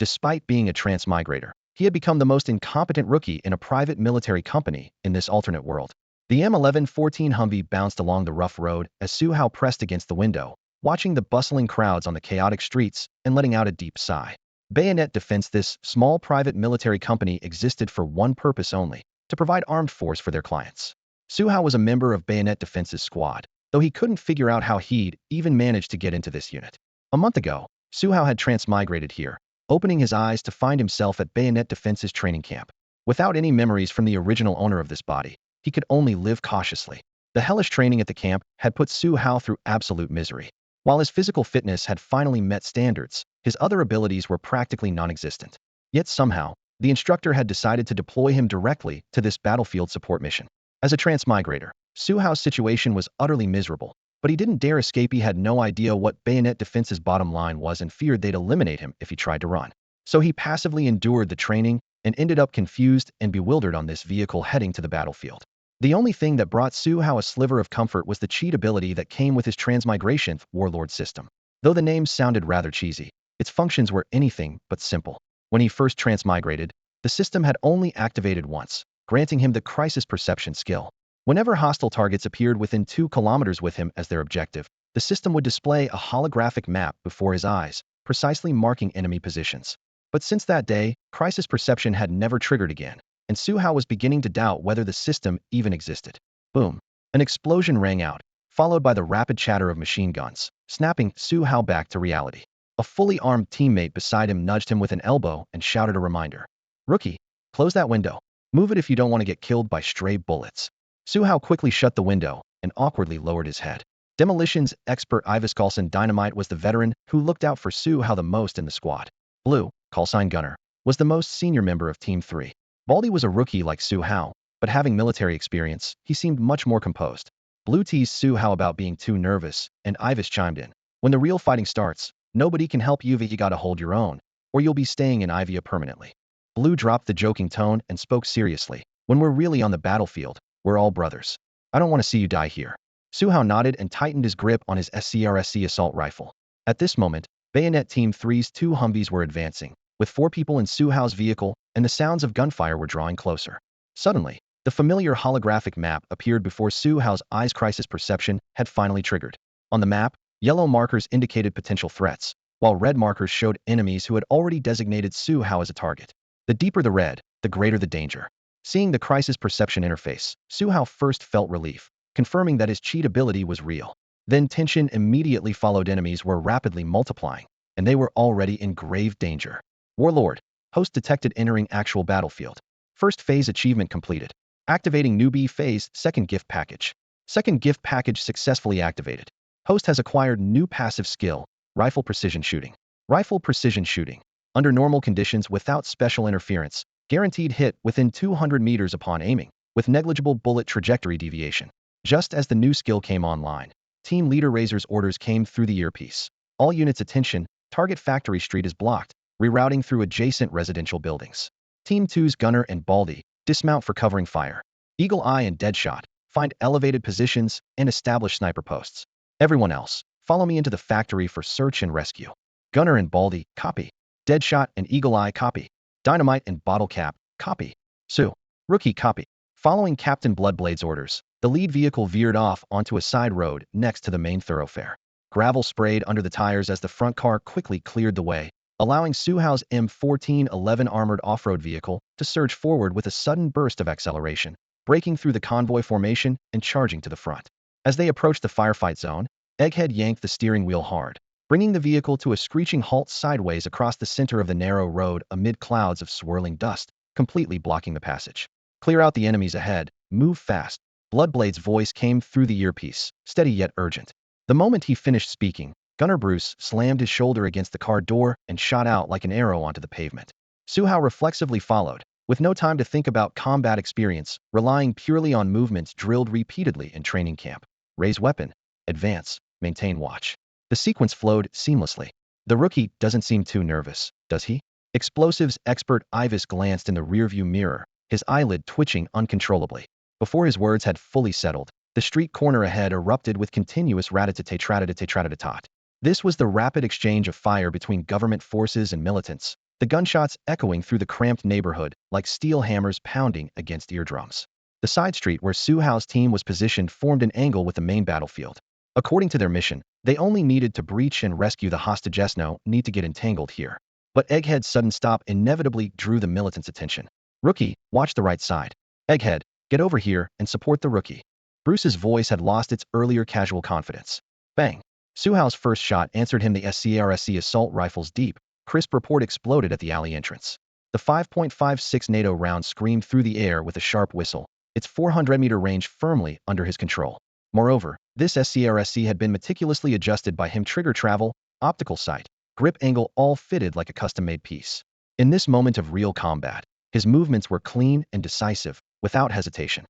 Despite being a transmigrator, he had become the most incompetent rookie in a private military company in this alternate world. The M1114 Humvee bounced along the rough road as Su Hao pressed against the window, watching the bustling crowds on the chaotic streets and letting out a deep sigh. Bayonet Defense. This small private military company existed for one purpose only: to provide armed force for their clients. Su Hao was a member of Bayonet Defense's squad, though he couldn't figure out how he'd even managed to get into this unit. A month ago, Su Hao had transmigrated here, opening his eyes to find himself at Bayonet Defense's training camp. Without any memories from the original owner of this body, he could only live cautiously. The hellish training at the camp had put Su Hao through absolute misery. While his physical fitness had finally met standards, his other abilities were practically non-existent. Yet somehow, the instructor had decided to deploy him directly to this battlefield support mission. As a transmigrator, Su Hao's situation was utterly miserable, but he didn't dare escape. He had no idea what Bayonet Defense's bottom line was and feared they'd eliminate him if he tried to run. So he passively endured the training and ended up confused and bewildered on this vehicle heading to the battlefield. The only thing that brought Su Hao a sliver of comfort was the cheat ability that came with his transmigration warlord system. Though the name sounded rather cheesy, its functions were anything but simple. When he first transmigrated, the system had only activated once, granting him the crisis perception skill. Whenever hostile targets appeared within 2 kilometers with him as their objective, the system would display a holographic map before his eyes, precisely marking enemy positions. But since that day, crisis perception had never triggered again, and Su Hao was beginning to doubt whether the system even existed. Boom! An explosion rang out, followed by the rapid chatter of machine guns, snapping Su Hao back to reality. A fully armed teammate beside him nudged him with an elbow and shouted a reminder. "Rookie, close that window. Move it if you don't want to get killed by stray bullets." Su Hao quickly shut the window and awkwardly lowered his head. Demolitions expert Iweiya Dynamite was the veteran who looked out for Su Hao the most in the squad. Blue, callsign Gunner, was the most senior member of Team 3. Baldy was a rookie like Su Hao, but having military experience, he seemed much more composed. Blue teased Su Hao about being too nervous, and Iweiya chimed in. "When the real fighting starts, nobody can help you, you gotta hold your own, or you'll be staying in Iweiya permanently." Blue dropped the joking tone and spoke seriously. "When we're really on the battlefield, we're all brothers. I don't want to see you die here." Su Hao nodded and tightened his grip on his SCRSC assault rifle. At this moment, Bayonet Team 3's 2 Humvees were advancing, with 4 people in Su Hao's vehicle, and the sounds of gunfire were drawing closer. Suddenly, the familiar holographic map appeared before Su Hao's eyes. Crisis perception had finally triggered. On the map, yellow markers indicated potential threats, while red markers showed enemies who had already designated Su Hao as a target. The deeper the red, the greater the danger. Seeing the crisis perception interface, Su Hao first felt relief, confirming that his cheat ability was real. Then tension immediately followed. Enemies were rapidly multiplying, and they were already in grave danger. Warlord, host detected entering actual battlefield. First phase achievement completed. Activating newbie phase. Second gift package. Second gift package successfully activated. Host has acquired new passive skill, Rifle Precision Shooting. Rifle Precision Shooting. Under normal conditions without special interference, guaranteed hit within 200 meters upon aiming, with negligible bullet trajectory deviation. Just as the new skill came online, Team Leader Razor's orders came through the earpiece. "All units attention, target Factory Street is blocked, rerouting through adjacent residential buildings." Team 2's Gunner and Baldy, dismount for covering fire. Eagle Eye and Deadshot, find elevated positions and establish sniper posts. Everyone else, follow me into the factory for search and rescue. Gunner and Baldy, copy. Deadshot and Eagle Eye, copy. Dynamite and Bottle Cap, copy. Su, Rookie, copy. Following Captain Bloodblade's orders, the lead vehicle veered off onto a side road next to the main thoroughfare. Gravel sprayed under the tires as the front car quickly cleared the way, allowing Su Hao's M1411 armored off-road vehicle to surge forward with a sudden burst of acceleration, breaking through the convoy formation and charging to the front. As they approached the firefight zone, Egghead yanked the steering wheel hard, bringing the vehicle to a screeching halt sideways across the center of the narrow road amid clouds of swirling dust, completely blocking the passage. "Clear out the enemies ahead, move fast." Bloodblade's voice came through the earpiece, steady yet urgent. The moment he finished speaking, Gunner Bruce slammed his shoulder against the car door and shot out like an arrow onto the pavement. Su Hao reflexively followed, with no time to think about combat experience, relying purely on movements drilled repeatedly in training camp. Raise weapon, advance, maintain watch. The sequence flowed seamlessly. The rookie doesn't seem too nervous, does he? Explosives expert Iweiya glanced in the rearview mirror, his eyelid twitching uncontrollably. Before his words had fully settled, the street corner ahead erupted with continuous rat-a-tat-tat-tat-tat-tat-tat. This was the rapid exchange of fire between government forces and militants, the gunshots echoing through the cramped neighborhood like steel hammers pounding against eardrums. The side street where Su Hao's team was positioned formed an angle with the main battlefield. According to their mission, they only needed to breach and rescue the hostages. No need to get entangled here. But Egghead's sudden stop inevitably drew the militants' attention. Rookie, watch the right side. Egghead, get over here and support the rookie. Bruce's voice had lost its earlier casual confidence. Bang! Su Hao's first shot answered him. The SCRSC assault rifle's deep, crisp report exploded at the alley entrance. The 5.56 NATO round screamed through the air with a sharp whistle, its 400-meter range firmly under his control. Moreover, this SCRSC had been meticulously adjusted by him: trigger travel, optical sight, grip angle, all fitted like a custom-made piece. In this moment of real combat, his movements were clean and decisive, without hesitation.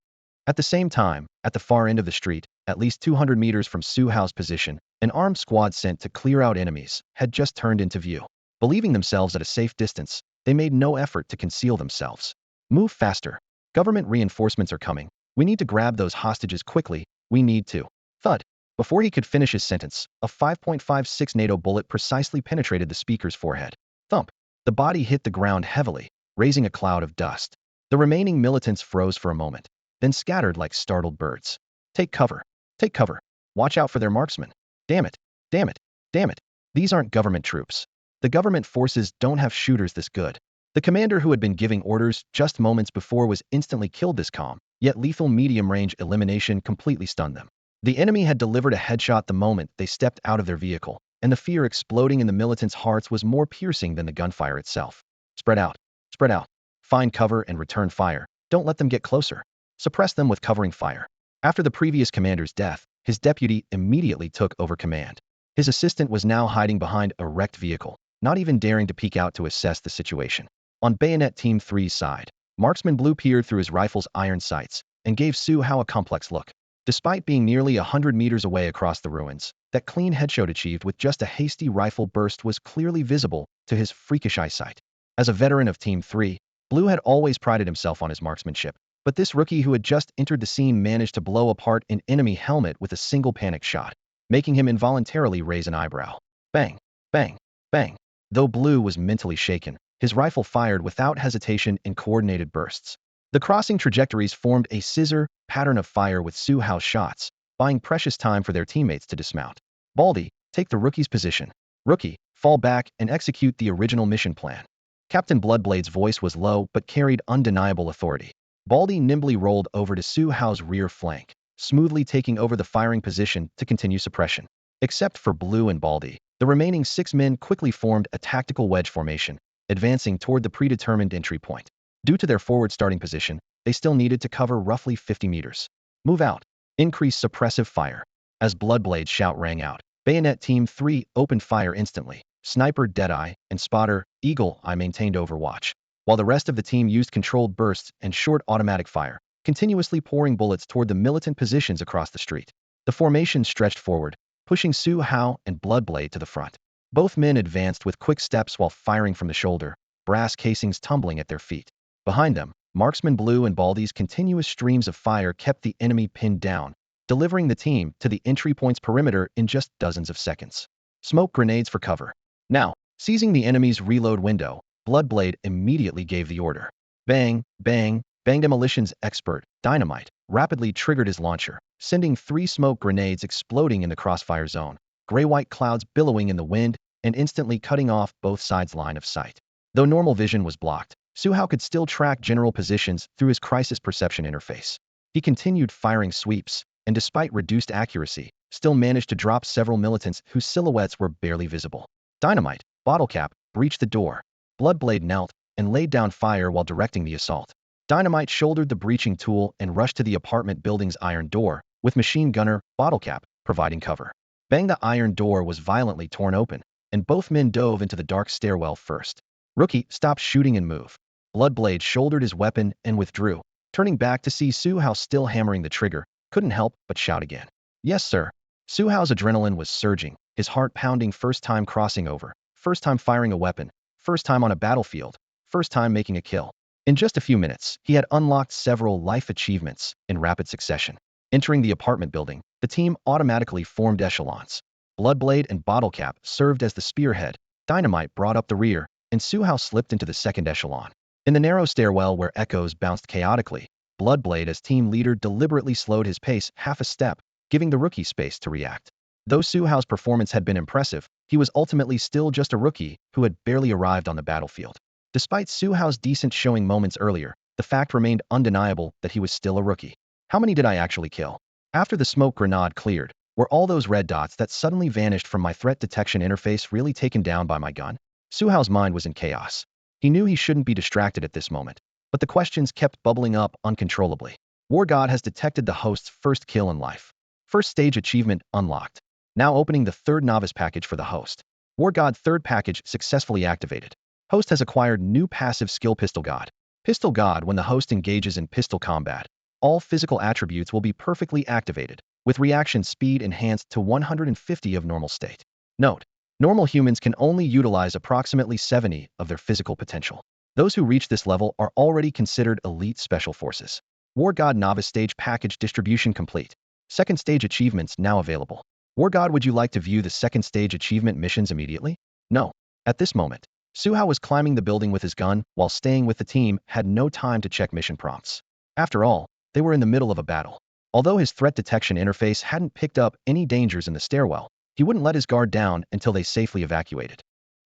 At the same time, at the far end of the street, at least 200 meters from Su Hao's position, an armed squad sent to clear out enemies had just turned into view. Believing themselves at a safe distance, they made no effort to conceal themselves. Move faster. Government reinforcements are coming. We need to grab those hostages quickly. We need to. Thud. Before he could finish his sentence, a 5.56 NATO bullet precisely penetrated the speaker's forehead. Thump. The body hit the ground heavily, raising a cloud of dust. The remaining militants froze for a moment, then scattered like startled birds. Take cover. Take cover. Watch out for their marksmen. Damn it. Damn it. Damn it. These aren't government troops. The government forces don't have shooters this good. The commander who had been giving orders just moments before was instantly killed. This calm, yet lethal medium-range elimination completely stunned them. The enemy had delivered a headshot the moment they stepped out of their vehicle, and the fear exploding in the militants' hearts was more piercing than the gunfire itself. Spread out. Spread out. Find cover and return fire. Don't let them get closer. Suppress them with covering fire. After the previous commander's death, his deputy immediately took over command. His assistant was now hiding behind a wrecked vehicle, not even daring to peek out to assess the situation. On Bayonet Team 3's side, Marksman Blue peered through his rifle's iron sights and gave Su Hao a complex look. Despite being nearly 100 meters away across the ruins, that clean headshot achieved with just a hasty rifle burst was clearly visible to his freakish eyesight. As a veteran of Team 3, Blue had always prided himself on his marksmanship, but this rookie who had just entered the scene managed to blow apart an enemy helmet with a single panic shot, making him involuntarily raise an eyebrow. Bang, bang, bang. Though Blue was mentally shaken, his rifle fired without hesitation in coordinated bursts. The crossing trajectories formed a scissor pattern of fire with Su Hao's shots, buying precious time for their teammates to dismount. Baldy, take the rookie's position. Rookie, fall back and execute the original mission plan. Captain Bloodblade's voice was low but carried undeniable authority. Baldy nimbly rolled over to Su Hao's rear flank, smoothly taking over the firing position to continue suppression. Except for Blue and Baldy, the remaining 6 men quickly formed a tactical wedge formation, advancing toward the predetermined entry point. Due to their forward starting position, they still needed to cover roughly 50 meters. Move out. Increase suppressive fire. As Bloodblade's shout rang out, Bayonet Team 3 opened fire instantly. Sniper Deadeye and Spotter Eagle Eye maintained overwatch, while the rest of the team used controlled bursts and short automatic fire, continuously pouring bullets toward the militant positions across the street. The formation stretched forward, pushing Su Hao and Bloodblade to the front. Both men advanced with quick steps while firing from the shoulder, brass casings tumbling at their feet. Behind them, Marksman Blue and Baldy's continuous streams of fire kept the enemy pinned down, delivering the team to the entry point's perimeter in just dozens of seconds. Smoke grenades for cover. Now, seizing the enemy's reload window, Bloodblade immediately gave the order. Bang, bang, bang. Demolitions expert, Dynamite, rapidly triggered his launcher, sending 3 smoke grenades exploding in the crossfire zone, gray-white clouds billowing in the wind and instantly cutting off both sides' line of sight. Though normal vision was blocked, Su Hao could still track general positions through his crisis perception interface. He continued firing sweeps, and despite reduced accuracy, still managed to drop several militants whose silhouettes were barely visible. Dynamite, Bottlecap, breached the door. Bloodblade knelt and laid down fire while directing the assault. Dynamite shouldered the breaching tool and rushed to the apartment building's iron door, with machine gunner Bottlecap providing cover. Bang! The iron door was violently torn open, and both men dove into the dark stairwell first. Rookie, stop shooting and move. Bloodblade shouldered his weapon and withdrew, turning back to see Su Hao still hammering the trigger, couldn't help but shout again. Yes, sir. Su Hao's adrenaline was surging, his heart pounding. First time crossing over, first time firing a weapon, first time on a battlefield, first time making a kill. In just a few minutes, he had unlocked several life achievements in rapid succession. Entering the apartment building, the team automatically formed echelons. Bloodblade and Bottlecap served as the spearhead, Dynamite brought up the rear, and Su Hao slipped into the second echelon. In the narrow stairwell where echoes bounced chaotically, Bloodblade as team leader deliberately slowed his pace half a step, giving the rookie space to react. Though Su Hao's performance had been impressive, he was ultimately still just a rookie who had barely arrived on the battlefield. Despite Su Hao's decent showing moments earlier, the fact remained undeniable that he was still a rookie. How many did I actually kill? After the smoke grenade cleared, were all those red dots that suddenly vanished from my threat detection interface really taken down by my gun? Su Hao's mind was in chaos. He knew he shouldn't be distracted at this moment, but the questions kept bubbling up uncontrollably. War God has detected the host's first kill in life. First stage achievement unlocked. Now opening the third novice package for the host. War God third package successfully activated. Host has acquired new passive skill Pistol God. Pistol God. When the host engages in pistol combat, all physical attributes will be perfectly activated, with reaction speed enhanced to 150 of normal state. Note: normal humans can only utilize approximately 70 of their physical potential. Those who reach this level are already considered elite special forces. War God Novice Stage Package distribution complete. Second stage achievements now available. War God, would you like to view the second stage achievement missions immediately? No. At this moment, Su Hao was climbing the building with his gun while staying with the team had no time to check mission prompts. After all, they were in the middle of a battle. Although his threat detection interface hadn't picked up any dangers in the stairwell, he wouldn't let his guard down until they safely evacuated.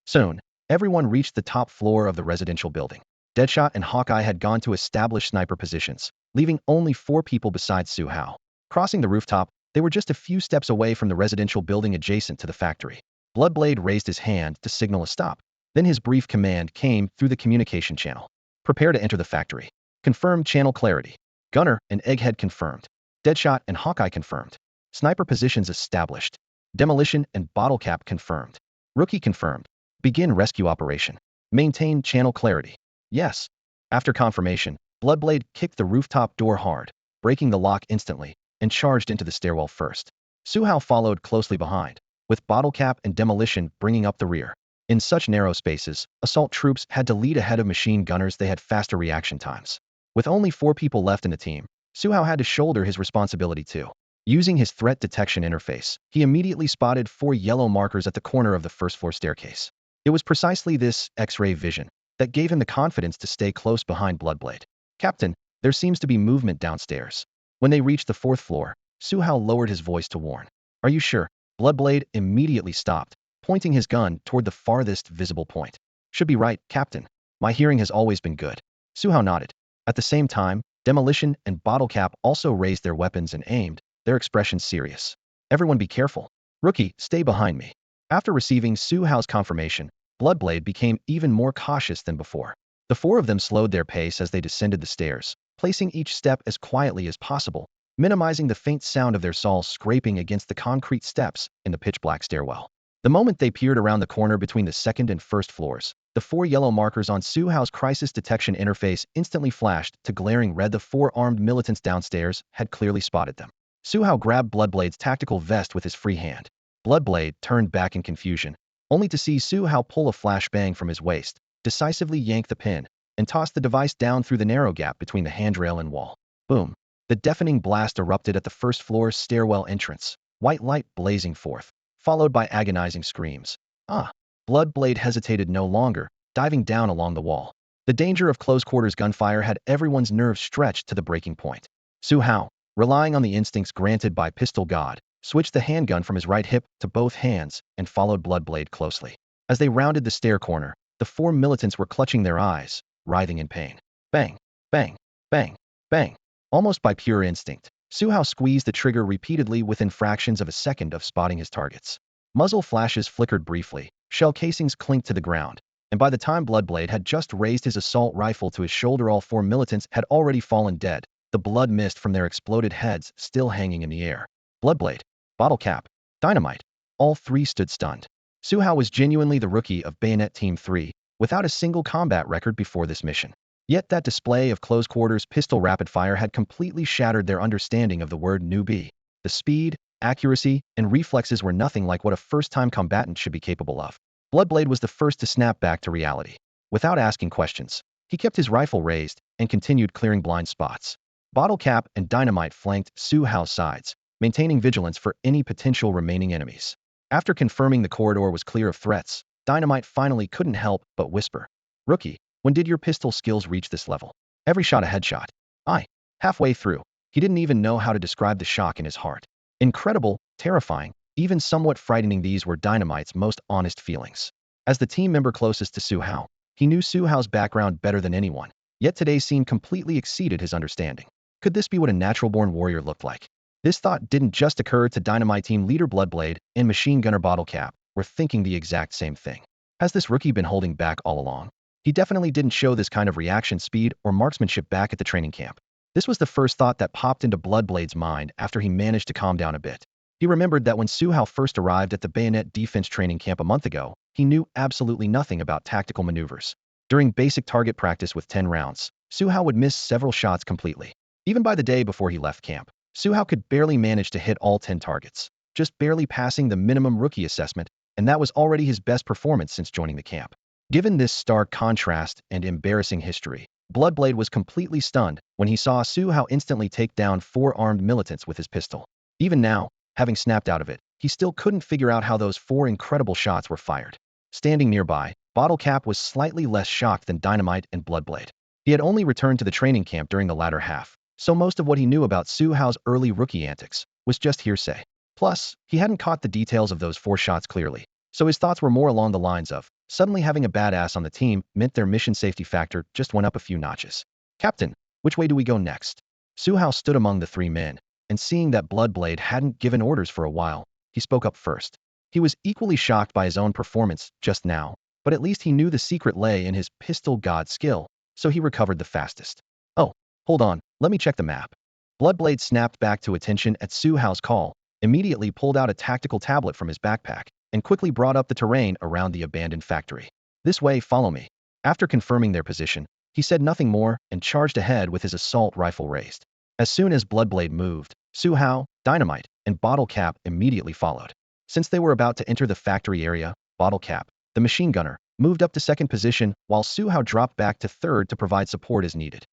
Soon, everyone reached the top floor of the residential building. Deadshot and Hawkeye had gone to establish sniper positions, leaving only 4 people besides Su Hao. Crossing the rooftop, they were just a few steps away from the residential building adjacent to the factory. Bloodblade raised his hand to signal a stop. Then his brief command came through the communication channel. Prepare to enter the factory. Confirmed channel clarity. Gunner and Egghead confirmed. Deadshot and Hawkeye confirmed. Sniper positions established. Demolition and Bottle Cap confirmed. Rookie confirmed. Begin rescue operation. Maintain channel clarity. Yes. After confirmation, Bloodblade kicked the rooftop door hard, breaking the lock instantly, and charged into the stairwell first. Su Hao followed closely behind, with Bottle Cap and Demolition bringing up the rear. In such narrow spaces, assault troops had to lead ahead of machine gunners. They had faster reaction times. With only 4 people left in the team, Su Hao had to shoulder his responsibility too. Using his threat detection interface, he immediately spotted 4 yellow markers at the corner of the first floor staircase. It was precisely this X-ray vision that gave him the confidence to stay close behind Bloodblade. Captain, there seems to be movement downstairs. When they reached the 4th floor, Su Hao lowered his voice to warn. Are you sure? Bloodblade immediately stopped, pointing his gun toward the farthest visible point. Should be right, Captain. My hearing has always been good. Su Hao nodded. At the same time, Demolition and Bottle Cap also raised their weapons and aimed, their expressions serious. Everyone be careful. Rookie, stay behind me. After receiving Su Hao's confirmation, Bloodblade became even more cautious than before. The 4 of them slowed their pace as they descended the stairs, placing each step as quietly as possible, minimizing the faint sound of their soles scraping against the concrete steps in the pitch-black stairwell. The moment they peered around the corner between the 2nd and 1st floors, the 4 yellow markers on Su Hao's crisis detection interface instantly flashed to glaring red. The 4 armed militants downstairs had clearly spotted them. Su Hao grabbed Bloodblade's tactical vest with his free hand. Bloodblade turned back in confusion, only to see Su Hao pull a flashbang from his waist, decisively yank the pin, and toss the device down through the narrow gap between the handrail and wall. Boom! The deafening blast erupted at the 1st floor stairwell entrance, white light blazing forth, followed by agonizing screams. Ah! Bloodblade hesitated no longer, diving down along the wall. The danger of close-quarters gunfire had everyone's nerves stretched to the breaking point. Su Hao, relying on the instincts granted by Pistol God, switched the handgun from his right hip to both hands and followed Bloodblade closely. As they rounded the stair corner, the 4 militants were clutching their eyes, writhing in pain. Bang! Bang! Bang! Bang! Almost by pure instinct, Su Hao squeezed the trigger repeatedly within fractions of a second of spotting his targets. Muzzle flashes flickered briefly, shell casings clinked to the ground, and by the time Bloodblade had just raised his assault rifle to his shoulder, all 4 militants had already fallen dead, the blood mist from their exploded heads still hanging in the air. Bloodblade, Bottle Cap, Dynamite, all 3 stood stunned. Su Hao was genuinely the rookie of Bayonet Team 3, without a single combat record before this mission. Yet that display of close-quarters pistol rapid-fire had completely shattered their understanding of the word newbie. The speed, accuracy, and reflexes were nothing like what a first-time combatant should be capable of. Bloodblade was the first to snap back to reality. Without asking questions, he kept his rifle raised and continued clearing blind spots. Bottle Cap and Dynamite flanked Su Hao's sides, maintaining vigilance for any potential remaining enemies. After confirming the corridor was clear of threats, Dynamite finally couldn't help but whisper, "Rookie, when did your pistol skills reach this level? Every shot a headshot." Halfway through, he didn't even know how to describe the shock in his heart. Incredible, terrifying, even somewhat frightening, these were Dynamite's most honest feelings. As the team member closest to Su Hao, he knew Su Hao's background better than anyone, yet today's scene completely exceeded his understanding. Could this be what a natural-born warrior looked like? This thought didn't just occur to Dynamite team leader Bloodblade and machine gunner Bottlecap were thinking the exact same thing. Has this rookie been holding back all along? He definitely didn't show this kind of reaction speed or marksmanship back at the training camp. This was the first thought that popped into Bloodblade's mind after he managed to calm down a bit. He remembered that when Su Hao first arrived at the bayonet defense training camp a month ago, he knew absolutely nothing about tactical maneuvers. During basic target practice with 10 rounds, Su Hao would miss several shots completely. Even by the day before he left camp, Su Hao could barely manage to hit all 10 targets, just barely passing the minimum rookie assessment, and that was already his best performance since joining the camp. Given this stark contrast and embarrassing history, Bloodblade was completely stunned when he saw Su Hao instantly take down 4 armed militants with his pistol. Even now, having snapped out of it, he still couldn't figure out how those 4 incredible shots were fired. Standing nearby, Bottlecap was slightly less shocked than Dynamite and Bloodblade. He had only returned to the training camp during the latter half, so most of what he knew about Su Hao's early rookie antics was just hearsay. Plus, he hadn't caught the details of those 4 shots clearly, so his thoughts were more along the lines of, suddenly having a badass on the team meant their mission safety factor just went up a few notches. "Captain, which way do we go next?" Su Hao stood among the 3 men, and seeing that Bloodblade hadn't given orders for a while, he spoke up first. He was equally shocked by his own performance just now, but at least he knew the secret lay in his pistol god skill, so he recovered the fastest. "Oh, hold on, let me check the map." Bloodblade snapped back to attention at Su Hao's call, immediately pulled out a tactical tablet from his backpack, and quickly brought up the terrain around the abandoned factory. "This way, follow me." After confirming their position, he said nothing more and charged ahead with his assault rifle raised. As soon as Bloodblade moved, Su Hao, Dynamite, and Bottlecap immediately followed. Since they were about to enter the factory area, Bottlecap, the machine gunner, moved up to second position while Su Hao dropped back to third to provide support as needed.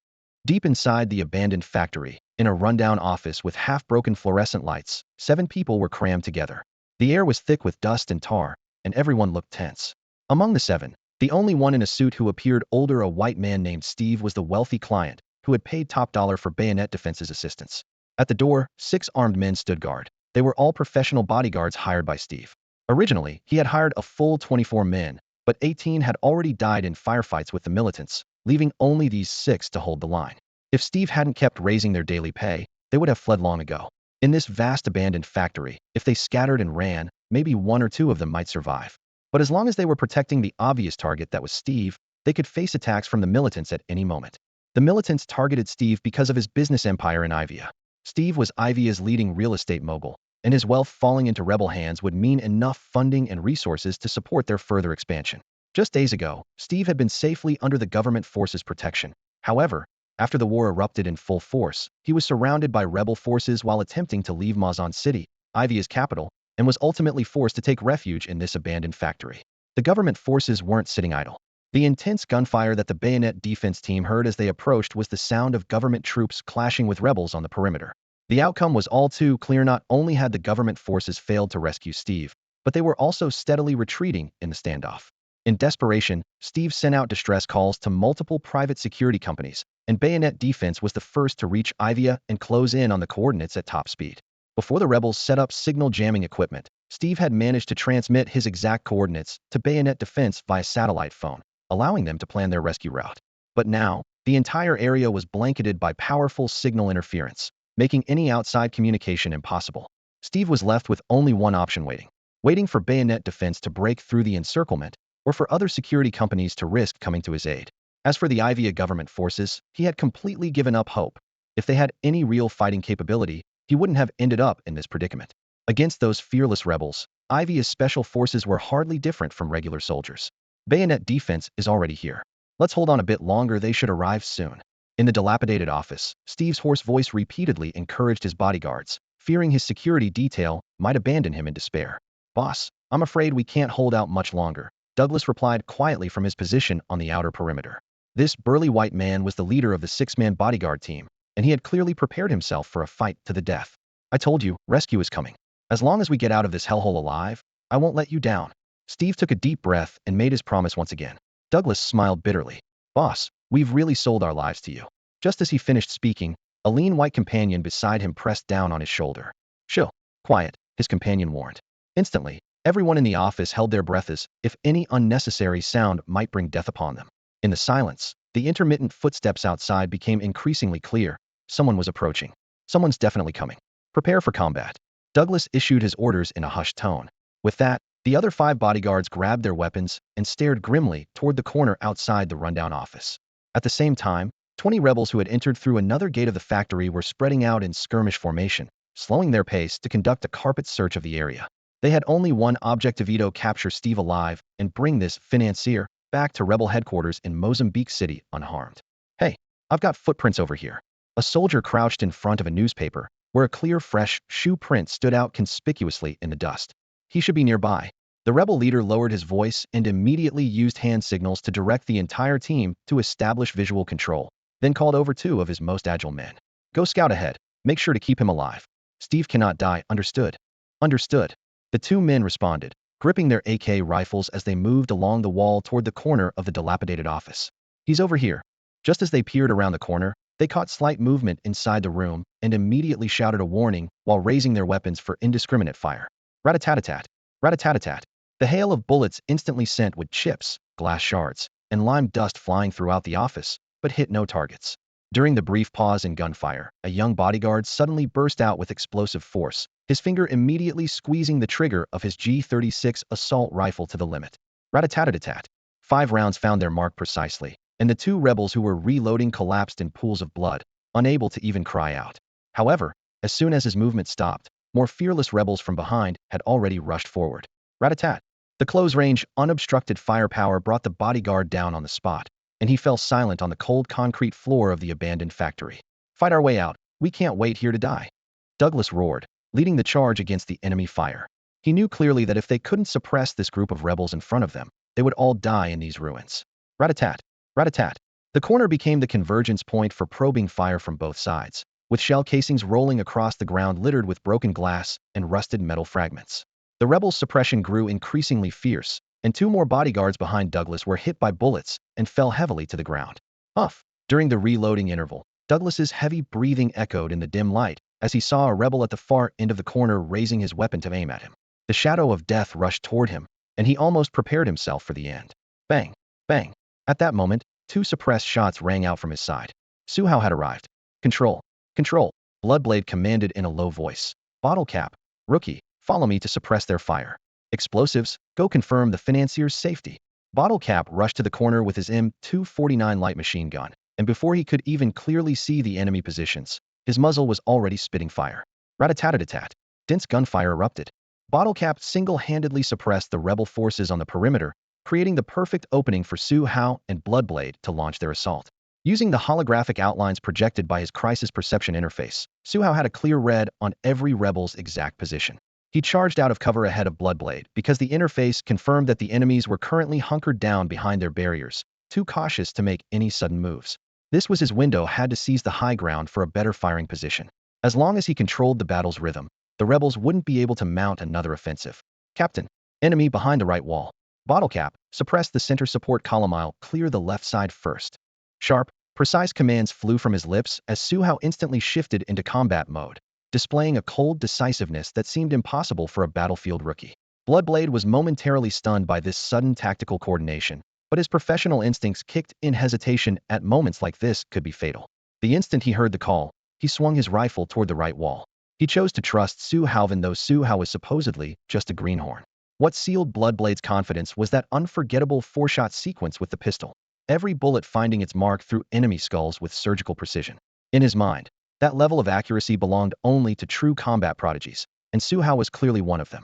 Deep inside the abandoned factory, in a rundown office with half-broken fluorescent lights, 7 people were crammed together. The air was thick with dust and tar, and everyone looked tense. Among the 7, the only one in a suit who appeared older, a white man named Steve, was the wealthy client who had paid top dollar for bayonet defense's assistance. At the door, 6 armed men stood guard. They were all professional bodyguards hired by Steve. Originally, he had hired a full 24 men, but 18 had already died in firefights with the militants, leaving only these 6 to hold the line. If Steve hadn't kept raising their daily pay, they would have fled long ago. In this vast abandoned factory, if they scattered and ran, maybe 1 or 2 of them might survive. But as long as they were protecting the obvious target that was Steve, they could face attacks from the militants at any moment. The militants targeted Steve because of his business empire in Iweiya. Steve was Iweiya's leading real estate mogul, and his wealth falling into rebel hands would mean enough funding and resources to support their further expansion. Just days ago, Steve had been safely under the government forces' protection. However, after the war erupted in full force, he was surrounded by rebel forces while attempting to leave Mazan City, Iweiya's capital, and was ultimately forced to take refuge in this abandoned factory. The government forces weren't sitting idle. The intense gunfire that the bayonet defense team heard as they approached was the sound of government troops clashing with rebels on the perimeter. The outcome was all too clear. Not only had the government forces failed to rescue Steve, but they were also steadily retreating in the standoff. In desperation, Steve sent out distress calls to multiple private security companies, and bayonet defense was the first to reach Iweiya and close in on the coordinates at top speed. Before the rebels set up signal jamming equipment, Steve had managed to transmit his exact coordinates to bayonet defense via satellite phone, allowing them to plan their rescue route. But now, the entire area was blanketed by powerful signal interference, making any outside communication impossible. Steve was left with only one option: waiting for bayonet defense to break through the encirclement, or for other security companies to risk coming to his aid. As for the Iweiya government forces, he had completely given up hope. If they had any real fighting capability, he wouldn't have ended up in this predicament. Against those fearless rebels, Iweiya's special forces were hardly different from regular soldiers. Bayonet defense is already here. Let's hold on a bit longer, they should arrive soon. In the dilapidated office, Steve's hoarse voice repeatedly encouraged his bodyguards, fearing his security detail might abandon him in despair. "Boss, I'm afraid we can't hold out much longer," Douglas replied quietly from his position on the outer perimeter. This burly white man was the leader of the 6-man bodyguard team, and he had clearly prepared himself for a fight to the death. "I told you, rescue is coming. As long as we get out of this hellhole alive, I won't let you down." Steve took a deep breath and made his promise once again. Douglas smiled bitterly. Boss, we've really sold our lives to you. Just as he finished speaking, a lean white companion beside him pressed down on his shoulder. Shh, quiet, his companion warned. Instantly, everyone in the office held their breath as if any unnecessary sound might bring death upon them. In the silence, the intermittent footsteps outside became increasingly clear. Someone was approaching. Someone's definitely coming. Prepare for combat. Douglas issued his orders in a hushed tone. With that, the other 5 bodyguards grabbed their weapons and stared grimly toward the corner outside the rundown office. At the same time, 20 rebels who had entered through another gate of the factory were spreading out in skirmish formation, slowing their pace to conduct a carpet search of the area. They had only one objective: to capture Steve alive and bring this financier back to rebel headquarters in Mozambique City unharmed. Hey, I've got footprints over here. A soldier crouched in front of a newspaper, where a clear, fresh shoe print stood out conspicuously in the dust. He should be nearby. The rebel leader lowered his voice and immediately used hand signals to direct the entire team to establish visual control, then called over 2 of his most agile men. Go scout ahead. Make sure to keep him alive. Steve cannot die, understood? Understood. The 2 men responded, gripping their AK rifles as they moved along the wall toward the corner of the dilapidated office. He's over here. Just as they peered around the corner, they caught slight movement inside the room and immediately shouted a warning while raising their weapons for indiscriminate fire. Rat-a-tat-a-tat. Rat-a-tat-a-tat. The hail of bullets instantly sent wood chips, glass shards, and lime dust flying throughout the office, but hit no targets. During the brief pause in gunfire, a young bodyguard suddenly burst out with explosive force, his finger immediately squeezing the trigger of his G36 assault rifle to the limit. Rat-a-tat-a-tat. 5 rounds found their mark precisely, and the 2 rebels who were reloading collapsed in pools of blood, unable to even cry out. However, as soon as his movement stopped, more fearless rebels from behind had already rushed forward. Rat-a-tat. The close-range, unobstructed firepower brought the bodyguard down on the spot, and he fell silent on the cold concrete floor of the abandoned factory. Fight our way out. We can't wait here to die. Douglas roared, leading the charge against the enemy fire. He knew clearly that if they couldn't suppress this group of rebels in front of them, they would all die in these ruins. Rat-a-tat. Rat-a-tat. The corner became the convergence point for probing fire from both sides, with shell casings rolling across the ground littered with broken glass and rusted metal fragments. The rebels' suppression grew increasingly fierce, and 2 more bodyguards behind Douglas were hit by bullets and fell heavily to the ground. Huff! During the reloading interval, Douglas's heavy breathing echoed in the dim light as he saw a rebel at the far end of the corner raising his weapon to aim at him. The shadow of death rushed toward him, and he almost prepared himself for the end. Bang! Bang! At that moment, 2 suppressed shots rang out from his side. Su Hao had arrived. Control! Control! Bloodblade commanded in a low voice. Bottle cap. Rookie, follow me to suppress their fire. Explosives, go confirm the financier's safety. Bottle cap rushed to the corner with his M249 light machine gun, and before he could even clearly see the enemy positions, his muzzle was already spitting fire. Rat-a-tat-a-tat. Dense gunfire erupted. Bottle cap single-handedly suppressed the rebel forces on the perimeter, creating the perfect opening for Su Hao and Bloodblade to launch their assault. Using the holographic outlines projected by his crisis perception interface, Su Hao had a clear read on every rebel's exact position. He charged out of cover ahead of Bloodblade because the interface confirmed that the enemies were currently hunkered down behind their barriers, too cautious to make any sudden moves. This was his window had to seize the high ground for a better firing position. As long as he controlled the battle's rhythm, the rebels wouldn't be able to mount another offensive. Captain, enemy behind the right wall. Bottle cap, suppress the center support column. Clear the left side first. Sharp, precise commands flew from his lips as Su Hao instantly shifted into combat mode, displaying a cold decisiveness that seemed impossible for a battlefield rookie. Bloodblade was momentarily stunned by this sudden tactical coordination, but his professional instincts kicked in. Hesitation at moments like this could be fatal. The instant he heard the call, he swung his rifle toward the right wall. He chose to trust Su Hao even though Su Hao was supposedly just a greenhorn. What sealed Bloodblade's confidence was that unforgettable 4-shot sequence with the pistol, every bullet finding its mark through enemy skulls with surgical precision. In his mind, that level of accuracy belonged only to true combat prodigies, and Su Hao was clearly one of them.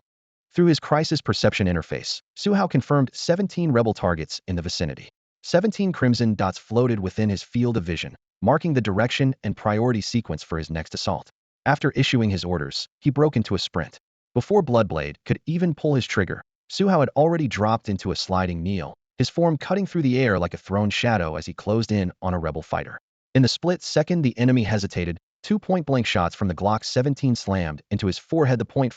Through his crisis perception interface, Su Hao confirmed 17 rebel targets in the vicinity. 17 crimson dots floated within his field of vision, marking the direction and priority sequence for his next assault. After issuing his orders, he broke into a sprint. Before Bloodblade could even pull his trigger, Su Hao had already dropped into a sliding kneel, his form cutting through the air like a thrown shadow as he closed in on a rebel fighter. In the split second the enemy hesitated, Two point-blank shots from the Glock 17 slammed into his forehead, the .45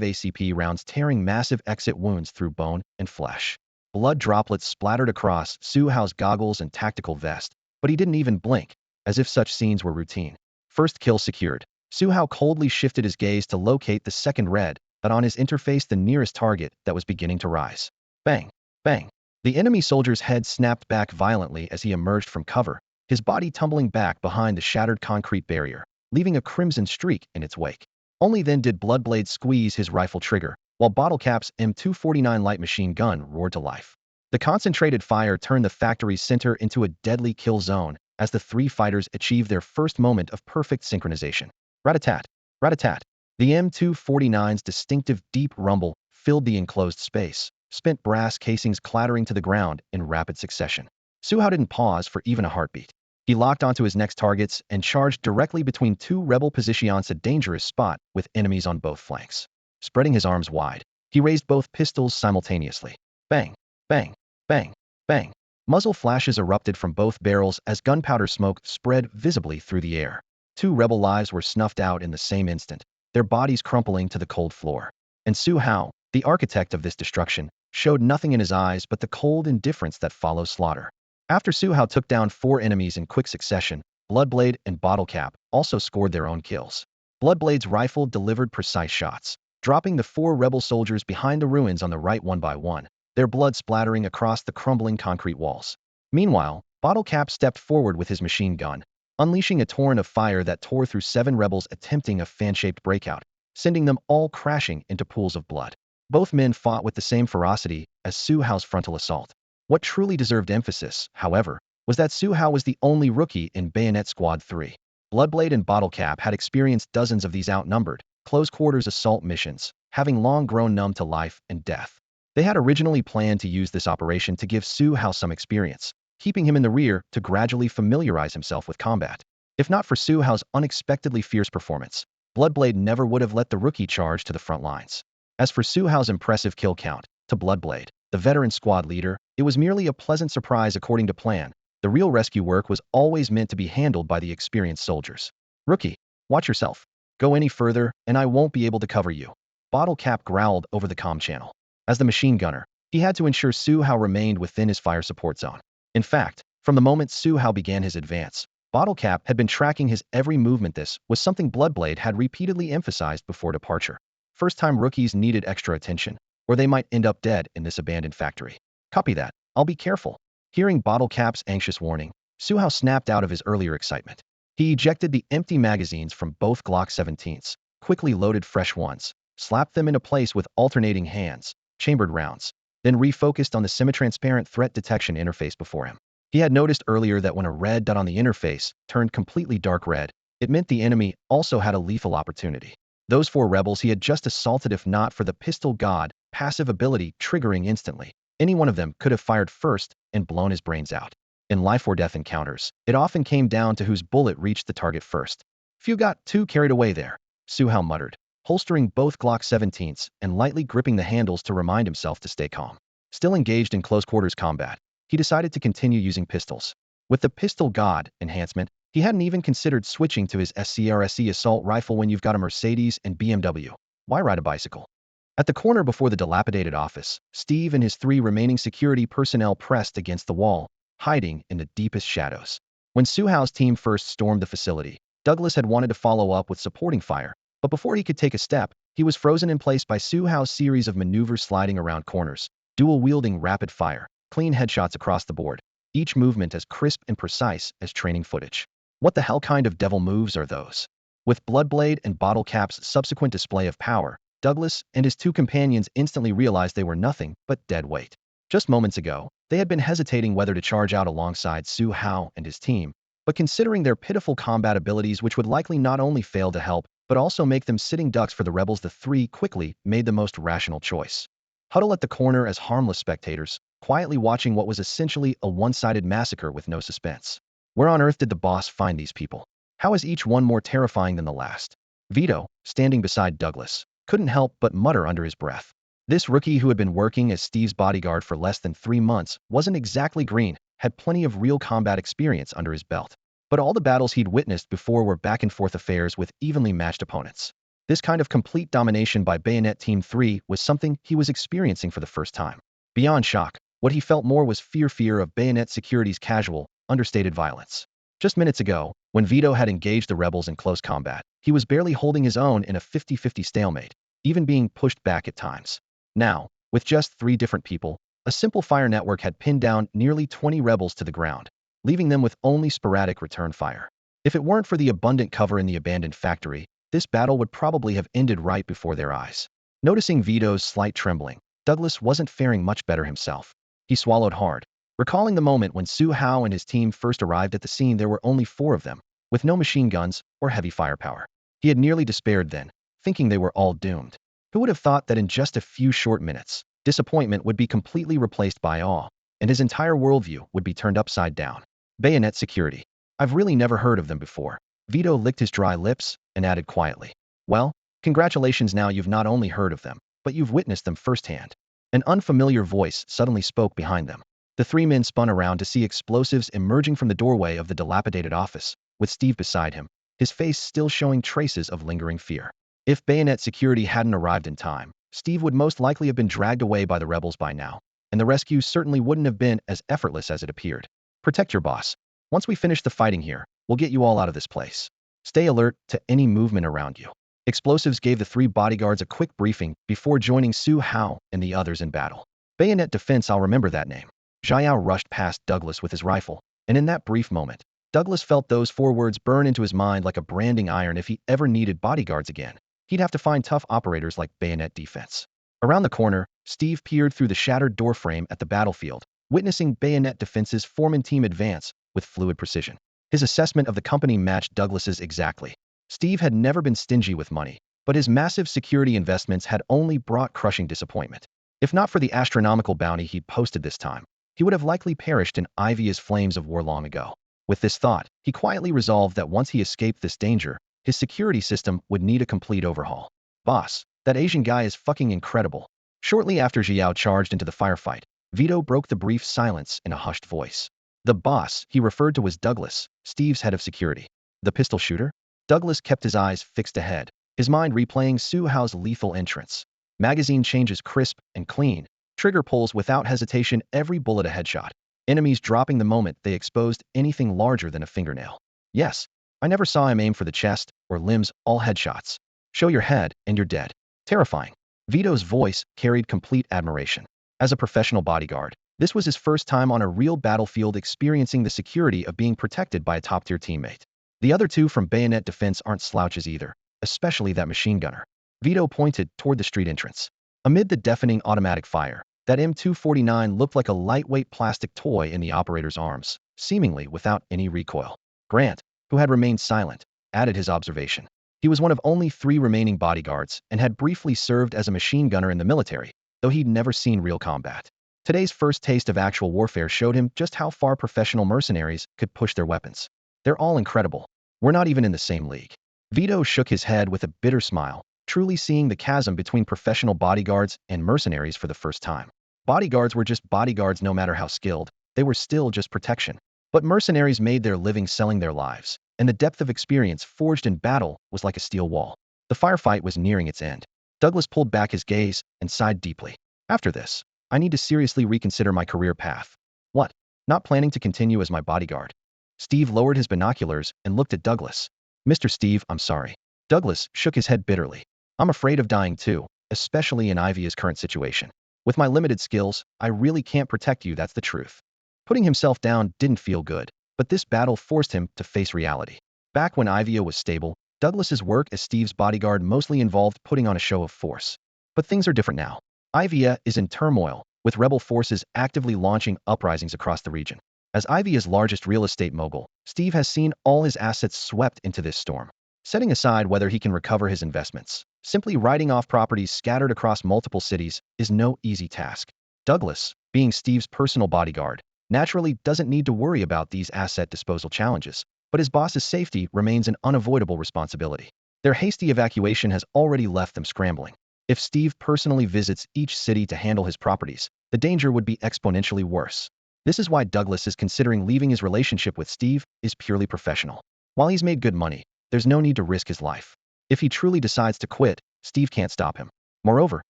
ACP rounds tearing massive exit wounds through bone and flesh. Blood droplets splattered across Su Hao's goggles and tactical vest, but he didn't even blink, as if such scenes were routine. First kill secured. Su Hao coldly shifted his gaze to locate the second red dot on his interface, the nearest target that was beginning to rise. Bang! Bang! The enemy soldier's head snapped back violently as he emerged from cover, his body tumbling back behind the shattered concrete barrier, leaving a crimson streak in its wake. Only then did Bloodblade squeeze his rifle trigger, while Bottlecap's M249 light machine gun roared to life. The concentrated fire turned the factory's center into a deadly kill zone as the three fighters achieved their first moment of perfect synchronization. Rat-a-tat! Rat-a-tat! The M249's distinctive deep rumble filled the enclosed space, spent brass casings clattering to the ground in rapid succession. Su Hao didn't pause for even a heartbeat. He locked onto his next targets and charged directly between two rebel positions, a dangerous spot with enemies on both flanks. Spreading his arms wide, he raised both pistols simultaneously. Bang! Bang! Bang! Bang! Muzzle flashes erupted from both barrels as gunpowder smoke spread visibly through the air. Two rebel lives were snuffed out in the same instant, their bodies crumpling to the cold floor. And Su Hao, the architect of this destruction, showed nothing in his eyes but the cold indifference that follows slaughter. After Su Hao took down four enemies in quick succession, Bloodblade and Bottlecap also scored their own kills. Bloodblade's rifle delivered precise shots, dropping the four rebel soldiers behind the ruins on the right one by one, their blood splattering across the crumbling concrete walls. Meanwhile, Bottlecap stepped forward with his machine gun, unleashing a torrent of fire that tore through seven rebels attempting a fan-shaped breakout, sending them all crashing into pools of blood. Both men fought with the same ferocity as Su Hao's frontal assault. What truly deserved emphasis, however, was that Su Hao was the only rookie in Bayonet Squad 3. Bloodblade and Bottlecap had experienced dozens of these outnumbered, close-quarters assault missions, having long grown numb to life and death. They had originally planned to use this operation to give Su Hao some experience, keeping him in the rear to gradually familiarize himself with combat. If not for Su Hao's unexpectedly fierce performance, Bloodblade never would have let the rookie charge to the front lines. As for Su Hao's impressive kill count, to Bloodblade, the veteran squad leader, it was merely a pleasant surprise according to plan. The real rescue work was always meant to be handled by the experienced soldiers. Rookie, watch yourself. Go any further, and I won't be able to cover you. Bottlecap growled over the comm channel. As the machine gunner, he had to ensure Su Hao remained within his fire support zone. In fact, from the moment Su Hao began his advance, Bottlecap had been tracking his every movement. This was something Bloodblade had repeatedly emphasized before departure. First-time rookies needed extra attention, or they might end up dead in this abandoned factory. Copy that. I'll be careful. Hearing Bottlecap's anxious warning, Su Hao snapped out of his earlier excitement. He ejected the empty magazines from both Glock 17s, quickly loaded fresh ones, slapped them into place with alternating hands, chambered rounds, then refocused on the semi-transparent threat detection interface before him. He had noticed earlier that when a red dot on the interface turned completely dark red, it meant the enemy also had a lethal opportunity. Those four rebels he had just assaulted, if not for the Pistol God passive ability triggering instantly, any one of them could have fired first and blown his brains out. In life-or-death encounters, it often came down to whose bullet reached the target first. Few got too carried away there, Su Hao muttered, holstering both Glock 17s and lightly gripping the handles to remind himself to stay calm. Still engaged in close-quarters combat, he decided to continue using pistols. With the Pistol God enhancement, he hadn't even considered switching to his SCRSE assault rifle. When you've got a Mercedes and BMW, why ride a bicycle? At the corner before the dilapidated office, Steve and his three remaining security personnel pressed against the wall, hiding in the deepest shadows. When Su Hao's team first stormed the facility, Douglas had wanted to follow up with supporting fire, but before he could take a step, he was frozen in place by Su Hao's series of maneuvers, sliding around corners, dual-wielding rapid fire, clean headshots across the board, each movement as crisp and precise as training footage. What the hell kind of devil moves are those? With Bloodblade and Bottlecap's subsequent display of power, Douglas and his two companions instantly realized they were nothing but dead weight. Just moments ago, they had been hesitating whether to charge out alongside Su Hao and his team, but considering their pitiful combat abilities, which would likely not only fail to help, but also make them sitting ducks for the rebels, the three quickly made the most rational choice. Huddle at the corner as harmless spectators, quietly watching what was essentially a one-sided massacre with no suspense. Where on earth did the boss find these people? How is each one more terrifying than the last? Vito, standing beside Douglas, couldn't help but mutter under his breath. This rookie, who had been working as Steve's bodyguard for less than 3 months, wasn't exactly green, had plenty of real combat experience under his belt. But all the battles he'd witnessed before were back-and-forth affairs with evenly matched opponents. This kind of complete domination by Bayonet Team 3 was something he was experiencing for the first time. Beyond shock, what he felt more was fear of Bayonet Security's casual, understated violence. Just minutes ago, when Vito had engaged the rebels in close combat, he was barely holding his own in a 50-50 stalemate, even being pushed back at times. Now, with just 3 different people, a simple fire network had pinned down nearly 20 rebels to the ground, leaving them with only sporadic return fire. If it weren't for the abundant cover in the abandoned factory, this battle would probably have ended right before their eyes. Noticing Vito's slight trembling, Douglas wasn't faring much better himself. He swallowed hard, recalling the moment when Su Hao and his team first arrived at the scene. There were only 4 of them, with no machine guns or heavy firepower. He had nearly despaired then, thinking they were all doomed. Who would have thought that in just a few short minutes, disappointment would be completely replaced by awe, and his entire worldview would be turned upside down? Bayonet Security. I've really never heard of them before. Vito licked his dry lips and added quietly. Well, congratulations, now you've not only heard of them, but you've witnessed them firsthand. An unfamiliar voice suddenly spoke behind them. The 3 men spun around to see explosives emerging from the doorway of the dilapidated office, with Steve beside him, his face still showing traces of lingering fear. If Bayonet Security hadn't arrived in time, Steve would most likely have been dragged away by the rebels by now, and the rescue certainly wouldn't have been as effortless as it appeared. Protect your boss. Once we finish the fighting here, we'll get you all out of this place. Stay alert to any movement around you. Explosives gave the 3 bodyguards a quick briefing before joining Su Hao and the others in battle. Bayonet Defense, I'll remember that name. Xiao rushed past Douglas with his rifle, and in that brief moment, Douglas felt those 4 words burn into his mind like a branding iron. If he ever needed bodyguards again, he'd have to find tough operators like Bayonet Defense. Around the corner, Steve peered through the shattered doorframe at the battlefield, witnessing Bayonet Defense's foreman team advance with fluid precision. His assessment of the company matched Douglas's exactly. Steve had never been stingy with money, but his massive security investments had only brought crushing disappointment. If not for the astronomical bounty he'd posted this time, he would have likely perished in Iweiya's flames of war long ago. With this thought, he quietly resolved that once he escaped this danger, his security system would need a complete overhaul. Boss, that Asian guy is fucking incredible. Shortly after Xiao charged into the firefight, Vito broke the brief silence in a hushed voice. The boss he referred to was Douglas, Steve's head of security. The pistol shooter? Douglas kept his eyes fixed ahead, his mind replaying Su Hao's lethal entrance. Magazine changes crisp and clean, trigger pulls without hesitation, every bullet a headshot. Enemies dropping the moment they exposed anything larger than a fingernail. Yes, I never saw him aim for the chest or limbs, all headshots. Show your head and you're dead. Terrifying. Vito's voice carried complete admiration. As a professional bodyguard, this was his first time on a real battlefield experiencing the security of being protected by a top-tier teammate. The other 2 from Bayonet Defense aren't slouches either, especially that machine gunner. Vito pointed toward the street entrance. Amid the deafening automatic fire, that M249 looked like a lightweight plastic toy in the operator's arms, seemingly without any recoil. Grant, who had remained silent, added his observation. He was one of only 3 remaining bodyguards and had briefly served as a machine gunner in the military, though he'd never seen real combat. Today's first taste of actual warfare showed him just how far professional mercenaries could push their weapons. They're all incredible. We're not even in the same league. Vito shook his head with a bitter smile, truly seeing the chasm between professional bodyguards and mercenaries for the first time. Bodyguards were just bodyguards no matter how skilled, they were still just protection. But mercenaries made their living selling their lives, and the depth of experience forged in battle was like a steel wall. The firefight was nearing its end. Douglas pulled back his gaze and sighed deeply. After this, I need to seriously reconsider my career path. What? Not planning to continue as my bodyguard? Steve lowered his binoculars and looked at Douglas. Mr. Steve, I'm sorry. Douglas shook his head bitterly. I'm afraid of dying too, especially in Iweiya's current situation. With my limited skills, I really can't protect you, that's the truth. Putting himself down didn't feel good, but this battle forced him to face reality. Back when Iweiya was stable, Douglas's work as Steve's bodyguard mostly involved putting on a show of force. But things are different now. Iweiya is in turmoil, with rebel forces actively launching uprisings across the region. As Iweiya's largest real estate mogul, Steve has seen all his assets swept into this storm. Setting aside whether he can recover his investments, simply writing off properties scattered across multiple cities is no easy task. Douglas, being Steve's personal bodyguard, naturally doesn't need to worry about these asset disposal challenges, but his boss's safety remains an unavoidable responsibility. Their hasty evacuation has already left them scrambling. If Steve personally visits each city to handle his properties, the danger would be exponentially worse. This is why Douglas is considering leaving. His relationship with Steve is purely professional. While he's made good money, there's no need to risk his life. If he truly decides to quit, Steve can't stop him. Moreover,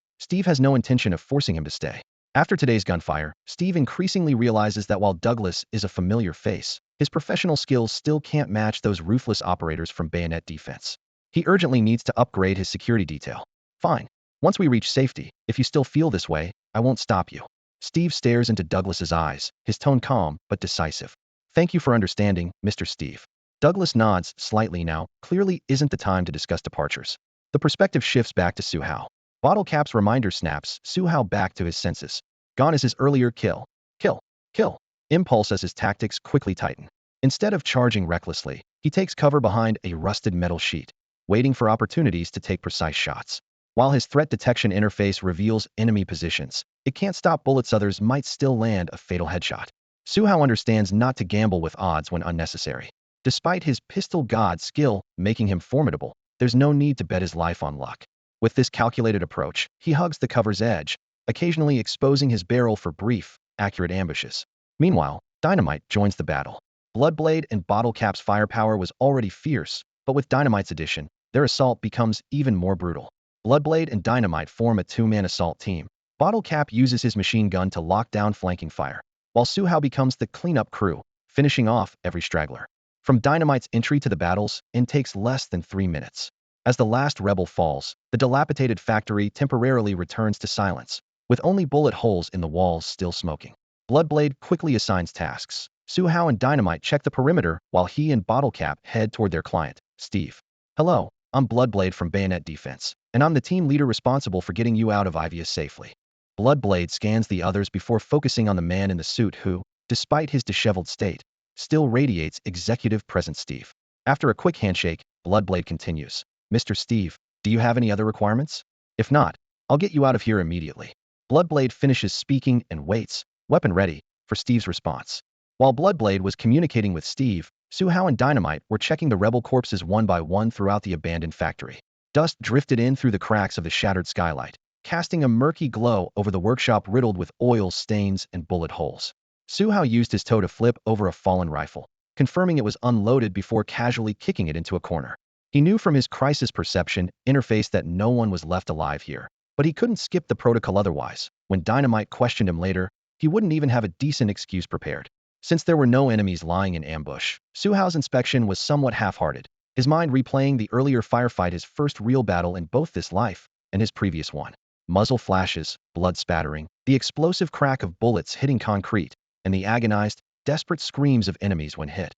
Steve has no intention of forcing him to stay. After today's gunfire, Steve increasingly realizes that while Douglas is a familiar face, his professional skills still can't match those ruthless operators from Bayonet Defense. He urgently needs to upgrade his security detail. Fine. Once we reach safety, if you still feel this way, I won't stop you. Steve stares into Douglas's eyes, his tone calm but decisive. Thank you for understanding, Mr. Steve. Douglas nods slightly now. Clearly isn't the time to discuss departures. The perspective shifts back to Su Hao. Bottle cap's reminder snaps Su Hao back to his senses. Gone is his earlier kill. Kill. Kill. Impulse as his tactics quickly tighten. Instead of charging recklessly, he takes cover behind a rusted metal sheet, waiting for opportunities to take precise shots. While his threat detection interface reveals enemy positions, it can't stop bullets. Others might still land a fatal headshot. Su Hao understands not to gamble with odds when unnecessary. Despite his pistol god skill making him formidable, there's no need to bet his life on luck. With this calculated approach, he hugs the cover's edge, occasionally exposing his barrel for brief, accurate ambushes. Meanwhile, Dynamite joins the battle. Bloodblade and Bottle Cap's firepower was already fierce, but with Dynamite's addition, their assault becomes even more brutal. Bloodblade and Dynamite form a two-man assault team. Bottle Cap uses his machine gun to lock down flanking fire, while Su Hao becomes the cleanup crew, finishing off every straggler. From Dynamite's entry to the battles, it takes less than 3 minutes. As the last rebel falls, the dilapidated factory temporarily returns to silence, with only bullet holes in the walls still smoking. Bloodblade quickly assigns tasks. Su Hao and Dynamite check the perimeter while he and Bottle Cap head toward their client, Steve. Hello, I'm Bloodblade from Bayonet Defense, and I'm the team leader responsible for getting you out of Iweiya safely. Bloodblade scans the others before focusing on the man in the suit who, despite his disheveled state, still radiates executive presence. Steve. After a quick handshake, Bloodblade continues. Mr. Steve, do you have any other requirements? If not, I'll get you out of here immediately. Bloodblade finishes speaking and waits, weapon ready, for Steve's response. While Bloodblade was communicating with Steve, Su Hao and Dynamite were checking the rebel corpses one by one throughout the abandoned factory. Dust drifted in through the cracks of the shattered skylight, casting a murky glow over the workshop riddled with oil stains and bullet holes. Su Hao used his toe to flip over a fallen rifle, confirming it was unloaded before casually kicking it into a corner. He knew from his crisis perception interface that no one was left alive here, but he couldn't skip the protocol otherwise. When Dynamite questioned him later, he wouldn't even have a decent excuse prepared. Since there were no enemies lying in ambush, Su Hao's inspection was somewhat half-hearted, his mind replaying the earlier firefight, his first real battle in both this life and his previous one. Muzzle flashes, blood spattering, the explosive crack of bullets hitting concrete, and the agonized, desperate screams of enemies when hit.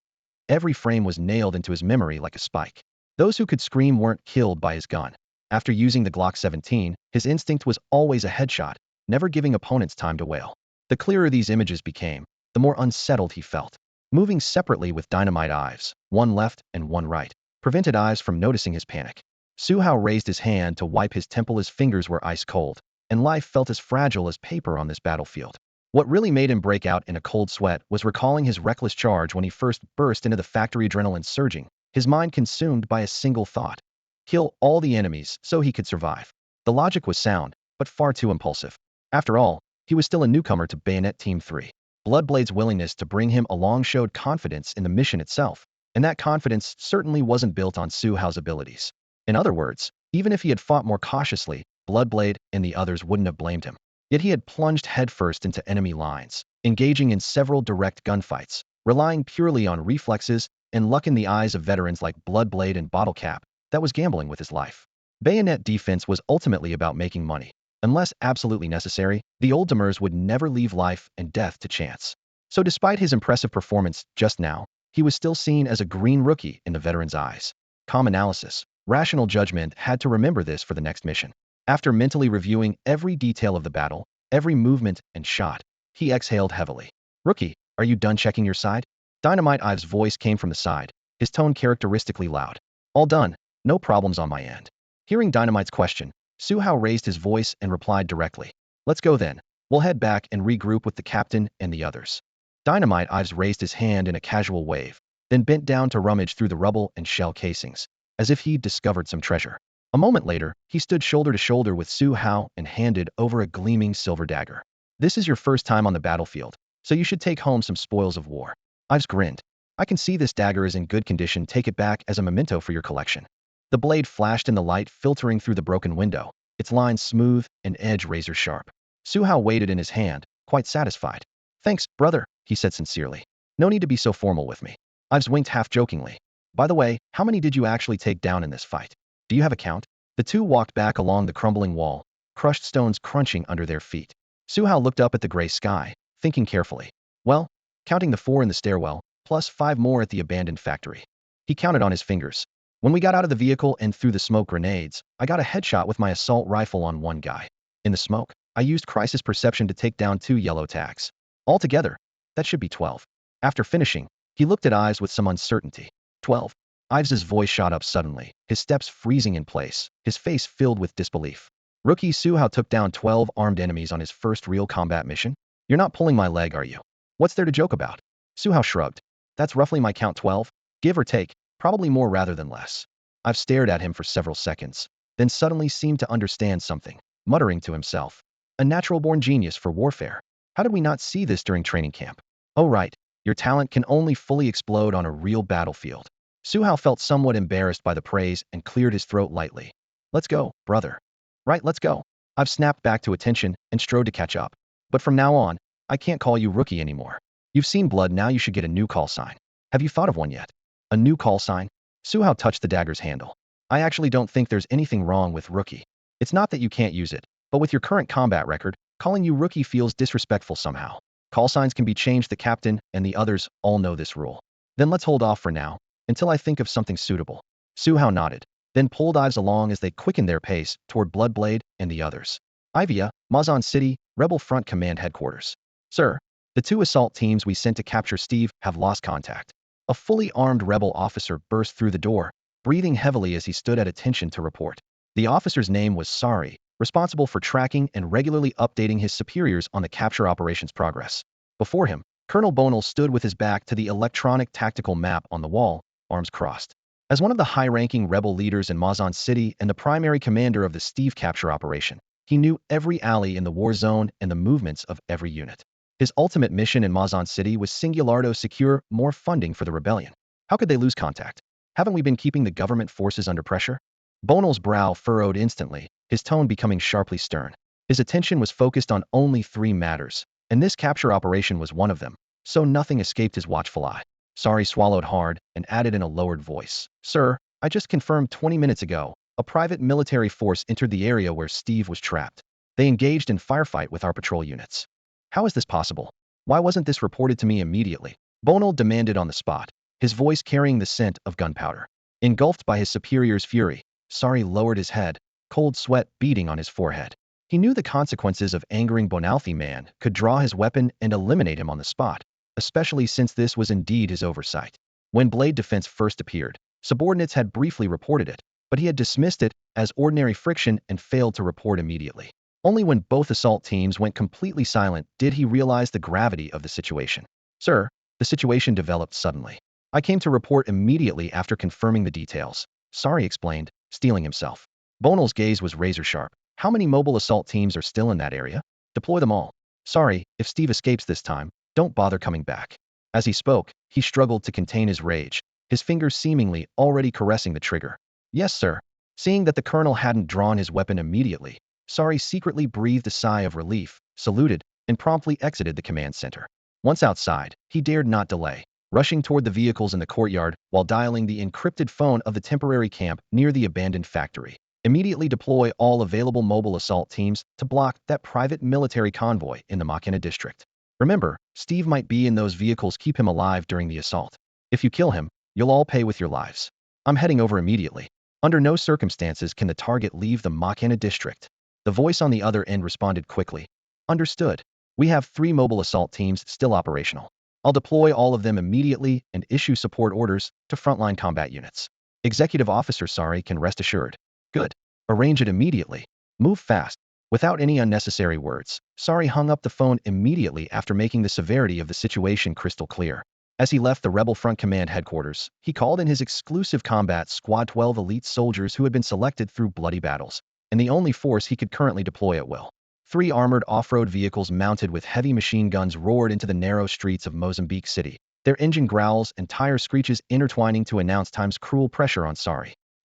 Every frame was nailed into his memory like a spike. Those who could scream weren't killed by his gun. After using the Glock 17, his instinct was always a headshot, never giving opponents time to wail. The clearer these images became, the more unsettled he felt. Moving separately with Dynamite eyes, one left and one right, prevented eyes from noticing his panic. Su Hao raised his hand to wipe his temple. His fingers were ice cold, and life felt as fragile as paper on this battlefield. What really made him break out in a cold sweat was recalling his reckless charge when he first burst into the factory, adrenaline surging, his mind consumed by a single thought. Kill all the enemies so he could survive. The logic was sound, but far too impulsive. After all, he was still a newcomer to Bayonet Team 3. Bloodblade's willingness to bring him along showed confidence in the mission itself, and that confidence certainly wasn't built on Su Hao's abilities. In other words, even if he had fought more cautiously, Bloodblade and the others wouldn't have blamed him. Yet he had plunged headfirst into enemy lines, engaging in several direct gunfights, relying purely on reflexes and luck. In the eyes of veterans like Bloodblade and Bottle Cap, that was gambling with his life. Bayonet defense was ultimately about making money. Unless absolutely necessary, the old timers would never leave life and death to chance. So despite his impressive performance just now, he was still seen as a green rookie in the veteran's eyes. Calm analysis, rational judgment had to remember this for the next mission. After mentally reviewing every detail of the battle, every movement and shot, he exhaled heavily. Rookie, are you done checking your side? Dynamite Ive's voice came from the side, his tone characteristically loud. All done, no problems on my end. Hearing Dynamite's question, Su Hao raised his voice and replied directly. Let's go then. We'll head back and regroup with the captain and the others. Dynamite Ives raised his hand in a casual wave, then bent down to rummage through the rubble and shell casings, as if he'd discovered some treasure. A moment later, he stood shoulder to shoulder with Su Hao and handed over a gleaming silver dagger. This is your first time on the battlefield, so you should take home some spoils of war. Ives grinned. I can see this dagger is in good condition. Take it back as a memento for your collection. The blade flashed in the light filtering through the broken window, its lines smooth and edge razor sharp. Su Hao weighed it in his hand, quite satisfied. Thanks, brother, he said sincerely. No need to be so formal with me. Ives winked half-jokingly. By the way, how many did you actually take down in this fight? Do you have a count? The two walked back along the crumbling wall, crushed stones crunching under their feet. Su Hao looked up at the gray sky, thinking carefully. Well, counting the 4 in the stairwell, plus 5 more at the abandoned factory. He counted on his fingers. When we got out of the vehicle and threw the smoke grenades, I got a headshot with my assault rifle on one guy. In the smoke, I used crisis perception to take down 2 yellow tags. Altogether, that should be 12. After finishing, he looked at Ives with some uncertainty. 12. Ives's voice shot up suddenly, his steps freezing in place, his face filled with disbelief. Rookie Su Hao took down 12 armed enemies on his first real combat mission? You're not pulling my leg, are you? What's there to joke about? Su Hao shrugged. That's roughly my count, 12. Give or take, probably more rather than less. I've stared at him for several seconds, then suddenly seemed to understand something, muttering to himself. A natural-born genius for warfare. How did we not see this during training camp? Oh right, your talent can only fully explode on a real battlefield. Su Hao felt somewhat embarrassed by the praise and cleared his throat lightly. Let's go, brother. Right, let's go. I've snapped back to attention and strode to catch up. But from now on, I can't call you rookie anymore. You've seen blood, now you should get a new call sign. Have you thought of one yet? A new call sign? Su Hao touched the dagger's handle. I actually don't think there's anything wrong with rookie. It's not that you can't use it, but with your current combat record, calling you rookie feels disrespectful somehow. Call signs can be changed. The captain and the others all know this rule. Then let's hold off for now, until I think of something suitable. Su Hao nodded, then pulled Ives along as they quickened their pace toward Bloodblade and the others. Iweiya, Mazan City, Rebel Front Command Headquarters. Sir, the 2 assault teams we sent to capture Steve have lost contact. A fully armed rebel officer burst through the door, breathing heavily as he stood at attention to report. The officer's name was Sari, responsible for tracking and regularly updating his superiors on the capture operations progress. Before him, Colonel Bonal stood with his back to the electronic tactical map on the wall, arms crossed. As one of the high-ranking rebel leaders in Mazan City and the primary commander of the Steve capture operation, he knew every alley in the war zone and the movements of every unit. His ultimate mission in Mazan City was singularly secure more funding for the rebellion. How could they lose contact? Haven't we been keeping the government forces under pressure? Bonal's brow furrowed instantly, his tone becoming sharply stern. His attention was focused on only 3 matters, and this capture operation was one of them, so nothing escaped his watchful eye. Sari swallowed hard and added in a lowered voice. Sir, I just confirmed 20 minutes ago, a private military force entered the area where Steve was trapped. They engaged in firefight with our patrol units. How is this possible? Why wasn't this reported to me immediately? Bonal demanded on the spot, his voice carrying the scent of gunpowder. Engulfed by his superior's fury, Sari lowered his head, cold sweat beading on his forehead. He knew the consequences of angering Bonalthi man could draw his weapon and eliminate him on the spot, especially since this was indeed his oversight. When Blade Defense first appeared, subordinates had briefly reported it, but he had dismissed it as ordinary friction and failed to report immediately. Only when both assault teams went completely silent did he realize the gravity of the situation. Sir, the situation developed suddenly. I came to report immediately after confirming the details. Sari explained, steeling himself. Bonal's gaze was razor-sharp. How many mobile assault teams are still in that area? Deploy them all. Sorry, if Steve escapes this time, don't bother coming back. As he spoke, he struggled to contain his rage, his fingers seemingly already caressing the trigger. Yes, sir. Seeing that the colonel hadn't drawn his weapon immediately, Sari secretly breathed a sigh of relief, saluted, and promptly exited the command center. Once outside, he dared not delay, rushing toward the vehicles in the courtyard while dialing the encrypted phone of the temporary camp near the abandoned factory. Immediately deploy all available mobile assault teams to block that private military convoy in the Machina district. Remember, Steve might be in those vehicles. Keep him alive during the assault. If you kill him, you'll all pay with your lives. I'm heading over immediately. Under no circumstances can the target leave the Machina district. The voice on the other end responded quickly. Understood. We have 3 mobile assault teams still operational. I'll deploy all of them immediately and issue support orders to frontline combat units. Executive Officer Sari can rest assured. Good. Arrange it immediately. Move fast. Without any unnecessary words, Sari hung up the phone immediately after making the severity of the situation crystal clear. As he left the Rebel Front Command headquarters, he called in his exclusive combat squad 12 elite soldiers who had been selected through bloody battles, and the only force he could currently deploy at will. Three armored off-road vehicles mounted with heavy machine guns roared into the narrow streets of Mozambique City, their engine growls and tire screeches intertwining to announce time's cruel pressure on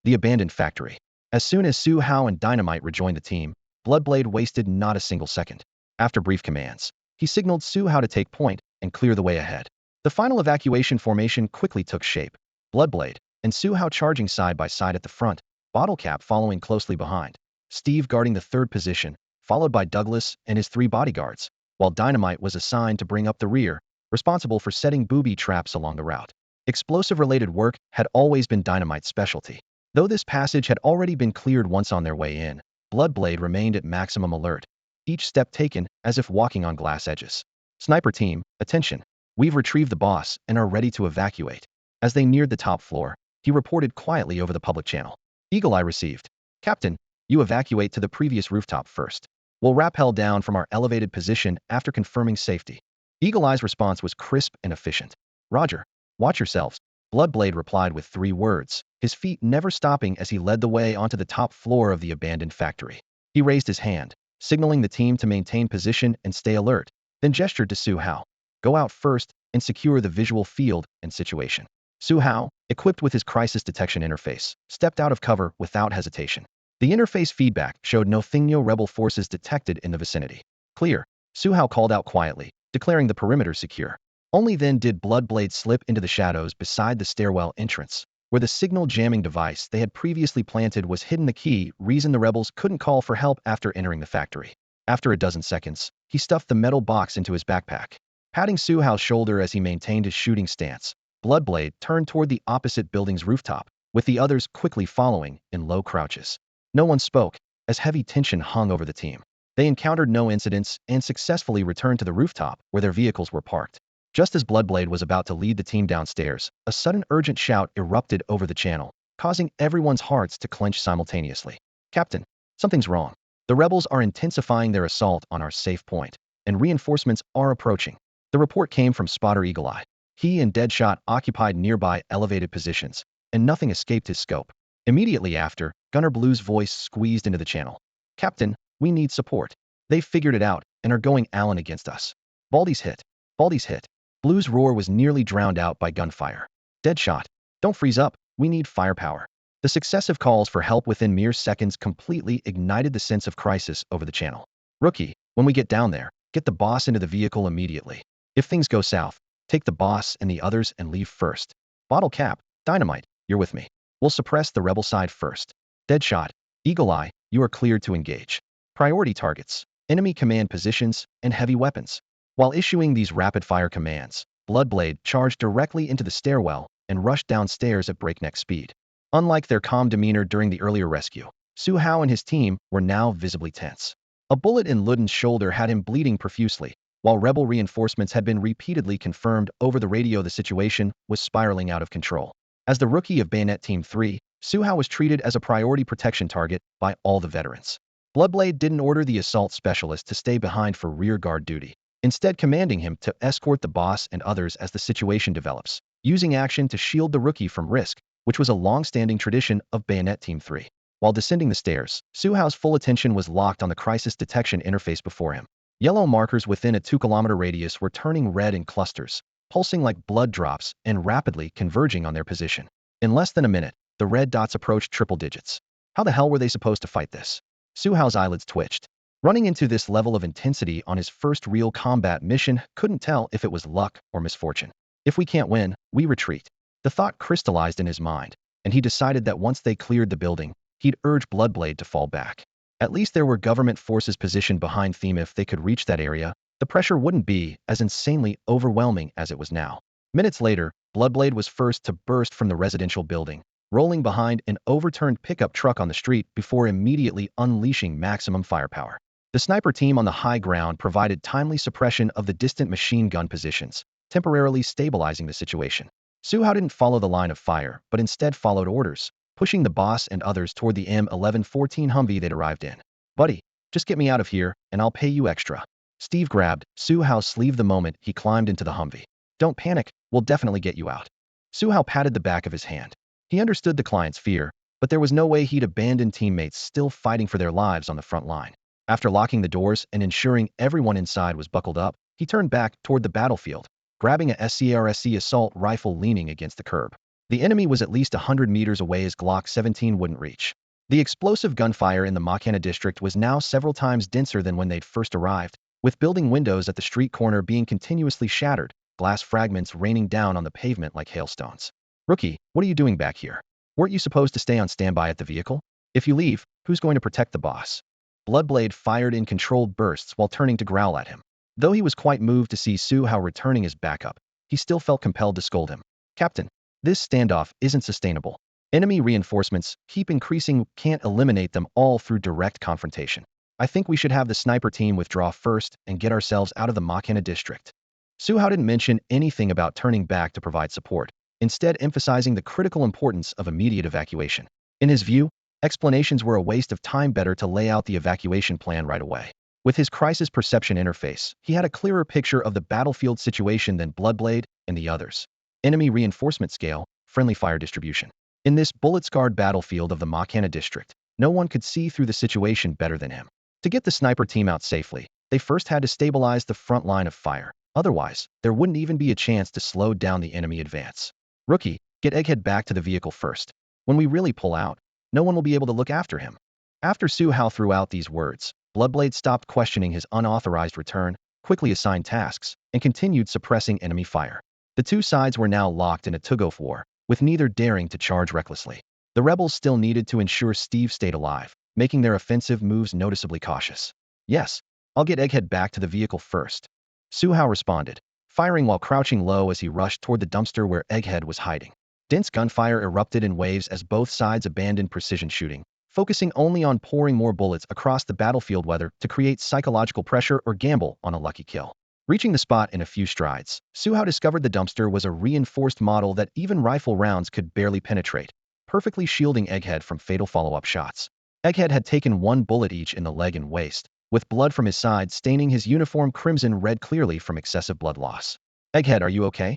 the abandoned factory. As soon as Su Hao and Dynamite rejoined the team, Bloodblade wasted not a single second. After brief commands, he signaled Su Hao to take point and clear the way ahead. The final evacuation formation quickly took shape. Bloodblade and Su Hao charging side by side at the front, Bottlecap following closely behind, Steve guarding the third position, followed by Douglas and his three bodyguards, while Dynamite was assigned to bring up the rear, responsible for setting booby traps along the route. Explosive-related work had always been Dynamite's specialty. Though this passage had already been cleared once on their way in, Bloodblade remained at maximum alert, each step taken as if walking on glass edges. Sniper team, attention. We've retrieved the boss and are ready to evacuate. As they neared the top floor, he reported quietly over the public channel. Eagle Eye received. Captain, you evacuate to the previous rooftop first. We'll rappel down from our elevated position after confirming safety. Eagle Eye's response was crisp and efficient. Roger. Watch yourselves. Bloodblade replied with 3 words, his feet never stopping as he led the way onto the top floor of the abandoned factory. He raised his hand, signaling the team to maintain position and stay alert, then gestured to Su Hao. Go out first and secure the visual field and situation. Su Hao, equipped with his crisis detection interface, stepped out of cover without hesitation. The interface feedback showed no Thingyo rebel forces detected in the vicinity. Clear, Su Hao called out quietly, declaring the perimeter secure. Only then did Bloodblade slip into the shadows beside the stairwell entrance, where the signal jamming device they had previously planted was hidden, the key reason the rebels couldn't call for help after entering the factory. After a dozen seconds, he stuffed the metal box into his backpack. Patting Su Hao's shoulder as he maintained his shooting stance, Bloodblade turned toward the opposite building's rooftop, with the others quickly following in low crouches. No one spoke, as heavy tension hung over the team. They encountered no incidents and successfully returned to the rooftop where their vehicles were parked. Just as Bloodblade was about to lead the team downstairs, a sudden urgent shout erupted over the channel, causing everyone's hearts to clench simultaneously. Captain, something's wrong. The rebels are intensifying their assault on our safe point, and reinforcements are approaching. The report came from Spotter Eagle Eye. He and Deadshot occupied nearby elevated positions, and nothing escaped his scope. Immediately after, Gunner Blue's voice squeezed into the channel. Captain, we need support. They've figured it out and are going Allen against us. Baldy's hit. Baldy's hit. Blue's roar was nearly drowned out by gunfire. Deadshot. Don't freeze up. We need firepower. The successive calls for help within mere seconds completely ignited the sense of crisis over the channel. Rookie, when we get down there, get the boss into the vehicle immediately. If things go south, take the boss and the others and leave first. Bottle Cap, Dynamite, you're with me. We'll suppress the rebel side first. Deadshot, Eagle Eye, you are cleared to engage. Priority targets, enemy command positions, and heavy weapons. While issuing these rapid-fire commands, Bloodblade charged directly into the stairwell and rushed downstairs at breakneck speed. Unlike their calm demeanor during the earlier rescue, Su Hao and his team were now visibly tense. A bullet in Luden's shoulder had him bleeding profusely, while rebel reinforcements had been repeatedly confirmed over the radio. The situation was spiraling out of control. As the rookie of Bayonet Team 3, Su Hao was treated as a priority protection target by all the veterans. Bloodblade didn't order the assault specialist to stay behind for rear guard duty, instead commanding him to escort the boss and others as the situation develops, using action to shield the rookie from risk, which was a long-standing tradition of Bayonet Team 3. While descending the stairs, Su Hao's full attention was locked on the crisis detection interface before him. Yellow markers within a 2-kilometer radius were turning red in clusters, pulsing like blood drops and rapidly converging on their position. In less than a minute, the red dots approached triple digits. How the hell were they supposed to fight this? Su Hao's eyelids twitched. Running into this level of intensity on his first real combat mission, couldn't tell if it was luck or misfortune. If we can't win, we retreat. The thought crystallized in his mind, and he decided that once they cleared the building, he'd urge Bloodblade to fall back. At least there were government forces positioned behind Theme. If they could reach that area, the pressure wouldn't be as insanely overwhelming as it was now. Minutes later, Bloodblade was first to burst from the residential building, rolling behind an overturned pickup truck on the street before immediately unleashing maximum firepower. The sniper team on the high ground provided timely suppression of the distant machine gun positions, temporarily stabilizing the situation. Su Hao didn't follow the line of fire, but instead followed orders, pushing the boss and others toward the M1114 Humvee they'd arrived in. Buddy, just get me out of here, and I'll pay you extra. Steve grabbed Su Hao's sleeve the moment he climbed into the Humvee. Don't panic, we'll definitely get you out. Su Hao patted the back of his hand. He understood the client's fear, but there was no way he'd abandon teammates still fighting for their lives on the front line. After locking the doors and ensuring everyone inside was buckled up, he turned back toward the battlefield, grabbing a SCRSC assault rifle leaning against the curb. The enemy was at least 100 meters away as Glock 17 wouldn't reach. The explosive gunfire in the Machina district was now several times denser than when they'd first arrived, with building windows at the street corner being continuously shattered, glass fragments raining down on the pavement like hailstones. Rookie, what are you doing back here? Weren't you supposed to stay on standby at the vehicle? If you leave, who's going to protect the boss? Bloodblade fired in controlled bursts while turning to growl at him. Though he was quite moved to see Su Hao returning as backup, he still felt compelled to scold him. Captain, this standoff isn't sustainable. Enemy reinforcements keep increasing, can't eliminate them all through direct confrontation. I think we should have the sniper team withdraw first and get ourselves out of the Machina district. Su Hao didn't mention anything about turning back to provide support, instead emphasizing the critical importance of immediate evacuation. In his view, explanations were a waste of time, better to lay out the evacuation plan right away. With his crisis perception interface, he had a clearer picture of the battlefield situation than Bloodblade and the others. Enemy reinforcement scale, friendly fire distribution. In this bullet-scarred battlefield of the Machina district, no one could see through the situation better than him. To get the sniper team out safely, they first had to stabilize the front line of fire. Otherwise, there wouldn't even be a chance to slow down the enemy advance. Rookie, get Egghead back to the vehicle first. When we really pull out, no one will be able to look after him. After Su Hao threw out these words, Bloodblade stopped questioning his unauthorized return, quickly assigned tasks, and continued suppressing enemy fire. The two sides were now locked in a tug-of war, with neither daring to charge recklessly. The rebels still needed to ensure Steve stayed alive, making their offensive moves noticeably cautious. Yes, I'll get Egghead back to the vehicle first. Su Hao responded, firing while crouching low as he rushed toward the dumpster where Egghead was hiding. Dense gunfire erupted in waves as both sides abandoned precision shooting, focusing only on pouring more bullets across the battlefield, whether to create psychological pressure or gamble on a lucky kill. Reaching the spot in a few strides, Su Hao discovered the dumpster was a reinforced model that even rifle rounds could barely penetrate, perfectly shielding Egghead from fatal follow-up shots. Egghead had taken one bullet each in the leg and waist, with blood from his side staining his uniform crimson red, clearly from excessive blood loss. Egghead, are you okay?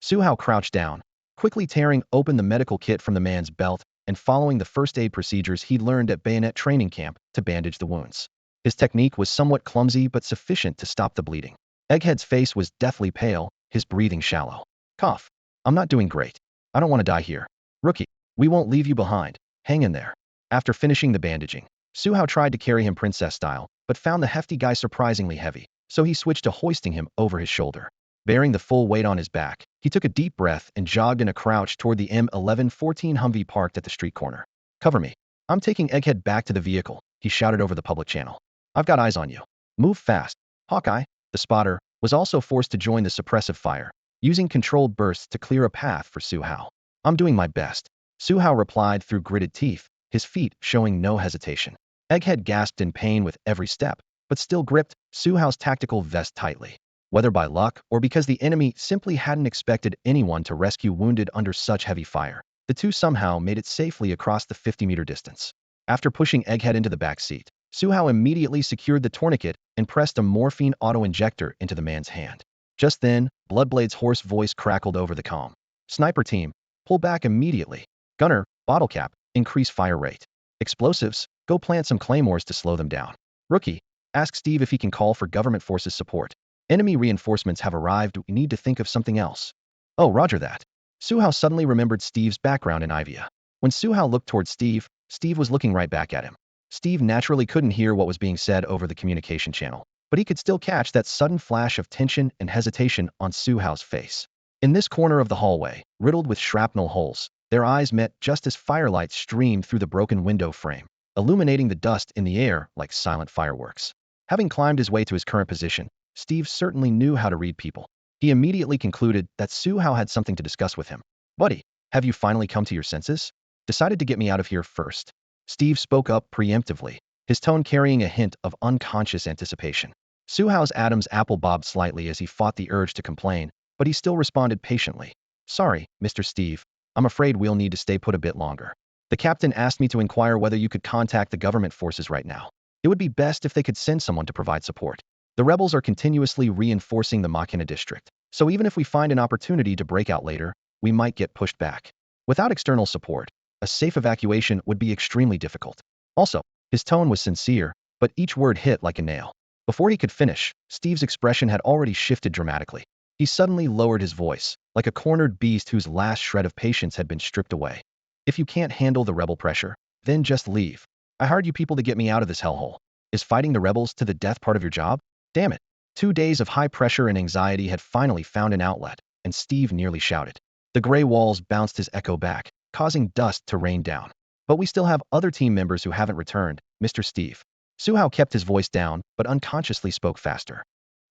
Su Hao crouched down, quickly tearing open the medical kit from the man's belt and following the first aid procedures he'd learned at bayonet training camp to bandage the wounds. His technique was somewhat clumsy but sufficient to stop the bleeding. Egghead's face was deathly pale, his breathing shallow. Cough. I'm not doing great. I don't want to die here. Rookie, we won't leave you behind. Hang in there. After finishing the bandaging, Su Hao tried to carry him princess style, but found the hefty guy surprisingly heavy, so he switched to hoisting him over his shoulder. Bearing the full weight on his back, he took a deep breath and jogged in a crouch toward the M1114 Humvee parked at the street corner. Cover me. I'm taking Egghead back to the vehicle, he shouted over the public channel. I've got eyes on you. Move fast. Hawkeye, the spotter, was also forced to join the suppressive fire, using controlled bursts to clear a path for Su Hao. I'm doing my best, Su Hao replied through gritted teeth, his feet showing no hesitation. Egghead gasped in pain with every step, but still gripped Su Hao's tactical vest tightly. Whether by luck or because the enemy simply hadn't expected anyone to rescue wounded under such heavy fire, the two somehow made it safely across the 50-meter distance. After pushing Egghead into the back seat, Su Hao immediately secured the tourniquet and pressed a morphine auto-injector into the man's hand. Just then, Bloodblade's hoarse voice crackled over the comm. Sniper team, pull back immediately. Gunner, bottle cap, increase fire rate. Explosives, go plant some claymores to slow them down. Rookie, ask Steve if he can call for government forces support. Enemy reinforcements have arrived, we need to think of something else. Oh, roger that. Su Hao suddenly remembered Steve's background in Iweiya. When Su Hao looked toward Steve, Steve was looking right back at him. Steve naturally couldn't hear what was being said over the communication channel, but he could still catch that sudden flash of tension and hesitation on Su Hao's face. In this corner of the hallway, riddled with shrapnel holes, their eyes met just as firelight streamed through the broken window frame, illuminating the dust in the air like silent fireworks. Having climbed his way to his current position, Steve certainly knew how to read people. He immediately concluded that Su Hao had something to discuss with him. Buddy, have you finally come to your senses? Decided to get me out of here first. Steve spoke up preemptively, his tone carrying a hint of unconscious anticipation. Su Hao's Adam's apple bobbed slightly as he fought the urge to complain, but he still responded patiently. Sorry, Mr. Steve, I'm afraid we'll need to stay put a bit longer. The captain asked me to inquire whether you could contact the government forces right now. It would be best if they could send someone to provide support. The rebels are continuously reinforcing the Machina district, so even if we find an opportunity to break out later, we might get pushed back. Without external support, a safe evacuation would be extremely difficult. Also, his tone was sincere, but each word hit like a nail. Before he could finish, Steve's expression had already shifted dramatically. He suddenly lowered his voice, like a cornered beast whose last shred of patience had been stripped away. If you can't handle the rebel pressure, then just leave. I hired you people to get me out of this hellhole. Is fighting the rebels to the death part of your job? Damn it. 2 days of high pressure and anxiety had finally found an outlet, and Steve nearly shouted. The gray walls bounced his echo back, causing dust to rain down. But we still have other team members who haven't returned, Mr. Steve. Su Hao kept his voice down, but unconsciously spoke faster.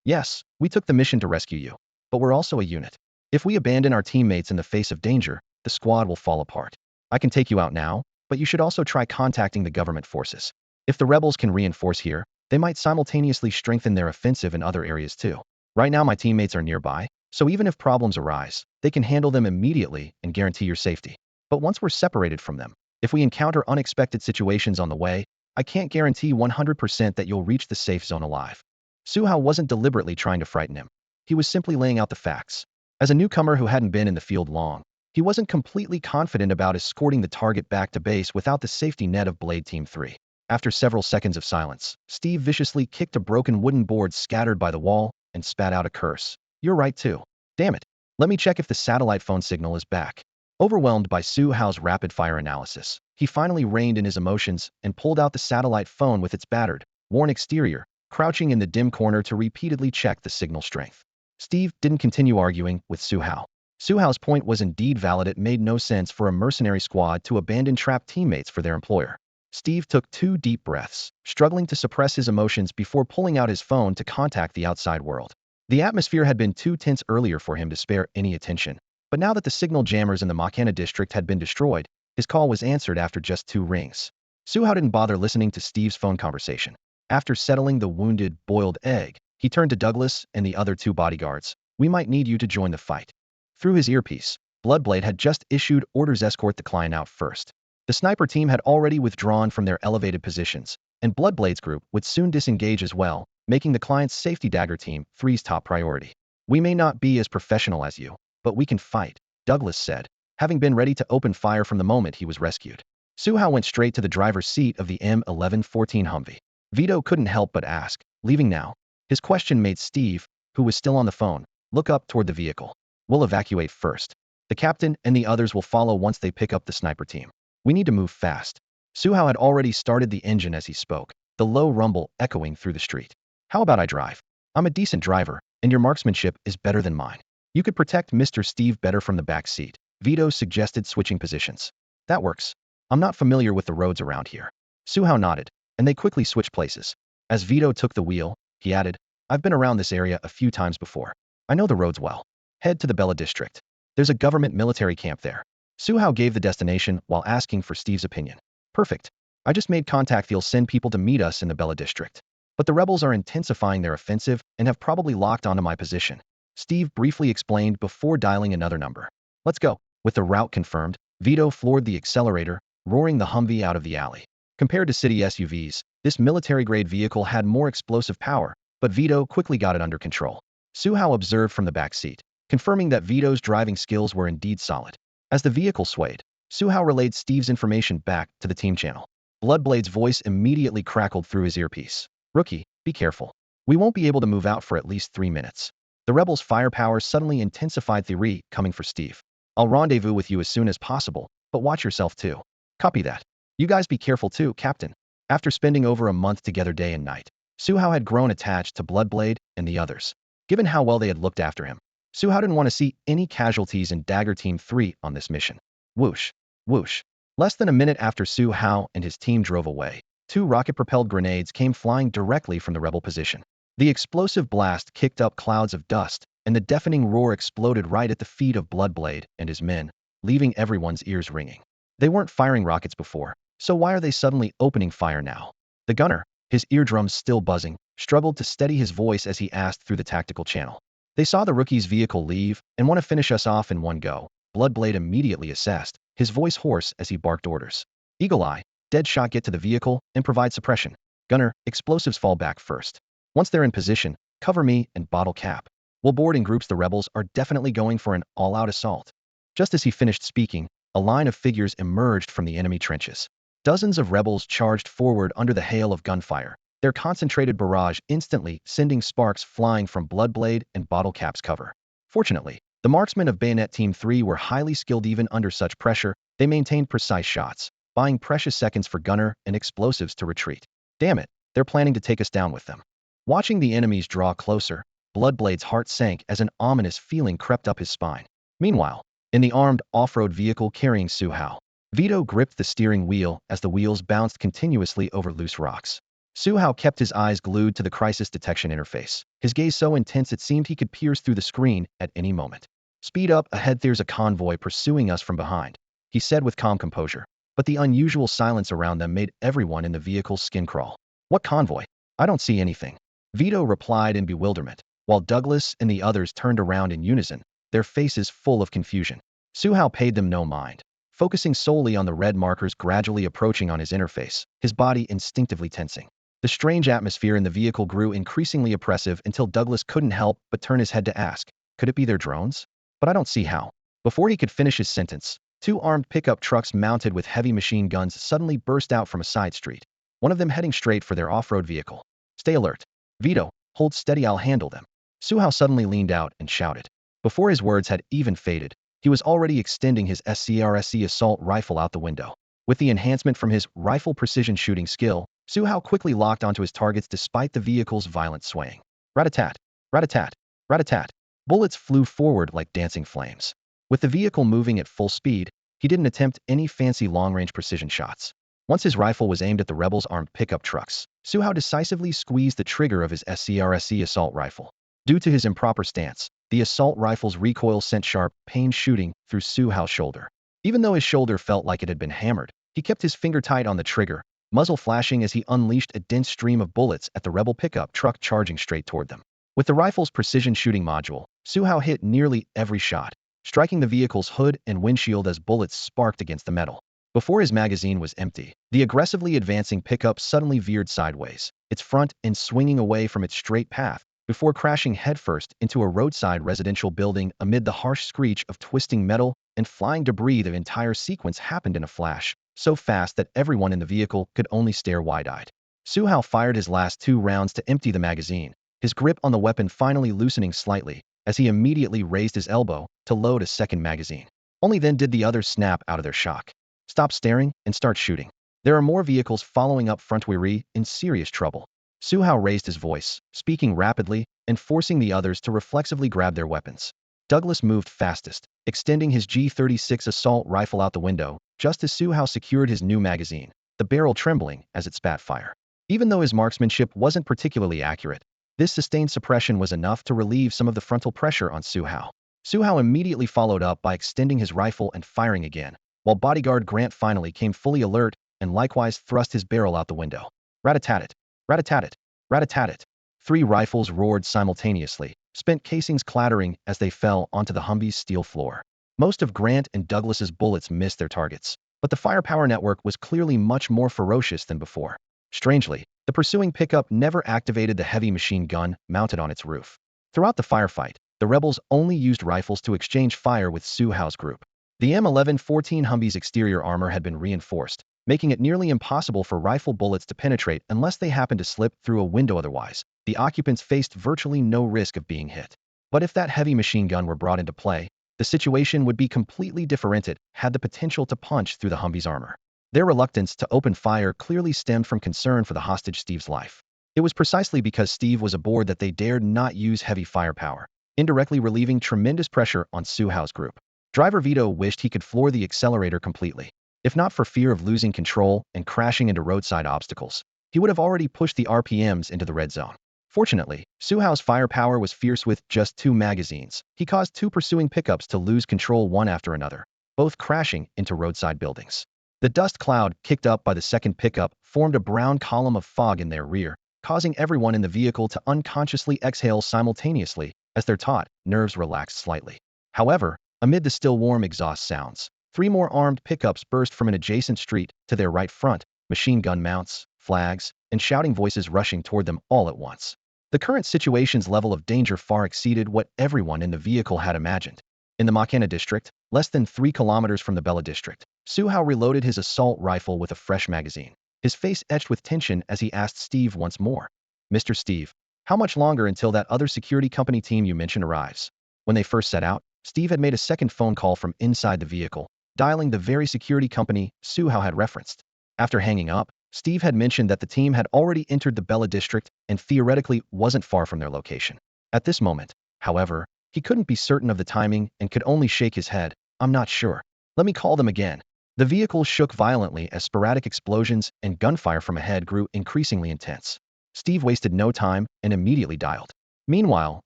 Yes, we took the mission to rescue you, but we're also a unit. If we abandon our teammates in the face of danger, the squad will fall apart. I can take you out now, but you should also try contacting the government forces. If the rebels can reinforce here, they might simultaneously strengthen their offensive in other areas too. Right now my teammates are nearby, so even if problems arise, they can handle them immediately and guarantee your safety. But once we're separated from them, if we encounter unexpected situations on the way, I can't guarantee 100% that you'll reach the safe zone alive. Su Hao wasn't deliberately trying to frighten him. He was simply laying out the facts. As a newcomer who hadn't been in the field long, he wasn't completely confident about escorting the target back to base without the safety net of Blade Team 3. After several seconds of silence, Steve viciously kicked a broken wooden board scattered by the wall and spat out a curse. You're right too. Damn it. Let me check if the satellite phone signal is back. Overwhelmed by Su Hao's rapid-fire analysis, he finally reined in his emotions and pulled out the satellite phone with its battered, worn exterior, crouching in the dim corner to repeatedly check the signal strength. Steve didn't continue arguing with Su Hao. Su Hao's point was indeed valid. It made no sense for a mercenary squad to abandon trapped teammates for their employer. Steve took 2 deep breaths, struggling to suppress his emotions before pulling out his phone to contact the outside world. The atmosphere had been too tense earlier for him to spare any attention, but now that the signal jammers in the Machina district had been destroyed, his call was answered after just 2 rings. Su Hao didn't bother listening to Steve's phone conversation. After settling the wounded, boiled egg, he turned to Douglas and the other 2 bodyguards. We might need you to join the fight. Through his earpiece, Bloodblade had just issued orders escort the client out first. The sniper team had already withdrawn from their elevated positions, and Bloodblade's group would soon disengage as well, making the client's safety dagger team 3's top priority. We may not be as professional as you, but we can fight, Douglas said, having been ready to open fire from the moment he was rescued. Su Hao went straight to the driver's seat of the M1114 Humvee. Vito couldn't help but ask, leaving now? His question made Steve, who was still on the phone, look up toward the vehicle. We'll evacuate first. The captain and the others will follow once they pick up the sniper team. We need to move fast. Su Hao had already started the engine as he spoke, the low rumble echoing through the street. How about I drive? I'm a decent driver, and your marksmanship is better than mine. You could protect Mr. Steve better from the back seat. Vito suggested switching positions. That works. I'm not familiar with the roads around here. Su Hao nodded, and they quickly switched places. As Vito took the wheel, he added, I've been around this area a few times before. I know the roads well. Head to the Bella district. There's a government military camp there. Su Hao gave the destination while asking for Steve's opinion. Perfect. I just made contact. They'll send people to meet us in the Bella district. But the rebels are intensifying their offensive and have probably locked onto my position. Steve briefly explained before dialing another number. Let's go. With the route confirmed, Vito floored the accelerator, roaring the Humvee out of the alley. Compared to city SUVs, this military-grade vehicle had more explosive power, but Vito quickly got it under control. Su Hao observed from the back seat, confirming that Vito's driving skills were indeed solid. As the vehicle swayed, Su Hao relayed Steve's information back to the team channel. Bloodblade's voice immediately crackled through his earpiece. Rookie, be careful. We won't be able to move out for at least 3 minutes. The rebels' firepower suddenly intensified. Theory coming for Steve. I'll rendezvous with you as soon as possible, but watch yourself too. Copy that. You guys be careful too, Captain. After spending over a month together day and night, Su Hao had grown attached to Bloodblade and the others. Given how well they had looked after him, Su Hao didn't want to see any casualties in Dagger Team 3 on this mission. Whoosh. Whoosh. Less than a minute after Su Hao and his team drove away, 2 rocket-propelled grenades came flying directly from the rebel position. The explosive blast kicked up clouds of dust, and the deafening roar exploded right at the feet of Bloodblade and his men, leaving everyone's ears ringing. They weren't firing rockets before, so why are they suddenly opening fire now? The gunner, his eardrums still buzzing, struggled to steady his voice as he asked through the tactical channel. They saw the rookie's vehicle leave and want to finish us off in one go. Bloodblade immediately assessed, his voice hoarse as he barked orders. Eagle Eye, Deadshot, get to the vehicle and provide suppression. Gunner, explosives fall back first. Once they're in position, cover me and Bottle Cap. We'll board in groups. The rebels are definitely going for an all-out assault. Just as he finished speaking, a line of figures emerged from the enemy trenches. Dozens of rebels charged forward under the hail of gunfire, their concentrated barrage instantly sending sparks flying from Bloodblade and Bottle Cap's cover. Fortunately, the marksmen of Bayonet Team 3 were highly skilled even under such pressure. They maintained precise shots, buying precious seconds for gunner and explosives to retreat. Damn it, they're planning to take us down with them. Watching the enemies draw closer, Bloodblade's heart sank as an ominous feeling crept up his spine. Meanwhile, in the armed off-road vehicle carrying Su Hao, Vito gripped the steering wheel as the wheels bounced continuously over loose rocks. Su Hao kept his eyes glued to the crisis detection interface, his gaze so intense it seemed he could pierce through the screen at any moment. Speed up, ahead there's a convoy pursuing us from behind, he said with calm composure, but the unusual silence around them made everyone in the vehicle's skin crawl. What convoy? I don't see anything, Vito replied in bewilderment, while Douglas and the others turned around in unison, their faces full of confusion. Su Hao paid them no mind, focusing solely on the red markers gradually approaching on his interface, his body instinctively tensing. The strange atmosphere in the vehicle grew increasingly oppressive until Douglas couldn't help but turn his head to ask, could it be their drones? But I don't see how. Before he could finish his sentence, two armed pickup trucks mounted with heavy machine guns suddenly burst out from a side street, one of them heading straight for their off-road vehicle. Stay alert. Vito, hold steady, I'll handle them. Su Hao suddenly leaned out and shouted. Before his words had even faded, he was already extending his SCRSC assault rifle out the window. With the enhancement from his rifle precision shooting skill, Su Hao quickly locked onto his targets despite the vehicle's violent swaying. Rat-a-tat, rat-a-tat, rat-a-tat. Bullets flew forward like dancing flames. With the vehicle moving at full speed, he didn't attempt any fancy long-range precision shots. Once his rifle was aimed at the rebels' armed pickup trucks, Su Hao decisively squeezed the trigger of his SCRSC assault rifle. Due to his improper stance, the assault rifle's recoil sent sharp, pain shooting through Su Hao's shoulder. Even though his shoulder felt like it had been hammered, he kept his finger tight on the trigger, muzzle flashing as he unleashed a dense stream of bullets at the rebel pickup truck charging straight toward them. With the rifle's precision shooting module, Su Hao hit nearly every shot, striking the vehicle's hood and windshield as bullets sparked against the metal. Before his magazine was empty, the aggressively advancing pickup suddenly veered sideways, its front end swinging away from its straight path, before crashing headfirst into a roadside residential building amid the harsh screech of twisting metal and flying debris. The entire sequence happened in a flash, so fast that everyone in the vehicle could only stare wide-eyed. Su Hao fired his last 2 rounds to empty the magazine, his grip on the weapon finally loosening slightly, as he immediately raised his elbow to load a second magazine. Only then did the others snap out of their shock. Stop staring and start shooting. There are more vehicles following up front. We're in serious trouble. Su Hao raised his voice, speaking rapidly and forcing the others to reflexively grab their weapons. Douglas moved fastest, extending his G36 assault rifle out the window, just as Su Hao secured his new magazine, the barrel trembling as it spat fire. Even though his marksmanship wasn't particularly accurate, this sustained suppression was enough to relieve some of the frontal pressure on Su Hao. Su Hao immediately followed up by extending his rifle and firing again, while bodyguard Grant finally came fully alert and likewise thrust his barrel out the window. Rat-a-tat-it, rat-a-tat-it, rat-a-tat-it. 3 rifles roared simultaneously, spent casings clattering as they fell onto the Humvee's steel floor. Most of Grant and Douglas's bullets missed their targets, but the firepower network was clearly much more ferocious than before. Strangely, the pursuing pickup never activated the heavy machine gun mounted on its roof. Throughout the firefight, the rebels only used rifles to exchange fire with Su Hao's group. The M11-14 Humvee's exterior armor had been reinforced, making it nearly impossible for rifle bullets to penetrate unless they happened to slip through a window. Otherwise, the occupants faced virtually no risk of being hit. But if that heavy machine gun were brought into play, the situation would be completely different. It had the potential to punch through the Humvee's armor. Their reluctance to open fire clearly stemmed from concern for the hostage Steve's life. It was precisely because Steve was aboard that they dared not use heavy firepower, indirectly relieving tremendous pressure on Su Hao's group. Driver Vito wished he could floor the accelerator completely. If not for fear of losing control and crashing into roadside obstacles, he would have already pushed the RPMs into the red zone. Fortunately, Su Hao's firepower was fierce. With just 2 magazines, he caused 2 pursuing pickups to lose control one after another, both crashing into roadside buildings. The dust cloud kicked up by the second pickup formed a brown column of fog in their rear, causing everyone in the vehicle to unconsciously exhale simultaneously as their taut nerves relaxed slightly. However, amid the still warm exhaust sounds, 3 more armed pickups burst from an adjacent street to their right front, machine gun mounts, flags, and shouting voices rushing toward them all at once. The current situation's level of danger far exceeded what everyone in the vehicle had imagined. In the Machina district, less than 3 kilometers from the Bella district, Su Hao reloaded his assault rifle with a fresh magazine. his face etched with tension as he asked Steve once more. Mr. Steve, how much longer until that other security company team you mentioned arrives? When they first set out, Steve had made a second phone call from inside the vehicle, dialing the very security company Su Hao had referenced. After hanging up, Steve had mentioned that the team had already entered the Bella district and theoretically wasn't far from their location. At this moment, however, he couldn't be certain of the timing and could only shake his head. I'm not sure. Let me call them again. The vehicle shook violently as sporadic explosions and gunfire from ahead grew increasingly intense. Steve wasted no time and immediately dialed. Meanwhile,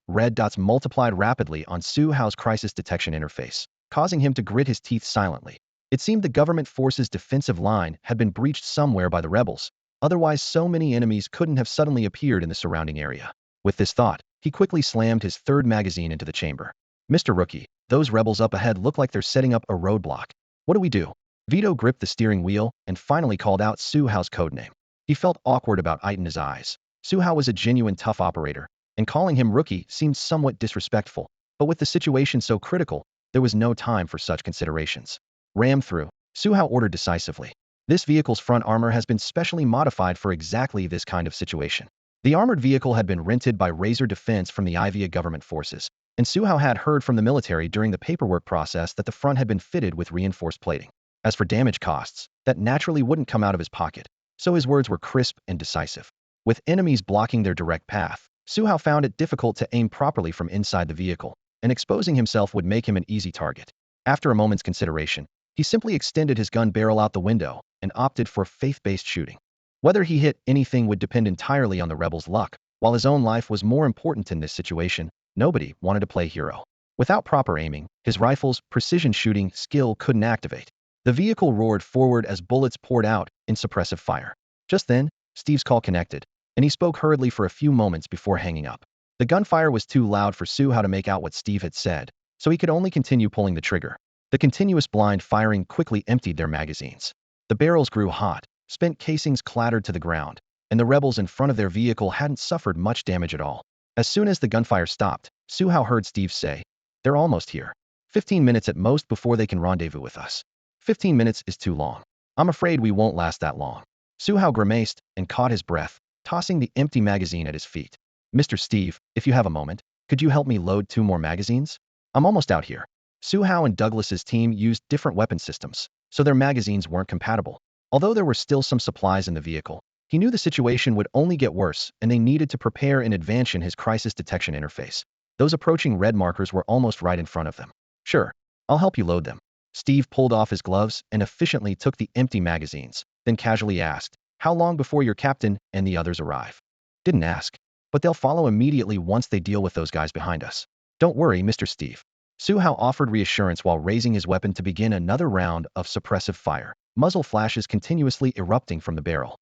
red dots multiplied rapidly on Su Hao's crisis detection interface, causing him to grit his teeth silently. It seemed the government force's defensive line had been breached somewhere by the rebels, otherwise so many enemies couldn't have suddenly appeared in the surrounding area. With this thought, he quickly slammed his third magazine into the chamber. Mr. Rookie, those rebels up ahead look like they're setting up a roadblock. What do we do? Vito gripped the steering wheel and finally called out Su Hao's codename. He felt awkward about it in his eyes. Su Hao was a genuine tough operator, and calling him Rookie seemed somewhat disrespectful, but with the situation so critical, there was no time for such considerations. Ram through, Su Hao ordered decisively. This vehicle's front armor has been specially modified for exactly this kind of situation. The armored vehicle had been rented by Razor Defense from the Iweiya government forces, and Su Hao had heard from the military during the paperwork process that the front had been fitted with reinforced plating. As for damage costs, that naturally wouldn't come out of his pocket, so his words were crisp and decisive. With enemies blocking their direct path, Su Hao found it difficult to aim properly from inside the vehicle, and exposing himself would make him an easy target. After a moment's consideration, he simply extended his gun barrel out the window and opted for faith-based shooting. Whether he hit anything would depend entirely on the rebels' luck. While his own life was more important in this situation, nobody wanted to play hero. Without proper aiming, his rifle's precision shooting skill couldn't activate. The vehicle roared forward as bullets poured out in suppressive fire. Just then, Steve's call connected, and he spoke hurriedly for a few moments before hanging up. The gunfire was too loud for Su Hao to make out what Steve had said, so he could only continue pulling the trigger. The continuous blind firing quickly emptied their magazines. The barrels grew hot, spent casings clattered to the ground, and the rebels in front of their vehicle hadn't suffered much damage at all. As soon as the gunfire stopped, Su Hao heard Steve say, "They're almost here. 15 minutes at most before they can rendezvous with us." 15 minutes is too long. I'm afraid we won't last that long. Su Hao grimaced and caught his breath, tossing the empty magazine at his feet. Mr. Steve, if you have a moment, could you help me load 2 more magazines? I'm almost out here. Su Hao and Douglas's team used different weapon systems, so their magazines weren't compatible. Although there were still some supplies in the vehicle, he knew the situation would only get worse and they needed to prepare in advance in his crisis detection interface. Those approaching red markers were almost right in front of them. Sure, I'll help you load them. Steve pulled off his gloves and efficiently took the empty magazines, then casually asked, "How long before your captain and the others arrive?" Didn't ask, but they'll follow immediately once they deal with those guys behind us. Don't worry, Mr. Steve. Su Hao offered reassurance while raising his weapon to begin another round of suppressive fire, muzzle flashes continuously erupting from the barrel.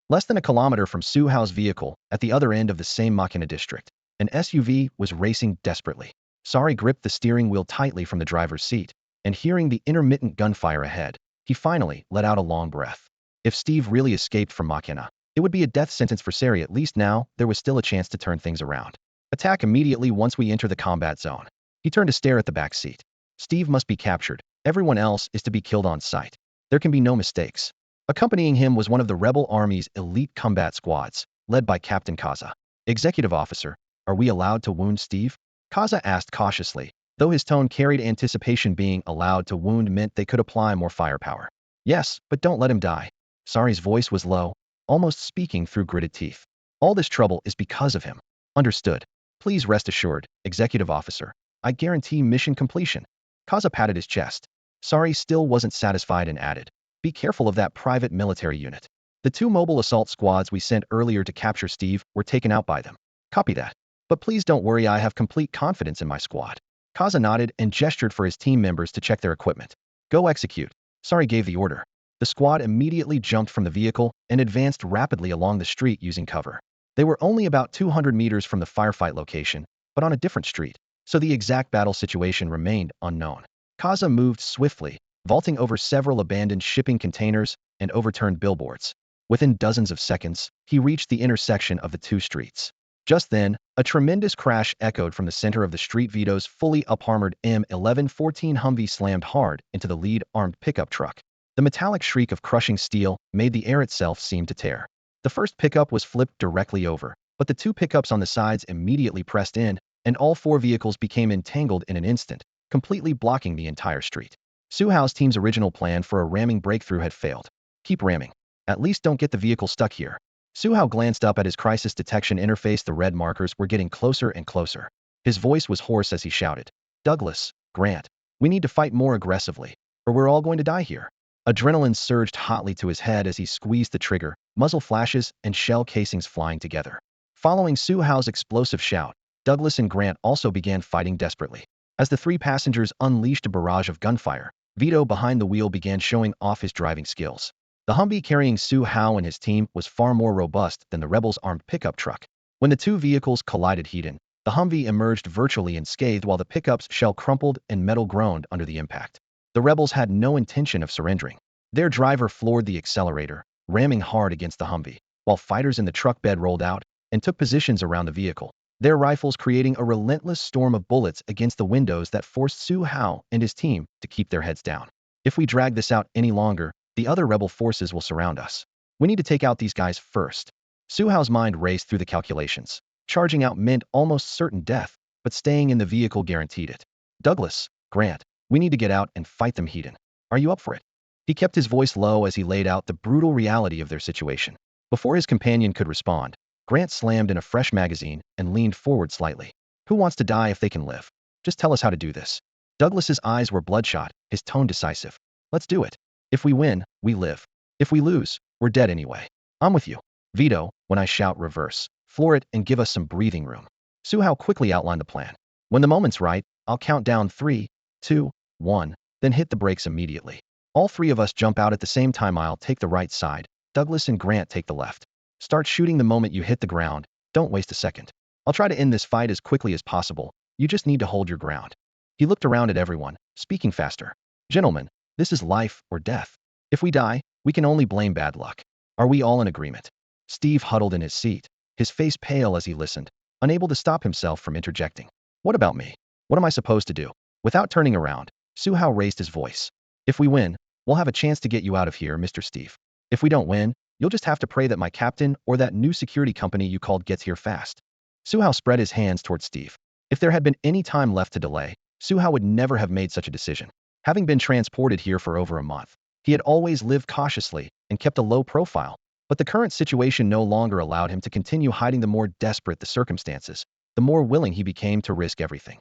Less than a kilometer from Su Hao's vehicle, at the other end of the same Machina district, an SUV was racing desperately. Sari gripped the steering wheel tightly from the driver's seat, and hearing the intermittent gunfire ahead, he finally let out a long breath. If Steve really escaped from Machina, it would be a death sentence for Sari. At least now, there was still a chance to turn things around. Attack immediately once we enter the combat zone. He turned to stare at the back seat. Steve must be captured. Everyone else is to be killed on sight. There can be no mistakes. Accompanying him was one of the rebel army's elite combat squads, led by Captain Kaza. Executive Officer, are we allowed to wound Steve? Kaza asked cautiously, though his tone carried anticipation. Being allowed to wound meant they could apply more firepower. Yes, but don't let him die. Sari's voice was low, almost speaking through gritted teeth. All this trouble is because of him. Understood. Please rest assured, Executive Officer. I guarantee mission completion. Kaza patted his chest. Sari still wasn't satisfied and added, be careful of that private military unit. The 2 mobile assault squads we sent earlier to capture Steve were taken out by them. Copy that. But please don't worry, I have complete confidence in my squad. Kaza nodded and gestured for his team members to check their equipment. Go execute. Sari gave the order. The squad immediately jumped from the vehicle and advanced rapidly along the street using cover. They were only about 200 meters from the firefight location, but on a different street, so the exact battle situation remained unknown. Kaza moved swiftly, vaulting over several abandoned shipping containers and overturned billboards. Within dozens of seconds, he reached the intersection of the 2 streets. Just then, a tremendous crash echoed from the center of the street. Vito's fully up-armored M1114 Humvee slammed hard into the lead armed pickup truck. The metallic shriek of crushing steel made the air itself seem to tear. The first pickup was flipped directly over, but the two pickups on the sides immediately pressed in, and all four vehicles became entangled in an instant, completely blocking the entire street. Su Hao's team's original plan for a ramming breakthrough had failed. Keep ramming. At least don't get the vehicle stuck here. Su Hao glanced up at his crisis detection interface. The red markers were getting closer and closer. His voice was hoarse as he shouted, "Douglas, Grant, we need to fight more aggressively, or we're all going to die here." Adrenaline surged hotly to his head as he squeezed the trigger, muzzle flashes and shell casings flying together. Following Su Hao's explosive shout, Douglas and Grant also began fighting desperately. As the three passengers unleashed a barrage of gunfire, Vito behind the wheel began showing off his driving skills. The Humvee carrying Su Hao and his team was far more robust than the rebels' armed pickup truck. When the two vehicles collided head-on, the Humvee emerged virtually unscathed while the pickup's shell crumpled and metal groaned under the impact. The rebels had no intention of surrendering. Their driver floored the accelerator, ramming hard against the Humvee, while fighters in the truck bed rolled out and took positions around the vehicle, their rifles creating a relentless storm of bullets against the windows that forced Su Hao and his team to keep their heads down. If we drag this out any longer, the other rebel forces will surround us. We need to take out these guys first. Su Hao's mind raced through the calculations. Charging out meant almost certain death, but staying in the vehicle guaranteed it. Douglas, Grant, we need to get out and fight them head-on. Are you up for it? He kept his voice low as he laid out the brutal reality of their situation. Before his companion could respond, Grant slammed in a fresh magazine and leaned forward slightly. Who wants to die if they can live? Just tell us how to do this. Douglas's eyes were bloodshot, his tone decisive. Let's do it. If we win, we live. If we lose, we're dead anyway. I'm with you. Vito, when I shout reverse, floor it and give us some breathing room. Su Hao quickly outlined the plan. When the moment's right, I'll count down 3, 2, 1, then hit the brakes immediately. All three of us jump out at the same time. I'll take the right side. Douglas and Grant take the left. Start shooting the moment you hit the ground. Don't waste a second. I'll try to end this fight as quickly as possible. You just need to hold your ground. He looked around at everyone, speaking faster. Gentlemen, this is life or death. If we die, we can only blame bad luck. Are we all in agreement? Steve huddled in his seat, his face pale as he listened, unable to stop himself from interjecting. What about me? What am I supposed to do? Without turning around, Su Hao raised his voice. If we win, we'll have a chance to get you out of here, Mr. Steve. If we don't win, you'll just have to pray that my captain or that new security company you called gets here fast. Su Hao spread his hands toward Steve. If there had been any time left to delay, Su Hao would never have made such a decision. Having been transported here for over a month, he had always lived cautiously and kept a low profile, but the current situation no longer allowed him to continue hiding. The more desperate the circumstances, the more willing he became to risk everything.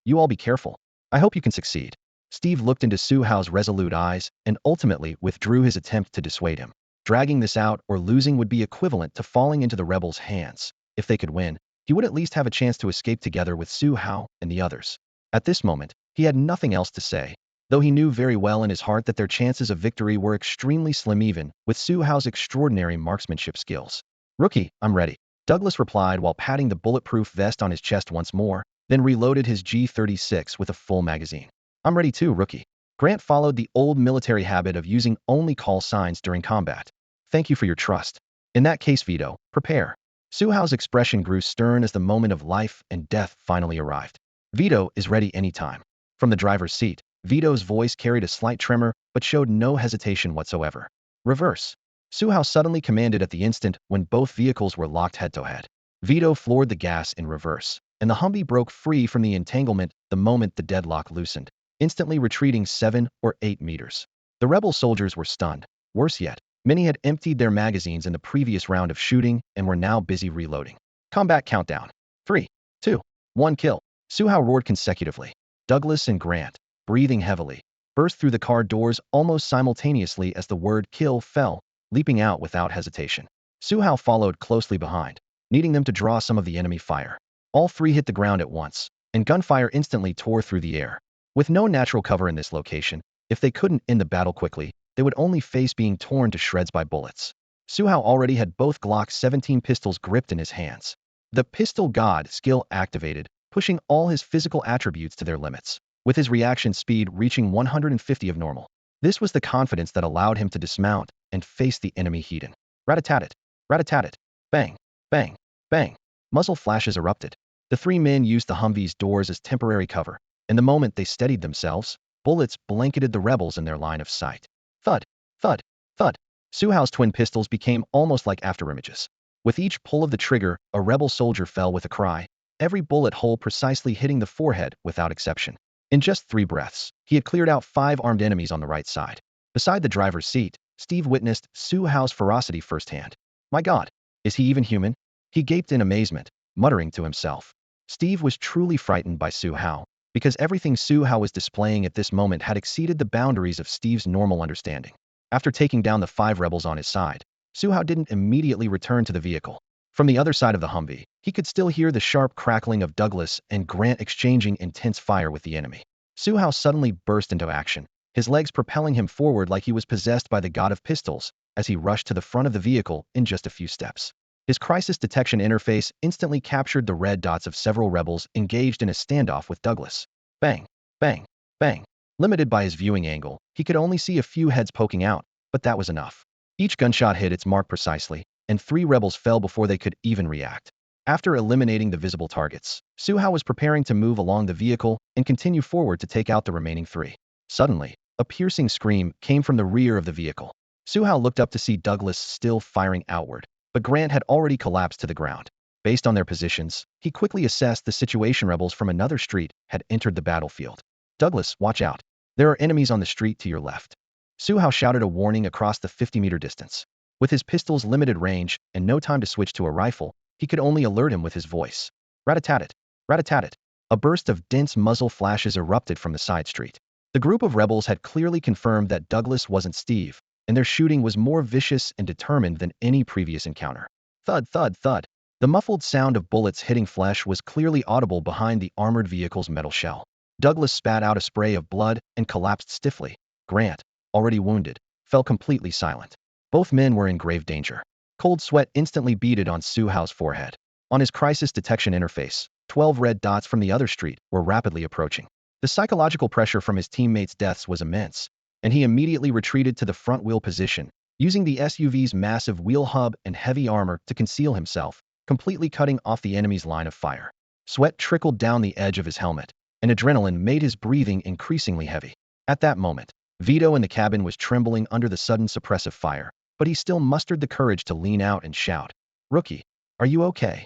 You all be careful. I hope you can succeed. Steve looked into Su Hao's resolute eyes and ultimately withdrew his attempt to dissuade him. Dragging this out or losing would be equivalent to falling into the rebels' hands. If they could win, he would at least have a chance to escape together with Su Hao and the others. At this moment, he had nothing else to say, though he knew very well in his heart that their chances of victory were extremely slim even with Su Hao's extraordinary marksmanship skills. Rookie, I'm ready, Douglas replied while patting the bulletproof vest on his chest once more, then reloaded his G36 with a full magazine. I'm ready too, Rookie. Grant followed the old military habit of using only call signs during combat. Thank you for your trust. In that case, Vito, prepare. Su Hao's expression grew stern as the moment of life and death finally arrived. Vito is ready anytime. From the driver's seat, Vito's voice carried a slight tremor but showed no hesitation whatsoever. Reverse. Su Hao suddenly commanded at the instant when both vehicles were locked head-to-head. Vito floored the gas in reverse, and the Humvee broke free from the entanglement the moment the deadlock loosened, instantly retreating 7 or 8 meters. The rebel soldiers were stunned. Worse yet, many had emptied their magazines in the previous round of shooting and were now busy reloading. Combat countdown. 3, 2, 1 kill. Su Hao roared consecutively. Douglas and Grant, breathing heavily, burst through the car doors almost simultaneously as the word kill fell, leaping out without hesitation. Su Hao followed closely behind, needing them to draw some of the enemy fire. All three hit the ground at once, and gunfire instantly tore through the air. With no natural cover in this location, if they couldn't end the battle quickly, they would only face being torn to shreds by bullets. Su Hao already had both Glock 17 pistols gripped in his hands. The pistol god skill activated, pushing all his physical attributes to their limits, with his reaction speed reaching 150 of normal. This was the confidence that allowed him to dismount and face the enemy head-on. Rat-a-tat-tat, rat-a-tat-tat, bang, bang, bang. Muzzle flashes erupted. The three men used the Humvee's doors as temporary cover, and the moment they steadied themselves, bullets blanketed the rebels in their line of sight. Thud, thud, thud. Su Hao's twin pistols became almost like afterimages. With each pull of the trigger, a rebel soldier fell with a cry, every bullet hole precisely hitting the forehead without exception. In just 3 breaths, he had cleared out 5 armed enemies on the right side. Beside the driver's seat, Steve witnessed Su Hao's ferocity firsthand. My God, is he even human? He gaped in amazement, muttering to himself. Steve was truly frightened by Su Hao, because everything Su Hao was displaying at this moment had exceeded the boundaries of Steve's normal understanding. After taking down the 5 rebels on his side, Su Hao didn't immediately return to the vehicle. From the other side of the Humvee, he could still hear the sharp crackling of Douglas and Grant exchanging intense fire with the enemy. Su Hao suddenly burst into action, his legs propelling him forward like he was possessed by the god of pistols, as he rushed to the front of the vehicle in just a few steps. His crisis detection interface instantly captured the red dots of several rebels engaged in a standoff with Douglas. Bang, bang, bang. Limited by his viewing angle, he could only see a few heads poking out, but that was enough. Each gunshot hit its mark precisely, and 3 rebels fell before they could even react. After eliminating the visible targets, Su Hao was preparing to move along the vehicle and continue forward to take out the remaining 3. Suddenly, a piercing scream came from the rear of the vehicle. Su Hao looked up to see Douglas still firing outward, but Grant had already collapsed to the ground. Based on their positions, he quickly assessed the situation. Rebels from another street had entered the battlefield. Douglas, watch out. There are enemies on the street to your left. Su Hao shouted a warning across the 50-meter distance. With his pistol's limited range and no time to switch to a rifle, he could only alert him with his voice. Rat-a-tat-tat, rat-a-tat-tat. A burst of dense muzzle flashes erupted from the side street. The group of rebels had clearly confirmed that Douglas wasn't Steve, and their shooting was more vicious and determined than any previous encounter. Thud, thud, thud. The muffled sound of bullets hitting flesh was clearly audible behind the armored vehicle's metal shell. Douglas spat out a spray of blood and collapsed stiffly. Grant, already wounded, fell completely silent. Both men were in grave danger. Cold sweat instantly beaded on Su Hao's forehead. On his crisis detection interface, 12 red dots from the other street were rapidly approaching. The psychological pressure from his teammates' deaths was immense, and he immediately retreated to the front wheel position, using the SUV's massive wheel hub and heavy armor to conceal himself, completely cutting off the enemy's line of fire. Sweat trickled down the edge of his helmet, and adrenaline made his breathing increasingly heavy. At that moment, Vito in the cabin was trembling under the sudden suppressive fire, but he still mustered the courage to lean out and shout, "Rookie, are you okay?"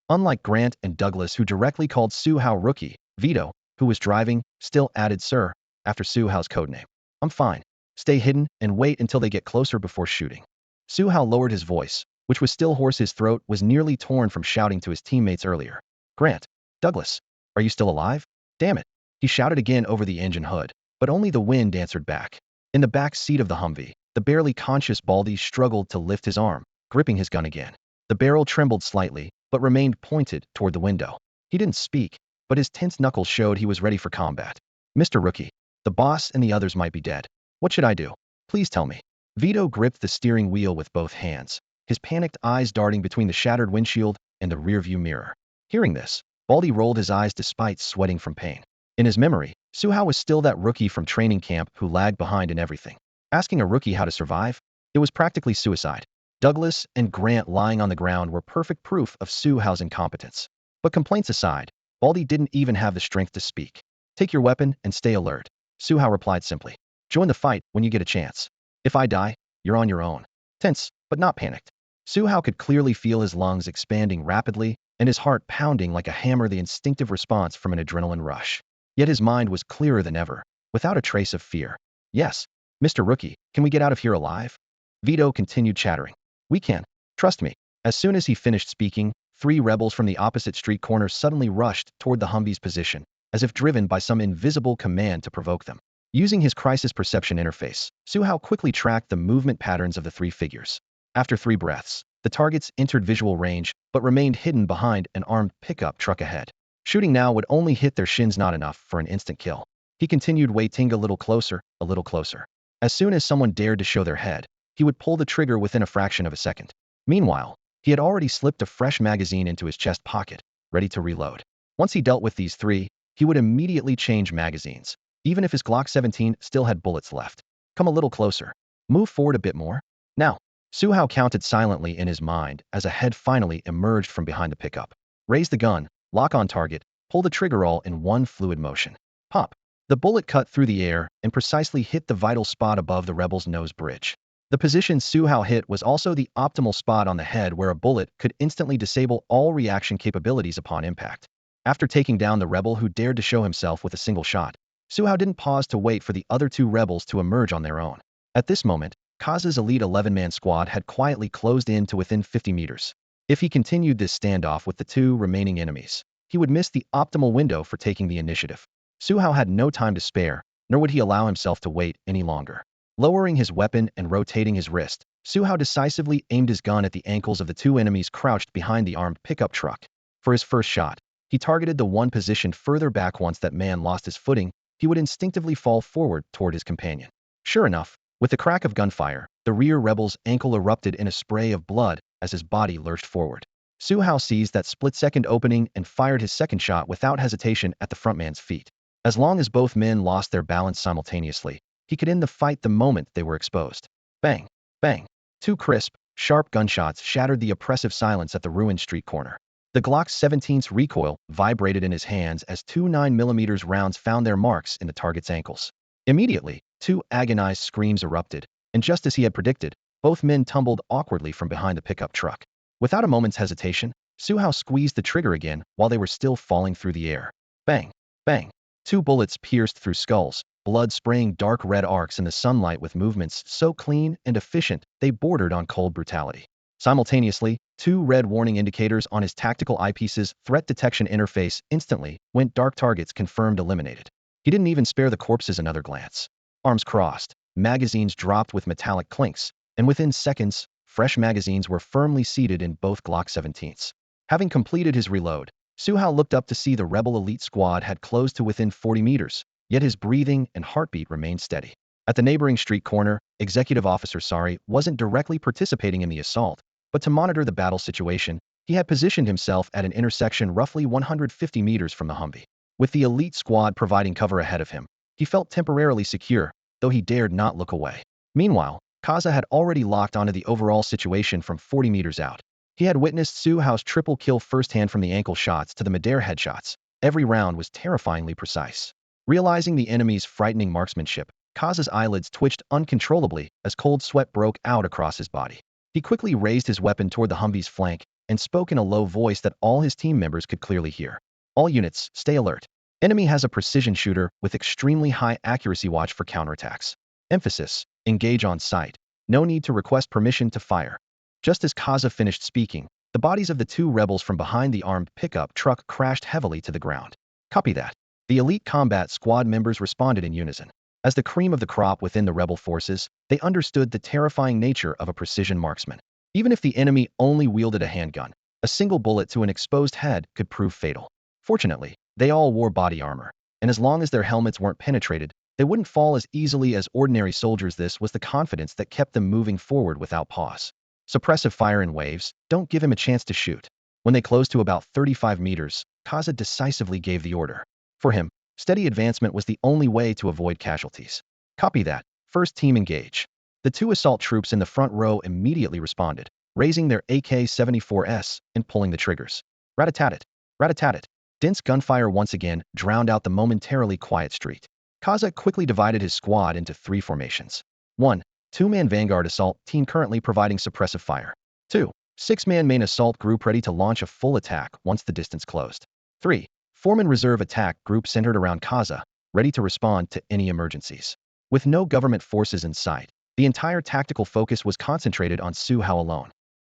Unlike Grant and Douglas, who directly called Su Hao Rookie, Vito, who was driving, still added Sir after Su Hao's codename. "I'm fine. Stay hidden and wait until they get closer before shooting." Su Hao lowered his voice, which was still hoarse. His throat was nearly torn from shouting to his teammates earlier. "Grant, Douglas, are you still alive? Damn it." He shouted again over the engine hood, but only the wind answered back. In the back seat of the Humvee, the barely conscious Baldy struggled to lift his arm, gripping his gun again. The barrel trembled slightly, but remained pointed toward the window. He didn't speak, but his tense knuckles showed he was ready for combat. "Mr. Rookie, the boss and the others might be dead. What should I do? Please tell me." Vito gripped the steering wheel with both hands, his panicked eyes darting between the shattered windshield and the rearview mirror. Hearing this, Baldy rolled his eyes despite sweating from pain. In his memory, Su Hao was still that rookie from training camp who lagged behind in everything. Asking a rookie how to survive? It was practically suicide. Douglas and Grant lying on the ground were perfect proof of Su Hao's incompetence. But complaints aside, Baldy didn't even have the strength to speak. "Take your weapon and stay alert," Su Hao replied simply. "Join the fight when you get a chance. If I die, you're on your own." Tense, but not panicked. Su Hao could clearly feel his lungs expanding rapidly and his heart pounding like a hammer, the instinctive response from an adrenaline rush. Yet his mind was clearer than ever, without a trace of fear. "Yes, Mr. Rookie, can we get out of here alive?" Vito continued chattering. "We can. Trust me." As soon as he finished speaking, 3 rebels from the opposite street corner suddenly rushed toward the Humvee's position, as if driven by some invisible command to provoke them. Using his crisis perception interface, Su Hao quickly tracked the movement patterns of the 3 figures. After 3 breaths, the targets entered visual range, but remained hidden behind an armed pickup truck ahead. Shooting now would only hit their shins, not enough for an instant kill. He continued waiting, a little closer, a little closer. As soon as someone dared to show their head, he would pull the trigger within a fraction of a second. Meanwhile, he had already slipped a fresh magazine into his chest pocket, ready to reload. Once he dealt with these 3, he would immediately change magazines, even if his Glock 17 still had bullets left. "Come a little closer. Move forward a bit more. Now." Su Hao counted silently in his mind as a head finally emerged from behind the pickup. Raise the gun, lock on target, pull the trigger, all in one fluid motion. Pop. The bullet cut through the air and precisely hit the vital spot above the rebel's nose bridge. The position Su Hao hit was also the optimal spot on the head where a bullet could instantly disable all reaction capabilities upon impact. After taking down the rebel who dared to show himself with a single shot, Su Hao didn't pause to wait for the other two rebels to emerge on their own. At this moment, Kaza's elite 11-man squad had quietly closed in to within 50 meters. If he continued this standoff with the two remaining enemies, he would miss the optimal window for taking the initiative. Su Hao had no time to spare, nor would he allow himself to wait any longer. Lowering his weapon and rotating his wrist, Su Hao decisively aimed his gun at the ankles of the two enemies crouched behind the armed pickup truck. For his first shot, he targeted the one positioned further back. Once that man lost his footing, he would instinctively fall forward toward his companion. Sure enough, with the crack of gunfire, the rear rebel's ankle erupted in a spray of blood as his body lurched forward. Su Hao seized that split-second opening and fired his second shot without hesitation at the front man's feet. As long as both men lost their balance simultaneously, he could end the fight the moment they were exposed. Bang! Bang! Two crisp, sharp gunshots shattered the oppressive silence at the ruined street corner. The Glock 17's recoil vibrated in his hands as two 9mm rounds found their marks in the target's ankles. Immediately, two agonized screams erupted, and just as he had predicted, both men tumbled awkwardly from behind the pickup truck. Without a moment's hesitation, Su Hao squeezed the trigger again while they were still falling through the air. Bang! Bang! Two bullets pierced through skulls, blood spraying dark red arcs in the sunlight with movements so clean and efficient they bordered on cold brutality. Simultaneously, two red warning indicators on his tactical eyepiece's threat detection interface instantly went dark. Targets confirmed eliminated. He didn't even spare the corpses another glance. Arms crossed, magazines dropped with metallic clinks, and within seconds, fresh magazines were firmly seated in both Glock 17s. Having completed his reload, Su Hao looked up to see the rebel elite squad had closed to within 40 meters, yet his breathing and heartbeat remained steady. At the neighboring street corner, Executive Officer Sari wasn't directly participating in the assault, but to monitor the battle situation, he had positioned himself at an intersection roughly 150 meters from the Humvee. With the elite squad providing cover ahead of him, he felt temporarily secure, though he dared not look away. Meanwhile, Kaza had already locked onto the overall situation from 40 meters out. He had witnessed Su Hao's triple kill firsthand from the ankle shots to the midair headshots. Every round was terrifyingly precise. Realizing the enemy's frightening marksmanship, Kaza's eyelids twitched uncontrollably as cold sweat broke out across his body. He quickly raised his weapon toward the Humvee's flank and spoke in a low voice that all his team members could clearly hear. All units, stay alert. Enemy has a precision shooter with extremely high accuracy. Watch for counterattacks. Emphasis, engage on sight. No need to request permission to fire. Just as Kaza finished speaking, the bodies of the two rebels from behind the armed pickup truck crashed heavily to the ground. Copy that. The elite combat squad members responded in unison. As the cream of the crop within the rebel forces, they understood the terrifying nature of a precision marksman. Even if the enemy only wielded a handgun, a single bullet to an exposed head could prove fatal. Fortunately, they all wore body armor, and as long as their helmets weren't penetrated, they wouldn't fall as easily as ordinary soldiers. This was the confidence that kept them moving forward without pause. Suppressive fire in waves, don't give him a chance to shoot. When they closed to about 35 meters, Kaza decisively gave the order. For him, steady advancement was the only way to avoid casualties. Copy that. First team engage. The two assault troops in the front row immediately responded, raising their AK-74s and pulling the triggers. Rat-a-tat-tat. Rat-a-tat-tat. Dense gunfire once again drowned out the momentarily quiet street. Kaza quickly divided his squad into three formations. 1. Two-man Vanguard assault team currently providing suppressive fire. 2. Six-man main assault group ready to launch a full attack once the distance closed. 3. Foreman reserve attack group centered around Kaza, ready to respond to any emergencies. With no government forces in sight, the entire tactical focus was concentrated on Su Hao alone.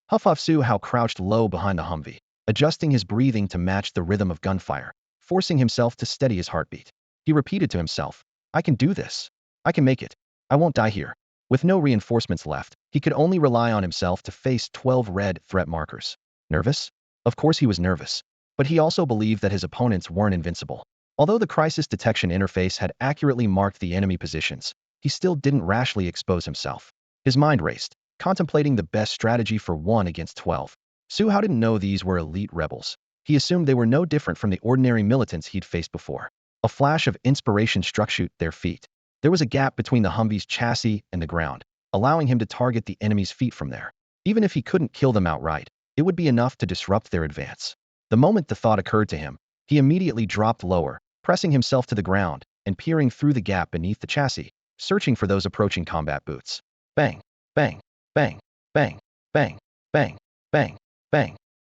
Huff Su Hao crouched low behind the Humvee, adjusting his breathing to match the rhythm of gunfire, forcing himself to steady his heartbeat. He repeated to himself, I can do this. I can make it. I won't die here. With no reinforcements left, he could only rely on himself to face 12 red threat markers. Nervous? Of course he was nervous, but he also believed that his opponents weren't invincible. Although the crisis detection interface had accurately marked the enemy positions, he still didn't rashly expose himself. His mind raced, contemplating the best strategy for 1 against 12. Su Hao didn't know these were elite rebels. He assumed they were no different from the ordinary militants he'd faced before. A flash of inspiration struck their feet. There was a gap between the Humvee's chassis and the ground, allowing him to target the enemy's feet from there. Even if he couldn't kill them outright, it would be enough to disrupt their advance. The moment the thought occurred to him, he immediately dropped lower, pressing himself to the ground and peering through the gap beneath the chassis, searching for those approaching combat boots. Bang, bang, bang, bang, bang, bang, bang, bang.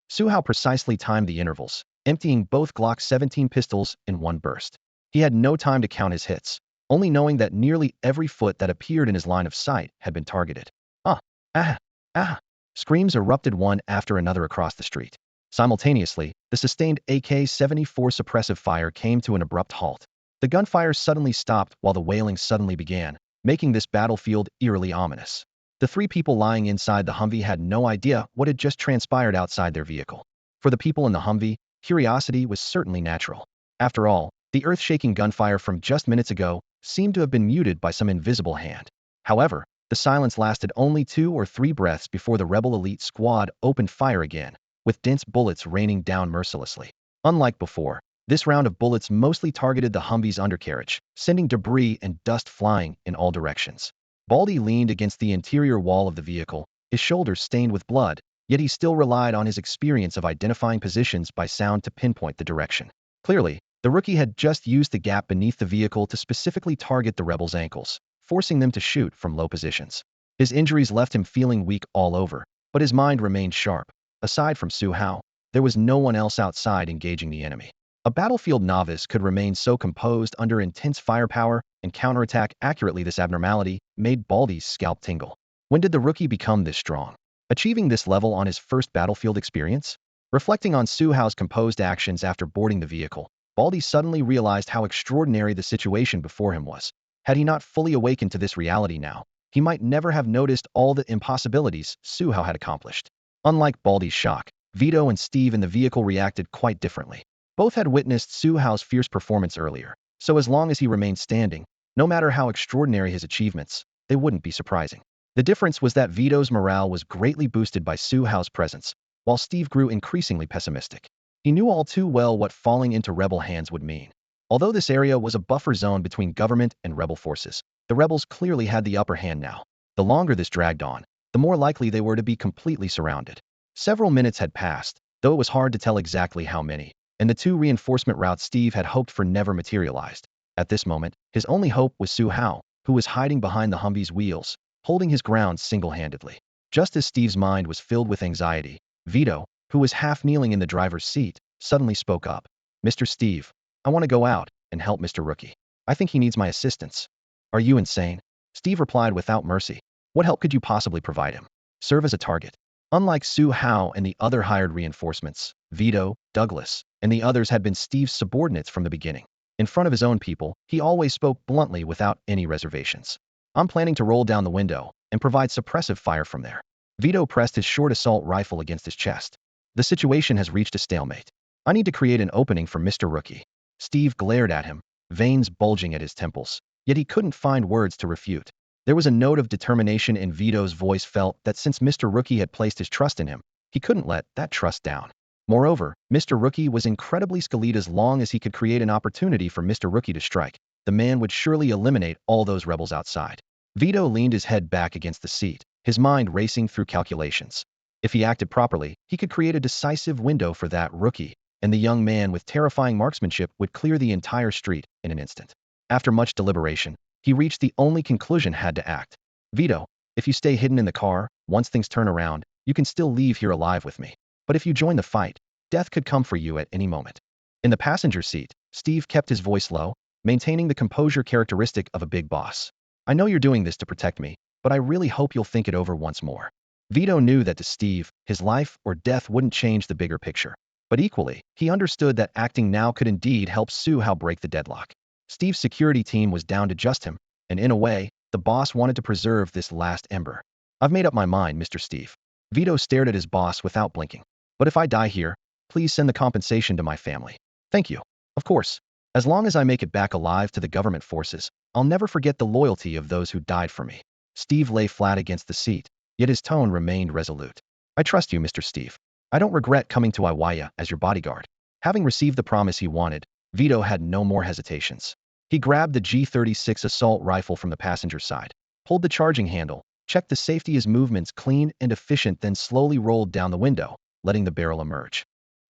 Su Hao precisely timed the intervals, emptying both Glock 17 pistols in one burst. He had no time to count his hits, only knowing that nearly every foot that appeared in his line of sight had been targeted. Ah, ah, ah. Screams erupted one after another across the street. Simultaneously, the sustained AK-74 suppressive fire came to an abrupt halt. The gunfire suddenly stopped while the wailing suddenly began, making this battlefield eerily ominous. The three people lying inside the Humvee had no idea what had just transpired outside their vehicle. For the people in the Humvee, curiosity was certainly natural. After all, the earth-shaking gunfire from just minutes ago seemed to have been muted by some invisible hand. However, the silence lasted only 2 or 3 breaths before the rebel elite squad opened fire again, with dense bullets raining down mercilessly. Unlike before, this round of bullets mostly targeted the Humvee's undercarriage, sending debris and dust flying in all directions. Baldy leaned against the interior wall of the vehicle, his shoulders stained with blood, yet he still relied on his experience of identifying positions by sound to pinpoint the direction. Clearly, the rookie had just used the gap beneath the vehicle to specifically target the rebels' ankles, forcing them to shoot from low positions. His injuries left him feeling weak all over, but his mind remained sharp. Aside from Su Hao, there was no one else outside engaging the enemy. A battlefield novice could remain so composed under intense firepower and counterattack accurately. This abnormality made Baldy's scalp tingle. When did the rookie become this strong? Achieving this level on his first battlefield experience? Reflecting on Su Hao's composed actions after boarding the vehicle, Baldy suddenly realized how extraordinary the situation before him was. Had he not fully awakened to this reality now, he might never have noticed all the impossibilities Su Hao had accomplished. Unlike Baldy's shock, Vito and Steve in the vehicle reacted quite differently. Both had witnessed Su Hao's fierce performance earlier, so as long as he remained standing, no matter how extraordinary his achievements, they wouldn't be surprising. The difference was that Vito's morale was greatly boosted by Su Hao's presence, while Steve grew increasingly pessimistic. He knew all too well what falling into rebel hands would mean. Although this area was a buffer zone between government and rebel forces, the rebels clearly had the upper hand now. The longer this dragged on, the more likely they were to be completely surrounded. Several minutes had passed, though it was hard to tell exactly how many, and the 2 reinforcement routes Steve had hoped for never materialized. At this moment, his only hope was Su Hao, who was hiding behind the Humvee's wheels, holding his ground single-handedly. Just as Steve's mind was filled with anxiety, Vito, who was half kneeling in the driver's seat, suddenly spoke up. "Mr. Steve, I want to go out and help Mr. Rookie. I think he needs my assistance." "Are you insane?" Steve replied without mercy. "What help could you possibly provide him? Serve as a target?" Unlike Su Hao and the other hired reinforcements, Vito, Douglas, and the others had been Steve's subordinates from the beginning. In front of his own people, he always spoke bluntly without any reservations. "I'm planning to roll down the window and provide suppressive fire from there." Vito pressed his short assault rifle against his chest. "The situation has reached a stalemate. I need to create an opening for Mr. Rookie." Steve glared at him, veins bulging at his temples, yet he couldn't find words to refute. There was a note of determination in Vito's voice, felt that since Mr. Rookie had placed his trust in him, he couldn't let that trust down. Moreover, Mr. Rookie was incredibly skilled. As long as he could create an opportunity for Mr. Rookie to strike, the man would surely eliminate all those rebels outside. Vito leaned his head back against the seat, his mind racing through calculations. If he acted properly, he could create a decisive window for that rookie, and the young man with terrifying marksmanship would clear the entire street in an instant. After much deliberation, he reached the only conclusion: had to act. "Vito, if you stay hidden in the car, once things turn around, you can still leave here alive with me. But if you join the fight, death could come for you at any moment." In the passenger seat, Steve kept his voice low, maintaining the composure characteristic of a big boss. "I know you're doing this to protect me, but I really hope you'll think it over once more." Vito knew that to Steve, his life or death wouldn't change the bigger picture. But equally, he understood that acting now could indeed help Su Hao break the deadlock. Steve's security team was down to just him, and in a way, the boss wanted to preserve this last ember. "I've made up my mind, Mr. Steve." Vito stared at his boss without blinking. "But if I die here, please send the compensation to my family." "Thank you. Of course. As long as I make it back alive to the government forces, I'll never forget the loyalty of those who died for me." Steve lay flat against the seat, yet his tone remained resolute. "I trust you, Mr. Steve. I don't regret coming to Iweiya as your bodyguard." Having received the promise he wanted, Vito had no more hesitations. He grabbed the G36 assault rifle from the passenger side, pulled the charging handle, checked the safety, his movements clean and efficient, then slowly rolled down the window, letting the barrel emerge.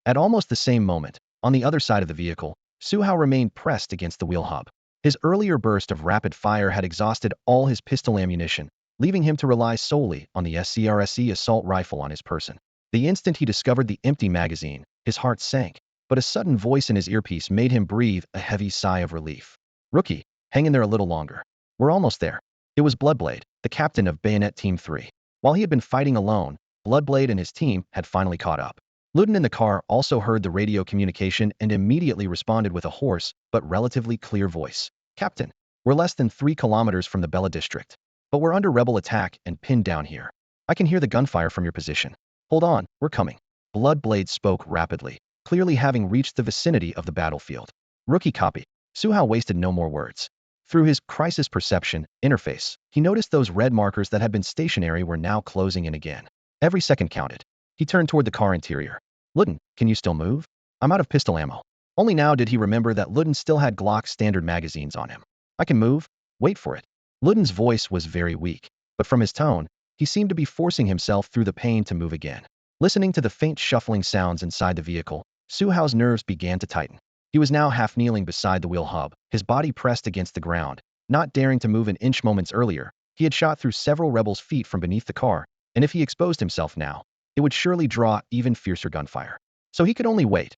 At almost the same moment, on the other side of the vehicle, Su Hao remained pressed against the wheel hub. His earlier burst of rapid fire had exhausted all his pistol ammunition, leaving him to rely solely on the SCRSE assault rifle on his person. The instant he discovered the empty magazine, his heart sank, but a sudden voice in his earpiece made him breathe a heavy sigh of relief. "Rookie, hang in there a little longer. We're almost there." It was Bloodblade, the captain of Bayonet Team 3. While he had been fighting alone, Bloodblade and his team had finally caught up. Ludin in the car also heard the radio communication and immediately responded with a hoarse, but relatively clear voice. "Captain, we're less than 3 kilometers from the Bella district, but we're under rebel attack and pinned down here. I can hear the gunfire from your position. Hold on, we're coming." Bloodblade spoke rapidly, clearly having reached the vicinity of the battlefield. "Rookie copy." Su Hao wasted no more words. Through his crisis perception interface, he noticed those red markers that had been stationary were now closing in again. Every second counted. He turned toward the car interior. "Ludin, can you still move? I'm out of pistol ammo." Only now did he remember that Ludin still had Glock standard magazines on him. "I can move. Wait for it." Ludin's voice was very weak, but from his tone, he seemed to be forcing himself through the pain to move again. Listening to the faint shuffling sounds inside the vehicle, Su Hao's nerves began to tighten. He was now half kneeling beside the wheel hub, his body pressed against the ground, not daring to move an inch. Moments earlier, he had shot through several rebels' feet from beneath the car, and if he exposed himself now, it would surely draw even fiercer gunfire. So he could only wait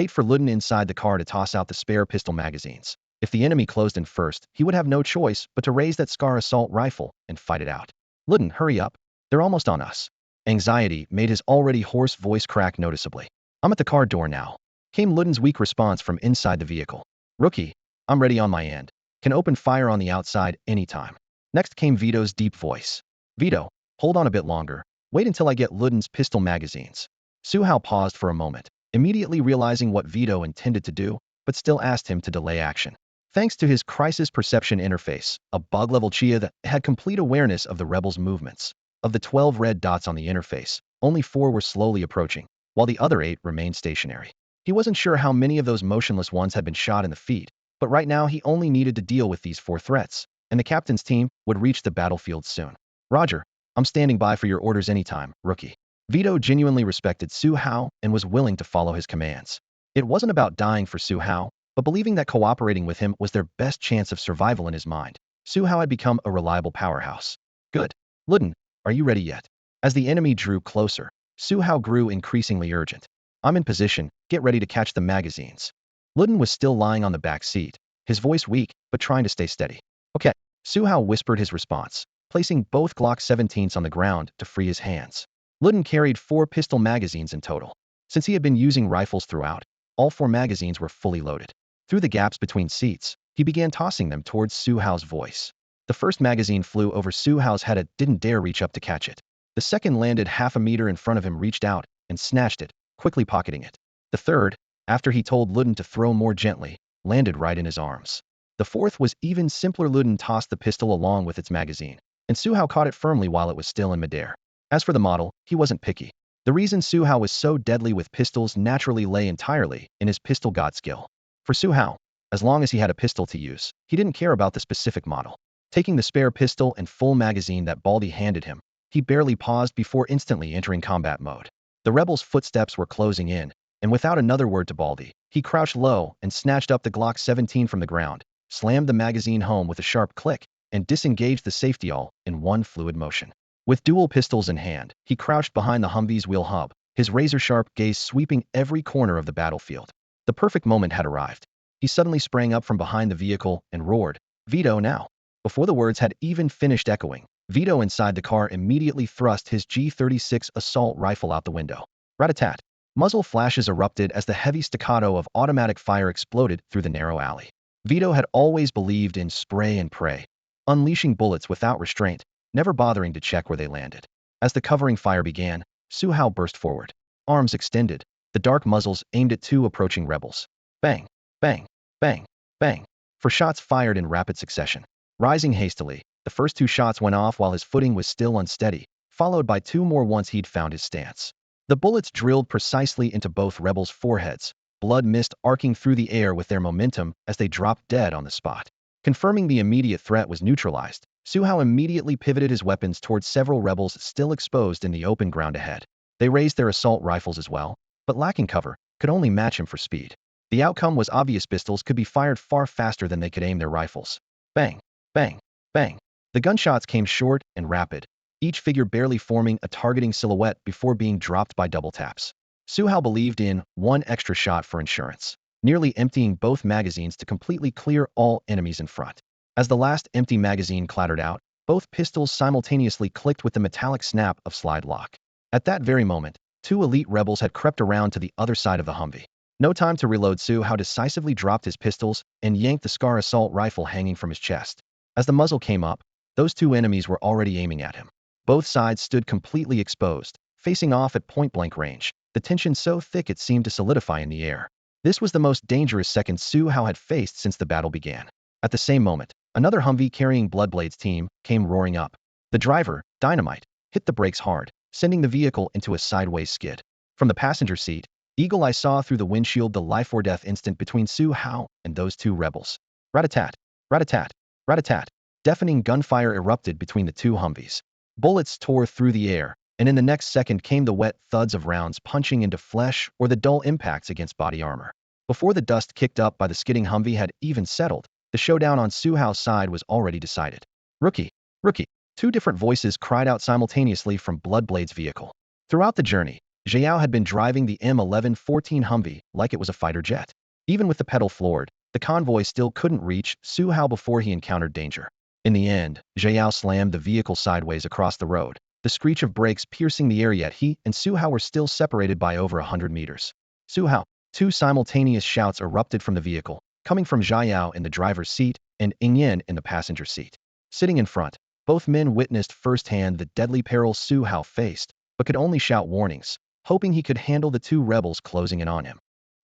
for Ludin inside the car to toss out the spare pistol magazines. If the enemy closed in first, he would have no choice but to raise that SCAR assault rifle and fight it out. "Ludin, hurry up. They're almost on us." Anxiety made his already hoarse voice crack noticeably. "I'm at the car door now," came Ludin's weak response from inside the vehicle. "Rookie, I'm ready on my end. Can open fire on the outside anytime." Next came Vito's deep voice. "Vito, hold on a bit longer. Wait until I get Ludin's pistol magazines." Su Hao paused for a moment, immediately realizing what Vito intended to do, but still asked him to delay action. Thanks to his crisis perception interface, a bug-level Chia that had complete awareness of the rebels' movements. Of the 12 red dots on the interface, only 4 were slowly approaching, while the other 8 remained stationary. He wasn't sure how many of those motionless ones had been shot in the feet, but right now he only needed to deal with these 4 threats, and the captain's team would reach the battlefield soon. "Roger, I'm standing by for your orders anytime, Rookie." Vito genuinely respected Su Hao and was willing to follow his commands. It wasn't about dying for Su Hao, but believing that cooperating with him was their best chance of survival in his mind. Su Hao had become a reliable powerhouse. "Good. Ludin, are you ready yet?" As the enemy drew closer, Su Hao grew increasingly urgent. "I'm in position, get ready to catch the magazines." Ludin was still lying on the back seat, his voice weak, but trying to stay steady. "Okay." Su Hao whispered his response, placing both Glock 17s on the ground to free his hands. Ludin carried 4 pistol magazines in total. Since he had been using rifles throughout, all 4 magazines were fully loaded. Through the gaps between seats, he began tossing them towards Su Hao's voice. The first magazine flew over Su Hao's head and didn't dare reach up to catch it. The second landed half a meter in front of him, reached out and snatched it, quickly pocketing it. The third, after he told Ludin to throw more gently, landed right in his arms. The fourth was even simpler. Ludin tossed the pistol along with its magazine, and Su Hao caught it firmly while it was still in midair. As for the model, he wasn't picky. The reason Su Hao was so deadly with pistols naturally lay entirely in his pistol god skill. For Su Hao, as long as he had a pistol to use, he didn't care about the specific model. Taking the spare pistol and full magazine that Baldy handed him, he barely paused before instantly entering combat mode. The rebels' footsteps were closing in, and without another word to Baldy, he crouched low and snatched up the Glock 17 from the ground, slammed the magazine home with a sharp click, and disengaged the safety all in one fluid motion. With dual pistols in hand, he crouched behind the Humvee's wheel hub, his razor-sharp gaze sweeping every corner of the battlefield. The perfect moment had arrived. He suddenly sprang up from behind the vehicle and roared, "Vito, now!" Before the words had even finished echoing, Vito inside the car immediately thrust his G36 assault rifle out the window. Rat-a-tat. Muzzle flashes erupted as the heavy staccato of automatic fire exploded through the narrow alley. Vito had always believed in spray and pray, unleashing bullets without restraint, never bothering to check where they landed. As the covering fire began, Su Hao burst forward, arms extended, the dark muzzles aimed at 2 approaching rebels. Bang, bang, bang, bang, for shots fired in rapid succession. Rising hastily, the first 2 shots went off while his footing was still unsteady, followed by 2 more once he'd found his stance. The bullets drilled precisely into both rebels' foreheads, blood mist arcing through the air with their momentum as they dropped dead on the spot. Confirming the immediate threat was neutralized, Su Hao immediately pivoted his weapons towards several rebels still exposed in the open ground ahead. They raised their assault rifles as well, but lacking cover, could only match him for speed. The outcome was obvious. Pistols could be fired far faster than they could aim their rifles. Bang, bang, bang. The gunshots came short and rapid, each figure barely forming a targeting silhouette before being dropped by double taps. Su Hao believed in one extra shot for insurance, nearly emptying both magazines to completely clear all enemies in front. As the last empty magazine clattered out, both pistols simultaneously clicked with the metallic snap of slide lock. At that very moment, two elite rebels had crept around to the other side of the Humvee. No time to reload. Su Hao decisively dropped his pistols and yanked the Scar assault rifle hanging from his chest. As the muzzle came up, those two enemies were already aiming at him. Both sides stood completely exposed, facing off at point-blank range, the tension so thick it seemed to solidify in the air. This was the most dangerous second Su Hao had faced since the battle began. At the same moment, another Humvee carrying Bloodblade's team came roaring up. The driver, Dynamite, hit the brakes hard, sending the vehicle into a sideways skid. From the passenger seat, Eagle Eye saw through the windshield the life-or-death instant between Su Hao and those two rebels. Rat-a-tat, rat-a-tat, rat-a-tat. Deafening gunfire erupted between the two Humvees. Bullets tore through the air, and in the next second came the wet thuds of rounds punching into flesh or the dull impacts against body armor. Before the dust kicked up by the skidding Humvee had even settled, the showdown on Su Hao's side was already decided. Rookie, rookie. Two different voices cried out simultaneously from Bloodblade's vehicle. Throughout the journey, Xiao had been driving the M1114 Humvee like it was a fighter jet. Even with the pedal floored, the convoy still couldn't reach Su Hao before he encountered danger. In the end, Xiao slammed the vehicle sideways across the road, the screech of brakes piercing the air, yet he and Su Hao were still separated by over 100 meters. Su Hao! Two simultaneous shouts erupted from the vehicle, coming from Xiao in the driver's seat and Yingyan in the passenger seat. Sitting in front, both men witnessed firsthand the deadly peril Su Hao faced, but could only shout warnings, hoping he could handle the two rebels closing in on him.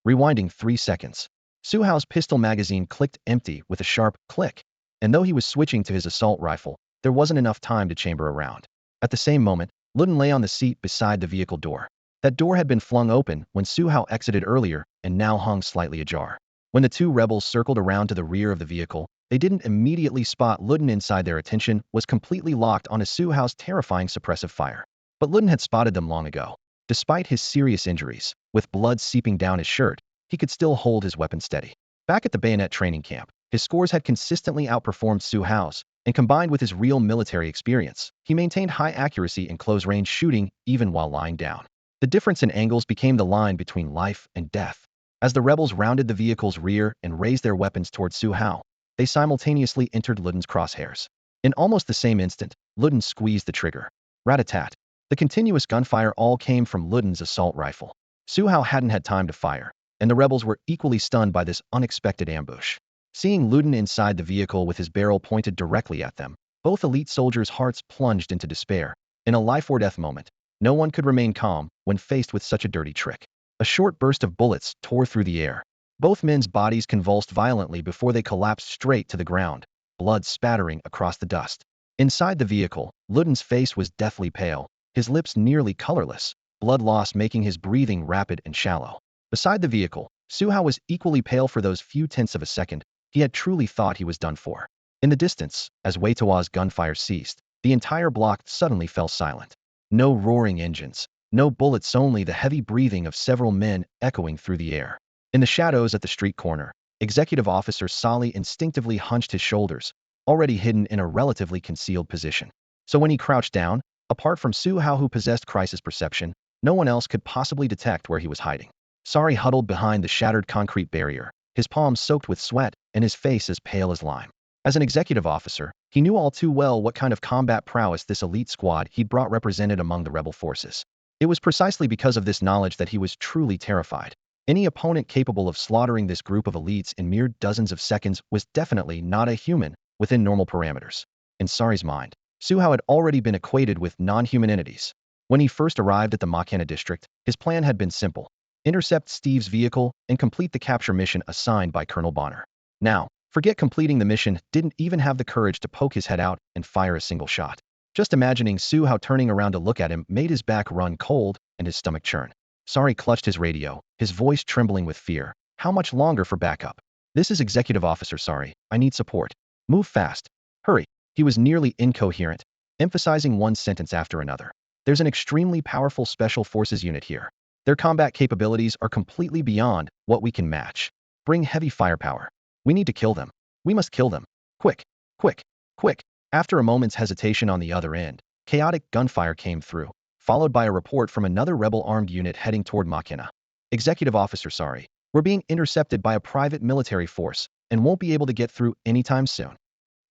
Rewinding 3 seconds, Su Hao's pistol magazine clicked empty with a sharp click, and though he was switching to his assault rifle, there wasn't enough time to chamber a round. At the same moment, Luden lay on the seat beside the vehicle door. That door had been flung open when Su Hao exited earlier and now hung slightly ajar. When the two rebels circled around to the rear of the vehicle, they didn't immediately spot Luden. Inside, their attention was completely locked onto Su Hao's terrifying suppressive fire. But Luden had spotted them long ago. Despite his serious injuries, with blood seeping down his shirt, he could still hold his weapon steady. Back at the bayonet training camp, his scores had consistently outperformed Su Hao's, and combined with his real military experience, he maintained high accuracy in close-range shooting even while lying down. The difference in angles became the line between life and death. As the rebels rounded the vehicle's rear and raised their weapons toward Su Hao, they simultaneously entered Luden's crosshairs. In almost the same instant, Luden squeezed the trigger. Rat-a-tat. The continuous gunfire all came from Luden's assault rifle. Su Hao hadn't had time to fire, and the rebels were equally stunned by this unexpected ambush. Seeing Luden inside the vehicle with his barrel pointed directly at them, both elite soldiers' hearts plunged into despair. In a life-or-death moment, no one could remain calm when faced with such a dirty trick. A short burst of bullets tore through the air. Both men's bodies convulsed violently before they collapsed straight to the ground, blood spattering across the dust. Inside the vehicle, Luden's face was deathly pale, his lips nearly colorless, blood loss making his breathing rapid and shallow. Beside the vehicle, Su Hao was equally pale. For those few tenths of a second, he had truly thought he was done for. In the distance, as Weitua's gunfire ceased, the entire block suddenly fell silent. No roaring engines, no bullets, only the heavy breathing of several men echoing through the air. In the shadows at the street corner, Executive Officer Sali instinctively hunched his shoulders, already hidden in a relatively concealed position. So when he crouched down, apart from Su Hao, who possessed crisis perception, no one else could possibly detect where he was hiding. Sari huddled behind the shattered concrete barrier, his palms soaked with sweat and his face as pale as lime. As an executive officer, he knew all too well what kind of combat prowess this elite squad he'd brought represented among the rebel forces. It was precisely because of this knowledge that he was truly terrified. Any opponent capable of slaughtering this group of elites in mere dozens of seconds was definitely not a human within normal parameters. In Sari's mind, Su Hao had already been acquainted with non-human entities. When he first arrived at the Machina district, his plan had been simple: intercept Steve's vehicle and complete the capture mission assigned by Colonel Bonner. Now, forget completing the mission, didn't even have the courage to poke his head out and fire a single shot. Just imagining Su Hao turning around to look at him made his back run cold and his stomach churn. Sari clutched his radio, his voice trembling with fear. How much longer for backup? This is Executive Officer Sari. I need support. Move fast. Hurry. He was nearly incoherent, emphasizing one sentence after another. There's an extremely powerful special forces unit here. Their combat capabilities are completely beyond what we can match. Bring heavy firepower. We need to kill them. We must kill them. Quick, quick, quick. After a moment's hesitation on the other end, chaotic gunfire came through, followed by a report from another rebel armed unit heading toward Machina. Executive officer, sorry. We're being intercepted by a private military force and won't be able to get through anytime soon.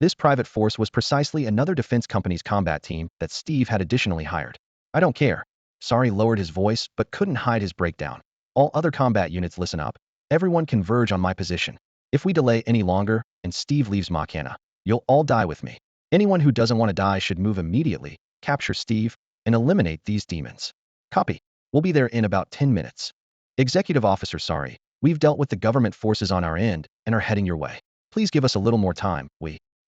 This private force was precisely another defense company's combat team that Steve had additionally hired. I don't care. Sorry lowered his voice, but couldn't hide his breakdown. All other combat units listen up. Everyone converge on my position. If we delay any longer, and Steve leaves Machina, you'll all die with me. Anyone who doesn't want to die should move immediately, capture Steve, and eliminate these demons. Copy. We'll be there in about 10 minutes. Executive officer, sorry. We've dealt with the government forces on our end and are heading your way. Please give us a little more time,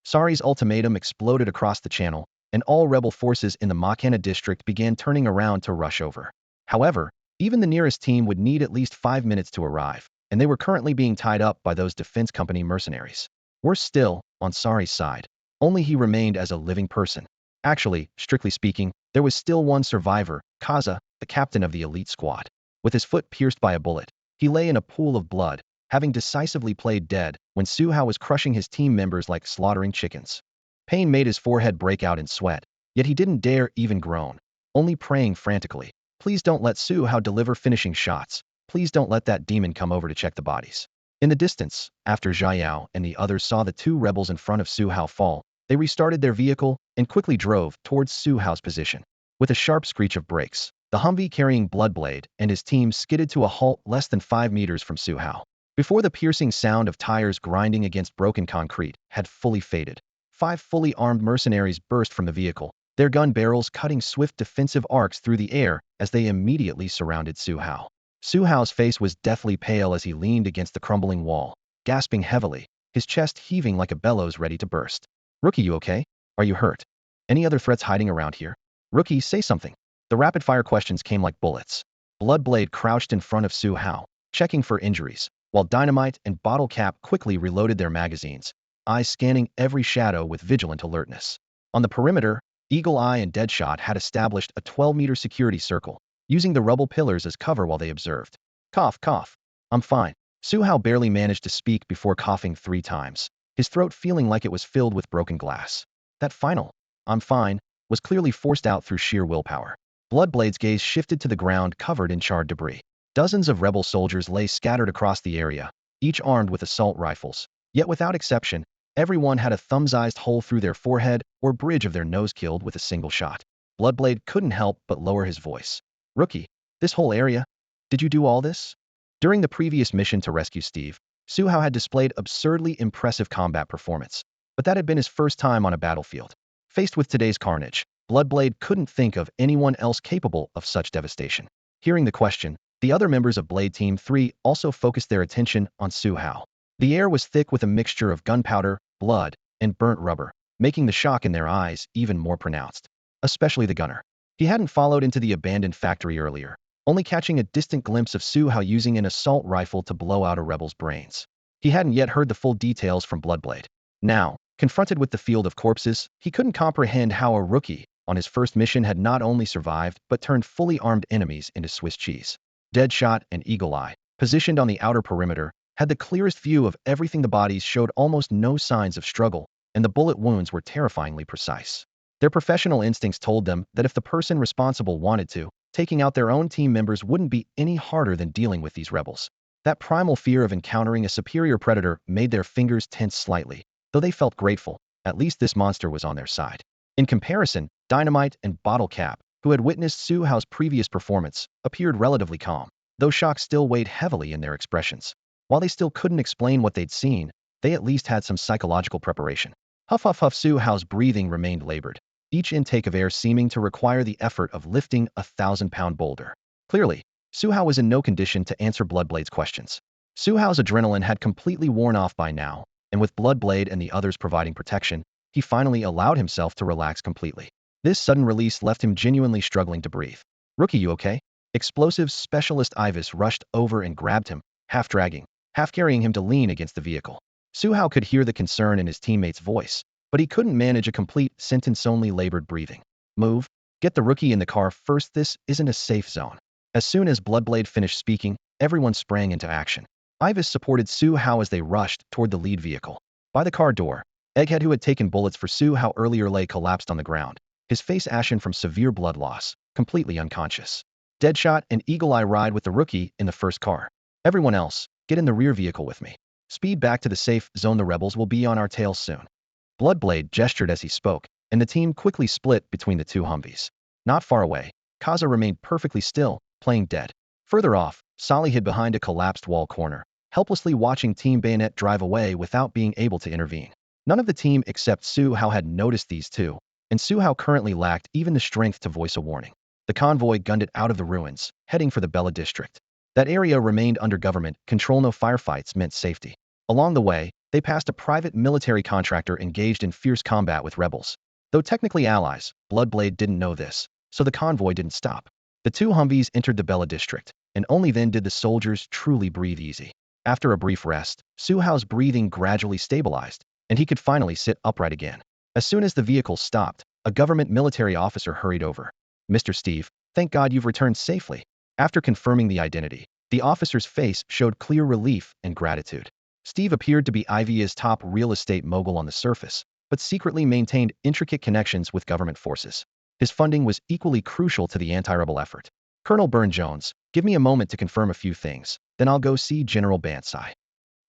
Sorry's ultimatum exploded across the channel, and all rebel forces in the Machina district began turning around to rush over. However, even the nearest team would need at least 5 minutes to arrive, and they were currently being tied up by those defense company mercenaries. Worse still, on Sorry's side, only he remained as a living person. Actually, strictly speaking, there was still one survivor, Kaza, the captain of the elite squad. With his foot pierced by a bullet, he lay in a pool of blood, having decisively played dead when Su Hao was crushing his team members like slaughtering chickens. Pain made his forehead break out in sweat, yet he didn't dare even groan, only praying frantically, please don't let Su Hao deliver finishing shots, please don't let that demon come over to check the bodies. In the distance, after Xiao and the others saw the two rebels in front of Su Hao fall, they restarted their vehicle and quickly drove towards Su Hao's position. With a sharp screech of brakes, the Humvee carrying Bloodblade and his team skidded to a halt less than 5 meters from Su Hao. Before the piercing sound of tires grinding against broken concrete had fully faded, 5 fully armed mercenaries burst from the vehicle, their gun barrels cutting swift defensive arcs through the air as they immediately surrounded Su Hao. Su Hao's face was deathly pale as he leaned against the crumbling wall, gasping heavily, his chest heaving like a bellows ready to burst. Rookie, you okay? Are you hurt? Any other threats hiding around here? Rookie, say something. The rapid-fire questions came like bullets. Bloodblade crouched in front of Su Hao, checking for injuries, while Dynamite and Bottle Cap quickly reloaded their magazines, eyes scanning every shadow with vigilant alertness. On the perimeter, Eagle Eye and Deadshot had established a 12-meter security circle, using the rubble pillars as cover while they observed. Cough, cough. I'm fine. Su Hao barely managed to speak before coughing 3 times, his throat feeling like it was filled with broken glass. That final, I'm fine, was clearly forced out through sheer willpower. Bloodblade's gaze shifted to the ground covered in charred debris. Dozens of rebel soldiers lay scattered across the area, each armed with assault rifles. Yet without exception, everyone had a thumb-sized hole through their forehead or bridge of their nose killed with a single shot. Bloodblade couldn't help but lower his voice. Rookie, this whole area? Did you do all this? During the previous mission to rescue Steve, Su Hao had displayed absurdly impressive combat performance, but that had been his first time on a battlefield. Faced with today's carnage, Bloodblade couldn't think of anyone else capable of such devastation. Hearing the question, the other members of Blade Team 3 also focused their attention on Su Hao. The air was thick with a mixture of gunpowder, blood, and burnt rubber, making the shock in their eyes even more pronounced. Especially the gunner. He hadn't followed into the abandoned factory earlier, only catching a distant glimpse of Su Hao using an assault rifle to blow out a rebel's brains. He hadn't yet heard the full details from Bloodblade. Now, confronted with the field of corpses, he couldn't comprehend how a rookie, on his first mission, had not only survived but turned fully armed enemies into Swiss cheese. Deadshot and Eagle Eye, positioned on the outer perimeter, had the clearest view of everything. The bodies showed almost no signs of struggle, and the bullet wounds were terrifyingly precise. Their professional instincts told them that if the person responsible wanted to, taking out their own team members wouldn't be any harder than dealing with these rebels. That primal fear of encountering a superior predator made their fingers tense slightly, though they felt grateful. At least this monster was on their side. In comparison, Dynamite and Bottle Cap, who had witnessed Su Hao's previous performance, appeared relatively calm, though shock still weighed heavily in their expressions. While they still couldn't explain what they'd seen, they at least had some psychological preparation. Huff huff huff. Su Hao's breathing remained labored, each intake of air seeming to require the effort of lifting a 1,000-pound boulder. Clearly, Su Hao was in no condition to answer Bloodblade's questions. Su Hao's adrenaline had completely worn off by now, and with Bloodblade and the others providing protection, he finally allowed himself to relax completely. This sudden release left him genuinely struggling to breathe. Rookie, you okay? Explosives Specialist Iweiya rushed over and grabbed him, half dragging, half carrying him to lean against the vehicle. Su Hao could hear the concern in his teammate's voice, but he couldn't manage a complete sentence, only labored breathing. Move. Get the rookie in the car first. This isn't a safe zone. As soon as Bloodblade finished speaking, everyone sprang into action. Iweiya supported Su Hao as they rushed toward the lead vehicle. By the car door, Egghead, who had taken bullets for Su Hao earlier, lay collapsed on the ground, his face ashen from severe blood loss, completely unconscious. Deadshot and Eagle Eye ride with the rookie in the first car. Everyone else, get in the rear vehicle with me. Speed back to the safe zone. The rebels will be on our tails soon. Bloodblade gestured as he spoke, and the team quickly split between the two Humvees. Not far away, Kaza remained perfectly still, playing dead. Further off, Solly hid behind a collapsed wall corner, helplessly watching Team Bayonet drive away without being able to intervene. None of the team except Su Hao had noticed these two, and Su Hao currently lacked even the strength to voice a warning. The convoy gunned it out of the ruins, heading for the Bella district. That area remained under government control. No firefights meant safety. Along the way, they passed a private military contractor engaged in fierce combat with rebels. Though technically allies, Bloodblade didn't know this, so the convoy didn't stop. The two Humvees entered the Bella district, and only then did the soldiers truly breathe easy. After a brief rest, Su Hao's breathing gradually stabilized, and he could finally sit upright again. As soon as the vehicle stopped, a government military officer hurried over. "Mr. Steve, thank God you've returned safely." After confirming the identity, the officer's face showed clear relief and gratitude. Steve appeared to be Iweiya's top real estate mogul on the surface, but secretly maintained intricate connections with government forces. His funding was equally crucial to the anti-rebel effort. "Colonel Burne-Jones, give me a moment to confirm a few things, then I'll go see General Banzai."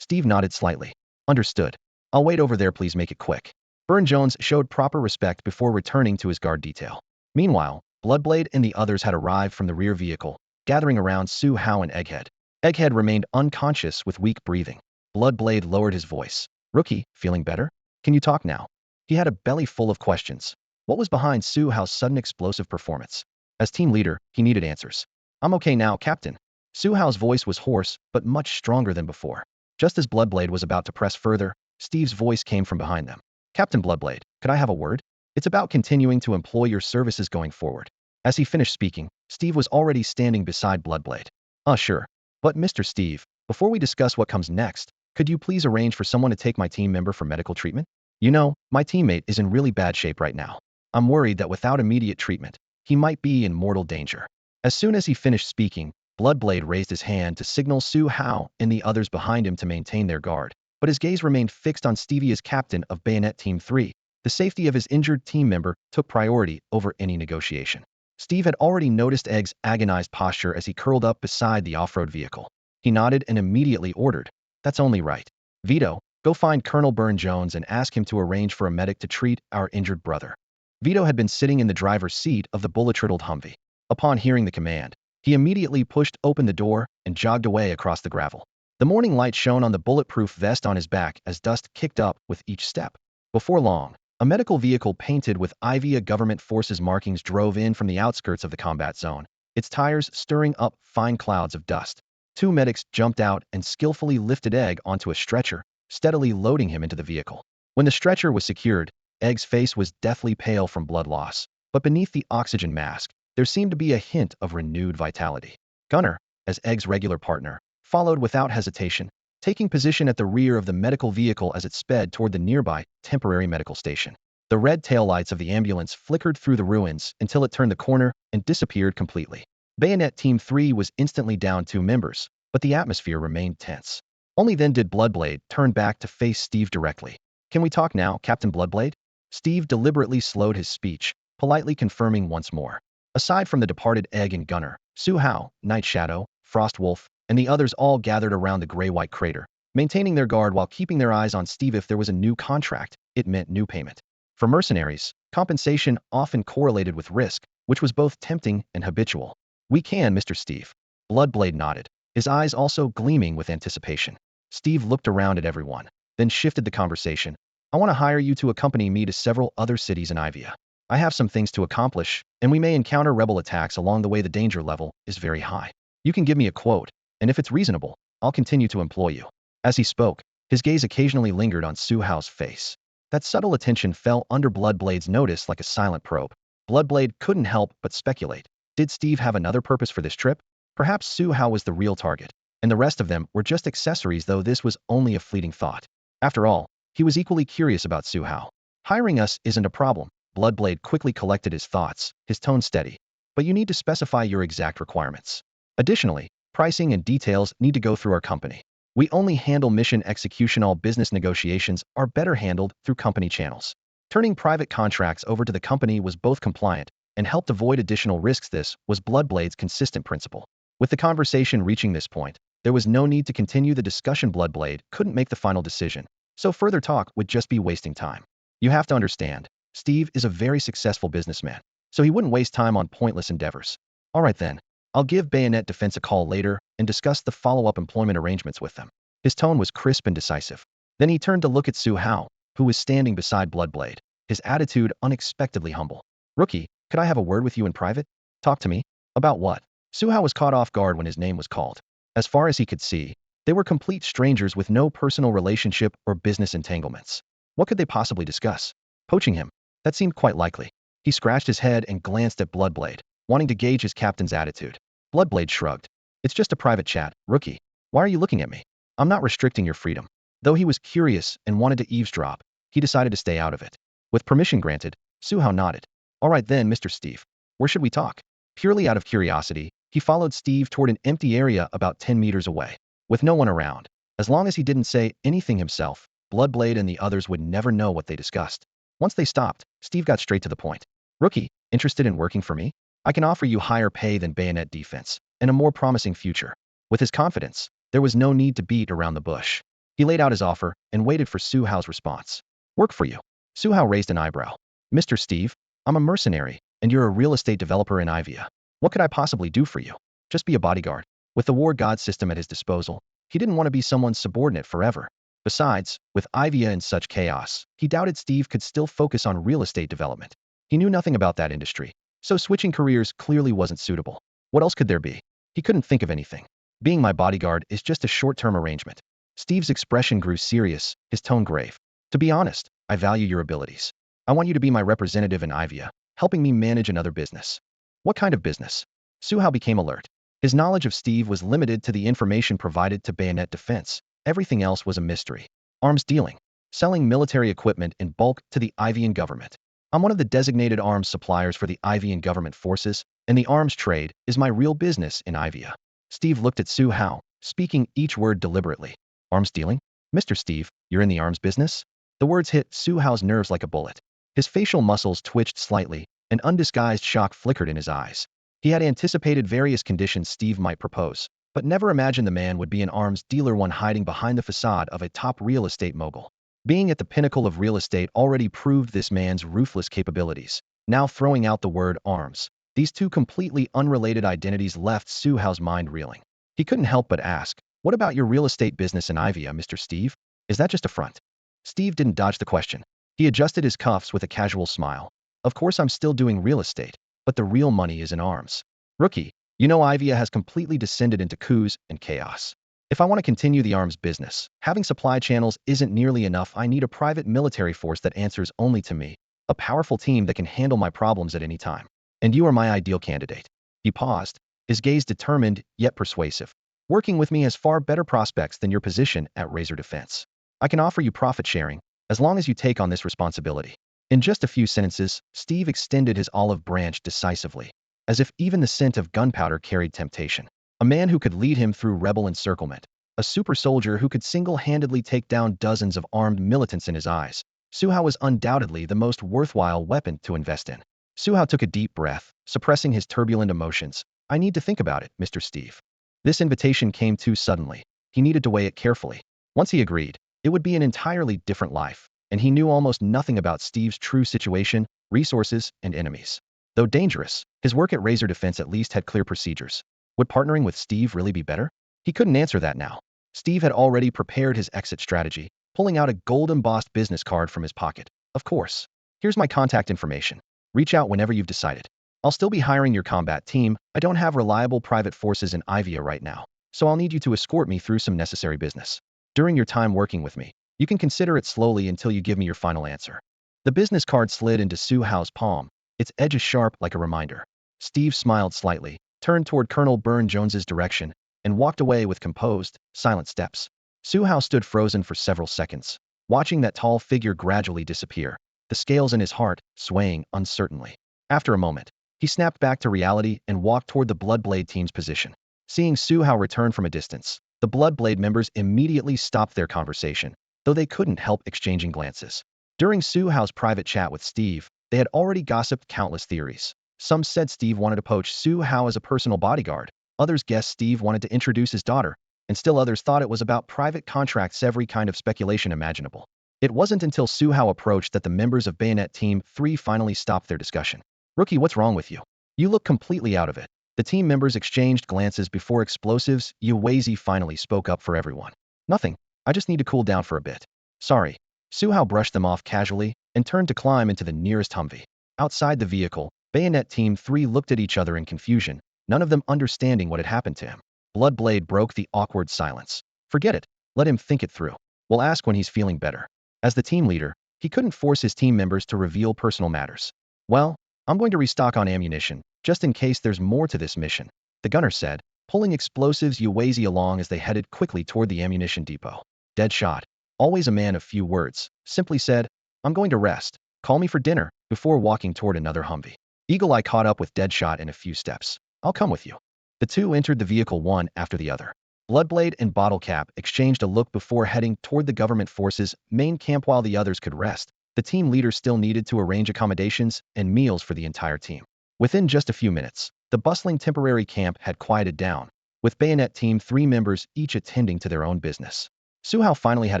Steve nodded slightly. "Understood. I'll wait over there, please make it quick." Burne-Jones showed proper respect before returning to his guard detail. Meanwhile, Bloodblade and the others had arrived from the rear vehicle, gathering around Su Hao and Egghead. Egghead remained unconscious with weak breathing. Bloodblade lowered his voice. "Rookie, feeling better? Can you talk now?" He had a belly full of questions. What was behind Su Hao's sudden explosive performance? As team leader, he needed answers. "I'm okay now, Captain." Su Hao's voice was hoarse, but much stronger than before. Just as Bloodblade was about to press further, Steve's voice came from behind them. "Captain Bloodblade, could I have a word? It's about continuing to employ your services going forward." As he finished speaking, Steve was already standing beside Bloodblade. Sure. But Mr. Steve, before we discuss what comes next, could you please arrange for someone to take my team member for medical treatment? You know, my teammate is in really bad shape right now. I'm worried that without immediate treatment, he might be in mortal danger." As soon as he finished speaking, Bloodblade raised his hand to signal Su Hao and the others behind him to maintain their guard, but his gaze remained fixed on Stevie as captain of Bayonet Team 3. The safety of his injured team member took priority over any negotiation. Steve had already noticed Egg's agonized posture as he curled up beside the off-road vehicle. He nodded and immediately ordered, "That's only right. Vito, go find Colonel Burne-Jones and ask him to arrange for a medic to treat our injured brother." Vito had been sitting in the driver's seat of the bullet-riddled Humvee. Upon hearing the command, he immediately pushed open the door and jogged away across the gravel. The morning light shone on the bulletproof vest on his back as dust kicked up with each step. Before long, a medical vehicle painted with Iweiya government forces markings drove in from the outskirts of the combat zone, its tires stirring up fine clouds of dust. Two medics jumped out and skillfully lifted Egg onto a stretcher, steadily loading him into the vehicle. When the stretcher was secured, Egg's face was deathly pale from blood loss, but beneath the oxygen mask, there seemed to be a hint of renewed vitality. Gunner, as Egg's regular partner, followed without hesitation, taking position at the rear of the medical vehicle as it sped toward the nearby temporary medical station. The red taillights of the ambulance flickered through the ruins until it turned the corner and disappeared completely. Bayonet Team 3 was instantly down 2 members, but the atmosphere remained tense. Only then did Bloodblade turn back to face Steve directly. "Can we talk now, Captain Bloodblade?" Steve deliberately slowed his speech, politely confirming once more. Aside from the departed Egg and Gunner, Su Hao, Night Shadow, Frostwolf, and the others all gathered around the gray-white crater, maintaining their guard while keeping their eyes on Steve. If there was a new contract, it meant new payment. For mercenaries, compensation often correlated with risk, which was both tempting and habitual. "We can, Mr. Steve." Bloodblade nodded, his eyes also gleaming with anticipation. Steve looked around at everyone, then shifted the conversation. "I want to hire you to accompany me to several other cities in Iweiya. I have some things to accomplish, and we may encounter rebel attacks along the way. The danger level is very high. You can give me a quote, and if it's reasonable, I'll continue to employ you." As he spoke, his gaze occasionally lingered on Su Hao's face. That subtle attention fell under Bloodblade's notice like a silent probe. Bloodblade couldn't help but speculate. Did Steve have another purpose for this trip? Perhaps Su Hao was the real target, and the rest of them were just accessories, though this was only a fleeting thought. After all, he was equally curious about Su Hao. "Hiring us isn't a problem." Bloodblade quickly collected his thoughts, his tone steady. "But you need to specify your exact requirements. Additionally, pricing and details need to go through our company. We only handle mission execution. All business negotiations are better handled through company channels. Turning private contracts over to the company was both compliant and helped avoid additional risks. This was Bloodblade's consistent principle. With the conversation reaching this point, there was no need to continue the discussion. Bloodblade couldn't make the final decision, so further talk would just be wasting time. You have to understand, Steve is a very successful businessman, so he wouldn't waste time on pointless endeavors. All right then, I'll give Bayonet Defense a call later and discuss the follow-up employment arrangements with them. His tone was crisp and decisive. Then he turned to look at Su Hao, who was standing beside Bloodblade, his attitude unexpectedly humble. Rookie, could I have a word with you in private? Talk to me? About what? Su Hao was caught off guard when his name was called. As far as he could see, they were complete strangers with no personal relationship or business entanglements. What could they possibly discuss? Poaching him? That seemed quite likely. He scratched his head and glanced at Bloodblade, wanting to gauge his captain's attitude. Bloodblade shrugged. It's just a private chat, Rookie. Why are you looking at me? I'm not restricting your freedom. Though he was curious and wanted to eavesdrop, he decided to stay out of it. With permission granted, Su Hao nodded. All right then, Mr. Steve. Where should we talk? Purely out of curiosity, he followed Steve toward an empty area about 10 meters away, with no one around. As long as he didn't say anything himself, Bloodblade and the others would never know what they discussed. Once they stopped, Steve got straight to the point. Rookie, interested in working for me? I can offer you higher pay than Bayonet Defense and a more promising future. With his confidence, there was no need to beat around the bush. He laid out his offer and waited for Su Hao's response. Work for you? Su Hao raised an eyebrow. Mr. Steve, I'm a mercenary, and you're a real estate developer in Iweiya. What could I possibly do for you? Just be a bodyguard. With the war god system at his disposal, he didn't want to be someone's subordinate forever. Besides, with Iweiya in such chaos, he doubted Steve could still focus on real estate development. He knew nothing about that industry, so switching careers clearly wasn't suitable. What else could there be? He couldn't think of anything. Being my bodyguard is just a short-term arrangement. Steve's expression grew serious, his tone grave. To be honest, I value your abilities. I want you to be my representative in Iweiya, helping me manage another business. What kind of business? Su Hao became alert. His knowledge of Steve was limited to the information provided to Bayonet Defense. Everything else was a mystery. Arms dealing. Selling military equipment in bulk to the Iweiyan government. I'm one of the designated arms suppliers for the Iweiyan government forces, and the arms trade is my real business in Iweiya. Steve looked at Su Hao, speaking each word deliberately. Arms dealing? Mr. Steve, you're in the arms business? The words hit Su Hao's nerves like a bullet. His facial muscles twitched slightly, and undisguised shock flickered in his eyes. He had anticipated various conditions Steve might propose, but never imagined the man would be an arms dealer, one hiding behind the facade of a top real estate mogul. Being at the pinnacle of real estate already proved this man's ruthless capabilities. Now throwing out the word arms, these two completely unrelated identities left Su Hao's mind reeling. He couldn't help but ask, what about your real estate business in Iweiya, Mr. Steve? Is that just a front? Steve didn't dodge the question. He adjusted his cuffs with a casual smile. Of course I'm still doing real estate, but the real money is in arms. Rookie, you know Iweiya has completely descended into coups and chaos. If I want to continue the arms business, having supply channels isn't nearly enough. I need a private military force that answers only to me, a powerful team that can handle my problems at any time. And you are my ideal candidate. He paused, his gaze determined yet persuasive. Working with me has far better prospects than your position at Razor Defense. I can offer you profit sharing, as long as you take on this responsibility. In just a few sentences, Steve extended his olive branch decisively, as if even the scent of gunpowder carried temptation. A man who could lead him through rebel encirclement. A super soldier who could single-handedly take down dozens of armed militants. In his eyes, Su Hao was undoubtedly the most worthwhile weapon to invest in. Su Hao took a deep breath, suppressing his turbulent emotions. I need to think about it, Mr. Steve. This invitation came too suddenly. He needed to weigh it carefully. Once he agreed, it would be an entirely different life, and he knew almost nothing about Steve's true situation, resources, and enemies. Though dangerous, his work at Razor Defense at least had clear procedures. Would partnering with Steve really be better? He couldn't answer that now. Steve had already prepared his exit strategy, pulling out a gold-embossed business card from his pocket. Of course. Here's my contact information. Reach out whenever you've decided. I'll still be hiring your combat team. I don't have reliable private forces in Iweiya right now, so I'll need you to escort me through some necessary business. During your time working with me, you can consider it slowly until you give me your final answer. The business card slid into Su Hao's palm, its edges sharp like a reminder. Steve smiled slightly, turned toward Colonel Burne-Jones's direction, and walked away with composed, silent steps. Su Hao stood frozen for several seconds, watching that tall figure gradually disappear, the scales in his heart swaying uncertainly. After a moment, he snapped back to reality and walked toward the Bloodblade team's position. Seeing Su Hao return from a distance, The Bloodblade members immediately stopped their conversation, though they couldn't help exchanging glances. During Su Hao's private chat with Steve, they had already gossiped countless theories. Some said Steve wanted to poach Su Hao as a personal bodyguard, others guessed Steve wanted to introduce his daughter, and still others thought it was about private contracts. Every kind of speculation imaginable. It wasn't until Su Hao approached that the members of Bayonet Team 3 finally stopped their discussion. "Rookie, what's wrong with you? You look completely out of it." The team members exchanged glances before explosives. Xiweisi finally spoke up for everyone. "Nothing. I just need to cool down for a bit." "Sorry." Su Hao brushed them off casually and turned to climb into the nearest Humvee. Outside the vehicle, Bayonet Team 3 looked at each other in confusion, none of them understanding what had happened to him. Bloodblade broke the awkward silence. "Forget it. Let him think it through. We'll ask when he's feeling better." As the team leader, he couldn't force his team members to reveal personal matters. "Well, I'm going to restock on ammunition, just in case there's more to this mission," the gunner said, pulling explosives Xiweisi along as they headed quickly toward the ammunition depot. Deadshot, always a man of few words, simply said, "I'm going to rest. Call me for dinner," before walking toward another Humvee. Eagle Eye caught up with Deadshot in a few steps. "I'll come with you." The two entered the vehicle one after the other. Bloodblade and Bottlecap exchanged a look before heading toward the government forces' main camp while the others could rest. The team leader still needed to arrange accommodations and meals for the entire team. Within just a few minutes, the bustling temporary camp had quieted down, with Bayonet Team 3 members each attending to their own business. Su Hao finally had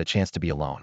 a chance to be alone.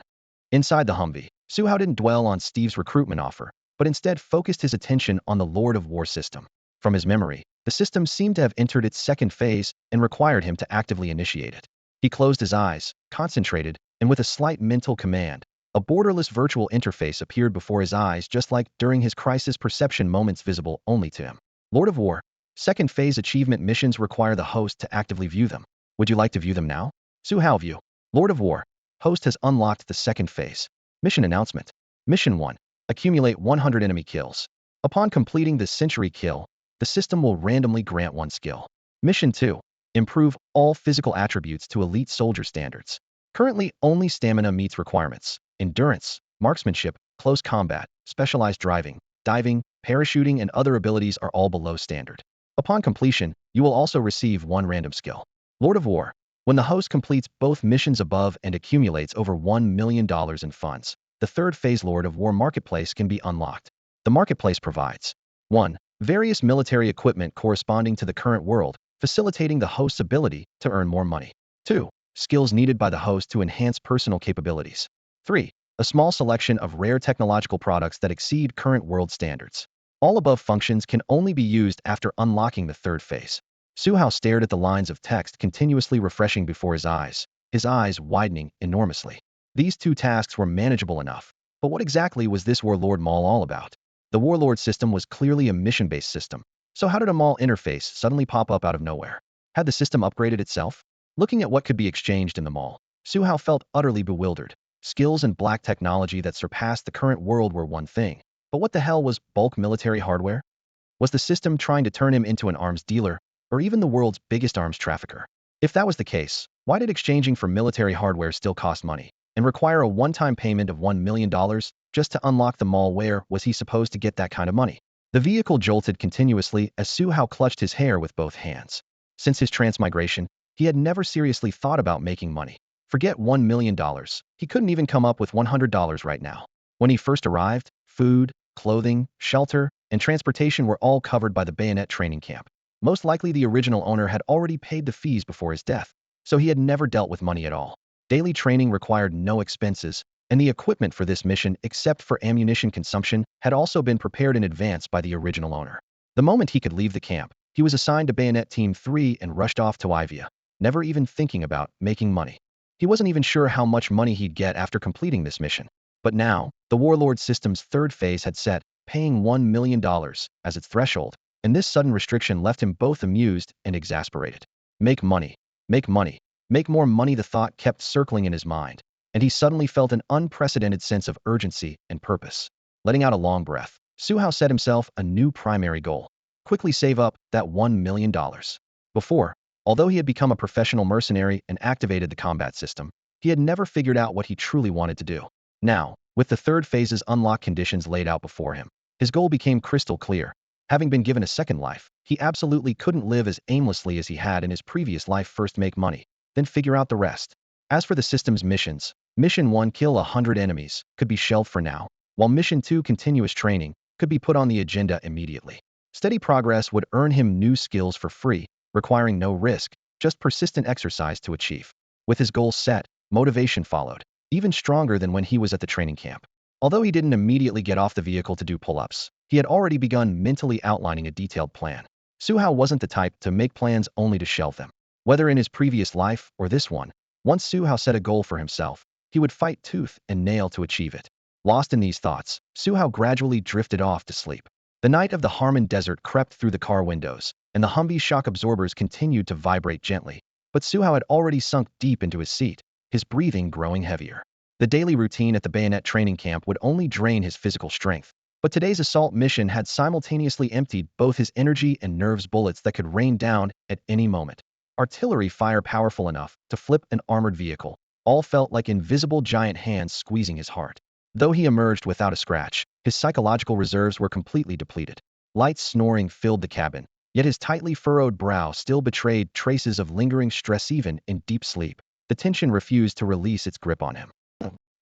Inside the Humvee, Su Hao didn't dwell on Steve's recruitment offer, but instead focused his attention on the Lord of War system. From his memory, the system seemed to have entered its second phase and required him to actively initiate it. He closed his eyes, concentrated, and with a slight mental command, a borderless virtual interface appeared before his eyes, just like during his crisis perception moments, visible only to him. Lord of War. Second phase achievement missions require the host to actively view them. Would you like to view them now? Su Hao view. Lord of War. Host has unlocked the second phase. Mission announcement. Mission 1. Accumulate 100 enemy kills. Upon completing the century kill, the system will randomly grant one skill. Mission 2. Improve all physical attributes to elite soldier standards. Currently, only stamina meets requirements. Endurance, marksmanship, close combat, specialized driving, diving, parachuting, and other abilities are all below standard. Upon completion, you will also receive one random skill. Lord of War. When the host completes both missions above and accumulates over $1 million in funds, the third phase Lord of War marketplace can be unlocked. The marketplace provides 1. Various military equipment corresponding to the current world, facilitating the host's ability to earn more money. 2. Skills needed by the host to enhance personal capabilities. 3. A small selection of rare technological products that exceed current world standards. All above functions can only be used after unlocking the third phase. Su Hao stared at the lines of text continuously refreshing before his eyes widening enormously. These two tasks were manageable enough, but what exactly was this Warlord Mall all about? The Warlord system was clearly a mission-based system, so how did a mall interface suddenly pop up out of nowhere? Had the system upgraded itself? Looking at what could be exchanged in the mall, Su Hao felt utterly bewildered. Skills and black technology that surpassed the current world were one thing, but what the hell was bulk military hardware? Was the system trying to turn him into an arms dealer, or even the world's biggest arms trafficker? If that was the case, why did exchanging for military hardware still cost money and require a one-time payment of $1 million just to unlock the mall? Where was he supposed to get that kind of money? The vehicle jolted continuously as Su Hao clutched his hair with both hands. Since his transmigration, he had never seriously thought about making money. Forget $1 million. He couldn't even come up with $100 right now. When he first arrived, food, clothing, shelter, and transportation were all covered by the Bayonet training camp. Most likely the original owner had already paid the fees before his death, so he had never dealt with money at all. Daily training required no expenses, and the equipment for this mission, except for ammunition consumption, had also been prepared in advance by the original owner. The moment he could leave the camp, he was assigned to Bayonet Team 3 and rushed off to Iweiya, never even thinking about making money. He wasn't even sure how much money he'd get after completing this mission. But now, the Warlord system's third phase had set, paying $1 million as its threshold, and this sudden restriction left him both amused and exasperated. Make money. Make money. Make more money. The thought kept circling in his mind, and he suddenly felt an unprecedented sense of urgency and purpose. Letting out a long breath, Su Hao set himself a new primary goal. Quickly save up that $1 million. Before, although he had become a professional mercenary and activated the combat system, he had never figured out what he truly wanted to do. Now, with the third phase's unlock conditions laid out before him, his goal became crystal clear. Having been given a second life, he absolutely couldn't live as aimlessly as he had in his previous life. First, make money. then figure out the rest. As for the system's missions, Mission 1, kill 100 enemies, could be shelved for now, while Mission 2, continuous training, could be put on the agenda immediately. Steady progress would earn him new skills for free, requiring no risk, just persistent exercise to achieve. With his goals set, motivation followed, even stronger than when he was at the training camp. Although he didn't immediately get off the vehicle to do pull-ups, he had already begun mentally outlining a detailed plan. Su Hao wasn't the type to make plans only to shelve them. Whether in his previous life or this one, once Su Hao set a goal for himself, he would fight tooth and nail to achieve it. Lost in these thoughts, Su Hao gradually drifted off to sleep. The night of the Harmon Desert crept through the car windows, and the Humvee's shock absorbers continued to vibrate gently. But Su Hao had already sunk deep into his seat, his breathing growing heavier. The daily routine at the bayonet training camp would only drain his physical strength, but today's assault mission had simultaneously emptied both his energy and nerves. Bullets that could rain down at any moment. Artillery fire powerful enough to flip an armored vehicle. All felt like invisible giant hands squeezing his heart. Though he emerged without a scratch, his psychological reserves were completely depleted. Light snoring filled the cabin, yet his tightly furrowed brow still betrayed traces of lingering stress. Even in deep sleep, the tension refused to release its grip on him.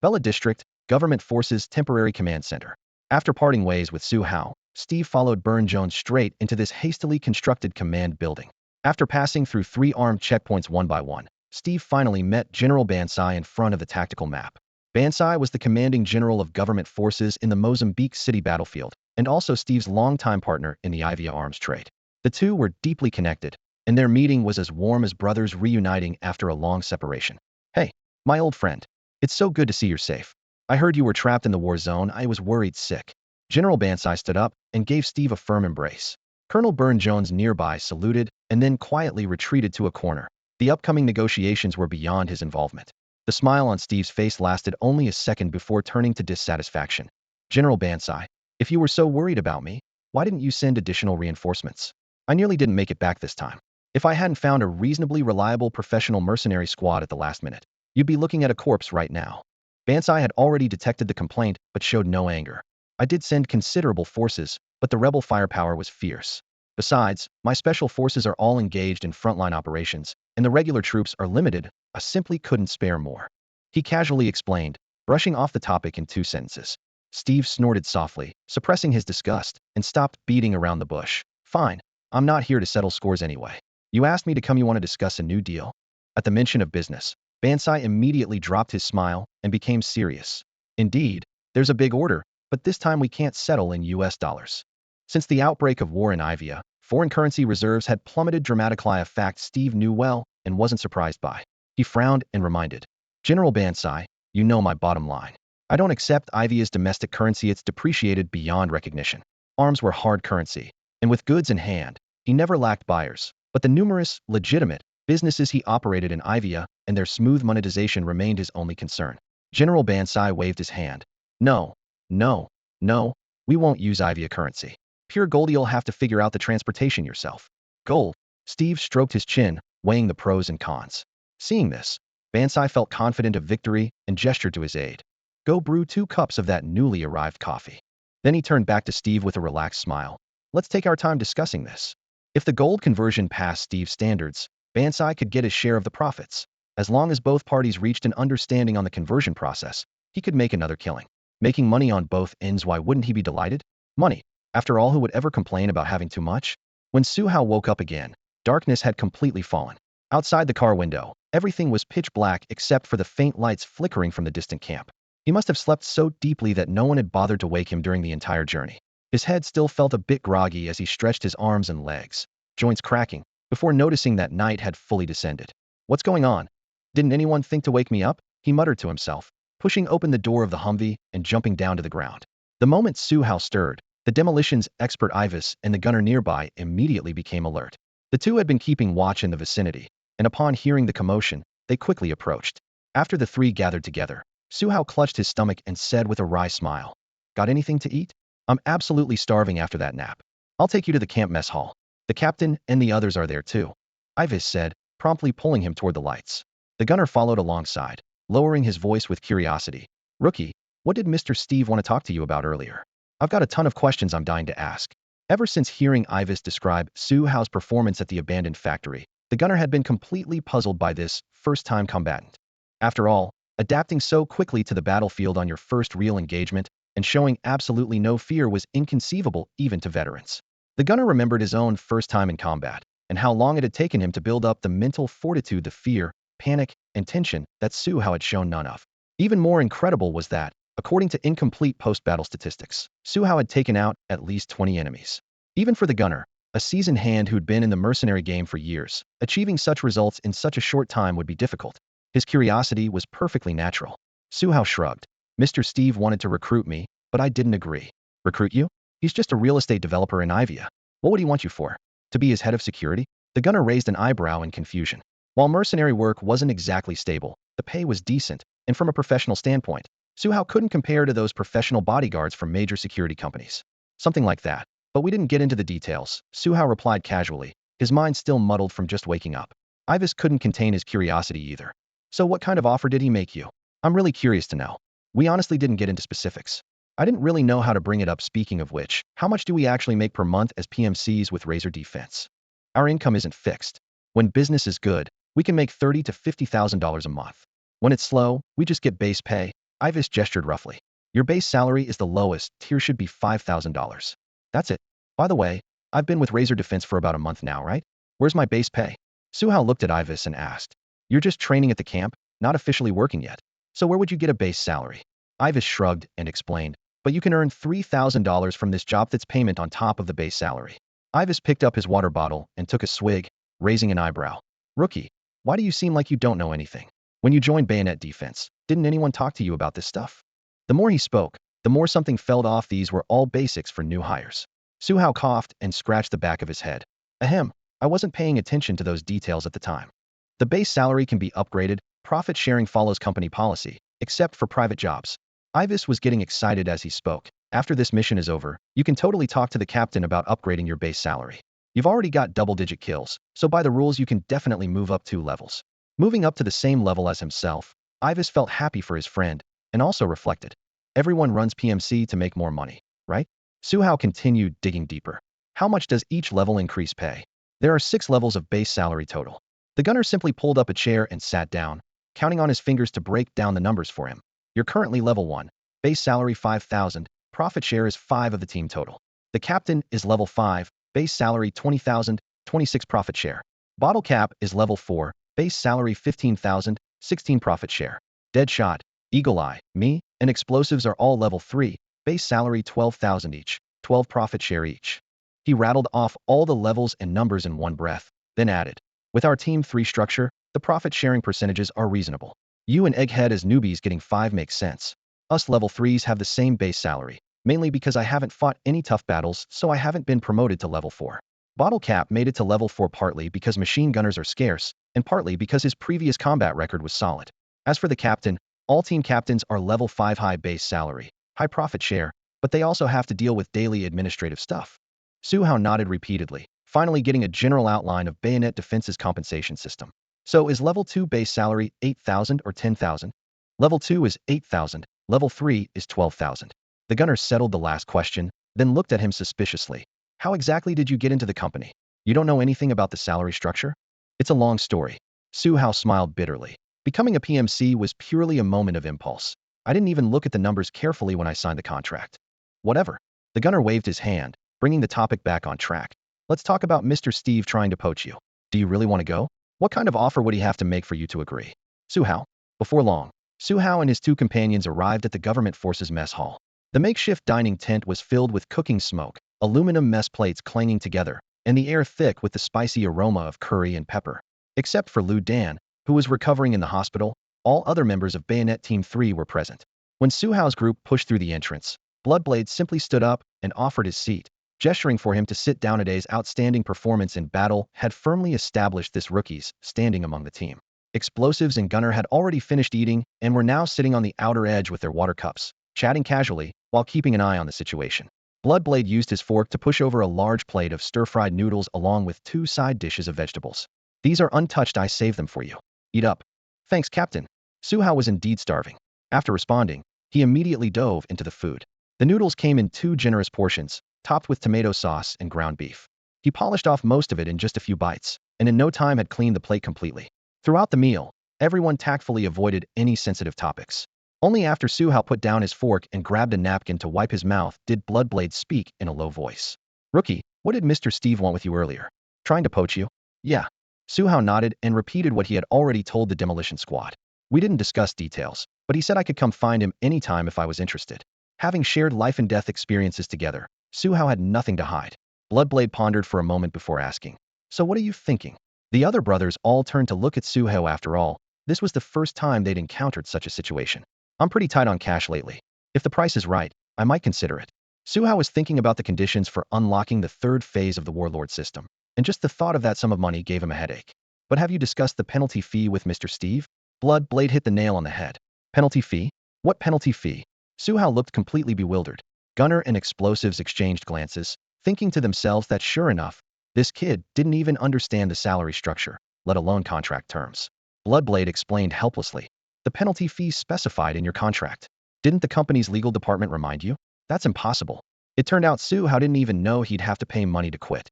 Bella District, Government Forces Temporary Command Center. After parting ways with Su Hao, Steve followed Burne-Jones straight into this hastily constructed command building. After passing through 3 armed checkpoints one by one, Steve finally met General Bansai in front of the tactical map. Bansai was the commanding general of government forces in the Mozambique City battlefield, and also Steve's longtime partner in the Iweiya arms trade. The two were deeply connected, and their meeting was as warm as brothers reuniting after a long separation. "Hey, my old friend. It's so good to see you're safe. I heard you were trapped in the war zone. I was worried sick." General Bansai stood up and gave Steve a firm embrace. Colonel Burne-Jones nearby saluted and then quietly retreated to a corner. The upcoming negotiations were beyond his involvement. The smile on Steve's face lasted only a second before turning to dissatisfaction. "General Bansai, if you were so worried about me, why didn't you send additional reinforcements? I nearly didn't make it back this time. If I hadn't found a reasonably reliable professional mercenary squad at the last minute, you'd be looking at a corpse right now." Bansai had already detected the complaint but showed no anger. "I did send considerable forces, but the rebel firepower was fierce. Besides, my special forces are all engaged in frontline operations, and the regular troops are limited. I simply couldn't spare more," he casually explained, brushing off the topic in 2 sentences. Steve snorted softly, suppressing his disgust, and stopped beating around the bush. "Fine. I'm not here to settle scores anyway. You asked me to come. You want to discuss a new deal?" At the mention of business, Bansai immediately dropped his smile and became serious. "Indeed, there's a big order, but this time we can't settle in US dollars." Since the outbreak of war in Iweiya, foreign currency reserves had plummeted dramatically, a fact Steve knew well and wasn't surprised by. He frowned and reminded, "General Bansai, you know my bottom line. I don't accept Iweiya's domestic currency. It's depreciated beyond recognition. Arms were hard currency, and with goods in hand, he never lacked buyers. But the numerous, legitimate, businesses he operated in Iweiya and their smooth monetization remained his only concern." General Bansai waved his hand. "No, no, no, we won't use Iweiya currency. Pure gold. You'll have to figure out the transportation yourself." "Gold?" Steve stroked his chin, weighing the pros and cons. Seeing this, Bansai felt confident of victory and gestured to his aide. "Go brew 2 cups of that newly arrived coffee." Then he turned back to Steve with a relaxed smile. "Let's take our time discussing this." If the gold conversion passed Steve's standards, Bansai could get his share of the profits. As long as both parties reached an understanding on the conversion process, he could make another killing. Making money on both ends, why wouldn't he be delighted? Money. After all, who would ever complain about having too much? When Su Hao woke up again, darkness had completely fallen. Outside the car window, everything was pitch black except for the faint lights flickering from the distant camp. He must have slept so deeply that no one had bothered to wake him during the entire journey. His head still felt a bit groggy as he stretched his arms and legs, joints cracking, before noticing that night had fully descended. "What's going on? Didn't anyone think to wake me up?" he muttered to himself, pushing open the door of the Humvee and jumping down to the ground. The moment Su Hao stirred, the demolitions expert Xiweisi and the gunner nearby immediately became alert. The two had been keeping watch in the vicinity, and upon hearing the commotion, they quickly approached. After the 3 gathered together, Su Hao clutched his stomach and said with a wry smile, "Got anything to eat? I'm absolutely starving after that nap. I'll take you to the camp mess hall. The captain and the others are there too," Xiweisi said, promptly pulling him toward the lights. The gunner followed alongside, lowering his voice with curiosity. "Rookie, what did Mr. Steve want to talk to you about earlier? I've got a ton of questions I'm dying to ask." Ever since hearing Xiweisi describe Su Hao's performance at the abandoned factory, the The gunner had been completely puzzled by this first-time combatant. After all, adapting so quickly to the battlefield on your first real engagement and showing absolutely no fear was inconceivable even to veterans. The gunner remembered his own first time in combat and how long it had taken him to build up the mental fortitude, the fear, panic, and tension that Su Hao had shown none of. Even more incredible was that, according to incomplete post-battle statistics, Su Hao had taken out at least 20 enemies. Even for the gunner, a seasoned hand who'd been in the mercenary game for years, achieving such results in such a short time would be difficult. His curiosity was perfectly natural. Su Hao shrugged. Mr. Steve wanted to recruit me, but I didn't agree. Recruit you? He's just a real estate developer in Iweiya. What would he want you for? To be his head of security? The gunner raised an eyebrow in confusion. While mercenary work wasn't exactly stable, the pay was decent, and from a professional standpoint, Su Hao couldn't compare to those professional bodyguards from major security companies. Something like that. But we didn't get into the details, Su Hao replied casually, his mind still muddled from just waking up. Iweiya couldn't contain his curiosity either. So what kind of offer did he make you? I'm really curious to know. We honestly didn't get into specifics. I didn't really know how to bring it up. Speaking of which, how much do we actually make per month as PMCs with Razor Defense? Our income isn't fixed. When business is good, we can make $30,000 to $50,000 a month. When it's slow, we just get base pay. Iweiya gestured roughly. Your base salary is the lowest tier, should be $5,000. That's it. By the way, I've been with Razor Defense for about a month now, right? Where's my base pay? Su Hao looked at Iweiya and asked. You're just training at the camp, not officially working yet. So where would you get a base salary? Iweiya shrugged and explained. But you can earn $3,000 from this job. That's payment on top of the base salary. Iweiya picked up his water bottle and took a swig, raising an eyebrow. Rookie, why do you seem like you don't know anything? When you joined Bayonet Defense, didn't anyone talk to you about this stuff? The more he spoke, the more something felt off. These were all basics for new hires. Su Hao coughed and scratched the back of his head. Ahem, I wasn't paying attention to those details at the time. The base salary can be upgraded, profit sharing follows company policy, except for private jobs. Iweiya was getting excited as he spoke. After this mission is over, you can totally talk to the captain about upgrading your base salary. You've already got double-digit kills, so by the rules you can definitely move up 2 levels. Moving up to the same level as himself, Iweiya felt happy for his friend, and also reflected. Everyone runs PMC to make more money, right? Su Hao continued digging deeper. How much does each level increase pay? There are 6 levels of base salary total. The gunner simply pulled up a chair and sat down, counting on his fingers to break down the numbers for him. You're currently level 1, base salary 5,000, profit share is 5 of the team total. The captain is level 5, base salary 20,000, 26 profit share. Bottle cap is level 4, base salary 15,000, 16 profit share. Deadshot, Eagle Eye, me, and explosives are all level 3, base salary 12,000 each, 12 profit share each. He rattled off all the levels and numbers in one breath, then added, with our team 3 structure, the profit sharing percentages are reasonable. You and Egghead as newbies getting 5 makes sense. Us level 3s have the same base salary, mainly because I haven't fought any tough battles, so I haven't been promoted to level 4. Bottle Cap made it to level 4 partly because machine gunners are scarce, and partly because his previous combat record was solid. As for the captain, all team captains are level 5 high base salary, high profit share, but they also have to deal with daily administrative stuff. Su Hao nodded repeatedly, finally getting a general outline of Bayonet Defense's compensation system. So is level 2 base salary 8,000 or 10,000? Level 2 is 8,000, level 3 is 12,000. The gunner settled the last question, then looked at him suspiciously. How exactly did you get into the company? You don't know anything about the salary structure? It's a long story. Su Hao smiled bitterly. Becoming a PMC was purely a moment of impulse. I didn't even look at the numbers carefully when I signed the contract. Whatever. The gunner waved his hand, bringing the topic back on track. Let's talk about Mr. Steve trying to poach you. Do you really want to go? What kind of offer would he have to make for you to agree? Su Hao. Before long, Su Hao and his 2 companions arrived at the government forces mess hall. The makeshift dining tent was filled with cooking smoke, aluminum mess plates clanging together, and the air thick with the spicy aroma of curry and pepper. Except for Liu Dan, who was recovering in the hospital, all other members of Bayonet Team 3 were present. When Su Hao's group pushed through the entrance, Bloodblade simply stood up and offered his seat, gesturing for him to sit down. Today's outstanding performance in battle had firmly established this rookie's standing among the team. Explosives and Gunner had already finished eating and were now sitting on the outer edge with their water cups, chatting casually while keeping an eye on the situation. Bloodblade used his fork to push over a large plate of stir-fried noodles along with 2 side dishes of vegetables. These are untouched, I saved them for you. Eat up. Thanks, Captain. Su Hao was indeed starving. After responding, he immediately dove into the food. The noodles came in 2 generous portions, topped with tomato sauce and ground beef. He polished off most of it in just a few bites. and in no time had cleaned the plate completely. Throughout the meal, everyone tactfully avoided any sensitive topics. Only after Su Hao put down his fork and grabbed a napkin to wipe his mouth did Bloodblade speak in a low voice. "Rookie, what did Mr. Steve want with you earlier? Trying to poach you?" "Yeah." Su Hao nodded and repeated what he had already told the demolition squad. "We didn't discuss details, but he said I could come find him anytime if I was interested." Having shared life and death experiences together, Su Hao had nothing to hide. Bloodblade pondered for a moment before asking, "So what are you thinking?" The other brothers all turned to look at Su Hao. After all, this was the first time they'd encountered such a situation. "I'm pretty tight on cash lately. If the price is right, I might consider it." Su Hao was thinking about the conditions for unlocking the third phase of the Warlord system, and just the thought of that sum of money gave him a headache. "But have you discussed the penalty fee with Mr. Steve?" Bloodblade hit the nail on the head. "Penalty fee? What penalty fee?" Su Hao looked completely bewildered. Gunner and Explosives exchanged glances, thinking to themselves that sure enough, this kid didn't even understand the salary structure, let alone contract terms. Bloodblade explained helplessly. "The penalty fee specified in your contract. Didn't the company's legal department remind you? That's impossible." It turned out Su Hao didn't even know he'd have to pay money to quit.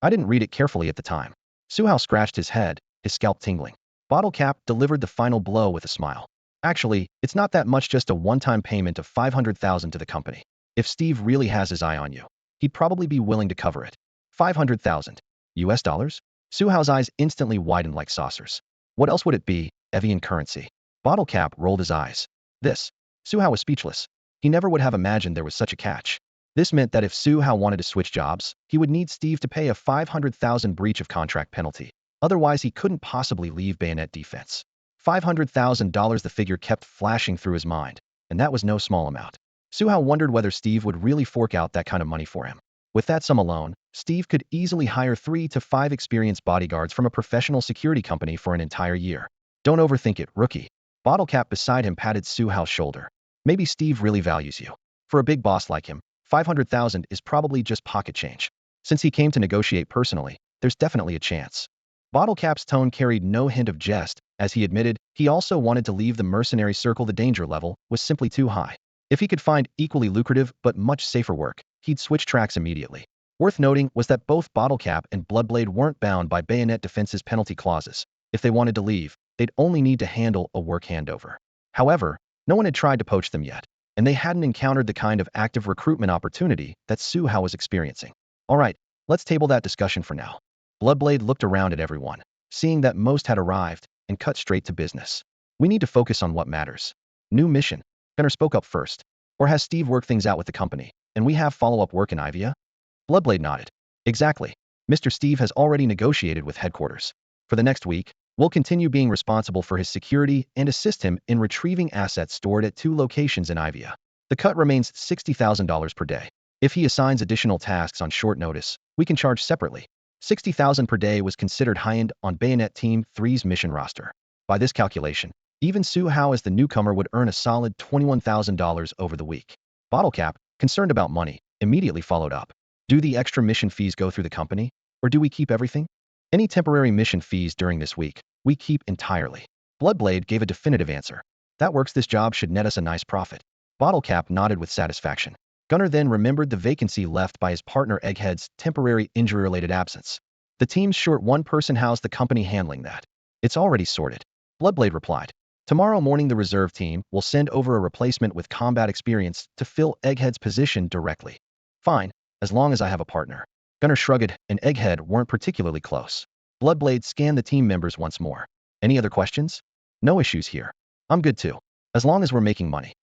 I didn't read it carefully at the time." Su Hao scratched his head, his scalp tingling. Bottle Cap delivered the final blow with a smile. "Actually, it's not that much, just a one-time payment of 500,000 to the company. If Steve really has his eye on you, he'd probably be willing to cover it." 500,000 US dollars? Su Hao's eyes instantly widened like saucers. What else would it be? Evian currency. Bottle Cap rolled his eyes. Su Hao was speechless. He never would have imagined there was such a catch. This meant that if Su Hao wanted to switch jobs, he would need Steve to pay a 500,000 breach of contract penalty. Otherwise, he couldn't possibly leave Bayonet Defense. $500,000, the figure kept flashing through his mind, and that was no small amount. Su Hao wondered whether Steve would really fork out that kind of money for him. With that sum alone, Steve could easily hire 3 to 5 experienced bodyguards from a professional security company for an entire year. "Don't overthink it, rookie." Bottle Cap beside him patted Su Hao's shoulder. "Maybe Steve really values you. For a big boss like him, 500,000 is probably just pocket change. Since he came to negotiate personally, there's definitely a chance." Bottle Cap's tone carried no hint of jest, as he admitted he also wanted to leave the mercenary circle. The danger level was simply too high. If he could find equally lucrative but much safer work, he'd switch tracks immediately. Worth noting was that both Bottle Cap and Bloodblade weren't bound by Bayonet Defense's penalty clauses. If they wanted to leave, they'd only need to handle a work handover. However, no one had tried to poach them yet, and they hadn't encountered the kind of active recruitment opportunity that Su Hao was experiencing. "All right, let's table that discussion for now." Bloodblade looked around at everyone, seeing that most had arrived, and cut straight to business. "We need to focus on what matters. New mission." Gunner spoke up first. "Or has Steve worked things out with the company, and we have follow-up work in Iweiya?" Bloodblade nodded. "Exactly. Mr. Steve has already negotiated with headquarters. For the next week, we'll continue being responsible for his security and assist him in retrieving assets stored at 2 locations in Iweiya. The cut remains $60,000 per day. If he assigns additional tasks on short notice, we can charge separately." 60,000 per day was considered high-end on Bayonet Team 3's mission roster. By this calculation, even Su Hao as the newcomer would earn a solid $21,000 over the week. Bottle Cap, concerned about money, immediately followed up. "Do the extra mission fees go through the company, or do we keep everything?" "Any temporary mission fees during this week, we keep entirely." Bloodblade gave a definitive answer. "That works. This job should net us a nice profit." Bottle Cap nodded with satisfaction. Gunner then remembered the vacancy left by his partner Egghead's temporary injury-related absence. "The team's short one person. How's the company handling that?" "It's already sorted." Bloodblade replied. "Tomorrow morning the reserve team will send over a replacement with combat experience to fill Egghead's position directly." "Fine, as long as I have a partner." Gunner shrugged, and Egghead weren't particularly close. Bloodblade scanned the team members once more. "Any other questions?" "No issues here. I'm good too. As long as we're making money."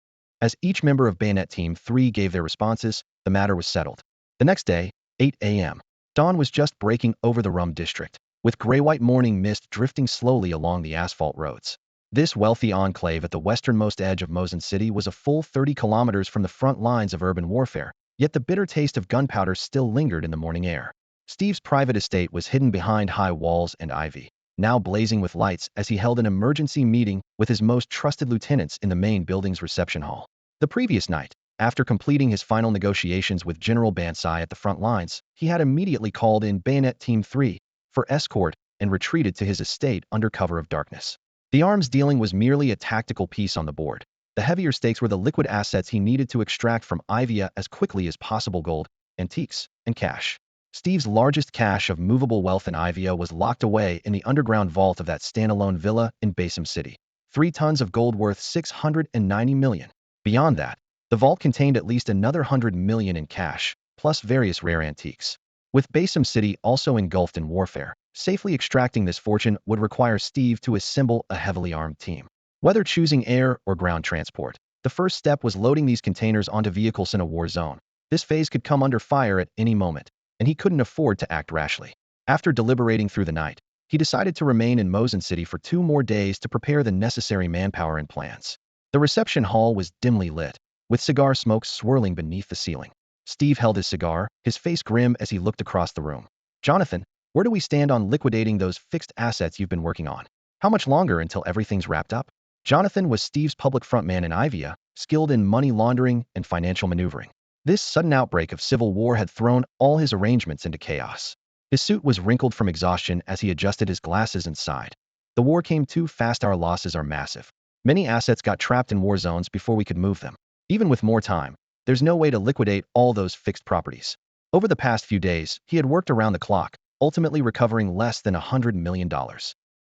As each member of Bayonet Team 3 gave their responses, the matter was settled. The next day, 8 a.m. Dawn was just breaking over the Rum District, with gray-white morning mist drifting slowly along the asphalt roads. This wealthy enclave at the westernmost edge of Mosin City was a full 30 kilometers from the front lines of urban warfare, yet the bitter taste of gunpowder still lingered in the morning air. Steve's private estate was hidden behind high walls and ivy, now blazing with lights as he held an emergency meeting with his most trusted lieutenants in the main building's reception hall. The previous night, after completing his final negotiations with General Bansai at the front lines, he had immediately called in Bayonet Team 3 for escort and retreated to his estate under cover of darkness. The arms dealing was merely a tactical piece on the board. The heavier stakes were the liquid assets he needed to extract from Iweiya as quickly as possible: gold, antiques, and cash. Steve's largest cache of movable wealth in Iweiya was locked away in the underground vault of that standalone villa in Basim City. 3 tons of gold worth 690 million. Beyond that, the vault contained at least another 100 million in cash, plus various rare antiques. With Basim City also engulfed in warfare, safely extracting this fortune would require Steve to assemble a heavily armed team. Whether choosing air or ground transport, the first step was loading these containers onto vehicles in a war zone. This phase could come under fire at any moment, and he couldn't afford to act rashly. After deliberating through the night, he decided to remain in Mosin City for 2 more days to prepare the necessary manpower and plans. The reception hall was dimly lit, with cigar smoke swirling beneath the ceiling. Steve held his cigar, his face grim as he looked across the room. "Jonathan, where do we stand on liquidating those fixed assets you've been working on? How much longer until everything's wrapped up?" Jonathan was Steve's public frontman in Iweiya, skilled in money laundering and financial maneuvering. This sudden outbreak of civil war had thrown all his arrangements into chaos. His suit was wrinkled from exhaustion as he adjusted his glasses and sighed. "The war came too fast. Our losses are massive. Many assets got trapped in war zones before we could move them. Even with more time, there's no way to liquidate all those fixed properties." Over the past few days, he had worked around the clock, ultimately recovering less than $100 million.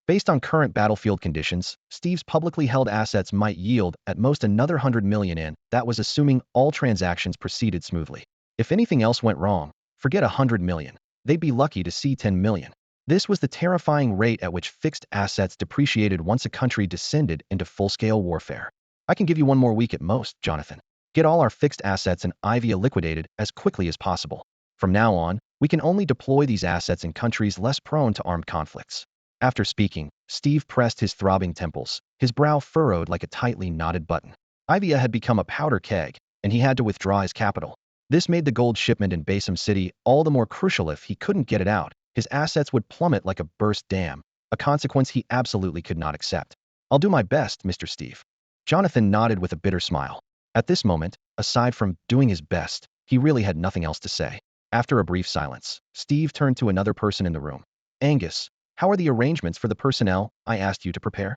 Based on current battlefield conditions, Steve's publicly held assets might yield at most another 100 million in. That was assuming all transactions proceeded smoothly. If anything else went wrong, forget 100 million. They'd be lucky to see 10 million. This was the terrifying rate at which fixed assets depreciated once a country descended into full-scale warfare. "I can give you 1 more week at most, Jonathan. Get all our fixed assets in Iweiya liquidated as quickly as possible. From now on, we can only deploy these assets in countries less prone to armed conflicts." After speaking, Steve pressed his throbbing temples, his brow furrowed like a tightly knotted button. Iweiya had become a powder keg, and he had to withdraw his capital. This made the gold shipment in Basim City all the more crucial. If he couldn't get it out, his assets would plummet like a burst dam, a consequence he absolutely could not accept. "I'll do my best, Mr. Steve." Jonathan nodded with a bitter smile. At this moment, aside from doing his best, he really had nothing else to say. After a brief silence, Steve turned to another person in the room. "Angus, how are the arrangements for the personnel I asked you to prepare?"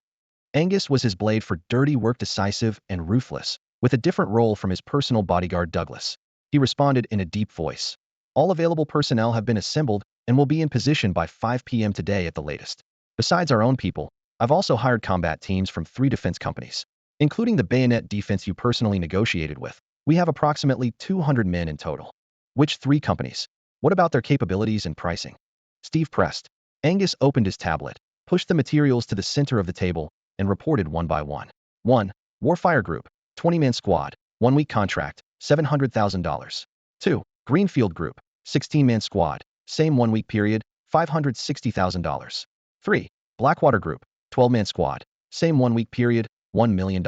Angus was his blade for dirty work, decisive and ruthless, with a different role from his personal bodyguard Douglas. He responded in a deep voice. "All available personnel have been assembled and will be in position by 5 p.m. today at the latest. Besides our own people, I've also hired combat teams from 3 defense companies. Including the bayonet defense you personally negotiated with, we have approximately 200 men in total." "Which 3 companies? What about their capabilities and pricing?" Steve pressed. Angus opened his tablet, pushed the materials to the center of the table, and reported one by one. 1. Warfire Group, 20-man squad, 1-week contract, $700,000. 2. Greenfield Group, 16-man squad, same 1-week period, $560,000. 3. Blackwater Group, 12-man squad, same 1-week period, $1 million.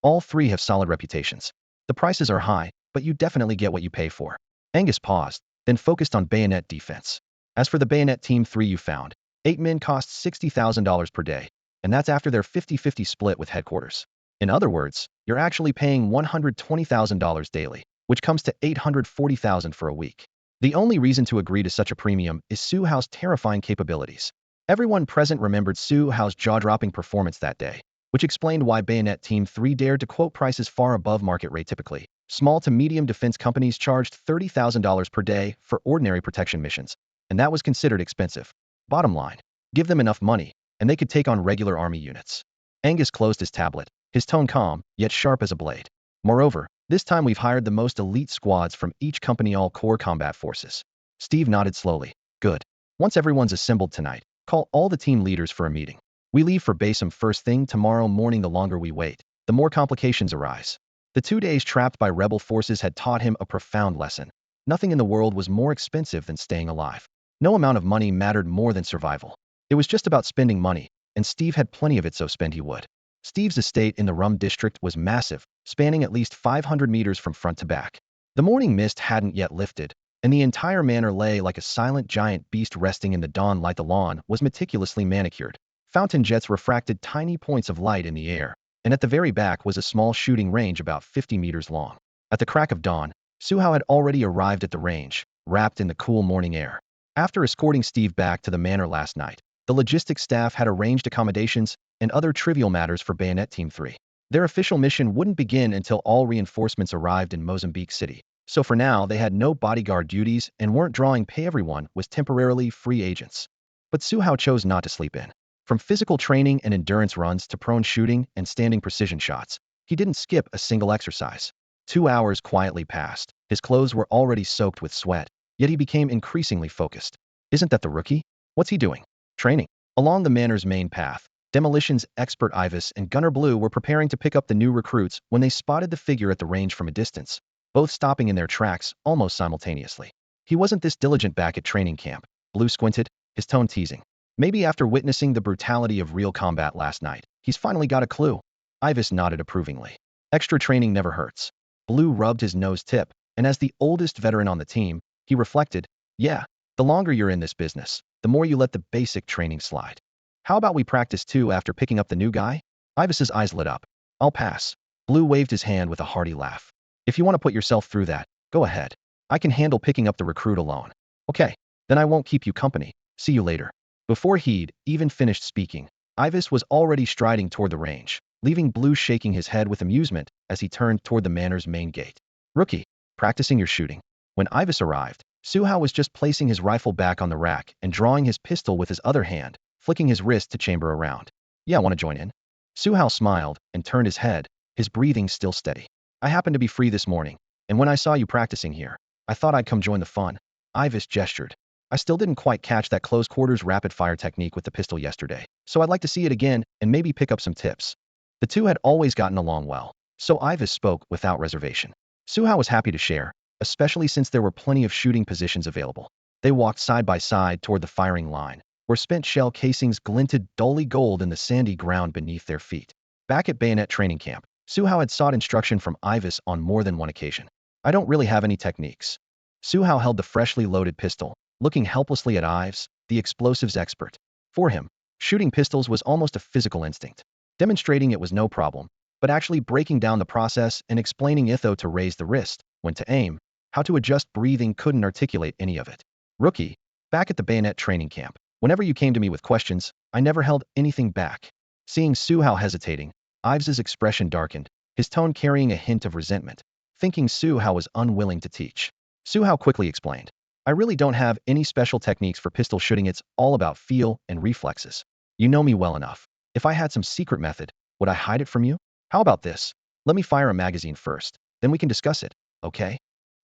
All 3 have solid reputations. The prices are high, but you definitely get what you pay for." Angus paused, then focused on bayonet defense. "As for the bayonet team 3 you found, 8 men cost $60,000 per day, and that's after their 50-50 split with headquarters. In other words, you're actually paying $120,000 daily, which comes to $840,000 for a week. The only reason to agree to such a premium is Su Hao's terrifying capabilities." Everyone present remembered Su Hao's jaw-dropping performance that day, which explained why Bayonet Team 3 dared to quote prices far above market rate. Typically, small to medium defense companies charged $30,000 per day for ordinary protection missions, and that was considered expensive. Bottom line, give them enough money, and they could take on regular army units. Angus closed his tablet, his tone calm, yet sharp as a blade. "Moreover, this time we've hired the most elite squads from each company, all core combat forces." Steve nodded slowly. "Good. Once everyone's assembled tonight, call all the team leaders for a meeting. We leave for Basim first thing tomorrow morning. The longer we wait, the more complications arise." The 2 days trapped by rebel forces had taught him a profound lesson. Nothing in the world was more expensive than staying alive. No amount of money mattered more than survival. It was just about spending money, and Steve had plenty of it, so spend he would. Steve's estate in the Rum district was massive, spanning at least 500 meters from front to back. The morning mist hadn't yet lifted, and the entire manor lay like a silent giant beast resting in the dawn light. The lawn was meticulously manicured. Fountain jets refracted tiny points of light in the air, and at the very back was a small shooting range about 50 meters long. At the crack of dawn, Su Hao had already arrived at the range, wrapped in the cool morning air. After escorting Steve back to the manor last night, the logistics staff had arranged accommodations and other trivial matters for Bayonet Team 3. Their official mission wouldn't begin until all reinforcements arrived in Mozambique City, So for now, they had no bodyguard duties and weren't drawing pay. Everyone was temporarily free agents. But Su Hao chose not to sleep in. From physical training and endurance runs to prone shooting and standing precision shots, he didn't skip a single exercise. 2 hours quietly passed. His clothes were already soaked with sweat, yet he became increasingly focused. Isn't that the rookie? What's he doing? Training. Along the manor's main path, Demolition's expert Iweiya and Gunner Blue were preparing to pick up the new recruits when they spotted the figure at the range from a distance, both stopping in their tracks almost simultaneously. He wasn't this diligent back at training camp. Blue squinted, his tone teasing. Maybe after witnessing the brutality of real combat last night, he's finally got a clue. Iweiya nodded approvingly. Extra training never hurts. Blue rubbed his nose tip, and as the oldest veteran on the team, he reflected, yeah, the longer you're in this business, the more you let the basic training slide. How about we practice too after picking up the new guy? Iweiya's eyes lit up. I'll pass. Blue waved his hand with a hearty laugh. If you want to put yourself through that, go ahead. I can handle picking up the recruit alone. Okay, then I won't keep you company. See you later. Before he'd even finished speaking, Iweiya was already striding toward the range, leaving Blue shaking his head with amusement as he turned toward the manor's main gate. Rookie, practicing your shooting. When Iweiya arrived, Su Hao was just placing his rifle back on the rack and drawing his pistol with his other hand, flicking his wrist to chamber a round. Yeah, want to join in? Su Hao smiled and turned his head, his breathing still steady. I happened to be free this morning, and when I saw you practicing here, I thought I'd come join the fun. Iweiya gestured. I still didn't quite catch that close quarters rapid fire technique with the pistol yesterday, so I'd like to see it again and maybe pick up some tips. The two had always gotten along well, so Iweiya spoke without reservation. Su Hao was happy to share, especially since there were plenty of shooting positions available. They walked side by side toward the firing line, where spent shell casings glinted dully gold in the sandy ground beneath their feet. Back at bayonet training camp, Su Hao had sought instruction from Iweiya on more than one occasion. I don't really have any techniques. Su Hao held the freshly loaded pistol, looking helplessly at Iweiya, the explosives expert. For him, shooting pistols was almost a physical instinct. Demonstrating it was no problem, but actually breaking down the process and explaining itho to raise the wrist, when to aim, how to adjust breathing couldn't articulate any of it. Rookie, back at the bayonet training camp, whenever you came to me with questions, I never held anything back. Seeing Su Hao hesitating, Iweiya's expression darkened, his tone carrying a hint of resentment, thinking Su Hao was unwilling to teach. Su Hao quickly explained, I really don't have any special techniques for pistol shooting. It's all about feel and reflexes. You know me well enough. If I had some secret method, would I hide it from you? How about this? Let me fire a magazine first, then we can discuss it, okay?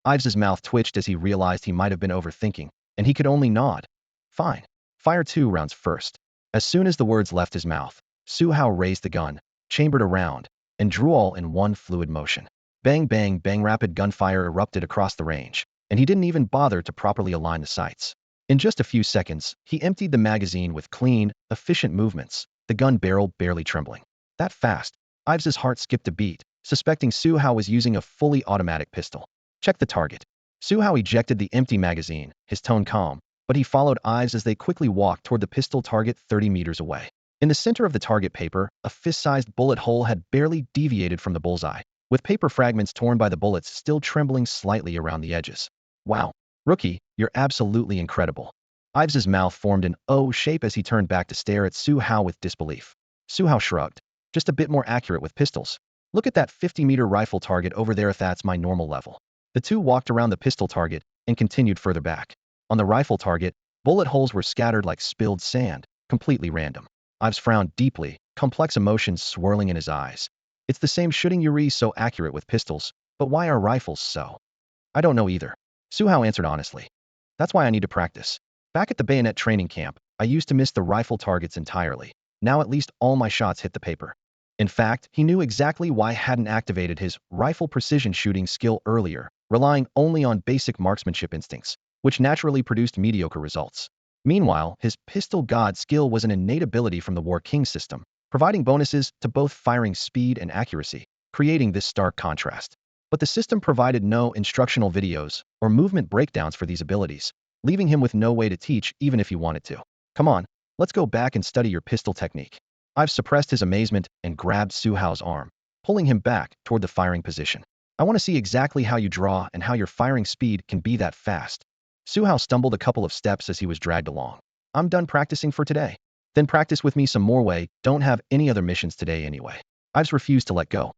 Iweiya's mouth twitched as he realized he might have been overthinking, and he could only nod. Fine. Fire 2 rounds first. As soon as the words left his mouth, Su Hao raised the gun, chambered a round, and drew all in one fluid motion. Bang, bang, bang. Rapid gunfire erupted across the range, and he didn't even bother to properly align the sights. In just a few seconds, he emptied the magazine with clean, efficient movements, the gun barrel barely trembling. That fast, Iweiya's heart skipped a beat, suspecting Su Hao was using a fully automatic pistol. Check the target. Su Hao ejected the empty magazine, his tone calm, but he followed Iweiya as they quickly walked toward the pistol target 30 meters away. In the center of the target paper, a fist-sized bullet hole had barely deviated from the bullseye, with paper fragments torn by the bullets still trembling slightly around the edges. Wow. Rookie, you're absolutely incredible. Iweiya's mouth formed an O shape as he turned back to stare at Su Hao with disbelief. Su Hao shrugged. Just a bit more accurate with pistols. Look at that 50-meter rifle target over there. If that's my normal level. The two walked around the pistol target and continued further back. On the rifle target, bullet holes were scattered like spilled sand, completely random. Iweiya frowned deeply, complex emotions swirling in his eyes. It's the same shooting Xiweisi so accurate with pistols, but why are rifles so? I don't know either. Su Hao answered honestly. That's why I need to practice. Back at the bayonet training camp, I used to miss the rifle targets entirely. Now at least all my shots hit the paper. In fact, he knew exactly why he hadn't activated his rifle precision shooting skill earlier, relying only on basic marksmanship instincts, which naturally produced mediocre results. Meanwhile, his pistol god skill was an innate ability from the War King system, providing bonuses to both firing speed and accuracy, creating this stark contrast. But the system provided no instructional videos or movement breakdowns for these abilities, leaving him with no way to teach even if he wanted to. Come on, let's go back and study your pistol technique. Iweiya suppressed his amazement and grabbed Su Hao's arm, pulling him back toward the firing position. I want to see exactly how you draw and how your firing speed can be that fast. Su Hao stumbled a couple of steps as he was dragged along. I'm done practicing for today. Then practice with me some more. Don't have any other missions today anyway. Iweiya refused to let go.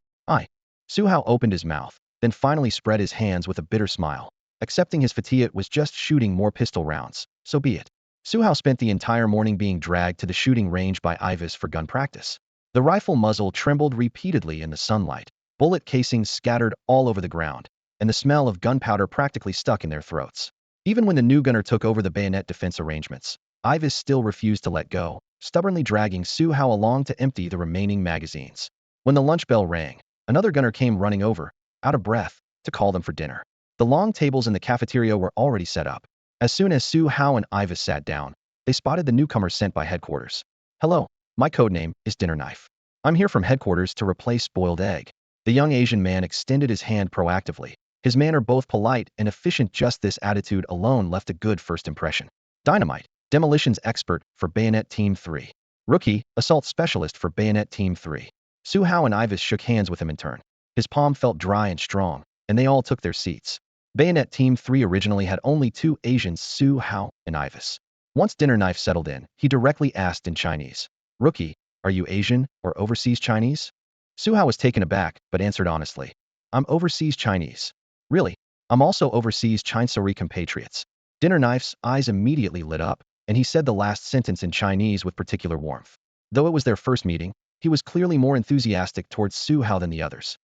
Su Hao opened his mouth, then finally spread his hands with a bitter smile. Accepting his fatigue was just shooting more pistol rounds, so be it. Su Hao spent the entire morning being dragged to the shooting range by Iweiya for gun practice. The rifle muzzle trembled repeatedly in the sunlight, bullet casings scattered all over the ground, and the smell of gunpowder practically stuck in their throats. Even when the new gunner took over the bayonet defense arrangements, Iweiya still refused to let go, stubbornly dragging Su Hao along to empty the remaining magazines. When the lunch bell rang, another gunner came running over, out of breath, to call them for dinner. The long tables in the cafeteria were already set up. As soon as Su Hao and Iweiya sat down, they spotted the newcomer sent by headquarters. "Hello, my codename is Dinner Knife. I'm here from headquarters to replace Boiled Egg." The young Asian man extended his hand proactively, his manner both polite and efficient. Just this attitude alone left a good first impression. Dynamite, demolitions expert for Bayonet Team 3. Rookie, assault specialist for Bayonet Team 3. Su Hao and Iweiya shook hands with him in turn. His palm felt dry and strong, and they all took their seats. Bayonet Team 3 originally had only two Asians, Su Hao and Iweiya. Once Dinner Knife settled in, he directly asked in Chinese, "Rookie, are you Asian or overseas Chinese?" Su Hao was taken aback, but answered honestly, "I'm overseas Chinese." "Really? I'm also overseas Chinese compatriots." Dinner Knife's eyes immediately lit up, and he said the last sentence in Chinese with particular warmth. Though it was their first meeting, he was clearly more enthusiastic towards Su Hao than the others.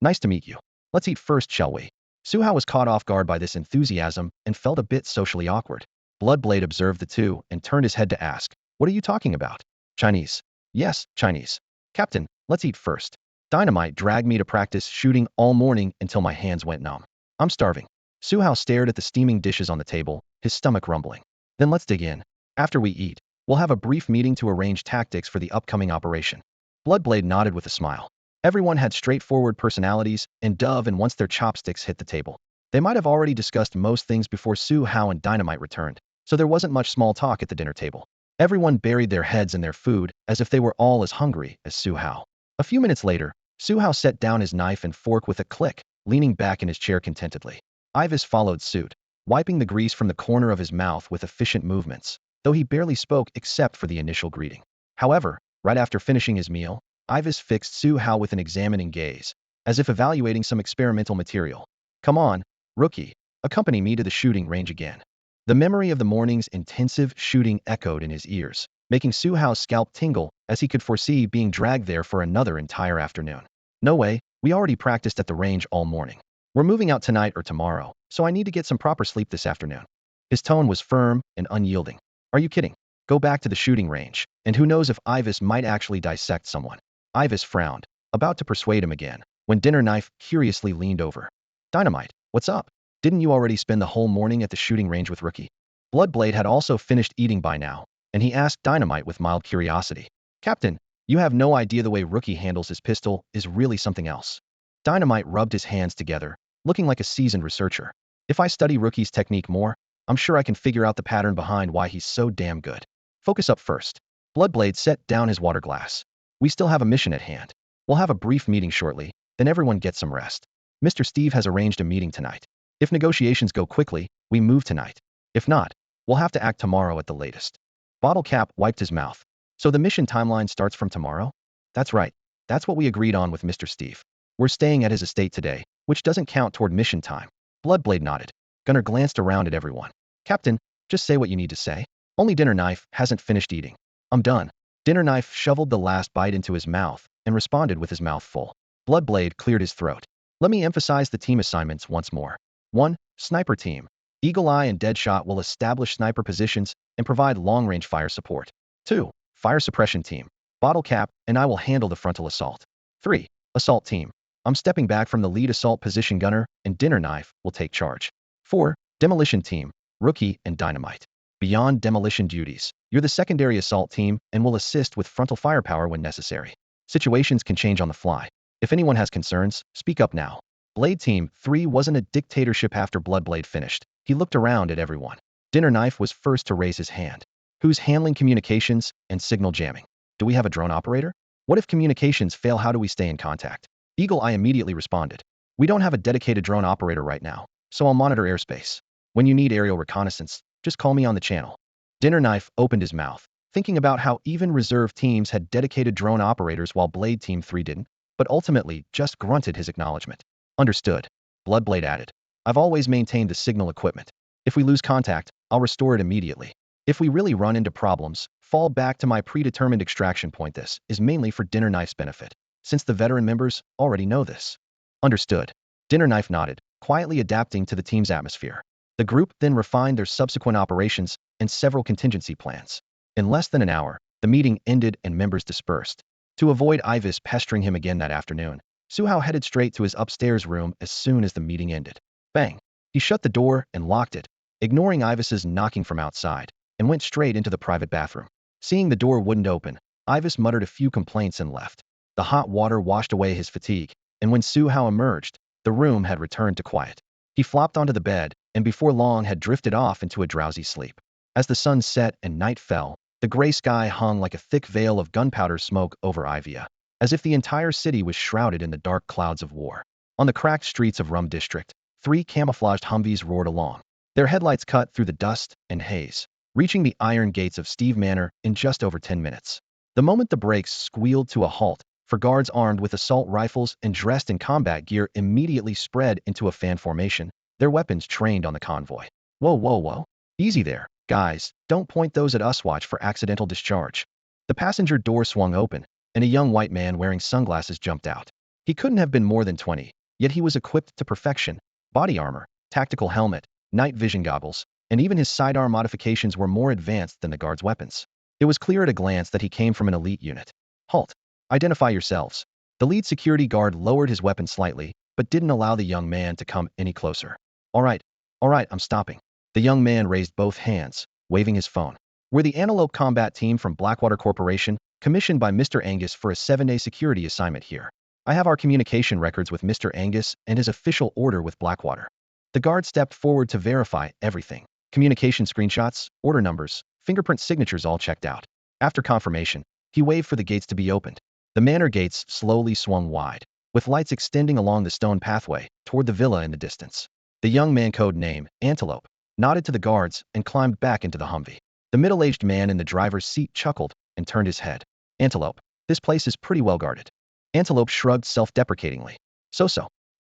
Nice to meet you. Let's eat first, shall we?" Su Hao was caught off guard by this enthusiasm and felt a bit socially awkward. Bloodblade observed the two and turned his head to ask, "What are you talking about?" "Chinese." "Yes, Chinese. Captain, let's eat first. Dynamite dragged me to practice shooting all morning until my hands went numb. I'm starving." Su Hao stared at the steaming dishes on the table, his stomach rumbling. "Then let's dig in. After we eat, we'll have a brief meeting to arrange tactics for the upcoming operation." Bloodblade nodded with a smile. Everyone had straightforward personalities and once their chopsticks hit the table. They might have already discussed most things before Su Hao and Dynamite returned, so there wasn't much small talk at the dinner table. Everyone buried their heads in their food as if they were all as hungry as Su Hao. A few minutes later, Su Hao set down his knife and fork with a click, leaning back in his chair contentedly. Iweiya followed suit, wiping the grease from the corner of his mouth with efficient movements, though he barely spoke except for the initial greeting. However, right after finishing his meal, Iweiya fixed Su Hao with an examining gaze, as if evaluating some experimental material. "Come on, rookie, accompany me to the shooting range again." The memory of the morning's intensive shooting echoed in his ears, making Su Hao's scalp tingle as he could foresee being dragged there for another entire afternoon. "No way, we already practiced at the range all morning. We're moving out tonight or tomorrow, so I need to get some proper sleep this afternoon." His tone was firm and unyielding. "Are you kidding? Go back to the shooting range, and who knows if Iweiya might actually dissect someone." Iweiya frowned, about to persuade him again, when Dinner Knife curiously leaned over. "Dynamite, what's up? Didn't you already spend the whole morning at the shooting range with Rookie?" Bloodblade had also finished eating by now, and he asked Dynamite with mild curiosity. "Captain, you have no idea the way Rookie handles his pistol is really something else." Dynamite rubbed his hands together, looking like a seasoned researcher. "If I study Rookie's technique more, I'm sure I can figure out the pattern behind why he's so damn good. Focus up first." Bloodblade set down his water glass. "We still have a mission at hand. We'll have a brief meeting shortly, then everyone gets some rest. Mr. Steve has arranged a meeting tonight. If negotiations go quickly, we move tonight. If not, we'll have to act tomorrow at the latest." Bottle Cap wiped his mouth. "So the mission timeline starts from tomorrow?" "That's right. That's what we agreed on with Mr. Steve. We're staying at his estate today, which doesn't count toward mission time." Bloodblade nodded. Gunner glanced around at everyone. "Captain, just say what you need to say." "Only Dinner Knife hasn't finished eating. I'm done." Dinner Knife shoveled the last bite into his mouth and responded with his mouth full. Bloodblade cleared his throat. "Let me emphasize the team assignments once more. 1. Sniper Team. Eagle Eye and Deadshot will establish sniper positions and provide long-range fire support. 2. Fire Suppression Team. Bottle Cap and I will handle the frontal assault. 3. Assault Team. I'm stepping back from the lead assault position gunner, and Dinner Knife will take charge. 4. Demolition Team. Rookie and Dynamite. Beyond demolition duties, you're the secondary assault team and will assist with frontal firepower when necessary. Situations can change on the fly. If anyone has concerns, speak up now." Blade Team 3 wasn't a dictatorship after Bloodblade finished. He looked around at everyone. Dinner Knife was first to raise his hand. "Who's handling communications and signal jamming? Do we have a drone operator? What if communications fail? How do we stay in contact?" Eagle Eye immediately responded. "We don't have a dedicated drone operator right now, so I'll monitor airspace. When you need aerial reconnaissance, just call me on the channel." Dinner Knife opened his mouth, thinking about how even reserve teams had dedicated drone operators while Blade Team 3 didn't, but ultimately just grunted his acknowledgement. Understood. Bloodblade added. I've always maintained the signal equipment. If we lose contact, I'll restore it immediately. If we really run into problems, fall back to my predetermined extraction point. This is mainly for Dinner Knife's benefit, since the veteran members already know this. Understood. Dinner Knife nodded, quietly adapting to the team's atmosphere. The group then refined their subsequent operations and several contingency plans. In less than an hour, the meeting ended and members dispersed. To avoid Iweiya pestering him again that afternoon, Su Hao headed straight to his upstairs room as soon as the meeting ended. Bang! He shut the door and locked it, ignoring Iweiya's knocking from outside, and went straight into the private bathroom. Seeing the door wouldn't open, Iweiya muttered a few complaints and left. The hot water washed away his fatigue, and when Su Hao emerged, the room had returned to quiet. He flopped onto the bed, and before long had drifted off into a drowsy sleep. As the sun set and night fell, the gray sky hung like a thick veil of gunpowder smoke over Iweiya, as if the entire city was shrouded in the dark clouds of war. On the cracked streets of Rum District, 3 camouflaged Humvees roared along. Their headlights cut through the dust and haze, reaching the iron gates of Steve Manor in just over 10 minutes. The moment the brakes squealed to a halt, for guards armed with assault rifles and dressed in combat gear immediately spread into a fan formation, their weapons trained on the convoy. Whoa, whoa, whoa. Easy there, guys. Don't point those at us. Watch for accidental discharge. The passenger door swung open, and a young white man wearing sunglasses jumped out. He couldn't have been more than 20, yet he was equipped to perfection. Body armor, tactical helmet, night vision goggles, and even his sidearm modifications were more advanced than the guards' weapons. It was clear at a glance that he came from an elite unit. Halt. Identify yourselves. The lead security guard lowered his weapon slightly, but didn't allow the young man to come any closer. All right, I'm stopping. The young man raised both hands, waving his phone. We're the Antelope Combat Team from Blackwater Corporation, commissioned by Mr. Angus for a 7-day security assignment here. I have our communication records with Mr. Angus and his official order with Blackwater. The guard stepped forward to verify everything. Communication screenshots, order numbers, fingerprint signatures all checked out. After confirmation, he waved for the gates to be opened. The manor gates slowly swung wide, with lights extending along the stone pathway toward the villa in the distance. The young man, code name Antelope, nodded to the guards and climbed back into the Humvee. The middle-aged man in the driver's seat chuckled and turned his head. Antelope, this place is pretty well guarded. Antelope shrugged self-deprecatingly. So,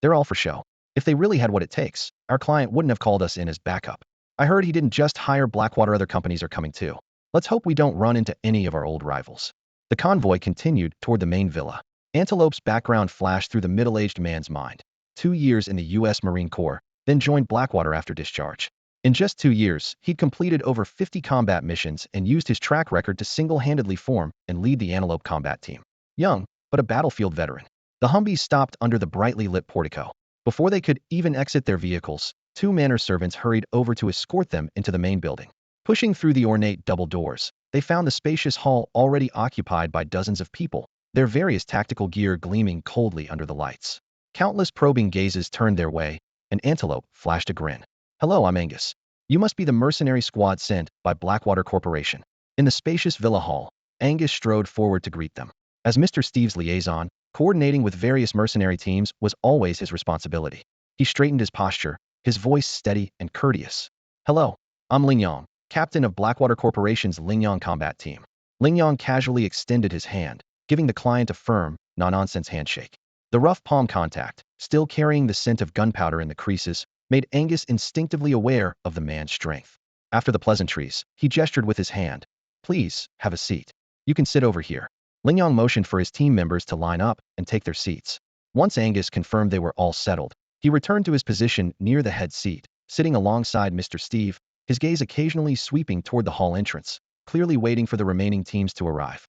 they're all for show. If they really had what it takes, our client wouldn't have called us in as backup. I heard he didn't just hire Blackwater, other companies are coming too. Let's hope we don't run into any of our old rivals. The convoy continued toward the main villa. Antelope's background flashed through the middle-aged man's mind. 2 years in the U.S. Marine Corps, then joined Blackwater after discharge. In just 2 years, he'd completed over 50 combat missions and used his track record to single-handedly form and lead the Antelope Combat Team. Young, but a battlefield veteran. The Humvees stopped under the brightly lit portico. Before they could even exit their vehicles, 2 manor servants hurried over to escort them into the main building. Pushing through the ornate double doors, they found the spacious hall already occupied by dozens of people, their various tactical gear gleaming coldly under the lights. Countless probing gazes turned their way, and Antelope flashed a grin. Hello, I'm Angus. You must be the mercenary squad sent by Blackwater Corporation. In the spacious villa hall, Angus strode forward to greet them. As Mr. Steve's liaison, coordinating with various mercenary teams was always his responsibility. He straightened his posture, his voice steady and courteous. Hello, I'm Lingyong, captain of Blackwater Corporation's Lingyong Combat Team. Lingyong casually extended his hand, giving the client a firm, no-nonsense handshake. The rough palm contact, still carrying the scent of gunpowder in the creases, made Angus instinctively aware of the man's strength. After the pleasantries, he gestured with his hand. Please, have a seat. You can sit over here. Lingyong motioned for his team members to line up and take their seats. Once Angus confirmed they were all settled, he returned to his position near the head seat, sitting alongside Mr. Steve, his gaze occasionally sweeping toward the hall entrance, clearly waiting for the remaining teams to arrive.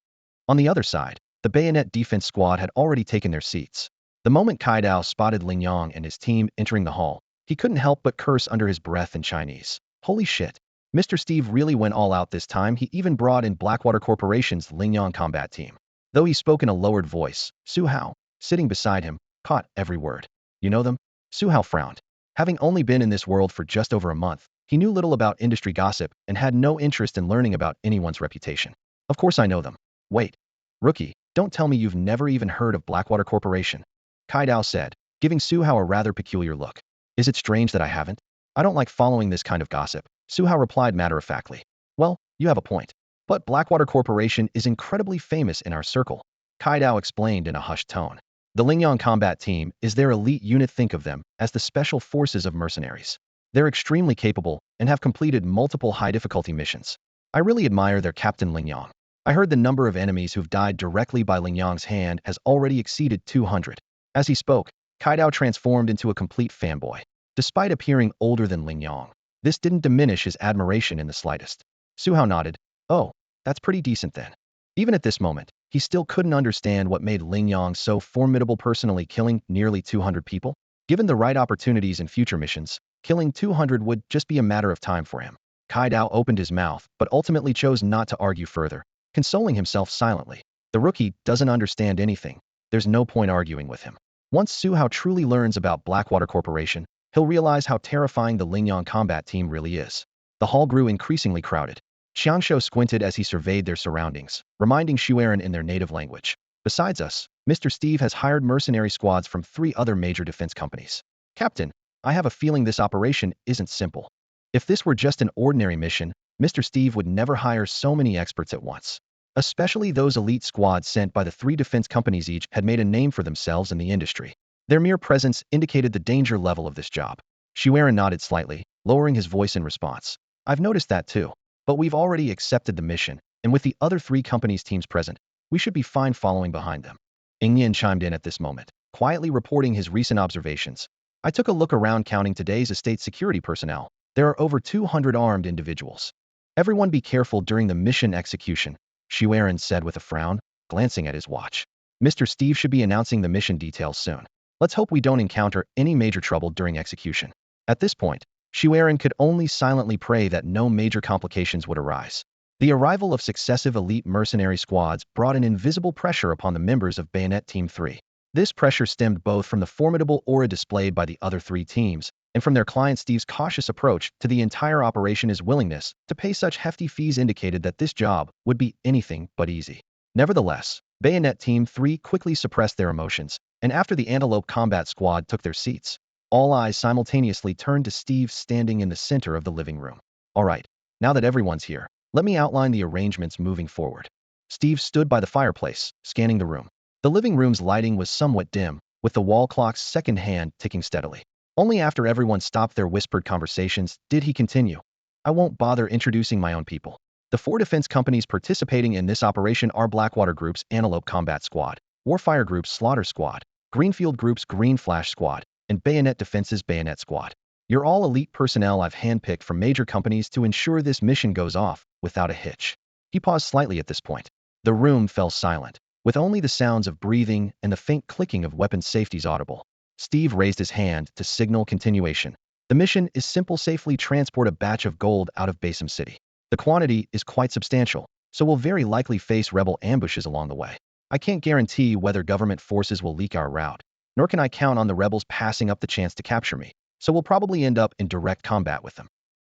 On the other side, the bayonet defense squad had already taken their seats. The moment Kaidao spotted Lingyong and his team entering the hall, he couldn't help but curse under his breath in Chinese. Holy shit. Mr. Steve really went all out this time. He even brought in Blackwater Corporation's Lingyong Combat Team. Though he spoke in a lowered voice, Su Hao, sitting beside him, caught every word. You know them? Su Hao frowned. Having only been in this world for just over a month, he knew little about industry gossip and had no interest in learning about anyone's reputation. Of course I know them. Wait. Rookie, don't tell me you've never even heard of Blackwater Corporation. Kaidao said, giving Su Hao a rather peculiar look. Is it strange that I haven't? I don't like following this kind of gossip, Su Hao replied matter-of-factly. Well, you have a point. But Blackwater Corporation is incredibly famous in our circle, Kaidao explained in a hushed tone. The Lingyang combat team is their elite unit. Think of them as the special forces of mercenaries. They're extremely capable and have completed multiple high-difficulty missions. I really admire their captain Lingyang. I heard the number of enemies who've died directly by Lingyang's hand has already exceeded 200. As he spoke, Kaidao transformed into a complete fanboy. Despite appearing older than Lingyang, this didn't diminish his admiration in the slightest. Su Hao nodded. Oh, that's pretty decent then. Even at this moment, he still couldn't understand what made Lingyang so formidable, personally killing nearly 200 people. Given the right opportunities in future missions, killing 200 would just be a matter of time for him. Kaidao opened his mouth, but ultimately chose not to argue further, consoling himself silently. The rookie doesn't understand anything. There's no point arguing with him. Once Su Hao truly learns about Blackwater Corporation, he'll realize how terrifying the Lingyang combat team really is. The hall grew increasingly crowded. Xiangshou squinted as he surveyed their surroundings, reminding Xueren in their native language. Besides us, Mr. Steve has hired mercenary squads from 3 other major defense companies. Captain, I have a feeling this operation isn't simple. If this were just an ordinary mission, Mr. Steve would never hire so many experts at once. Especially those elite squads sent by the 3 defense companies. Each had made a name for themselves in the industry. Their mere presence indicated the danger level of this job. Xueren nodded slightly, lowering his voice in response. I've noticed that too. But we've already accepted the mission, and with the other 3 companies' teams present, we should be fine following behind them. Ingyan chimed in at this moment, quietly reporting his recent observations. I took a look around, counting today's estate security personnel. There are over 200 armed individuals. Everyone be careful during the mission execution, Xueren said with a frown, glancing at his watch. Mr. Steve should be announcing the mission details soon. Let's hope we don't encounter any major trouble during execution. At this point, Xueren could only silently pray that no major complications would arise. The arrival of successive elite mercenary squads brought an invisible pressure upon the members of Bayonet Team 3. This pressure stemmed both from the formidable aura displayed by the other 3 teams, and from their client Steve's cautious approach to the entire operation. His willingness to pay such hefty fees indicated that this job would be anything but easy. Nevertheless, Bayonet Team 3 quickly suppressed their emotions, and after the Antelope Combat Squad took their seats, all eyes simultaneously turned to Steve standing in the center of the living room. All right, now that everyone's here, let me outline the arrangements moving forward. Steve stood by the fireplace, scanning the room. The living room's lighting was somewhat dim, with the wall clock's second hand ticking steadily. Only after everyone stopped their whispered conversations did he continue. I won't bother introducing my own people. The 4 defense companies participating in this operation are Blackwater Group's Antelope Combat Squad, Warfire Group's Slaughter Squad, Greenfield Group's Green Flash Squad, and Bayonet Defense's Bayonet Squad. You're all elite personnel I've handpicked from major companies to ensure this mission goes off without a hitch. He paused slightly at this point. The room fell silent, with only the sounds of breathing and the faint clicking of weapon safeties audible. Steve raised his hand to signal continuation. The mission is simple: safely transport a batch of gold out of Basim City. The quantity is quite substantial, so we'll very likely face rebel ambushes along the way. I can't guarantee whether government forces will leak our route, nor can I count on the rebels passing up the chance to capture me, so we'll probably end up in direct combat with them.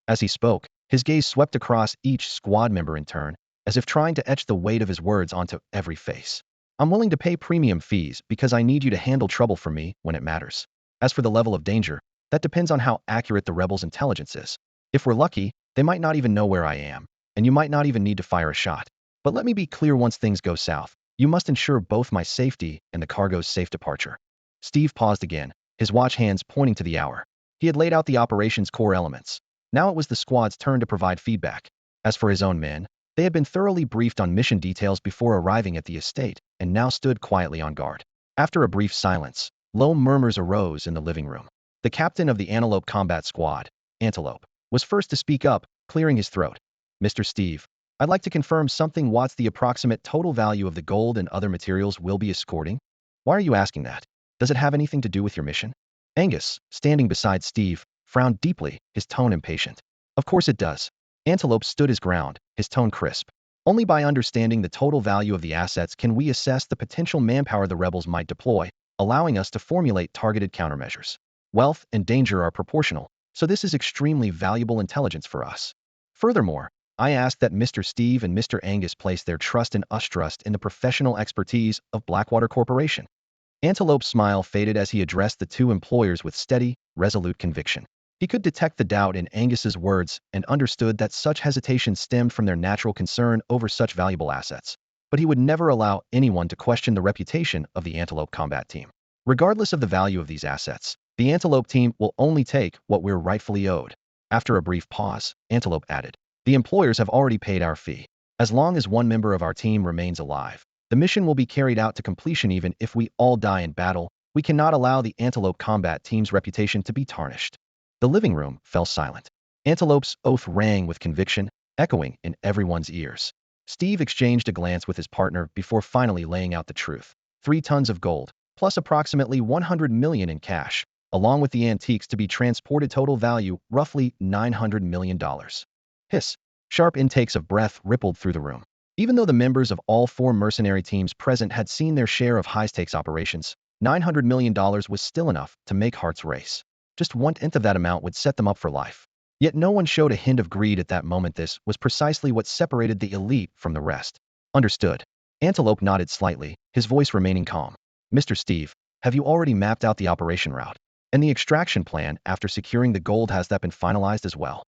As he spoke, his gaze swept across each squad member in turn, as if trying to etch the weight of his words onto every face. I'm willing to pay premium fees because I need you to handle trouble for me when it matters. As for the level of danger, that depends on how accurate the rebels' intelligence is. If we're lucky, they might not even know where I am, and you might not even need to fire a shot. But let me be clear, once things go south, you must ensure both my safety and the cargo's safe departure. Steve paused again, his watch hands pointing to the hour. He had laid out the operation's core elements. Now it was the squad's turn to provide feedback. As for his own men, they had been thoroughly briefed on mission details before arriving at the estate, and now stood quietly on guard. After a brief silence, low murmurs arose in the living room. The captain of the Antelope Combat Squad, Antelope, was first to speak up, clearing his throat. Mr. Steve, I'd like to confirm something. What's the approximate total value of the gold and other materials we'll be escorting? Why are you asking that? Does it have anything to do with your mission? Angus, standing beside Steve, frowned deeply, his tone impatient. Of course it does. Antelope stood his ground, his tone crisp. Only by understanding the total value of the assets can we assess the potential manpower the rebels might deploy, allowing us to formulate targeted countermeasures. Wealth and danger are proportional, so this is extremely valuable intelligence for us. Furthermore, I ask that Mr. Steve and Mr. Angus place their trust in the professional expertise of Blackwater Corporation. Antelope's smile faded as he addressed the 2 employers with steady, resolute conviction. He could detect the doubt in Angus's words and understood that such hesitation stemmed from their natural concern over such valuable assets. but he would never allow anyone to question the reputation of the Antelope combat team. Regardless of the value of these assets, the Antelope team will only take what we're rightfully owed. After a brief pause, Antelope added, "The employers have already paid our fee. As long as one member of our team remains alive, the mission will be carried out to completion even if we all die in battle. We cannot allow the Antelope combat team's reputation to be tarnished." The living room fell silent. Antelope's oath rang with conviction, echoing in everyone's ears. Steve exchanged a glance with his partner before finally laying out the truth. 3 tons of gold, plus approximately 100 million in cash, along with the antiques to be transported, total value roughly $900 million. Hiss. Sharp intakes of breath rippled through the room. Even though the members of all 4 mercenary teams present had seen their share of high-stakes operations, $900 million was still enough to make hearts race. Just 1/10 of that amount would set them up for life. Yet no one showed a hint of greed at that moment. This was precisely what separated the elite from the rest. Understood. Antelope nodded slightly, his voice remaining calm. Mr. Steve, have you already mapped out the operation route? And the extraction plan after securing the gold, has that been finalized as well?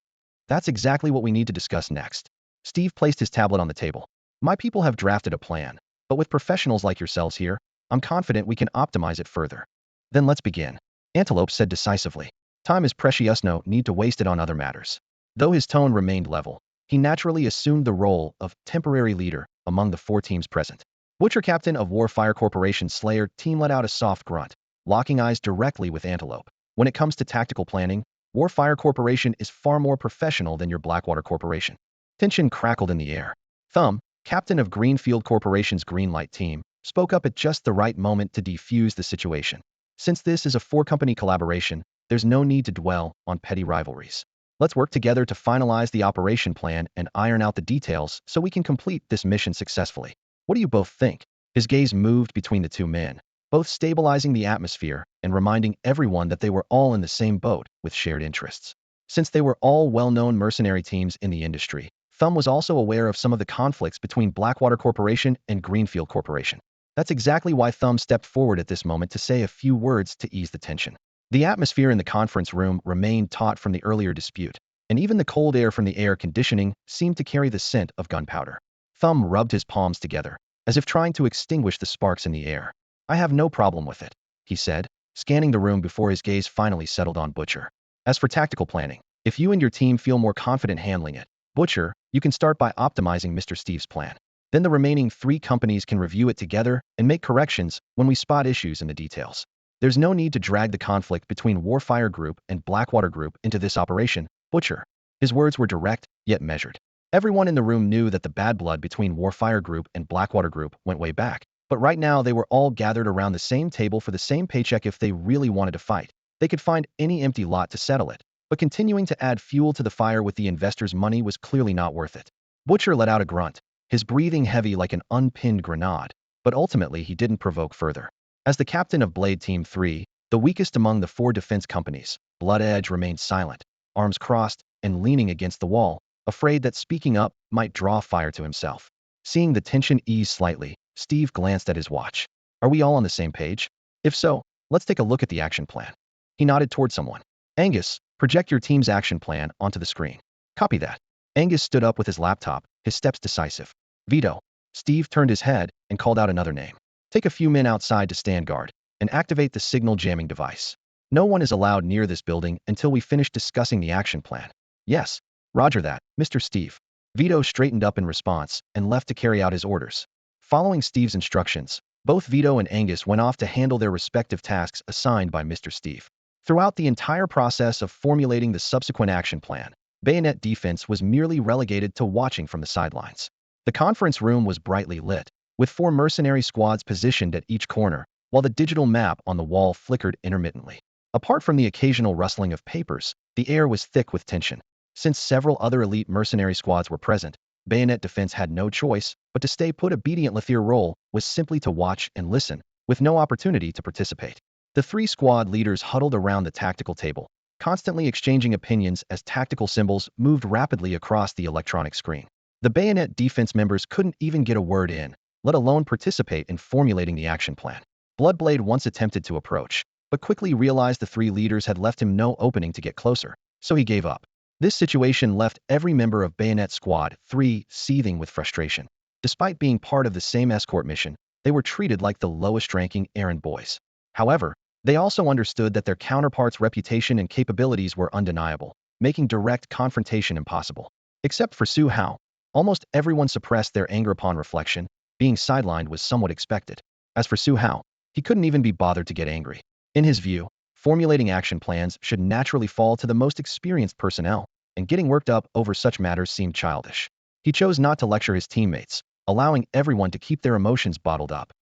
That's exactly what we need to discuss next. Steve placed his tablet on the table. My people have drafted a plan, but with professionals like yourselves here, I'm confident we can optimize it further. Then let's begin. Antelope said decisively. Time is precious, no need to waste it on other matters. Though his tone remained level, he naturally assumed the role of temporary leader among the 4 teams present. Butcher, captain of Warfire Corporation's Slayer team, let out a soft grunt, locking eyes directly with Antelope. When it comes to tactical planning, Warfire Corporation is far more professional than your Blackwater Corporation. Tension crackled in the air. Thumb, captain of Greenfield Corporation's Greenlight team, spoke up at just the right moment to defuse the situation. Since this is a 4-company collaboration, there's no need to dwell on petty rivalries. Let's work together to finalize the operation plan and iron out the details so we can complete this mission successfully. What do you both think? His gaze moved between the 2 men, both stabilizing the atmosphere and reminding everyone that they were all in the same boat with shared interests. Since they were all well-known mercenary teams in the industry, Thumb was also aware of some of the conflicts between Blackwater Corporation and Greenfield Corporation. That's exactly why Thumb stepped forward at this moment to say a few words to ease the tension. The atmosphere in the conference room remained taut from the earlier dispute, and even the cold air from the air conditioning seemed to carry the scent of gunpowder. Thumb rubbed his palms together, as if trying to extinguish the sparks in the air. I have no problem with it, he said, scanning the room before his gaze finally settled on Butcher. As for tactical planning, if you and your team feel more confident handling it, Butcher, you can start by optimizing Mr. Steve's plan. Then the remaining 3 companies can review it together and make corrections when we spot issues in the details. There's no need to drag the conflict between Warfire Group and Blackwater Group into this operation, Butcher. His words were direct, yet measured. Everyone in the room knew that the bad blood between Warfire Group and Blackwater Group went way back, but right now they were all gathered around the same table for the same paycheck. If they really wanted to fight, they could find any empty lot to settle it, but continuing to add fuel to the fire with the investors' money was clearly not worth it. Butcher let out a grunt, his breathing heavy like an unpinned grenade, but ultimately he didn't provoke further. As the captain of Blade Team 3, the weakest among the 4 defense companies, Blood Edge remained silent, arms crossed and leaning against the wall, afraid that speaking up might draw fire to himself. Seeing the tension ease slightly, Steve glanced at his watch. Are we all on the same page? If so, let's take a look at the action plan. He nodded toward someone. Angus, project your team's action plan onto the screen. Copy that. Angus stood up with his laptop, his steps decisive. Vito. Steve turned his head and called out another name. Take a few men outside to stand guard and activate the signal jamming device. No one is allowed near this building until we finish discussing the action plan. Yes, roger that, Mr. Steve. Vito straightened up in response and left to carry out his orders. Following Steve's instructions, both Vito and Angus went off to handle their respective tasks assigned by Mr. Steve. Throughout the entire process of formulating the subsequent action plan, Bayonet Defense was merely relegated to watching from the sidelines. The conference room was brightly lit, with 4 mercenary squads positioned at each corner, while the digital map on the wall flickered intermittently. Apart from the occasional rustling of papers, the air was thick with tension. Since several other elite mercenary squads were present, Bayonet Defense had no choice but to stay put. Obedient Lathier role was simply to watch and listen, with no opportunity to participate. The 3 squad leaders huddled around the tactical table, constantly exchanging opinions as tactical symbols moved rapidly across the electronic screen. The Bayonet Defense members couldn't even get a word in, let alone participate in formulating the action plan. Bloodblade once attempted to approach, but quickly realized the 3 leaders had left him no opening to get closer, so he gave up. This situation left every member of Bayonet Squad 3 seething with frustration. Despite being part of the same escort mission, they were treated like the lowest-ranking errand boys. However, they also understood that their counterparts' reputation and capabilities were undeniable, making direct confrontation impossible. Except for Su Hao, almost everyone suppressed their anger upon reflection. Being sidelined was somewhat expected. As for Su Hao, he couldn't even be bothered to get angry. In his view, formulating action plans should naturally fall to the most experienced personnel, and getting worked up over such matters seemed childish. He chose not to lecture his teammates, allowing everyone to keep their emotions bottled up.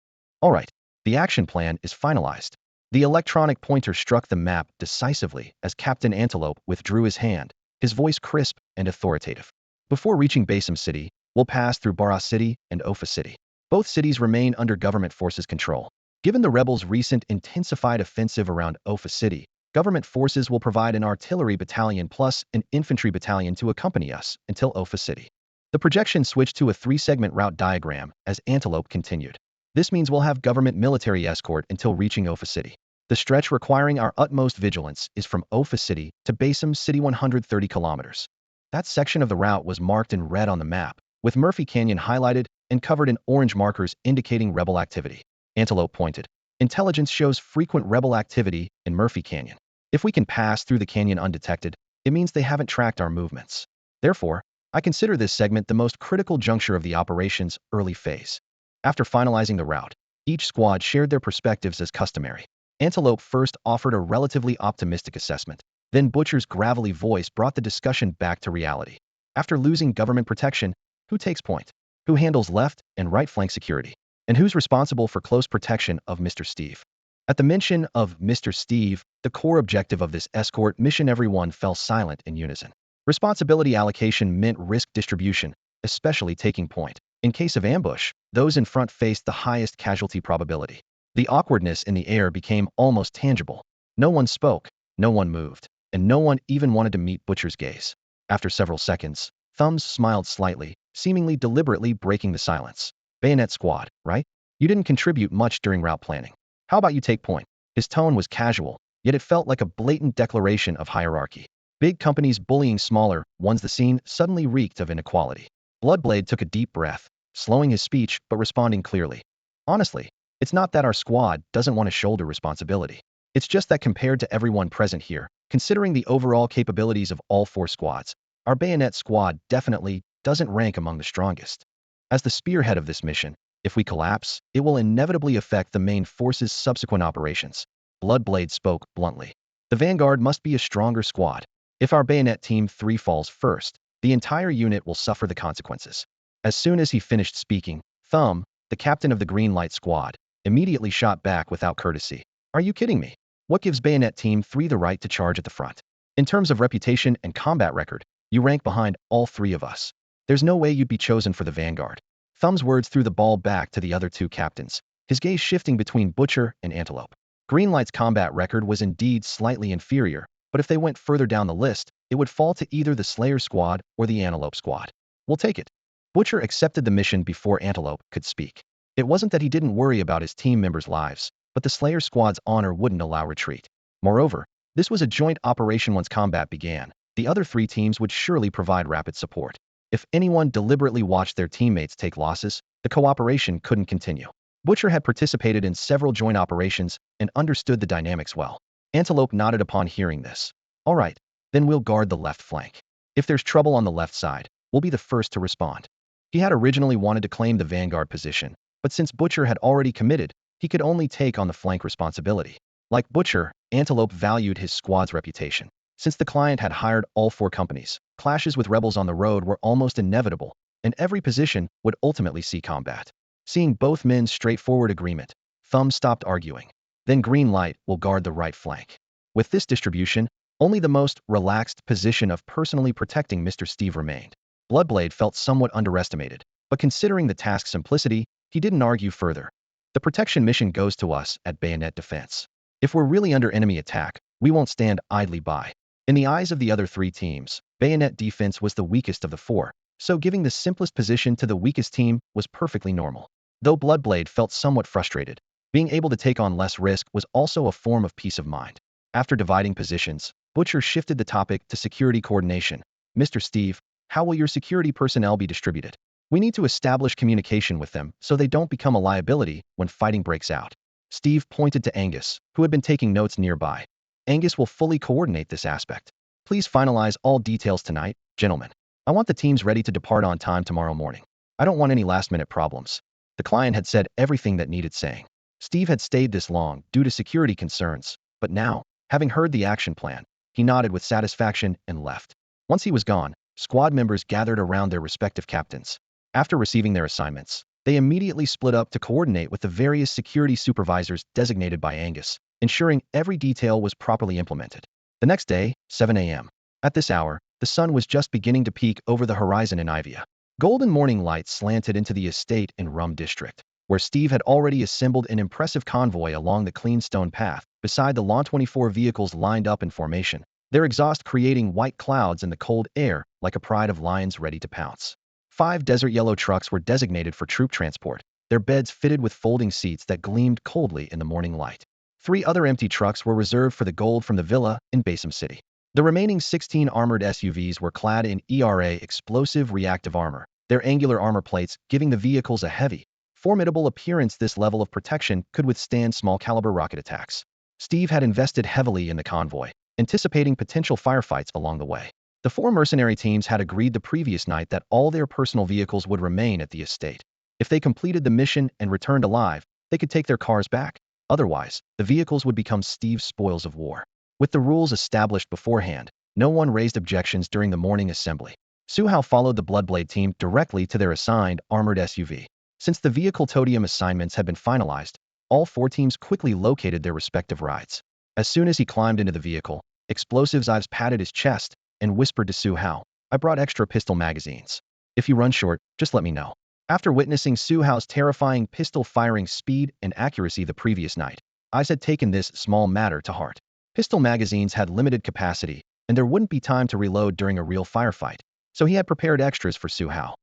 All right, the action plan is finalized. The electronic pointer struck the map decisively as Captain Antelope withdrew his hand, his voice crisp and authoritative. Before reaching Basim City, we'll pass through Bara City and Ofa City. Both cities remain under government forces' control. Given the rebels' recent intensified offensive around Ofa City, government forces will provide an artillery battalion plus an infantry battalion to accompany us until Ofa City. The projection switched to a 3-segment route diagram as Antelope continued. This means we'll have government military escort until reaching Ofa City. The stretch requiring our utmost vigilance is from Ofa City to Basim City, 130 kilometers. That section of the route was marked in red on the map, with Murphy Canyon highlighted and covered in orange markers indicating rebel activity. Antelope pointed. Intelligence shows frequent rebel activity in Murphy Canyon. If we can pass through the canyon undetected, it means they haven't tracked our movements. Therefore, I consider this segment the most critical juncture of the operation's early phase. After finalizing the route, each squad shared their perspectives as customary. Antelope first offered a relatively optimistic assessment. Then Butcher's gravelly voice brought the discussion back to reality. After losing government protection, who takes point? Who handles left and right flank security? And who's responsible for close protection of Mr. Steve? At the mention of Mr. Steve, the core objective of this escort mission, everyone fell silent in unison. Responsibility allocation meant risk distribution, especially taking point. In case of ambush, those in front faced the highest casualty probability. The awkwardness in the air became almost tangible. No one spoke, no one moved, and no one even wanted to meet Butcher's gaze. After several seconds, Thumbs smiled slightly, seemingly deliberately breaking the silence. Bayonet squad, right? You didn't contribute much during route planning. How about you take point? His tone was casual, yet it felt like a blatant declaration of hierarchy. Big companies bullying smaller ones. The scene suddenly reeked of inequality. Bloodblade took a deep breath, slowing his speech but responding clearly. Honestly, it's not that our squad doesn't want to shoulder responsibility. It's just that compared to everyone present here, considering the overall capabilities of all 4 squads, our Bayonet squad definitely doesn't rank among the strongest. As the spearhead of this mission, if we collapse, it will inevitably affect the main force's subsequent operations. Bloodblade spoke bluntly. The Vanguard must be a stronger squad. If our Bayonet Team 3 falls first, the entire unit will suffer the consequences. As soon as he finished speaking, Thumb, the captain of the Green Light Squad, immediately shot back without courtesy. Are you kidding me? What gives Bayonet Team 3 the right to charge at the front? In terms of reputation and combat record, you rank behind all 3 of us. There's no way you'd be chosen for the Vanguard. Thumb's words threw the ball back to the other 2 captains, his gaze shifting between Butcher and Antelope. Greenlight's combat record was indeed slightly inferior, but if they went further down the list, it would fall to either the Slayer squad or the Antelope squad. We'll take it. Butcher accepted the mission before Antelope could speak. It wasn't that he didn't worry about his team members' lives, but the Slayer squad's honor wouldn't allow retreat. Moreover, this was a joint operation. Once combat began, the other 3 teams would surely provide rapid support. If anyone deliberately watched their teammates take losses, the cooperation couldn't continue. Butcher had participated in several joint operations and understood the dynamics well. Antelope nodded upon hearing this. All right, then we'll guard the left flank. If there's trouble on the left side, we'll be the first to respond. He had originally wanted to claim the Vanguard position, but since Butcher had already committed, he could only take on the flank responsibility. Like Butcher, Antelope valued his squad's reputation. Since the client had hired all 4 companies, clashes with rebels on the road were almost inevitable, and every position would ultimately see combat. Seeing both men's straightforward agreement, Thumb stopped arguing. Then Green Light will guard the right flank. With this distribution, only the most relaxed position of personally protecting Mr. Steve remained. Bloodblade felt somewhat underestimated, but considering the task's simplicity, he didn't argue further. The protection mission goes to us at Bayonet Defense. If we're really under enemy attack, we won't stand idly by. In the eyes of the other 3 teams, Bayonet Defense was the weakest of the 4, so giving the simplest position to the weakest team was perfectly normal. Though Bloodblade felt somewhat frustrated, being able to take on less risk was also a form of peace of mind. After dividing positions, Butcher shifted the topic to security coordination. Mr. Steve, how will your security personnel be distributed? We need to establish communication with them so they don't become a liability when fighting breaks out. Steve pointed to Angus, who had been taking notes nearby. Angus will fully coordinate this aspect. Please finalize all details tonight, gentlemen. I want the teams ready to depart on time tomorrow morning. I don't want any last-minute problems. The client had said everything that needed saying. Steve had stayed this long due to security concerns, but now, having heard the action plan, he nodded with satisfaction and left. Once he was gone, squad members gathered around their respective captains. After receiving their assignments, they immediately split up to coordinate with the various security supervisors designated by Angus, ensuring every detail was properly implemented. The next day, 7 a.m. At this hour, the sun was just beginning to peek over the horizon in Iweiya. Golden morning light slanted into the estate in Rum district, where Steve had already assembled an impressive convoy along the clean stone path, beside the Law 24 vehicles lined up in formation, their exhaust creating white clouds in the cold air like a pride of lions ready to pounce. 5 desert yellow trucks were designated for troop transport, their beds fitted with folding seats that gleamed coldly in the morning light. 3 other empty trucks were reserved for the gold from the villa in Basim City. The remaining 16 armored SUVs were clad in ERA explosive reactive armor, their angular armor plates giving the vehicles a heavy, formidable appearance. This level of protection could withstand small-caliber rocket attacks. Steve had invested heavily in the convoy, anticipating potential firefights along the way. The 4 mercenary teams had agreed the previous night that all their personal vehicles would remain at the estate. If they completed the mission and returned alive, they could take their cars back. Otherwise, the vehicles would become Steve's spoils of war. With the rules established beforehand, no one raised objections during the morning assembly. Su Hao followed the Bloodblade team directly to their assigned armored SUV. Since the vehicle totium assignments had been finalized, all 4 teams quickly located their respective rides. As soon as he climbed into the vehicle, Explosive's eyes patted his chest and whispered to Su Hao, "I brought extra pistol magazines. If you run short, just let me know." After witnessing Su Hao's terrifying pistol firing speed and accuracy the previous night, Ives had taken this small matter to heart. Pistol magazines had limited capacity, and there wouldn't be time to reload during a real firefight, so he had prepared extras for Su Hao.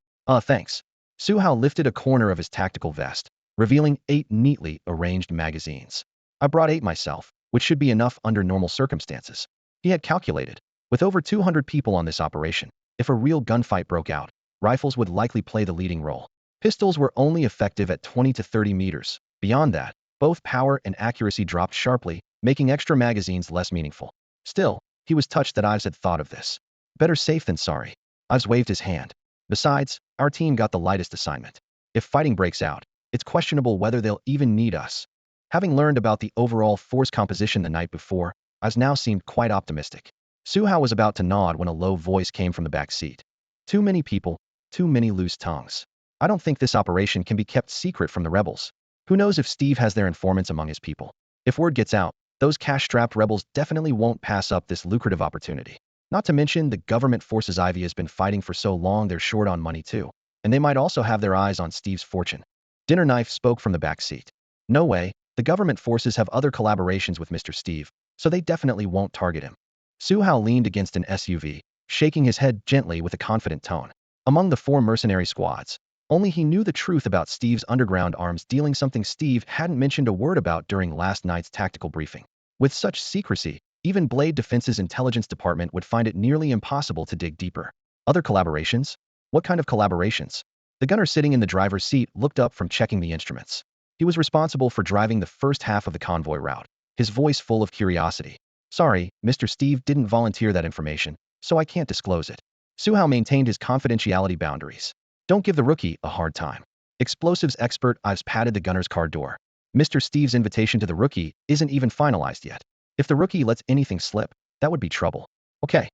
Thanks. Su Hao lifted a corner of his tactical vest, revealing 8 neatly arranged magazines. I brought 8 myself, which should be enough under normal circumstances. He had calculated. With over 200 people on this operation, if a real gunfight broke out, rifles would likely play the leading role. Pistols were only effective at 20 to 30 meters. Beyond that, both power and accuracy dropped sharply, making extra magazines less meaningful. Still, he was touched that Ives had thought of this. Better safe than sorry. Ives waved his hand. Besides, our team got the lightest assignment. If fighting breaks out, it's questionable whether they'll even need us. Having learned about the overall force composition the night before, Ives now seemed quite optimistic. Su Hao was about to nod when a low voice came from the back seat. Too many people, too many loose tongues. I don't think this operation can be kept secret from the rebels. Who knows if Steve has their informants among his people. If word gets out, those cash-strapped rebels definitely won't pass up this lucrative opportunity. Not to mention the government forces Iweiya has been fighting for so long they're short on money too. And they might also have their eyes on Steve's fortune. Dinner Knife spoke from the back seat. No way, the government forces have other collaborations with Mr. Steve, so they definitely won't target him. Su Hao leaned against an SUV, shaking his head gently with a confident tone. Among the 4 mercenary squads, only he knew the truth about Steve's underground arms dealing, something Steve hadn't mentioned a word about during last night's tactical briefing. With such secrecy, even Blade Defense's intelligence department would find it nearly impossible to dig deeper. Other collaborations? What kind of collaborations? The gunner sitting in the driver's seat looked up from checking the instruments. He was responsible for driving the first half of the convoy route, his voice full of curiosity. Sorry, Mr. Steve didn't volunteer that information, so I can't disclose it. Su Hao maintained his confidentiality boundaries. Don't give the rookie a hard time. Explosives expert Ives patted the gunner's car door. Mr. Steve's invitation to the rookie isn't even finalized yet. If the rookie lets anything slip, that would be trouble. Okay,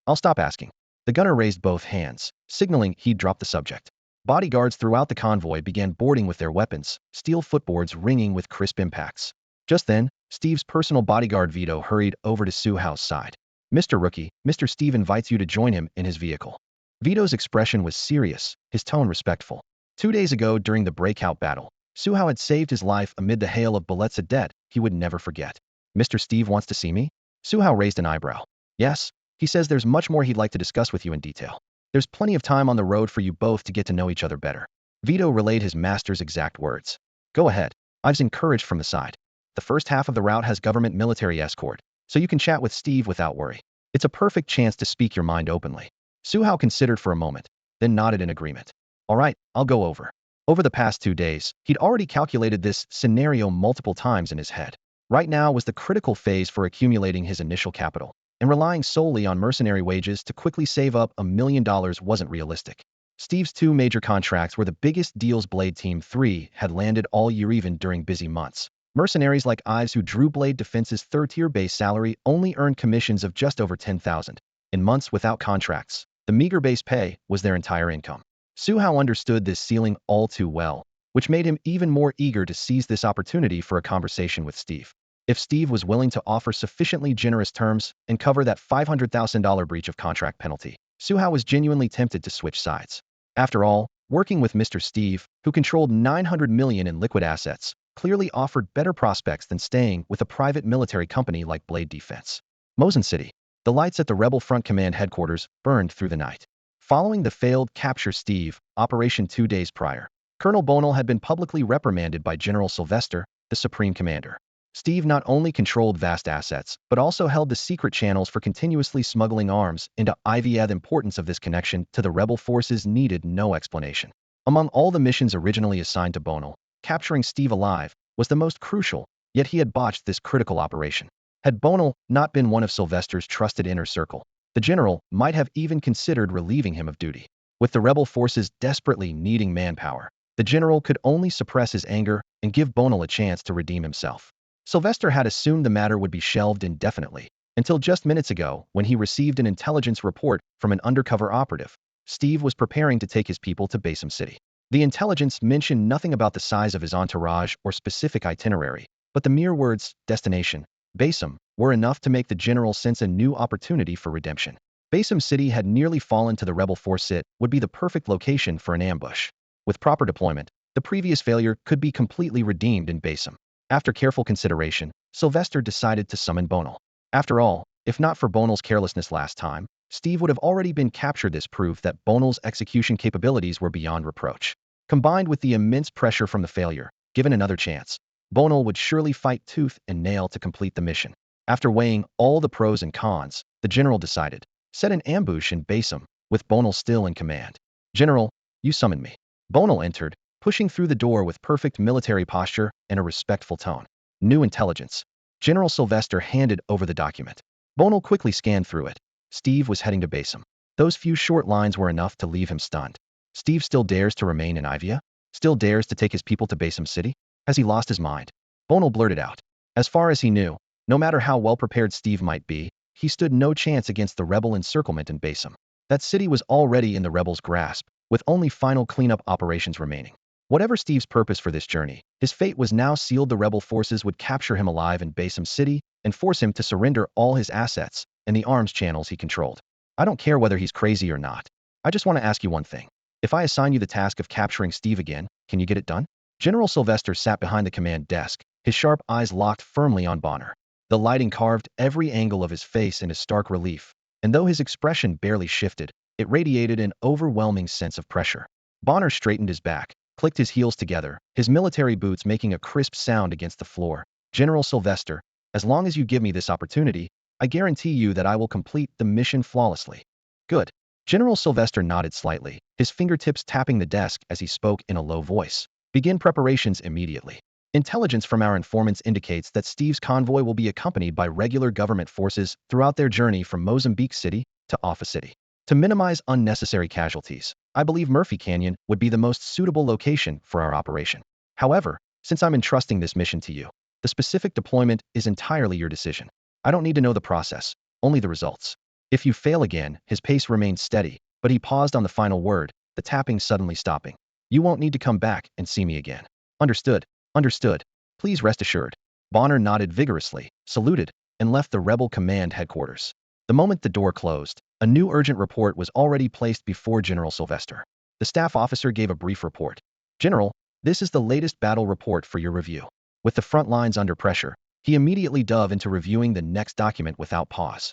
I'll stop asking. The gunner raised both hands, signaling he'd drop the subject. Bodyguards throughout the convoy began boarding with their weapons, steel footboards ringing with crisp impacts. Just then, Steve's personal bodyguard Vito hurried over to Su Hao's side. Mr. Rookie, Mr. Steve invites you to join him in his vehicle. Vito's expression was serious, his tone respectful. 2 days ago during the breakout battle, Su Hao had saved his life amid the hail of bullets, a debt he would never forget. Mr. Steve wants to see me? Su Hao raised an eyebrow. Yes, he says there's much more he'd like to discuss with you in detail. There's plenty of time on the road for you both to get to know each other better. Vito relayed his master's exact words. Go ahead, Ives encouraged from the side. The first half of the route has government military escort, so you can chat with Steve without worry. It's a perfect chance to speak your mind openly. Su Hao considered for a moment, then nodded in agreement. Alright, I'll go over. Over the past 2 days, he'd already calculated this scenario multiple times in his head. Right now was the critical phase for accumulating his initial capital, and relying solely on mercenary wages to quickly save up $1 million wasn't realistic. Steve's 2 major contracts were the biggest deals Blade Team 3 had landed all year even during busy months. Mercenaries like Ives who drew Blade Defense's 3rd-tier base salary only earned commissions of just over 10,000. In months without contracts, the meager base pay was their entire income. Su Hao understood this ceiling all too well, which made him even more eager to seize this opportunity for a conversation with Steve. If Steve was willing to offer sufficiently generous terms and cover that $500,000 breach of contract penalty, Su Hao was genuinely tempted to switch sides. After all, working with Mr. Steve, who controlled $900 million in liquid assets, clearly offered better prospects than staying with a private military company like Blade Defense. Mosin City. The lights at the Rebel Front Command headquarters burned through the night. Following the failed Capture Steve operation 2 days prior, Colonel Bonal had been publicly reprimanded by General Sylvester, the Supreme Commander. Steve not only controlled vast assets, but also held the secret channels for continuously smuggling arms into Iweiya. The importance of this connection to the rebel forces needed no explanation. Among all the missions originally assigned to Bonal, capturing Steve alive was the most crucial, yet he had botched this critical operation. Had Bonal not been one of Sylvester's trusted inner circle, the general might have even considered relieving him of duty. With the rebel forces desperately needing manpower, the general could only suppress his anger and give Bonal a chance to redeem himself. Sylvester had assumed the matter would be shelved indefinitely, until just minutes ago when he received an intelligence report from an undercover operative. Steve was preparing to take his people to Basem City. The intelligence mentioned nothing about the size of his entourage or specific itinerary, but the mere words, destination, Basem, were enough to make the general sense a new opportunity for redemption. Basem City had nearly fallen to the rebel force. It would be the perfect location for an ambush. With proper deployment, the previous failure could be completely redeemed in Basem. After careful consideration, Sylvester decided to summon Bonal. After all, if not for Bonal's carelessness last time, Steve would have already been captured. This proved that Bonal's execution capabilities were beyond reproach. Combined with the immense pressure from the failure, given another chance, Bonal would surely fight tooth and nail to complete the mission. After weighing all the pros and cons, the general decided, set an ambush in Basem, with Bonal still in command. General, you summoned me. Bonal entered, pushing through the door with perfect military posture and a respectful tone. New intelligence. General Sylvester handed over the document. Bonal quickly scanned through it. Steve was heading to Basem. Those few short lines were enough to leave him stunned. Steve still dares to remain in Iweiya? Still dares to take his people to Basem City? Has he lost his mind? Bonal blurted out. As far as he knew, no matter how well prepared Steve might be, he stood no chance against the rebel encirclement in Basem. That city was already in the rebels' grasp, with only final cleanup operations remaining. Whatever Steve's purpose for this journey, his fate was now sealed. The rebel forces would capture him alive in Basem City and force him to surrender all his assets and the arms channels he controlled. I don't care whether he's crazy or not. I just want to ask you one thing. If I assign you the task of capturing Steve again, can you get it done? General Sylvester sat behind the command desk, his sharp eyes locked firmly on Bonner. The lighting carved every angle of his face into stark relief, and though his expression barely shifted, it radiated an overwhelming sense of pressure. Bonner straightened his back, clicked his heels together, his military boots making a crisp sound against the floor. General Sylvester, as long as you give me this opportunity, I guarantee you that I will complete the mission flawlessly. Good. General Sylvester nodded slightly, his fingertips tapping the desk as he spoke in a low voice. Begin preparations immediately. Intelligence from our informants indicates that Steve's convoy will be accompanied by regular government forces throughout their journey from Mozambique City to Offa City. To minimize unnecessary casualties, I believe Murphy Canyon would be the most suitable location for our operation. However, since I'm entrusting this mission to you, the specific deployment is entirely your decision. I don't need to know the process, only the results. If you fail again, his pace remained steady, but he paused on the final word, the tapping suddenly stopping. You won't need to come back and see me again. Understood. Understood. Please rest assured. Bonner nodded vigorously, saluted, and left the rebel command headquarters. The moment the door closed, a new urgent report was already placed before General Sylvester. The staff officer gave a brief report. General, this is the latest battle report for your review. With the front lines under pressure, he immediately dove into reviewing the next document without pause.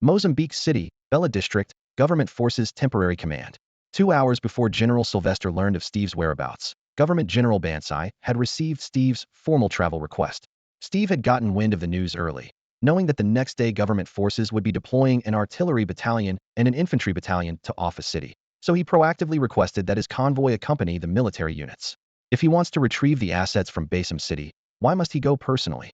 Mozambique City, Bela District, Government Forces Temporary Command. 2 hours before General Sylvester learned of Steve's whereabouts, Government General Bansai had received Steve's formal travel request. Steve had gotten wind of the news early, knowing that the next day government forces would be deploying an artillery battalion and an infantry battalion to Offa City. so he proactively requested that his convoy accompany the military units. If he wants to retrieve the assets from Basim City, why must he go personally?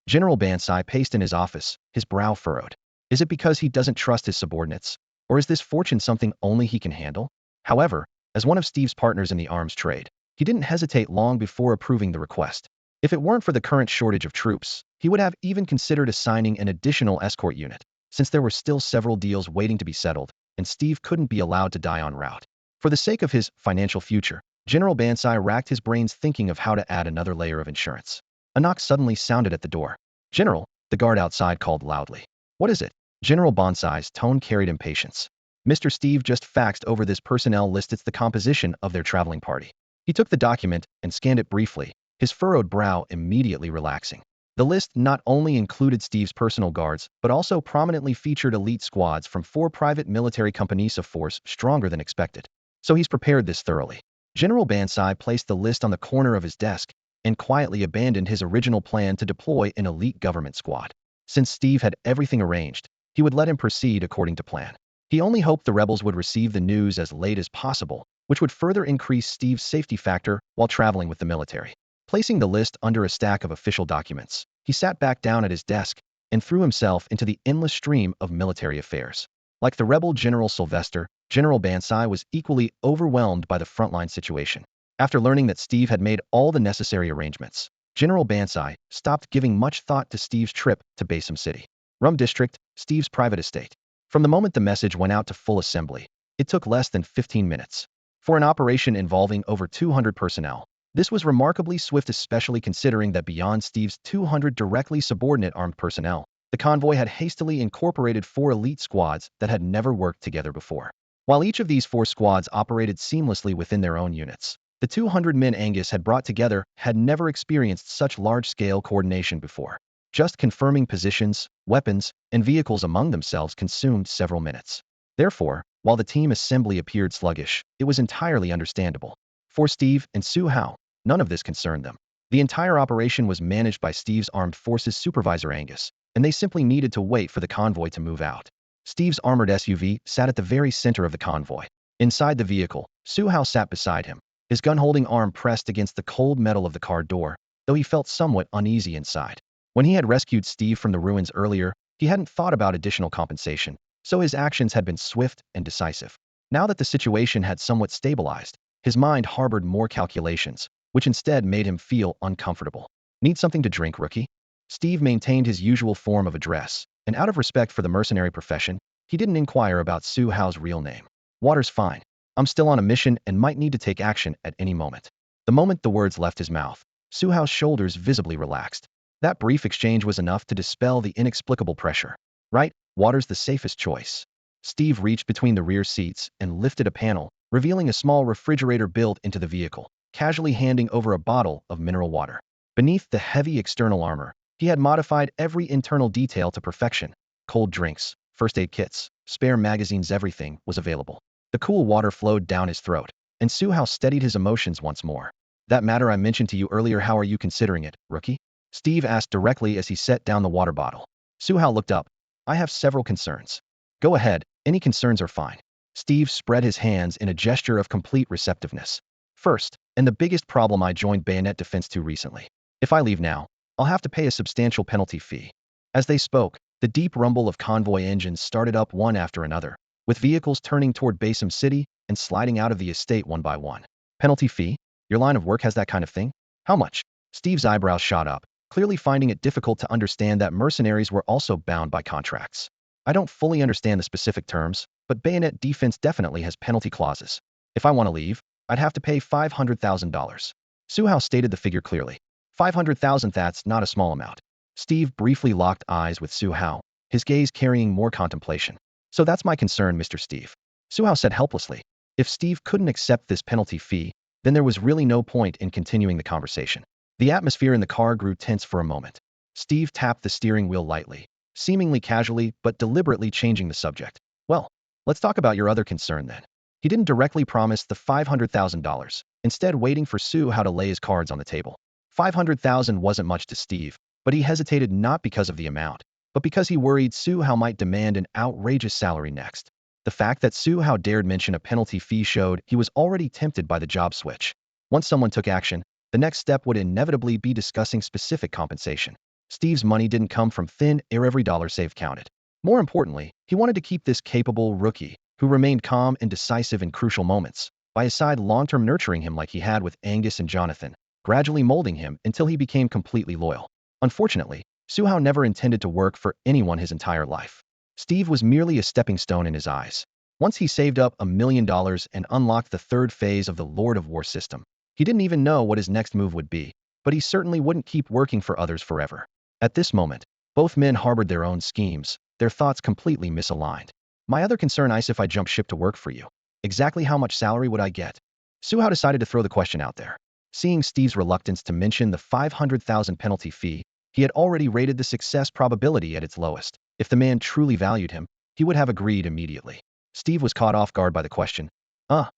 General Bansai paced in his office, his brow furrowed. Is it because he doesn't trust his subordinates? Or is this fortune something only he can handle? However, as one of Steve's partners in the arms trade, he didn't hesitate long before approving the request. If it weren't for the current shortage of troops, he would have even considered assigning an additional escort unit, since there were still several deals waiting to be settled, and Steve couldn't be allowed to die en route. For the sake of his financial future, General Bansai racked his brains thinking of how to add another layer of insurance. A knock suddenly sounded at the door. "General," the guard outside called loudly. "What is it?" General Bansai's tone carried impatience. "Mr. Steve just faxed over this personnel list. It's the composition of their traveling party." He took the document and scanned it briefly, his furrowed brow immediately relaxing. The list not only included Steve's personal guards, but also prominently featured elite squads from 4 private military companies, a force stronger than expected. So he's prepared this thoroughly. General Bansai placed the list on the corner of his desk and quietly abandoned his original plan to deploy an elite government squad. Since Steve had everything arranged, he would let him proceed according to plan. He only hoped the rebels would receive the news as late as possible, which would further increase Steve's safety factor while traveling with the military. Placing the list under a stack of official documents, he sat back down at his desk and threw himself into the endless stream of military affairs. Like the rebel General Sylvester, General Bansai was equally overwhelmed by the frontline situation. After learning that Steve had made all the necessary arrangements, General Bansai stopped giving much thought to Steve's trip to Basim City. Rum District, Steve's private estate. From the moment the message went out to full assembly, it took less than 15 minutes. For an operation involving over 200 personnel, this was remarkably swift, especially considering that beyond Steve's 200 directly subordinate armed personnel, the convoy had hastily incorporated 4 elite squads that had never worked together before. While each of these 4 squads operated seamlessly within their own units, the 200 men Angus had brought together had never experienced such large-scale coordination before. Just confirming positions, weapons, and vehicles among themselves consumed several minutes. Therefore, while the team assembly appeared sluggish, it was entirely understandable. For Steve and Su Hao, none of this concerned them. The entire operation was managed by Steve's armed forces supervisor Angus, and they simply needed to wait for the convoy to move out. Steve's armored SUV sat at the very center of the convoy. Inside the vehicle, Su Hao sat beside him, his gun-holding arm pressed against the cold metal of the car door, though he felt somewhat uneasy inside. When he had rescued Steve from the ruins earlier, he hadn't thought about additional compensation, so his actions had been swift and decisive. Now that the situation had somewhat stabilized, his mind harbored more calculations, which instead made him feel uncomfortable. "Need something to drink, rookie?" Steve maintained his usual form of address, and out of respect for the mercenary profession, he didn't inquire about Su Hao's real name. "Water's fine. I'm still on a mission and might need to take action at any moment." The moment the words left his mouth, Su Hao's shoulders visibly relaxed. That brief exchange was enough to dispel the inexplicable pressure. "Right, water's the safest choice." Steve reached between the rear seats and lifted a panel, revealing a small refrigerator built into the vehicle, casually handing over a bottle of mineral water. Beneath the heavy external armor, he had modified every internal detail to perfection. Cold drinks, first aid kits, spare magazines, everything was available. The cool water flowed down his throat, and Su Hao steadied his emotions once more. "That matter I mentioned to you earlier, how are you considering it, rookie?" Steve asked directly as he set down the water bottle. Su Hao looked up. "I have several concerns." "Go ahead, any concerns are fine." Steve spread his hands in a gesture of complete receptiveness. "First, and the biggest problem, I joined Bayonet Defense 2 recently. If I leave now, I'll have to pay a substantial penalty fee." As they spoke, the deep rumble of convoy engines started up one after another, with vehicles turning toward Basim City and sliding out of the estate one by one. "Penalty fee? Your line of work has that kind of thing? How much?" Steve's eyebrows shot up, clearly finding it difficult to understand that mercenaries were also bound by contracts. "I don't fully understand the specific terms, but Bayonet Defense definitely has penalty clauses. If I want to leave, I'd have to pay $500,000. Su Hao stated the figure clearly. 500,000, that's not a small amount. Steve briefly locked eyes with Su Hao, his gaze carrying more contemplation. "So that's my concern, Mr. Steve," Su Hao said helplessly. If Steve couldn't accept this penalty fee, then there was really no point in continuing the conversation. The atmosphere in the car grew tense for a moment. Steve tapped the steering wheel lightly, seemingly casually but deliberately changing the subject. "Well, let's talk about your other concern then." He didn't directly promise the $500,000, instead waiting for Su Hao to lay his cards on the table. 500,000 wasn't much to Steve, but he hesitated not because of the amount, but because he worried Su Hao might demand an outrageous salary next. The fact that Su Hao dared mention a penalty fee showed he was already tempted by the job switch. Once someone took action, the next step would inevitably be discussing specific compensation. Steve's money didn't come from thin air, every dollar saved counted. More importantly, he wanted to keep this capable rookie, who remained calm and decisive in crucial moments, by his side, long-term, nurturing him like he had with Angus and Jonathan, gradually molding him until he became completely loyal. Unfortunately, Su Hao never intended to work for anyone his entire life. Steve was merely a stepping stone in his eyes. Once he saved up $1 million and unlocked the third phase of the Lord of War system, he didn't even know what his next move would be, but he certainly wouldn't keep working for others forever. At this moment, both men harbored their own schemes, their thoughts completely misaligned. My other concern is if I jump ship to work for you, exactly how much salary would I get? Su Hao decided to throw the question out there. Seeing Steve's reluctance to mention the $500,000 penalty fee, he had already rated the success probability at its lowest. If the man truly valued him, he would have agreed immediately. Steve was caught off guard by the question.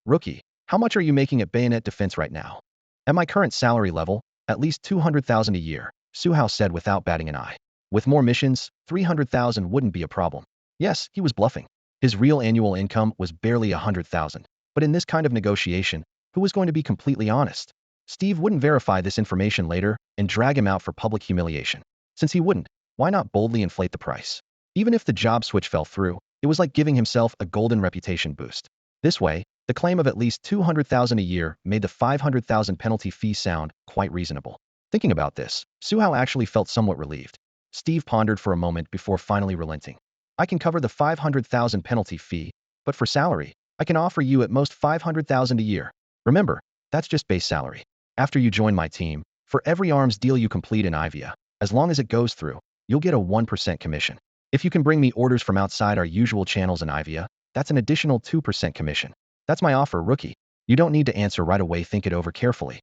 Rookie, how much are you making at Bayonet Defense right now? At my current salary level, at least $200,000 a year, Su Hao said without batting an eye. With more missions, $300,000 wouldn't be a problem. Yes, he was bluffing. His real annual income was barely $100,000. But in this kind of negotiation, who was going to be completely honest? Steve wouldn't verify this information later and drag him out for public humiliation. Since he wouldn't, why not boldly inflate the price? Even if the job switch fell through, it was like giving himself a golden reputation boost. This way, the claim of at least $200,000 a year made the $500,000 penalty fee sound quite reasonable. Thinking about this, Su Hao actually felt somewhat relieved. Steve pondered for a moment before finally relenting. I can cover the $500,000 penalty fee, but for salary, I can offer you at most $500,000 a year. Remember, that's just base salary. After you join my team, for every arms deal you complete in Iweiya, as long as it goes through, you'll get a 1% commission. If you can bring me orders from outside our usual channels in Iweiya, that's an additional 2% commission. That's my offer, rookie. You don't need to answer right away, think it over carefully.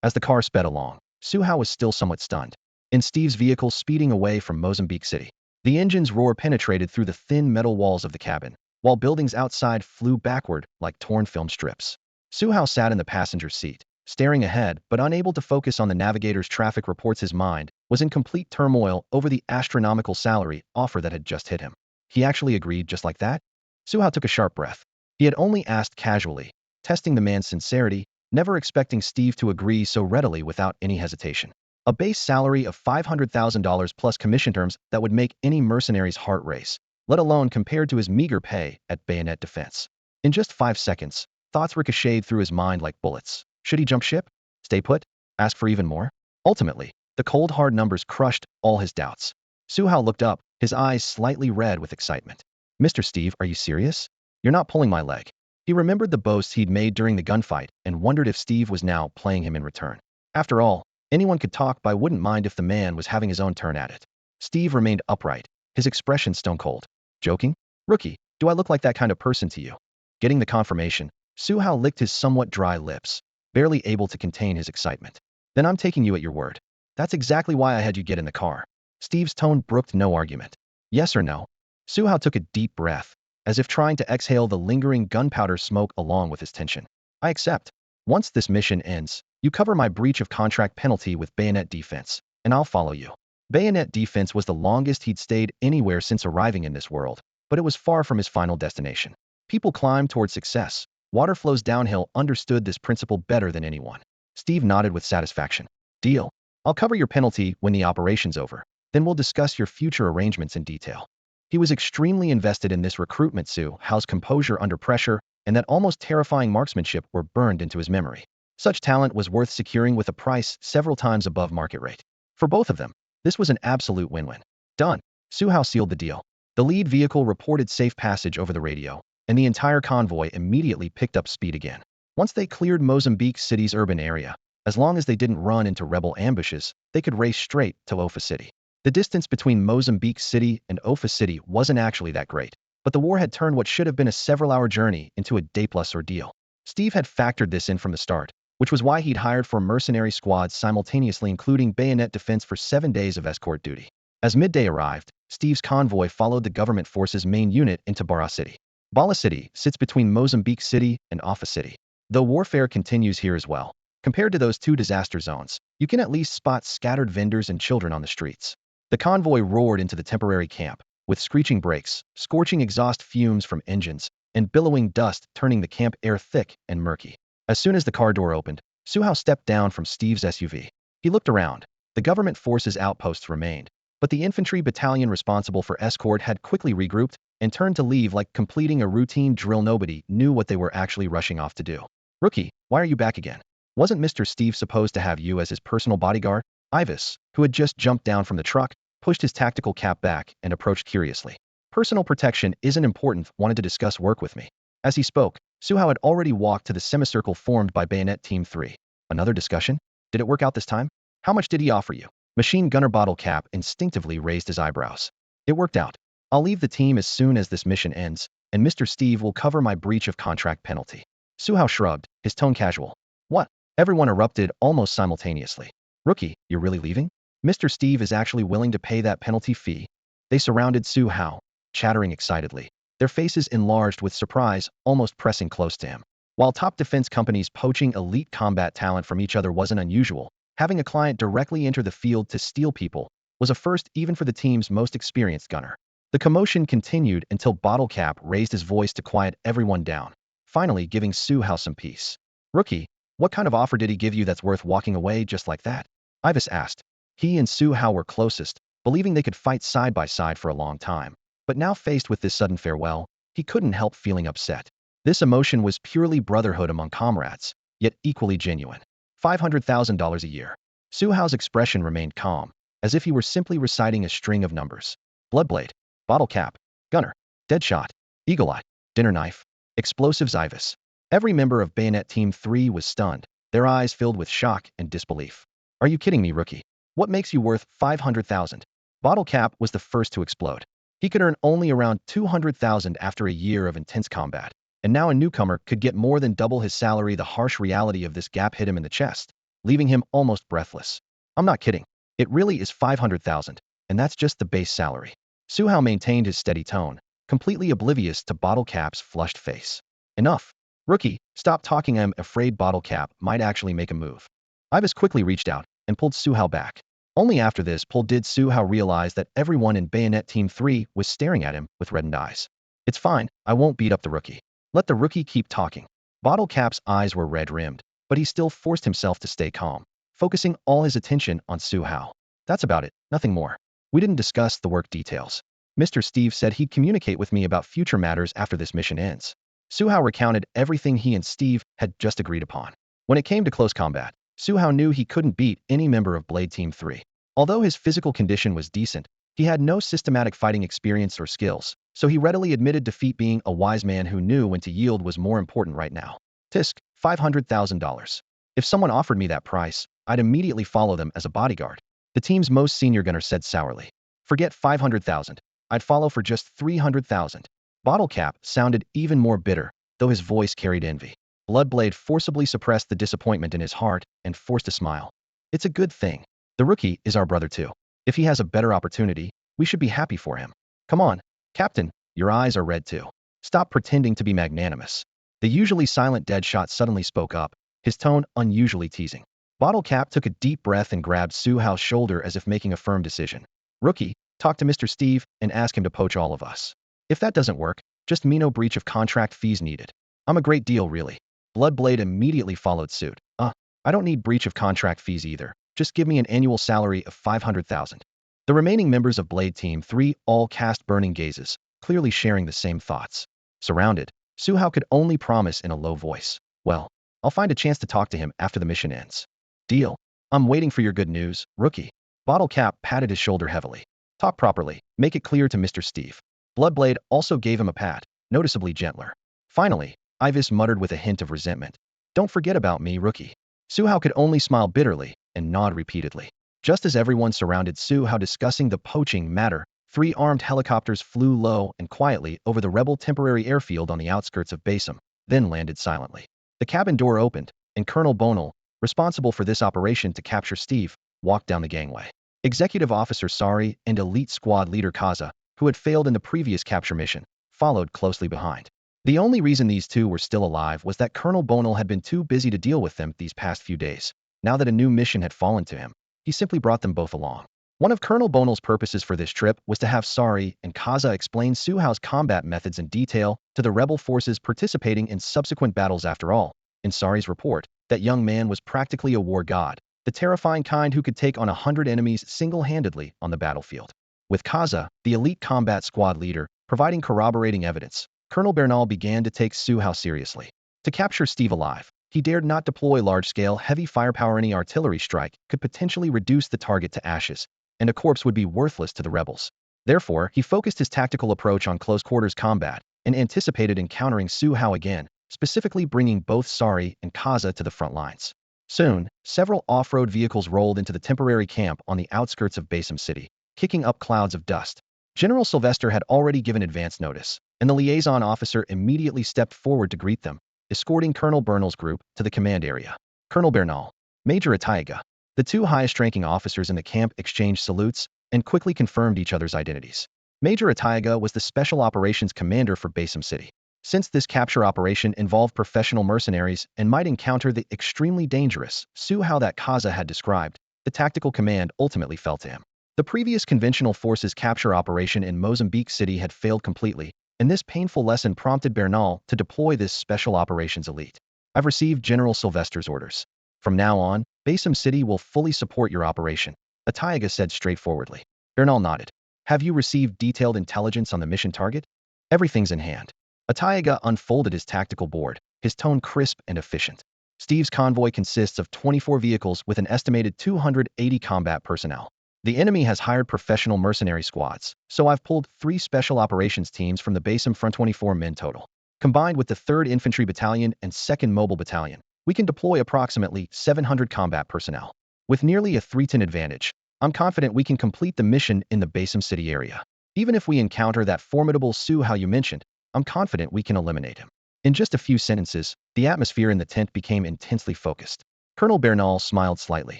As the car sped along, Su Hao was still somewhat stunned. In Steve's vehicle speeding away from Mozambique City, the engine's roar penetrated through the thin metal walls of the cabin, while buildings outside flew backward like torn film strips. Su Hao sat in the passenger seat, staring ahead but unable to focus on the navigator's traffic reports. His mind was in complete turmoil over the astronomical salary offer that had just hit him. He actually agreed just like that? Su Hao took a sharp breath. He had only asked casually, testing the man's sincerity, never expecting Steve to agree so readily without any hesitation. A base salary of $500,000 plus commission terms that would make any mercenary's heart race, let alone compared to his meager pay at Bayonet Defense. In just 5 seconds, thoughts ricocheted through his mind like bullets. Should he jump ship? Stay put? Ask for even more? Ultimately, the cold hard numbers crushed all his doubts. Su Hao looked up, his eyes slightly red with excitement. Mr. Steve, are you serious? You're not pulling my leg. He remembered the boasts he'd made during the gunfight and wondered if Steve was now playing him in return. After all, anyone could talk, but I wouldn't mind if the man was having his own turn at it. Steve remained upright, his expression stone cold. Joking? Rookie, do I look like that kind of person to you? Getting the confirmation, Su Hao licked his somewhat dry lips, barely able to contain his excitement. Then I'm taking you at your word. That's exactly why I had you get in the car. Steve's tone brooked no argument. Yes or no? Su Hao took a deep breath, as if trying to exhale the lingering gunpowder smoke along with his tension. I accept. Once this mission ends, you cover my breach of contract penalty with Bayonet Defense, and I'll follow you. Bayonet Defense was the longest he'd stayed anywhere since arriving in this world, but it was far from his final destination. People climb toward success. Water flows downhill. Understood this principle better than anyone. Steve nodded with satisfaction. Deal. I'll cover your penalty when the operation's over. Then we'll discuss your future arrangements in detail. He was extremely invested in this recruitment. Su Hao's composure under pressure and that almost terrifying marksmanship were burned into his memory. Such talent was worth securing with a price several times above market rate. For both of them, this was an absolute win-win. Done. Su Hao sealed the deal. The lead vehicle reported safe passage over the radio, and the entire convoy immediately picked up speed again. Once they cleared Mozambique City's urban area, as long as they didn't run into rebel ambushes, they could race straight to Ofa City. The distance between Mozambique City and Ofa City wasn't actually that great, but the war had turned what should have been a several-hour journey into a day-plus ordeal. Steve had factored this in from the start, which was why he'd hired 4 mercenary squads simultaneously, including Bayonet Defense, for 7 days of escort duty. As midday arrived, Steve's convoy followed the government forces' main unit into Bara City. Bala City sits between Mozambique City and Ofa City. Though warfare continues here as well, compared to those 2 disaster zones, you can at least spot scattered vendors and children on the streets. The convoy roared into the temporary camp, with screeching brakes, scorching exhaust fumes from engines, and billowing dust turning the camp air thick and murky. As soon as the car door opened, Su Hao stepped down from Steve's SUV. He looked around. The government forces outposts remained, but the infantry battalion responsible for escort had quickly regrouped and turned to leave like completing a routine drill. Nobody knew what they were actually rushing off to do. "Rookie, why are you back again? Wasn't Mr. Steve supposed to have you as his personal bodyguard?" Iweiya, who had just jumped down from the truck, pushed his tactical cap back and approached curiously. "Personal protection isn't important. Wanted to discuss work with me." As he spoke, Su Hao had already walked to the semicircle formed by Bayonet Team 3. "Another discussion? Did it work out this time? How much did he offer you?" Machine Gunner Bottle Cap instinctively raised his eyebrows. "It worked out. I'll leave the team as soon as this mission ends, and Mr. Steve will cover my breach of contract penalty." Su Hao shrugged, his tone casual. "What?" Everyone erupted almost simultaneously. "Rookie, you're really leaving? Mr. Steve is actually willing to pay that penalty fee?" They surrounded Su Hao, chattering excitedly, their faces enlarged with surprise, almost pressing close to him. While top defense companies poaching elite combat talent from each other wasn't unusual, having a client directly enter the field to steal people was a first even for the team's most experienced gunner. The commotion continued until Bottle Cap raised his voice to quiet everyone down, finally giving Su Hao some peace. "Rookie, what kind of offer did he give you that's worth walking away just like that?" Iweiya asked. He and Su Hao were closest, believing they could fight side by side for a long time. But now faced with this sudden farewell, he couldn't help feeling upset. This emotion was purely brotherhood among comrades, yet equally genuine. $500,000 a year. Su Hao's expression remained calm, as if he were simply reciting a string of numbers. Bloodblade, Bottle Cap, Gunner, Deadshot, Eagle Eye, Dinner Knife, Explosives. Iweiya. Every member of Bayonet Team 3 was stunned, their eyes filled with shock and disbelief. "Are you kidding me, rookie? What makes you worth 500,000? Bottle Cap was the first to explode. He could earn only around 200,000 after a year of intense combat, and now a newcomer could get more than double his salary. The harsh reality of this gap hit him in the chest, leaving him almost breathless. "I'm not kidding. It really is 500,000, and that's just the base salary." Su Hao maintained his steady tone, completely oblivious to Bottle Cap's flushed face. "Enough. Rookie, stop talking. I'm afraid Bottle Cap might actually make a move." Iweiya quickly reached out and pulled Su Hao back. Only after this pull did Su Hao realize that everyone in Bayonet Team 3 was staring at him with reddened eyes. "It's fine, I won't beat up the rookie. Let the rookie keep talking." Bottle Cap's eyes were red-rimmed, but he still forced himself to stay calm, focusing all his attention on Su Hao. "That's about it, nothing more. We didn't discuss the work details. Mr. Steve said he'd communicate with me about future matters after this mission ends." Su Hao recounted everything he and Steve had just agreed upon. When it came to close combat, Su Hao knew he couldn't beat any member of Blade Team 3. Although his physical condition was decent, he had no systematic fighting experience or skills, so he readily admitted defeat. Being a wise man who knew when to yield was more important right now. "Tisk, $500,000. If someone offered me that price, I'd immediately follow them as a bodyguard," the team's most senior gunner said sourly. "Forget 500,000. I'd follow for just 300,000. Bottle Cap sounded even more bitter, though his voice carried envy. Bloodblade forcibly suppressed the disappointment in his heart and forced a smile. "It's a good thing. The rookie is our brother too. If he has a better opportunity, we should be happy for him. Come on, Captain, your eyes are red too. Stop pretending to be magnanimous." The usually silent Deadshot suddenly spoke up, his tone unusually teasing. Bottle Cap took a deep breath and grabbed Su Hao's shoulder as if making a firm decision. "Rookie, talk to Mr. Steve and ask him to poach all of us. If that doesn't work, just me no breach of contract fees needed. I'm a great deal really." Bloodblade immediately followed suit. I don't need breach of contract fees either. Just give me an annual salary of 500,000. The remaining members of Blade Team 3 all cast burning gazes, clearly sharing the same thoughts. Surrounded, Su Hao could only promise in a low voice, "Well, I'll find a chance to talk to him after the mission ends." "Deal. I'm waiting for your good news, rookie." Bottle Cap patted his shoulder heavily. "Talk properly. Make it clear to Mr. Steve." Bloodblade also gave him a pat, noticeably gentler. Finally, Iweiya muttered with a hint of resentment, "Don't forget about me, rookie." Su Hao could only smile bitterly and nod repeatedly. Just as everyone surrounded Su Hao discussing the poaching matter, 3 armed helicopters flew low and quietly over the rebel temporary airfield on the outskirts of Basim, then landed silently. The cabin door opened, and Colonel Bonal, responsible for this operation to capture Steve, walked down the gangway. Executive Officer Sari and Elite Squad Leader Kaza, who had failed in the previous capture mission, followed closely behind. The only reason these two were still alive was that Colonel Bonal had been too busy to deal with them these past few days. Now that a new mission had fallen to him, he simply brought them both along. One of Colonel Bonal's purposes for this trip was to have Sari and Kaza explain Su Hao's combat methods in detail to the rebel forces participating in subsequent battles. After all, in Sari's report, that young man was practically a war god, the terrifying kind who could take on 100 enemies single-handedly on the battlefield. With Kaza, the elite combat squad leader, providing corroborating evidence, Colonel Bernal began to take Su Hao seriously. To capture Steve alive, he dared not deploy large-scale, heavy firepower. Any artillery strike could potentially reduce the target to ashes, and a corpse would be worthless to the rebels. Therefore, he focused his tactical approach on close-quarters combat and anticipated encountering Su Hao again, specifically bringing both Sari and Kaza to the front lines. Soon, several off-road vehicles rolled into the temporary camp on the outskirts of Basim City, kicking up clouds of dust. General Sylvester had already given advance notice, and the liaison officer immediately stepped forward to greet them, escorting Colonel Bernal's group to the command area. Colonel Bernal, Major Iweiya. The two highest-ranking officers in the camp exchanged salutes and quickly confirmed each other's identities. Major Iweiya was the Special Operations Commander for Basim City. Since this capture operation involved professional mercenaries and might encounter the extremely dangerous Su Hao that Kaza had described, the tactical command ultimately fell to him. The previous conventional forces capture operation in Mozambique City had failed completely, and this painful lesson prompted Bernal to deploy this special operations elite. I've received General Sylvester's orders. From now on, Basim City will fully support your operation, Iweiya said straightforwardly. Bernal nodded. Have you received detailed intelligence on the mission target? Everything's in hand. Iweiya unfolded his tactical board, his tone crisp and efficient. Steve's convoy consists of 24 vehicles with an estimated 280 combat personnel. The enemy has hired professional mercenary squads, so I've pulled 3 special operations teams from the Basim front. 24 men total. Combined with the 3rd Infantry Battalion and 2nd Mobile Battalion, we can deploy approximately 700 combat personnel. With nearly a 3-10 advantage, I'm confident we can complete the mission in the Basim City area. Even if we encounter that formidable Su Hao you mentioned, I'm confident we can eliminate him. In just a few sentences, the atmosphere in the tent became intensely focused. Colonel Bernal smiled slightly.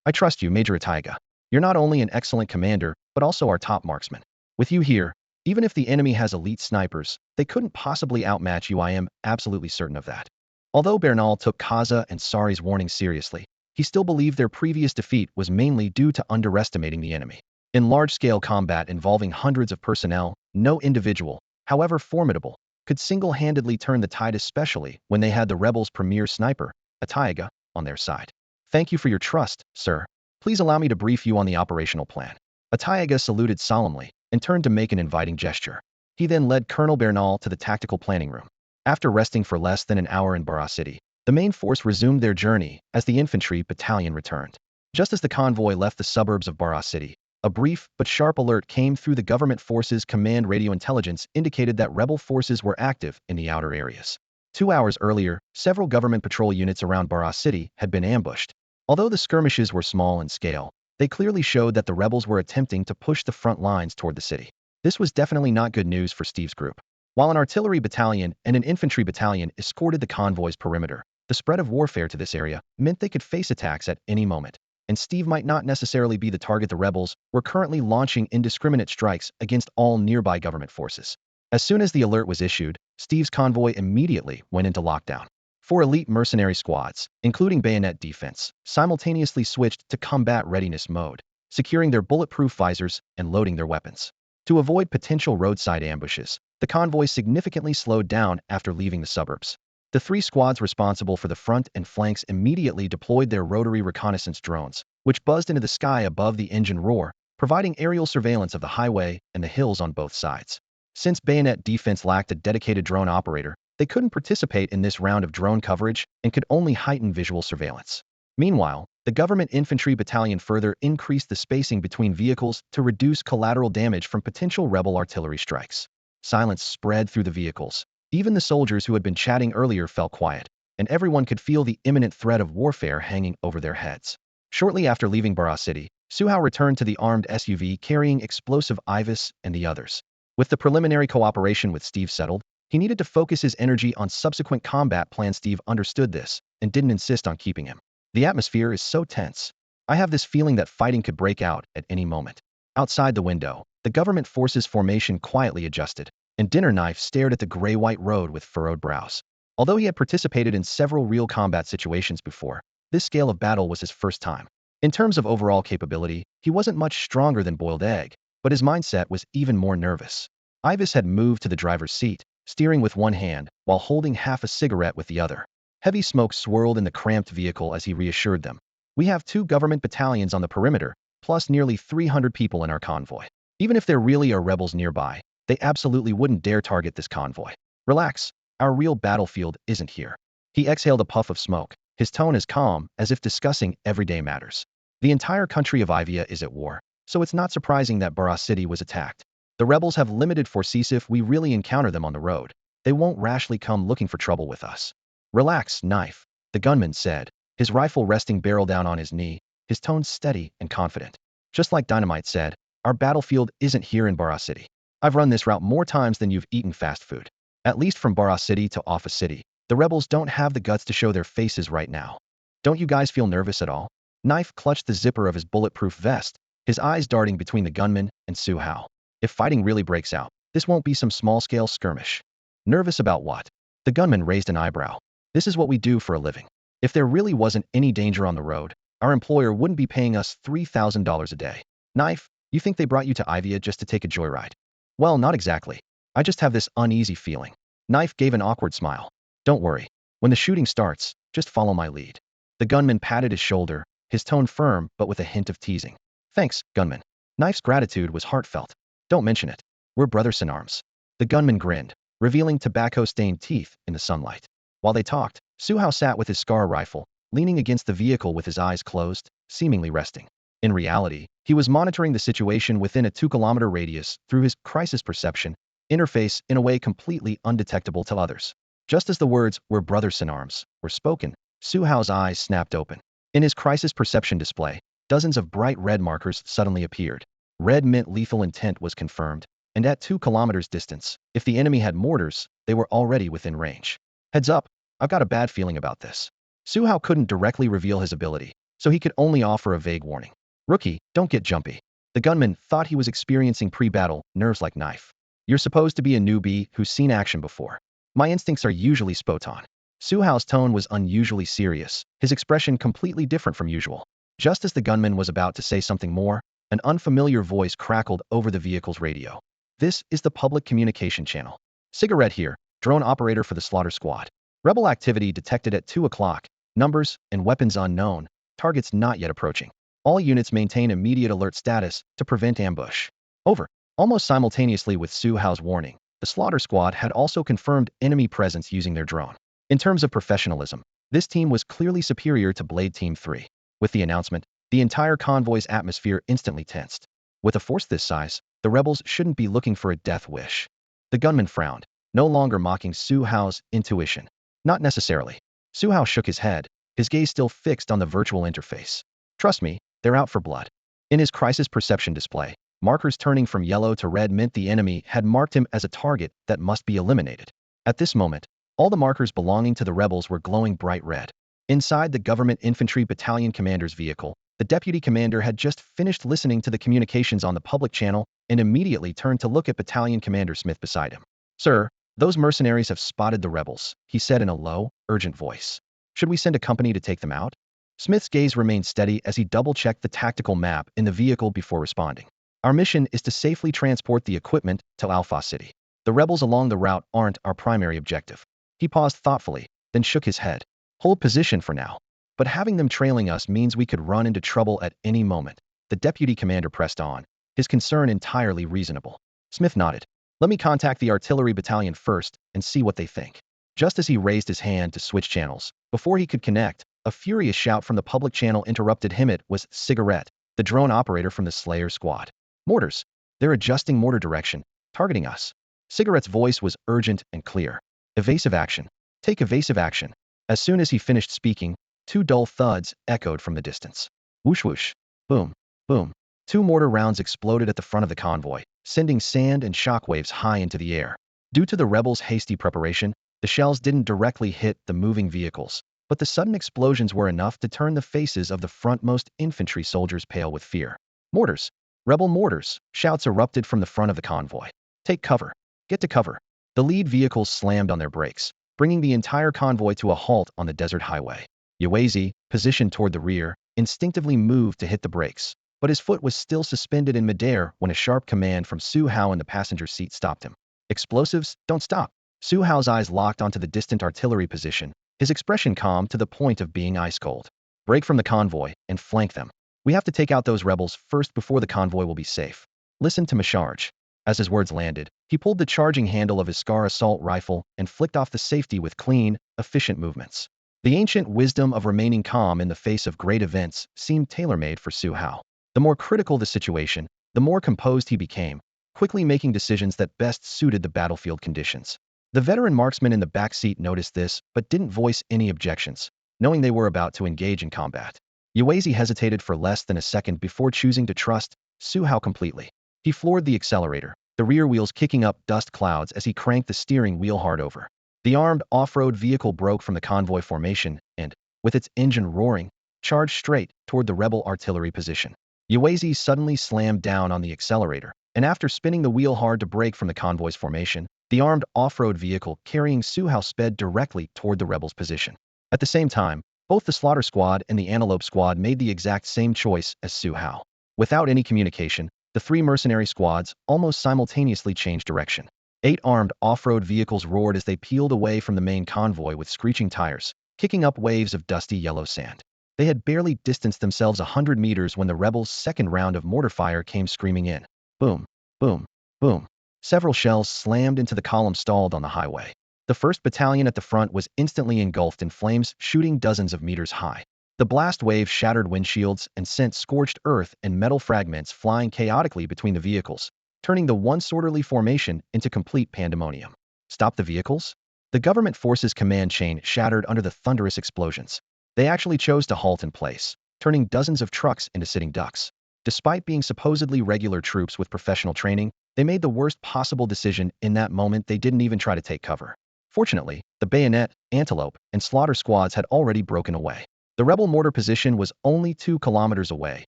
I trust you, Major Iweiya. You're not only an excellent commander, but also our top marksman. With you here, even if the enemy has elite snipers, they couldn't possibly outmatch you. I am absolutely certain of that. Although Bernal took Kaza and Sari's warning seriously, he still believed their previous defeat was mainly due to underestimating the enemy. In large-scale combat involving hundreds of personnel, no individual, however formidable, could single-handedly turn the tide, especially when they had the rebels' premier sniper, Iweiya, on their side. Thank you for your trust, sir. Please allow me to brief you on the operational plan. Iweiya saluted solemnly and turned to make an inviting gesture. He then led Colonel Bernal to the tactical planning room. After resting for less than an hour in Barra City, the main force resumed their journey as the infantry battalion returned. Just as the convoy left the suburbs of Barra City, a brief but sharp alert came through the government forces' command radio. Intelligence indicated that rebel forces were active in the outer areas. 2 hours earlier, several government patrol units around Barra City had been ambushed. Although the skirmishes were small in scale, they clearly showed that the rebels were attempting to push the front lines toward the city. This was definitely not good news for Steve's group. While an artillery battalion and an infantry battalion escorted the convoy's perimeter, the spread of warfare to this area meant they could face attacks at any moment, and Steve might not necessarily be the target. The rebels were currently launching indiscriminate strikes against all nearby government forces. As soon as the alert was issued, Steve's convoy immediately went into lockdown. 4 elite mercenary squads, including bayonet defense, simultaneously switched to combat readiness mode, securing their bulletproof visors and loading their weapons. To avoid potential roadside ambushes, the convoy significantly slowed down after leaving the suburbs. The 3 squads responsible for the front and flanks immediately deployed their rotary reconnaissance drones, which buzzed into the sky above the engine roar, providing aerial surveillance of the highway and the hills on both sides. Since bayonet defense lacked a dedicated drone operator, they couldn't participate in this round of drone coverage and could only heighten visual surveillance. Meanwhile, the government infantry battalion further increased the spacing between vehicles to reduce collateral damage from potential rebel artillery strikes. Silence spread through the vehicles. Even the soldiers who had been chatting earlier fell quiet, and everyone could feel the imminent threat of warfare hanging over their heads. Shortly after leaving Barra City, Su Hao returned to the armed SUV carrying explosive Xiweisi and the others. With the preliminary cooperation with Steve settled, he needed to focus his energy on subsequent combat plans. Steve understood this and didn't insist on keeping him. The atmosphere is so tense. I have this feeling that fighting could break out at any moment. Outside the window, the government forces formation quietly adjusted, and Dinner Knife stared at the gray-white road with furrowed brows. Although he had participated in several real combat situations before, this scale of battle was his first time. In terms of overall capability, he wasn't much stronger than Boiled Egg, but his mindset was even more nervous. Iweiya had moved to the driver's seat, steering with one hand while holding half a cigarette with the other. Heavy smoke swirled in the cramped vehicle as he reassured them. We have 2 government battalions on the perimeter, plus nearly 300 people in our convoy. Even if there really are rebels nearby, they absolutely wouldn't dare target this convoy. Relax, our real battlefield isn't here. He exhaled a puff of smoke, his tone as calm as if discussing everyday matters. The entire country of Iweiya is at war, so it's not surprising that Bara City was attacked. The rebels have limited forces if we really encounter them on the road. They won't rashly come looking for trouble with us. Relax, Knife, the gunman said, his rifle resting barrel down on his knee, his tone steady and confident. Just like Dynamite said, our battlefield isn't here in Bara City. I've run this route more times than you've eaten fast food. At least from Bara City to Office City, the rebels don't have the guts to show their faces right now. Don't you guys feel nervous at all? Knife clutched the zipper of his bulletproof vest, his eyes darting between the gunman and Su Hao. If fighting really breaks out, this won't be some small-scale skirmish. Nervous about what? The gunman raised an eyebrow. This is what we do for a living. If there really wasn't any danger on the road, our employer wouldn't be paying us $3,000 a day. Knife, you think they brought you to Iweiya just to take a joyride? Well, not exactly. I just have this uneasy feeling. Knife gave an awkward smile. Don't worry. When the shooting starts, just follow my lead. The gunman patted his shoulder, his tone firm but with a hint of teasing. Thanks, gunman. Knife's gratitude was heartfelt. Don't mention it. We're brothers in arms. The gunman grinned, revealing tobacco-stained teeth in the sunlight. While they talked, Su Hao sat with his scar rifle, leaning against the vehicle with his eyes closed, seemingly resting. In reality, he was monitoring the situation within a 2-kilometer radius through his crisis perception interface in a way completely undetectable to others. Just as the words, "we're brothers in arms," were spoken, Su Hao's eyes snapped open. In his crisis perception display, dozens of bright red markers suddenly appeared. Red meant lethal intent was confirmed, and at 2 kilometers distance, if the enemy had mortars, they were already within range. Heads up, I've got a bad feeling about this. Su Hao couldn't directly reveal his ability, so he could only offer a vague warning. Rookie, don't get jumpy. The gunman thought he was experiencing pre-battle nerves like Knife. You're supposed to be a newbie who's seen action before. My instincts are usually spot on. Su Hao's tone was unusually serious, his expression completely different from usual. Just as the gunman was about to say something more, an unfamiliar voice crackled over the vehicle's radio. This is the public communication channel. Cigarette here, drone operator for the slaughter squad. Rebel activity detected at 2 o'clock, numbers and weapons unknown, targets not yet approaching. All units maintain immediate alert status to prevent ambush. Over. Almost simultaneously with Su Hao's warning, the slaughter squad had also confirmed enemy presence using their drone. In terms of professionalism, this team was clearly superior to Blade Team 3. With the announcement, the entire convoy's atmosphere instantly tensed. With a force this size, the rebels shouldn't be looking for a death wish. The gunman frowned, no longer mocking Su Hao's intuition. Not necessarily. Su Hao shook his head, his gaze still fixed on the virtual interface. Trust me, they're out for blood. In his crisis perception display, markers turning from yellow to red meant the enemy had marked him as a target that must be eliminated. At this moment, all the markers belonging to the rebels were glowing bright red. Inside the government infantry battalion commander's vehicle, the deputy commander had just finished listening to the communications on the public channel and immediately turned to look at battalion commander Smith beside him. Sir, those mercenaries have spotted the rebels, he said in a low, urgent voice. Should we send a company to take them out? Smith's gaze remained steady as he double-checked the tactical map in the vehicle before responding. Our mission is to safely transport the equipment to Alpha City. The rebels along the route aren't our primary objective. He paused thoughtfully, then shook his head. Hold position for now. But having them trailing us means we could run into trouble at any moment. The deputy commander pressed on, his concern entirely reasonable. Smith nodded. Let me contact the artillery battalion first and see what they think. Just as he raised his hand to switch channels, before he could connect, a furious shout from the public channel interrupted him. It was Cigarette, the drone operator from the Slayer squad. Mortars. They're adjusting mortar direction, targeting us. Cigarette's voice was urgent and clear. Evasive action. Take evasive action. As soon as he finished speaking, 2 dull thuds echoed from the distance. Whoosh whoosh. Boom. Boom. 2 mortar rounds exploded at the front of the convoy, sending sand and shockwaves high into the air. Due to the rebels' hasty preparation, the shells didn't directly hit the moving vehicles, but the sudden explosions were enough to turn the faces of the frontmost infantry soldiers pale with fear. Mortars. Rebel mortars. Shouts erupted from the front of the convoy. Take cover. Get to cover. The lead vehicles slammed on their brakes, bringing the entire convoy to a halt on the desert highway. Xiweisi, positioned toward the rear, instinctively moved to hit the brakes. But his foot was still suspended in midair when a sharp command from Su Hao in the passenger seat stopped him. Explosives, don't stop. Su Hao's eyes locked onto the distant artillery position, his expression calm to the point of being ice-cold. Break from the convoy and flank them. We have to take out those rebels first before the convoy will be safe. Listen to Macharge. As his words landed, he pulled the charging handle of his Scar assault rifle and flicked off the safety with clean, efficient movements. The ancient wisdom of remaining calm in the face of great events seemed tailor-made for Su Hao. The more critical the situation, the more composed he became, quickly making decisions that best suited the battlefield conditions. The veteran marksman in the back seat noticed this, but didn't voice any objections, knowing they were about to engage in combat. Xiweisi hesitated for less than a second before choosing to trust Su Hao completely. He floored the accelerator, the rear wheels kicking up dust clouds as he cranked the steering wheel hard over. The armed off-road vehicle broke from the convoy formation and, with its engine roaring, charged straight toward the rebel artillery position. Xiweisi suddenly slammed down on the accelerator, and after spinning the wheel hard to break from the convoy's formation, the armed off-road vehicle carrying Su Hao sped directly toward the rebels' position. At the same time, both the Slaughter Squad and the Antelope Squad made the exact same choice as Su Hao. Without any communication, the three mercenary squads almost simultaneously changed direction. 8 armed off-road vehicles roared as they peeled away from the main convoy with screeching tires, kicking up waves of dusty yellow sand. They had barely distanced themselves 100 meters when the rebels' second round of mortar fire came screaming in. Boom, boom, boom. Several shells slammed into the column stalled on the highway. The 1st Battalion at the front was instantly engulfed in flames, shooting dozens of meters high. The blast wave shattered windshields and sent scorched earth and metal fragments flying chaotically between the vehicles, turning the once orderly formation into complete pandemonium. Stop the vehicles? The government forces command chain shattered under the thunderous explosions. They actually chose to halt in place, turning dozens of trucks into sitting ducks. Despite being supposedly regular troops with professional training, they made the worst possible decision in that moment. They didn't even try to take cover. Fortunately, the Bayonet, Antelope, and Slaughter squads had already broken away. The rebel mortar position was only 2 kilometers away,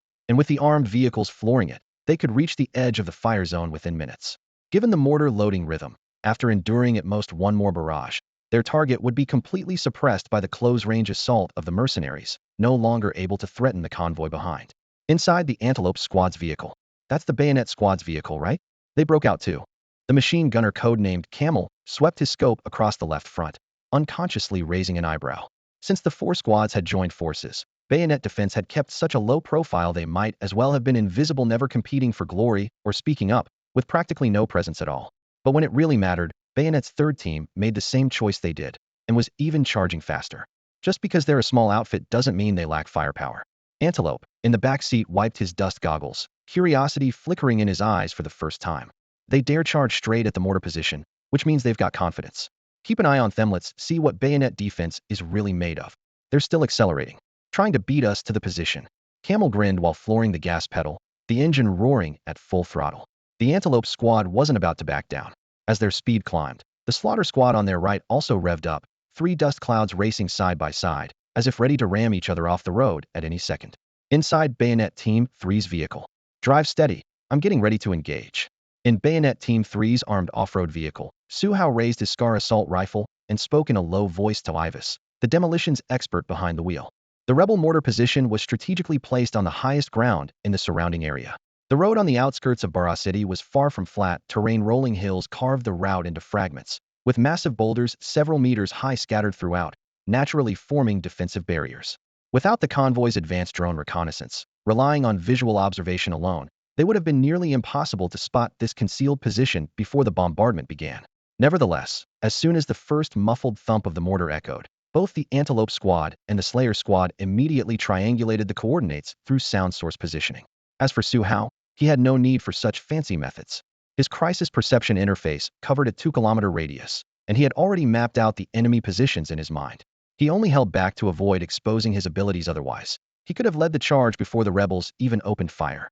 and with the armed vehicles flooring it, they could reach the edge of the fire zone within minutes. Given the mortar loading rhythm, after enduring at most one more barrage, their target would be completely suppressed by the close-range assault of the mercenaries, no longer able to threaten the convoy behind. Inside the Antelope squad's vehicle. That's the Bayonet squad's vehicle, right? They broke out too. The machine gunner codenamed Camel swept his scope across the left front, unconsciously raising an eyebrow. Since the 4 squads had joined forces, Bayonet defense had kept such a low profile they might as well have been invisible, never competing for glory or speaking up, with practically no presence at all. But when it really mattered, Bayonet's 3rd team made the same choice they did, and was even charging faster. Just because they're a small outfit doesn't mean they lack firepower. Antelope, in the back seat, wiped his dust goggles, curiosity flickering in his eyes for the first time. They dare charge straight at the mortar position, which means they've got confidence. Keep an eye on them. Let's see what Bayonet defense is really made of. They're still accelerating, trying to beat us to the position. Camel grinned while flooring the gas pedal, the engine roaring at full throttle. The Antelope squad wasn't about to back down. As their speed climbed, the Slaughter squad on their right also revved up, 3 dust clouds racing side by side, as if ready to ram each other off the road at any second. Inside Bayonet Team 3's vehicle. Drive steady. I'm getting ready to engage. In Bayonet Team 3's armed off-road vehicle, Su Hao raised his Scar assault rifle and spoke in a low voice to Iweiya, the demolitions expert behind the wheel. The rebel mortar position was strategically placed on the highest ground in the surrounding area. The road on the outskirts of Bara City was far from flat terrain. Rolling hills carved the route into fragments, with massive boulders several meters high scattered throughout, naturally forming defensive barriers. Without the convoy's advanced drone reconnaissance, relying on visual observation alone, they would have been nearly impossible to spot this concealed position before the bombardment began. Nevertheless, as soon as the first muffled thump of the mortar echoed, both the Antelope squad and the Slayer squad immediately triangulated the coordinates through sound source positioning. As for Su Hao, he had no need for such fancy methods. His crisis perception interface covered a 2-kilometer radius, and he had already mapped out the enemy positions in his mind. He only held back to avoid exposing his abilities otherwise. He could have led the charge before the rebels even opened fire.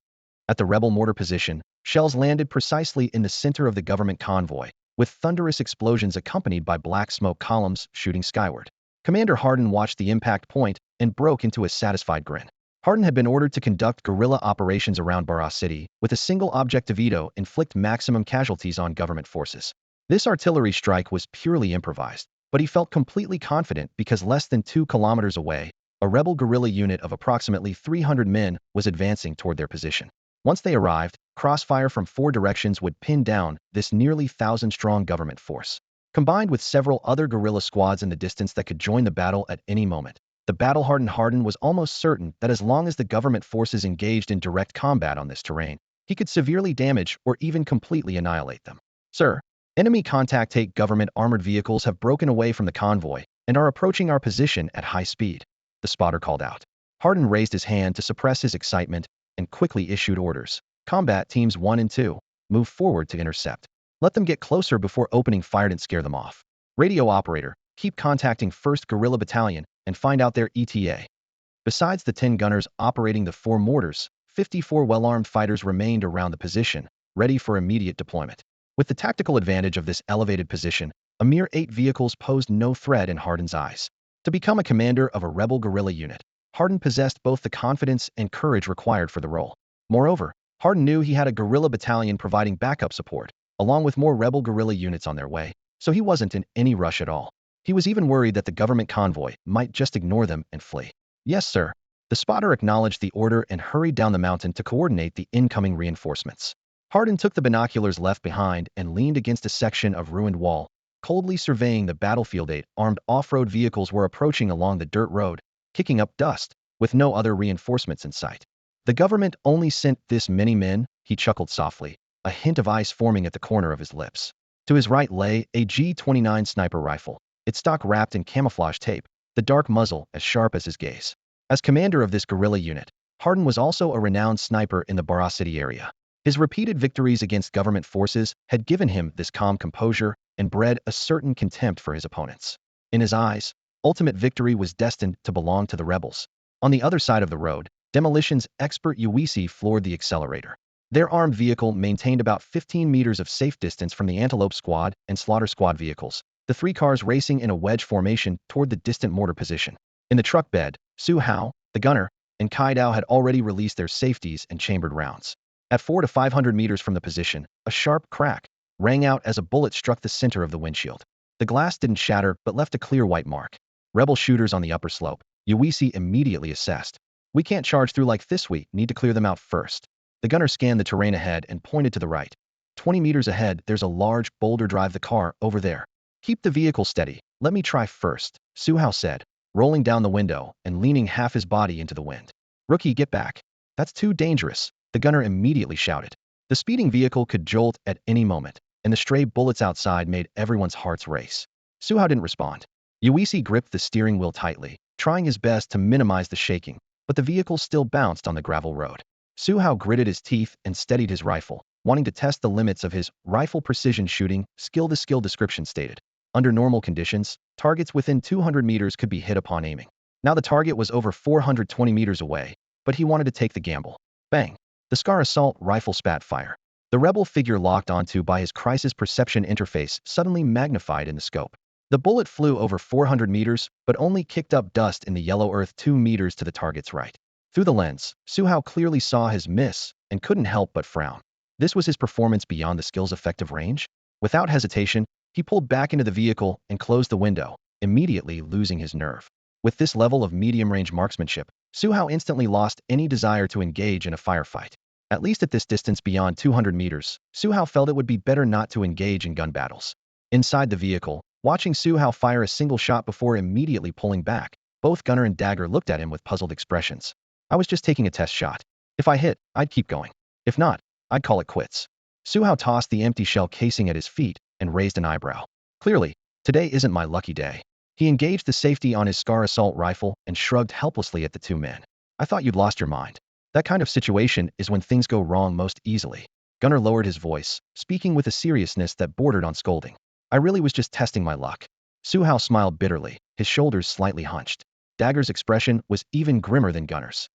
At the rebel mortar position, shells landed precisely in the center of the government convoy, with thunderous explosions accompanied by black smoke columns shooting skyward. Commander Hardin watched the impact point and broke into a satisfied grin. Hardin had been ordered to conduct guerrilla operations around Bara City with a single objective: inflict maximum casualties on government forces. This artillery strike was purely improvised, but he felt completely confident because less than 2 kilometers away, a rebel guerrilla unit of approximately 300 men was advancing toward their position. Once they arrived, crossfire from 4 directions would pin down this nearly 1,000-strong government force. Combined with several other guerrilla squads in the distance that could join the battle at any moment, the battle-hardened Hardin was almost certain that as long as the government forces engaged in direct combat on this terrain, he could severely damage or even completely annihilate them. Sir, enemy contact government armored vehicles have broken away from the convoy and are approaching our position at high speed, the spotter called out. Hardin raised his hand to suppress his excitement and quickly issued orders. Combat teams 1 and 2, move forward to intercept. Let them get closer before opening fire and scare them off. Radio operator, keep contacting 1st Guerrilla Battalion and find out their ETA. Besides the 10 gunners operating the 4 mortars, 54 well-armed fighters remained around the position, ready for immediate deployment. With the tactical advantage of this elevated position, a mere 8 vehicles posed no threat in Hardin's eyes. To become a commander of a rebel guerrilla unit, Hardin possessed both the confidence and courage required for the role. Moreover, Hardin knew he had a guerrilla battalion providing backup support, along with more rebel guerrilla units on their way, so he wasn't in any rush at all. He was even worried that the government convoy might just ignore them and flee. Yes, sir. The spotter acknowledged the order and hurried down the mountain to coordinate the incoming reinforcements. Hardin took the binoculars left behind and leaned against a section of ruined wall, coldly surveying the battlefield. 8 armed off-road vehicles were approaching along the dirt road, kicking up dust, with no other reinforcements in sight. The government only sent this many men, he chuckled softly, a hint of ice forming at the corner of his lips. To his right lay a G29 sniper rifle, its stock wrapped in camouflage tape, the dark muzzle as sharp as his gaze. As commander of this guerrilla unit, Hardin was also a renowned sniper in the Bara City area. His repeated victories against government forces had given him this calm composure and bred a certain contempt for his opponents. In his eyes, ultimate victory was destined to belong to the rebels. On the other side of the road, demolitions expert Xiweisi floored the accelerator. Their armed vehicle maintained about 15 meters of safe distance from the Antelope Squad and Slaughter Squad vehicles, the 3 cars racing in a wedge formation toward the distant mortar position. In the truck bed, Su Hao, the gunner, and Kai Dao had already released their safeties and chambered rounds. At 400 to 500 meters from the position, a sharp crack rang out as a bullet struck the center of the windshield. The glass didn't shatter but left a clear white mark. Rebel shooters on the upper slope, Xiweisi immediately assessed. We can't charge through like this, we need to clear them out first. The gunner scanned the terrain ahead and pointed to the right. 20 meters ahead, there's a large boulder. Drive the car over there. Keep the vehicle steady. Let me try first, Su Hao said, rolling down the window and leaning half his body into the wind. Rookie, get back. That's too dangerous, the gunner immediately shouted. The speeding vehicle could jolt at any moment, and the stray bullets outside made everyone's hearts race. Su Hao didn't respond. Xiweisi gripped the steering wheel tightly, trying his best to minimize the shaking, but the vehicle still bounced on the gravel road. Su Hao gritted his teeth and steadied his rifle, wanting to test the limits of his rifle precision shooting skill. The skill description stated, under normal conditions, targets within 200 meters could be hit upon aiming. Now the target was over 420 meters away, but he wanted to take the gamble. Bang! The Scar assault rifle spat fire. The rebel figure locked onto by his crisis perception interface suddenly magnified in the scope. The bullet flew over 400 meters, but only kicked up dust in the yellow earth 2 meters to the target's right. Through the lens, Su Hao clearly saw his miss and couldn't help but frown. This was his performance beyond the skill's effective range? Without hesitation, he pulled back into the vehicle and closed the window, immediately losing his nerve. With this level of medium-range marksmanship, Su Hao instantly lost any desire to engage in a firefight. At least at this distance beyond 200 meters, Su Hao felt it would be better not to engage in gun battles. Inside the vehicle, watching Su Hao fire a single shot before immediately pulling back, both gunner and dagger looked at him with puzzled expressions. I was just taking a test shot. If I hit, I'd keep going. If not, I'd call it quits. Su Hao tossed the empty shell casing at his feet and raised an eyebrow. Clearly, today isn't my lucky day. He engaged the safety on his Scar assault rifle and shrugged helplessly at the 2 men. I thought you'd lost your mind. That kind of situation is when things go wrong most easily. Gunner lowered his voice, speaking with a seriousness that bordered on scolding. I really was just testing my luck. Su Hao smiled bitterly, his shoulders slightly hunched. Dagger's expression was even grimmer than Gunner's.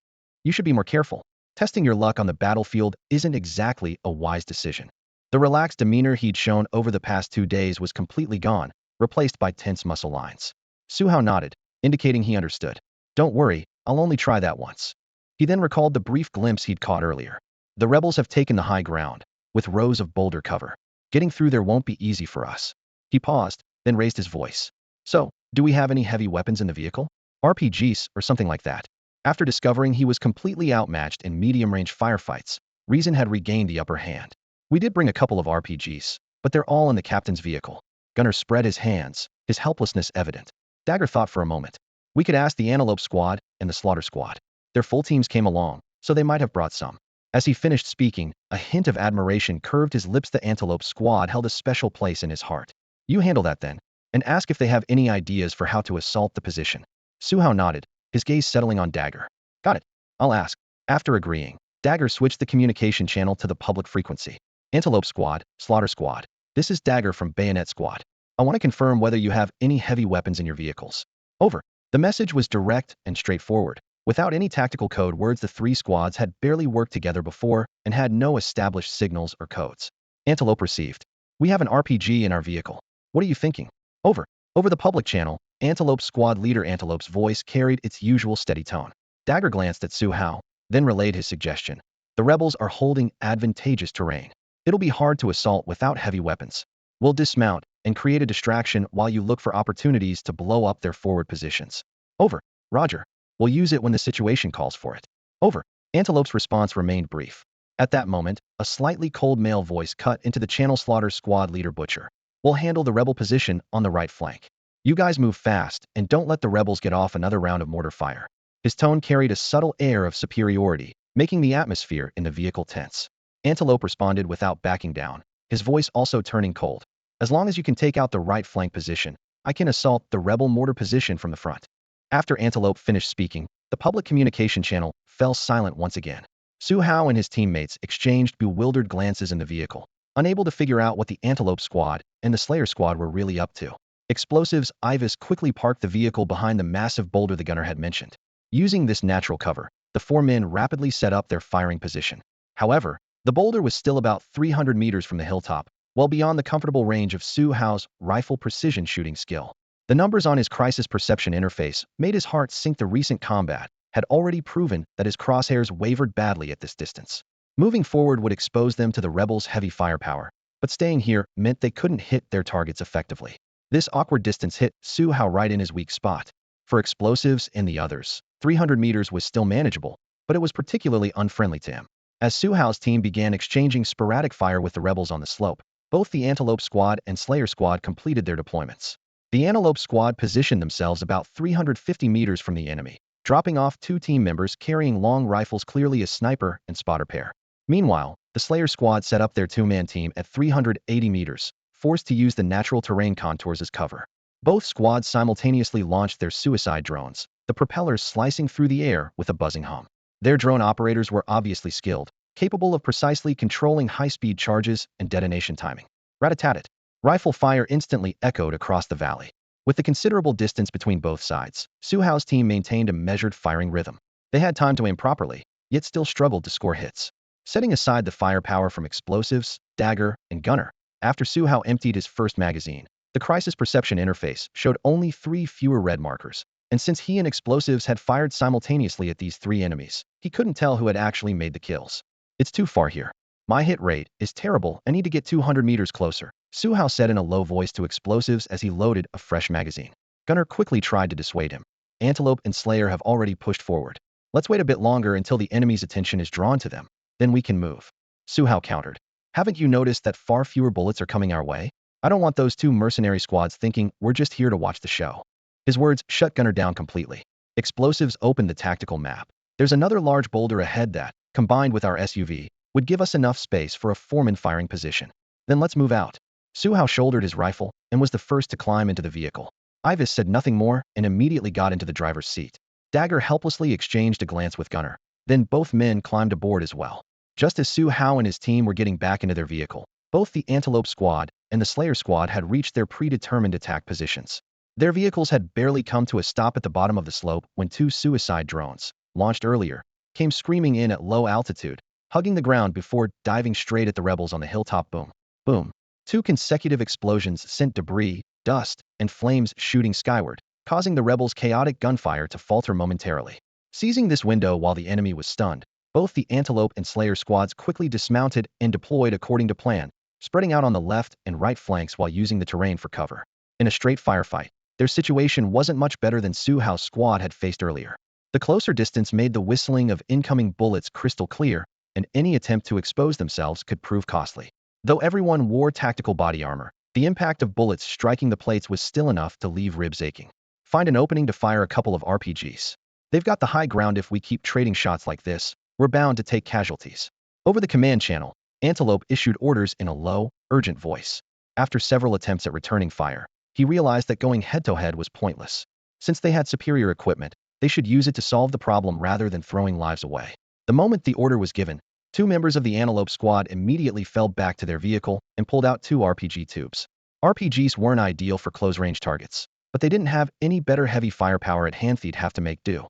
You should be more careful. Testing your luck on the battlefield isn't exactly a wise decision. The relaxed demeanor he'd shown over the past 2 days was completely gone, replaced by tense muscle lines. Su Hao nodded, indicating he understood. Don't worry, I'll only try that once. He then recalled the brief glimpse he'd caught earlier. The rebels have taken the high ground, with rows of boulder cover. Getting through there won't be easy for us. He paused, then raised his voice. So, do we have any heavy weapons in the vehicle? RPGs or something like that. After discovering he was completely outmatched in medium-range firefights, Reason had regained the upper hand. We did bring a couple of RPGs, but they're all in the captain's vehicle. Gunner spread his hands, his helplessness evident. Dagger thought for a moment. We could ask the Antelope Squad and the Slaughter Squad. Their full teams came along, so they might have brought some. As he finished speaking, a hint of admiration curved his lips. The Antelope Squad held a special place in his heart. You handle that then, and ask if they have any ideas for how to assault the position. Su Hao nodded, his gaze settling on Dagger. Got it. I'll ask. After agreeing, Dagger switched the communication channel to the public frequency. Antelope Squad, Slaughter Squad. This is Dagger from Bayonet Squad. I want to confirm whether you have any heavy weapons in your vehicles. Over. The message was direct and straightforward. Without any tactical code words, the three squads had barely worked together before and had no established signals or codes. Antelope received. We have an RPG in our vehicle. What are you thinking? Over. Over the public channel, Antelope Squad leader Antelope's voice carried its usual steady tone. Dagger glanced at Su Hao, then relayed his suggestion. The rebels are holding advantageous terrain. It'll be hard to assault without heavy weapons. We'll dismount and create a distraction while you look for opportunities to blow up their forward positions. Over. Roger. We'll use it when the situation calls for it. Over. Antelope's response remained brief. At that moment, a slightly cold male voice cut into the channel. Slaughter Squad leader Butcher. We'll handle the rebel position on the right flank. You guys move fast and don't let the rebels get off another round of mortar fire. His tone carried a subtle air of superiority, making the atmosphere in the vehicle tense. Antelope responded without backing down, his voice also turning cold. As long as you can take out the right flank position, I can assault the rebel mortar position from the front. After Antelope finished speaking, the public communication channel fell silent once again. Su Hao and his teammates exchanged bewildered glances in the vehicle, unable to figure out what the Antelope Squad and the Slayer Squad were really up to. Explosives. Iweiya quickly parked the vehicle behind the massive boulder the gunner had mentioned. Using this natural cover, the four men rapidly set up their firing position. However, the boulder was still about 300 meters from the hilltop, well beyond the comfortable range of Su Hao's rifle precision shooting skill. The numbers on his crisis perception interface made his heart sink. The recent combat had already proven that his crosshairs wavered badly at this distance. Moving forward would expose them to the rebels' heavy firepower, but staying here meant they couldn't hit their targets effectively. This awkward distance hit Su Hao right in his weak spot. For explosives and the others, 300 meters was still manageable, but it was particularly unfriendly to him. As Su Hao's team began exchanging sporadic fire with the rebels on the slope, both the Antelope Squad and Slayer Squad completed their deployments. The Antelope Squad positioned themselves about 350 meters from the enemy, dropping off two team members carrying long rifles, clearly a sniper and spotter pair. Meanwhile, the Slayer Squad set up their two-man team at 380 meters, forced to use the natural terrain contours as cover. Both squads simultaneously launched their suicide drones, the propellers slicing through the air with a buzzing hum. Their drone operators were obviously skilled, capable of precisely controlling high-speed charges and detonation timing. Rat-a-tat-tat. Rifle fire instantly echoed across the valley. With the considerable distance between both sides, Su Hao's team maintained a measured firing rhythm. They had time to aim properly, yet still struggled to score hits. Setting aside the firepower from explosives, Dagger, and Gunner, after Su Hao emptied his first magazine, the crisis perception interface showed only 3 fewer red markers, and since he and explosives had fired simultaneously at these 3 enemies, he couldn't tell who had actually made the kills. It's too far here. My hit rate is terrible. I need to get 200 meters closer, Su Hao said in a low voice to explosives as he loaded a fresh magazine. Gunner quickly tried to dissuade him. Antelope and Slayer have already pushed forward. Let's wait a bit longer until the enemy's attention is drawn to them. Then we can move. Su Hao countered. Haven't you noticed that far fewer bullets are coming our way? I don't want those 2 mercenary squads thinking we're just here to watch the show. His words shut Gunner down completely. Explosives opened the tactical map. There's another large boulder ahead that, combined with our SUV, would give us enough space for a foreman firing position. Then let's move out. Su Hao shouldered his rifle and was the first to climb into the vehicle. Iweiya said nothing more and immediately got into the driver's seat. Dagger helplessly exchanged a glance with Gunner. Then both men climbed aboard as well. Just as Su Hao and his team were getting back into their vehicle, both the Antelope Squad and the Slayer Squad had reached their predetermined attack positions. Their vehicles had barely come to a stop at the bottom of the slope when 2 suicide drones, launched earlier, came screaming in at low altitude, hugging the ground before diving straight at the rebels on the hilltop. Boom. Boom. 2 consecutive explosions sent debris, dust, and flames shooting skyward, causing the rebels' chaotic gunfire to falter momentarily. Seizing this window while the enemy was stunned, both the Antelope and Slayer squads quickly dismounted and deployed according to plan, spreading out on the left and right flanks while using the terrain for cover. In a straight firefight, Their situation wasn't much better than Su Hao's squad had faced earlier. The closer distance made the whistling of incoming bullets crystal clear, and any attempt to expose themselves could prove costly. Though everyone wore tactical body armor, the impact of bullets striking the plates was still enough to leave ribs aching. Find an opening to fire a couple of RPGs. They've got the high ground. If we keep trading shots like this, we're bound to take casualties. Over the command channel, Antelope issued orders in a low, urgent voice. After several attempts at returning fire, he realized that going head-to-head was pointless. Since they had superior equipment, they should use it to solve the problem rather than throwing lives away. The moment the order was given, 2 members of the Antelope squad immediately fell back to their vehicle and pulled out 2 RPG tubes. RPGs weren't ideal for close-range targets, but they didn't have any better heavy firepower at hand. They'd have to make do.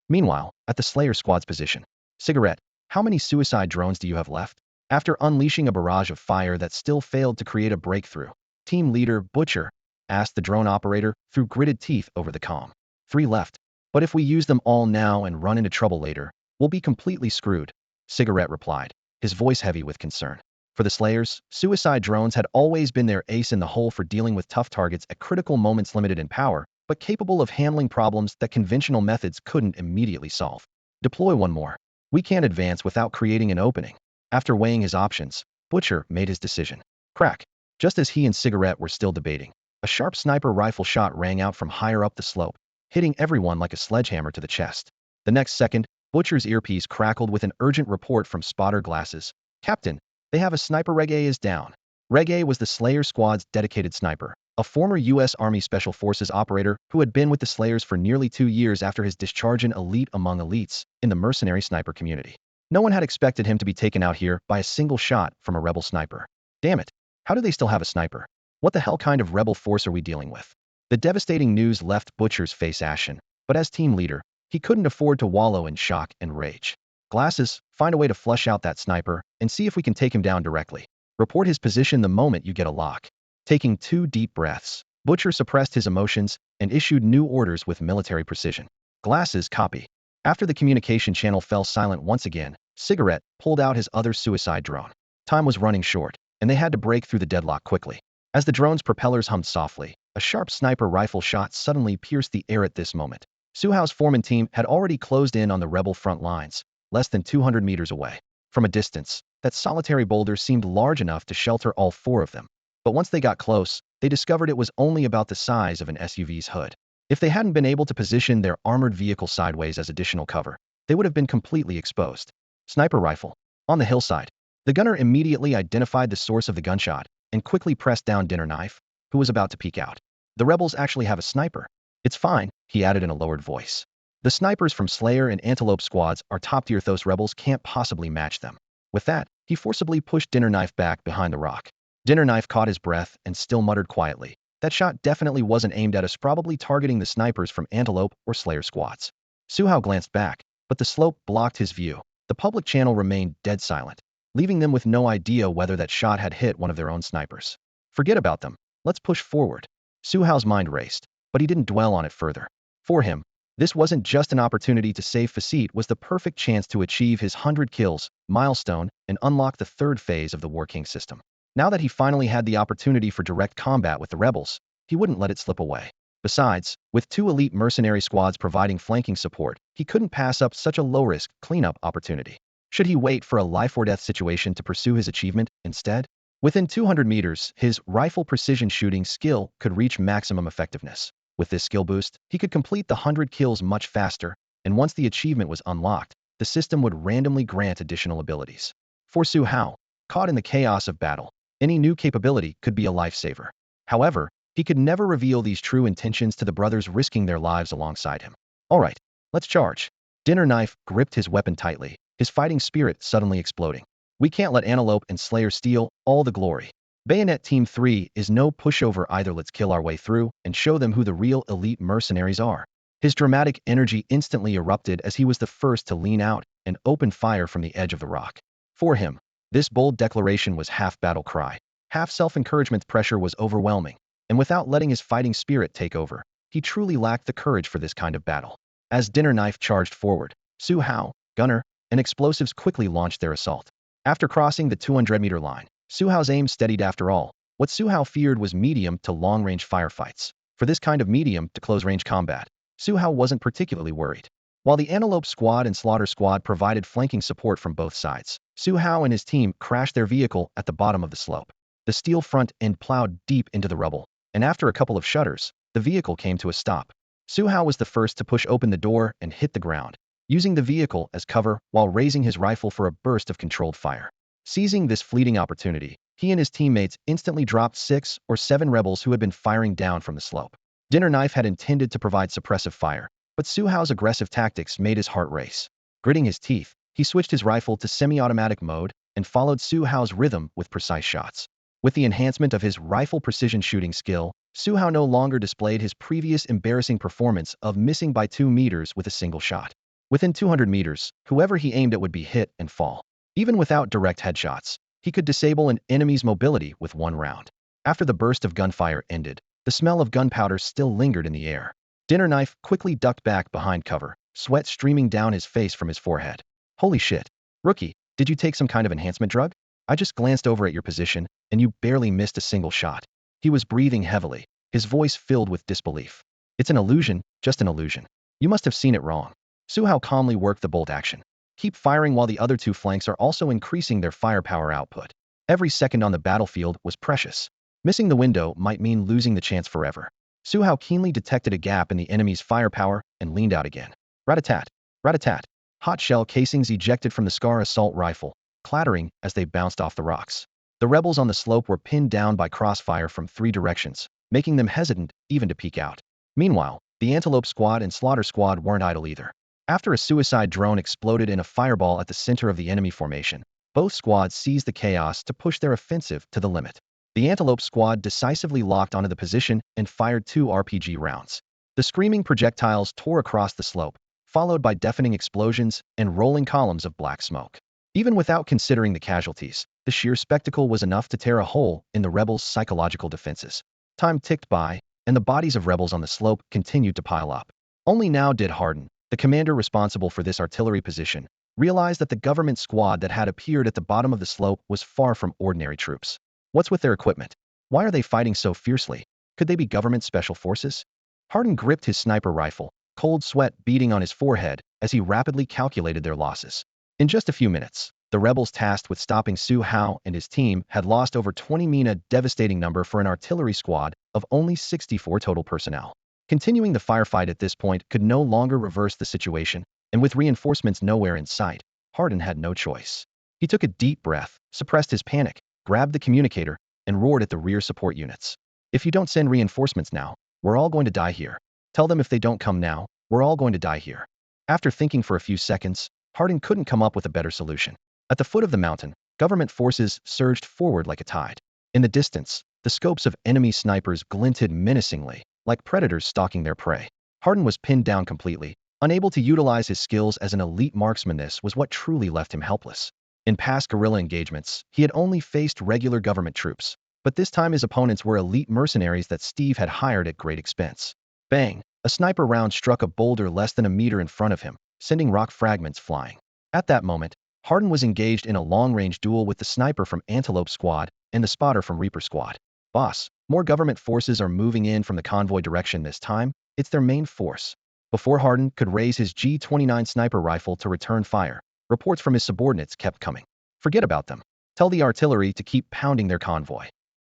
Meanwhile, at the Slayer squad's position, Cigarette, how many suicide drones do you have left? After unleashing a barrage of fire that still failed to create a breakthrough, team leader Butcher asked the drone operator through gritted teeth over the comm. 3 left. But if we use them all now and run into trouble later, we'll be completely screwed, Cigarette replied, his voice heavy with concern. For the Slayers, suicide drones had always been their ace in the hole for dealing with tough targets at critical moments, limited in power, but capable of handling problems that conventional methods couldn't immediately solve. Deploy one more. We can't advance without creating an opening. After weighing his options, Butcher made his decision. Crack. Just as he and Cigarette were still debating, a sharp sniper rifle shot rang out from higher up the slope, hitting everyone like a sledgehammer to the chest. The next second, Butcher's earpiece crackled with an urgent report from spotter glasses. Captain, they have a sniper. Reggae is down. Reggae was the Slayer squad's dedicated sniper, a former U.S. Army Special Forces operator who had been with the Slayers for nearly 2 years after his discharge, an elite among elites in the mercenary sniper community. No one had expected him to be taken out here by a single shot from a rebel sniper. Damn it. How do they still have a sniper? What the hell kind of rebel force are we dealing with? The devastating news left Butcher's face ashen, but as team leader, he couldn't afford to wallow in shock and rage. Glasses, find a way to flush out that sniper and see if we can take him down directly. Report his position the moment you get a lock. Taking 2 deep breaths, Butcher suppressed his emotions and issued new orders with military precision. Glasses, copy. After the communication channel fell silent once again, Cigarette pulled out his other suicide drone. Time was running short, and they had to break through the deadlock quickly. As the drone's propellers hummed softly, a sharp sniper rifle shot suddenly pierced the air. At this moment, Su Hao's foreman team had already closed in on the rebel front lines, less than 200 meters away. From a distance, that solitary boulder seemed large enough to shelter all 4 of them. But once they got close, they discovered it was only about the size of an SUV's hood. If they hadn't been able to position their armored vehicle sideways as additional cover, they would have been completely exposed. Sniper rifle. On the hillside. The gunner immediately identified the source of the gunshot and quickly pressed down Dinner Knife, who was about to peek out. The rebels actually have a sniper. It's fine, he added in a lowered voice. The snipers from Slayer and Antelope squads are top-tier. Those rebels can't possibly match them. With that, he forcibly pushed Dinner Knife back behind the rock. Dinner Knife caught his breath and still muttered quietly. That shot definitely wasn't aimed at us, probably targeting the snipers from Antelope or Slayer squads. Su Hao glanced back, but the slope blocked his view. The public channel remained dead silent, leaving them with no idea whether that shot had hit one of their own snipers. Forget about them. Let's push forward. Su Hao's mind raced, but he didn't dwell on it further. For him, this wasn't just an opportunity to save Facet, was the perfect chance to achieve his 100 kills milestone and unlock the 3rd phase of the War King system. Now that he finally had the opportunity for direct combat with the rebels, he wouldn't let it slip away. Besides, with 2 elite mercenary squads providing flanking support, he couldn't pass up such a low-risk cleanup opportunity. Should he wait for a life-or-death situation to pursue his achievement instead? Within 200 meters, his rifle precision shooting skill could reach maximum effectiveness. With this skill boost, he could complete the 100 kills much faster, and once the achievement was unlocked, the system would randomly grant additional abilities. For Su Hao, caught in the chaos of battle, any new capability could be a lifesaver. However, he could never reveal these true intentions to the brothers, risking their lives alongside him. All right, let's charge. Dinner Knife gripped his weapon tightly, his fighting spirit suddenly exploding. We can't let Antelope and Slayer steal all the glory. Bayonet Team 3 is no pushover either. Let's kill our way through and show them who the real elite mercenaries are. His dramatic energy instantly erupted as he was the first to lean out and open fire from the edge of the rock. For him, this bold declaration was half battle cry, half self-encouragement. Pressure was overwhelming, and without letting his fighting spirit take over, he truly lacked the courage for this kind of battle. As Dinner Knife charged forward, Su Hao, gunner, and explosives quickly launched their assault. After crossing the 200-meter line, Su Hao's aim steadied. After all, what Su Hao feared was medium to long-range firefights. For this kind of medium to close-range combat, Su Hao wasn't particularly worried. While the Antelope Squad and Slaughter Squad provided flanking support from both sides, Su Hao and his team crashed their vehicle at the bottom of the slope. The steel front end plowed deep into the rubble, and after a couple of shudders, the vehicle came to a stop. Su Hao was the first to push open the door and hit the ground, using the vehicle as cover while raising his rifle for a burst of controlled fire. Seizing this fleeting opportunity, he and his teammates instantly dropped 6 or 7 rebels who had been firing down from the slope. Dinner Knife had intended to provide suppressive fire, but Su Hao's aggressive tactics made his heart race. Gritting his teeth, he switched his rifle to semi-automatic mode and followed Su Hao's rhythm with precise shots. With the enhancement of his rifle precision shooting skill, Su Hao no longer displayed his previous embarrassing performance of missing by 2 meters with a single shot. Within 200 meters, whoever he aimed at would be hit and fall. Even without direct headshots, he could disable an enemy's mobility with 1 round. After the burst of gunfire ended, the smell of gunpowder still lingered in the air. Dinner Knife quickly ducked back behind cover, sweat streaming down his face from his forehead. Holy shit. Rookie, did you take some kind of enhancement drug? I just glanced over at your position, and you barely missed a single shot. He was breathing heavily, his voice filled with disbelief. It's an illusion, just an illusion. You must have seen it wrong. Su Hao calmly worked the bolt action. Keep firing while the other 2 flanks are also increasing their firepower output. Every second on the battlefield was precious. Missing the window might mean losing the chance forever. Su Hao keenly detected a gap in the enemy's firepower and leaned out again. Rat-a-tat, rat-a-tat. Hot shell casings ejected from the Scar assault rifle, clattering as they bounced off the rocks. The rebels on the slope were pinned down by crossfire from 3 directions, making them hesitant even to peek out. Meanwhile, the Antelope Squad and Slaughter Squad weren't idle either. After a suicide drone exploded in a fireball at the center of the enemy formation, both squads seized the chaos to push their offensive to the limit. The Antelope Squad decisively locked onto the position and fired 2 RPG rounds. The screaming projectiles tore across the slope, followed by deafening explosions and rolling columns of black smoke. Even without considering the casualties, the sheer spectacle was enough to tear a hole in the rebels' psychological defenses. Time ticked by, and the bodies of rebels on the slope continued to pile up. Only now did Hardin, the commander responsible for this artillery position, realize that the government squad that had appeared at the bottom of the slope was far from ordinary troops. What's with their equipment? Why are they fighting so fiercely? Could they be government special forces? Hardin gripped his sniper rifle, cold sweat beading on his forehead as he rapidly calculated their losses. In just a few minutes, the rebels tasked with stopping Su Hao and his team had lost over 20 men, a devastating number for an artillery squad of only 64 total personnel. Continuing the firefight at this point could no longer reverse the situation, and with reinforcements nowhere in sight, Hardin had no choice. He took a deep breath, suppressed his panic, grabbed the communicator, and roared at the rear support units. If you don't send reinforcements now, we're all going to die here. Tell them if they don't come now, we're all going to die here. After thinking for a few seconds, Hardin couldn't come up with a better solution. At the foot of the mountain, government forces surged forward like a tide. In the distance, the scopes of enemy snipers glinted menacingly, like predators stalking their prey. Hardin was pinned down completely, unable to utilize his skills as an elite marksman. This was what truly left him helpless. In past guerrilla engagements, he had only faced regular government troops, but this time his opponents were elite mercenaries that Steve had hired at great expense. Bang! A sniper round struck a boulder less than a meter in front of him, sending rock fragments flying. At that moment, Hardin was engaged in a long-range duel with the sniper from Antelope Squad and the spotter from Reaper Squad. Boss, more government forces are moving in from the convoy direction this time. It's their main force. Before Hardin could raise his G29 sniper rifle to return fire, reports from his subordinates kept coming. Forget about them. Tell the artillery to keep pounding their convoy.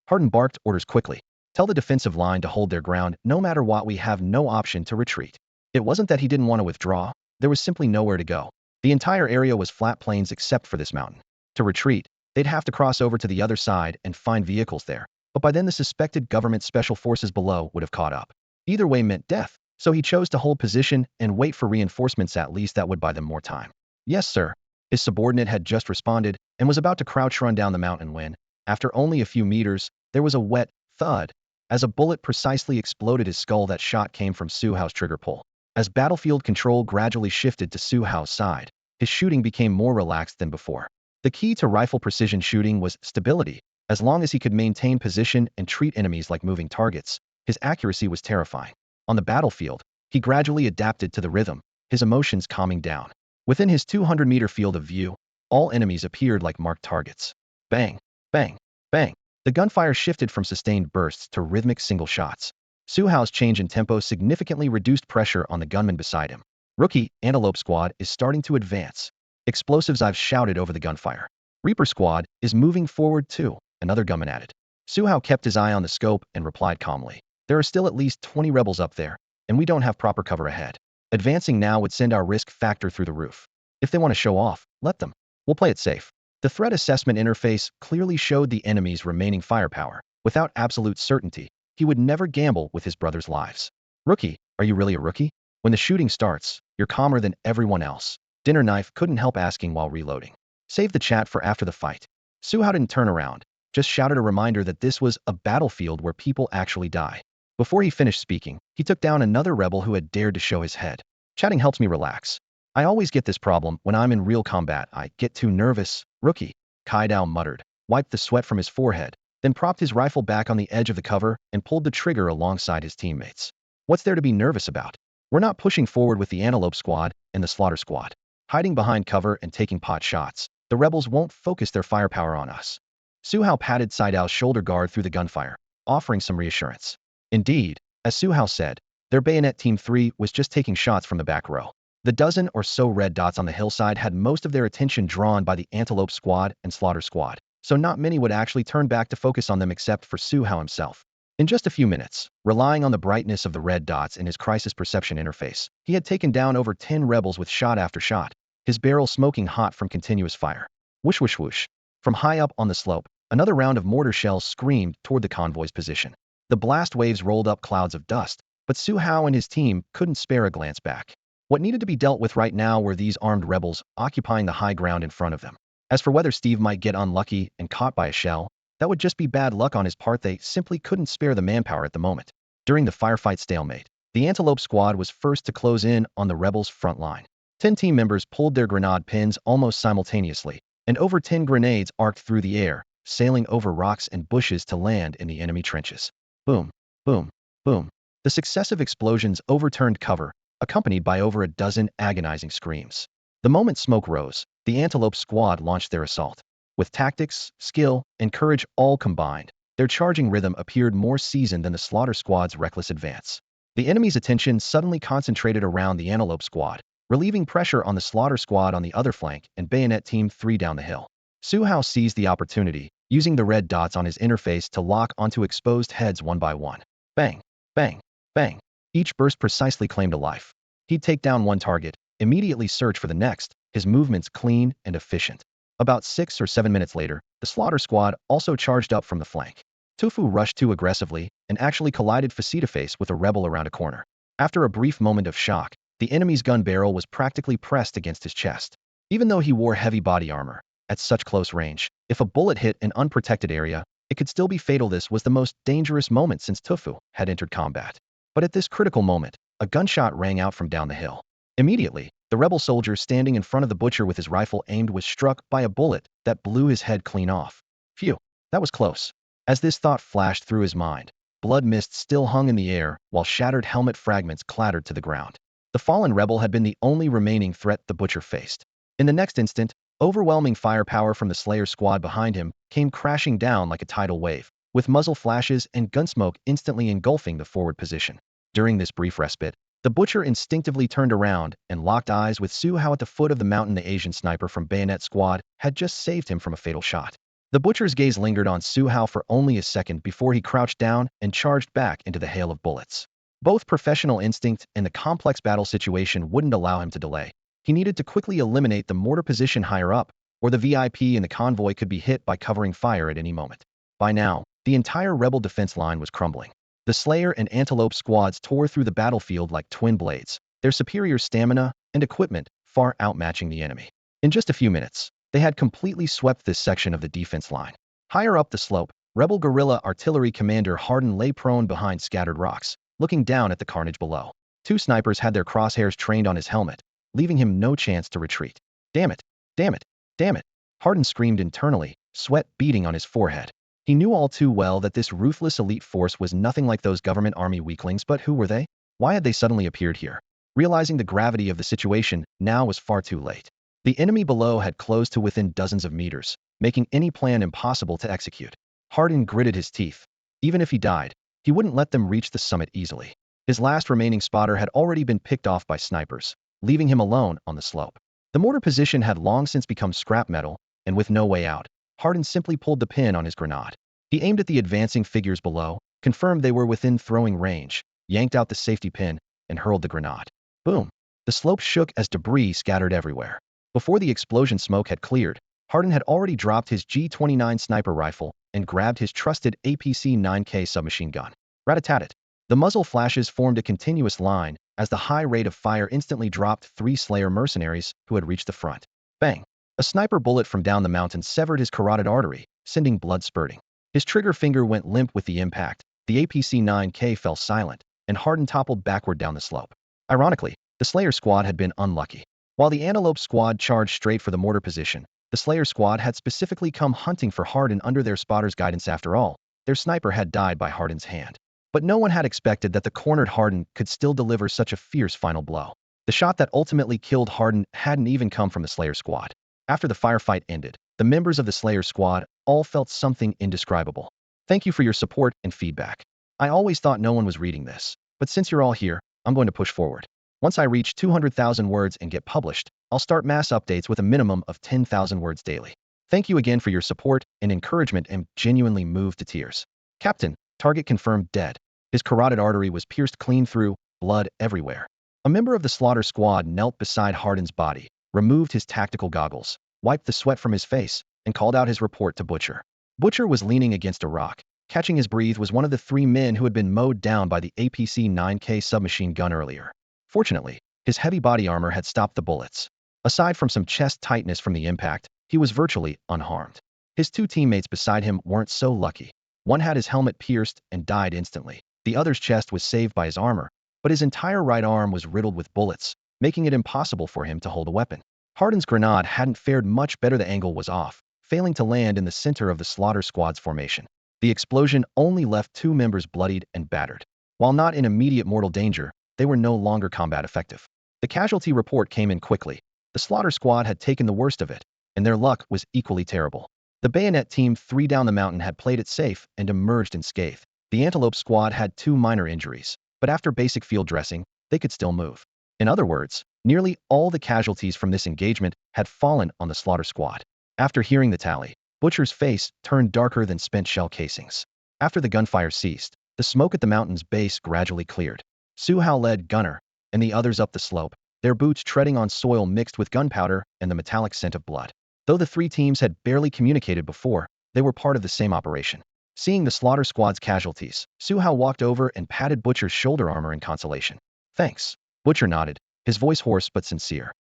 Hardin barked orders quickly. Tell the defensive line to hold their ground no matter what. We have no option to retreat. It wasn't that he didn't want to withdraw. There was simply nowhere to go. The entire area was flat plains except for this mountain. To retreat, they'd have to cross over to the other side and find vehicles there, but by then the suspected government special forces below would have caught up. Either way meant death, so he chose to hold position and wait for reinforcements. At least that would buy them more time. Yes, sir. His subordinate had just responded and was about to crouch run down the mountain when, after only a few meters, there was a wet thud as a bullet precisely exploded his skull. That shot came from Su Hao's trigger pull. As battlefield control gradually shifted to Su Hao's side, his shooting became more relaxed than before. The key to rifle precision shooting was stability. As long as he could maintain position and treat enemies like moving targets, his accuracy was terrifying. On the battlefield, he gradually adapted to the rhythm, his emotions calming down. Within his 200-meter field of view, all enemies appeared like marked targets. Bang, bang, bang. The gunfire shifted from sustained bursts to rhythmic single shots. Su Hao's change in tempo significantly reduced pressure on the gunman beside him. Rookie, Antelope Squad is starting to advance. Explosives, I've shouted over the gunfire. Reaper Squad is moving forward too, another gunman added. Su Hao kept his eye on the scope and replied calmly. There are still at least 20 rebels up there, and we don't have proper cover ahead. Advancing now would send our risk factor through the roof. If they want to show off, let them. We'll play it safe. The threat assessment interface clearly showed the enemy's remaining firepower. Without absolute certainty, he would never gamble with his brother's lives. Rookie, are you really a rookie? When the shooting starts, you're calmer than everyone else. Dinner Knife couldn't help asking while reloading. Save the chat for after the fight. Su Hao didn't turn around, just shouted a reminder that this was a battlefield where people actually die. Before he finished speaking, he took down another rebel who had dared to show his head. Chatting helps me relax. I always get this problem when I'm in real combat. I get too nervous. Rookie, Kai Dao muttered, wiped the sweat from his forehead, then propped his rifle back on the edge of the cover and pulled the trigger alongside his teammates. What's there to be nervous about? We're not pushing forward with the Antelope Squad and the Slaughter Squad. Hiding behind cover and taking pot shots, the rebels won't focus their firepower on us. Su Hao patted Saidao's shoulder guard through the gunfire, offering some reassurance. Indeed, as Su Hao said, their bayonet Team 3 was just taking shots from the back row. The dozen or so red dots on the hillside had most of their attention drawn by the Antelope Squad and Slaughter Squad, so not many would actually turn back to focus on them except for Su Hao himself. In just a few minutes, relying on the brightness of the red dots in his crisis perception interface, he had taken down over 10 rebels with shot after shot, his barrel smoking hot from continuous fire. Whoosh whoosh whoosh. From high up on the slope, another round of mortar shells screamed toward the convoy's position. The blast waves rolled up clouds of dust, but Su Hao and his team couldn't spare a glance back. What needed to be dealt with right now were these armed rebels occupying the high ground in front of them. As for whether Steve might get unlucky and caught by a shell, that would just be bad luck on his part. They simply couldn't spare the manpower at the moment. During the firefight stalemate, the Antelope Squad was first to close in on the rebels' front line. 10 team members pulled their grenade pins almost simultaneously, and over 10 grenades arced through the air, sailing over rocks and bushes to land in the enemy trenches. Boom, boom, boom. The successive explosions overturned cover, accompanied by over a dozen agonizing screams. The moment smoke rose, the Antelope Squad launched their assault. With tactics, skill, and courage all combined, their charging rhythm appeared more seasoned than the Slaughter Squad's reckless advance. The enemy's attention suddenly concentrated around the Antelope Squad, relieving pressure on the Slaughter Squad on the other flank and Bayonet Team 3 down the hill. Su Hao seized the opportunity, using the red dots on his interface to lock onto exposed heads one by one. Bang, bang, bang. Each burst precisely claimed a life. He'd take down one target, immediately search for the next, his movements clean and efficient. About 6 or 7 minutes later, the Slaughter Squad also charged up from the flank. Tufu rushed too aggressively and actually collided face-to-face with a rebel around a corner. After a brief moment of shock, the enemy's gun barrel was practically pressed against his chest. Even though he wore heavy body armor, at such close range, if a bullet hit an unprotected area, it could still be fatal. This was the most dangerous moment since Tufu had entered combat. But at this critical moment, a gunshot rang out from down the hill. Immediately, the rebel soldier standing in front of the butcher with his rifle aimed was struck by a bullet that blew his head clean off. Phew, that was close. As this thought flashed through his mind, blood mist still hung in the air while shattered helmet fragments clattered to the ground. The fallen rebel had been the only remaining threat the butcher faced. In the next instant, overwhelming firepower from the Slayer Squad behind him came crashing down like a tidal wave, with muzzle flashes and gunsmoke instantly engulfing the forward position. During this brief respite, the butcher instinctively turned around and locked eyes with Su Hao at the foot of the mountain. The Asian sniper from Bayonet Squad had just saved him from a fatal shot. The butcher's gaze lingered on Su Hao for only a second before he crouched down and charged back into the hail of bullets. Both professional instinct and the complex battle situation wouldn't allow him to delay. He needed to quickly eliminate the mortar position higher up, or the VIP in the convoy could be hit by covering fire at any moment. By now, the entire rebel defense line was crumbling. The Slayer and Antelope Squads tore through the battlefield like twin blades, their superior stamina and equipment far outmatching the enemy. In just a few minutes, they had completely swept this section of the defense line. Higher up the slope, rebel guerrilla artillery commander Hardin lay prone behind scattered rocks, looking down at the carnage below. 2 snipers had their crosshairs trained on his helmet, leaving him no chance to retreat. Damn it, damn it, damn it. Hardin screamed internally, sweat beading on his forehead. He knew all too well that this ruthless elite force was nothing like those government army weaklings, but who were they? Why had they suddenly appeared here? Realizing the gravity of the situation now was far too late. The enemy below had closed to within dozens of meters, making any plan impossible to execute. Hardin gritted his teeth. Even if he died, he wouldn't let them reach the summit easily. His last remaining spotter had already been picked off by snipers, leaving him alone on the slope. The mortar position had long since become scrap metal, and with no way out, Hardin simply pulled the pin on his grenade. He aimed at the advancing figures below, confirmed they were within throwing range, yanked out the safety pin, and hurled the grenade. Boom! The slope shook as debris scattered everywhere. Before the explosion smoke had cleared, Hardin had already dropped his G29 sniper rifle and grabbed his trusted APC-9K submachine gun. Rat-a-tat-tat. The muzzle flashes formed a continuous line as the high rate of fire instantly dropped 3 Slayer mercenaries who had reached the front. Bang! A sniper bullet from down the mountain severed his carotid artery, sending blood spurting. His trigger finger went limp with the impact, the APC-9K fell silent, and Hardin toppled backward down the slope. Ironically, the Slayer squad had been unlucky. While the Antelope squad charged straight for the mortar position, the Slayer squad had specifically come hunting for Hardin under their spotter's guidance after all. Their sniper had died by Hardin's hand. But no one had expected that the cornered Hardin could still deliver such a fierce final blow. The shot that ultimately killed Hardin hadn't even come from the Slayer squad. After the firefight ended, the members of the Slayer squad all felt something indescribable. Thank you for your support and feedback. I always thought no one was reading this, but since you're all here, I'm going to push forward. Once I reach 200,000 words and get published, I'll start mass updates with a minimum of 10,000 words daily. Thank you again for your support and encouragement. I'm genuinely moved to tears. Captain, target confirmed dead. His carotid artery was pierced clean through, blood everywhere. A member of the slaughter squad knelt beside Hardin's body, removed his tactical goggles, wiped the sweat from his face, and called out his report to Butcher. Butcher was leaning against a rock. Catching his breath was one of the 3 men who had been mowed down by the APC-9K submachine gun earlier. Fortunately, his heavy body armor had stopped the bullets. Aside from some chest tightness from the impact, he was virtually unharmed. His 2 teammates beside him weren't so lucky. One had his helmet pierced and died instantly. The other's chest was saved by his armor, but his entire right arm was riddled with bullets, making it impossible for him to hold a weapon. Hardin's grenade hadn't fared much better. The angle was off, failing to land in the center of the slaughter squad's formation. The explosion only left 2 members bloodied and battered. While not in immediate mortal danger, they were no longer combat effective. The casualty report came in quickly. The slaughter squad had taken the worst of it, and their luck was equally terrible. The bayonet team 3 down the mountain had played it safe and emerged unscathed. The Antelope squad had 2 minor injuries, but after basic field dressing, they could still move. In other words, nearly all the casualties from this engagement had fallen on the slaughter squad. After hearing the tally, Butcher's face turned darker than spent shell casings. After the gunfire ceased, the smoke at the mountain's base gradually cleared. Su Hao led Gunner, and the others up the slope, their boots treading on soil mixed with gunpowder and the metallic scent of blood. Though the 3 teams had barely communicated before, they were part of the same operation. Seeing the slaughter squad's casualties, Su Hao walked over and patted Butcher's shoulder armor in consolation. Thanks. Butcher nodded, his voice hoarse but sincere.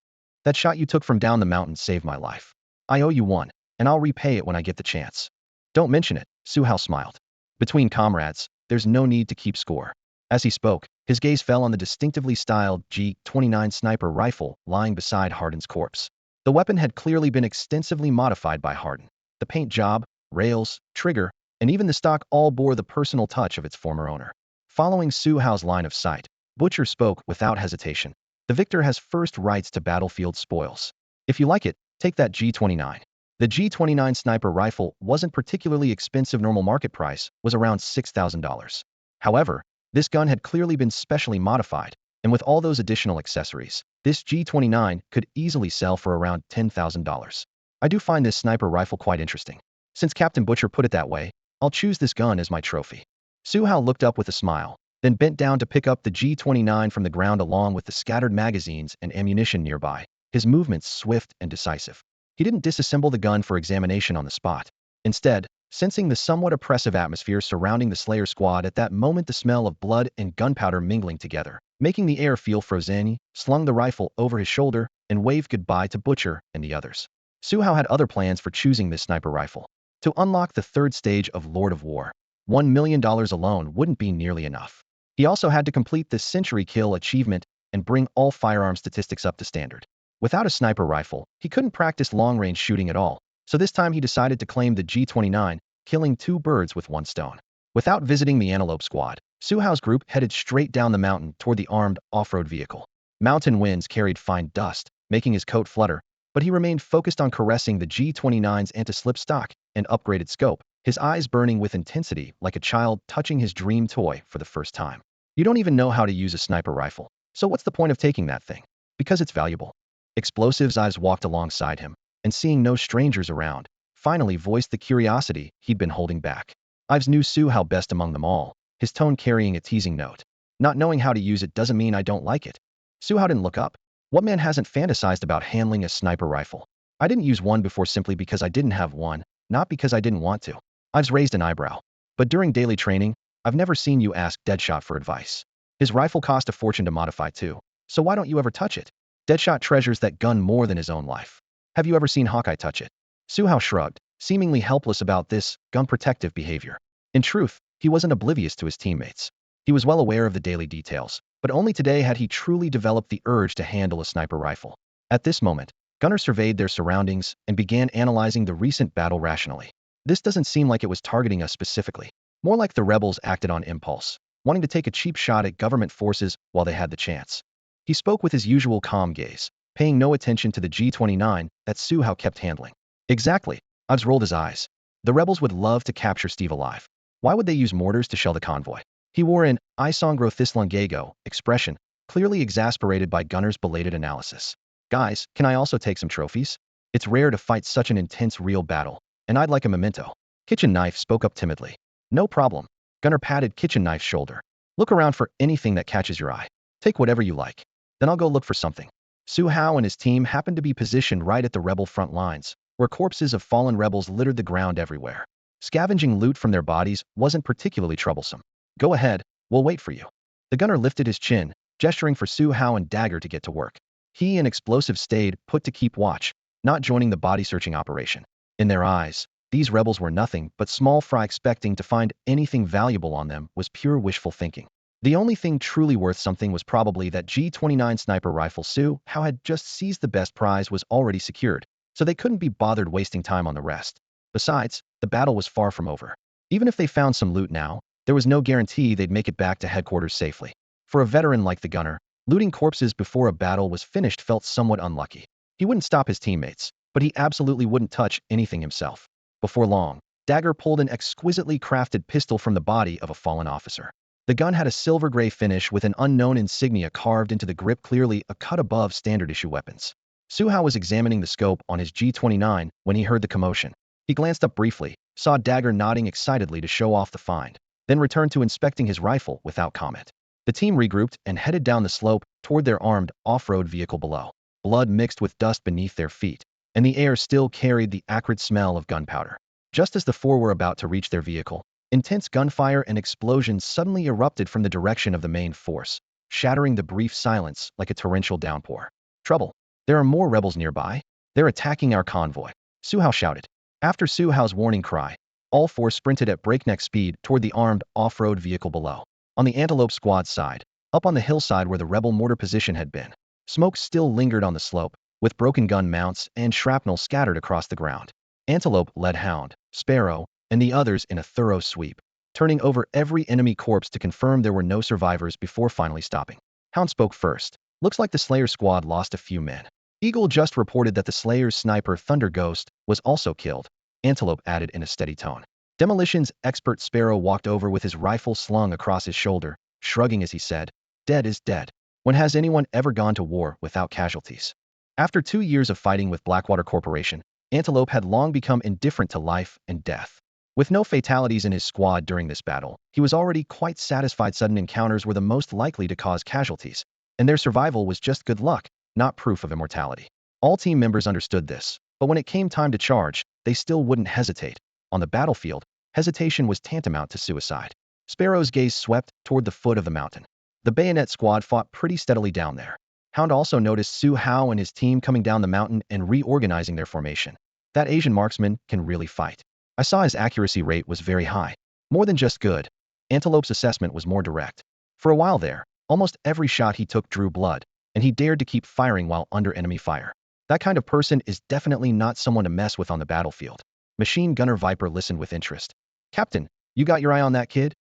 That shot you took from down the mountain saved my life. I owe you one, and I'll repay it when I get the chance. Don't mention it, Su Hao smiled. Between comrades, there's no need to keep score. As he spoke, his gaze fell on the distinctively styled G29 sniper rifle lying beside Hardin's corpse. The weapon had clearly been extensively modified by Hardin. The paint job, rails, trigger, and even the stock all bore the personal touch of its former owner. Following Su Hao's line of sight, Butcher spoke without hesitation. The victor has first rights to battlefield spoils. If you like it, take that G29. The G29 sniper rifle wasn't particularly expensive. Normal market price was around $6,000. However, this gun had clearly been specially modified, and with all those additional accessories, this G29 could easily sell for around $10,000. I do find this sniper rifle quite interesting. Since Captain Butcher put it that way, I'll choose this gun as my trophy. Su Hao looked up with a smile, then bent down to pick up the G29 from the ground along with the scattered magazines and ammunition nearby, his movements swift and decisive. He didn't disassemble the gun for examination on the spot. Instead, sensing the somewhat oppressive atmosphere surrounding the Slayer squad at that moment, the smell of blood and gunpowder mingling together, making the air feel frozen, he slung the rifle over his shoulder and waved goodbye to Butcher and the others. Su Hao had other plans for choosing this sniper rifle. To unlock the 3rd stage of Lord of War, $1 million alone wouldn't be nearly enough. He also had to complete the Century Kill achievement and bring all firearm statistics up to standard. Without a sniper rifle, he couldn't practice long-range shooting at all, so this time he decided to claim the G29, killing 2 birds with 1 stone. Without visiting the Antelope squad, Su Hao's group headed straight down the mountain toward the armed off-road vehicle. Mountain winds carried fine dust, making his coat flutter, but he remained focused on caressing the G29's anti-slip stock and upgraded scope, his eyes burning with intensity like a child touching his dream toy for the first time. You don't even know how to use a sniper rifle, so what's the point of taking that thing? Because it's valuable. Explosive's eyes walked alongside him, and seeing no strangers around, finally voiced the curiosity he'd been holding back. Ives knew Su Hao best among them all, his tone carrying a teasing note. Not knowing how to use it doesn't mean I don't like it. Su Hao didn't look up. What man hasn't fantasized about handling a sniper rifle? I didn't use one before simply because I didn't have one, not because I didn't want to. Ives raised an eyebrow. But during daily training, I've never seen you ask Deadshot for advice. His rifle cost a fortune to modify too, so why don't you ever touch it? Deadshot treasures that gun more than his own life. Have you ever seen Hawkeye touch it? Su Hao shrugged, seemingly helpless about this gun-protective behavior. In truth, he wasn't oblivious to his teammates. He was well aware of the daily details, but only today had he truly developed the urge to handle a sniper rifle. At this moment, Gunnar surveyed their surroundings and began analyzing the recent battle rationally. This doesn't seem like it was targeting us specifically. More like the rebels acted on impulse, wanting to take a cheap shot at government forces while they had the chance. He spoke with his usual calm gaze, paying no attention to the G-29 that Su Hao kept handling. Exactly. Ives rolled his eyes. The rebels would love to capture Steve alive. Why would they use mortars to shell the convoy? He wore an Isongro Thislangago expression, clearly exasperated by Gunnar's belated analysis. Guys, can I also take some trophies? It's rare to fight such an intense real battle, and I'd like a memento. Kitchen Knife spoke up timidly. No problem. Gunnar patted Kitchen Knife's shoulder. Look around for anything that catches your eye. Take whatever you like. Then I'll go look for something. Su Hao and his team happened to be positioned right at the rebel front lines, where corpses of fallen rebels littered the ground everywhere. Scavenging loot from their bodies wasn't particularly troublesome. Go ahead, we'll wait for you. The gunner lifted his chin, gesturing for Su Hao and Dagger to get to work. He and Explosive stayed put to keep watch, not joining the body-searching operation. In their eyes, these rebels were nothing but small fry. Expecting to find anything valuable on them was pure wishful thinking. The only thing truly worth something was probably that G-29 sniper rifle Su Hao had just seized. The best prize was already secured, so they couldn't be bothered wasting time on the rest. Besides, the battle was far from over. Even if they found some loot now, there was no guarantee they'd make it back to headquarters safely. For a veteran like the gunner, looting corpses before a battle was finished felt somewhat unlucky. He wouldn't stop his teammates, but he absolutely wouldn't touch anything himself. Before long, Dagger pulled an exquisitely crafted pistol from the body of a fallen officer. The gun had a silver-gray finish with an unknown insignia carved into the grip, clearly a cut above standard-issue weapons. Su Hao was examining the scope on his G-29 when he heard the commotion. He glanced up briefly, saw Dagger nodding excitedly to show off the find, then returned to inspecting his rifle without comment. The team regrouped and headed down the slope toward their armed off-road vehicle below. Blood mixed with dust beneath their feet, and the air still carried the acrid smell of gunpowder. Just as the four were about to reach their vehicle, intense gunfire and explosions suddenly erupted from the direction of the main force, shattering the brief silence like a torrential downpour. Trouble. There are more rebels nearby. They're attacking our convoy, Su Hao shouted. After Su Hao's warning cry, all four sprinted at breakneck speed toward the armed off-road vehicle below. On the Antelope squad's side, up on the hillside where the rebel mortar position had been, smoke still lingered on the slope, with broken gun mounts and shrapnel scattered across the ground. Antelope led Hound, Sparrow, and the others in a thorough sweep, turning over every enemy corpse to confirm there were no survivors before finally stopping. Hound spoke first. Looks like the Slayer squad lost a few men. Eagle just reported that the Slayer's sniper Thunder Ghost was also killed, Antelope added in a steady tone. Demolitions expert Sparrow walked over with his rifle slung across his shoulder, shrugging as he said, "Dead is dead. When has anyone ever gone to war without casualties?" After 2 years of fighting with Blackwater Corporation, Antelope had long become indifferent to life and death. With no fatalities in his squad during this battle, he was already quite satisfied. Sudden encounters were the most likely to cause casualties, and their survival was just good luck, not proof of immortality. All team members understood this, but when it came time to charge, they still wouldn't hesitate. On the battlefield, hesitation was tantamount to suicide. Sparrow's gaze swept toward the foot of the mountain. The Bayonet squad fought pretty steadily down there. Hound also noticed Su Hao and his team coming down the mountain and reorganizing their formation. That Asian marksman can really fight. I saw his accuracy rate was very high. More than just good. Antelope's assessment was more direct. For a while there, almost every shot he took drew blood, and he dared to keep firing while under enemy fire. That kind of person is definitely not someone to mess with on the battlefield. Machine Gunner Viper listened with interest. "Captain, you got your eye on that kid?"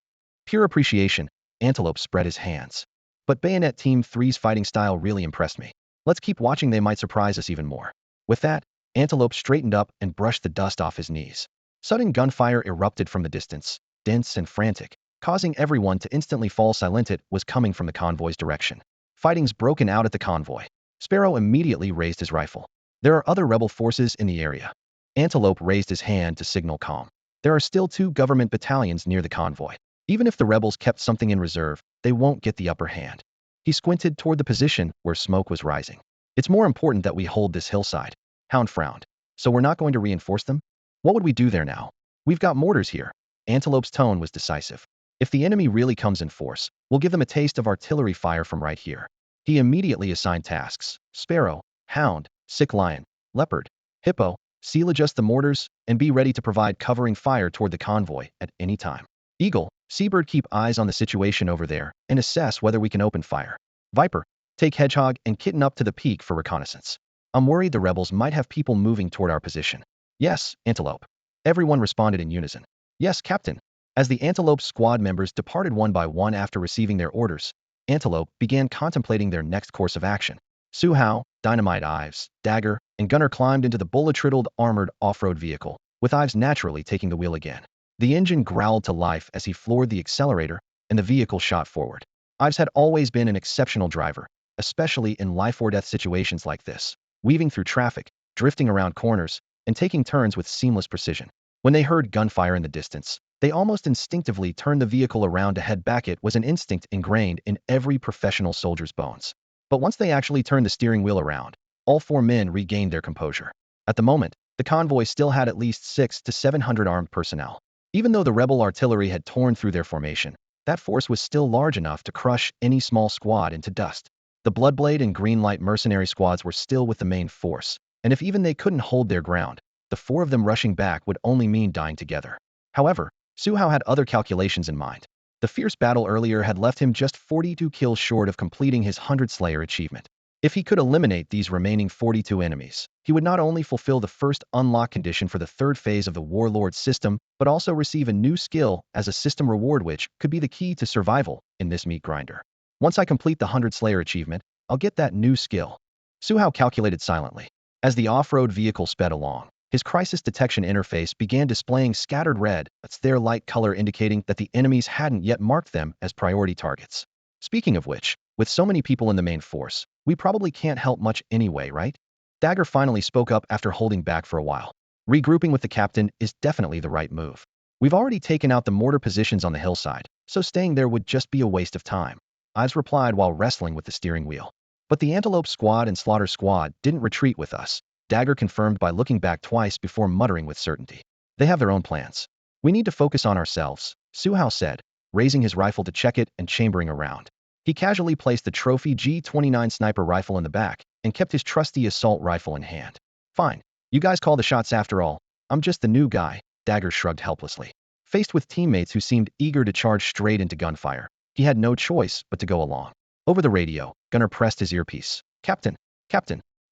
Pure appreciation, Antelope spread his hands. "But Bayonet Team 3's fighting style really impressed me. Let's keep watching, they might surprise us even more." With that, Antelope straightened up and brushed the dust off his knees. Sudden gunfire erupted from the distance, dense and frantic, causing everyone to instantly fall silent. It was coming from the convoy's direction. Fighting's broken out at the convoy. Sparrow immediately raised his rifle. There are other rebel forces in the area. Antelope raised his hand to signal calm. There are still 2 government battalions near the convoy. Even if the rebels kept something in reserve, they won't get the upper hand. He squinted toward the position where smoke was rising. It's more important that we hold this hillside. Hound frowned. So we're not going to reinforce them? What would we do there now? We've got mortars here. Antelope's tone was decisive. If the enemy really comes in force, we'll give them a taste of artillery fire from right here. He immediately assigned tasks. Sparrow, Hound, Sick Lion, Leopard, Hippo, seal adjust the mortars, and be ready to provide covering fire toward the convoy at any time. Eagle, Seabird, keep eyes on the situation over there and assess whether we can open fire. Viper, take Hedgehog and Kitten up to the peak for reconnaissance. I'm worried the rebels might have people moving toward our position. Yes, Antelope. Everyone responded in unison. Yes, Captain. As the Antelope squad members departed one by one after receiving their orders, Antelope began contemplating their next course of action. Su Hao, Dynamite Ives, Dagger, and Gunner climbed into the bullet-riddled armored off-road vehicle, with Ives naturally taking the wheel again. The engine growled to life as he floored the accelerator, and the vehicle shot forward. Ives had always been an exceptional driver, especially in life-or-death situations like this, weaving through traffic, drifting around corners, and taking turns with seamless precision. When they heard gunfire in the distance, they almost instinctively turned the vehicle around to head back. It was an instinct ingrained in every professional soldier's bones. But once they actually turned the steering wheel around, all 4 men regained their composure. At the moment, the convoy still had at least 600 to 700 armed personnel. Even though the rebel artillery had torn through their formation, that force was still large enough to crush any small squad into dust. The Bloodblade and Greenlight mercenary squads were still with the main force, and if even they couldn't hold their ground, the 4 of them rushing back would only mean dying together. However, Su Hao had other calculations in mind. The fierce battle earlier had left him just 42 kills short of completing his 100 Slayer achievement. If he could eliminate these remaining 42 enemies, he would not only fulfill the first unlock condition for the 3rd phase of the Warlord system, but also receive a new skill as a system reward, which could be the key to survival in this meat grinder. Once I complete the 100 Slayer achievement, I'll get that new skill. Su Hao calculated silently. As the off-road vehicle sped along, his crisis detection interface began displaying scattered red, that's their light color indicating that the enemies hadn't yet marked them as priority targets. Speaking of which, with so many people in the main force, we probably can't help much anyway, right? Dagger finally spoke up after holding back for a while. Regrouping with the captain is definitely the right move. We've already taken out the mortar positions on the hillside, so staying there would just be a waste of time. Ives replied while wrestling with the steering wheel. But the Antelope squad and Slaughter squad didn't retreat with us. Dagger confirmed by looking back twice before muttering with certainty. They have their own plans. We need to focus on ourselves, Su Hao said, raising his rifle to check it and chambering around. He casually placed the trophy G29 sniper rifle in the back and kept his trusty assault rifle in hand. Fine. You guys call the shots after all. I'm just the new guy, Dagger shrugged helplessly. Faced with teammates who seemed eager to charge straight into gunfire, he had no choice but to go along. Over the radio, Gunner pressed his earpiece. Captain,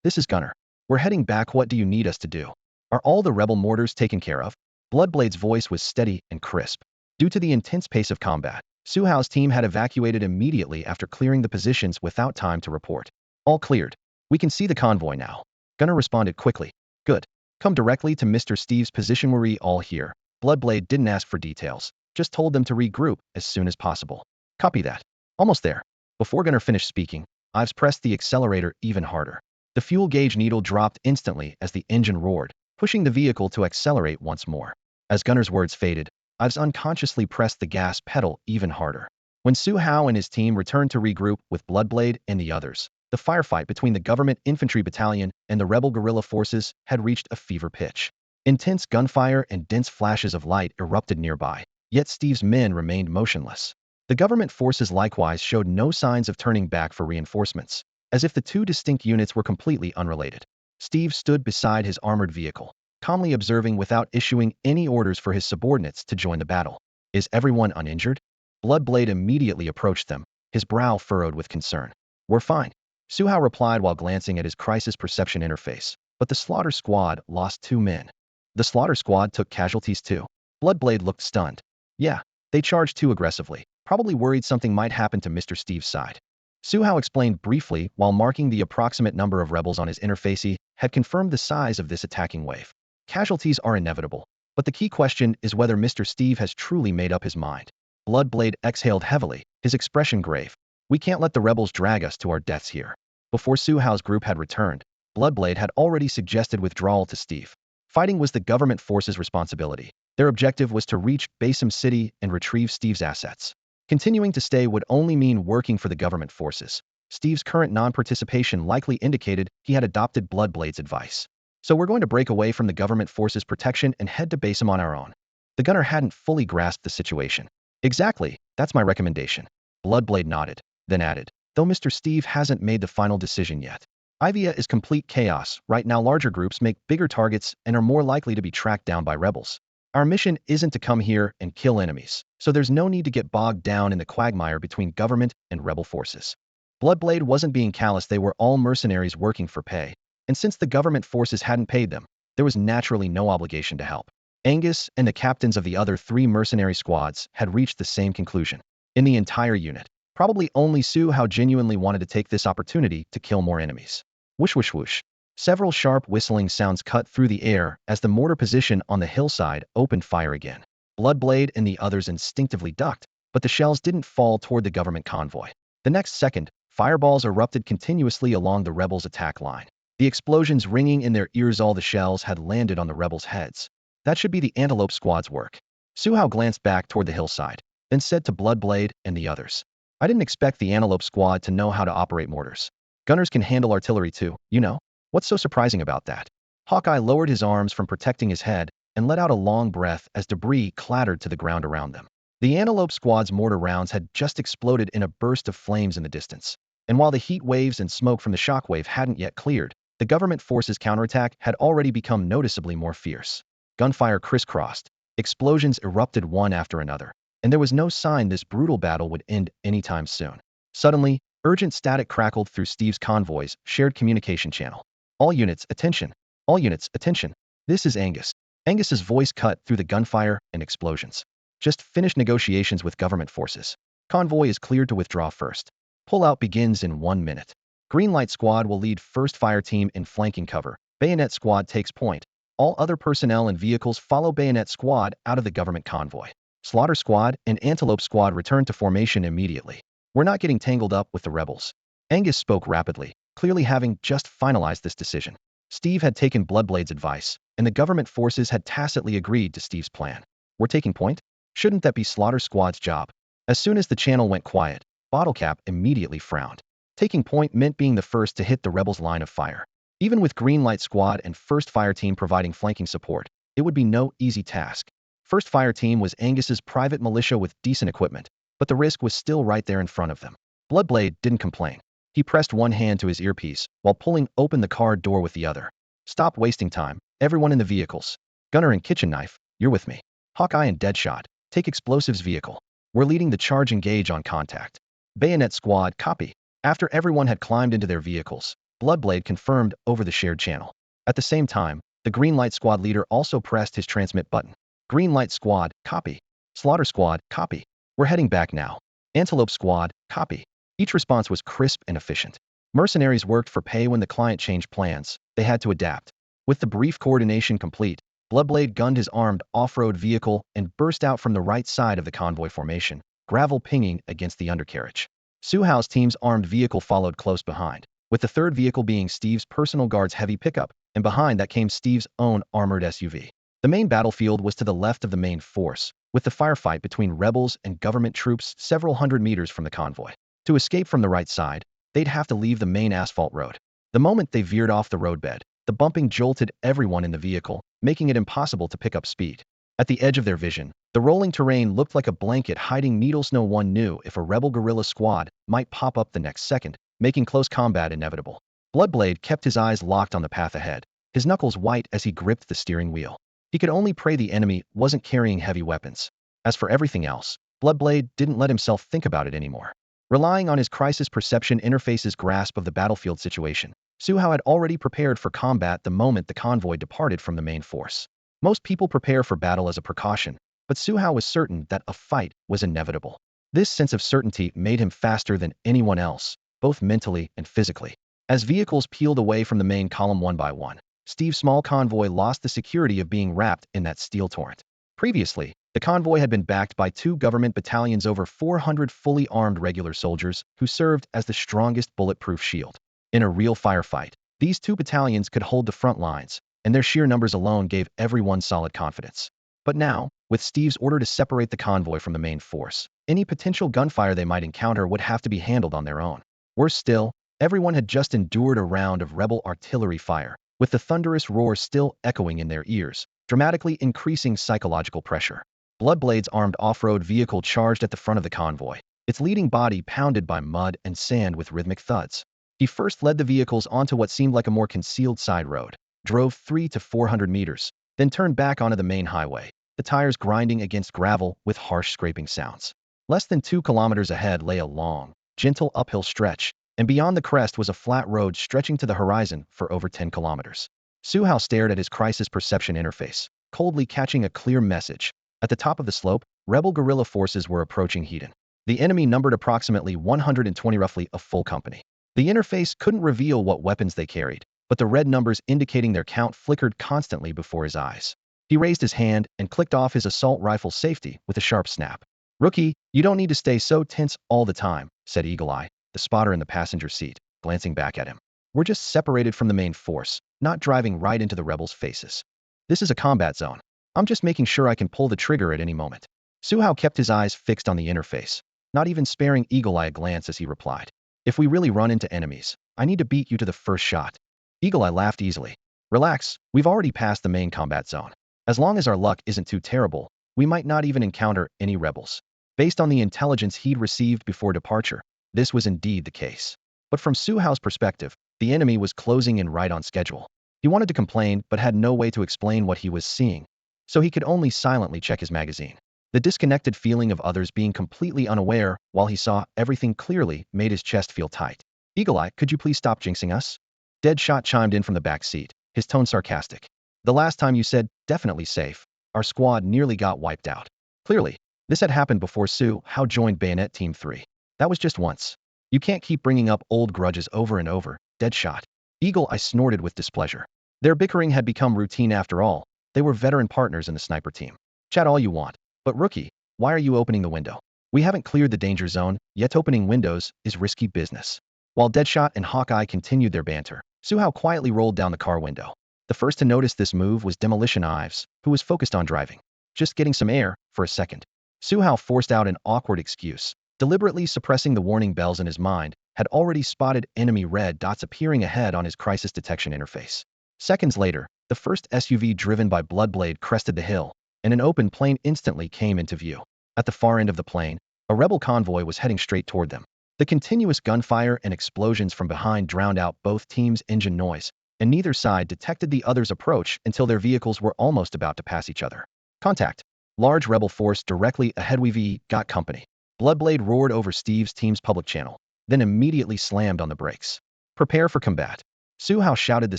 this is Gunner. We're heading back. What do you need us to do? Are all the rebel mortars taken care of? Bloodblade's voice was steady and crisp. Due to the intense pace of combat, Su Hao's team had evacuated immediately after clearing the positions without time to report. All cleared. We can see the convoy now. Gunner responded quickly. Good. Come directly to Mr. Steve's position. We're all here. Bloodblade didn't ask for details, just told them to regroup as soon as possible. Copy that. Almost there. Before Gunner finished speaking, Ives pressed the accelerator even harder. The fuel gauge needle dropped instantly as the engine roared, pushing the vehicle to accelerate once more. As Gunner's words faded, Ives unconsciously pressed the gas pedal even harder. When Su Hao and his team returned to regroup with Bloodblade and the others, the firefight between the government infantry battalion and the rebel guerrilla forces had reached a fever pitch. Intense gunfire and dense flashes of light erupted nearby, yet Steve's men remained motionless. The government forces likewise showed no signs of turning back for reinforcements, as if the 2 distinct units were completely unrelated. Steve stood beside his armored vehicle, calmly observing without issuing any orders for his subordinates to join the battle. Is everyone uninjured? Bloodblade immediately approached them, his brow furrowed with concern. We're fine, Su Hao replied while glancing at his crisis perception interface, but the Slaughter squad lost 2 men. The Slaughter squad took casualties too. Bloodblade looked stunned. Yeah, they charged too aggressively, probably worried something might happen to Mr. Steve's side. Su Hao explained briefly while marking the approximate number of rebels on his interface. He had confirmed the size of this attacking wave. Casualties are inevitable, But the key question is whether Mr. Steve has truly made up his mind. Bloodblade exhaled heavily, his expression grave. We can't let the rebels drag us to our deaths here. Before Su Hao's group had returned, Bloodblade had already suggested withdrawal to Steve. Fighting was the government force's responsibility. Their objective was to reach Basim City and retrieve Steve's assets. Continuing to stay would only mean working for the government forces. Steve's current non-participation likely indicated he had adopted Bloodblade's advice. So we're going to break away from the government forces' protection and head to Basim on our own. The gunner hadn't fully grasped the situation. Exactly, that's my recommendation. Bloodblade nodded, then added, though Mr. Steve hasn't made the final decision yet. Iweiya is complete chaos. Right now larger groups make bigger targets and are more likely to be tracked down by rebels. Our mission isn't to come here and kill enemies, so there's no need to get bogged down in the quagmire between government and rebel forces. Bloodblade wasn't being callous, they were all mercenaries working for pay. And since the government forces hadn't paid them, there was naturally no obligation to help. Angus and the captains of the other 3 mercenary squads had reached the same conclusion. In the entire unit, probably only Su Hao genuinely wanted to take this opportunity to kill more enemies. Whoosh whoosh whoosh. Several sharp whistling sounds cut through the air as the mortar position on the hillside opened fire again. Bloodblade and the others instinctively ducked, but the shells didn't fall toward the government convoy. The next second, fireballs erupted continuously along the rebels' attack line. The explosions ringing in their ears, all the shells had landed on the rebels' heads. That should be the Antelope Squad's work. Su Hao glanced back toward the hillside, then said to Bloodblade and the others, I didn't expect the Antelope Squad to know how to operate mortars. Gunners can handle artillery too, you know? What's so surprising about that? Hawkeye lowered his arms from protecting his head and let out a long breath as debris clattered to the ground around them. The Antelope Squad's mortar rounds had just exploded in a burst of flames in the distance. And while the heat waves and smoke from the shockwave hadn't yet cleared, the government forces' counterattack had already become noticeably more fierce. Gunfire crisscrossed, explosions erupted one after another, and there was no sign this brutal battle would end anytime soon. Suddenly, urgent static crackled through Steve's convoy's shared communication channel. All units, attention! All units, attention! This is Angus. Angus's voice cut through the gunfire and explosions. Just finished negotiations with government forces. Convoy is cleared to withdraw first. Pullout begins in 1 minute. Green Light Squad will lead first fire team in flanking cover. Bayonet Squad takes point. All other personnel and vehicles follow Bayonet Squad out of the government convoy. Slaughter Squad and Antelope Squad return to formation immediately. We're not getting tangled up with the rebels. Angus spoke rapidly, clearly having just finalized this decision. Steve had taken Bloodblade's advice, and the government forces had tacitly agreed to Steve's plan. We're taking point? Shouldn't that be Slaughter Squad's job? As soon as the channel went quiet, Bottlecap immediately frowned. Taking point meant being the first to hit the rebels' line of fire. Even with Green Light Squad and First Fire Team providing flanking support, it would be no easy task. First Fire Team was Angus's private militia with decent equipment, but the risk was still right there in front of them. Bloodblade didn't complain. He pressed one hand to his earpiece while pulling open the car door with the other. Stop wasting time, everyone in the vehicles. Gunner and Kitchen Knife, you're with me. Hawkeye and Deadshot, take explosives vehicle. We're leading the charge, engage on contact. Bayonet Squad, copy. After everyone had climbed into their vehicles, Bloodblade confirmed over the shared channel. At the same time, the Green Light Squad leader also pressed his transmit button. Green Light Squad, copy. Slaughter Squad, copy. We're heading back now. Antelope Squad, copy. Each response was crisp and efficient. Mercenaries worked for pay. When the client changed plans, they had to adapt. With the brief coordination complete, Bloodblade gunned his armed off-road vehicle and burst out from the right side of the convoy formation, gravel pinging against the undercarriage. Su Hao's team's armed vehicle followed close behind, with the third vehicle being Steve's personal guard's heavy pickup, and behind that came Steve's own armored SUV. The main battlefield was to the left of the main force, with the firefight between rebels and government troops several hundred meters from the convoy. To escape from the right side, they'd have to leave the main asphalt road. The moment they veered off the roadbed, the bumping jolted everyone in the vehicle, making it impossible to pick up speed. At the edge of their vision, the rolling terrain looked like a blanket hiding needles. No one knew if a rebel guerrilla squad might pop up the next second, making close combat inevitable. Bloodblade kept his eyes locked on the path ahead, his knuckles white as he gripped the steering wheel. He could only pray the enemy wasn't carrying heavy weapons. As for everything else, Bloodblade didn't let himself think about it anymore. Relying on his crisis perception interface's grasp of the battlefield situation, Su Hao had already prepared for combat the moment the convoy departed from the main force. Most people prepare for battle as a precaution, but Su Hao was certain that a fight was inevitable. This sense of certainty made him faster than anyone else, both mentally and physically. As vehicles peeled away from the main column one by one, Steve's small convoy lost the security of being wrapped in that steel torrent. Previously, the convoy had been backed by 2 government battalions, over 400 fully armed regular soldiers who served as the strongest bulletproof shield. In a real firefight, these 2 battalions could hold the front lines, and their sheer numbers alone gave everyone solid confidence. But now, with Steve's order to separate the convoy from the main force, any potential gunfire they might encounter would have to be handled on their own. Worse still, everyone had just endured a round of rebel artillery fire, with the thunderous roar still echoing in their ears, dramatically increasing psychological pressure. Bloodblade's armed off-road vehicle charged at the front of the convoy, its leading body pounded by mud and sand with rhythmic thuds. He first led the vehicles onto what seemed like a more concealed side road, drove 300 to 400 meters, then turned back onto the main highway, the tires grinding against gravel with harsh scraping sounds. Less than 2 kilometers ahead lay a long, gentle uphill stretch, and beyond the crest was a flat road stretching to the horizon for over 10 kilometers. Su Hao stared at his crisis perception interface, coldly catching a clear message. At the top of the slope, rebel guerrilla forces were approaching Xiweisi. The enemy numbered approximately 120, roughly a full company. The interface couldn't reveal what weapons they carried, but the red numbers indicating their count flickered constantly before his eyes. He raised his hand and clicked off his assault rifle safety with a sharp snap. "Rookie, you don't need to stay so tense all the time," said Eagle-Eye, the spotter in the passenger seat, glancing back at him. "We're just separated from the main force, not driving right into the rebels' faces. This is a combat zone. I'm just making sure I can pull the trigger at any moment." Su Hao kept his eyes fixed on the interface, not even sparing Eagle-Eye a glance as he replied. "If we really run into enemies, I need to beat you to the first shot." Eagle-Eye laughed easily. "Relax, we've already passed the main combat zone. As long as our luck isn't too terrible, we might not even encounter any rebels." Based on the intelligence he'd received before departure, this was indeed the case. But from Su Hao's perspective, the enemy was closing in right on schedule. He wanted to complain but had no way to explain what he was seeing, so he could only silently check his magazine. The disconnected feeling of others being completely unaware while he saw everything clearly made his chest feel tight. "Eagle-Eye, could you please stop jinxing us?" Deadshot chimed in from the back seat, his tone sarcastic. "The last time you said, 'definitely safe,' our squad nearly got wiped out." Clearly, this had happened before Su Hao joined Bayonet Team 3. That was just once. "You can't keep bringing up old grudges over and over, Deadshot." Eagle-Eye snorted with displeasure. Their bickering had become routine after all. They were veteran partners in the sniper team. "Chat all you want. But Rookie, why are you opening the window? We haven't cleared the danger zone, yet opening windows is risky business." While Deadshot and Hawkeye continued their banter, Su Hao quietly rolled down the car window. The first to notice this move was Demolition Ives, who was focused on driving. "Just getting some air, for a second." Su Hao forced out an awkward excuse, deliberately suppressing the warning bells in his mind, had already spotted enemy red dots appearing ahead on his crisis detection interface. Seconds later, the first SUV driven by Bloodblade crested the hill, and an open plain instantly came into view. At the far end of the plain, a rebel convoy was heading straight toward them. The continuous gunfire and explosions from behind drowned out both teams' engine noise, and neither side detected the other's approach until their vehicles were almost about to pass each other. "Contact. Large rebel force directly ahead. We've got company." Bloodblade roared over Steve's team's public channel, then immediately slammed on the brakes. "Prepare for combat." Su Hao shouted the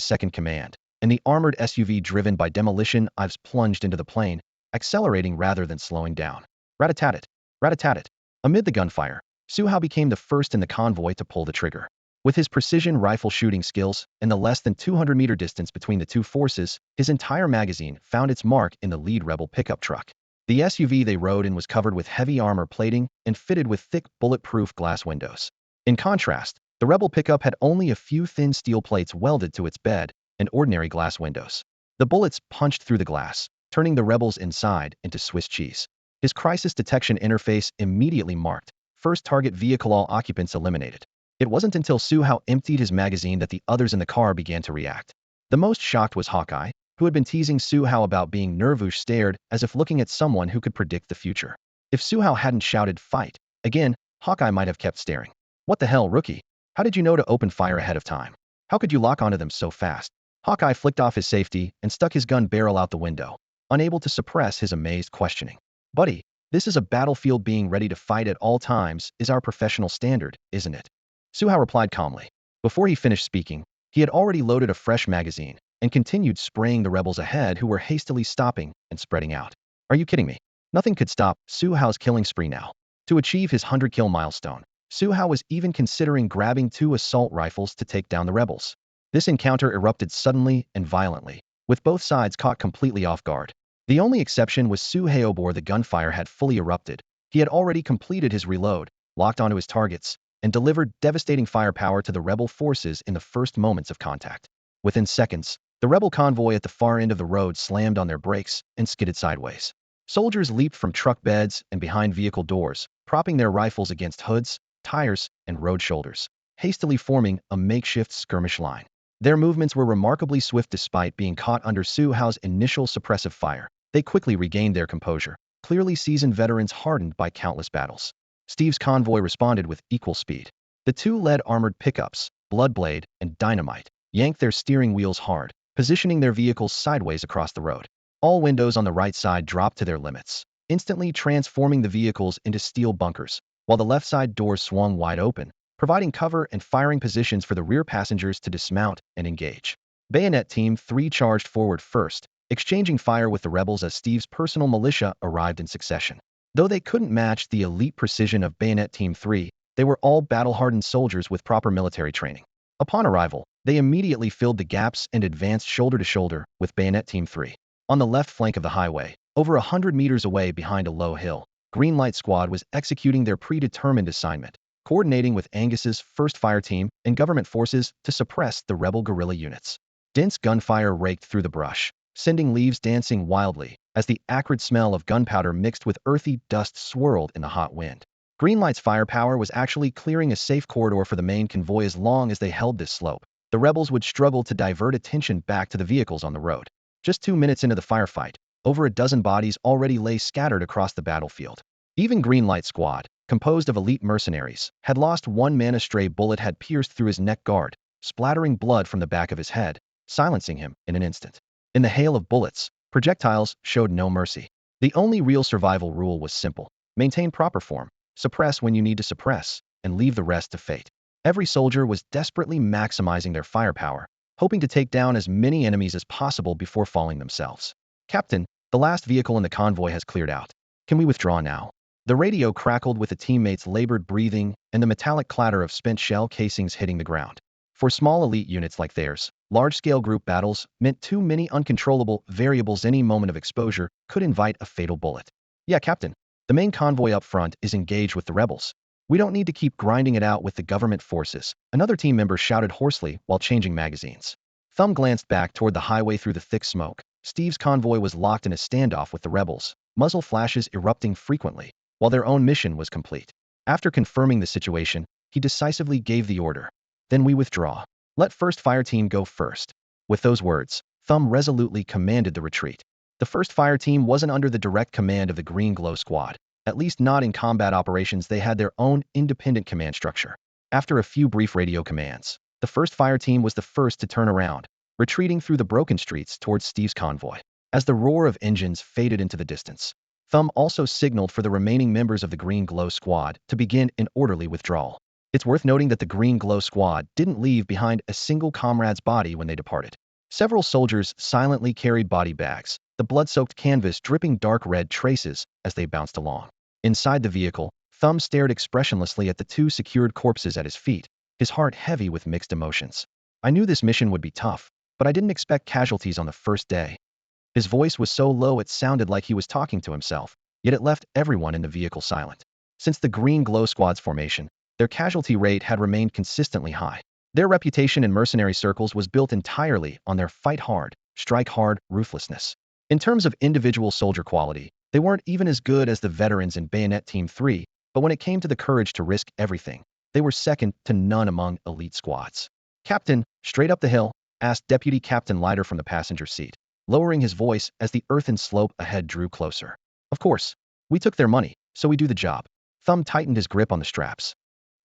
second command, and the armored SUV driven by Demolition Ives plunged into the plain, accelerating rather than slowing down. Rat-a-tat-tat, rat-a-tat-tat. Amid the gunfire, Su Hao became the first in the convoy to pull the trigger. With his precision rifle shooting skills and the less than 200-meter distance between the two forces, his entire magazine found its mark in the lead rebel pickup truck. The SUV they rode in was covered with heavy armor plating and fitted with thick, bulletproof glass windows. In contrast, the rebel pickup had only a few thin steel plates welded to its bed and ordinary glass windows. The bullets punched through the glass, turning the rebels inside into Swiss cheese. His crisis detection interface immediately marked, "First target vehicle, all occupants eliminated." It wasn't until Su Hao emptied his magazine that the others in the car began to react. The most shocked was Hawkeye, who had been teasing Su Hao about being nervous, stared as if looking at someone who could predict the future. If Su Hao hadn't shouted "fight" again, Hawkeye might have kept staring. "What the hell, Rookie? How did you know to open fire ahead of time? How could you lock onto them so fast?" Hawkeye flicked off his safety and stuck his gun barrel out the window, unable to suppress his amazed questioning. "Buddy, this is a battlefield. Being ready to fight at all times is our professional standard, isn't it?" Su Hao replied calmly. Before he finished speaking, he had already loaded a fresh magazine and continued spraying the rebels ahead, who were hastily stopping and spreading out. "Are you kidding me? Nothing could stop Su Hao's killing spree now." To achieve his 100-kill milestone, Su Hao was even considering grabbing 2 assault rifles to take down the rebels. This encounter erupted suddenly and violently, with both sides caught completely off guard. The only exception was Su Hao before the gunfire had fully erupted. He had already completed his reload, locked onto his targets, and delivered devastating firepower to the rebel forces in the first moments of contact. Within seconds, the rebel convoy at the far end of the road slammed on their brakes and skidded sideways. Soldiers leaped from truck beds and behind vehicle doors, propping their rifles against hoods, tires, and road shoulders, hastily forming a makeshift skirmish line. Their movements were remarkably swift despite being caught under Su Hao's initial suppressive fire. They quickly regained their composure, clearly seasoned veterans hardened by countless battles. Steve's convoy responded with equal speed. The two lead armored pickups, Bloodblade and Dynamite, yanked their steering wheels hard, positioning their vehicles sideways across the road. All windows on the right side dropped to their limits, instantly transforming the vehicles into steel bunkers, while the left side doors swung wide open, providing cover and firing positions for the rear passengers to dismount and engage. Bayonet Team 3 charged forward first, exchanging fire with the rebels as Steve's personal militia arrived in succession. Though they couldn't match the elite precision of Bayonet Team 3, they were all battle-hardened soldiers with proper military training. Upon arrival, they immediately filled the gaps and advanced shoulder to shoulder with Bayonet Team 3. On the left flank of the highway, over 100 meters away behind a low hill, Green Light Squad was executing their predetermined assignment, coordinating with Angus's 1st Fire Team and government forces to suppress the rebel guerrilla units. Dense gunfire raked through the brush, sending leaves dancing wildly as the acrid smell of gunpowder mixed with earthy dust swirled in the hot wind. Greenlight's firepower was actually clearing a safe corridor for the main convoy. As long as they held this slope, the rebels would struggle to divert attention back to the vehicles on the road. Just 2 minutes into the firefight, over a dozen bodies already lay scattered across the battlefield. Even Greenlight Squad, composed of elite mercenaries, had lost one man. A stray bullet had pierced through his neck guard, splattering blood from the back of his head, silencing him in an instant. In the hail of bullets, projectiles showed no mercy. The only real survival rule was simple: maintain proper form, suppress when you need to suppress, and leave the rest to fate. Every soldier was desperately maximizing their firepower, hoping to take down as many enemies as possible before falling themselves. "Captain, the last vehicle in the convoy has cleared out. Can we withdraw now?" The radio crackled with the teammates' labored breathing and the metallic clatter of spent shell casings hitting the ground. For small elite units like theirs, large-scale group battles meant too many uncontrollable variables. Any moment of exposure could invite a fatal bullet. "Yeah, Captain. The main convoy up front is engaged with the rebels. We don't need to keep grinding it out with the government forces," another team member shouted hoarsely while changing magazines. Thumb glanced back toward the highway through the thick smoke. Steve's convoy was locked in a standoff with the rebels, muzzle flashes erupting frequently, while their own mission was complete. After confirming the situation, he decisively gave the order. "Then we withdraw. Let 1st Fire Team go first." With those words, Thumb resolutely commanded the retreat. The 1st Fire Team wasn't under the direct command of the Green Glow Squad. At least not in combat operations. They had their own independent command structure. After a few brief radio commands, the 1st Fire Team was the first to turn around, retreating through the broken streets towards Steve's convoy. As the roar of engines faded into the distance, Thumb also signaled for the remaining members of the Green Glow Squad to begin an orderly withdrawal. It's worth noting that the Green Glow Squad didn't leave behind a single comrade's body when they departed. Several soldiers silently carried body bags, the blood-soaked canvas dripping dark red traces as they bounced along. Inside the vehicle, Thumb stared expressionlessly at the 2 secured corpses at his feet, his heart heavy with mixed emotions. "I knew this mission would be tough, but I didn't expect casualties on the first day." His voice was so low it sounded like he was talking to himself, yet it left everyone in the vehicle silent. Since the Green Glow Squad's formation, their casualty rate had remained consistently high. Their reputation in mercenary circles was built entirely on their fight hard, strike hard ruthlessness. In terms of individual soldier quality, they weren't even as good as the veterans in Bayonet Team 3, but when it came to the courage to risk everything, they were second to none among elite squads. "Captain, straight up the hill?" asked Deputy Captain Leiter from the passenger seat, lowering his voice as the earthen slope ahead drew closer. "Of course. We took their money, so we do the job." Thumb tightened his grip on the straps.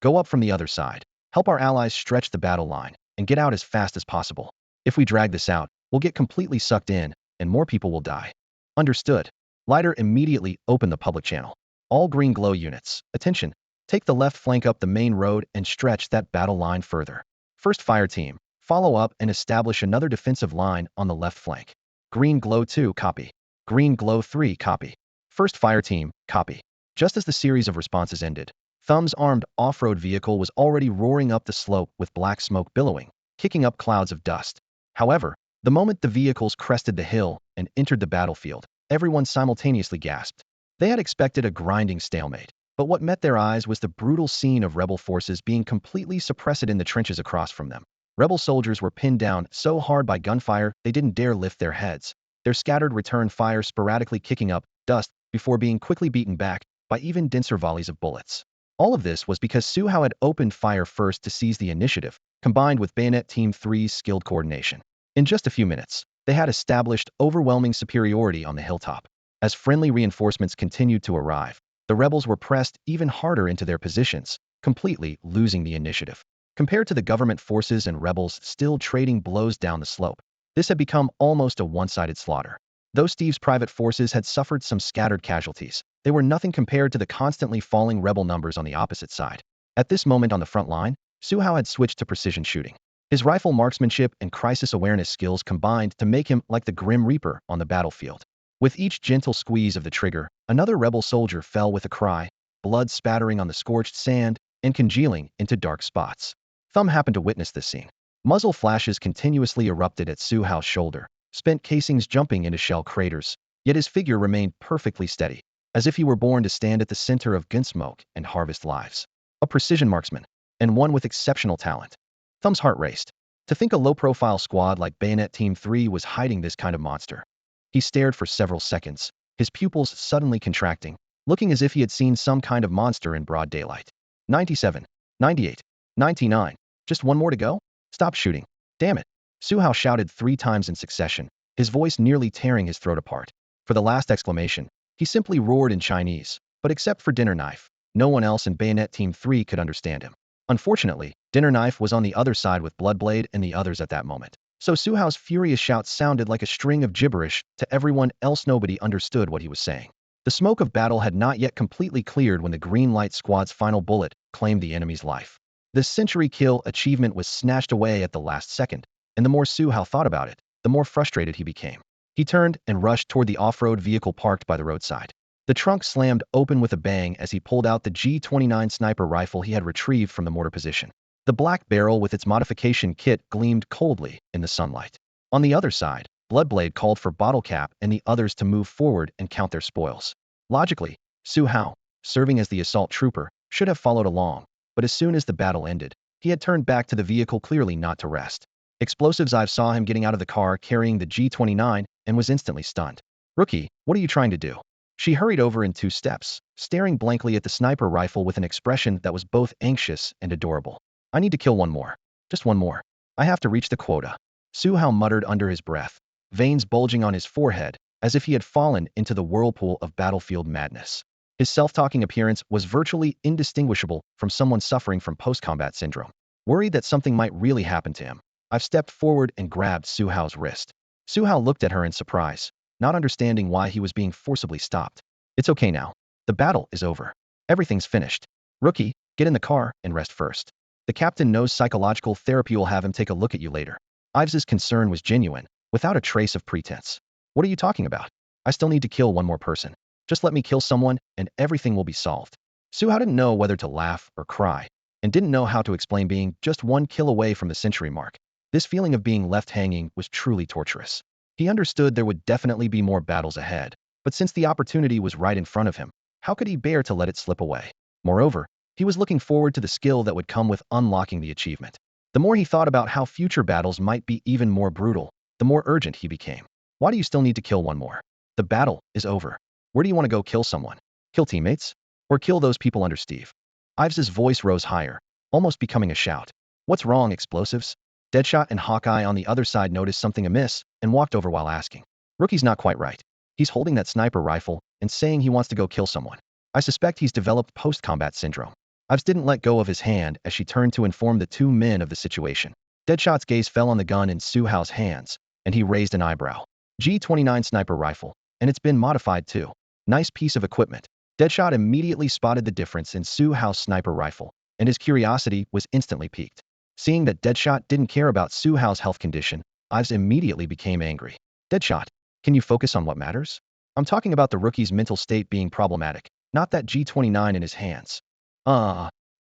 "Go up from the other side. Help our allies stretch the battle line, and get out as fast as possible. If we drag this out, we'll get completely sucked in, and more people will die." "Understood." Leiter immediately opened the public channel. "All Green Glow units, attention. Take the left flank up the main road and stretch that battle line further. 1st Fire Team, follow up and establish another defensive line on the left flank. Green Glow 2, copy. Green Glow 3, copy. 1st Fire Team, copy." Just as the series of responses ended, Thumb's armed off-road vehicle was already roaring up the slope with black smoke billowing, kicking up clouds of dust. However, the moment the vehicles crested the hill and entered the battlefield, everyone simultaneously gasped. They had expected a grinding stalemate, but what met their eyes was the brutal scene of rebel forces being completely suppressed in the trenches across from them. Rebel soldiers were pinned down so hard by gunfire they didn't dare lift their heads, their scattered return fire sporadically kicking up dust before being quickly beaten back by even denser volleys of bullets. All of this was because Su Hao had opened fire first to seize the initiative, combined with Bayonet Team 3's skilled coordination. In just a few minutes, they had established overwhelming superiority on the hilltop. As friendly reinforcements continued to arrive, the rebels were pressed even harder into their positions, completely losing the initiative. Compared to the government forces and rebels still trading blows down the slope, this had become almost a one-sided slaughter. Though Steve's private forces had suffered some scattered casualties, they were nothing compared to the constantly falling rebel numbers on the opposite side. At this moment on the front line, Su Hao had switched to precision shooting. His rifle marksmanship and crisis awareness skills combined to make him like the Grim Reaper on the battlefield. With each gentle squeeze of the trigger, another rebel soldier fell with a cry, blood spattering on the scorched sand and congealing into dark spots. Thumb happened to witness this scene. Muzzle flashes continuously erupted at Su Hao's shoulder, spent casings jumping into shell craters, yet his figure remained perfectly steady, as if he were born to stand at the center of gunsmoke and harvest lives. A precision marksman, and one with exceptional talent. Thumb's heart raced. To think a low-profile squad like Bayonet Team 3 was hiding this kind of monster. He stared for several seconds, his pupils suddenly contracting, looking as if he had seen some kind of monster in broad daylight. 97, 98, 99. Just one more to go? Stop shooting. Damn it. Su Hao shouted 3 times in succession, his voice nearly tearing his throat apart. For the last exclamation, he simply roared in Chinese, but except for Dinner Knife, no one else in Bayonet Team 3 could understand him. Unfortunately, Dinner Knife was on the other side with Bloodblade and the others at that moment. So Su Hao's furious shouts sounded like a string of gibberish to everyone else. Nobody understood what he was saying. The smoke of battle had not yet completely cleared when the Green Light Squad's final bullet claimed the enemy's life. The century kill achievement was snatched away at the last second, and the more Su Hao thought about it, the more frustrated he became. He turned and rushed toward the off-road vehicle parked by the roadside. The trunk slammed open with a bang as he pulled out the G29 sniper rifle he had retrieved from the mortar position. The black barrel with its modification kit gleamed coldly in the sunlight. On the other side, Bloodblade called for Bottlecap and the others to move forward and count their spoils. Logically, Su Hao, serving as the assault trooper, should have followed along, but as soon as the battle ended, he had turned back to the vehicle, clearly not to rest. Explosives Ive saw him getting out of the car carrying the G29 and was instantly stunned. "Rookie, what are you trying to do?" She hurried over in 2 steps, staring blankly at the sniper rifle with an expression that was both anxious and adorable. "I need to kill one more. Just one more. I have to reach the quota." Su Hao muttered under his breath, veins bulging on his forehead, as if he had fallen into the whirlpool of battlefield madness. His self-talking appearance was virtually indistinguishable from someone suffering from post-combat syndrome. Worried that something might really happen to him, I've stepped forward and grabbed Su Hao's wrist. Su Hao looked at her in surprise, not understanding why he was being forcibly stopped. "It's okay now. The battle is over. Everything's finished. Rookie, get in the car and rest first. The captain knows psychological therapy will have him take a look at you later." Ives's concern was genuine, without a trace of pretense. "What are you talking about? I still need to kill one more person. Just let me kill someone and everything will be solved." Su Hao didn't know whether to laugh or cry, and didn't know how to explain being just 1 kill away from the century mark. This feeling of being left hanging was truly torturous. He understood there would definitely be more battles ahead, but since the opportunity was right in front of him, how could he bear to let it slip away? Moreover, he was looking forward to the skill that would come with unlocking the achievement. The more he thought about how future battles might be even more brutal, the more urgent he became. "Why do you still need to kill one more? The battle is over. Where do you want to go kill someone? Kill teammates? Or kill those people under Steve?" Ives's voice rose higher, almost becoming a shout. "What's wrong, explosives?" Deadshot and Hawkeye on the other side noticed something amiss and walked over while asking. "Rookie's not quite right. He's holding that sniper rifle and saying he wants to go kill someone. I suspect he's developed post-combat syndrome." Ives didn't let go of his hand as she turned to inform the 2 men of the situation. Deadshot's gaze fell on the gun in Su Hao's hands, and he raised an eyebrow. "G29 sniper rifle, and it's been modified too. Nice piece of equipment." Deadshot immediately spotted the difference in Su Hao's sniper rifle, and his curiosity was instantly piqued. Seeing that Deadshot didn't care about Su Hao's health condition, Ives immediately became angry. "Deadshot, can you focus on what matters? I'm talking about the rookie's mental state being problematic, not that G29 in his hands."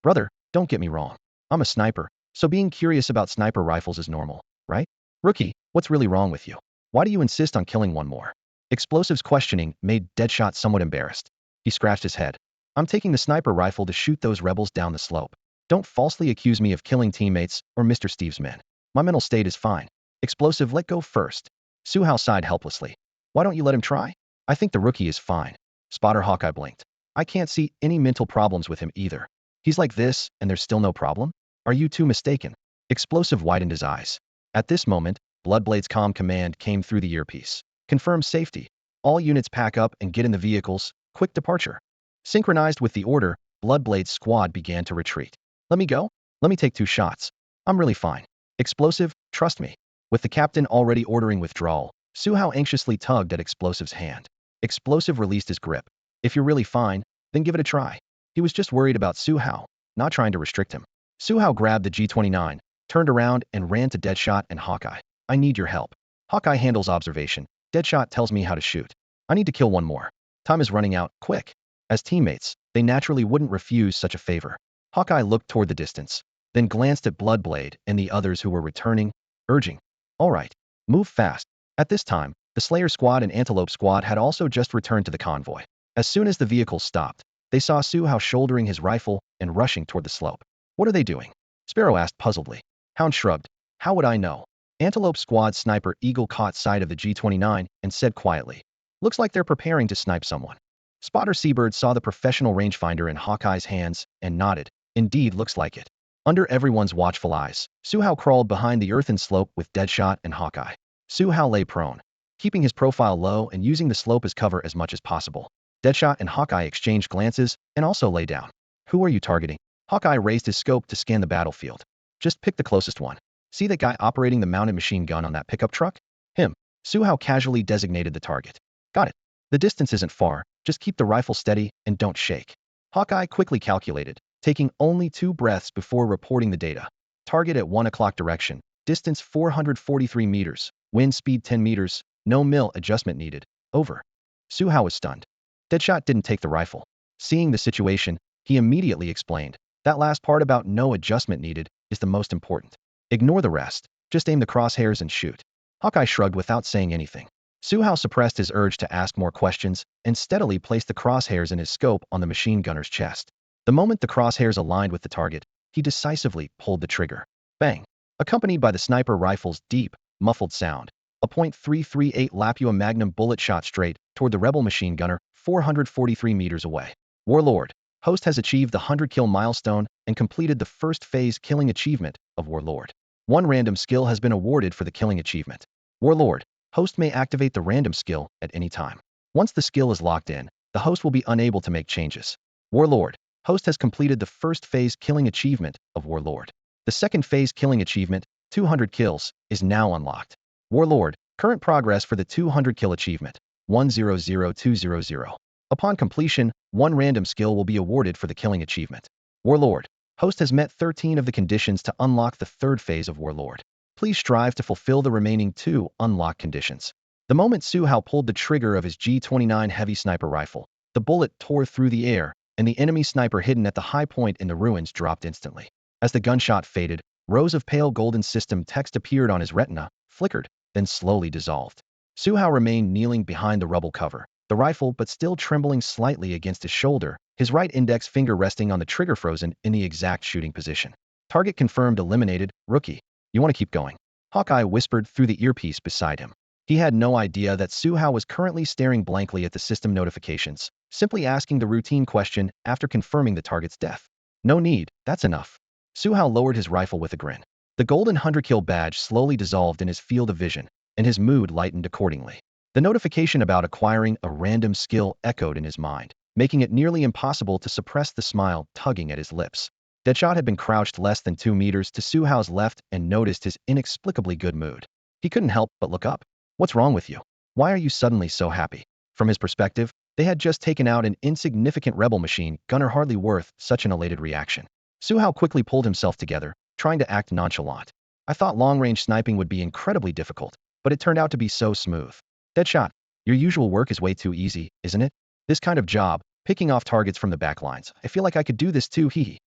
Brother, don't get me wrong. I'm a sniper, So being curious about sniper rifles is normal, right? Rookie, what's really wrong with you? Why do you insist on killing one more? Explosive's questioning made Deadshot somewhat embarrassed. He scratched his head. I'm taking the sniper rifle to shoot those rebels down the slope. Don't falsely accuse me of killing teammates or Mr. Steve's men. My mental state is fine. Explosive, let go first. Su Hao sighed helplessly. Why don't you let him try? I think the rookie is fine. Spotter Hawkeye blinked. I can't see any mental problems with him either. He's like this, and there's still no problem? Are you two mistaken? Explosive widened his eyes. At this moment, Bloodblade's comm command came through the earpiece. Confirm safety. All units pack up and get in the vehicles. Quick departure. Synchronized with the order, Bloodblade's squad began to retreat. Let me go? Let me take 2 shots. I'm really fine. Explosive, trust me. With the captain already ordering withdrawal, Su Hao anxiously tugged at Explosive's hand. Explosive released his grip. If you're really fine, then give it a try. He was just worried about Su Hao, not trying to restrict him. Su Hao grabbed the G29, turned around and ran to Deadshot and Hawkeye. I need your help. Hawkeye handles observation. Deadshot tells me how to shoot. I need to kill one more. Time is running out, quick. As teammates, they naturally wouldn't refuse such a favor. Hawkeye looked toward the distance, then glanced at Bloodblade and the others who were returning, urging, all right, move fast. At this time, the Slayer squad and Antelope squad had also just returned to the convoy. As soon as the vehicles stopped, they saw Su Hao shouldering his rifle and rushing toward the slope. What are they doing? Sparrow asked puzzledly. Hound shrugged. How would I know? Antelope squad sniper Eagle caught sight of the G29 and said quietly, looks like they're preparing to snipe someone. Spotter Seabird saw the professional rangefinder in Hawkeye's hands and nodded. Indeed, looks like it. Under everyone's watchful eyes, Su Hao crawled behind the earthen slope with Deadshot and Hawkeye. Su Hao lay prone, keeping his profile low and using the slope as cover as much as possible. Deadshot and Hawkeye exchanged glances and also lay down. Who are you targeting? Hawkeye raised his scope to scan the battlefield. Just pick the closest one. See that guy operating the mounted machine gun on that pickup truck? Him. Su Hao casually designated the target. Got it. The distance isn't far, just keep the rifle steady and don't shake. Hawkeye quickly calculated, taking only 2 breaths before reporting the data. Target at 1 o'clock direction, distance 443 meters, wind speed 10 meters, no mil adjustment needed, over. Su Hao was stunned. Deadshot didn't take the rifle. Seeing the situation, he immediately explained, that last part about no adjustment needed is the most important. Ignore the rest, just aim the crosshairs and shoot. Hawkeye shrugged without saying anything. Su Hao suppressed his urge to ask more questions and steadily placed the crosshairs in his scope on the machine gunner's chest. The moment the crosshairs aligned with the target, he decisively pulled the trigger. Bang! Accompanied by the sniper rifle's deep, muffled sound, a .338 Lapua Magnum bullet shot straight toward the rebel machine gunner 443 meters away. Warlord. Host has achieved the 100-kill milestone and completed the first phase killing achievement of Warlord. 1 random skill has been awarded for the killing achievement. Warlord. Host may activate the random skill at any time. Once the skill is locked in, the host will be unable to make changes. Warlord. Host has completed the first phase killing achievement of Warlord. The second phase killing achievement, 200 kills, is now unlocked. Warlord. Current progress for the 200 kill achievement, 100200. Upon completion, 1 random skill will be awarded for the killing achievement. Warlord. Host has met 13 of the conditions to unlock the 3rd phase of Warlord. Please strive to fulfill the remaining 2 unlock conditions. The moment Su Hao pulled the trigger of his G29 heavy sniper rifle, the bullet tore through the air, and the enemy sniper hidden at the high point in the ruins dropped instantly. As the gunshot faded, rows of pale golden system text appeared on his retina, flickered, then slowly dissolved. Su Hao remained kneeling behind the rubble cover, the rifle but still trembling slightly against his shoulder, his right index finger resting on the trigger frozen in the exact shooting position. Target confirmed eliminated, rookie. You want to keep going? Hawkeye whispered through the earpiece beside him. He had no idea that Su Hao was currently staring blankly at the system notifications, simply asking the routine question after confirming the target's death. No need, that's enough. Su Hao lowered his rifle with a grin. The golden 100-kill badge slowly dissolved in his field of vision, and his mood lightened accordingly. The notification about acquiring a random skill echoed in his mind, making it nearly impossible to suppress the smile tugging at his lips. Deadshot had been crouched less than 2 meters to Su Hao's left and noticed his inexplicably good mood. He couldn't help but look up. What's wrong with you? Why are you suddenly so happy? From his perspective, they had just taken out an insignificant rebel machine gunner hardly worth such an elated reaction. Su Hao quickly pulled himself together, trying to act nonchalant. I thought long-range sniping would be incredibly difficult, but it turned out to be so smooth. Deadshot, your usual work is way too easy, isn't it? This kind of job, picking off targets from the backlines, I feel like I could do this too, hee hee.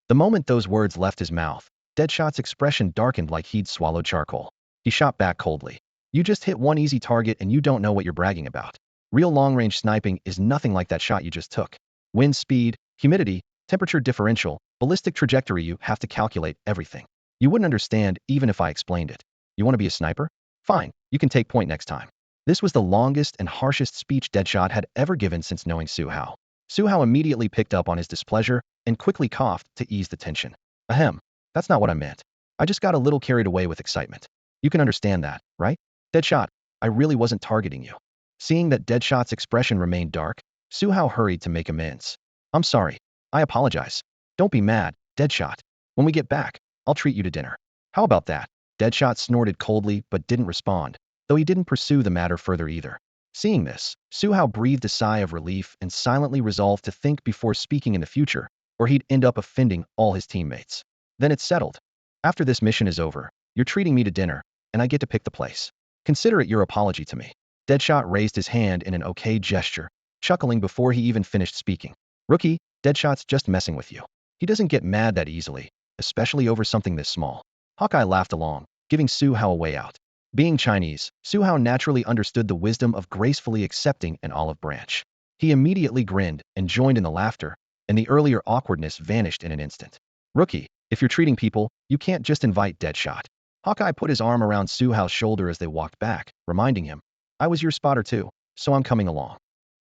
The moment those words left his mouth, Deadshot's expression darkened like he'd swallowed charcoal. He shot back coldly. You just hit one easy target and you don't know what you're bragging about. Real long-range sniping is nothing like that shot you just took. Wind speed, humidity, temperature differential, ballistic trajectory, you have to calculate everything. You wouldn't understand even if I explained it. You want to be a sniper? Fine, you can take point next time. This was the longest and harshest speech Deadshot had ever given since knowing Su Hao. Su Hao immediately picked up on his displeasure and quickly coughed to ease the tension. Ahem, that's not what I meant. I just got a little carried away with excitement. You can understand that, right? Deadshot, I really wasn't targeting you. Seeing that Deadshot's expression remained dark, Su Hao hurried to make amends. I'm sorry. I apologize. Don't be mad, Deadshot. When we get back, I'll treat you to dinner. How about that? Deadshot snorted coldly but didn't respond, though he didn't pursue the matter further either. Seeing this, Su Hao breathed a sigh of relief and silently resolved to think before speaking in the future, or he'd end up offending all his teammates. Then it's settled. After this mission is over, you're treating me to dinner, and I get to pick the place. Consider it your apology to me. Deadshot raised his hand in an okay gesture, chuckling before he even finished speaking. Rookie, Deadshot's just messing with you. He doesn't get mad that easily, especially over something this small. Hawkeye laughed along, giving Su Hao a way out. Being Chinese, Su Hao naturally understood the wisdom of gracefully accepting an olive branch. He immediately grinned and joined in the laughter, and the earlier awkwardness vanished in an instant. Rookie, if you're treating people, you can't just invite Deadshot. Hawkeye put his arm around Su Hao's shoulder as they walked back, reminding him, I was your spotter too, so I'm coming along.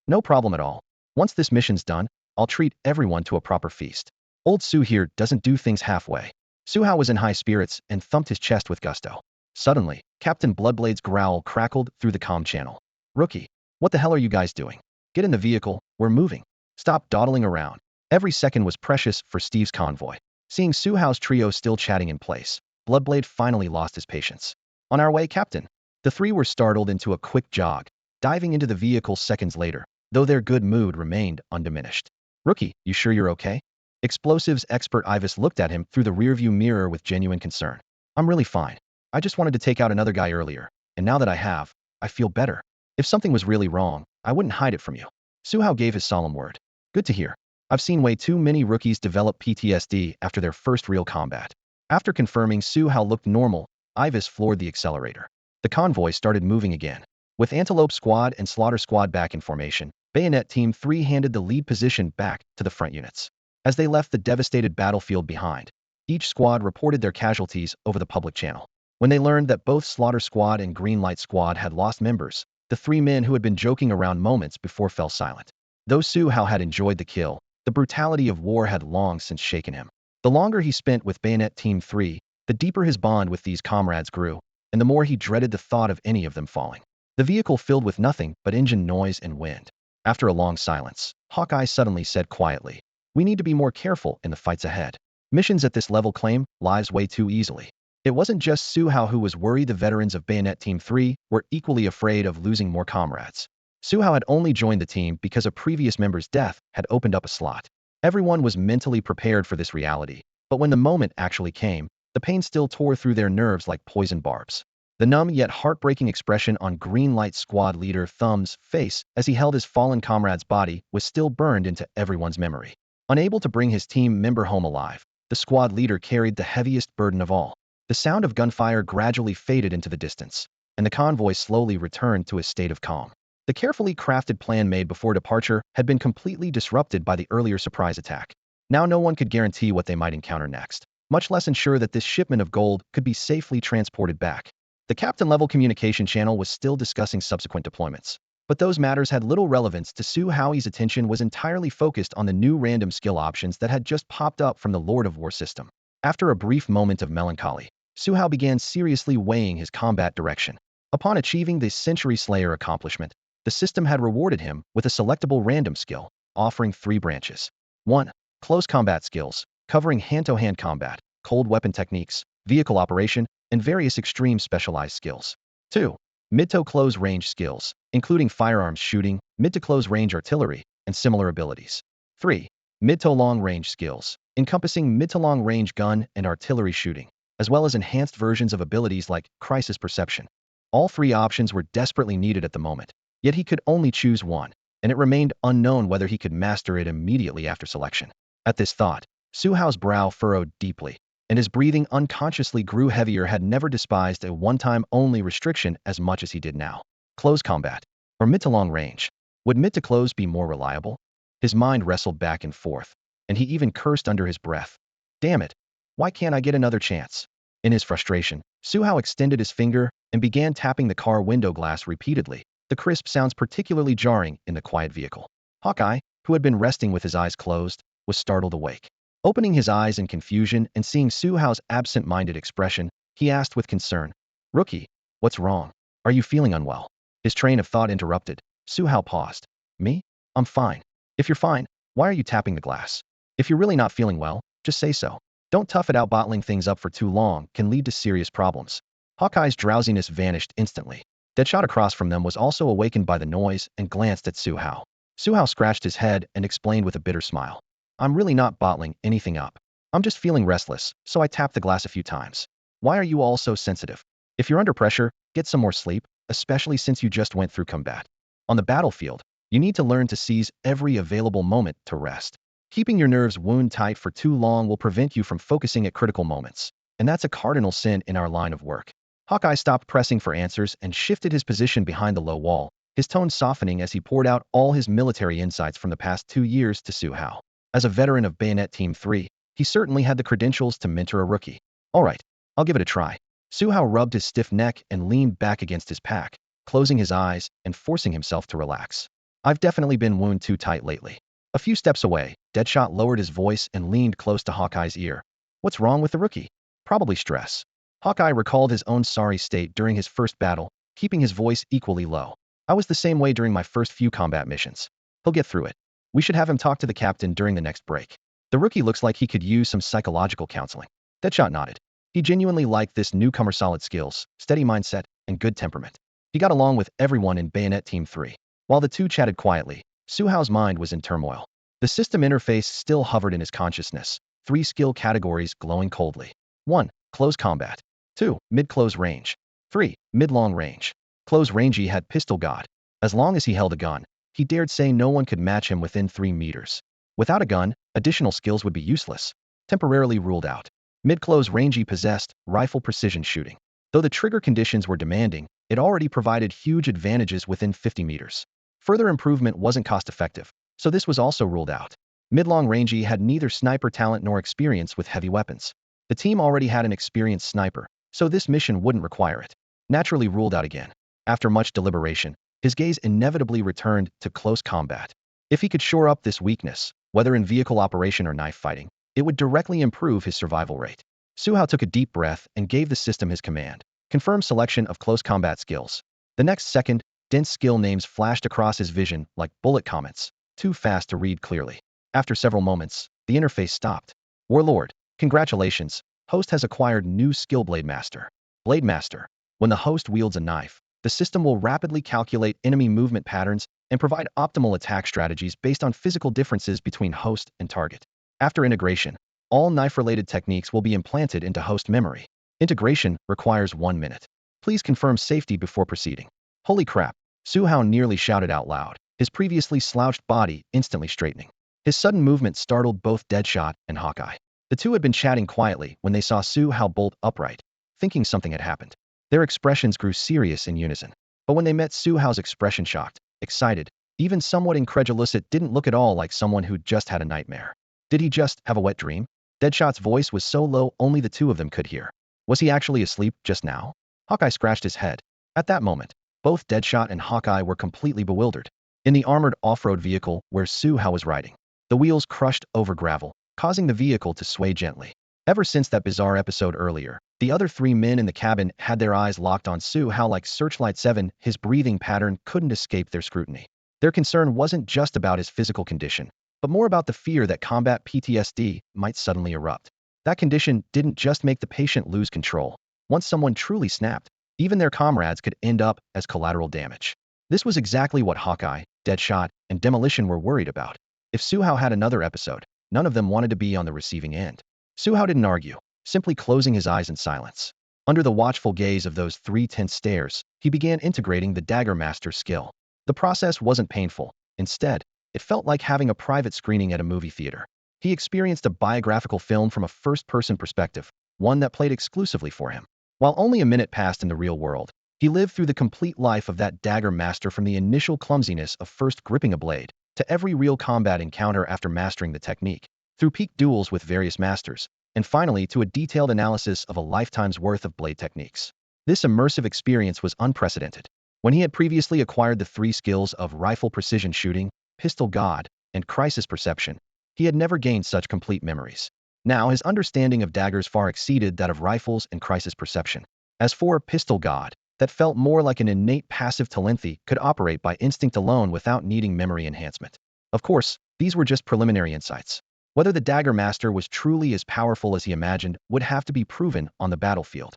No problem at all. Once this mission's done, I'll treat everyone to a proper feast. Old Su here doesn't do things halfway. Su Hao was in high spirits and thumped his chest with gusto. Suddenly, Captain Bloodblade's growl crackled through the comm channel. Rookie, what the hell are you guys doing? Get in the vehicle, we're moving. Stop dawdling around. Every second was precious for Steve's convoy. Seeing Su Hao's trio still chatting in place, Bloodblade finally lost his patience. On our way, Captain. The three were startled into a quick jog, diving into the vehicle seconds later, though their good mood remained undiminished. Rookie, you sure you're okay? Explosives expert Iweiya looked at him through the rearview mirror with genuine concern. I'm really fine. I just wanted to take out another guy earlier, and now that I have, I feel better. If something was really wrong, I wouldn't hide it from you. Su Hao gave his solemn word. Good to hear. I've seen way too many rookies develop PTSD after their first real combat. After confirming Su Hao looked normal, Iweiya floored the accelerator. The convoy started moving again. With Antelope Squad and Slaughter Squad back in formation, Bayonet Team 3 handed the lead position back to the front units. As they left the devastated battlefield behind, each squad reported their casualties over the public channel. When they learned that both Slaughter Squad and Greenlight Squad had lost members, the three men who had been joking around moments before fell silent. Though Su Hao had enjoyed the kill, the brutality of war had long since shaken him. The longer he spent with Bayonet Team 3, the deeper his bond with these comrades grew, and the more he dreaded the thought of any of them falling. The vehicle filled with nothing but engine noise and wind. After a long silence, Hawkeye suddenly said quietly, we need to be more careful in the fights ahead. Missions at this level claim lives way too easily. It wasn't just Su Hao who was worried. The veterans of Bayonet Team 3 were equally afraid of losing more comrades. Su Hao had only joined the team because a previous member's death had opened up a slot. Everyone was mentally prepared for this reality, but when the moment actually came, the pain still tore through their nerves like poison barbs. The numb yet heartbreaking expression on Greenlight Squad leader Thumb's face as he held his fallen comrade's body was still burned into everyone's memory. Unable to bring his team member home alive, the squad leader carried the heaviest burden of all. The sound of gunfire gradually faded into the distance, and the convoy slowly returned to a state of calm. The carefully crafted plan made before departure had been completely disrupted by the earlier surprise attack. Now no one could guarantee what they might encounter next, much less ensure that this shipment of gold could be safely transported back. The captain-level communication channel was still discussing subsequent deployments, but those matters had little relevance to Su Hao's attention was entirely focused on the new random skill options that had just popped up from the Lord of War system. After a brief moment of melancholy, Su Hao began seriously weighing his combat direction. Upon achieving the Century Slayer accomplishment, the system had rewarded him with a selectable random skill, offering 3 branches. 1. Close combat skills, covering hand-to-hand combat, cold weapon techniques, vehicle operation, and various extreme specialized skills. 2. Mid-to-close range skills, including firearms shooting, mid-to-close range artillery, and similar abilities. 3. Mid-to-long range skills, encompassing mid-to-long range gun and artillery shooting, as well as enhanced versions of abilities like crisis perception. All 3 options were desperately needed at the moment, yet he could only choose one, and it remained unknown whether he could master it immediately after selection. At this thought, Su Hao's brow furrowed deeply. and his breathing unconsciously grew heavier. Had never despised a one-time only restriction as much as he did now. Close combat, or mid to long range. Would mid to close be more reliable? His mind wrestled back and forth, and he even cursed under his breath. Damn it, why can't I get another chance? In his frustration, Su Hao extended his finger and began tapping the car window glass repeatedly, the crisp sounds particularly jarring in the quiet vehicle. Hawkeye, who had been resting with his eyes closed, was startled awake. Opening his eyes in confusion and seeing Su Hao's absent-minded expression, he asked with concern, "Rookie, what's wrong? Are you feeling unwell?" His train of thought interrupted. Su Hao paused. "Me? I'm fine. If you're fine, why are you tapping the glass? If you're really not feeling well, just say so. Don't tough it out. Bottling things up for too long can lead to serious problems." Hawkeye's drowsiness vanished instantly. Deadshot across from them was also awakened by the noise and glanced at Su Hao. Su Hao scratched his head and explained with a bitter smile. "I'm really not bottling anything up. I'm just feeling restless, so I tapped the glass a few times. Why are you all so sensitive? If you're under pressure, get some more sleep, especially since you just went through combat. On the battlefield, you need to learn to seize every available moment to rest. Keeping your nerves wound tight for too long will prevent you from focusing at critical moments, and that's a cardinal sin in our line of work." Hawkeye stopped pressing for answers and shifted his position behind the low wall, his tone softening as he poured out all his military insights from the past 2 years to Su Hao. As a veteran of Bayonet Team 3, he certainly had the credentials to mentor a rookie. "All right, I'll give it a try." Su Hao rubbed his stiff neck and leaned back against his pack, closing his eyes and forcing himself to relax. "I've definitely been wound too tight lately." A few steps away, Deadshot lowered his voice and leaned close to Hawkeye's ear. "What's wrong with the rookie?" "Probably stress." Hawkeye recalled his own sorry state during his first battle, keeping his voice equally low. "I was the same way during my first few combat missions. He'll get through it. We should have him talk to the captain during the next break. The rookie looks like he could use some psychological counseling." Deadshot nodded. He genuinely liked this newcomer's solid skills, steady mindset, and good temperament. He got along with everyone in Bayonet Team 3. While the two chatted quietly, Su Hao's mind was in turmoil. The system interface still hovered in his consciousness, 3 skill categories glowing coldly. 1. Close combat. 2. Mid-close range. 3. Mid-long range. Close range. He had Pistol God. As long as he held a gun, he dared say no one could match him within 3 meters. Without a gun, additional skills would be useless. Temporarily ruled out. Mid-close range. He possessed rifle precision shooting. Though the trigger conditions were demanding, it already provided huge advantages within 50 meters. Further improvement wasn't cost-effective, so this was also ruled out. Mid-long range. He had neither sniper talent nor experience with heavy weapons. The team already had an experienced sniper, so this mission wouldn't require it. Naturally ruled out again. After much deliberation, his gaze inevitably returned to close combat. If he could shore up this weakness, whether in vehicle operation or knife fighting, it would directly improve his survival rate. Su Hao took a deep breath and gave the system his command. Confirm selection of close combat skills. The next second, dense skill names flashed across his vision like bullet comments, too fast to read clearly. After several moments, the interface stopped. "Warlord, congratulations. Host has acquired new skill Blade Master. Blade Master. When the host wields a knife, the system will rapidly calculate enemy movement patterns and provide optimal attack strategies based on physical differences between host and target. After integration, all knife-related techniques will be implanted into host memory. Integration requires 1 minute. Please confirm safety before proceeding." Holy crap, Su Hao nearly shouted out loud, his previously slouched body instantly straightening. His sudden movement startled both Deadshot and Hawkeye. The two had been chatting quietly when they saw Su Hao bolt upright, thinking something had happened. Their expressions grew serious in unison. But when they met Su Hao's expression, shocked, excited, even somewhat incredulous, it didn't look at all like someone who'd just had a nightmare. Did he just have a wet dream? Deadshot's voice was so low only the two of them could hear. Was he actually asleep just now? Hawkeye scratched his head. At that moment, both Deadshot and Hawkeye were completely bewildered. In the armored off-road vehicle where Su Hao was riding, the wheels crushed over gravel, causing the vehicle to sway gently. Ever since that bizarre episode earlier, the other 3 men in the cabin had their eyes locked on Su Hao like Searchlight 7. His breathing pattern couldn't escape their scrutiny. Their concern wasn't just about his physical condition, but more about the fear that combat PTSD might suddenly erupt. That condition didn't just make the patient lose control. Once someone truly snapped, even their comrades could end up as collateral damage. This was exactly what Hawkeye, Deadshot, and Demolition were worried about. If Su Hao had another episode, none of them wanted to be on the receiving end. Su Hao didn't argue, simply closing his eyes in silence. Under the watchful gaze of those 3 tense stares, he began integrating the Dagger Master skill. The process wasn't painful. Instead, it felt like having a private screening at a movie theater. He experienced a biographical film from a first-person perspective, one that played exclusively for him. While only a minute passed in the real world, he lived through the complete life of that dagger master, from the initial clumsiness of first gripping a blade, to every real combat encounter after mastering the technique, through peak duels with various masters, and finally to a detailed analysis of a lifetime's worth of blade techniques. This immersive experience was unprecedented. When he had previously acquired the three skills of rifle precision shooting, pistol god, and crisis perception, he had never gained such complete memories. Now his understanding of daggers far exceeded that of rifles and crisis perception. As for pistol god, that felt more like an innate passive telepathy, could operate by instinct alone without needing memory enhancement. Of course, these were just preliminary insights. Whether the dagger master was truly as powerful as he imagined would have to be proven on the battlefield.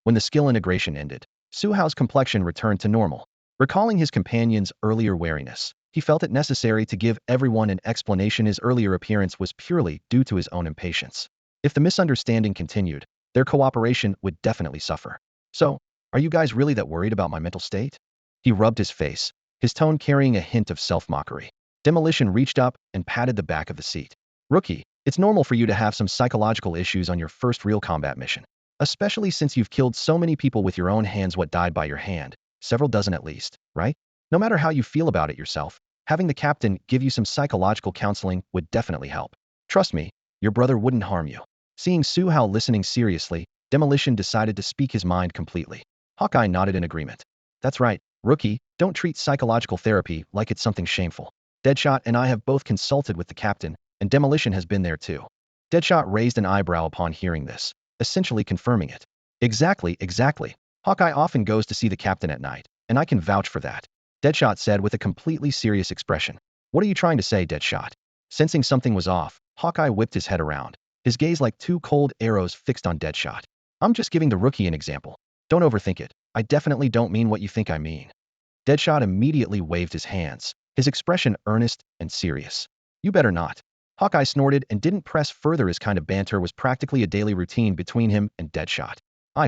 When the skill integration ended, Su Hao's complexion returned to normal. Recalling his companion's earlier wariness, he felt it necessary to give everyone an explanation. His earlier appearance was purely due to his own impatience. If the misunderstanding continued, their cooperation would definitely suffer. So, are you guys really that worried about my mental state? He rubbed his face, his tone carrying a hint of self-mockery. Demolition reached up and patted the back of the seat. Rookie, it's normal for you to have some psychological issues on your first real combat mission. Especially since you've killed so many people with your own hands. What died by your hand? Several dozen at least, right? No matter how you feel about it yourself, having the captain give you some psychological counseling would definitely help. Trust me, your brother wouldn't harm you. Seeing Su Hao listening seriously, Demolition decided to speak his mind completely. Hawkeye nodded in agreement. That's right, Rookie, don't treat psychological therapy like it's something shameful. Deadshot and I have both consulted with the captain, and Demolition has been there too. Deadshot raised an eyebrow upon hearing this, essentially confirming it. Exactly. Hawkeye often goes to see the captain at night, and I can vouch for that. Deadshot said with a completely serious expression. What are you trying to say, Deadshot? Sensing something was off, Hawkeye whipped his head around, his gaze like two cold arrows fixed on Deadshot. I'm just giving the rookie an example. Don't overthink it. I definitely don't mean what you think I mean. Deadshot immediately waved his hands, his expression earnest and serious. You better not. Hawkeye snorted and didn't press further. His kind of banter was practically a daily routine between him and Deadshot.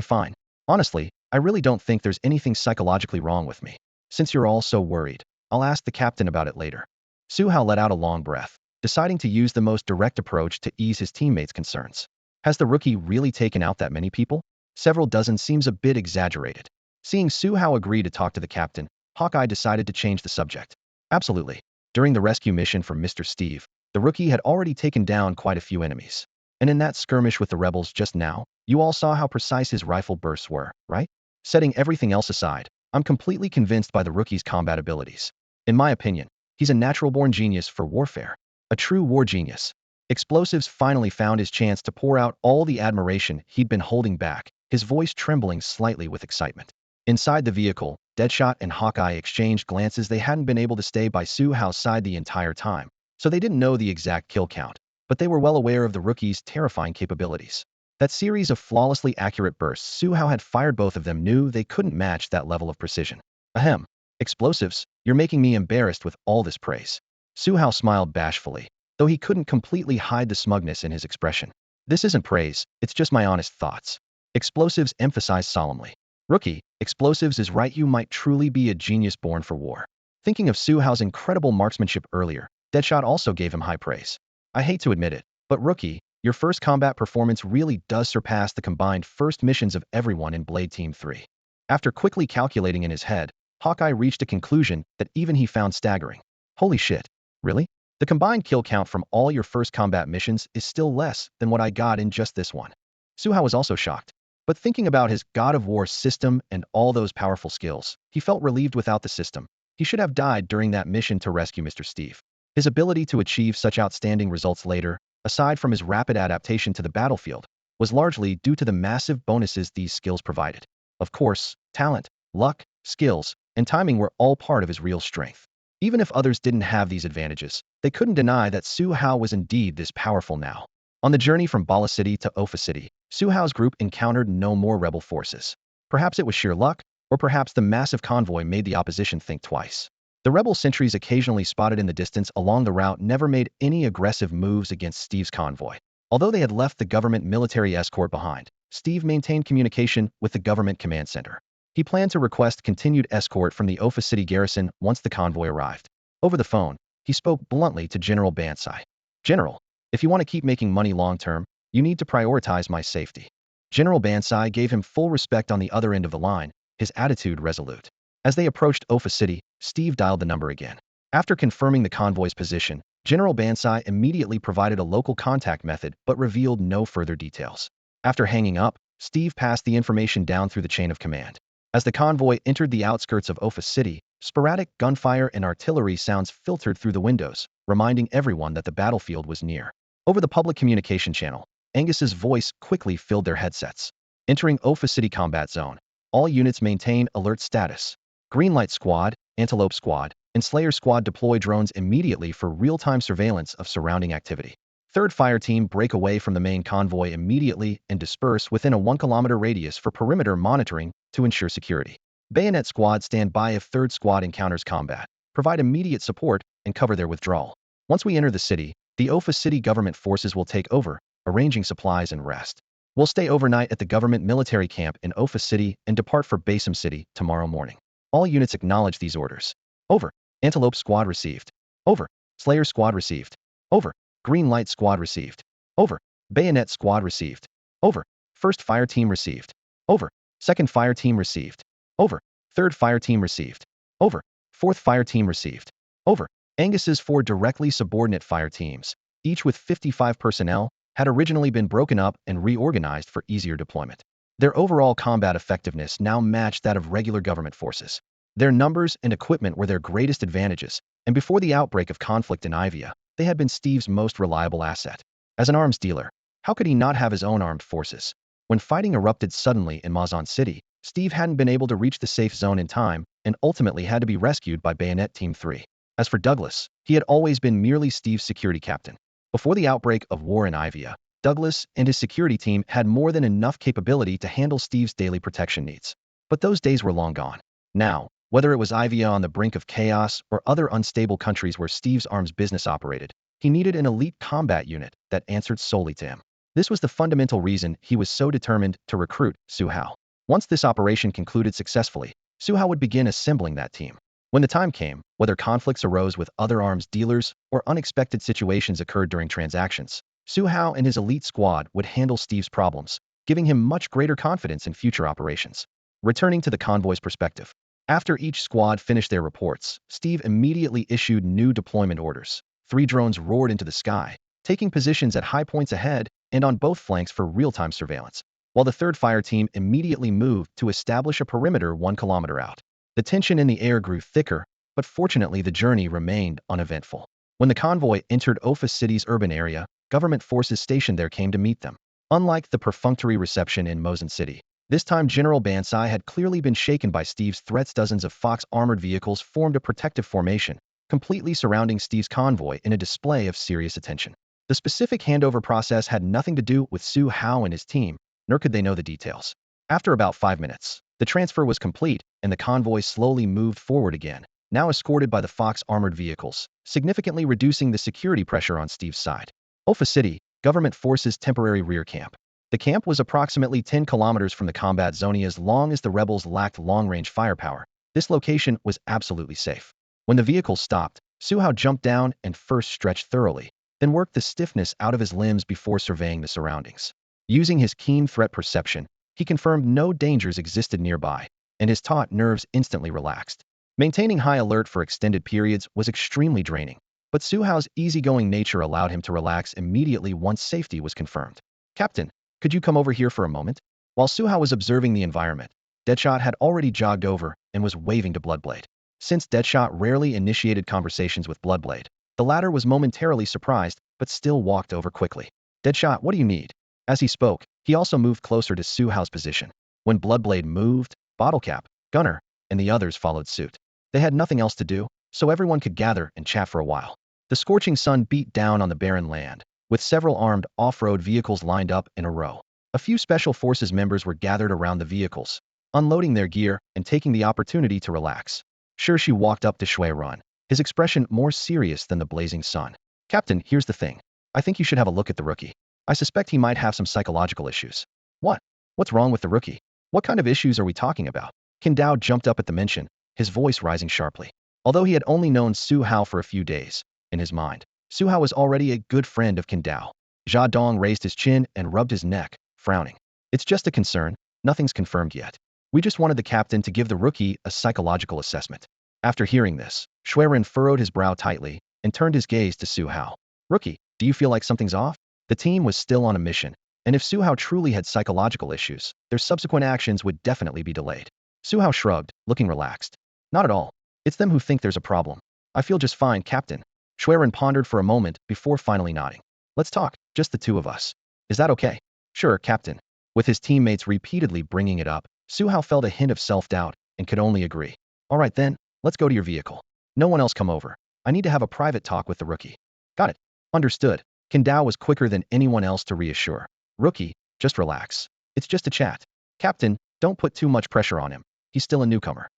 Fine. Honestly, I really don't think there's anything psychologically wrong with me. Since you're all so worried, I'll ask the captain about it later. Su Hao let out a long breath, deciding to use the most direct approach to ease his teammates' concerns. Has the rookie really taken out that many people? Several dozen seems a bit exaggerated. Seeing Su Hao agree to talk to the captain, Hawkeye decided to change the subject. Absolutely. During the rescue mission from Mr. Steve, the rookie had already taken down quite a few enemies. And in that skirmish with the rebels just now, you all saw how precise his rifle bursts were, right? Setting everything else aside, I'm completely convinced by the rookie's combat abilities. In my opinion, he's a natural-born genius for warfare. A true war genius. Explosives finally found his chance to pour out all the admiration he'd been holding back, his voice trembling slightly with excitement. Inside the vehicle, Deadshot and Hawkeye exchanged glances. They hadn't been able to stay by Su Hao's side the entire time, so they didn't know the exact kill count, but they were well aware of the rookie's terrifying capabilities. That series of flawlessly accurate bursts Su Hao had fired, both of them knew they couldn't match that level of precision. Ahem. Explosives, you're making me embarrassed with all this praise. Su Hao smiled bashfully, though he couldn't completely hide the smugness in his expression. This isn't praise, it's just my honest thoughts. Explosives emphasized solemnly. Rookie, Explosives is right, you might truly be a genius born for war. Thinking of Su Hao's incredible marksmanship earlier, Deadshot also gave him high praise. I hate to admit it, but Rookie, your first combat performance really does surpass the combined first missions of everyone in Blade Team 3. After quickly calculating in his head, Hawkeye reached a conclusion that even he found staggering. Holy shit, really? The combined kill count from all your first combat missions is still less than what I got in just this one. Su Hao was also shocked. But thinking about his God of War system and all those powerful skills, he felt relieved. Without the system, he should have died during that mission to rescue Mr. Steve. His ability to achieve such outstanding results later, aside from his rapid adaptation to the battlefield, was largely due to the massive bonuses these skills provided. Of course, talent, luck, skills, and timing were all part of his real strength. Even if others didn't have these advantages, they couldn't deny that Su Hao was indeed this powerful now. On the journey from Bala City to Ofa City, Su Hao's group encountered no more rebel forces. Perhaps it was sheer luck, or perhaps the massive convoy made the opposition think twice. The rebel sentries occasionally spotted in the distance along the route never made any aggressive moves against Steve's convoy. Although they had left the government military escort behind, Steve maintained communication with the government command center. He planned to request continued escort from the Ofa City garrison once the convoy arrived. Over the phone, he spoke bluntly to General Bansai. General, If you want to keep making money long-term, you need to prioritize my safety. General Bansai gave him full respect on the other end of the line, his attitude resolute. As they approached Ofa City, Steve dialed the number again. After confirming the convoy's position, General Bansai immediately provided a local contact method but revealed no further details. After hanging up, Steve passed the information down through the chain of command. As the convoy entered the outskirts of Ofa City, sporadic gunfire and artillery sounds filtered through the windows, reminding everyone that the battlefield was near. Over the public communication channel, Angus's voice quickly filled their headsets. Entering Ofa City combat zone. All units maintain alert status. Greenlight Squad, Antelope Squad, and Slayer Squad deploy drones immediately for real-time surveillance of surrounding activity. Third Fire Team break away from the main convoy immediately and disperse within a 1-kilometer radius for perimeter monitoring to ensure security. Bayonet Squad stand by if 3rd Squad encounters combat, provide immediate support, and cover their withdrawal. Once we enter the city, the Ofa City government forces will take over, arranging supplies and rest. We'll stay overnight at the government military camp in Ofa City and depart for Basim City tomorrow morning. All units acknowledge these orders. Over. Antelope Squad received. Over. Slayer Squad received. Over. Green Light Squad received. Over. Bayonet Squad received. Over. 1st Fire Team received. Over. 2nd Fire Team received. Over. 3rd Fire Team received. Over. 4th Fire Team received. Over. Angus's 4 directly subordinate fire teams, each with 55 personnel, had originally been broken up and reorganized for easier deployment. Their overall combat effectiveness now matched that of regular government forces. Their numbers and equipment were their greatest advantages, and before the outbreak of conflict in Iweiya, they had been Steve's most reliable asset. As an arms dealer, how could he not have his own armed forces? When fighting erupted suddenly in Mazan City, Steve hadn't been able to reach the safe zone in time and ultimately had to be rescued by Bayonet Team 3. As for Douglas, he had always been merely Steve's security captain. Before the outbreak of war in Iweiya, Douglas and his security team had more than enough capability to handle Steve's daily protection needs. But those days were long gone. Now, whether it was Iweiya on the brink of chaos or other unstable countries where Steve's arms business operated, he needed an elite combat unit that answered solely to him. This was the fundamental reason he was so determined to recruit Su Hao. Once this operation concluded successfully, Su Hao would begin assembling that team. When the time came, whether conflicts arose with other arms dealers or unexpected situations occurred during transactions, Su Hao and his elite squad would handle Steve's problems, giving him much greater confidence in future operations. Returning to the convoy's perspective. After each squad finished their reports, Steve immediately issued new deployment orders. 3 drones roared into the sky, taking positions at high points ahead and on both flanks for real-time surveillance, while the 3rd Fire Team immediately moved to establish a perimeter 1 kilometer out. The tension in the air grew thicker, but fortunately the journey remained uneventful. When the convoy entered Ofa City's urban area, government forces stationed there came to meet them. Unlike the perfunctory reception in Mosin City, this time General Bansai had clearly been shaken by Steve's threats. Dozens of Fox armored vehicles formed a protective formation, completely surrounding Steve's convoy in a display of serious attention. The specific handover process had nothing to do with Su Hao and his team, nor could they know the details. After about 5 minutes, the transfer was complete, and the convoy slowly moved forward again, now escorted by the Fox armored vehicles, significantly reducing the security pressure on Steve's side. Ofa City, government forces temporary rear camp. The camp was approximately 10 kilometers from the combat zone. As long as the rebels lacked long-range firepower, this location was absolutely safe. When the vehicles stopped, Su Hao jumped down and first stretched thoroughly, then worked the stiffness out of his limbs before surveying the surroundings. Using his keen threat perception, he confirmed no dangers existed nearby, and his taut nerves instantly relaxed. Maintaining high alert for extended periods was extremely draining, but Su Hao's easygoing nature allowed him to relax immediately once safety was confirmed. "Captain, could you come over here for a moment?" While Su Hao was observing the environment, Deadshot had already jogged over and was waving to Bloodblade. Since Deadshot rarely initiated conversations with Bloodblade, the latter was momentarily surprised but still walked over quickly. "Deadshot, what do you need?" As he spoke, he also moved closer to Su Hao's position. When Bloodblade moved, Bottlecap, Gunner, and the others followed suit. They had nothing else to do, so everyone could gather and chat for a while. The scorching sun beat down on the barren land, with several armed off-road vehicles lined up in a row. A few Special Forces members were gathered around the vehicles, unloading their gear and taking the opportunity to relax. Shi walked up to Xueren, his expression more serious than the blazing sun. "Captain, here's the thing. I think you should have a look at the rookie. I suspect he might have some psychological issues." "What? What's wrong with the rookie? What kind of issues are we talking about?" Qin Dao jumped up at the mention, his voice rising sharply. Although he had only known Su Hao for a few days, in his mind, Su Hao was already a good friend of Qin. Jia Dong raised his chin and rubbed his neck, frowning. It's just a concern, nothing's confirmed yet. We just wanted the captain to give the rookie a psychological assessment. After hearing this, Xueren furrowed his brow tightly and turned his gaze to Su Hao. Rookie, do you feel like something's off? The team was still on a mission, and if Su Hao truly had psychological issues, their subsequent actions would definitely be delayed. Su Hao shrugged, looking relaxed. Not at all. It's them who think there's a problem. I feel just fine, Captain. Xueren pondered for a moment before finally nodding. Let's talk, just the two of us. Is that okay? Sure, Captain. With his teammates repeatedly bringing it up, Su Hao felt a hint of self-doubt and could only agree. All right then, let's go to your vehicle. No one else come over. I need to have a private talk with the rookie. Got it. Understood. Qin was quicker than anyone else to reassure. Rookie, just relax. It's just a chat. Captain, don't put too much pressure on him. He's still a newcomer.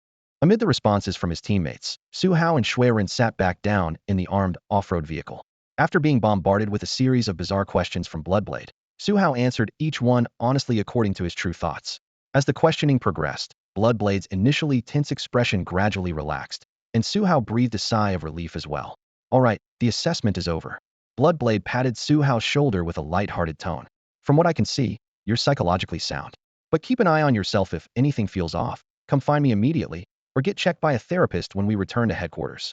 Amid the responses from his teammates, Su Hao and Xueren sat back down in the armed off-road vehicle. After being bombarded with a series of bizarre questions from Bloodblade, Su Hao answered each one honestly according to his true thoughts. As the questioning progressed, Bloodblade's initially tense expression gradually relaxed, and Su Hao breathed a sigh of relief as well. All right, the assessment is over. Bloodblade patted Su Hao's shoulder with a light-hearted tone. From what I can see, you're psychologically sound. But keep an eye on yourself if anything feels off. Come find me immediately, or get checked by a therapist when we return to headquarters.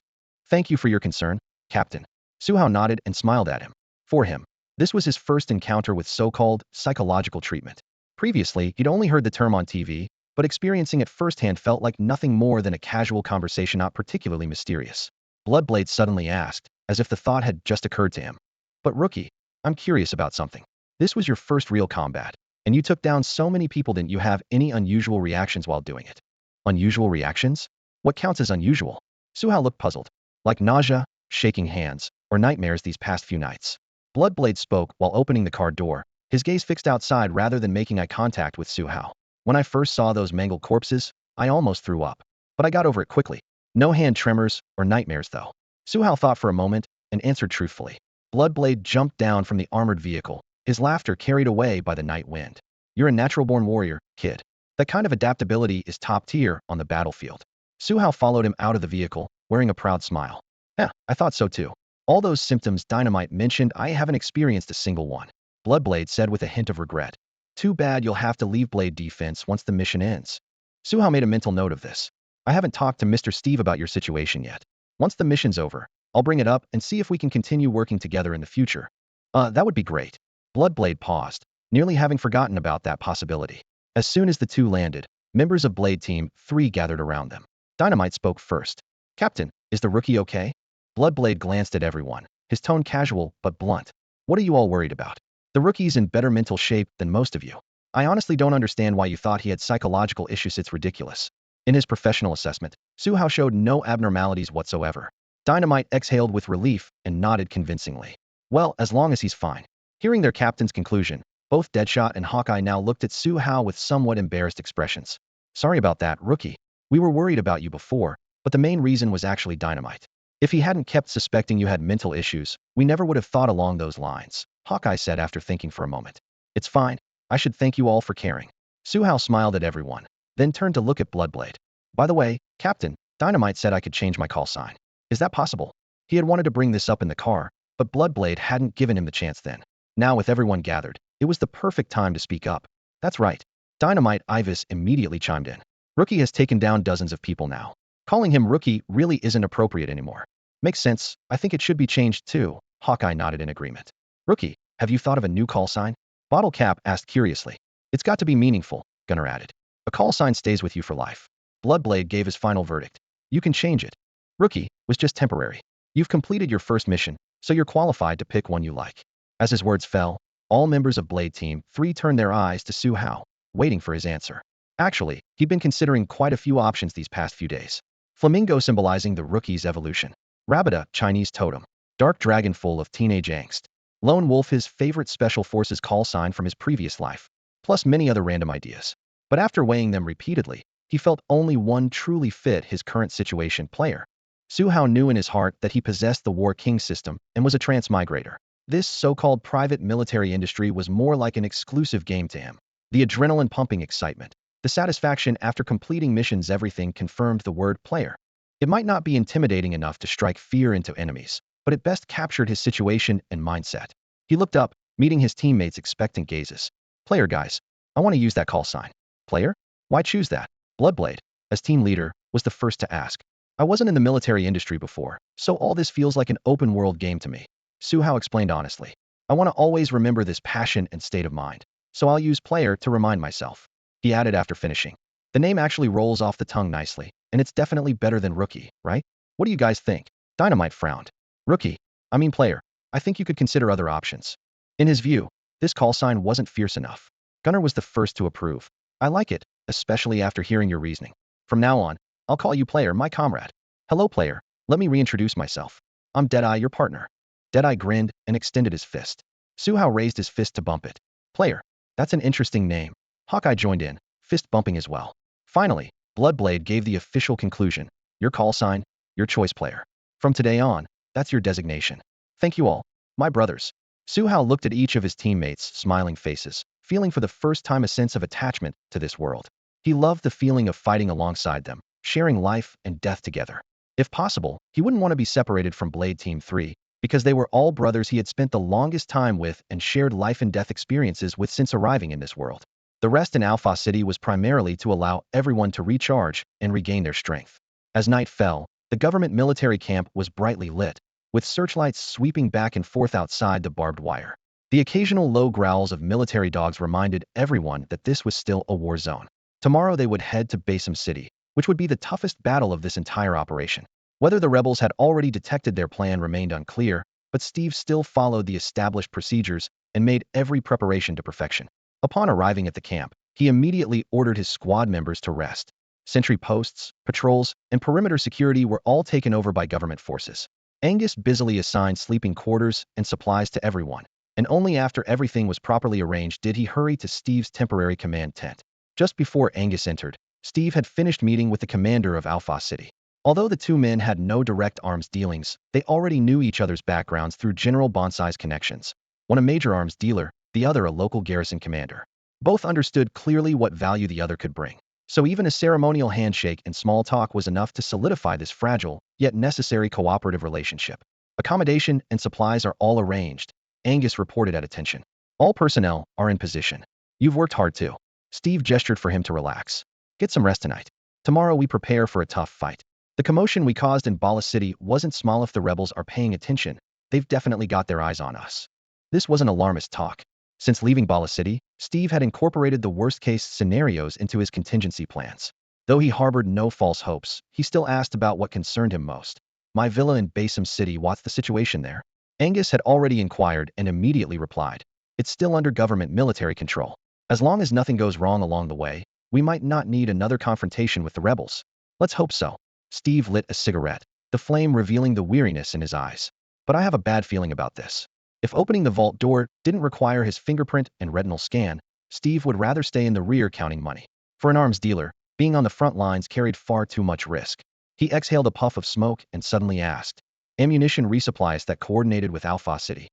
Thank you for your concern, Captain. Su Hao nodded and smiled at him. For him, this was his first encounter with so-called psychological treatment. Previously, he'd only heard the term on TV, but experiencing it firsthand felt like nothing more than a casual conversation not particularly mysterious. Bloodblade suddenly asked, as if the thought had just occurred to him. But rookie, I'm curious about something. This was your first real combat, and you took down so many people. Didn't you have any unusual reactions while doing it? Unusual reactions? What counts as unusual? Su Hao looked puzzled. Like nausea, shaking hands, or nightmares these past few nights. Bloodblade spoke while opening the car door, his gaze fixed outside rather than making eye contact with Su Hao. When I first saw those mangled corpses, I almost threw up. But I got over it quickly. No hand tremors or nightmares though. Su Hao thought for a moment and answered truthfully. Bloodblade jumped down from the armored vehicle, his laughter carried away by the night wind. You're a natural-born warrior, kid. That kind of adaptability is top tier on the battlefield. Su Hao followed him out of the vehicle, wearing a proud smile. Yeah, I thought so too. All those symptoms Dynamite mentioned, I haven't experienced a single one. Bloodblade said with a hint of regret. Too bad you'll have to leave Blade Defense once the mission ends. Su Hao made a mental note of this. I haven't talked to Mr. Steve about your situation yet. Once the mission's over, I'll bring it up and see if we can continue working together in the future. That would be great. Bloodblade paused, nearly having forgotten about that possibility. As soon as the two landed, members of Blade Team 3 gathered around them. Dynamite spoke first. Captain, is the rookie okay? Bloodblade glanced at everyone, his tone casual but blunt. What are you all worried about? The rookie's in better mental shape than most of you. I honestly don't understand why you thought he had psychological issues. It's ridiculous. In his professional assessment, Su Hao showed no abnormalities whatsoever. Dynamite exhaled with relief and nodded convincingly. Well, as long as he's fine. Hearing their captain's conclusion, both Deadshot and Hawkeye now looked at Su Hao with somewhat embarrassed expressions. Sorry about that, rookie. We were worried about you before, but the main reason was actually Dynamite. If he hadn't kept suspecting you had mental issues, we never would have thought along those lines, Hawkeye said after thinking for a moment. It's fine. I should thank you all for caring. Su Hao smiled at everyone, then turned to look at Bloodblade. By the way, Captain, Dynamite said I could change my call sign. Is that possible? He had wanted to bring this up in the car, but Bloodblade hadn't given him the chance then. Now with everyone gathered, it was the perfect time to speak up. That's right. Dynamite Iweiya immediately chimed in. Rookie has taken down dozens of people now. Calling him rookie really isn't appropriate anymore. Makes sense. I think it should be changed too. Hawkeye nodded in agreement. Rookie, have you thought of a new call sign? Bottle Cap asked curiously. It's got to be meaningful, Gunner added. A call sign stays with you for life. Bloodblade gave his final verdict. You can change it. Rookie was just temporary. You've completed your first mission, so you're qualified to pick one you like. As his words fell, all members of Blade Team 3 turned their eyes to Su Hao, waiting for his answer. Actually, he'd been considering quite a few options these past few days. Flamingo symbolizing the rookie's evolution. Rabida, Chinese totem. Dark dragon full of teenage angst. Lone Wolf, his favorite special forces call sign from his previous life. Plus many other random ideas. But after weighing them repeatedly, he felt only one truly fit his current situation: player. Su Hao knew in his heart that he possessed the War King system and was a transmigrator. This so-called private military industry was more like an exclusive game to him. The adrenaline-pumping excitement, the satisfaction after completing missions, everything confirmed the word player. It might not be intimidating enough to strike fear into enemies, but it best captured his situation and mindset. He looked up, meeting his teammates' expectant gazes. Player guys, I want to use that call sign. Player? Why choose that? Bloodblade, as team leader, was the first to ask. I wasn't in the military industry before, so all this feels like an open-world game to me. Su Hao explained honestly. I want to always remember this passion and state of mind, so I'll use player to remind myself. He added after finishing. The name actually rolls off the tongue nicely, and it's definitely better than rookie, right? What do you guys think? Dynamite frowned. Rookie. I mean player. I think you could consider other options. In his view, this call sign wasn't fierce enough. Gunner was the first to approve. I like it, especially after hearing your reasoning. From now on, I'll call you player, my comrade. Hello player, let me reintroduce myself. I'm Deadeye, your partner. Deadeye grinned and extended his fist. Su Hao raised his fist to bump it. Player, that's an interesting name. Hawkeye joined in, fist bumping as well. Finally, Bloodblade gave the official conclusion. Your call sign, your choice player. From today on, that's your designation. Thank you all, my brothers. Su Hao looked at each of his teammates' smiling faces, feeling for the first time a sense of attachment to this world. He loved the feeling of fighting alongside them, sharing life and death together. If possible, he wouldn't want to be separated from Blade Team 3, because they were all brothers he had spent the longest time with and shared life and death experiences with since arriving in this world. The rest in Alpha City was primarily to allow everyone to recharge and regain their strength. As night fell, the government military camp was brightly lit, with searchlights sweeping back and forth outside the barbed wire. The occasional low growls of military dogs reminded everyone that this was still a war zone. Tomorrow they would head to Basim City, which would be the toughest battle of this entire operation. Whether the rebels had already detected their plan remained unclear, but Steve still followed the established procedures and made every preparation to perfection. Upon arriving at the camp, he immediately ordered his squad members to rest. Sentry posts, patrols, and perimeter security were all taken over by government forces. Angus busily assigned sleeping quarters and supplies to everyone, and only after everything was properly arranged did he hurry to Steve's temporary command tent. Just before Angus entered, Steve had finished meeting with the commander of Alpha City. Although the two men had no direct arms dealings, they already knew each other's backgrounds through General Bonsai's connections. One a major arms dealer, the other a local garrison commander. Both understood clearly what value the other could bring. So even a ceremonial handshake and small talk was enough to solidify this fragile, yet necessary cooperative relationship. Accommodation and supplies are all arranged, Angus reported at attention. All personnel are in position. You've worked hard too. Steve gestured for him to relax. Get some rest tonight. Tomorrow we prepare for a tough fight. The commotion we caused in Bala City wasn't small. If the rebels are paying attention, they've definitely got their eyes on us. This wasn't alarmist talk. Since leaving Bala City, Steve had incorporated the worst-case scenarios into his contingency plans. Though he harbored no false hopes, he still asked about what concerned him most. My villa in Basim City, what's the situation there? Angus had already inquired and immediately replied. It's still under government military control. As long as nothing goes wrong along the way, we might not need another confrontation with the rebels. Let's hope so. Steve lit a cigarette, the flame revealing the weariness in his eyes. But I have a bad feeling about this. If opening the vault door didn't require his fingerprint and retinal scan, Steve would rather stay in the rear counting money. For an arms dealer, being on the front lines carried far too much risk. He exhaled a puff of smoke and suddenly asked, ammunition resupplies that coordinated with Alpha City.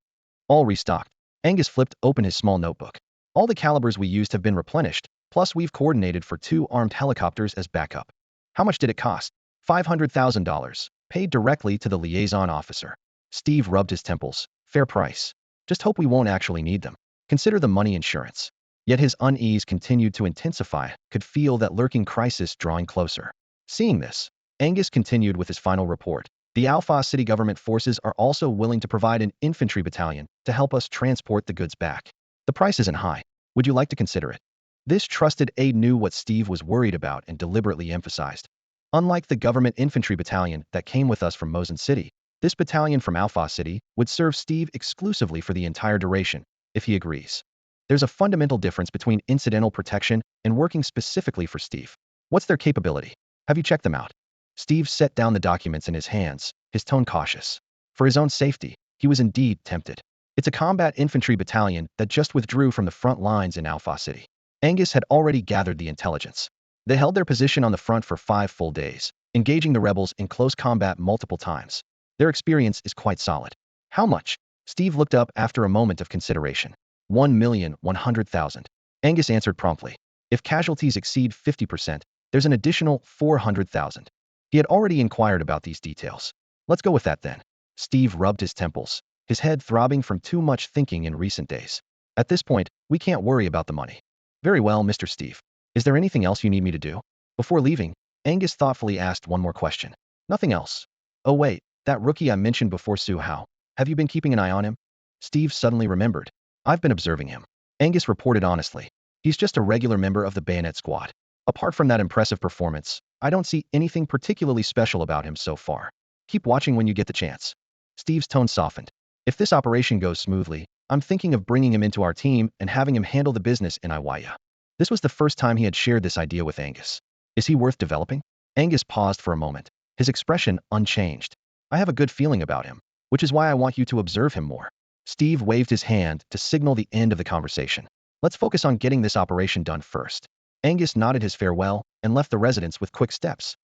All restocked. Angus flipped open his small notebook. All the calibers we used have been replenished, plus we've coordinated for 2 armed helicopters as backup. How much did it cost? $500,000, paid directly to the liaison officer. Steve rubbed his temples. Fair price. Just hope we won't actually need them. Consider the money insurance. Yet his unease continued to intensify, could feel that lurking crisis drawing closer. Seeing this, Angus continued with his final report. The Alpha City government forces are also willing to provide an infantry battalion to help us transport the goods back. The price isn't high. Would you like to consider it? This trusted aide knew what Steve was worried about and deliberately emphasized. Unlike the government infantry battalion that came with us from Mosin City, this battalion from Alpha City would serve Steve exclusively for the entire duration, if he agrees. There's a fundamental difference between incidental protection and working specifically for Steve. What's their capability? Have you checked them out? Steve set down the documents in his hands, his tone cautious. For his own safety, he was indeed tempted. It's a combat infantry battalion that just withdrew from the front lines in Alpha City. Angus had already gathered the intelligence. They held their position on the front for 5 full days, engaging the rebels in close combat multiple times. Their experience is quite solid. How much? Steve looked up after a moment of consideration. 1,100,000. Angus answered promptly. If casualties exceed 50%, there's an additional 400,000. He had already inquired about these details. Let's go with that then. Steve rubbed his temples, his head throbbing from too much thinking in recent days. At this point, we can't worry about the money. Very well, Mr. Steve. Is there anything else you need me to do? Before leaving, Angus thoughtfully asked one more question. Nothing else. Oh wait, that rookie I mentioned before, Su Hao. Have you been keeping an eye on him? Steve suddenly remembered. I've been observing him. Angus reported honestly. He's just a regular member of the Bayonet Squad. Apart from that impressive performance, I don't see anything particularly special about him so far. Keep watching when you get the chance. Steve's tone softened. If this operation goes smoothly, I'm thinking of bringing him into our team and having him handle the business in Iweiya. This was the first time he had shared this idea with Angus. Is he worth developing? Angus paused for a moment, his expression unchanged. I have a good feeling about him, which is why I want you to observe him more. Steve waved his hand to signal the end of the conversation. Let's focus on getting this operation done first. Angus nodded his farewell and left the residence with quick steps.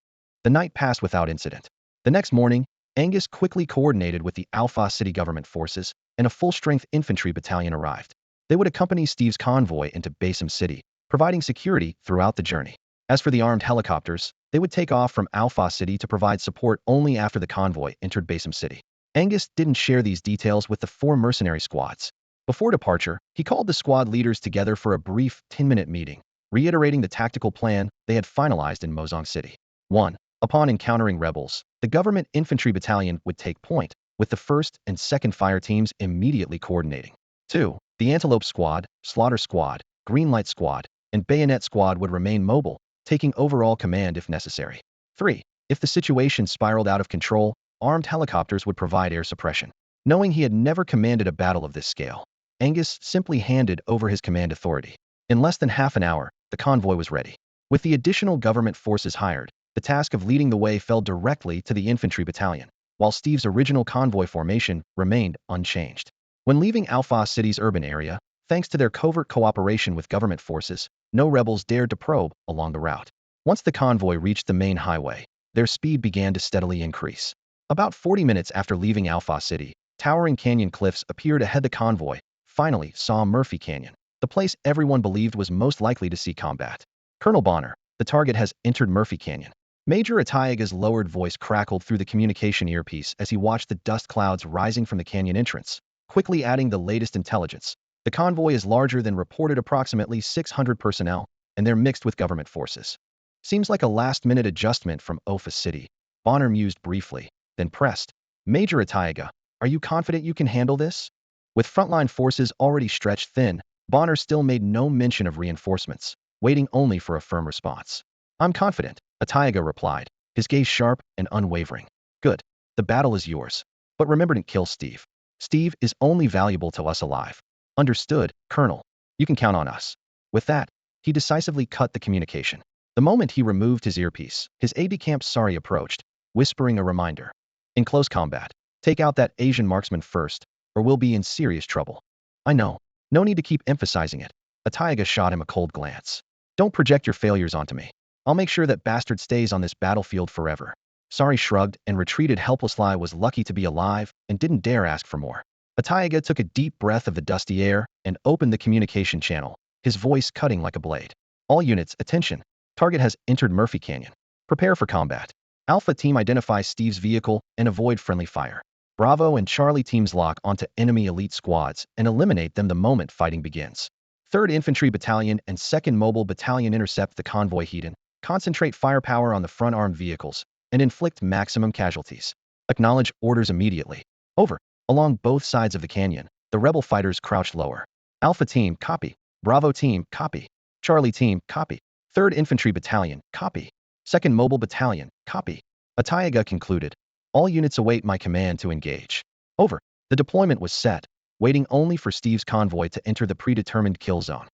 The night passed without incident. The next morning, Angus quickly coordinated with the Alpha City government forces, and a full-strength infantry battalion arrived. They would accompany Steve's convoy into Basim City, providing security throughout the journey. As for the armed helicopters, they would take off from Alpha City to provide support only after the convoy entered Basim City. Angus didn't share these details with the 4 mercenary squads. Before departure, he called the squad leaders together for a brief 10-minute meeting, reiterating the tactical plan they had finalized in Mozong City. 1. Upon encountering rebels, the government infantry battalion would take point, with the 1st and 2nd fire teams immediately coordinating. 2. The Antelope Squad, Slaughter Squad, Greenlight Squad, and Bayonet Squad would remain mobile, taking overall command if necessary. 3. If the situation spiraled out of control, armed helicopters would provide air suppression. Knowing he had never commanded a battle of this scale, Angus simply handed over his command authority. In less than half an hour, the convoy was ready. With the additional government forces hired, the task of leading the way fell directly to the infantry battalion, while Steve's original convoy formation remained unchanged. When leaving Alpha City's urban area, thanks to their covert cooperation with government forces, no rebels dared to probe along the route. Once the convoy reached the main highway, their speed began to steadily increase. About 40 minutes after leaving Alpha City, towering canyon cliffs appeared ahead. The convoy finally saw Murphy Canyon, the place everyone believed was most likely to see combat. Colonel Bonner, the target has entered Murphy Canyon. Major Iweiyya's lowered voice crackled through the communication earpiece as he watched the dust clouds rising from the canyon entrance, quickly adding the latest intelligence. The convoy is larger than reported, approximately 600 personnel, and they're mixed with government forces. Seems like a last-minute adjustment from Alpha City. Bonner mused briefly, then pressed. Major Iweiya, are you confident you can handle this? With frontline forces already stretched thin, Bonner still made no mention of reinforcements, waiting only for a firm response. I'm confident, Iweiya replied, his gaze sharp and unwavering. Good. The battle is yours. But remember to kill Steve. Steve is only valuable to us alive. Understood, Colonel. You can count on us. With that, he decisively cut the communication. The moment he removed his earpiece, his aide-de-camp Sari approached, whispering a reminder. In close combat, take out that Asian marksman first, or we'll be in serious trouble. I know. No need to keep emphasizing it. Iweiya shot him a cold glance. Don't project your failures onto me. I'll make sure that bastard stays on this battlefield forever. Sari shrugged and retreated helplessly. Was lucky to be alive and didn't dare ask for more. Iweiya took a deep breath of the dusty air and opened the communication channel, his voice cutting like a blade. All units, attention. Target has entered Murphy Canyon. Prepare for combat. Alpha Team identify Steve's vehicle and avoid friendly fire. Bravo and Charlie teams lock onto enemy elite squads and eliminate them the moment fighting begins. 3rd Infantry Battalion and 2nd Mobile Battalion intercept the convoy hidden, concentrate firepower on the front armed vehicles, and inflict maximum casualties. Acknowledge orders immediately. Over. Along both sides of the canyon, the rebel fighters crouched lower. Alpha Team, copy. Bravo Team, copy. Charlie Team, copy. 3rd Infantry Battalion, copy. 2nd Mobile Battalion, copy. Iweiya concluded. All units await my command to engage. Over. The deployment was set, waiting only for Steve's convoy to enter the predetermined kill zone.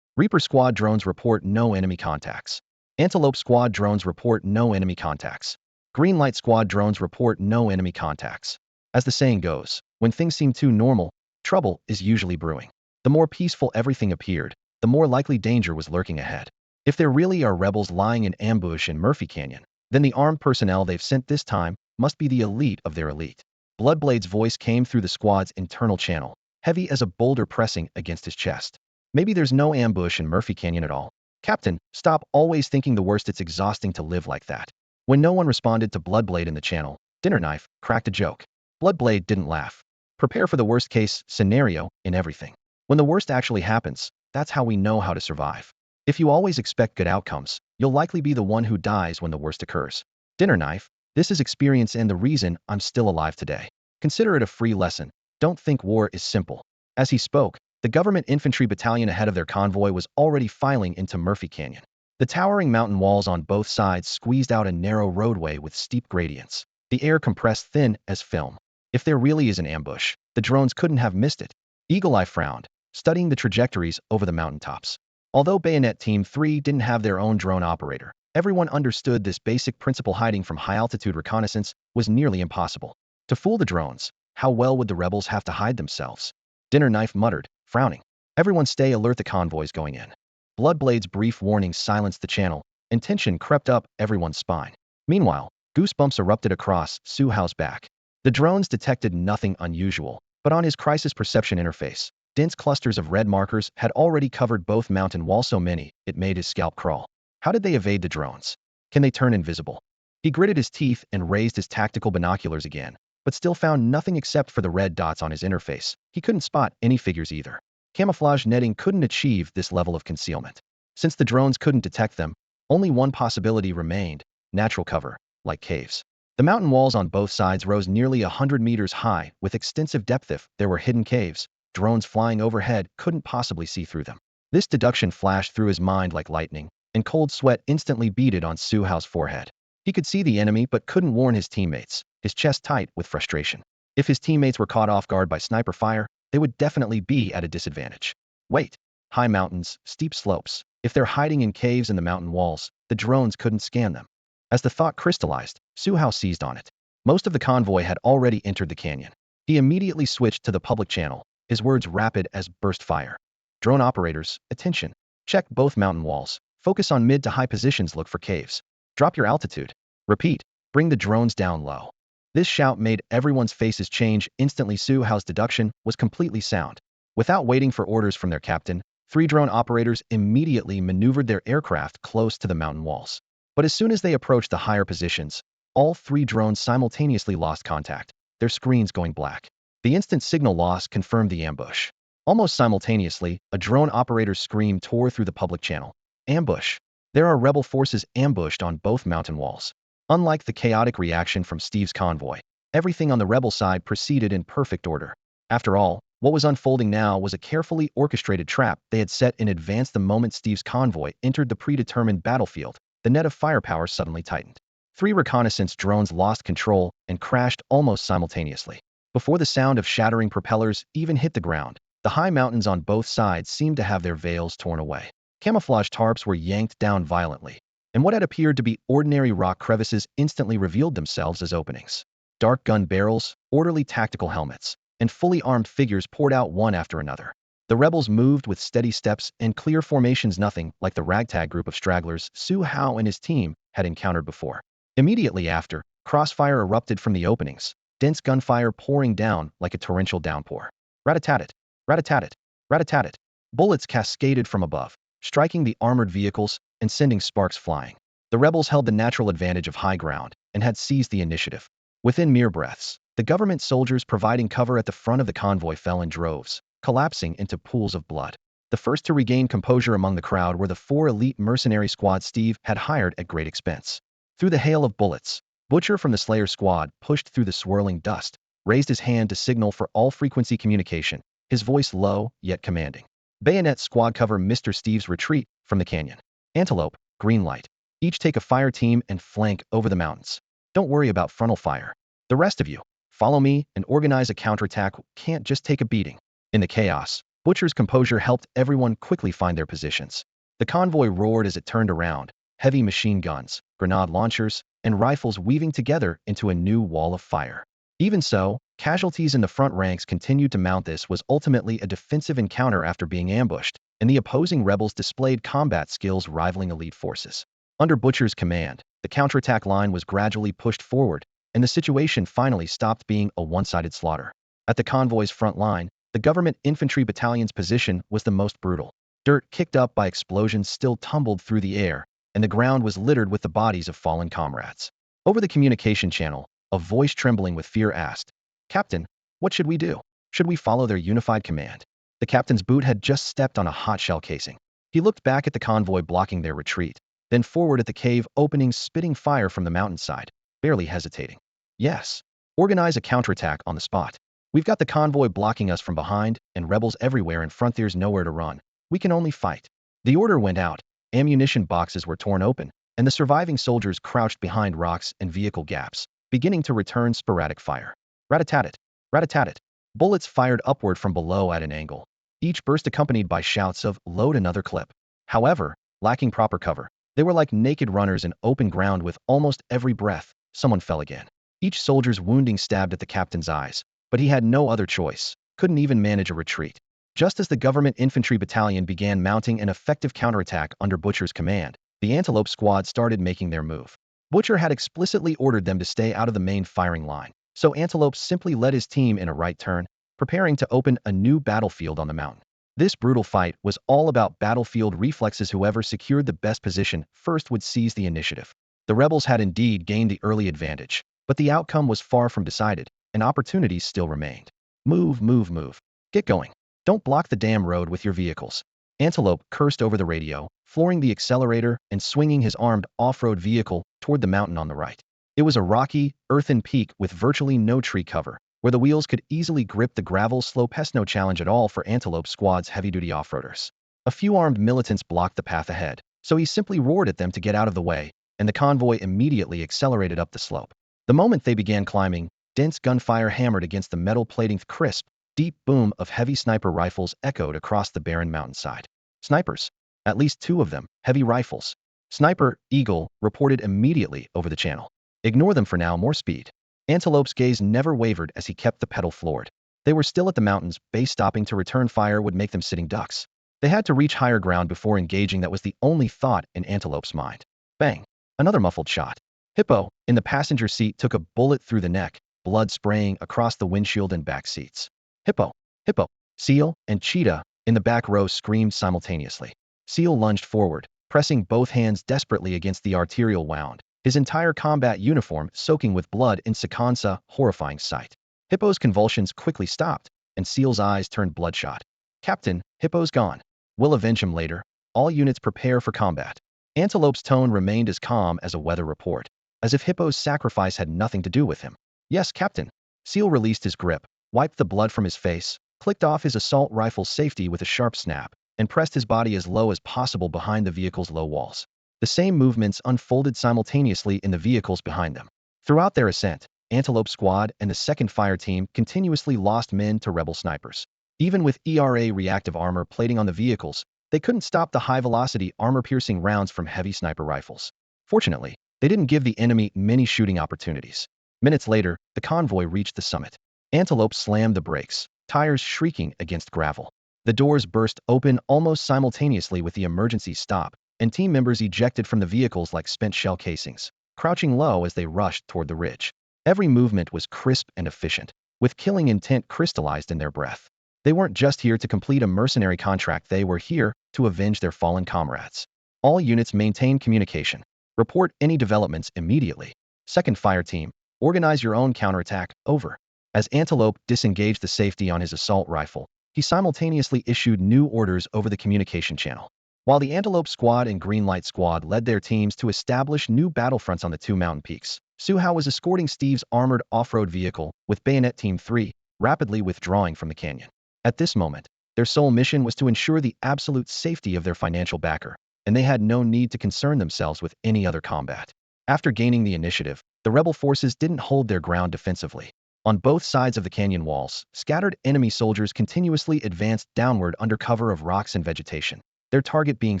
Reaper Squad drones report no enemy contacts. Antelope Squad drones report no enemy contacts. Greenlight Squad drones report no enemy contacts. As the saying goes, when things seem too normal, trouble is usually brewing. The more peaceful everything appeared, the more likely danger was lurking ahead. If there really are rebels lying in ambush in Murphy Canyon, then the armed personnel they've sent this time must be the elite of their elite. Bloodblade's voice came through the squad's internal channel, heavy as a boulder pressing against his chest. Maybe there's no ambush in Murphy Canyon at all. Captain, stop always thinking the worst. It's exhausting to live like that. When no one responded to Bloodblade in the channel, Dinner Knife cracked a joke. Bloodblade didn't laugh. Prepare for the worst-case scenario in everything. When the worst actually happens, that's how we know how to survive. If you always expect good outcomes, you'll likely be the one who dies when the worst occurs. Dinner knife, this is experience and the reason I'm still alive today. Consider it a free lesson. Don't think war is simple. As he spoke, the government infantry battalion ahead of their convoy was already filing into Murphy Canyon. The towering mountain walls on both sides squeezed out a narrow roadway with steep gradients. The air compressed thin as film. If there really is an ambush, the drones couldn't have missed it. Eagle Eye frowned, studying the trajectories over the mountaintops. Although Bayonet Team 3 didn't have their own drone operator, everyone understood this basic principle: hiding from high-altitude reconnaissance was nearly impossible. To fool the drones, how well would the rebels have to hide themselves? Dinner Knife muttered, frowning. Everyone stay alert, the convoy's going in. Bloodblade's brief warning silenced the channel, and tension crept up everyone's spine. Meanwhile, goosebumps erupted across Su Hao's back. The drones detected nothing unusual, but on his crisis perception interface, dense clusters of red markers had already covered both mountain walls, so many, it made his scalp crawl. How did they evade the drones? Can they turn invisible? He gritted his teeth and raised his tactical binoculars again, but still found nothing except for the red dots on his interface. He couldn't spot any figures either. Camouflage netting couldn't achieve this level of concealment. Since the drones couldn't detect them, only one possibility remained: natural cover, like caves. The mountain walls on both sides rose nearly 100 meters high, with extensive depth. If there were hidden caves, drones flying overhead couldn't possibly see through them. This deduction flashed through his mind like lightning, and cold sweat instantly beaded on Su Hao's forehead. He could see the enemy but couldn't warn his teammates, his chest tight with frustration. If his teammates were caught off guard by sniper fire, they would definitely be at a disadvantage. Wait. High mountains, steep slopes. If they're hiding in caves in the mountain walls, the drones couldn't scan them. As the thought crystallized, Su Hao seized on it. Most of the convoy had already entered the canyon. He immediately switched to the public channel, his words rapid as burst fire. Drone operators, attention. Check both mountain walls. Focus on mid to high positions. Look for caves. Drop your altitude. Repeat. Bring the drones down low. This shout made everyone's faces change instantly. Su Hao's deduction was completely sound. Without waiting for orders from their captain, 3 drone operators immediately maneuvered their aircraft close to the mountain walls. But as soon as they approached the higher positions, all 3 drones simultaneously lost contact, their screens going black. The instant signal loss confirmed the ambush. Almost simultaneously, a drone operator's scream tore through the public channel. Ambush. There are rebel forces ambushed on both mountain walls. Unlike the chaotic reaction from Steve's convoy, everything on the rebel side proceeded in perfect order. After all, what was unfolding now was a carefully orchestrated trap they had set in advance. The moment Steve's convoy entered the predetermined battlefield, the net of firepower suddenly tightened. 3 reconnaissance drones lost control and crashed almost simultaneously. Before the sound of shattering propellers even hit the ground, the high mountains on both sides seemed to have their veils torn away. Camouflage tarps were yanked down violently, and what had appeared to be ordinary rock crevices instantly revealed themselves as openings. Dark gun barrels, orderly tactical helmets, and fully armed figures poured out one after another. The rebels moved with steady steps and clear formations, nothing like the ragtag group of stragglers Su Hao and his team had encountered before. Immediately after, crossfire erupted from the openings, dense gunfire pouring down like a torrential downpour. Rat-a-tat-tat, rat-a-tat-tat, rat-a-tat-tat. Bullets cascaded from above, striking the armored vehicles and sending sparks flying. The rebels held the natural advantage of high ground and had seized the initiative. Within mere breaths, the government soldiers providing cover at the front of the convoy fell in droves, collapsing into pools of blood. The first to regain composure among the crowd were the 4 elite mercenary squads Steve had hired at great expense. Through the hail of bullets, Butcher from the Slayer squad pushed through the swirling dust, raised his hand to signal for all-frequency communication, his voice low yet commanding. Bayonet squad cover Mr. Steve's retreat from the canyon. Antelope, green light. Each take a fire team and flank over the mountains. Don't worry about frontal fire. The rest of you, follow me and organize a counterattack. Can't just take a beating. In the chaos, Butcher's composure helped everyone quickly find their positions. The convoy roared as it turned around, heavy machine guns, grenade launchers, and rifles weaving together into a new wall of fire. Even so, casualties in the front ranks continued to mount. This was ultimately a defensive encounter after being ambushed, and the opposing rebels displayed combat skills rivaling elite forces. Under Butcher's command, the counterattack line was gradually pushed forward, and the situation finally stopped being a one-sided slaughter. At the convoy's front line, the government infantry battalion's position was the most brutal. Dirt kicked up by explosions still tumbled through the air, and the ground was littered with the bodies of fallen comrades. Over the communication channel, a voice trembling with fear asked, "Captain, what should we do? Should we follow their unified command?" The captain's boot had just stepped on a hot shell casing. He looked back at the convoy blocking their retreat, then forward at the cave opening spitting fire from the mountainside, barely hesitating. "Yes. Organize a counterattack on the spot. We've got the convoy blocking us from behind, and rebels everywhere and front there's nowhere to run. We can only fight." The order went out. Ammunition boxes were torn open, and the surviving soldiers crouched behind rocks and vehicle gaps, beginning to return sporadic fire. Rat-a-tat-tat, rat-a-tat-tat. Bullets fired upward from below at an angle, each burst accompanied by shouts of "load another clip." However, lacking proper cover, they were like naked runners in open ground. With almost every breath, someone fell again. Each soldier's wounding stabbed at the captain's eyes, but he had no other choice, couldn't even manage a retreat. Just as the government infantry battalion began mounting an effective counterattack under Butcher's command, the Antelope squad started making their move. Butcher had explicitly ordered them to stay out of the main firing line, so Antelope simply led his team in a right turn, preparing to open a new battlefield on the mountain. This brutal fight was all about battlefield reflexes. Whoever secured the best position first would seize the initiative. The rebels had indeed gained the early advantage, but the outcome was far from decided, and opportunities still remained. "Move, move, move. Get going. Don't block the damn road with your vehicles." Antelope cursed over the radio, flooring the accelerator and swinging his armed off-road vehicle toward the mountain on the right. It was a rocky, earthen peak with virtually no tree cover, where the wheels could easily grip the gravel slope. No challenge at all for Antelope squad's heavy-duty off-roaders. A few armed militants blocked the path ahead, so he simply roared at them to get out of the way, and the convoy immediately accelerated up the slope. The moment they began climbing, dense gunfire hammered against the metal plating. Crisp, deep boom of heavy sniper rifles echoed across the barren mountainside. Snipers. At least 2 of them, heavy rifles. Sniper, Eagle, reported immediately over the channel. "Ignore them for now, more speed." Antelope's gaze never wavered as he kept the pedal floored. They were still at the mountain's base. Stopping to return fire would make them sitting ducks. They had to reach higher ground before engaging. That was the only thought in Antelope's mind. Bang! Another muffled shot. Hippo, in the passenger seat, took a bullet through the neck, blood spraying across the windshield and back seats. "Hippo! Hippo!" Seal and Cheetah, in the back row, screamed simultaneously. Seal lunged forward, pressing both hands desperately against the arterial wound, his entire combat uniform soaking with blood. In Sequenza, horrifying sight. Hippo's convulsions quickly stopped, and Seal's eyes turned bloodshot. "Captain, Hippo's gone. We'll avenge him later. All units prepare for combat." Antelope's tone remained as calm as a weather report, as if Hippo's sacrifice had nothing to do with him. "Yes, Captain." Seal released his grip, wiped the blood from his face, clicked off his assault rifle's safety with a sharp snap, and pressed his body as low as possible behind the vehicle's low walls. The same movements unfolded simultaneously in the vehicles behind them. Throughout their ascent, Antelope Squad and the 2nd Fire Team continuously lost men to rebel snipers. Even with ERA reactive armor plating on the vehicles, they couldn't stop the high-velocity, armor-piercing rounds from heavy sniper rifles. Fortunately, they didn't give the enemy many shooting opportunities. Minutes later, the convoy reached the summit. Antelope slammed the brakes, tires shrieking against gravel. The doors burst open almost simultaneously with the emergency stop, and team members ejected from the vehicles like spent shell casings, crouching low as they rushed toward the ridge. Every movement was crisp and efficient, with killing intent crystallized in their breath. They weren't just here to complete a mercenary contract, they were here to avenge their fallen comrades. "All units maintain communication. Report any developments immediately. 2nd Fire Team, organize your own counterattack, over." As Antelope disengaged the safety on his assault rifle, he simultaneously issued new orders over the communication channel. While the Antelope Squad and Greenlight Squad led their teams to establish new battlefronts on the 2 mountain peaks, Su Hao was escorting Steve's armored off-road vehicle, with Bayonet Team 3 rapidly withdrawing from the canyon. At this moment, their sole mission was to ensure the absolute safety of their financial backer, and they had no need to concern themselves with any other combat. After gaining the initiative, the rebel forces didn't hold their ground defensively. On both sides of the canyon walls, scattered enemy soldiers continuously advanced downward under cover of rocks and vegetation, their target being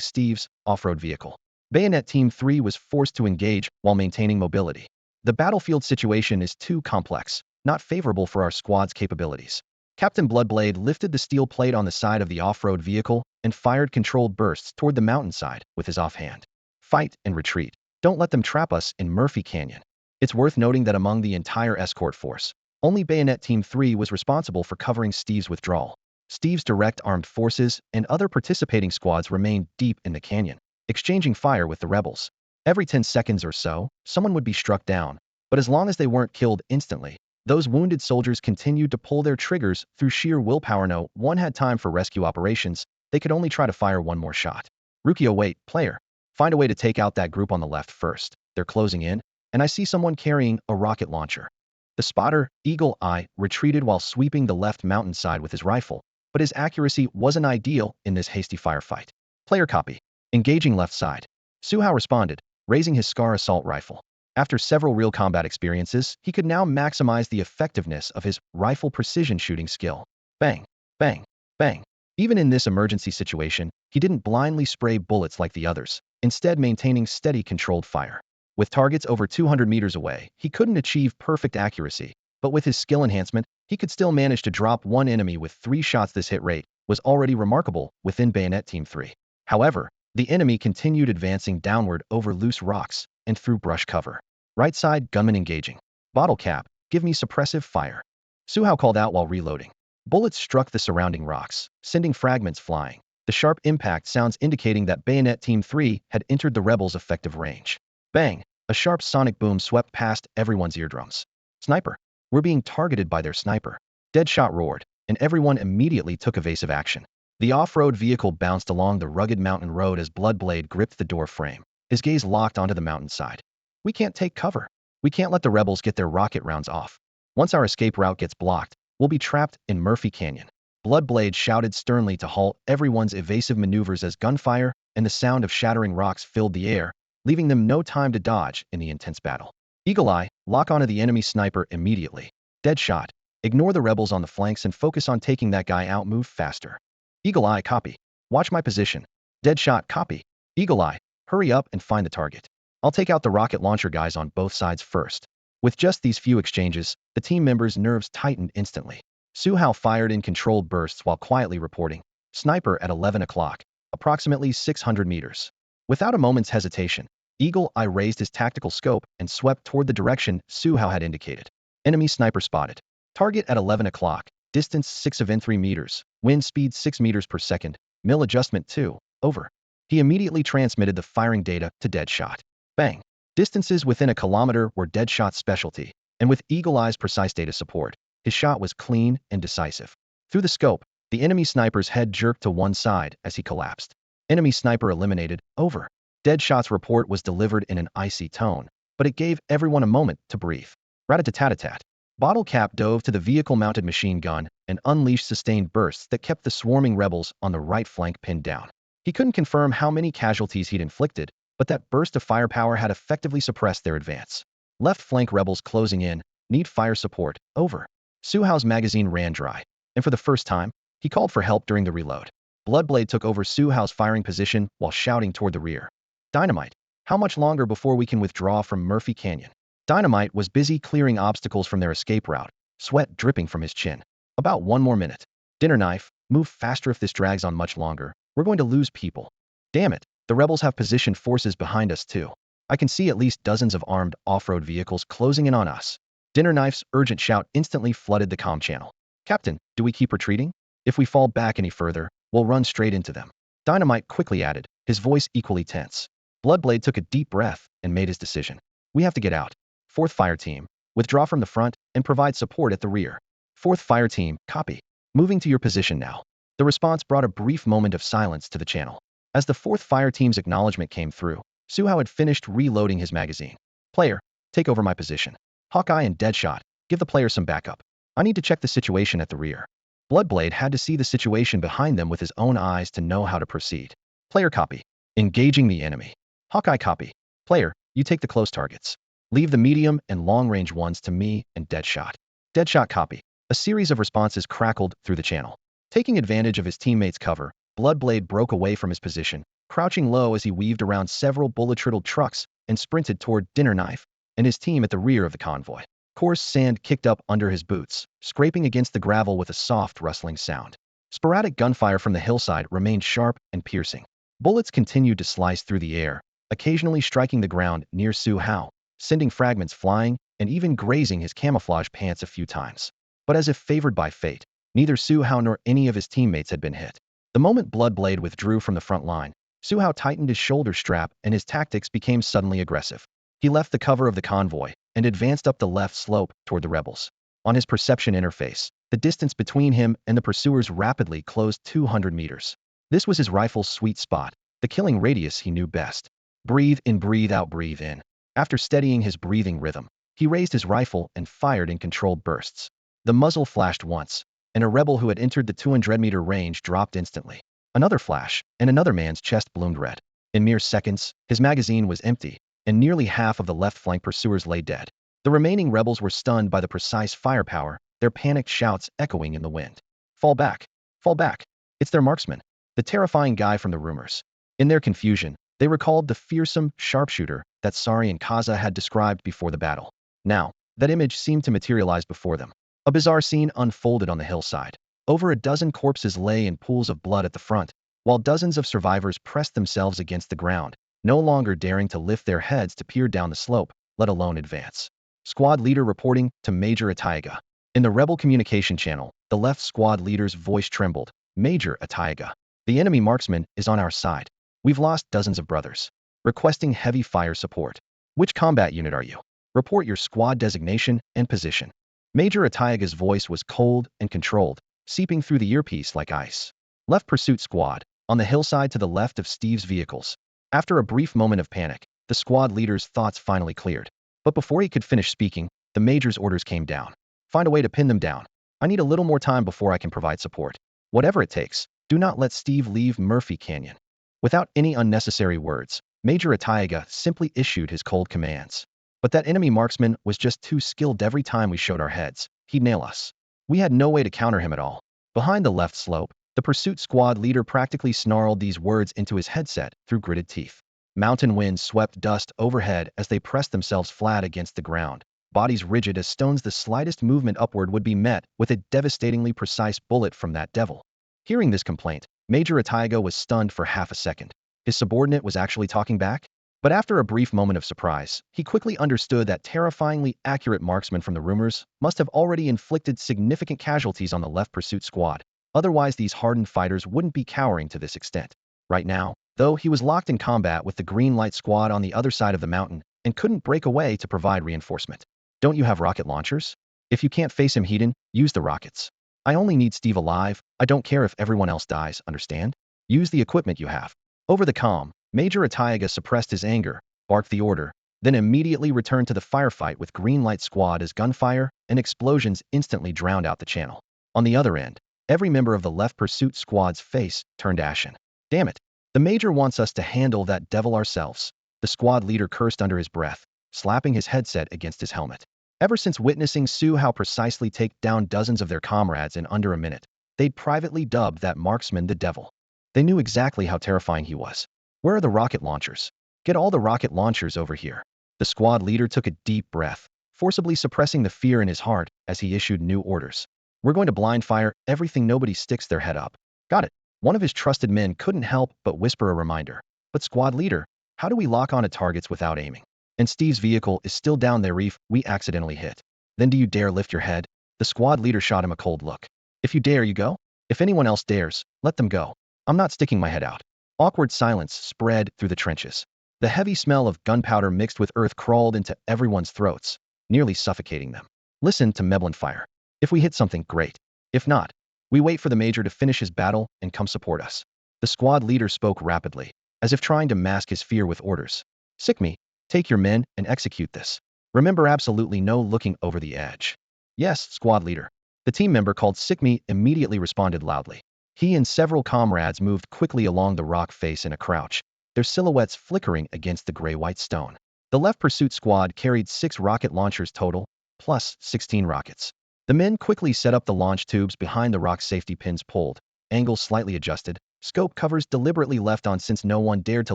Steve's off-road vehicle. Bayonet Team 3 was forced to engage while maintaining mobility. "The battlefield situation is too complex, not favorable for our squad's capabilities." Captain Bloodblade lifted the steel plate on the side of the off-road vehicle and fired controlled bursts toward the mountainside with his offhand. "Fight and retreat. Don't let them trap us in Murphy Canyon." It's worth noting that among the entire escort force, only Bayonet Team 3 was responsible for covering Steve's withdrawal. Steve's direct armed forces and other participating squads remained deep in the canyon, exchanging fire with the rebels. Every 10 seconds or so, someone would be struck down, but as long as they weren't killed instantly, Those wounded soldiers continued to pull their triggers through sheer willpower. No one had time for rescue operations. They could only try to fire one more shot. Rukio, wait, player. Find a way to take out that group on the left first. They're closing in, and I see someone carrying a rocket launcher. The spotter, Eagle Eye, retreated while sweeping the left mountainside with his rifle, but his accuracy wasn't ideal in this hasty firefight. Player copy. Engaging left side. Su Hao responded, raising his Scar assault rifle. After several real combat experiences, he could now maximize the effectiveness of his rifle precision shooting skill. Bang, bang, bang. Even in this emergency situation, he didn't blindly spray bullets like the others, instead maintaining steady controlled fire. With targets over 200 meters away, he couldn't achieve perfect accuracy, but with his skill enhancement, he could still manage to drop one enemy with 3 shots. This hit rate was already remarkable within Bayonet Team 3. However, the enemy continued advancing downward over loose rocks and through brush cover. Right side gunman engaging. Bottle cap, give me suppressive fire. Su Hao called out while reloading. Bullets struck the surrounding rocks, sending fragments flying. The sharp impact sounds indicating that Bayonet Team 3 had entered the rebels' effective range. Bang! A sharp sonic boom swept past everyone's eardrums. Sniper! We're being targeted by their sniper. Deadshot roared, and everyone immediately took evasive action. The off-road vehicle bounced along the rugged mountain road as Bloodblade gripped the door frame, his gaze locked onto the mountainside. We can't take cover. We can't let the rebels get their rocket rounds off. Once our escape route gets blocked, we'll be trapped in Murphy Canyon. Bloodblade shouted sternly to halt everyone's evasive maneuvers as gunfire and the sound of shattering rocks filled the air, leaving them no time to dodge in the intense battle. Eagle Eye, lock onto the enemy sniper immediately. Deadshot, ignore the rebels on the flanks and focus on taking that guy out. Move faster. Eagle Eye, copy. Watch my position. Deadshot, copy. Eagle Eye, hurry up and find the target. I'll take out the rocket launcher guys on both sides first. With just these few exchanges, the team members' nerves tightened instantly. Su Hao fired in controlled bursts while quietly reporting, Sniper at 11 o'clock, approximately 600 meters. Without a moment's hesitation, Eagle Eye raised his tactical scope and swept toward the direction Su Hao had indicated. Enemy sniper spotted. Target at 11 o'clock, distance 6 of 3 meters, wind speed 6 meters per second, mil adjustment 2, over. He immediately transmitted the firing data to Deadshot. Bang. Distances within a kilometer were Deadshot's specialty, and with Eagle Eye's precise data support, his shot was clean and decisive. Through the scope, the enemy sniper's head jerked to one side as he collapsed. Enemy sniper eliminated, over. Deadshot's report was delivered in an icy tone, but it gave everyone a moment to breathe. Rat-a-tat-tat-tat. Bottle Cap dove to the vehicle-mounted machine gun and unleashed sustained bursts that kept the swarming rebels on the right flank pinned down. He couldn't confirm how many casualties he'd inflicted, but that burst of firepower had effectively suppressed their advance. Left flank rebels closing in, need fire support, over. Su Hao's magazine ran dry, and for the first time, he called for help during the reload. Bloodblade took over Su Hao's firing position while shouting toward the rear. Dynamite, how much longer before we can withdraw from Murphy Canyon? Dynamite was busy clearing obstacles from their escape route, sweat dripping from his chin. About 1 more minute. Dinner Knife, move faster. If this drags on much longer, we're going to lose people. Damn it, the rebels have positioned forces behind us too. I can see at least dozens of armed off-road vehicles closing in on us. Dinner Knife's urgent shout instantly flooded the comm channel. Captain, do we keep retreating? If we fall back any further, we'll run straight into them. Dynamite quickly added, his voice equally tense. Bloodblade took a deep breath and made his decision. We have to get out. 4th Fire Team, withdraw from the front and provide support at the rear. 4th Fire Team, copy. Moving to your position now. The response brought a brief moment of silence to the channel. As the 4th Fire Team's acknowledgement came through, Su Hao had finished reloading his magazine. Player, take over my position. Hawkeye and Deadshot, give the player some backup. I need to check the situation at the rear. Bloodblade had to see the situation behind them with his own eyes to know how to proceed. Player copy. Engaging the enemy. Hawkeye copy. Player, you take the close targets. Leave the medium and long-range ones to me and Deadshot. Deadshot copy. A series of responses crackled through the channel. Taking advantage of his teammates' cover, Bloodblade broke away from his position, crouching low as he weaved around several bullet-riddled trucks and sprinted toward Dinner Knife and his team at the rear of the convoy. Coarse sand kicked up under his boots, scraping against the gravel with a soft rustling sound. Sporadic gunfire from the hillside remained sharp and piercing. Bullets continued to slice through the air, occasionally striking the ground near Su Hao, sending fragments flying and even grazing his camouflage pants a few times. But as if favored by fate, neither Su Hao nor any of his teammates had been hit. The moment Bloodblade withdrew from the front line, Su Hao tightened his shoulder strap and his tactics became suddenly aggressive. He left the cover of the convoy and advanced up the left slope toward the rebels. On his perception interface, the distance between him and the pursuers rapidly closed 200 meters. This was his rifle's sweet spot, the killing radius he knew best. Breathe in, breathe out, breathe in. After steadying his breathing rhythm, he raised his rifle and fired in controlled bursts. The muzzle flashed once, and a rebel who had entered the 200-meter range dropped instantly. Another flash, and another man's chest bloomed red. In mere seconds, his magazine was empty, and nearly half of the left flank pursuers lay dead. The remaining rebels were stunned by the precise firepower, their panicked shouts echoing in the wind. Fall back! Fall back! It's their marksman, the terrifying guy from the rumors. In their confusion, they recalled the fearsome sharpshooter that Sari and Kaza had described before the battle. Now, that image seemed to materialize before them. A bizarre scene unfolded on the hillside. Over a dozen corpses lay in pools of blood at the front, while dozens of survivors pressed themselves against the ground, no longer daring to lift their heads to peer down the slope, let alone advance. Squad leader reporting to Major Iweiya. In the rebel communication channel, the left squad leader's voice trembled. Major Iweiya. The enemy marksman is on our side. We've lost dozens of brothers. Requesting heavy fire support. Which combat unit are you? Report your squad designation and position. Major Iweiya's voice was cold and controlled, seeping through the earpiece like ice. Left pursuit squad, on the hillside to the left of Steve's vehicles. After a brief moment of panic, the squad leader's thoughts finally cleared. But before he could finish speaking, the major's orders came down. Find a way to pin them down. I need a little more time before I can provide support. Whatever it takes, do not let Steve leave Murphy Canyon. Without any unnecessary words, Major Iweiya simply issued his cold commands. But that enemy marksman was just too skilled. Every time we showed our heads, he'd nail us. We had no way to counter him at all. Behind the left slope, the pursuit squad leader practically snarled these words into his headset through gritted teeth. Mountain winds swept dust overhead as they pressed themselves flat against the ground, bodies rigid as stones. The slightest movement upward would be met with a devastatingly precise bullet from that devil. Hearing this complaint, Major Iweiya was stunned for half a second. His subordinate was actually talking back? But after a brief moment of surprise, he quickly understood that terrifyingly accurate marksman from the rumors must have already inflicted significant casualties on the left pursuit squad. Otherwise, these hardened fighters wouldn't be cowering to this extent. Right now, though, he was locked in combat with the Green Light squad on the other side of the mountain and couldn't break away to provide reinforcement. Don't you have rocket launchers? If you can't face him head-on, use the rockets. I only need Steve alive. I don't care if everyone else dies, understand? Use the equipment you have. Over the comm, Major Iweiya suppressed his anger, barked the order, then immediately returned to the firefight with Green Light squad as gunfire and explosions instantly drowned out the channel. On the other end, every member of the left pursuit squad's face turned ashen. Damn it. The major wants us to handle that devil ourselves. The squad leader cursed under his breath, slapping his headset against his helmet. Ever since witnessing Su Hao precisely take down dozens of their comrades in under a minute, they'd privately dubbed that marksman the devil. They knew exactly how terrifying he was. Where are the rocket launchers? Get all the rocket launchers over here. The squad leader took a deep breath, forcibly suppressing the fear in his heart as he issued new orders. We're going to blind fire everything. Nobody sticks their head up. Got it. One of his trusted men couldn't help but whisper a reminder. But squad leader, how do we lock onto targets without aiming? And Steve's vehicle is still down there. Reef, we accidentally hit. Then do you dare lift your head? The squad leader shot him a cold look. If you dare, you go. If anyone else dares, let them go. I'm not sticking my head out. Awkward silence spread through the trenches. The heavy smell of gunpowder mixed with earth crawled into everyone's throats, nearly suffocating them. Listen to Meblin fire. If we hit something, great. If not, we wait for the major to finish his battle and come support us. The squad leader spoke rapidly, as if trying to mask his fear with orders. Sikmi, take your men and execute this. Remember, absolutely no looking over the edge. Yes, squad leader. The team member called Sikmi immediately responded loudly. He and several comrades moved quickly along the rock face in a crouch, their silhouettes flickering against the gray-white stone. The left pursuit squad carried 6 rocket launchers total, plus 16 rockets. The men quickly set up the launch tubes behind the rock, safety pins pulled, angles slightly adjusted, scope covers deliberately left on since no one dared to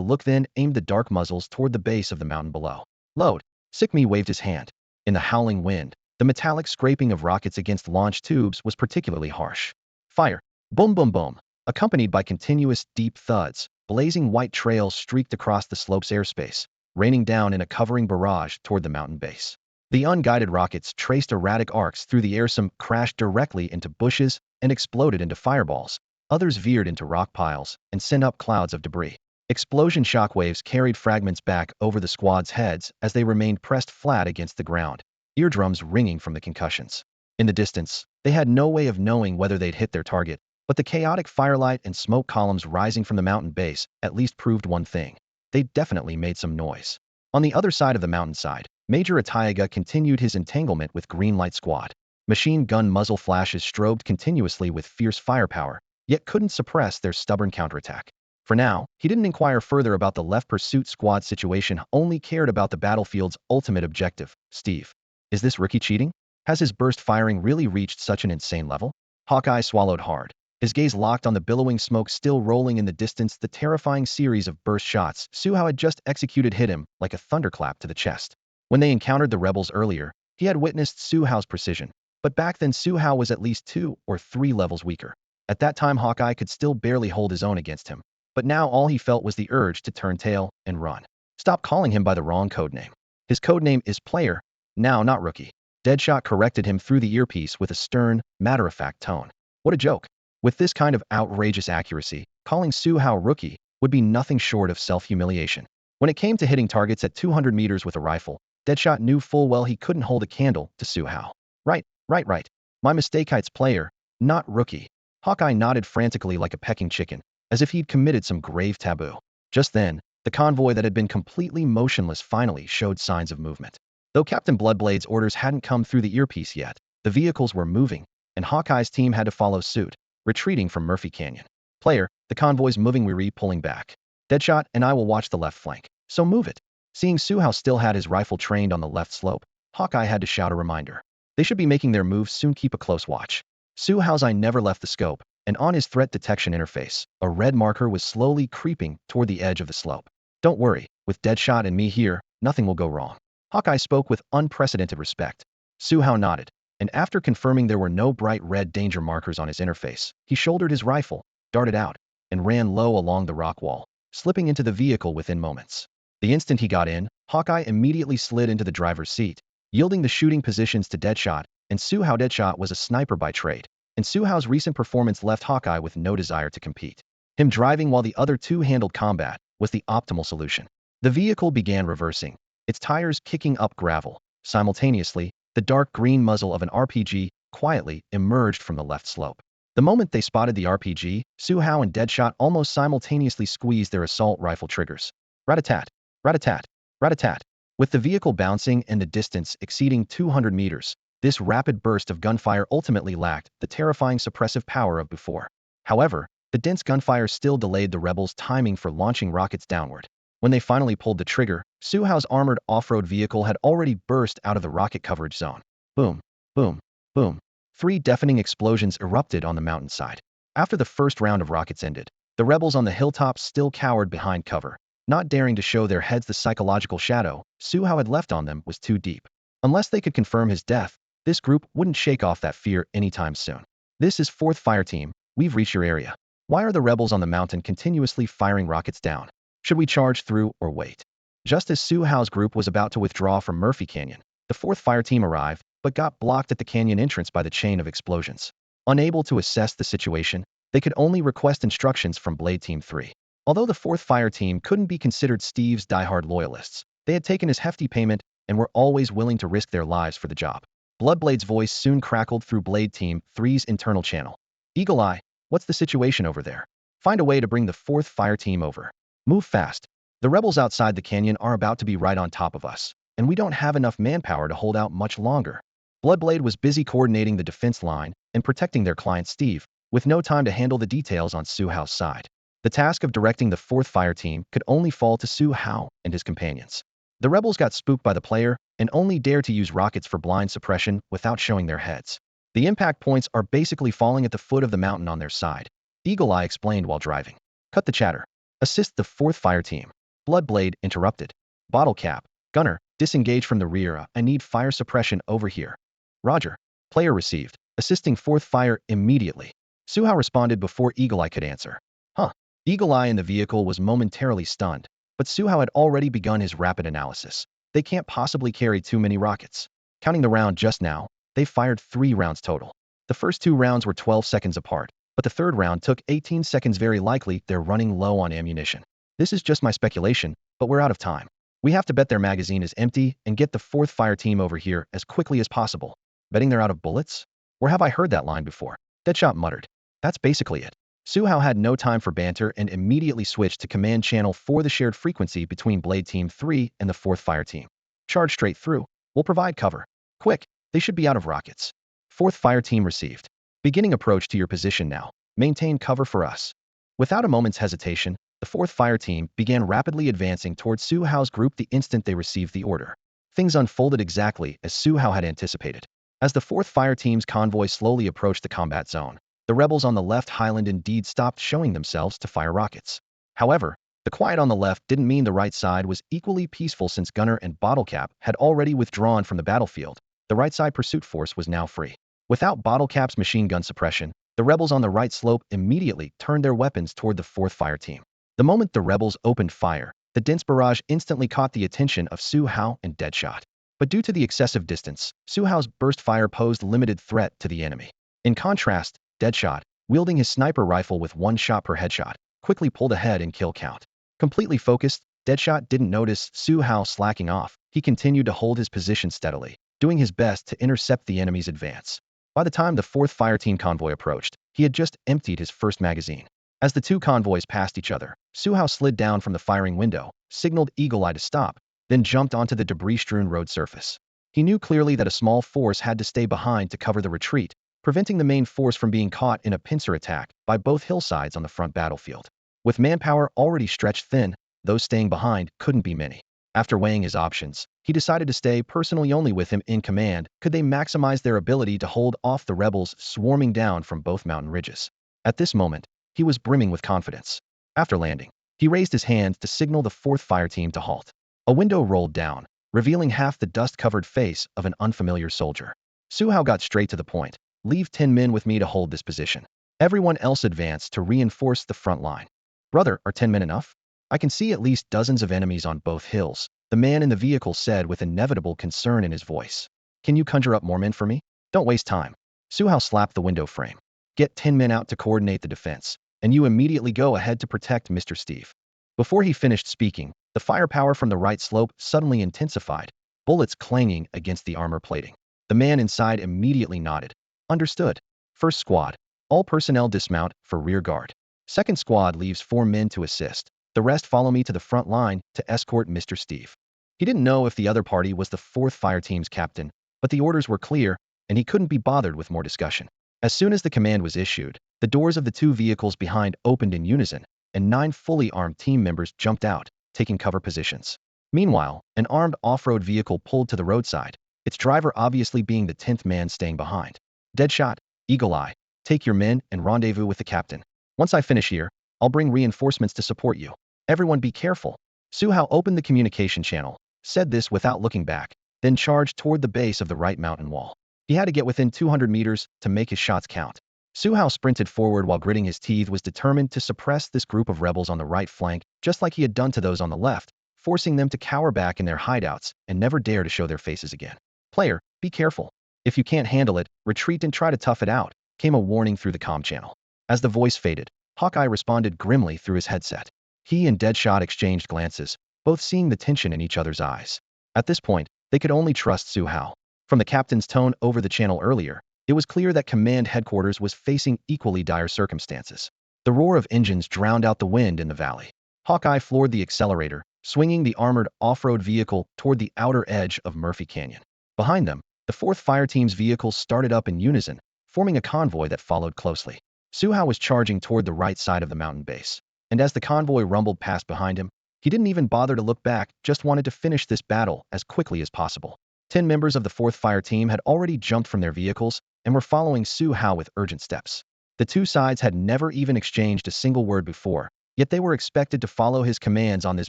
look, then aimed the dark muzzles toward the base of the mountain below. Load. Sikmi waved his hand. In the howling wind, the metallic scraping of rockets against launch tubes was particularly harsh. Fire. Boom boom boom, accompanied by continuous deep thuds. Blazing white trails streaked across the slope's airspace, raining down in a covering barrage toward the mountain base. The unguided rockets traced erratic arcs through the air. Some crashed directly into bushes and exploded into fireballs. Others veered into rock piles and sent up clouds of debris. Explosion shockwaves carried fragments back over the squad's heads as they remained pressed flat against the ground, eardrums ringing from the concussions. In the distance, they had no way of knowing whether they'd hit their target, but the chaotic firelight and smoke columns rising from the mountain base at least proved one thing. They definitely made some noise. On the other side of the mountainside, Major Iweiya continued his entanglement with Green Light Squad. Machine gun muzzle flashes strobed continuously with fierce firepower, yet couldn't suppress their stubborn counterattack. For now, he didn't inquire further about the left pursuit squad situation, only cared about the battlefield's ultimate objective. Steve, is this rookie cheating? Has his burst firing really reached such an insane level? Hawkeye swallowed hard, his gaze locked on the billowing smoke still rolling in the distance. The terrifying series of burst shots Su Hao had just executed hit him like a thunderclap to the chest. When they encountered the rebels earlier, he had witnessed Su Hao's precision, but back then Su Hao was at least 2 or 3 levels weaker. At that time Hawkeye could still barely hold his own against him, but now all he felt was the urge to turn tail and run. Stop calling him by the wrong codename. His codename is Player, now not Rookie. Deadshot corrected him through the earpiece with a stern, matter-of-fact tone. What a joke. With this kind of outrageous accuracy, calling Su Hao Rookie would be nothing short of self-humiliation. When it came to hitting targets at 200 meters with a rifle, Deadshot knew full well he couldn't hold a candle to Su Hao. Right. My mistake, it's Player, not Rookie. Hawkeye nodded frantically like a pecking chicken, as if he'd committed some grave taboo. Just then, the convoy that had been completely motionless finally showed signs of movement. Though Captain Bloodblade's orders hadn't come through the earpiece yet, the vehicles were moving, and Hawkeye's team had to follow suit, retreating from Murphy Canyon. Player, the convoy's moving, we're pulling back. Deadshot and I will watch the left flank, so move it. Seeing Su Hao still had his rifle trained on the left slope, Hawkeye had to shout a reminder. They should be making their moves soon, keep a close watch. Su Hao's eye never left the scope, and on his threat detection interface, a red marker was slowly creeping toward the edge of the slope. Don't worry, with Deadshot and me here, nothing will go wrong. Hawkeye spoke with unprecedented respect. Su Hao nodded, and after confirming there were no bright red danger markers on his interface, he shouldered his rifle, darted out, and ran low along the rock wall, slipping into the vehicle within moments. The instant he got in, Hawkeye immediately slid into the driver's seat, yielding the shooting positions to Deadshot, and Su Hao. Deadshot was a sniper by trade, and Su Hao's recent performance left Hawkeye with no desire to compete. Him driving while the other two handled combat was the optimal solution. The vehicle began reversing, its tires kicking up gravel. Simultaneously, the dark green muzzle of an RPG quietly emerged from the left slope. The moment they spotted the RPG, Su Hao and Deadshot almost simultaneously squeezed their assault rifle triggers. Rat-a-tat, rat-a-tat, rat-a-tat. With the vehicle bouncing and the distance exceeding 200 meters, this rapid burst of gunfire ultimately lacked the terrifying suppressive power of before. However, the dense gunfire still delayed the rebels' timing for launching rockets downward. When they finally pulled the trigger, Su Hao's armored off-road vehicle had already burst out of the rocket coverage zone. Boom, boom, boom. 3 deafening explosions erupted on the mountainside. After the first round of rockets ended, the rebels on the hilltops still cowered behind cover, not daring to show their heads. The psychological shadow Su Hao had left on them was too deep. Unless they could confirm his death, this group wouldn't shake off that fear anytime soon. This is 4th Fire Team, we've reached your area. Why are the rebels on the mountain continuously firing rockets down? Should we charge through or wait? Just as Su Hao's group was about to withdraw from Murphy Canyon, the 4th Fire Team arrived, but got blocked at the canyon entrance by the chain of explosions. Unable to assess the situation, they could only request instructions from Blade Team 3. Although the 4th Fire Team couldn't be considered Steve's diehard loyalists, they had taken his hefty payment and were always willing to risk their lives for the job. Bloodblade's voice soon crackled through Blade Team 3's internal channel. Eagle Eye, what's the situation over there? Find a way to bring the 4th Fire Team over. Move fast. The rebels outside the canyon are about to be right on top of us, and we don't have enough manpower to hold out much longer. Bloodblade was busy coordinating the defense line and protecting their client Steve, with no time to handle the details on Su Hao's side. The task of directing the 4th Fire Team could only fall to Su Hao and his companions. The rebels got spooked by the player and only dare to use rockets for blind suppression without showing their heads. The impact points are basically falling at the foot of the mountain on their side, Eagle Eye explained while driving. Cut the chatter. Assist the 4th Fire Team. Bloodblade interrupted. Bottle Cap, Gunner, disengage from the rear. I need fire suppression over here. Roger. Player received. Assisting 4th Fire immediately. Su Hao responded before Eagle Eye could answer. Huh. Eagle Eye in the vehicle was momentarily stunned, but Su Hao had already begun his rapid analysis. They can't possibly carry too many rockets. Counting the round just now, they fired 3 rounds total. The first 2 rounds were 12 seconds apart, but the third round took 18 seconds. Very likely they're running low on ammunition. This is just my speculation, but we're out of time. We have to bet their magazine is empty and get the 4th Fire Team over here as quickly as possible. Betting they're out of bullets? Where have I heard that line before? Deadshot muttered. That's basically it. Su Hao had no time for banter and immediately switched to command channel for the shared frequency between Blade Team 3 and the 4th Fire Team. Charge straight through. We'll provide cover. Quick, they should be out of rockets. 4th Fire Team received. Beginning approach to your position now. Maintain cover for us. Without a moment's hesitation, the 4th Fire Team began rapidly advancing towards Su Hao's group the instant they received the order. Things unfolded exactly as Su Hao had anticipated. As the 4th Fire Team's convoy slowly approached the combat zone, the rebels on the left highland indeed stopped showing themselves to fire rockets. However, the quiet on the left didn't mean the right side was equally peaceful since Gunner and Bottlecap had already withdrawn from the battlefield. The right side pursuit force was now free. Without Bottlecap's machine gun suppression, the rebels on the right slope immediately turned their weapons toward the 4th Fire Team. The moment the rebels opened fire, the dense barrage instantly caught the attention of Su Hao and Deadshot. But due to the excessive distance, Su Hao's burst fire posed limited threat to the enemy. In contrast, Deadshot, wielding his sniper rifle with 1 shot per headshot, quickly pulled ahead in kill count. Completely focused, Deadshot didn't notice Su Hao slacking off. He continued to hold his position steadily, doing his best to intercept the enemy's advance. By the time the 4th Fire Team convoy approached, he had just emptied his first magazine. As the two convoys passed each other, Su Hao slid down from the firing window, signaled Eagle-Eye to stop, then jumped onto the debris-strewn road surface. He knew clearly that a small force had to stay behind to cover the retreat, preventing the main force from being caught in a pincer attack by both hillsides on the front battlefield. With manpower already stretched thin, those staying behind couldn't be many. After weighing his options, he decided to stay personally only with him in command could they maximize their ability to hold off the rebels swarming down from both mountain ridges. At this moment, he was brimming with confidence. After landing, he raised his hand to signal the 4th Fire Team to halt. A window rolled down, revealing half the dust-covered face of an unfamiliar soldier. Su Hao got straight to the point. Leave 10 men with me to hold this position. Everyone else advanced to reinforce the front line. Brother, are 10 men enough? I can see at least dozens of enemies on both hills, the man in the vehicle said with inevitable concern in his voice. Can you conjure up more men for me? Don't waste time. Su Hao slapped the window frame. Get 10 men out to coordinate the defense, and you immediately go ahead to protect Mr. Steve. Before he finished speaking, the firepower from the right slope suddenly intensified, bullets clanging against the armor plating. The man inside immediately nodded. Understood. First squad. All personnel dismount for rear guard. Second squad leaves 4 men to assist. The rest follow me to the front line to escort Mr. Steve. He didn't know if the other party was the 4th Fire Team's captain, but the orders were clear, and he couldn't be bothered with more discussion. As soon as the command was issued, the doors of the 2 vehicles behind opened in unison, and 9 fully armed team members jumped out, taking cover positions. Meanwhile, an armed off-road vehicle pulled to the roadside, its driver obviously being the 10th man staying behind. Deadshot, Eagle-Eye, take your men and rendezvous with the captain. Once I finish here, I'll bring reinforcements to support you. Everyone be careful. Su Hao opened the communication channel, said this without looking back, then charged toward the base of the right mountain wall. He had to get within 200 meters to make his shots count. Su Hao sprinted forward while gritting his teeth, was determined to suppress this group of rebels on the right flank, just like he had done to those on the left, forcing them to cower back in their hideouts and never dare to show their faces again. Player, be careful. If you can't handle it, retreat and try to tough it out, came a warning through the comm channel. As the voice faded, Hawkeye responded grimly through his headset. He and Deadshot exchanged glances, both seeing the tension in each other's eyes. At this point, they could only trust Su Hao. From the captain's tone over the channel earlier, it was clear that command headquarters was facing equally dire circumstances. The roar of engines drowned out the wind in the valley. Hawkeye floored the accelerator, swinging the armored off-road vehicle toward the outer edge of Murphy Canyon. Behind them, the 4th Fire Team's vehicles started up in unison, forming a convoy that followed closely. Su Hao was charging toward the right side of the mountain base, and as the convoy rumbled past behind him, he didn't even bother to look back, just wanted to finish this battle as quickly as possible. 10 members of the 4th Fire Team had already jumped from their vehicles and were following Su Hao with urgent steps. The two sides had never even exchanged a single word before, yet they were expected to follow his commands on this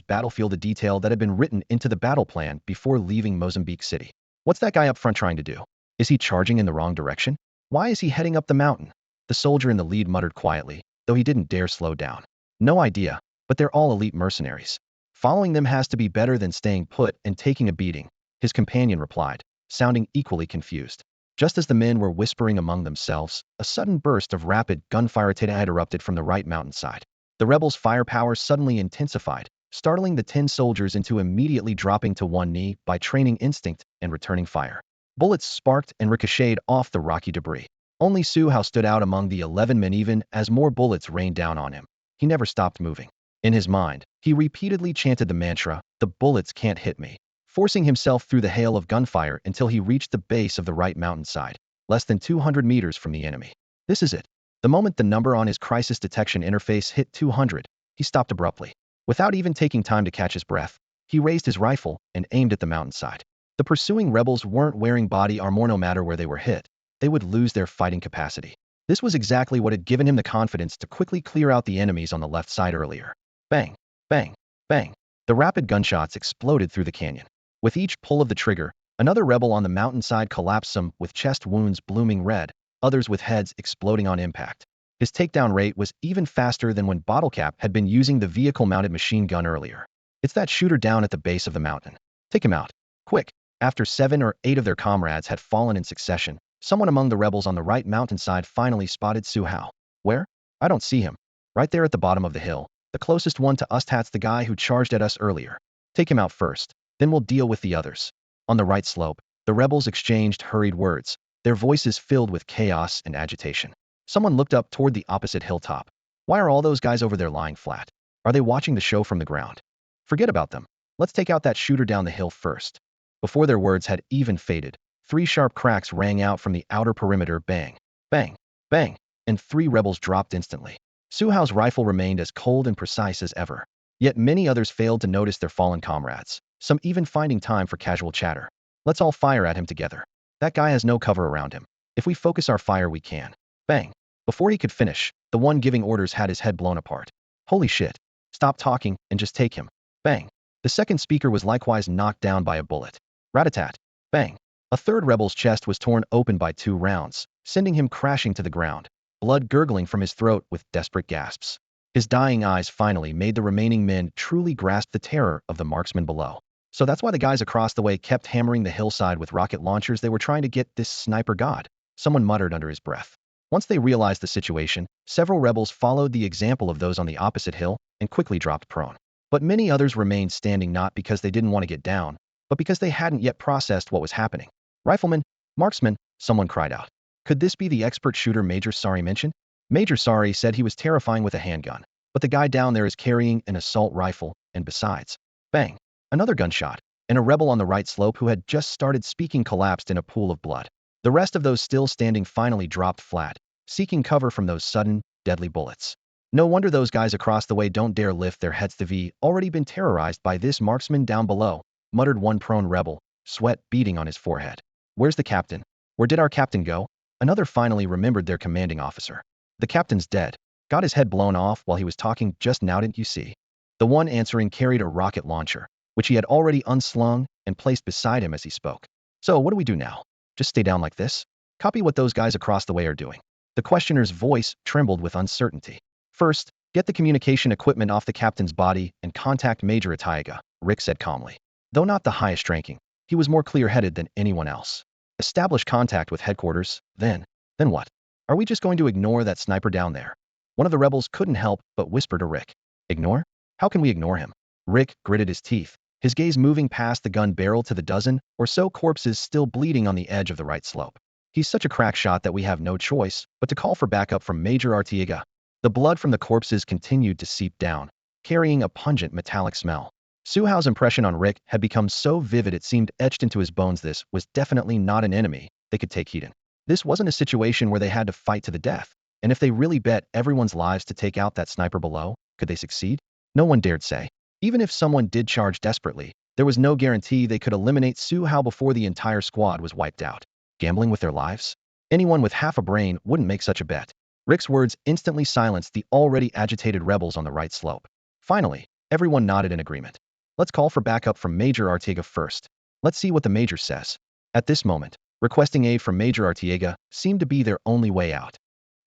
battlefield, a detail that had been written into the battle plan before leaving Mozambique City. What's that guy up front trying to do? Is he charging in the wrong direction? Why is he heading up the mountain? The soldier in the lead muttered quietly, though he didn't dare slow down. No idea, but they're all elite mercenaries. Following them has to be better than staying put and taking a beating, his companion replied, sounding equally confused. Just as the men were whispering among themselves, a sudden burst of rapid gunfire had erupted from the right mountainside. The rebels' firepower suddenly intensified, startling the 10 soldiers into immediately dropping to one knee by training instinct and returning fire. Bullets sparked and ricocheted off the rocky debris. Only Su Hao stood out among the 11 men even as more bullets rained down on him. He never stopped moving. In his mind, he repeatedly chanted the mantra, "The bullets can't hit me," forcing himself through the hail of gunfire until he reached the base of the right mountainside, less than 200 meters from the enemy. This is it. The moment the number on his crisis detection interface hit 200, he stopped abruptly. Without even taking time to catch his breath, he raised his rifle and aimed at the mountainside. The pursuing rebels weren't wearing body armor no matter where they were hit. They would lose their fighting capacity. This was exactly what had given him the confidence to quickly clear out the enemies on the left side earlier. Bang, bang, bang. The rapid gunshots exploded through the canyon. With each pull of the trigger, another rebel on the mountainside collapsed, some with chest wounds blooming red, others with heads exploding on impact. His takedown rate was even faster than when Bottlecap had been using the vehicle-mounted machine gun earlier. It's that shooter down at the base of the mountain. Take him out. Quick. After 7 or 8 of their comrades had fallen in succession, someone among the rebels on the right mountainside finally spotted Su Hao. Where? I don't see him. Right there at the bottom of the hill. The closest one to us. That's the guy who charged at us earlier. Take him out first. Then we'll deal with the others. On the right slope, the rebels exchanged hurried words, their voices filled with chaos and agitation. Someone looked up toward the opposite hilltop. Why are all those guys over there lying flat? Are they watching the show from the ground? Forget about them. Let's take out that shooter down the hill first. Before their words had even faded, 3 sharp cracks rang out from the outer perimeter. Bang, bang, bang, and 3 rebels dropped instantly. Su Hao's rifle remained as cold and precise as ever. Yet many others failed to notice their fallen comrades, some even finding time for casual chatter. Let's all fire at him together. That guy has no cover around him. If we focus our fire, we can. Bang. Before he could finish, the one giving orders had his head blown apart. Holy shit. Stop talking and just take him. Bang. The second speaker was likewise knocked down by a bullet. Rat-a-tat. Bang. A third rebel's chest was torn open by 2 rounds, sending him crashing to the ground, blood gurgling from his throat with desperate gasps. His dying eyes finally made the remaining men truly grasp the terror of the marksman below. So that's why the guys across the way kept hammering the hillside with rocket launchers. They were trying to get this sniper god, someone muttered under his breath. Once they realized the situation, several rebels followed the example of those on the opposite hill and quickly dropped prone. But many others remained standing, not because they didn't want to get down, but because they hadn't yet processed what was happening. Rifleman, marksman, someone cried out. Could this be the expert shooter Major Sari mentioned? Major Sari said he was terrifying with a handgun, but the guy down there is carrying an assault rifle, and besides, bang, another gunshot, and a rebel on the right slope who had just started speaking collapsed in a pool of blood. The rest of those still standing finally dropped flat, seeking cover from those sudden, deadly bullets. No wonder those guys across the way don't dare lift their heads. They've already been terrorized by this marksman down below, muttered one prone rebel, sweat beading on his forehead. Where's the captain? Where did our captain go? Another finally remembered their commanding officer. The captain's dead. Got his head blown off while he was talking just now, didn't you see? The one answering carried a rocket launcher, which he had already unslung and placed beside him as he spoke. So what do we do now? Just stay down like this? Copy what those guys across the way are doing. The questioner's voice trembled with uncertainty. First, get the communication equipment off the captain's body and contact Major Iweiya, Rick said calmly. Though not the highest ranking, he was more clear-headed than anyone else. Establish contact with headquarters, then what? Are we just going to ignore that sniper down there? One of the rebels couldn't help but whisper to Rick. Ignore? How can we ignore him? Rick gritted his teeth, his gaze moving past the gun barrel to the dozen or so corpses still bleeding on the edge of the right slope. He's such a crack shot that we have no choice but to call for backup from Major Iweiya. The blood from the corpses continued to seep down, carrying a pungent metallic smell. Su Hao's impression on Rick had become so vivid it seemed etched into his bones. This was definitely not an enemy they could take heed in. This wasn't a situation where they had to fight to the death, and if they really bet everyone's lives to take out that sniper below, could they succeed? No one dared say. Even if someone did charge desperately, there was no guarantee they could eliminate Su Hao before the entire squad was wiped out. Gambling with their lives? Anyone with half a brain wouldn't make such a bet. Rick's words instantly silenced the already agitated rebels on the right slope. Finally, everyone nodded in agreement. Let's call for backup from Major Iweiya first. Let's see what the Major says. At this moment, requesting aid from Major Iweiya seemed to be their only way out.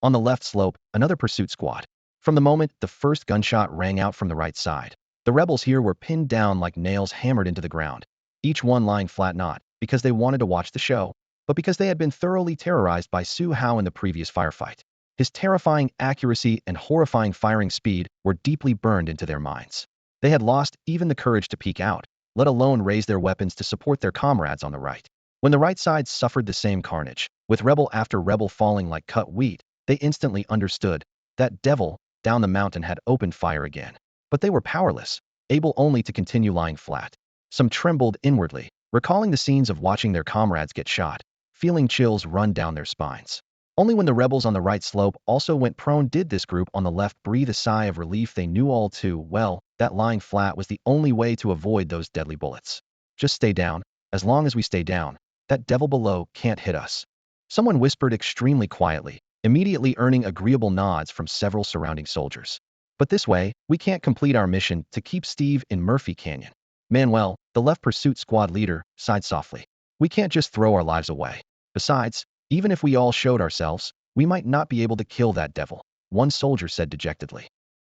On the left slope, another pursuit squad. From the moment the first gunshot rang out from the right side, the rebels here were pinned down like nails hammered into the ground, each one lying flat, not because they wanted to watch the show, but because they had been thoroughly terrorized by Su Hao in the previous firefight. His terrifying accuracy and horrifying firing speed were deeply burned into their minds. They had lost even the courage to peek out, let alone raise their weapons to support their comrades on the right. When the right side suffered the same carnage, with rebel after rebel falling like cut wheat, they instantly understood that devil down the mountain had opened fire again. But they were powerless, able only to continue lying flat. Some trembled inwardly, recalling the scenes of watching their comrades get shot, feeling chills run down their spines. Only when the rebels on the right slope also went prone did this group on the left breathe a sigh of relief. They knew all too well that lying flat was the only way to avoid those deadly bullets. Just stay down. As long as we stay down, that devil below can't hit us. Someone whispered extremely quietly, immediately earning agreeable nods from several surrounding soldiers. But this way, we can't complete our mission to keep Steve in Murphy Canyon. Manuel, the left pursuit squad leader, sighed softly. We can't just throw our lives away. Besides, even if we all showed ourselves, we might not be able to kill that devil, one soldier said dejectedly.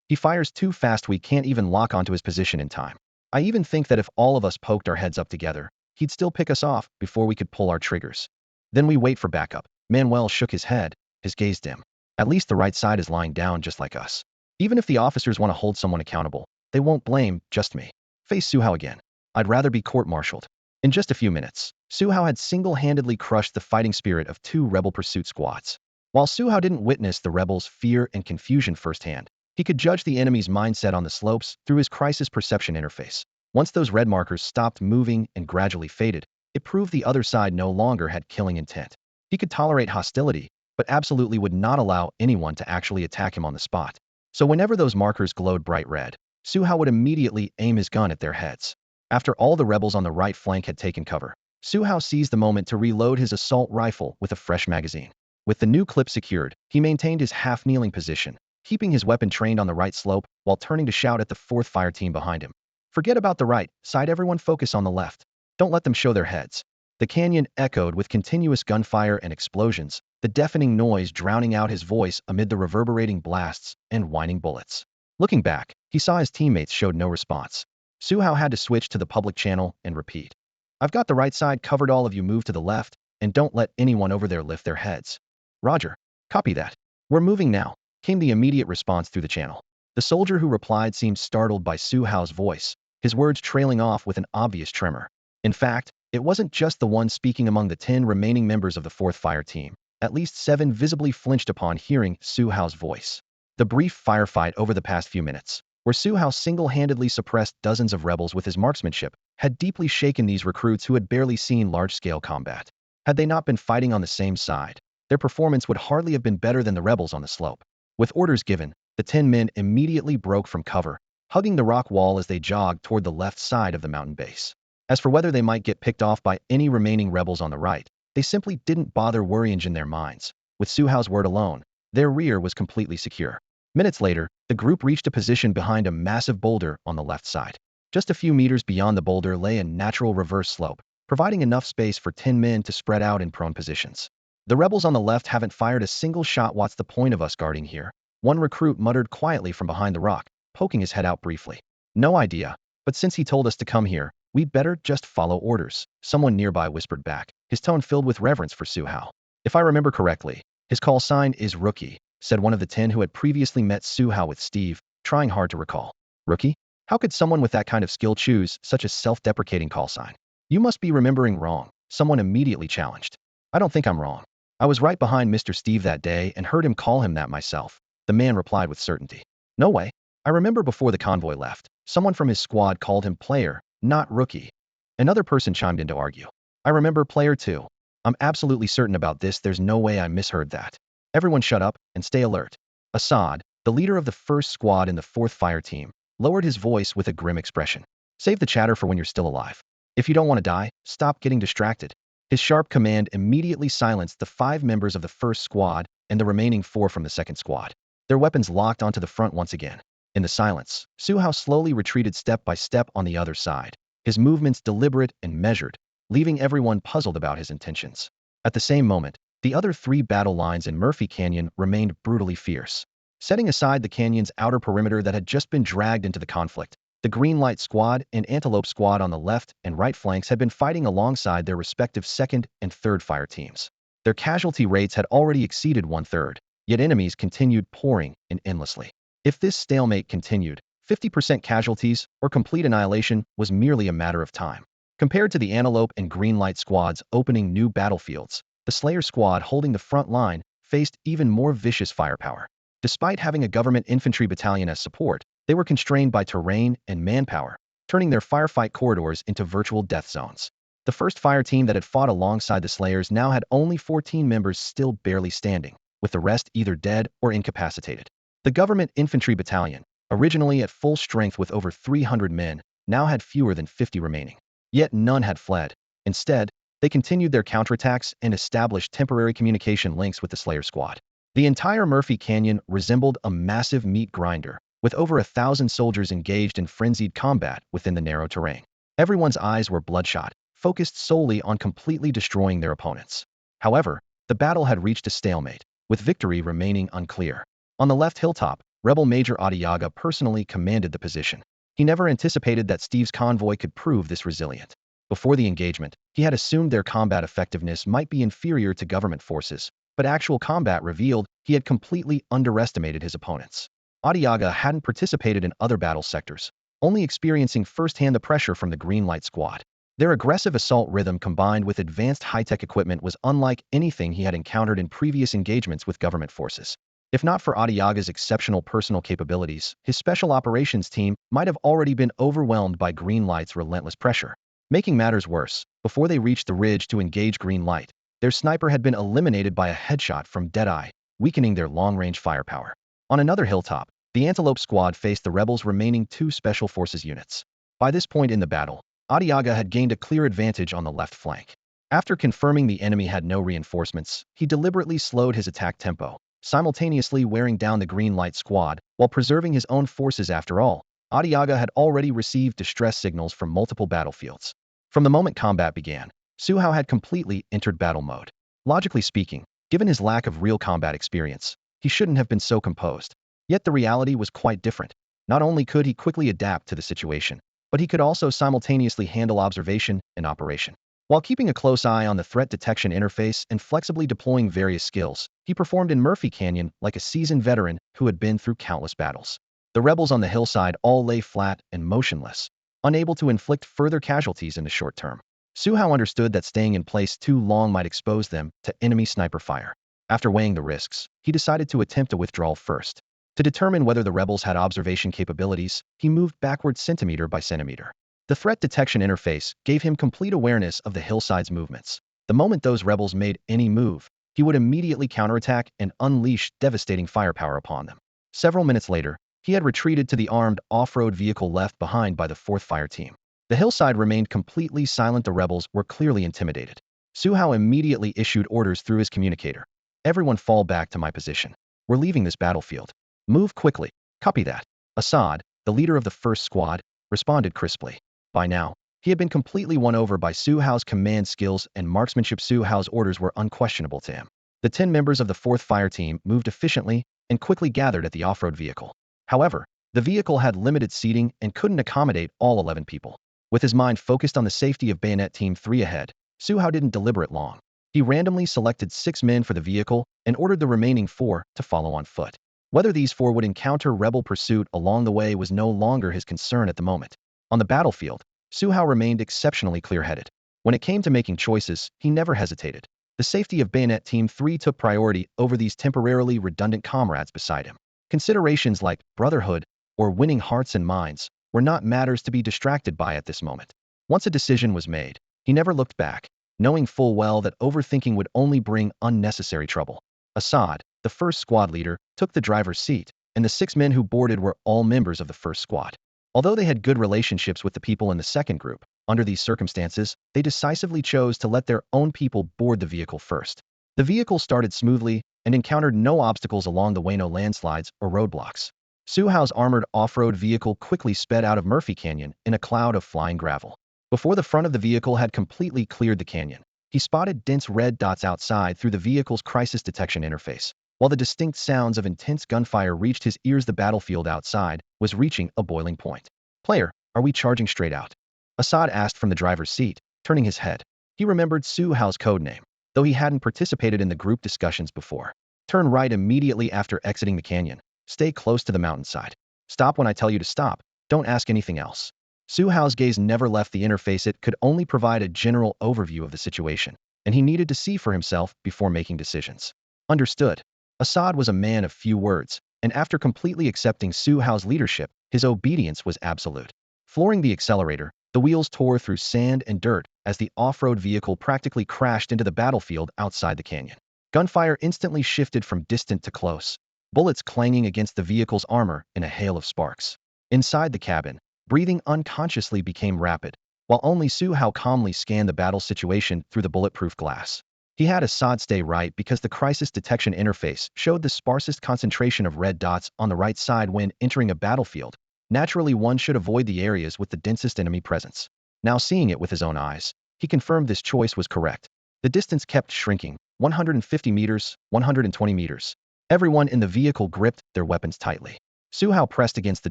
He fires too fast, we can't even lock onto his position in time. I even think that if all of us poked our heads up together, he'd still pick us off before we could pull our triggers. Then we wait for backup. Manuel shook his head, his gaze dim. At least the right side is lying down just like us. Even if the officers want to hold someone accountable, they won't blame just me. Face Su Hao again. I'd rather be court-martialed. In just a few minutes, Su Hao had single-handedly crushed the fighting spirit of 2 rebel pursuit squads. While Su Hao didn't witness the rebels' fear and confusion firsthand, he could judge the enemy's mindset on the slopes through his crisis perception interface. Once those red markers stopped moving and gradually faded, it proved the other side no longer had killing intent. He could tolerate hostility, but absolutely would not allow anyone to actually attack him on the spot. So whenever those markers glowed bright red, Su Hao would immediately aim his gun at their heads. After all the rebels on the right flank had taken cover, Su Hao seized the moment to reload his assault rifle with a fresh magazine. With the new clip secured, he maintained his half-kneeling position, keeping his weapon trained on the right slope while turning to shout at the 4th fire team behind him. Forget about the right side, everyone focus on the left. Don't let them show their heads. The canyon echoed with continuous gunfire and explosions, the deafening noise drowning out his voice amid the reverberating blasts and whining bullets. Looking back, he saw his teammates showed no response. Su Hao had to switch to the public channel and repeat. I've got the right side covered, all of you move to the left, and don't let anyone over there lift their heads. Roger. Copy that. We're moving now, came the immediate response through the channel. The soldier who replied seemed startled by Su Hao's voice, his words trailing off with an obvious tremor. In fact, it wasn't just the one speaking among the 10 remaining members of the 4th fire team. At least 7 visibly flinched upon hearing Su Hao's voice. The brief firefight over the past few minutes, where Su Hao single-handedly suppressed dozens of rebels with his marksmanship, had deeply shaken these recruits who had barely seen large-scale combat. Had they not been fighting on the same side, their performance would hardly have been better than the rebels on the slope. With orders given, the 10 men immediately broke from cover, hugging the rock wall as they jogged toward the left side of the mountain base. As for whether they might get picked off by any remaining rebels on the right, they simply didn't bother worrying in their minds. With Su Hao's word alone, their rear was completely secure. Minutes later, the group reached a position behind a massive boulder on the left side. Just a few meters beyond the boulder lay a natural reverse slope, providing enough space for 10 men to spread out in prone positions. The rebels on the left haven't fired a single shot. What's the point of us guarding here? One recruit muttered quietly from behind the rock, poking his head out briefly. No idea, but since he told us to come here, we'd better just follow orders, someone nearby whispered back, his tone filled with reverence for Su Hao. If I remember correctly, his call sign is Rookie, said one of the 10 who had previously met Su Hao with Steve, trying hard to recall. Rookie? How could someone with that kind of skill choose such a self-deprecating call sign? You must be remembering wrong, someone immediately challenged. I don't think I'm wrong. I was right behind Mr. Steve that day and heard him call him that myself, the man replied with certainty. No way. I remember before the convoy left, someone from his squad called him player, not rookie. Another person chimed in to argue. I remember player too. I'm absolutely certain about this, there's no way I misheard that. Everyone shut up and stay alert. Assad, the leader of the 1st squad in the 4th fire team, lowered his voice with a grim expression. Save the chatter for when you're still alive. If you don't want to die, stop getting distracted. His sharp command immediately silenced the 5 members of the 1st squad and the remaining 4 from the 2nd squad. Their weapons locked onto the front once again. In the silence, Su Hao slowly retreated step by step on the other side, his movements deliberate and measured, leaving everyone puzzled about his intentions. At the same moment, the other 3 battle lines in Murphy Canyon remained brutally fierce. Setting aside the canyon's outer perimeter that had just been dragged into the conflict, the Green Light Squad and Antelope Squad on the left and right flanks had been fighting alongside their respective 2nd and 3rd fire teams. Their casualty rates had already exceeded 1/3, yet enemies continued pouring in endlessly. If this stalemate continued, 50% casualties or complete annihilation was merely a matter of time. Compared to the Antelope and Greenlight squads opening new battlefields, the Slayer squad holding the front line faced even more vicious firepower. Despite having a government infantry battalion as support, they were constrained by terrain and manpower, turning their firefight corridors into virtual death zones. The first fire team that had fought alongside the Slayers now had only 14 members still barely standing, with the rest either dead or incapacitated. The government infantry battalion, originally at full strength with over 300 men, now had fewer than 50 remaining. Yet none had fled. Instead, they continued their counterattacks and established temporary communication links with the Slayer squad. The entire Murphy Canyon resembled a massive meat grinder, with over 1,000 soldiers engaged in frenzied combat within the narrow terrain. Everyone's eyes were bloodshot, focused solely on completely destroying their opponents. However, the battle had reached a stalemate, with victory remaining unclear. On the left hilltop, Rebel Major Iweiya personally commanded the position. He never anticipated that Steve's convoy could prove this resilient. Before the engagement, he had assumed their combat effectiveness might be inferior to government forces, but actual combat revealed he had completely underestimated his opponents. Iweiya hadn't participated in other battle sectors, only experiencing firsthand the pressure from the Greenlight squad. Their aggressive assault rhythm combined with advanced high-tech equipment was unlike anything he had encountered in previous engagements with government forces. If not for Iweiya's exceptional personal capabilities, his special operations team might have already been overwhelmed by Greenlight's relentless pressure. Making matters worse, before they reached the ridge to engage Greenlight, their sniper had been eliminated by a headshot from Deadeye, weakening their long-range firepower. On another hilltop, the Antelope squad faced the rebels' remaining 2 special forces units. By this point in the battle, Iweiya had gained a clear advantage on the left flank. After confirming the enemy had no reinforcements, he deliberately slowed his attack tempo, simultaneously wearing down the Greenlight squad while preserving his own forces. After all, Iweiya had already received distress signals from multiple battlefields. From the moment combat began, Su Hao had completely entered battle mode. Logically speaking, given his lack of real combat experience, he shouldn't have been so composed. Yet the reality was quite different. Not only could he quickly adapt to the situation, but he could also simultaneously handle observation and operation. While keeping a close eye on the threat detection interface and flexibly deploying various skills, he performed in Murphy Canyon like a seasoned veteran who had been through countless battles. The rebels on the hillside all lay flat and motionless, unable to inflict further casualties in the short term. Su Hao understood that staying in place too long might expose them to enemy sniper fire. After weighing the risks, he decided to attempt a withdrawal first. To determine whether the rebels had observation capabilities, he moved backward centimeter by centimeter. The threat detection interface gave him complete awareness of the hillside's movements. The moment those rebels made any move, he would immediately counterattack and unleash devastating firepower upon them. Several minutes later, he had retreated to the armed off-road vehicle left behind by the 4th Fire Team. The hillside remained completely silent. The rebels were clearly intimidated. Su Hao immediately issued orders through his communicator. Everyone fall back to my position. We're leaving this battlefield. Move quickly. Copy that. Assad, the leader of the first squad, responded crisply. By now, he had been completely won over by Su Hao's command skills and marksmanship. Su Hao's orders were unquestionable to him. The 10 members of the 4th Fire Team moved efficiently and quickly gathered at the off-road vehicle. However, the vehicle had limited seating and couldn't accommodate all 11 people. With his mind focused on the safety of Bayonet Team 3 ahead, Su Hao didn't deliberate long. He randomly selected 6 men for the vehicle and ordered the remaining 4 to follow on foot. Whether these 4 would encounter rebel pursuit along the way was no longer his concern at the moment. On the battlefield, Su Hao remained exceptionally clear-headed. When it came to making choices, he never hesitated. The safety of Bayonet Team 3 took priority over these temporarily redundant comrades beside him. Considerations like brotherhood or winning hearts and minds were not matters to be distracted by at this moment. Once a decision was made, he never looked back, knowing full well that overthinking would only bring unnecessary trouble. Assad, the first squad leader, took the driver's seat, and the 6 men who boarded were all members of the first squad. Although they had good relationships with the people in the second group, under these circumstances, they decisively chose to let their own people board the vehicle first. The vehicle started smoothly and encountered no obstacles along the way, no landslides or roadblocks. Su Hao's armored off-road vehicle quickly sped out of Murphy Canyon in a cloud of flying gravel. Before the front of the vehicle had completely cleared the canyon, he spotted dense red dots outside through the vehicle's crisis detection interface. While the distinct sounds of intense gunfire reached his ears, the battlefield outside was reaching a boiling point. "Player, are we charging straight out?" Assad asked from the driver's seat, turning his head. He remembered Su Hao's codename, though he hadn't participated in the group discussions before. "Turn right immediately after exiting the canyon. Stay close to the mountainside. Stop when I tell you to stop. Don't ask anything else." Su Hao's gaze never left the interface. It could only provide a general overview of the situation, and he needed to see for himself before making decisions. Understood. Assad was a man of few words, and after completely accepting Su Hao's leadership, his obedience was absolute. Flooring the accelerator, the wheels tore through sand and dirt as the off-road vehicle practically crashed into the battlefield outside the canyon. Gunfire instantly shifted from distant to close, bullets clanging against the vehicle's armor in a hail of sparks. Inside the cabin, breathing unconsciously became rapid, while only Su Hao calmly scanned the battle situation through the bulletproof glass. He had Assad stay right because the crisis detection interface showed the sparsest concentration of red dots on the right side when entering a battlefield. Naturally, one should avoid the areas with the densest enemy presence. Now seeing it with his own eyes, he confirmed this choice was correct. The distance kept shrinking, 150 meters, 120 meters. Everyone in the vehicle gripped their weapons tightly. Su Hao pressed against the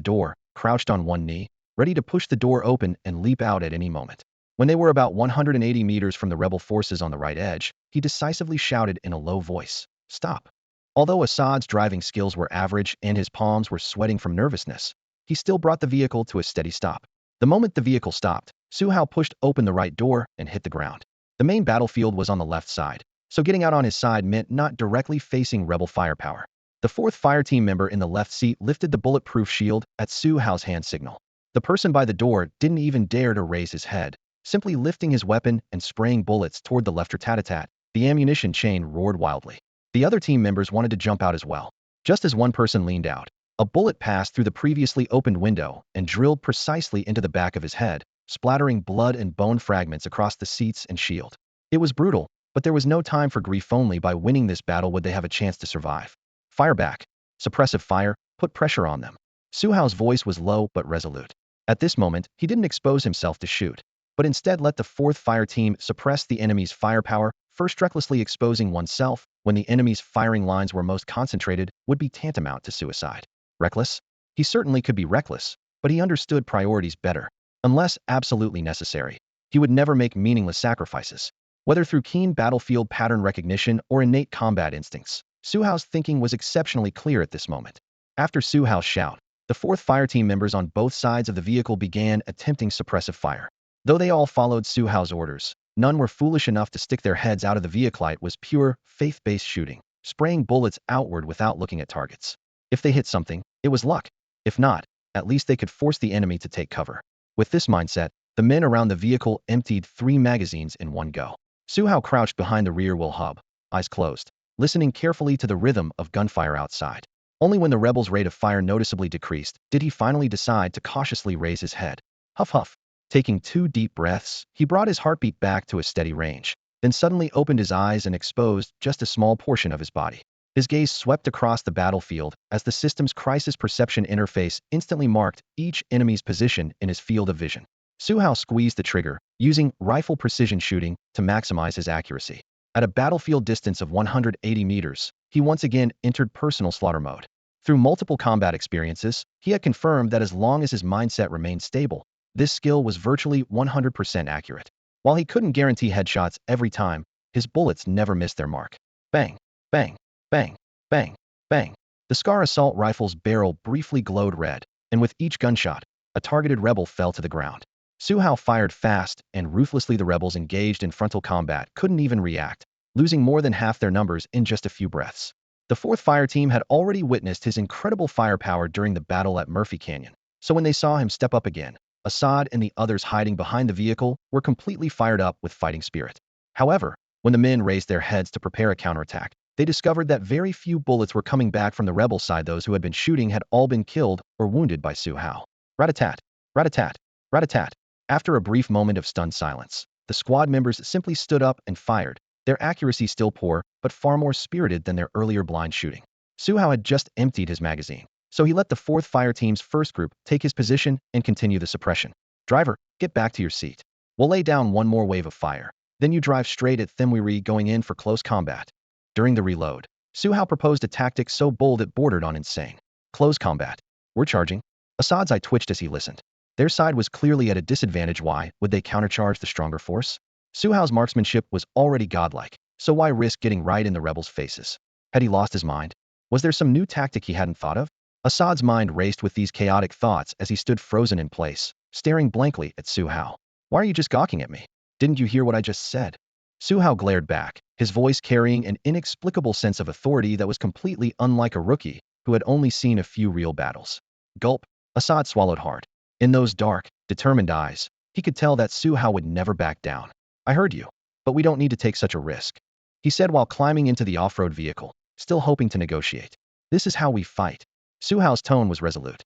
door, crouched on one knee, ready to push the door open and leap out at any moment. When they were about 180 meters from the rebel forces on the right edge, he decisively shouted in a low voice, "Stop." Although Assad's driving skills were average and his palms were sweating from nervousness, he still brought the vehicle to a steady stop. The moment the vehicle stopped, Su Hao pushed open the right door and hit the ground. The main battlefield was on the left side, so getting out on his side meant not directly facing rebel firepower. The fourth fireteam member in the left seat lifted the bulletproof shield at Su Hao's hand signal. The person by the door didn't even dare to raise his head, simply lifting his weapon and spraying bullets toward the left. Tat-tat-tat. The ammunition chain roared wildly. The other team members wanted to jump out as well. Just as one person leaned out, a bullet passed through the previously opened window and drilled precisely into the back of his head, splattering blood and bone fragments across the seats and shield. It was brutal, but there was no time for grief. Only by winning this battle would they have a chance to survive. Fire back. Suppressive fire, put pressure on them. Su Hao's voice was low but resolute. At this moment, he didn't expose himself to shoot, but instead let the fourth fire team suppress the enemy's firepower. First, recklessly exposing oneself when the enemy's firing lines were most concentrated would be tantamount to suicide. Reckless? He certainly could be reckless, but he understood priorities better. Unless absolutely necessary, he would never make meaningless sacrifices. Whether through keen battlefield pattern recognition or innate combat instincts, Su Hao's thinking was exceptionally clear at this moment. After Su Hao's shout, the fourth fireteam members on both sides of the vehicle began attempting suppressive fire. Though they all followed Su Hao's orders, none were foolish enough to stick their heads out of the vehicle. It was pure, faith-based shooting, spraying bullets outward without looking at targets. If they hit something, it was luck. If not, at least they could force the enemy to take cover. With this mindset, the men around the vehicle emptied 3 magazines in one go. Su Hao crouched behind the rear wheel hub, eyes closed, listening carefully to the rhythm of gunfire outside. Only when the rebels' rate of fire noticeably decreased did he finally decide to cautiously raise his head. Huff huff. Taking 2 deep breaths, he brought his heartbeat back to a steady range, then suddenly opened his eyes and exposed just a small portion of his body. His gaze swept across the battlefield as the system's crisis perception interface instantly marked each enemy's position in his field of vision. Su Hao squeezed the trigger, using rifle precision shooting to maximize his accuracy. At a battlefield distance of 180 meters, he once again entered personal slaughter mode. Through multiple combat experiences, he had confirmed that as long as his mindset remained stable, this skill was virtually 100% accurate. While he couldn't guarantee headshots every time, his bullets never missed their mark. Bang, bang, bang, bang, bang. The Scar assault rifle's barrel briefly glowed red, and with each gunshot, a targeted rebel fell to the ground. Su Hao fired fast and ruthlessly. The rebels engaged in frontal combat couldn't even react, losing more than half their numbers in just a few breaths. The fourth fire team had already witnessed his incredible firepower during the battle at Murphy Canyon, so when they saw him step up again, Assad and the others hiding behind the vehicle were completely fired up with fighting spirit. However, when the men raised their heads to prepare a counterattack, they discovered that very few bullets were coming back from the rebel side. Those who had been shooting had all been killed or wounded by Su Hao. Rat-a-tat, rat-a-tat, rat-a-tat. After a brief moment of stunned silence, the squad members simply stood up and fired, their accuracy still poor, but far more spirited than their earlier blind shooting. Su Hao had just emptied his magazine, so he let the fourth fire team's first group take his position and continue the suppression. Driver, get back to your seat. We'll lay down one more wave of fire. Then you drive straight at Xiweisi, going in for close combat. During the reload, Su Hao proposed a tactic so bold it bordered on insane. Close combat. We're charging. Assad's eye twitched as he listened. Their side was clearly at a disadvantage. Why would they countercharge the stronger force? Su Hao's marksmanship was already godlike, so why risk getting right in the rebels' faces? Had he lost his mind? Was there some new tactic he hadn't thought of? Assad's mind raced with these chaotic thoughts as he stood frozen in place, staring blankly at Su Hao. Why are you just gawking at me? Didn't you hear what I just said? Su Hao glared back, his voice carrying an inexplicable sense of authority that was completely unlike a rookie who had only seen a few real battles. Gulp. Assad swallowed hard. In those dark, determined eyes, he could tell that Su Hao would never back down. I heard you, but we don't need to take such a risk, he said while climbing into the off-road vehicle, still hoping to negotiate. This is how we fight. Su Hao's tone was resolute.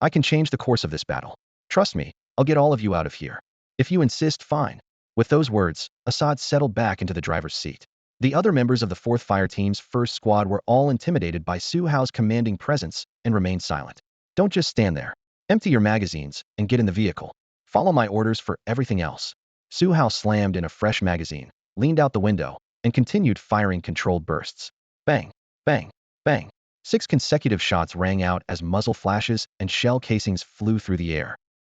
I can change the course of this battle. Trust me, I'll get all of you out of here. If you insist, fine. With those words, Assad settled back into the driver's seat. The other members of the 4th Fire Team's first squad were all intimidated by Su Hao's commanding presence and remained silent. Don't just stand there. Empty your magazines and get in the vehicle. Follow my orders for everything else. Su Hao slammed in a fresh magazine, leaned out the window, and continued firing controlled bursts. Bang, bang, bang. 6 consecutive shots rang out as muzzle flashes and shell casings flew through the air.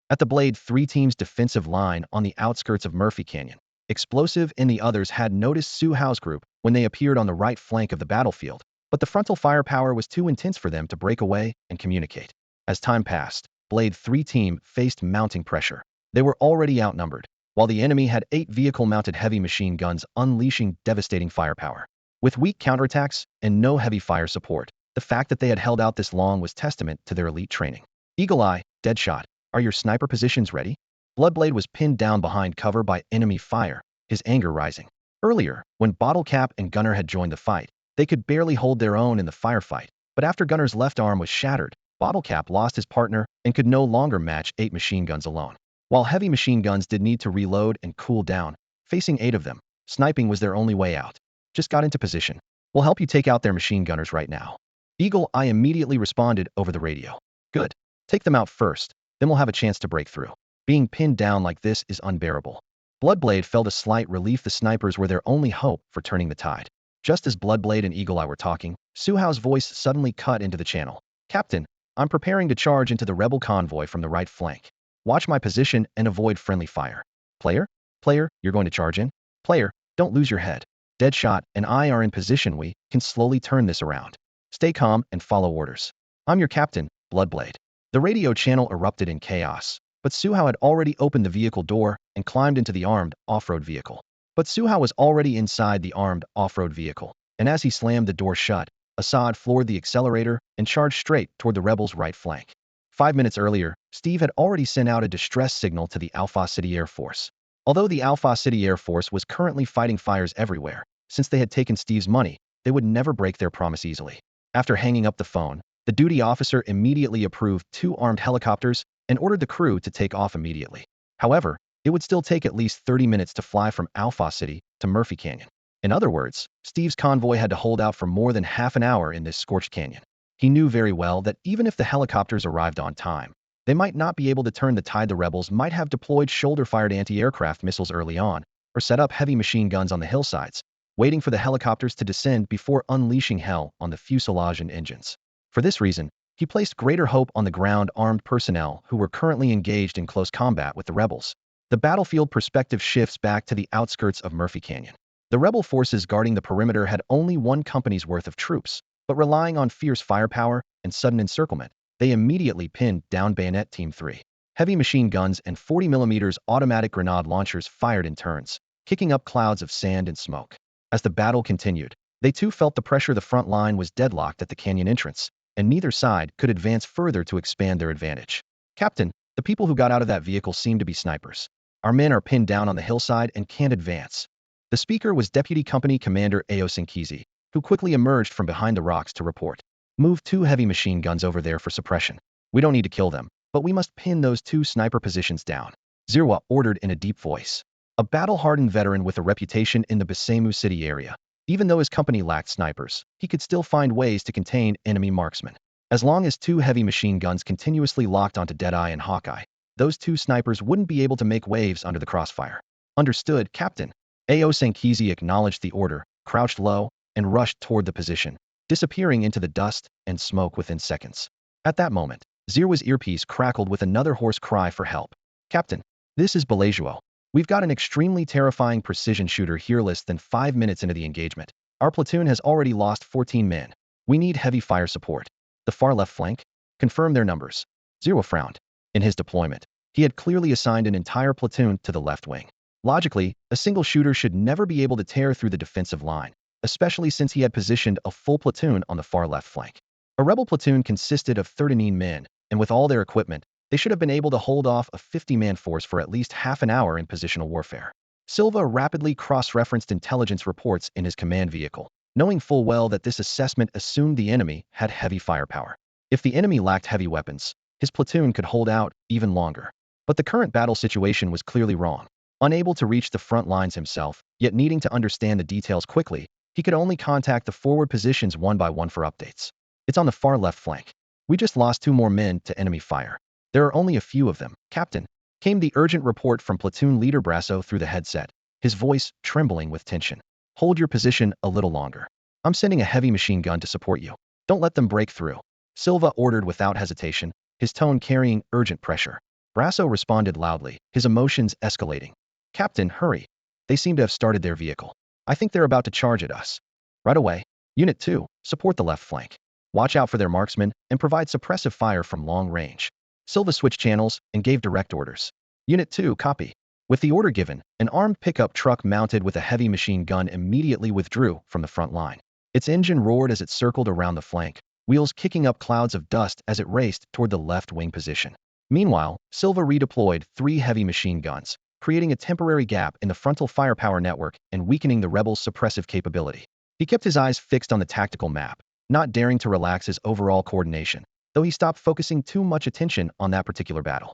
At the Blade 3 team's defensive line on the outskirts of Murphy Canyon, Explosive and the others had noticed Su Hao's group when they appeared on the right flank of the battlefield, but the frontal firepower was too intense for them to break away and communicate. As time passed, Blade 3 team faced mounting pressure. They were already outnumbered, while the enemy had 8 vehicle-mounted heavy machine guns unleashing devastating firepower. With weak counterattacks and no heavy fire support, the fact that they had held out this long was testament to their elite training. Eagle Eye, Deadshot, are your sniper positions ready? Bloodblade was pinned down behind cover by enemy fire, his anger rising. Earlier, when Bottlecap and Gunner had joined the fight, they could barely hold their own in the firefight, but after Gunner's left arm was shattered, Bottlecap lost his partner and could no longer match 8 machine guns alone. While heavy machine guns did need to reload and cool down, facing 8 of them, sniping was their only way out. Just got into position. We'll help you take out their machine gunners right now. Eagle Eye immediately responded over the radio. Good. Take them out first, then we'll have a chance to break through. Being pinned down like this is unbearable. Bloodblade felt a slight relief. The snipers were their only hope for turning the tide. Just as Bloodblade and Eagle Eye were talking, Su Hao's voice suddenly cut into the channel. Captain, I'm preparing to charge into the rebel convoy from the right flank. Watch my position and avoid friendly fire. Player? Player, you're going to charge in? Player, don't lose your head. Deadshot and I are in position. We can slowly turn this around. Stay calm and follow orders. I'm your captain, Bloodblade. The radio channel erupted in chaos, but Su Hao had already opened the vehicle door and climbed into the armed off-road vehicle. But Su Hao was already inside the armed off-road vehicle, and as he slammed the door shut, Assad floored the accelerator and charged straight toward the rebels' right flank. 5 minutes earlier, Steve had already sent out a distress signal to the Alpha City Air Force. Although the Alpha City Air Force was currently fighting fires everywhere, since they had taken Steve's money, they would never break their promise easily. After hanging up the phone, the duty officer immediately approved 2 armed helicopters and ordered the crew to take off immediately. However, it would still take at least 30 minutes to fly from Alpha City to Murphy Canyon. In other words, Steve's convoy had to hold out for more than half an hour in this scorched canyon. He knew very well that even if the helicopters arrived on time, they might not be able to turn the tide. The rebels might have deployed shoulder-fired anti-aircraft missiles early on, or set up heavy machine guns on the hillsides, waiting for the helicopters to descend before unleashing hell on the fuselage and engines. For this reason, he placed greater hope on the ground armed personnel who were currently engaged in close combat with the rebels. The battlefield perspective shifts back to the outskirts of Murphy Canyon. The rebel forces guarding the perimeter had only 1 company's worth of troops, but relying on fierce firepower and sudden encirclement, they immediately pinned down Bayonet Team 3. Heavy machine guns and 40mm automatic grenade launchers fired in turns, kicking up clouds of sand and smoke. As the battle continued, they too felt the pressure. The front line was deadlocked at the canyon entrance, and neither side could advance further to expand their advantage. Captain, the people who got out of that vehicle seem to be snipers. Our men are pinned down on the hillside and can't advance. The speaker was Deputy Company Commander Xiweisi, who quickly emerged from behind the rocks to report. Move 2 heavy machine guns over there for suppression. We don't need to kill them, but we must pin those 2 sniper positions down. Zirwa ordered in a deep voice. A battle-hardened veteran with a reputation in the Besemu City area. Even though his company lacked snipers, he could still find ways to contain enemy marksmen. As long as 2 heavy machine guns continuously locked onto Deadeye and Hawkeye, those 2 snipers wouldn't be able to make waves under the crossfire. Understood, Captain. Xiweisi acknowledged the order, crouched low, and rushed toward the position, disappearing into the dust and smoke within seconds. At that moment, Zirwa's earpiece crackled with another hoarse cry for help. Captain, this is Belajuo. We've got an extremely terrifying precision shooter here less than 5 minutes into the engagement. Our platoon has already lost 14 men. We need heavy fire support. The far left flank? Confirm their numbers. Zirwa frowned. In his deployment, He had clearly assigned an entire platoon to the left wing. Logically, a single shooter should never be able to tear through the defensive line, especially since he had positioned a full platoon on the far left flank. A rebel platoon consisted of 39 men, and with all their equipment, they should have been able to hold off a 50-man force for at least half an hour in positional warfare. Silva rapidly cross-referenced intelligence reports in his command vehicle, knowing full well that this assessment assumed the enemy had heavy firepower. If the enemy lacked heavy weapons, his platoon could hold out even longer. But the current battle situation was clearly wrong. Unable to reach the front lines himself, yet needing to understand the details quickly, he could only contact the forward positions one by one for updates. It's on the far left flank. We just lost 2 more men to enemy fire. There are only a few of them, Captain, came the urgent report from platoon leader Brasso through the headset, his voice trembling with tension. Hold your position a little longer. I'm sending a heavy machine gun to support you. Don't let them break through. Silva ordered without hesitation, his tone carrying urgent pressure. Brasso responded loudly, his emotions escalating. Captain, hurry. They seem to have started their vehicle. I think they're about to charge at us. Right away. Unit 2, support the left flank. Watch out for their marksmen and provide suppressive fire from long range. Silva switched channels and gave direct orders. Unit 2, copy. With the order given, an armed pickup truck mounted with a heavy machine gun immediately withdrew from the front line. Its engine roared as it circled around the flank, wheels kicking up clouds of dust as it raced toward the left wing position. Meanwhile, Silva redeployed 3 heavy machine guns, creating a temporary gap in the frontal firepower network and weakening the rebels' suppressive capability. He kept his eyes fixed on the tactical map, not daring to relax his overall coordination, though he stopped focusing too much attention on that particular battle.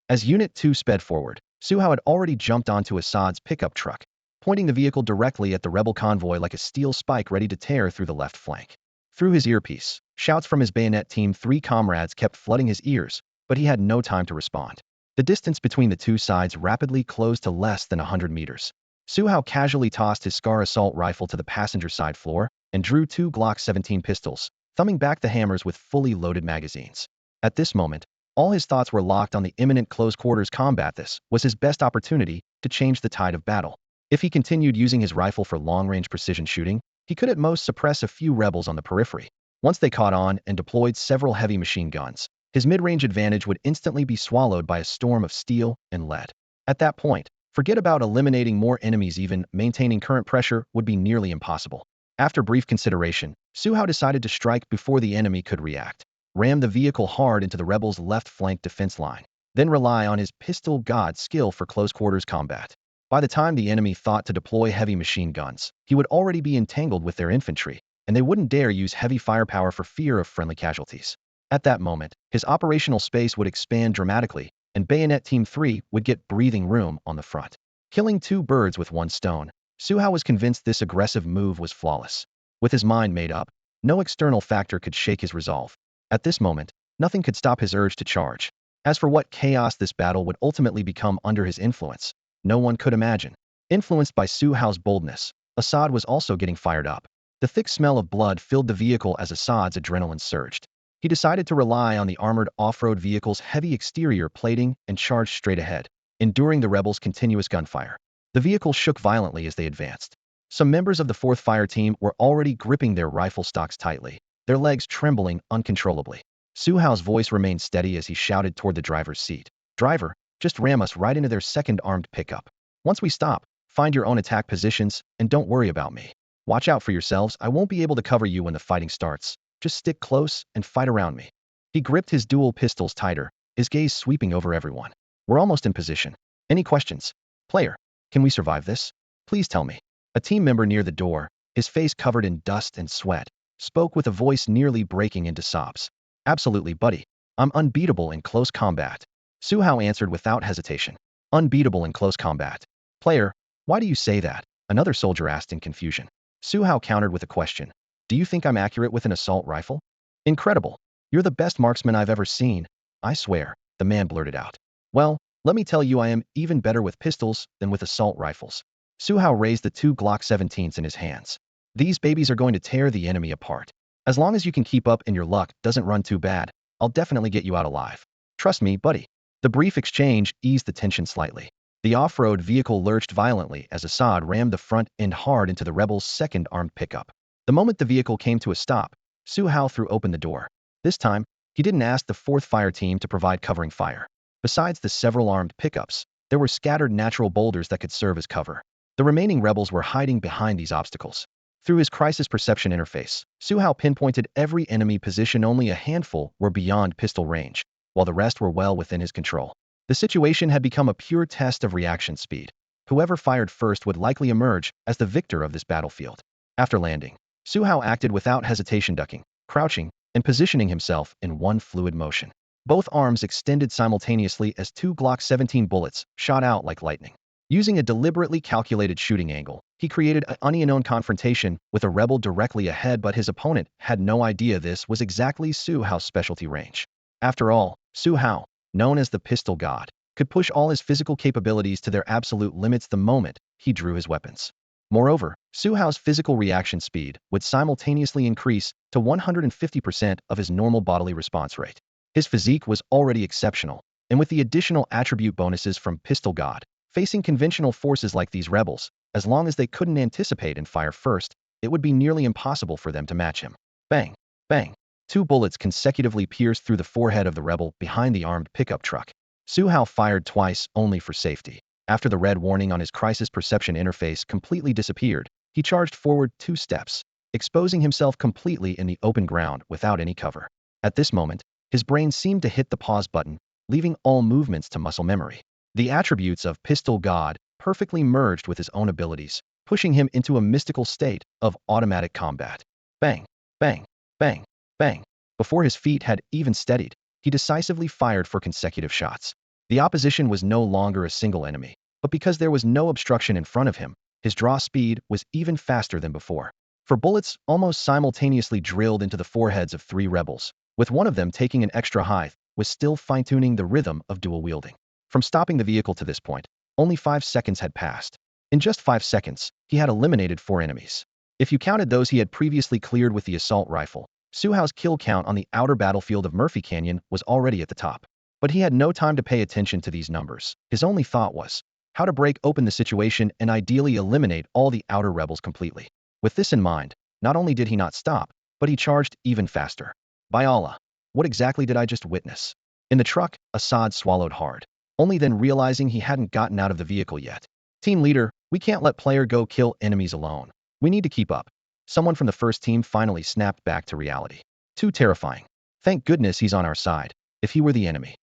As Unit 2 sped forward, Su Hao had already jumped onto Assad's pickup truck, pointing the vehicle directly at the rebel convoy like a steel spike ready to tear through the left flank. Through his earpiece, shouts from his bayonet Team 3 comrades kept flooding his ears, but he had no time to respond. The distance between the two sides rapidly closed to less than 100 meters. Su Hao casually tossed his Scar assault rifle to the passenger side floor and drew 2 Glock 17 pistols, thumbing back the hammers with fully loaded magazines. At this moment, all his thoughts were locked on the imminent close-quarters combat. This was his best opportunity to change the tide of battle. If he continued using his rifle for long-range precision shooting, he could at most suppress a few rebels on the periphery. Once they caught on and deployed several heavy machine guns, his mid-range advantage would instantly be swallowed by a storm of steel and lead. At that point, forget about eliminating more enemies. Even maintaining current pressure would be nearly impossible. After brief consideration, Su Hao decided to strike before the enemy could react, ram the vehicle hard into the rebels' left flank defense line, then rely on his pistol god skill for close-quarters combat. By the time the enemy thought to deploy heavy machine guns, he would already be entangled with their infantry, and they wouldn't dare use heavy firepower for fear of friendly casualties. At that moment, his operational space would expand dramatically, and Bayonet Team 3 would get breathing room on the front. Killing 2 birds with 1 stone, Su Hao was convinced this aggressive move was flawless. With his mind made up, no external factor could shake his resolve. At this moment, nothing could stop his urge to charge. As for what chaos this battle would ultimately become under his influence, no one could imagine. Influenced by Su Hao's boldness, Assad was also getting fired up. The thick smell of blood filled the vehicle as Assad's adrenaline surged. He decided to rely on the armored off-road vehicle's heavy exterior plating and charged straight ahead, enduring the rebels' continuous gunfire. The vehicle shook violently as they advanced. Some members of the 4th Fire Team were already gripping their rifle stocks tightly, their legs trembling uncontrollably. Su Hao's voice remained steady as he shouted toward the driver's seat. "Driver, just ram us right into their second armed pickup. Once we stop, find your own attack positions and don't worry about me. Watch out for yourselves. I won't be able to cover you when the fighting starts. Just stick close and fight around me." He gripped his dual pistols tighter, his gaze sweeping over everyone. "We're almost in position. Any questions? Player, can we survive this? Please tell me." A team member near the door, his face covered in dust and sweat, spoke with a voice nearly breaking into sobs. "Absolutely, buddy. I'm unbeatable in close combat." Su Hao answered without hesitation. "Unbeatable in close combat. Player, why do you say that?" Another soldier asked in confusion. Su Hao countered with a question. "Do you think I'm accurate with an assault rifle?" "Incredible. You're the best marksman I've ever seen. I swear," the man blurted out. "Well, let me tell you, I am even better with pistols than with assault rifles." Su Hao raised the 2 Glock 17s in his hands. "These babies are going to tear the enemy apart. As long as you can keep up and your luck doesn't run too bad, I'll definitely get you out alive. Trust me, buddy." The brief exchange eased the tension slightly. The off-road vehicle lurched violently as Assad rammed the front end hard into the rebels' second armed pickup. The moment the vehicle came to a stop, Su Hao threw open the door. This time, he didn't ask the 4th Fire Team to provide covering fire. Besides the several armed pickups, there were scattered natural boulders that could serve as cover. The remaining rebels were hiding behind these obstacles. Through his crisis perception interface, Su Hao pinpointed every enemy position. Only a handful were beyond pistol range, while the rest were well within his control. The situation had become a pure test of reaction speed. Whoever fired first would likely emerge as the victor of this battlefield. After landing, Su Hao acted without hesitation, ducking, crouching, and positioning himself in one fluid motion. Both arms extended simultaneously as two Glock 17 bullets shot out like lightning. Using a deliberately calculated shooting angle, he created an unknown confrontation with a rebel directly ahead, but his opponent had no idea this was exactly Su Hao's specialty range. After all, Su Hao, known as the Pistol God, could push all his physical capabilities to their absolute limits the moment he drew his weapons. Moreover, Su Hao's physical reaction speed would simultaneously increase to 150% of his normal bodily response rate. His physique was already exceptional, and with the additional attribute bonuses from Pistol God, facing conventional forces like these rebels, as long as they couldn't anticipate and fire first, it would be nearly impossible for them to match him. Bang! Bang! Two bullets consecutively pierced through the forehead of the rebel behind the armed pickup truck. Su Hao fired twice only for safety. After the red warning on his crisis perception interface completely disappeared, he charged forward 2 steps, exposing himself completely in the open ground without any cover. At this moment, his brain seemed to hit the pause button, leaving all movements to muscle memory. The attributes of Pistol God perfectly merged with his own abilities, pushing him into a mystical state of automatic combat. Bang! Bang! Bang! Bang! Before his feet had even steadied, he decisively fired for consecutive shots. The opposition was no longer a single enemy, but because there was no obstruction in front of him, his draw speed was even faster than before. For bullets almost simultaneously drilled into the foreheads of 3 rebels, with one of them taking an extra height, was still fine-tuning the rhythm of dual wielding. From stopping the vehicle to this point, only 5 seconds had passed. In just 5 seconds, he had eliminated 4 enemies. If you counted those he had previously cleared with the assault rifle, Su Hao's kill count on the outer battlefield of Murphy Canyon was already at the top. But he had no time to pay attention to these numbers. His only thought was how to break open the situation and ideally eliminate all the outer rebels completely. With this in mind, not only did he not stop, but he charged even faster. By Allah, what exactly did I just witness? In the truck, Assad swallowed hard, only then realizing he hadn't gotten out of the vehicle yet. Team leader, we can't let player go kill enemies alone. We need to keep up. Someone from the first team finally snapped back to reality. Too terrifying. Thank goodness he's on our side. If he were the enemy.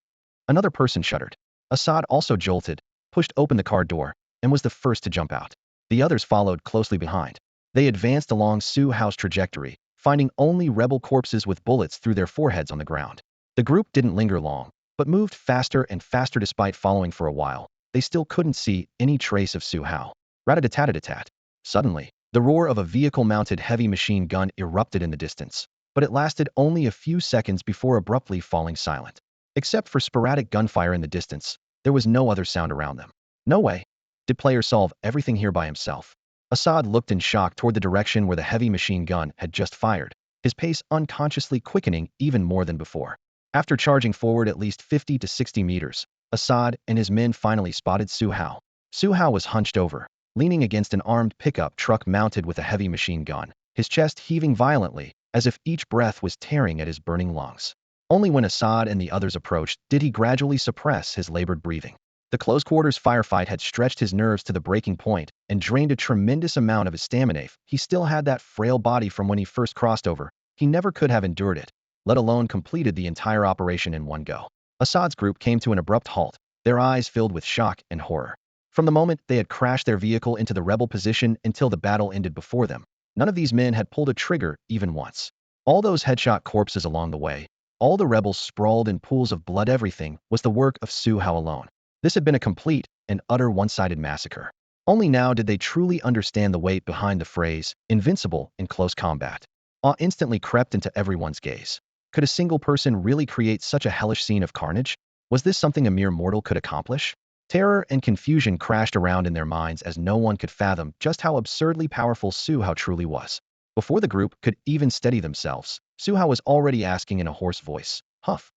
Another person shuddered. Assad also jolted, pushed open the car door, and was the first to jump out. The others followed closely behind. They advanced along Su Hao's trajectory, finding only rebel corpses with bullets through their foreheads on the ground. The group didn't linger long, but moved faster and faster. Despite following for a while, they still couldn't see any trace of Su Hao. Rat-a-tat-a-tat. Suddenly, the roar of a vehicle-mounted heavy machine gun erupted in the distance, but it lasted only a few seconds before abruptly falling silent. Except for sporadic gunfire in the distance, there was no other sound around them. No way. Did player solve everything here by himself? Assad looked in shock toward the direction where the heavy machine gun had just fired, his pace unconsciously quickening even more than before. After charging forward at least 50 to 60 meters, Assad and his men finally spotted Su Hao. Su Hao was hunched over, leaning against an armed pickup truck mounted with a heavy machine gun, his chest heaving violently, as if each breath was tearing at his burning lungs. Only when Assad and the others approached did he gradually suppress his labored breathing. The close-quarters firefight had stretched his nerves to the breaking point and drained a tremendous amount of his stamina. If he still had that frail body from when he first crossed over, he never could have endured it, let alone completed the entire operation in one go. Assad's group came to an abrupt halt, their eyes filled with shock and horror. From the moment they had crashed their vehicle into the rebel position until the battle ended before them, none of these men had pulled a trigger even once. All those headshot corpses along the way, all the rebels sprawled in pools of blood, everything was the work of Su Hao alone. This had been a complete and utter one-sided massacre. Only now did they truly understand the weight behind the phrase, invincible in close combat. Awe instantly crept into everyone's gaze. Could a single person really create such a hellish scene of carnage? Was this something a mere mortal could accomplish? Terror and confusion crashed around in their minds as no one could fathom just how absurdly powerful Su Hao truly was. Before the group could even steady themselves, Su Hao was already asking in a hoarse voice, "Huff,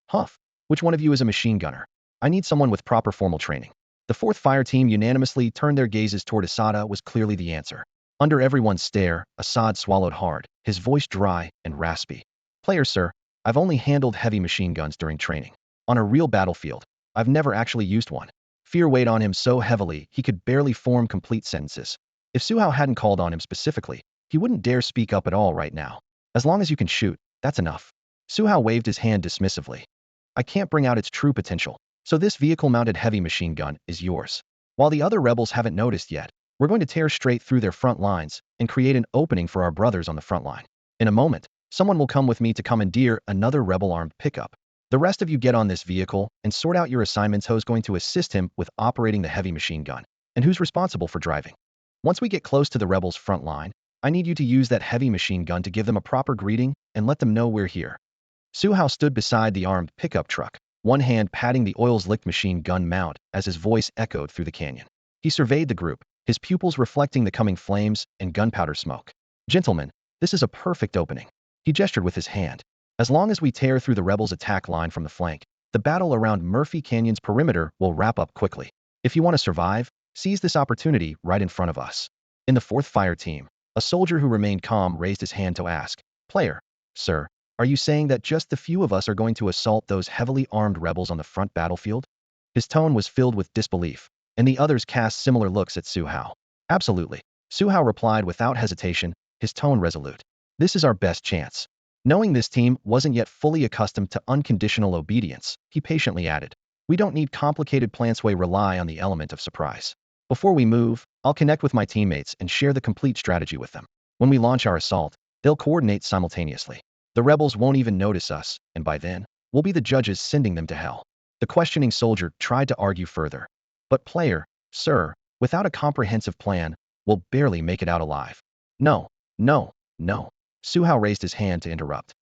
Huff, which one of you is a machine gunner? I need someone with proper formal training." The fourth fire team unanimously turned their gazes toward Assad. Was clearly the answer. Under everyone's stare, Assad swallowed hard, his voice dry and raspy. "Player, sir, I've only handled heavy machine guns during training. On a real battlefield, I've never actually used one. Fear weighed on him so heavily he could barely form complete sentences. If Su Hao hadn't called on him specifically, he wouldn't dare speak up at all right now. As long as you can shoot, that's enough. Su Hao waved his hand dismissively. I can't bring out its true potential, so this vehicle-mounted heavy machine gun is yours. While the other rebels haven't noticed yet, we're going to tear straight through their front lines and create an opening for our brothers on the front line. In a moment, someone will come with me to commandeer another rebel-armed pickup. The rest of you get on this vehicle and sort out your assignments. Who's going to assist him with operating the heavy machine gun, and who's responsible for driving. Once we get close to the rebels' front line, I need you to use that heavy machine gun to give them a proper greeting and let them know we're here. Su Hao stood beside the armed pickup truck, one hand patting the oil-slicked machine gun mount as his voice echoed through the canyon. He surveyed the group, his pupils reflecting the coming flames and gunpowder smoke. Gentlemen, this is a perfect opening. He gestured with his hand. As long as we tear through the rebels' attack line from the flank, the battle around Murphy Canyon's perimeter will wrap up quickly. If you want to survive, seize this opportunity right in front of us. In the 4th Fire Team, a soldier who remained calm raised his hand to ask, Player, sir, are you saying that just the few of us are going to assault those heavily armed rebels on the front battlefield? His tone was filled with disbelief, and the others cast similar looks at Su Hao. Absolutely. Su Hao replied without hesitation, his tone resolute. This is our best chance. Knowing this team wasn't yet fully accustomed to unconditional obedience, he patiently added, we don't need complicated plans. We rely on the element of surprise. Before we move, I'll connect with my teammates and share the complete strategy with them. When we launch our assault, they'll coordinate simultaneously. The rebels won't even notice us, and by then, we'll be the judges sending them to hell. The questioning soldier tried to argue further. But player, sir, without a comprehensive plan, we'll barely make it out alive. No, no, no. Su Hao raised his hand to interrupt.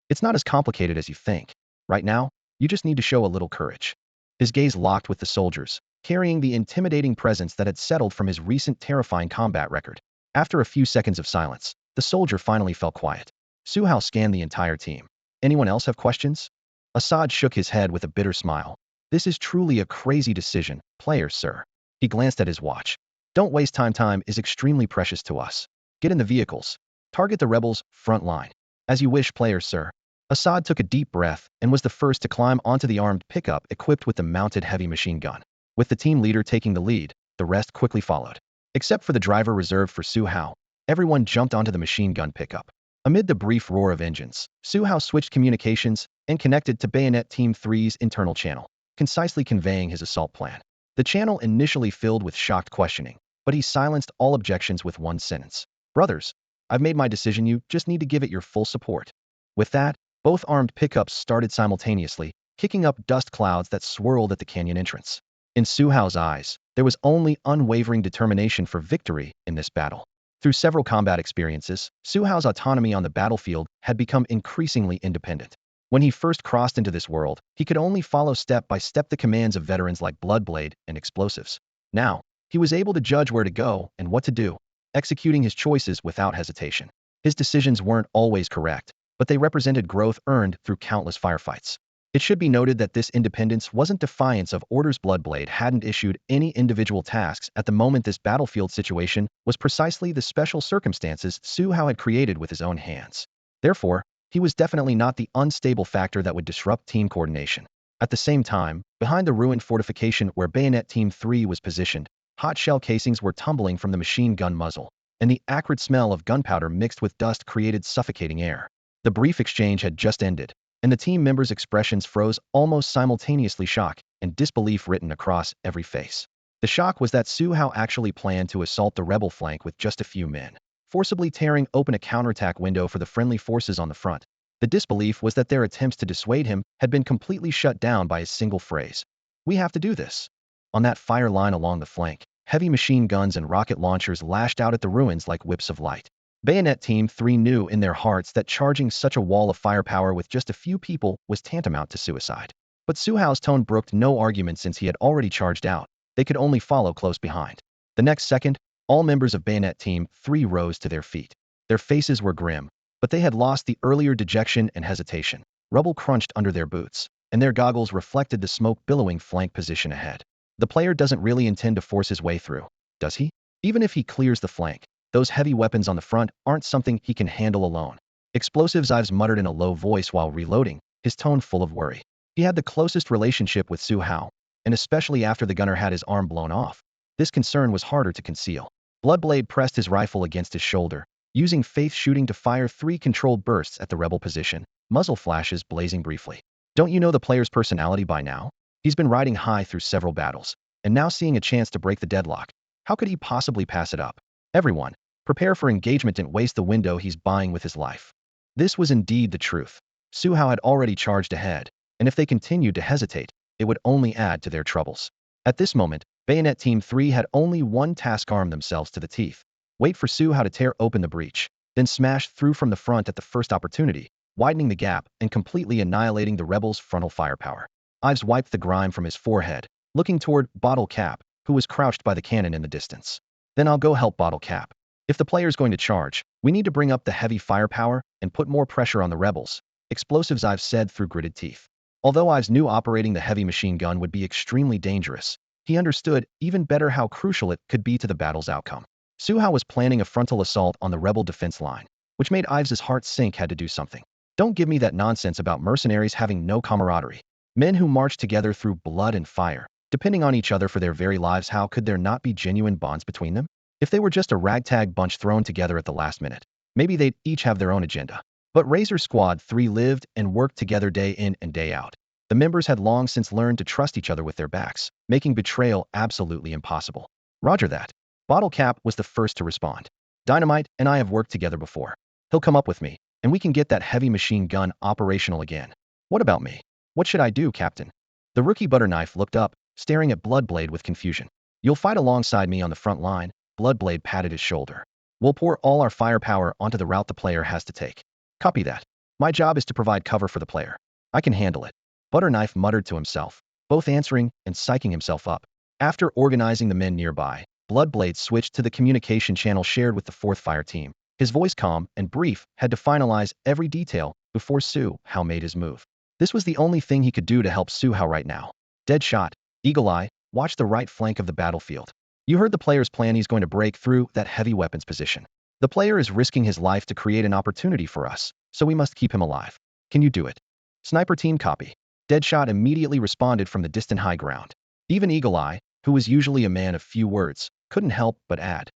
It's not as complicated as you think. Right now, you just need to show a little courage. His gaze locked with the soldiers, carrying the intimidating presence that had settled from his recent terrifying combat record. After a few seconds of silence, the soldier finally fell quiet. Su Hao scanned the entire team. Anyone else have questions? Assad shook his head with a bitter smile. This is truly a crazy decision, player, sir. He glanced at his watch. Don't waste time. Time is extremely precious to us. Get in the vehicles. Target the rebels' front line. As you wish, player, sir. Assad took a deep breath and was the first to climb onto the armed pickup equipped with the mounted heavy machine gun. With the team leader taking the lead, the rest quickly followed. Except for the driver reserved for Su Hao, everyone jumped onto the machine gun pickup. Amid the brief roar of engines, Su Hao switched communications and connected to Bayonet Team 3's internal channel, concisely conveying his assault plan. The channel initially filled with shocked questioning, but he silenced all objections with one sentence. Brothers, I've made my decision. You just need to give it your full support. With that, both armed pickups started simultaneously, kicking up dust clouds that swirled at the canyon entrance. In Su Hao's eyes, there was only unwavering determination for victory in this battle. Through several combat experiences, Su Hao's autonomy on the battlefield had become increasingly independent. When he first crossed into this world, he could only follow step by step the commands of veterans like Bloodblade and Explosives. Now, he was able to judge where to go and what to do, executing his choices without hesitation. His decisions weren't always correct, but they represented growth earned through countless firefights. It should be noted that this independence wasn't defiance of orders. Bloodblade hadn't issued any individual tasks at the moment. This battlefield situation was precisely the special circumstances Su Hao had created with his own hands. Therefore, he was definitely not the unstable factor that would disrupt team coordination. At the same time, behind the ruined fortification where Bayonet Team 3 was positioned, hot shell casings were tumbling from the machine gun muzzle, and the acrid smell of gunpowder mixed with dust created suffocating air. The brief exchange had just ended, and the team members' expressions froze almost simultaneously, shock and disbelief written across every face. The shock was that Su Hao actually planned to assault the rebel flank with just a few men, forcibly tearing open a counterattack window for the friendly forces on the front. The disbelief was that their attempts to dissuade him had been completely shut down by his single phrase. We have to do this. On that fire line along the flank, heavy machine guns and rocket launchers lashed out at the ruins like whips of light. Bayonet Team 3 knew in their hearts that charging such a wall of firepower with just a few people was tantamount to suicide. But Su Hao's tone brooked no argument since he had already charged out. They could only follow close behind. The next second, all members of Bayonet Team 3 rose to their feet. Their faces were grim, but they had lost the earlier dejection and hesitation. Rubble crunched under their boots, and their goggles reflected the smoke-billowing flank position ahead. The player doesn't really intend to force his way through, does he? Even if he clears the flank, those heavy weapons on the front aren't something he can handle alone. Explosives, Ives muttered in a low voice while reloading, his tone full of worry. He had the closest relationship with Su Hao, and especially after the gunner had his arm blown off. This concern was harder to conceal. Bloodblade pressed his rifle against his shoulder, using faith shooting to fire 3 controlled bursts at the rebel position, muzzle flashes blazing briefly. Don't you know the player's personality by now? He's been riding high through several battles, and now seeing a chance to break the deadlock. How could he possibly pass it up? Everyone, prepare for engagement and waste the window he's buying with his life. This was indeed the truth. Su Hao had already charged ahead, and if they continued to hesitate, it would only add to their troubles. At this moment, Bayonet Team 3 had only one task: arm themselves to the teeth. Wait for Su Hao to tear open the breach, then smash through from the front at the first opportunity, widening the gap and completely annihilating the rebels' frontal firepower. Ives wiped the grime from his forehead, looking toward Bottle Cap, who was crouched by the cannon in the distance. Then I'll go help Bottle Cap. If the player's going to charge, we need to bring up the heavy firepower and put more pressure on the rebels. Explosives, Ives said through gritted teeth. Although Ives knew operating the heavy machine gun would be extremely dangerous, he understood even better how crucial it could be to the battle's outcome. Su Hao was planning a frontal assault on the rebel defense line, which made Ives's heart sink. Had to do something. Don't give me that nonsense about mercenaries having no camaraderie. Men who march together through blood and fire, depending on each other for their very lives. How could there not be genuine bonds between them? If they were just a ragtag bunch thrown together at the last minute, maybe they'd each have their own agenda. But Razor Squad 3 lived and worked together day in and day out. The members had long since learned to trust each other with their backs, making betrayal absolutely impossible. Roger that. Bottle Cap was the first to respond. Dynamite and I have worked together before. He'll come up with me, and we can get that heavy machine gun operational again. What about me? What should I do, Captain? The rookie Butterknife looked up, staring at Bloodblade with confusion. You'll fight alongside me on the front line. Bloodblade patted his shoulder. We'll pour all our firepower onto the route the player has to take. Copy that. My job is to provide cover for the player. I can handle it. Butterknife muttered to himself, both answering and psyching himself up. After organizing the men nearby, Bloodblade switched to the communication channel shared with the 4th Fire Team. His voice, calm and brief, had to finalize every detail before Su Hao made his move. This was the only thing he could do to help Su Hao right now. Deadshot, Eagle Eye, watch the right flank of the battlefield. You heard the player's plan. He's going to break through that heavy weapons position. The player is risking his life to create an opportunity for us, so we must keep him alive. Can you do it? Sniper Team, copy. Deadshot immediately responded from the distant high ground. Even Eagle Eye, who was usually a man of few words, couldn't help but add,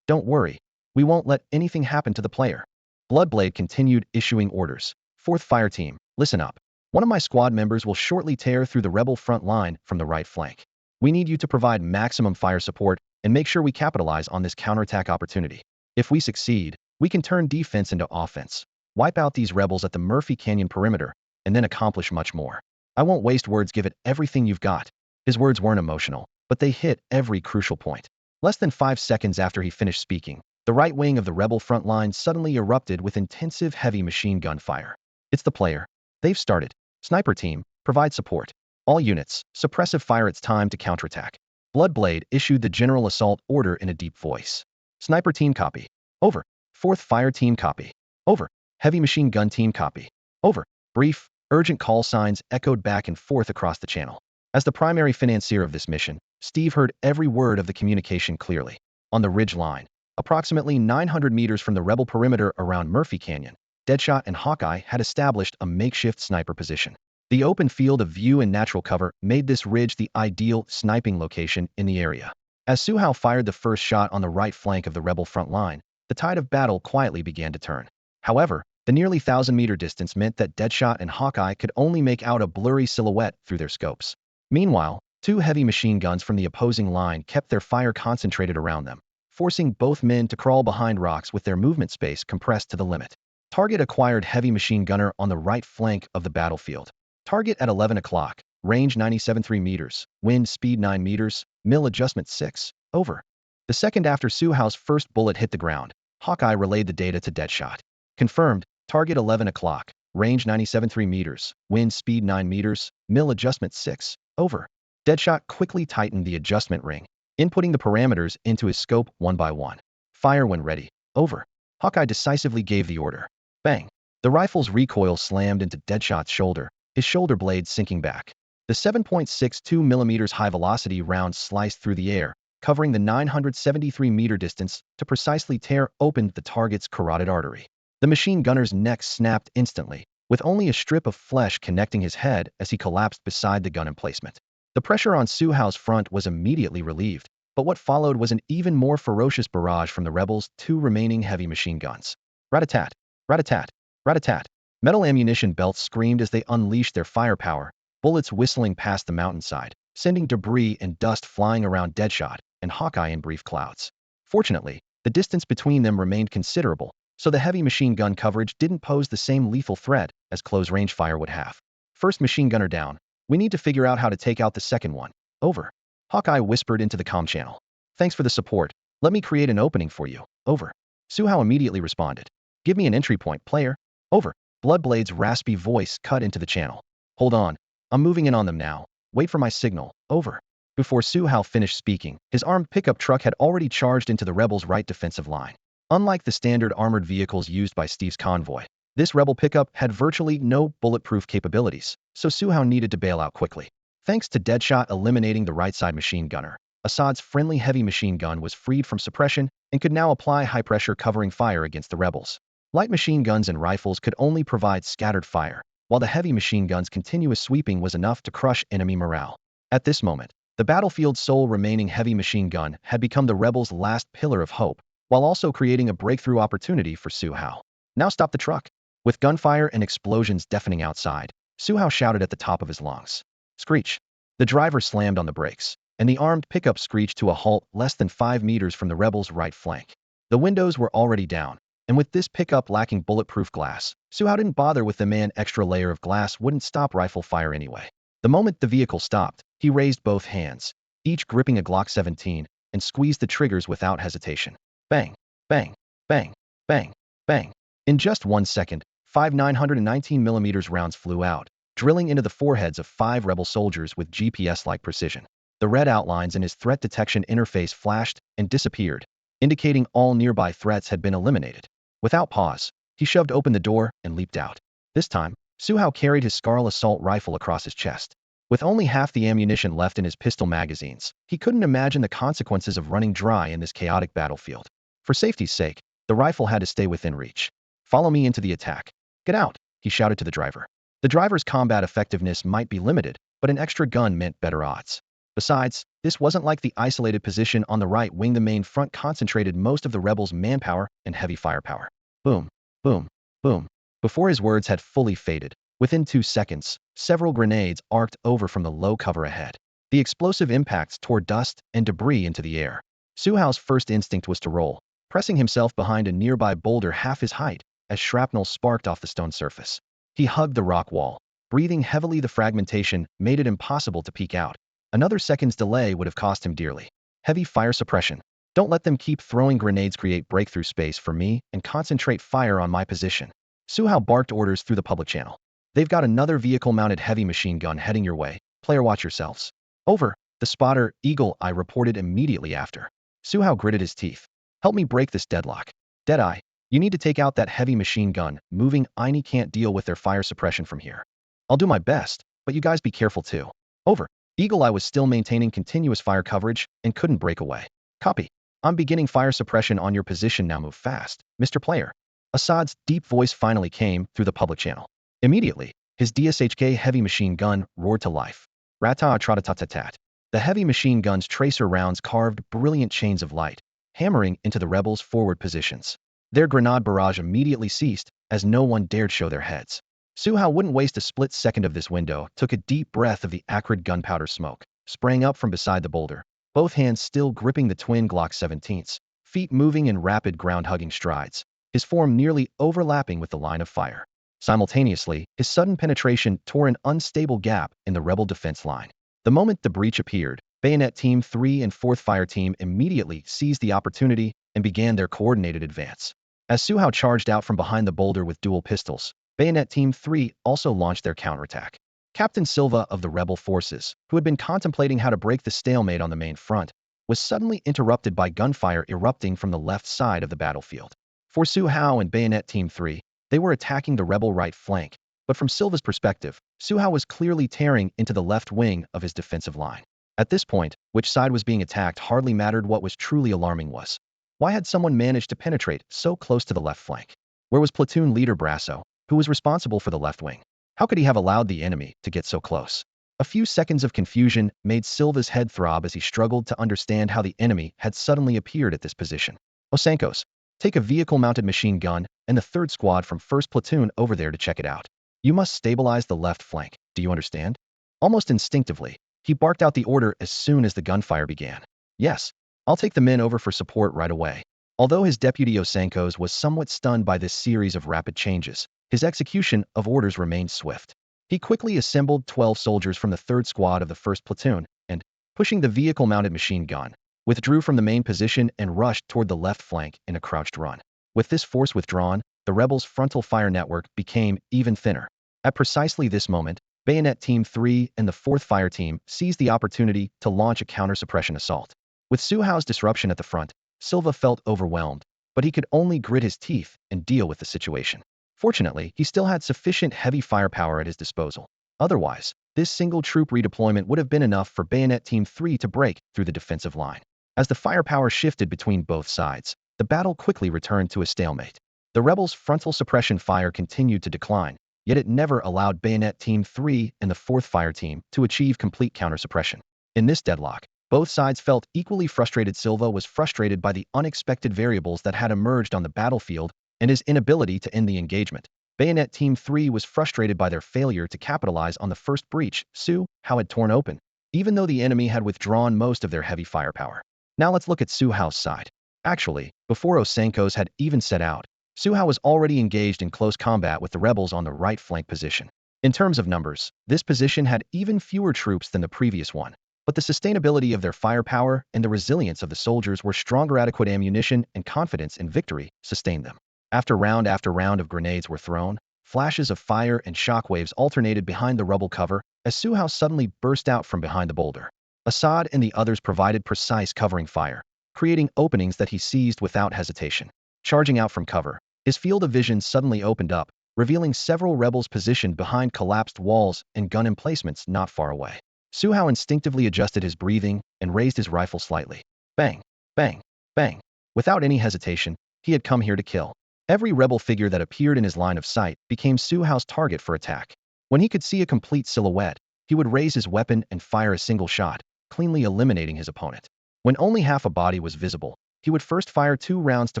don't worry, we won't let anything happen to the player. Bloodblade continued issuing orders. 4th Fire Team, listen up. One of my squad members will shortly tear through the rebel front line from the right flank. We need you to provide maximum fire support and make sure we capitalize on this counterattack opportunity. If we succeed, we can turn defense into offense, wipe out these rebels at the Murphy Canyon perimeter, and then accomplish much more. I won't waste words. Give it everything you've got. His words weren't emotional, but they hit every crucial point. Less than 5 seconds after he finished speaking, the right wing of the rebel front line suddenly erupted with intensive heavy machine gun fire. It's the player. They've started. Sniper Team, provide support. All units, suppressive fire. It's time to counterattack. Bloodblade issued the general assault order in a deep voice. Sniper Team, copy. Over. 4th Fire Team, copy. Over. Heavy Machine Gun Team, copy. Over. Brief, urgent call signs echoed back and forth across the channel. As the primary financier of this mission, Steve heard every word of the communication clearly. On the ridge line, approximately 900 meters from the rebel perimeter around Murphy Canyon, Deadshot and Hawkeye had established a makeshift sniper position. The open field of view and natural cover made this ridge the ideal sniping location in the area. As Su Hao fired the first shot on the right flank of the rebel front line, the tide of battle quietly began to turn. However, the nearly 1,000-meter distance meant that Deadshot and Hawkeye could only make out a blurry silhouette through their scopes. Meanwhile, 2 heavy machine guns from the opposing line kept their fire concentrated around them, forcing both men to crawl behind rocks with their movement space compressed to the limit. Target acquired. Heavy machine gunner on the right flank of the battlefield. Target at 11 o'clock, range 97.3 meters, wind speed 9 meters, mil adjustment 6, over. The second after Su Hao's first bullet hit the ground, Hawkeye relayed the data to Deadshot. Confirmed, target 11 o'clock, range 97.3 meters, wind speed 9 meters, mil adjustment 6, over. Deadshot quickly tightened the adjustment ring, inputting the parameters into his scope one by one. Fire when ready, over. Hawkeye decisively gave the order. Bang! The rifle's recoil slammed into Deadshot's shoulder, his shoulder blade sinking back. The 7.62 millimeters high-velocity round sliced through the air, covering the 973-meter distance to precisely tear open the target's carotid artery. The machine gunner's neck snapped instantly, with only a strip of flesh connecting his head as he collapsed beside the gun emplacement. The pressure on Su Hao's front was immediately relieved, but what followed was an even more ferocious barrage from the rebels' two remaining heavy machine guns. Rat-a-tat, rat-a-tat, rat-a-tat. Metal ammunition belts screamed as they unleashed their firepower, bullets whistling past the mountainside, sending debris and dust flying around Deadshot and Hawkeye in brief clouds. Fortunately, the distance between them remained considerable, so the heavy machine gun coverage didn't pose the same lethal threat as close-range fire would have. First machine gunner down. We need to figure out how to take out the second one. Over. Hawkeye whispered into the comm channel. Thanks for the support. Let me create an opening for you. Over. Su Hao immediately responded. Give me an entry point, player. Over. Bloodblade's raspy voice cut into the channel. Hold on. I'm moving in on them now. Wait for my signal. Over. Before Su Hao finished speaking, his armed pickup truck had already charged into the rebels' right defensive line. Unlike the standard armored vehicles used by Steve's convoy, this rebel pickup had virtually no bulletproof capabilities, so Su Hao needed to bail out quickly. Thanks to Deadshot eliminating the right-side machine gunner, Assad's friendly heavy machine gun was freed from suppression and could now apply high-pressure covering fire against the rebels. Light machine guns and rifles could only provide scattered fire, while the heavy machine gun's continuous sweeping was enough to crush enemy morale. At this moment, the battlefield's sole remaining heavy machine gun had become the rebels' last pillar of hope, while also creating a breakthrough opportunity for Su Hao. Now stop the truck. With gunfire and explosions deafening outside, Su Hao shouted at the top of his lungs. Screech. The driver slammed on the brakes, and the armed pickup screeched to a halt less than 5 meters from the rebels' right flank. The windows were already down, and with this pickup lacking bulletproof glass, Su Hao didn't bother with them. An extra layer of glass wouldn't stop rifle fire anyway. The moment the vehicle stopped, he raised both hands, each gripping a Glock 17, and squeezed the triggers without hesitation. Bang, bang, bang, bang, bang. In just 1 second, 5 919mm rounds flew out, drilling into the foreheads of 5 rebel soldiers with GPS-like precision. The red outlines in his threat detection interface flashed and disappeared, indicating all nearby threats had been eliminated. Without pause, he shoved open the door and leaped out. This time, Su Hao carried his Scarl assault rifle across his chest. With only half the ammunition left in his pistol magazines, he couldn't imagine the consequences of running dry in this chaotic battlefield. For safety's sake, the rifle had to stay within reach. Follow me into the attack. Get out, he shouted to the driver. The driver's combat effectiveness might be limited, but an extra gun meant better odds. Besides, this wasn't like the isolated position on the right wing. The main front concentrated most of the rebels' manpower and heavy firepower. Boom, boom, boom. Before his words had fully faded, within 2 seconds, several grenades arced over from the low cover ahead. The explosive impacts tore dust and debris into the air. Su Hao's first instinct was to roll, pressing himself behind a nearby boulder half his height as shrapnel sparked off the stone surface. He hugged the rock wall, breathing heavily. The fragmentation made it impossible to peek out. Another second's delay would have cost him dearly. Heavy fire suppression. Don't let them keep throwing grenades. Create breakthrough space for me and concentrate fire on my position. Su Hao barked orders through the public channel. They've got another vehicle-mounted heavy machine gun heading your way. Player, watch yourselves. Over. The spotter, Eagle Eye, reported immediately after. Su Hao gritted his teeth. Help me break this deadlock. Deadeye, you need to take out that heavy machine gun. Moving. I can't deal with their fire suppression from here. I'll do my best, but you guys be careful too. Over. Eagle Eye was still maintaining continuous fire coverage and couldn't break away. Copy. I'm beginning fire suppression on your position now. Move fast, Mr. Player. Assad's deep voice finally came through the public channel. Immediately, his DSHK heavy machine gun roared to life. Rat-a-tat-tat-tat. The heavy machine gun's tracer rounds carved brilliant chains of light, hammering into the rebels' forward positions. Their grenade barrage immediately ceased, as no one dared show their heads. Su Hao wouldn't waste a split second of this window, took a deep breath of the acrid gunpowder smoke, sprang up from beside the boulder, both hands still gripping the twin Glock 17s, feet moving in rapid ground-hugging strides, his form nearly overlapping with the line of fire. Simultaneously, his sudden penetration tore an unstable gap in the rebel defense line. The moment the breach appeared, Bayonet Team 3 and 4th Fire Team immediately seized the opportunity and began their coordinated advance. As Su Hao charged out from behind the boulder with dual pistols, Bayonet Team 3 also launched their counterattack. Captain Silva of the rebel forces, who had been contemplating how to break the stalemate on the main front, was suddenly interrupted by gunfire erupting from the left side of the battlefield. For Su Hao and Bayonet Team 3, they were attacking the rebel right flank, but from Silva's perspective, Su Hao was clearly tearing into the left wing of his defensive line. At this point, which side was being attacked hardly mattered. What was truly alarming was, why had someone managed to penetrate so close to the left flank? Where was platoon leader Brasso, who was responsible for the left wing? How could he have allowed the enemy to get so close? A few seconds of confusion made Silva's head throb as he struggled to understand how the enemy had suddenly appeared at this position. Osankos, take a vehicle-mounted machine gun and the 3rd squad from 1st platoon over there to check it out. You must stabilize the left flank, do you understand? Almost instinctively, he barked out the order as soon as the gunfire began. Yes, I'll take the men over for support right away. Although his deputy Osankos was somewhat stunned by this series of rapid changes, his execution of orders remained swift. He quickly assembled 12 soldiers from the 3rd squad of the 1st platoon and, pushing the vehicle-mounted machine gun, withdrew from the main position and rushed toward the left flank in a crouched run. With this force withdrawn, the rebels' frontal fire network became even thinner. At precisely this moment, Bayonet Team 3 and the 4th Fire Team seized the opportunity to launch a counter-suppression assault. With Su Hao's disruption at the front, Silva felt overwhelmed, but he could only grit his teeth and deal with the situation. Fortunately, he still had sufficient heavy firepower at his disposal. Otherwise, this single troop redeployment would have been enough for Bayonet Team 3 to break through the defensive line. As the firepower shifted between both sides, the battle quickly returned to a stalemate. The rebels' frontal suppression fire continued to decline, yet it never allowed Bayonet Team 3 and the 4th Fire Team to achieve complete counter-suppression. In this deadlock, both sides felt equally frustrated. Silva was frustrated by the unexpected variables that had emerged on the battlefield and his inability to end the engagement. Bayonet Team 3 was frustrated by their failure to capitalize on the first breach Su Hao had torn open, even though the enemy had withdrawn most of their heavy firepower. Now let's look at Su Hao's side. Actually, before Osankos had even set out, Su Hao was already engaged in close combat with the rebels on the right flank position. In terms of numbers, this position had even fewer troops than the previous one, but the sustainability of their firepower and the resilience of the soldiers were stronger. Adequate ammunition and confidence in victory sustained them. After round of grenades were thrown, flashes of fire and shockwaves alternated behind the rubble cover as Su Hao suddenly burst out from behind the boulder. Assad and the others provided precise covering fire, creating openings that he seized without hesitation. Charging out from cover, his field of vision suddenly opened up, revealing several rebels positioned behind collapsed walls and gun emplacements not far away. Su Hao instinctively adjusted his breathing and raised his rifle slightly. Bang, bang, bang. Without any hesitation, he had come here to kill. Every rebel figure that appeared in his line of sight became Su Hao's target for attack. When he could see a complete silhouette, he would raise his weapon and fire a single shot, cleanly eliminating his opponent. When only half a body was visible, he would first fire 2 rounds to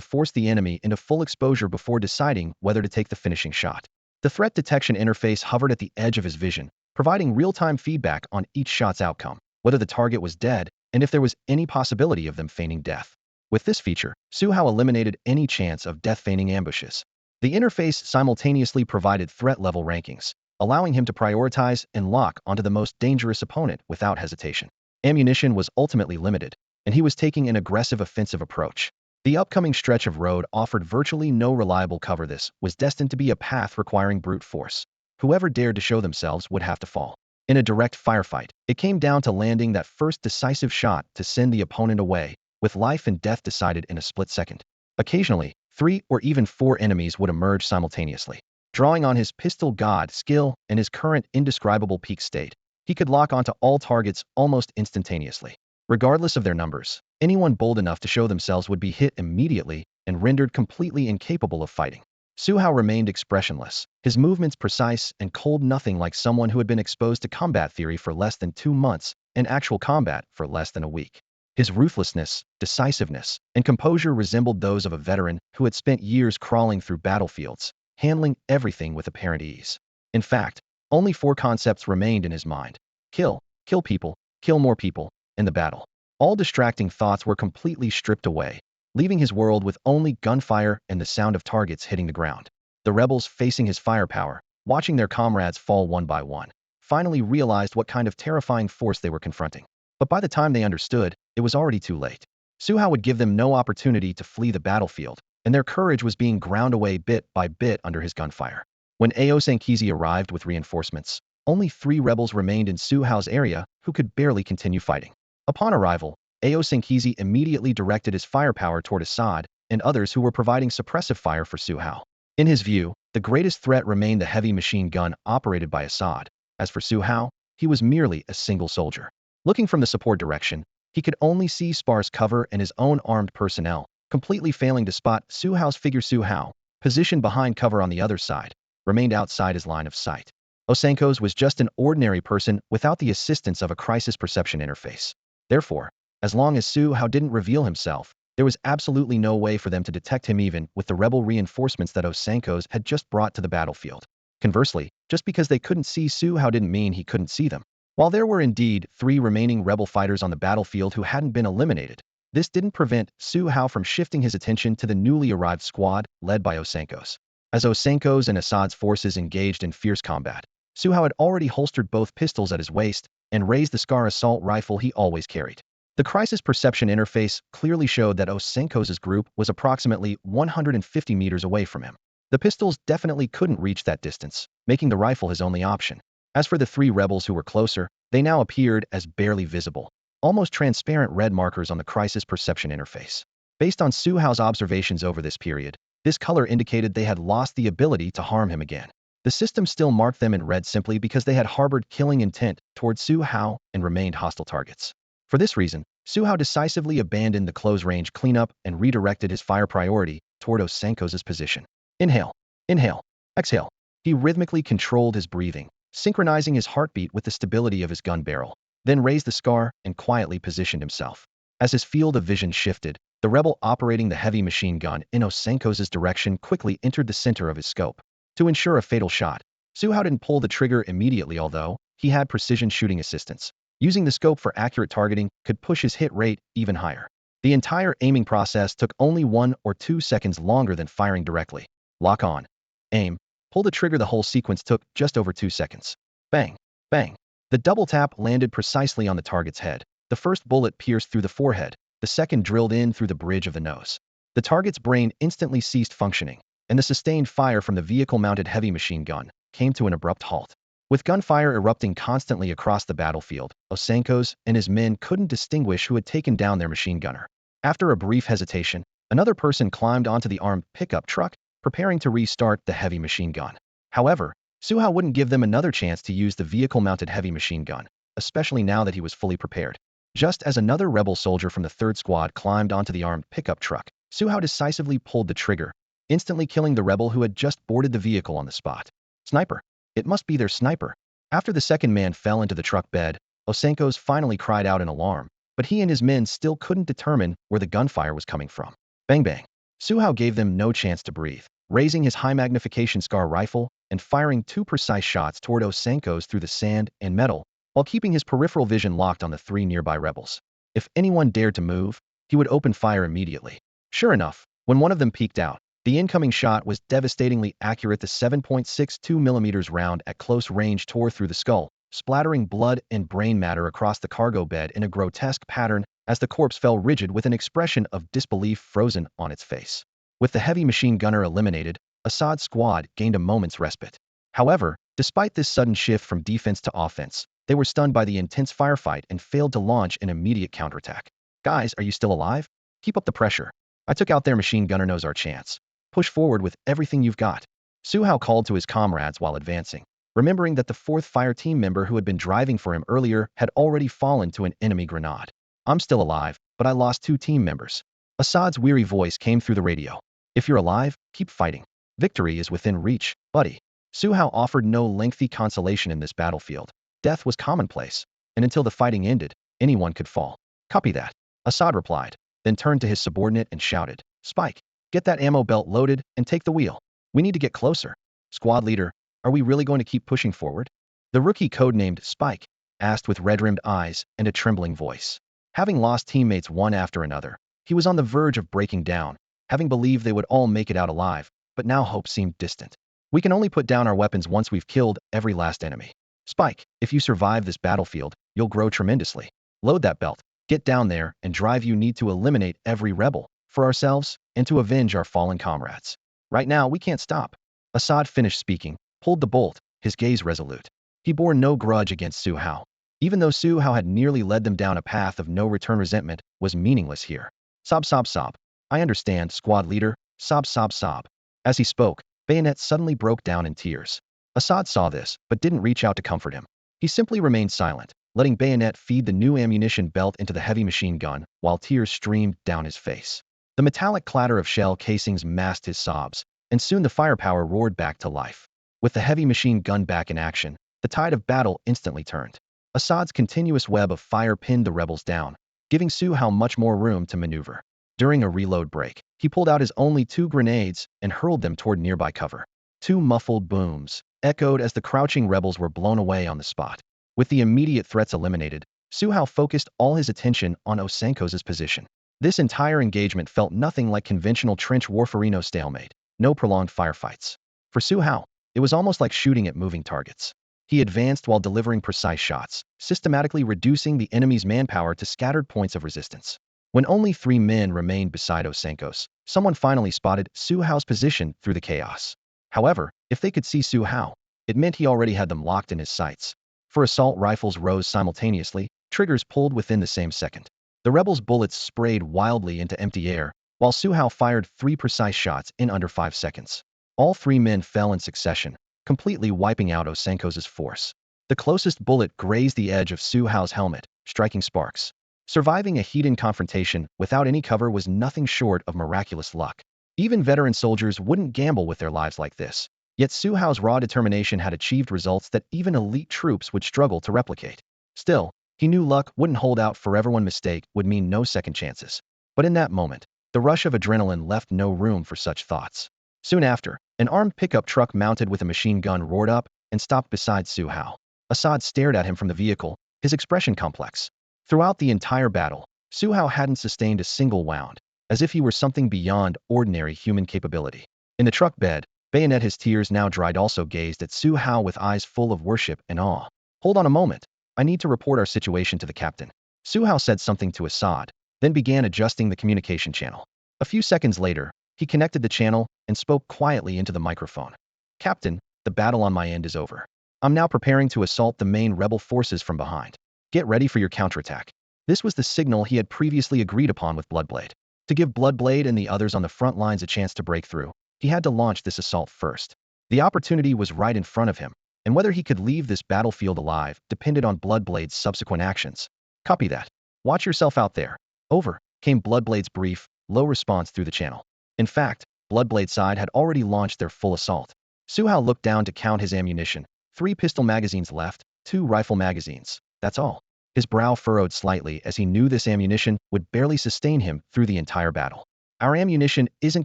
force the enemy into full exposure before deciding whether to take the finishing shot. The threat detection interface hovered at the edge of his vision, providing real-time feedback on each shot's outcome, whether the target was dead, and if there was any possibility of them feigning death. With this feature, Su Hao eliminated any chance of death-feigning ambushes. The interface simultaneously provided threat-level rankings, allowing him to prioritize and lock onto the most dangerous opponent without hesitation. Ammunition was ultimately limited, and he was taking an aggressive offensive approach. The upcoming stretch of road offered virtually no reliable cover. This was destined to be a path requiring brute force. Whoever dared to show themselves would have to fall. In a direct firefight, it came down to landing that first decisive shot to send the opponent away, with life and death decided in a split second. Occasionally, 3 or even 4 enemies would emerge simultaneously. Drawing on his pistol god skill and his current indescribable peak state, he could lock onto all targets almost instantaneously. Regardless of their numbers, anyone bold enough to show themselves would be hit immediately and rendered completely incapable of fighting. Su Hao remained expressionless, his movements precise and cold, nothing like someone who had been exposed to combat theory for less than 2 months and actual combat for less than a week. His ruthlessness, decisiveness, and composure resembled those of a veteran who had spent years crawling through battlefields, handling everything with apparent ease. In fact, only 4 concepts remained in his mind: kill, kill people, kill more people, and the battle. All distracting thoughts were completely stripped away, leaving his world with only gunfire and the sound of targets hitting the ground. The rebels, facing his firepower, watching their comrades fall one by one, finally realized what kind of terrifying force they were confronting. But by the time they understood, it was already too late. Su Hao would give them no opportunity to flee the battlefield, and their courage was being ground away bit by bit under his gunfire. When Xiweisi arrived with reinforcements, only 3 rebels remained in Su Hao's area who could barely continue fighting. Upon arrival, Xiweisi immediately directed his firepower toward Assad and others who were providing suppressive fire for Su Hao. In his view, the greatest threat remained the heavy machine gun operated by Assad. As for Su Hao, he was merely a single soldier. Looking from the support direction, he could only see sparse cover and his own armed personnel, completely failing to spot Su Hao's figure. Su Hao, positioned behind cover on the other side, remained outside his line of sight. Osanko's was just an ordinary person without the assistance of a crisis perception interface. Therefore, as long as Su Hao didn't reveal himself, there was absolutely no way for them to detect him even with the rebel reinforcements that Osanko's had just brought to the battlefield. Conversely, just because they couldn't see Su Hao didn't mean he couldn't see them. While there were indeed 3 remaining rebel fighters on the battlefield who hadn't been eliminated, this didn't prevent Su Hao from shifting his attention to the newly arrived squad led by Osanko's. As Osanko's and Assad's forces engaged in fierce combat, Su Hao had already holstered both pistols at his waist and raised the Scar assault rifle he always carried. The crisis perception interface clearly showed that Osanko's group was approximately 150 meters away from him. The pistols definitely couldn't reach that distance, making the rifle his only option. As for the 3 rebels who were closer, they now appeared as barely visible, almost transparent red markers on the crisis perception interface. Based on Su Hao's observations over this period, this color indicated they had lost the ability to harm him again. The system still marked them in red simply because they had harbored killing intent towards Su Hao and remained hostile targets. For this reason, Su Hao decisively abandoned the close-range cleanup and redirected his fire priority toward Osanko's position. Inhale, inhale, exhale. He rhythmically controlled his breathing, synchronizing his heartbeat with the stability of his gun barrel, then raised the Scar and quietly positioned himself. As his field of vision shifted, the rebel operating the heavy machine gun in Osanko's direction quickly entered the center of his scope. To ensure a fatal shot, Su Hao didn't pull the trigger immediately, although he had precision shooting assistance. Using the scope for accurate targeting could push his hit rate even higher. The entire aiming process took only 1 or 2 seconds longer than firing directly. Lock on. Aim. Pull the trigger. The whole sequence took just over 2 seconds. Bang. Bang. The double tap landed precisely on the target's head. The first bullet pierced through the forehead, the second drilled in through the bridge of the nose. The target's brain instantly ceased functioning, and the sustained fire from the vehicle-mounted heavy machine gun came to an abrupt halt. With gunfire erupting constantly across the battlefield, Osanko's and his men couldn't distinguish who had taken down their machine gunner. After a brief hesitation, another person climbed onto the armed pickup truck, preparing to restart the heavy machine gun. However, Su Hao wouldn't give them another chance to use the vehicle-mounted heavy machine gun, especially now that he was fully prepared. Just as another rebel soldier from the 3rd squad climbed onto the armed pickup truck, Su Hao decisively pulled the trigger, instantly killing the rebel who had just boarded the vehicle on the spot. Sniper. It must be their sniper. After the second man fell into the truck bed, Osanko's finally cried out in alarm, but he and his men still couldn't determine where the gunfire was coming from. Bang bang. Su Hao gave them no chance to breathe, raising his high-magnification Scar rifle and firing 2 precise shots toward Osanko's through the sand and metal, while keeping his peripheral vision locked on the 3 nearby rebels. If anyone dared to move, he would open fire immediately. Sure enough, when one of them peeked out, the incoming shot was devastatingly accurate. The 7.62mm round at close range tore through the skull, splattering blood and brain matter across the cargo bed in a grotesque pattern as the corpse fell rigid with an expression of disbelief frozen on its face. With the heavy machine gunner eliminated, Assad's squad gained a moment's respite. However, despite this sudden shift from defense to offense, they were stunned by the intense firefight and failed to launch an immediate counterattack. Guys, are you still alive? Keep up the pressure. I took out their machine gunner. Now's our chance. Push forward with everything you've got. Su Hao called to his comrades while advancing, remembering that the 4th fire team member who had been driving for him earlier had already fallen to an enemy grenade. I'm still alive, but I lost 2 team members. Assad's weary voice came through the radio. If you're alive, keep fighting. Victory is within reach, buddy. Su Hao offered no lengthy consolation in this battlefield. Death was commonplace, and until the fighting ended, anyone could fall. Copy that. Assad replied, then turned to his subordinate and shouted, Spike, get that ammo belt loaded and take the wheel. We need to get closer. Squad leader, are we really going to keep pushing forward? The rookie codenamed Spike asked with red-rimmed eyes and a trembling voice. Having lost teammates one after another, he was on the verge of breaking down, having believed they would all make it out alive, but now hope seemed distant. We can only put down our weapons once we've killed every last enemy. Spike, if you survive this battlefield, you'll grow tremendously. Load that belt, get down there, and drive. You need to eliminate every rebel, for ourselves, and to avenge our fallen comrades. Right now, we can't stop. Assad finished speaking, pulled the bolt, his gaze resolute. He bore no grudge against Su Hao. Even though Su Hao had nearly led them down a path of no return, resentment was meaningless here. Sob sob sob. I understand, squad leader. Sob sob sob. As he spoke, Bayonet suddenly broke down in tears. Assad saw this, but didn't reach out to comfort him. He simply remained silent, letting Bayonet feed the new ammunition belt into the heavy machine gun, while tears streamed down his face. The metallic clatter of shell casings masked his sobs, and soon the firepower roared back to life. With the heavy machine gun back in action, the tide of battle instantly turned. Assad's continuous web of fire pinned the rebels down, giving Su Hao much more room to maneuver. During a reload break, he pulled out his only 2 grenades and hurled them toward nearby cover. 2 muffled booms echoed as the crouching rebels were blown away on the spot. With the immediate threats eliminated, Su Hao focused all his attention on Osenkos's position. This entire engagement felt nothing like conventional trench warfarino stalemate, no prolonged firefights. For Su Hao, it was almost like shooting at moving targets. He advanced while delivering precise shots, systematically reducing the enemy's manpower to scattered points of resistance. When only 3 men remained beside Osenkos, someone finally spotted Su Hao's position through the chaos. However, if they could see Su Hao, it meant he already had them locked in his sights. 4 assault rifles rose simultaneously, triggers pulled within the same second. The rebels' bullets sprayed wildly into empty air, while Su Hao fired 3 precise shots in under 5 seconds. All 3 men fell in succession, completely wiping out Osenkos's force. The closest bullet grazed the edge of Su Hao's helmet, striking sparks. Surviving a heated confrontation without any cover was nothing short of miraculous luck. Even veteran soldiers wouldn't gamble with their lives like this. Yet Su Hao's raw determination had achieved results that even elite troops would struggle to replicate. Still, he knew luck wouldn't hold out forever. One mistake would mean no second chances. But in that moment, the rush of adrenaline left no room for such thoughts. Soon after, an armed pickup truck mounted with a machine gun roared up and stopped beside Su Hao. Assad stared at him from the vehicle, his expression complex. Throughout the entire battle, Su Hao hadn't sustained a single wound, as if he were something beyond ordinary human capability. In the truck bed, Bayonet, his tears now dried, also gazed at Su Hao with eyes full of worship and awe. "Hold on a moment. I need to report our situation to the captain." Su Hao said something to Assad, then began adjusting the communication channel. A few seconds later, he connected the channel and spoke quietly into the microphone. "Captain, the battle on my end is over. I'm now preparing to assault the main rebel forces from behind. Get ready for your counterattack." This was the signal he had previously agreed upon with Bloodblade. To give Bloodblade and the others on the front lines a chance to break through, he had to launch this assault first. The opportunity was right in front of him, and whether he could leave this battlefield alive depended on Bloodblade's subsequent actions. "Copy that. Watch yourself out there. Over," came Bloodblade's brief, low response through the channel. In fact, Bloodblade's side had already launched their full assault. Su Hao looked down to count his ammunition. 3 pistol magazines left, 2 rifle magazines. That's all. His brow furrowed slightly as he knew this ammunition would barely sustain him through the entire battle. "Our ammunition isn't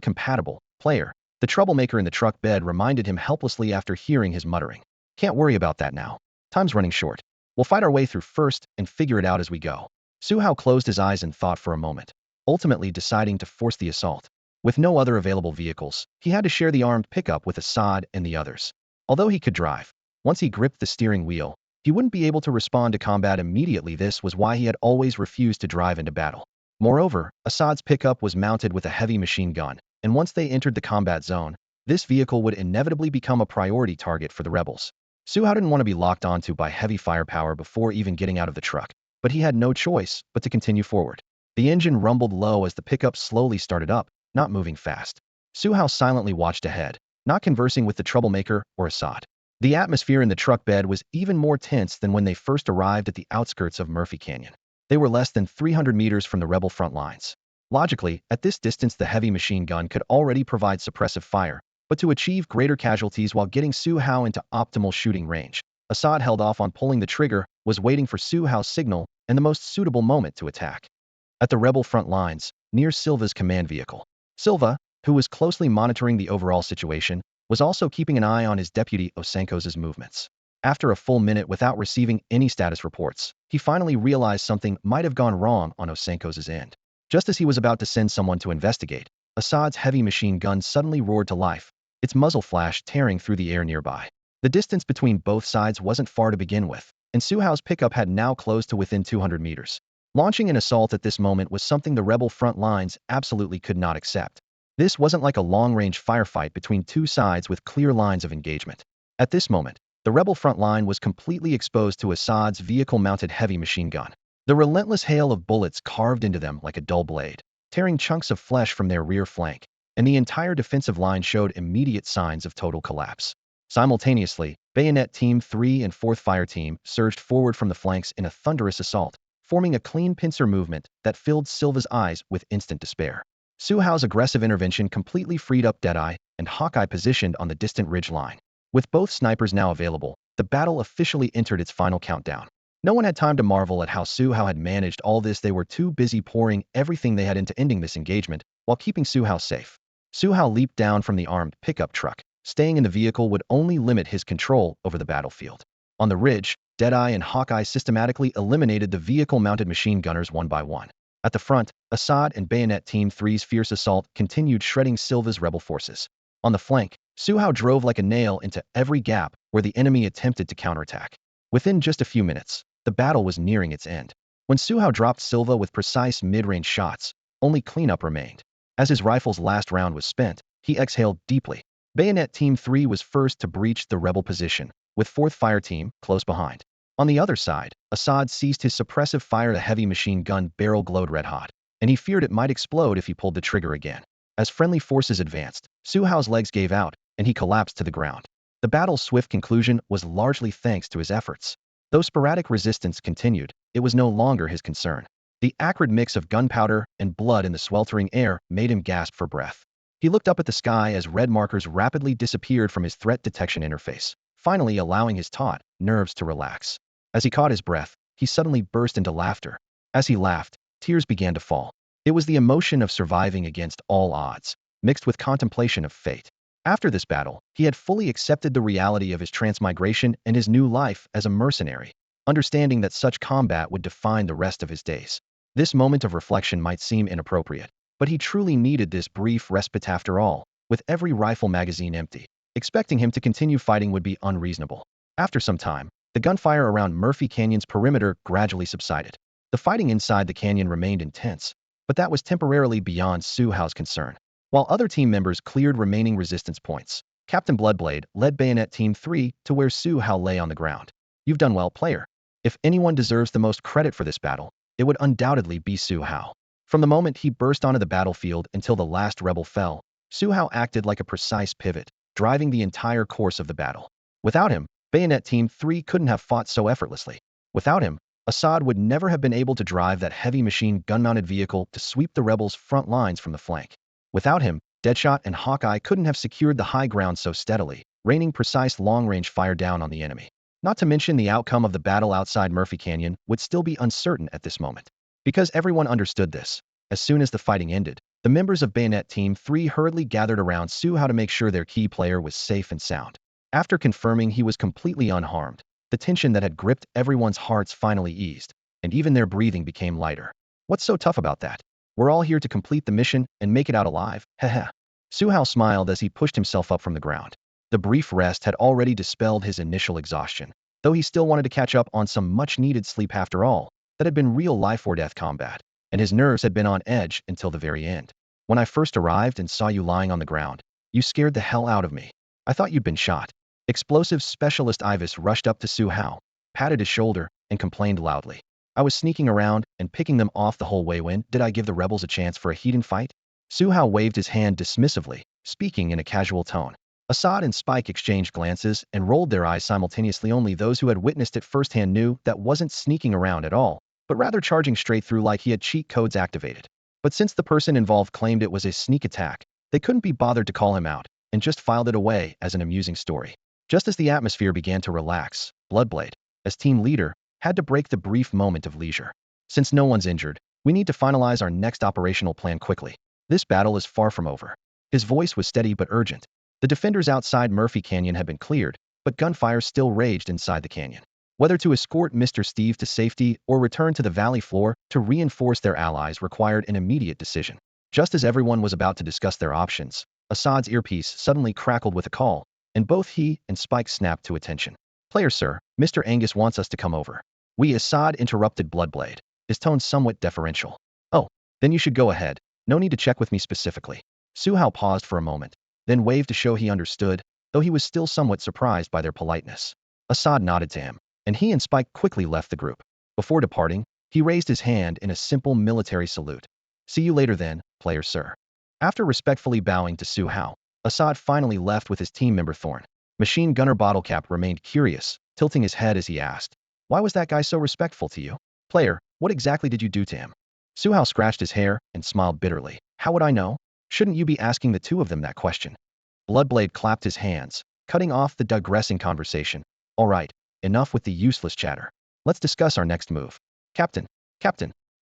compatible, player," the troublemaker in the truck bed reminded him helplessly after hearing his muttering. "Can't worry about that now. Time's running short. We'll fight our way through first and figure it out as we go." Su Hao closed his eyes and thought for a moment, ultimately deciding to force the assault. With no other available vehicles, he had to share the armed pickup with Assad and the others. Although he could drive, once he gripped the steering wheel, he wouldn't be able to respond to combat immediately. This was why he had always refused to drive into battle. Moreover, Assad's pickup was mounted with a heavy machine gun, and once they entered the combat zone, this vehicle would inevitably become a priority target for the rebels. Su Hao didn't want to be locked onto by heavy firepower before even getting out of the truck, but he had no choice but to continue forward. The engine rumbled low as the pickup slowly started up, not moving fast. Su Hao silently watched ahead, not conversing with the troublemaker or Assad. The atmosphere in the truck bed was even more tense than when they first arrived at the outskirts of Murphy Canyon. They were less than 300 meters from the rebel front lines. Logically, at this distance the heavy machine gun could already provide suppressive fire, but to achieve greater casualties while getting Su Hao into optimal shooting range, Assad held off on pulling the trigger, was waiting for Su Hao's signal and the most suitable moment to attack. At the rebel front lines, near Silva's command vehicle, Silva, who was closely monitoring the overall situation, was also keeping an eye on his deputy Osenkos's movements. After a full minute without receiving any status reports, he finally realized something might have gone wrong on Osenkos's end. Just as he was about to send someone to investigate, Assad's heavy machine gun suddenly roared to life, its muzzle flash tearing through the air nearby. The distance between both sides wasn't far to begin with, and Su Hao's pickup had now closed to within 200 meters. Launching an assault at this moment was something the rebel front lines absolutely could not accept. This wasn't like a long-range firefight between two sides with clear lines of engagement. At this moment, the rebel front line was completely exposed to Assad's vehicle-mounted heavy machine gun. The relentless hail of bullets carved into them like a dull blade, tearing chunks of flesh from their rear flank, and the entire defensive line showed immediate signs of total collapse. Simultaneously, Bayonet Team 3 and 4th Fire Team surged forward from the flanks in a thunderous assault, forming a clean pincer movement that filled Silva's eyes with instant despair. Su Hao's aggressive intervention completely freed up Deadeye and Hawkeye positioned on the distant ridge line. With both snipers now available, the battle officially entered its final countdown. No one had time to marvel at how Su Hao had managed all this. They were too busy pouring everything they had into ending this engagement while keeping Su Hao safe. Su Hao leaped down from the armed pickup truck. Staying in the vehicle would only limit his control over the battlefield. On the ridge, Deadeye and Hawkeye systematically eliminated the vehicle-mounted machine gunners one by one. At the front, Assad and Bayonet Team 3's fierce assault continued shredding Silva's rebel forces. On the flank, Su Hao drove like a nail into every gap where the enemy attempted to counterattack. Within just a few minutes, the battle was nearing its end. When Su Hao dropped Silva with precise mid-range shots, only cleanup remained. As his rifle's last round was spent, he exhaled deeply. Bayonet Team 3 was first to breach the rebel position, with 4th Fire Team close behind. On the other side, Assad ceased his suppressive fire. The heavy machine gun barrel glowed red-hot, and he feared it might explode if he pulled the trigger again. As friendly forces advanced, Su Hao's legs gave out, and he collapsed to the ground. The battle's swift conclusion was largely thanks to his efforts. Though sporadic resistance continued, it was no longer his concern. The acrid mix of gunpowder and blood in the sweltering air made him gasp for breath. He looked up at the sky as red markers rapidly disappeared from his threat detection interface, finally allowing his taut nerves to relax. As he caught his breath, he suddenly burst into laughter. As he laughed, tears began to fall. It was the emotion of surviving against all odds, mixed with contemplation of fate. After this battle, he had fully accepted the reality of his transmigration and his new life as a mercenary, understanding that such combat would define the rest of his days. This moment of reflection might seem inappropriate, but he truly needed this brief respite. After all, with every rifle magazine empty, expecting him to continue fighting would be unreasonable. After some time, the gunfire around Murphy Canyon's perimeter gradually subsided. The fighting inside the canyon remained intense, but that was temporarily beyond Su Hao's concern. While other team members cleared remaining resistance points, Captain Bloodblade led Bayonet Team 3 to where Su Hao lay on the ground. "You've done well, player. If anyone deserves the most credit for this battle, it would undoubtedly be Su Hao." From the moment he burst onto the battlefield until the last rebel fell, Su Hao acted like a precise pivot, driving the entire course of the battle. Without him, Bayonet Team 3 couldn't have fought so effortlessly. Without him, Assad would never have been able to drive that heavy machine gun-mounted vehicle to sweep the rebels' front lines from the flank. Without him, Deadshot and Hawkeye couldn't have secured the high ground so steadily, raining precise long-range fire down on the enemy. Not to mention the outcome of the battle outside Murphy Canyon would still be uncertain at this moment. Because everyone understood this, as soon as the fighting ended, the members of Bayonet Team 3 hurriedly gathered around Su Hao to make sure their key player was safe and sound. After confirming he was completely unharmed, the tension that had gripped everyone's hearts finally eased, and even their breathing became lighter. "What's so tough about that? We're all here to complete the mission and make it out alive, heh." Su Hao smiled as he pushed himself up from the ground. The brief rest had already dispelled his initial exhaustion, though he still wanted to catch up on some much-needed sleep. After all, that had been real life-or-death combat, and his nerves had been on edge until the very end. "When I first arrived and saw you lying on the ground, you scared the hell out of me. I thought you'd been shot." Explosives specialist Iweiya rushed up to Su Hao, patted his shoulder, and complained loudly. "I was sneaking around and picking them off the whole way. When did I give the rebels a chance for a heated fight?" Su Hao waved his hand dismissively, speaking in a casual tone. Assad and Spike exchanged glances and rolled their eyes simultaneously. Only those who had witnessed it firsthand knew that wasn't sneaking around at all, but rather charging straight through like he had cheat codes activated. But since the person involved claimed it was a sneak attack, they couldn't be bothered to call him out, and just filed it away as an amusing story. Just as the atmosphere began to relax, Bloodblade, as team leader, had to break the brief moment of leisure. "Since no one's injured, we need to finalize our next operational plan quickly. This battle is far from over." His voice was steady but urgent. The defenders outside Murphy Canyon had been cleared, but gunfire still raged inside the canyon. Whether to escort Mr. Steve to safety or return to the valley floor to reinforce their allies required an immediate decision. Just as everyone was about to discuss their options, Assad's earpiece suddenly crackled with a call, and both he and Spike snapped to attention. "Player sir, Mr. Angus wants us to come over." Assad interrupted Bloodblade, his tone somewhat deferential. "Oh, then you should go ahead. No need to check with me specifically." Su Hao paused for a moment, then waved to show he understood, though he was still somewhat surprised by their politeness. Assad nodded to him, and he and Spike quickly left the group. Before departing, he raised his hand in a simple military salute. "See you later then, player sir." After respectfully bowing to Su Hao, Assad finally left with his team member Thorn. Machine Gunner Bottlecap remained curious, tilting his head as he asked, "Why was that guy so respectful to you? Player, what exactly did you do to him?" Su Hao scratched his hair and smiled bitterly. "How would I know? Shouldn't you be asking the two of them that question?" Bloodblade clapped his hands, cutting off the digressing conversation. All right, enough with the useless chatter. Let's discuss our next move. Captain,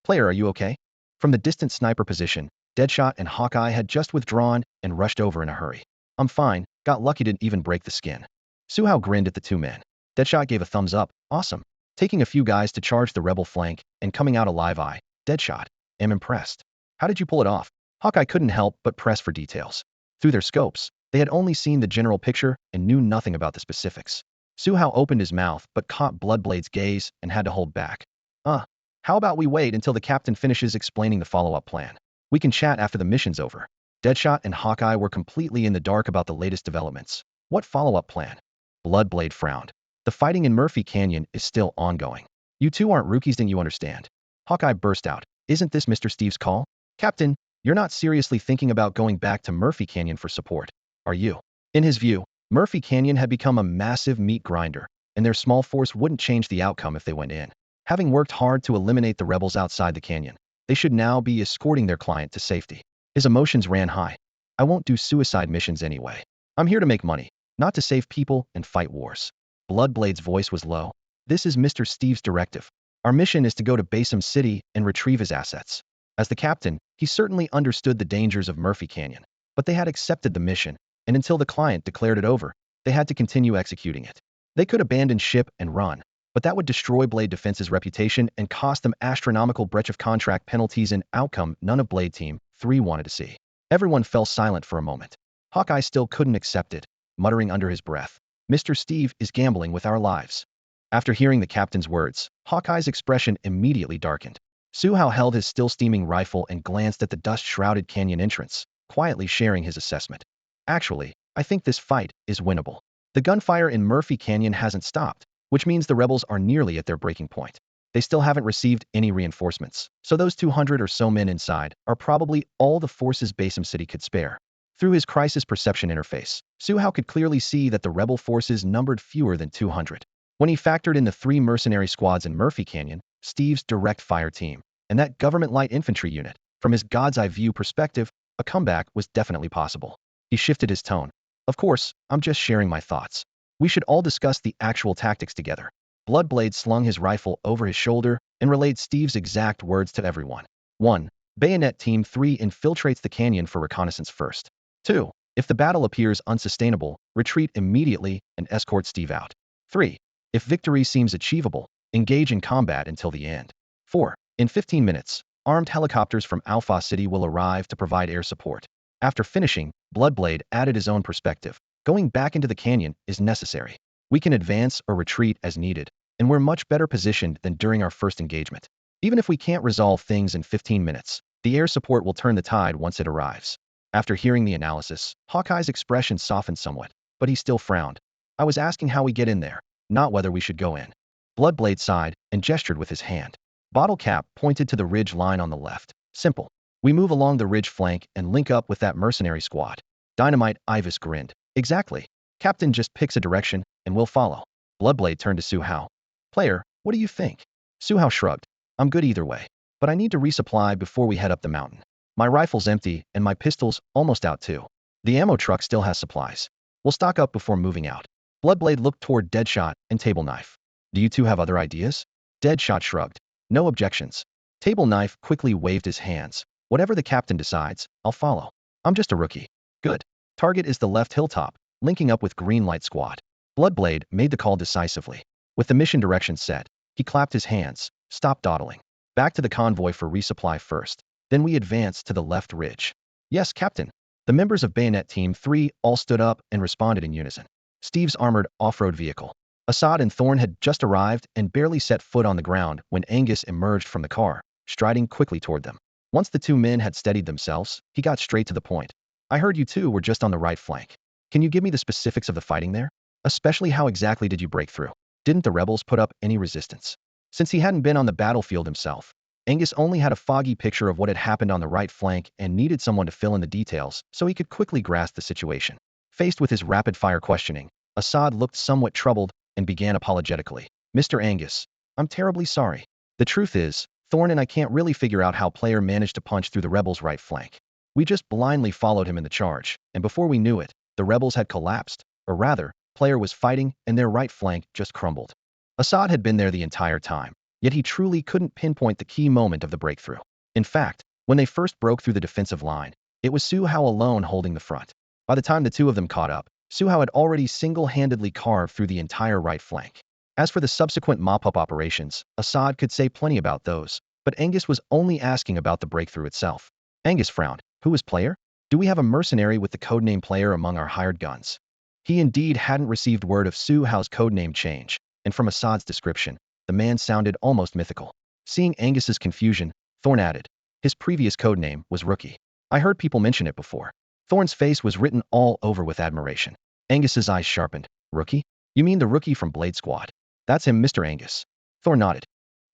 player, are you okay? From the distant sniper position, Deadshot and Hawkeye had just withdrawn and rushed over in a hurry. I'm fine, got lucky to even break the skin. Su Hao grinned at the two men. Deadshot gave a thumbs up, awesome. Taking a few guys to charge the rebel flank and coming out alive. Deadshot, am impressed. How did you pull it off? Hawkeye couldn't help but press for details. Through their scopes, they had only seen the general picture and knew nothing about the specifics. Su Hao opened his mouth but caught Bloodblade's gaze and had to hold back. How about we wait until the captain finishes explaining the follow-up plan? We can chat after the mission's over. Deadshot and Hawkeye were completely in the dark about the latest developments. What follow-up plan? Bloodblade frowned. The fighting in Murphy Canyon is still ongoing. You two aren't rookies, didn't you understand? Hawkeye burst out. Isn't this Mr. Steve's call? Captain, you're not seriously thinking about going back to Murphy Canyon for support, are you? In his view, Murphy Canyon had become a massive meat grinder, and their small force wouldn't change the outcome if they went in. Having worked hard to eliminate the rebels outside the canyon, they should now be escorting their client to safety. His emotions ran high. I won't do suicide missions anyway. I'm here to make money, not to save people and fight wars. Bloodblade's voice was low. This is Mr. Steve's directive. Our mission is to go to Basim City and retrieve his assets. As the captain, he certainly understood the dangers of Murphy Canyon, but they had accepted the mission, and until the client declared it over, they had to continue executing it. They could abandon ship and run, but that would destroy Blade Defense's reputation and cost them astronomical breach of contract penalties, an outcome none of Blade Team 3 wanted to see. Everyone fell silent for a moment. Hawkeye still couldn't accept it, muttering under his breath, Mr. Steve is gambling with our lives. After hearing the captain's words, Hawkeye's expression immediately darkened. Su Hao held his still-steaming rifle and glanced at the dust-shrouded canyon entrance, quietly sharing his assessment. Actually, I think this fight is winnable. The gunfire in Murphy Canyon hasn't stopped, which means the rebels are nearly at their breaking point. They still haven't received any reinforcements, so those 200 or so men inside are probably all the forces Basim City could spare. Through his crisis perception interface, Su Hao could clearly see that the rebel forces numbered fewer than 200. When he factored in the 3 mercenary squads in Murphy Canyon, Steve's direct fire team, and that government light infantry unit, from his god's eye view perspective, a comeback was definitely possible. He shifted his tone. Of course, I'm just sharing my thoughts. We should all discuss the actual tactics together. Bloodblade slung his rifle over his shoulder and relayed Steve's exact words to everyone. 1. Bayonet Team 3 infiltrates the canyon for reconnaissance first. 2. If the battle appears unsustainable, retreat immediately and escort Steve out. 3. If victory seems achievable, engage in combat until the end. 4. In 15 minutes, armed helicopters from Alpha City will arrive to provide air support. After finishing, Bloodblade added his own perspective. Going back into the canyon is necessary. We can advance or retreat as needed, and we're much better positioned than during our first engagement. Even if we can't resolve things in 15 minutes, the air support will turn the tide once it arrives. After hearing the analysis, Hawkeye's expression softened somewhat, but he still frowned. I was asking how we get in there, not whether we should go in. Bloodblade sighed and gestured with his hand. Bottle Cap pointed to the ridge line on the left. Simple. We move along the ridge flank and link up with that mercenary squad. Dynamite Iweiya grinned. Exactly. Captain just picks a direction, and we'll follow. Bloodblade turned to Su Hao. Player, what do you think? Su Hao shrugged. I'm good either way, but I need to resupply before we head up the mountain. My rifle's empty, and my pistol's almost out too. The ammo truck still has supplies. We'll stock up before moving out. Bloodblade looked toward Deadshot and Table Knife. Do you two have other ideas? Deadshot shrugged. No objections. Table Knife quickly waved his hands. Whatever the captain decides, I'll follow. I'm just a rookie. Good. Target is the left hilltop, linking up with Green Light Squad. Bloodblade made the call decisively. With the mission direction set, he clapped his hands, stopped dawdling. Back to the convoy for resupply first. Then we advance to the left ridge. Yes, Captain. The members of Bayonet Team 3 all stood up and responded in unison. Steve's armored off-road vehicle. Assad and Thorn had just arrived and barely set foot on the ground when Angus emerged from the car, striding quickly toward them. Once the two men had steadied themselves, he got straight to the point. I heard you two were just on the right flank. Can you give me the specifics of the fighting there? Especially how exactly did you break through? Didn't the rebels put up any resistance? Since he hadn't been on the battlefield himself, Angus only had a foggy picture of what had happened on the right flank and needed someone to fill in the details so he could quickly grasp the situation. Faced with his rapid-fire questioning, Assad looked somewhat troubled and began apologetically. Mr. Angus, I'm terribly sorry. The truth is, Thorn and I can't really figure out how player managed to punch through the rebels' right flank. We just blindly followed him in the charge, and before we knew it, the rebels had collapsed. or rather, player was fighting and their right flank just crumbled. Assad had been there the entire time, yet he truly couldn't pinpoint the key moment of the breakthrough. In fact, when they first broke through the defensive line, it was Su Hao alone holding the front. By the time the two of them caught up, Su Hao had already single-handedly carved through the entire right flank. As for the subsequent mop-up operations, Assad could say plenty about those, but Angus was only asking about the breakthrough itself. Angus frowned. Who was player? Do we have a mercenary with the codename player among our hired guns? He indeed hadn't received word of Su Hao's codename change, and from Assad's description, the man sounded almost mythical. Seeing Angus's confusion, Thorn added, his previous codename was Rookie. I heard people mention it before. Thorn's face was written all over with admiration. Angus's eyes sharpened. Rookie? You mean the rookie from Blade Squad? That's him, Mr. Angus. Thorn nodded.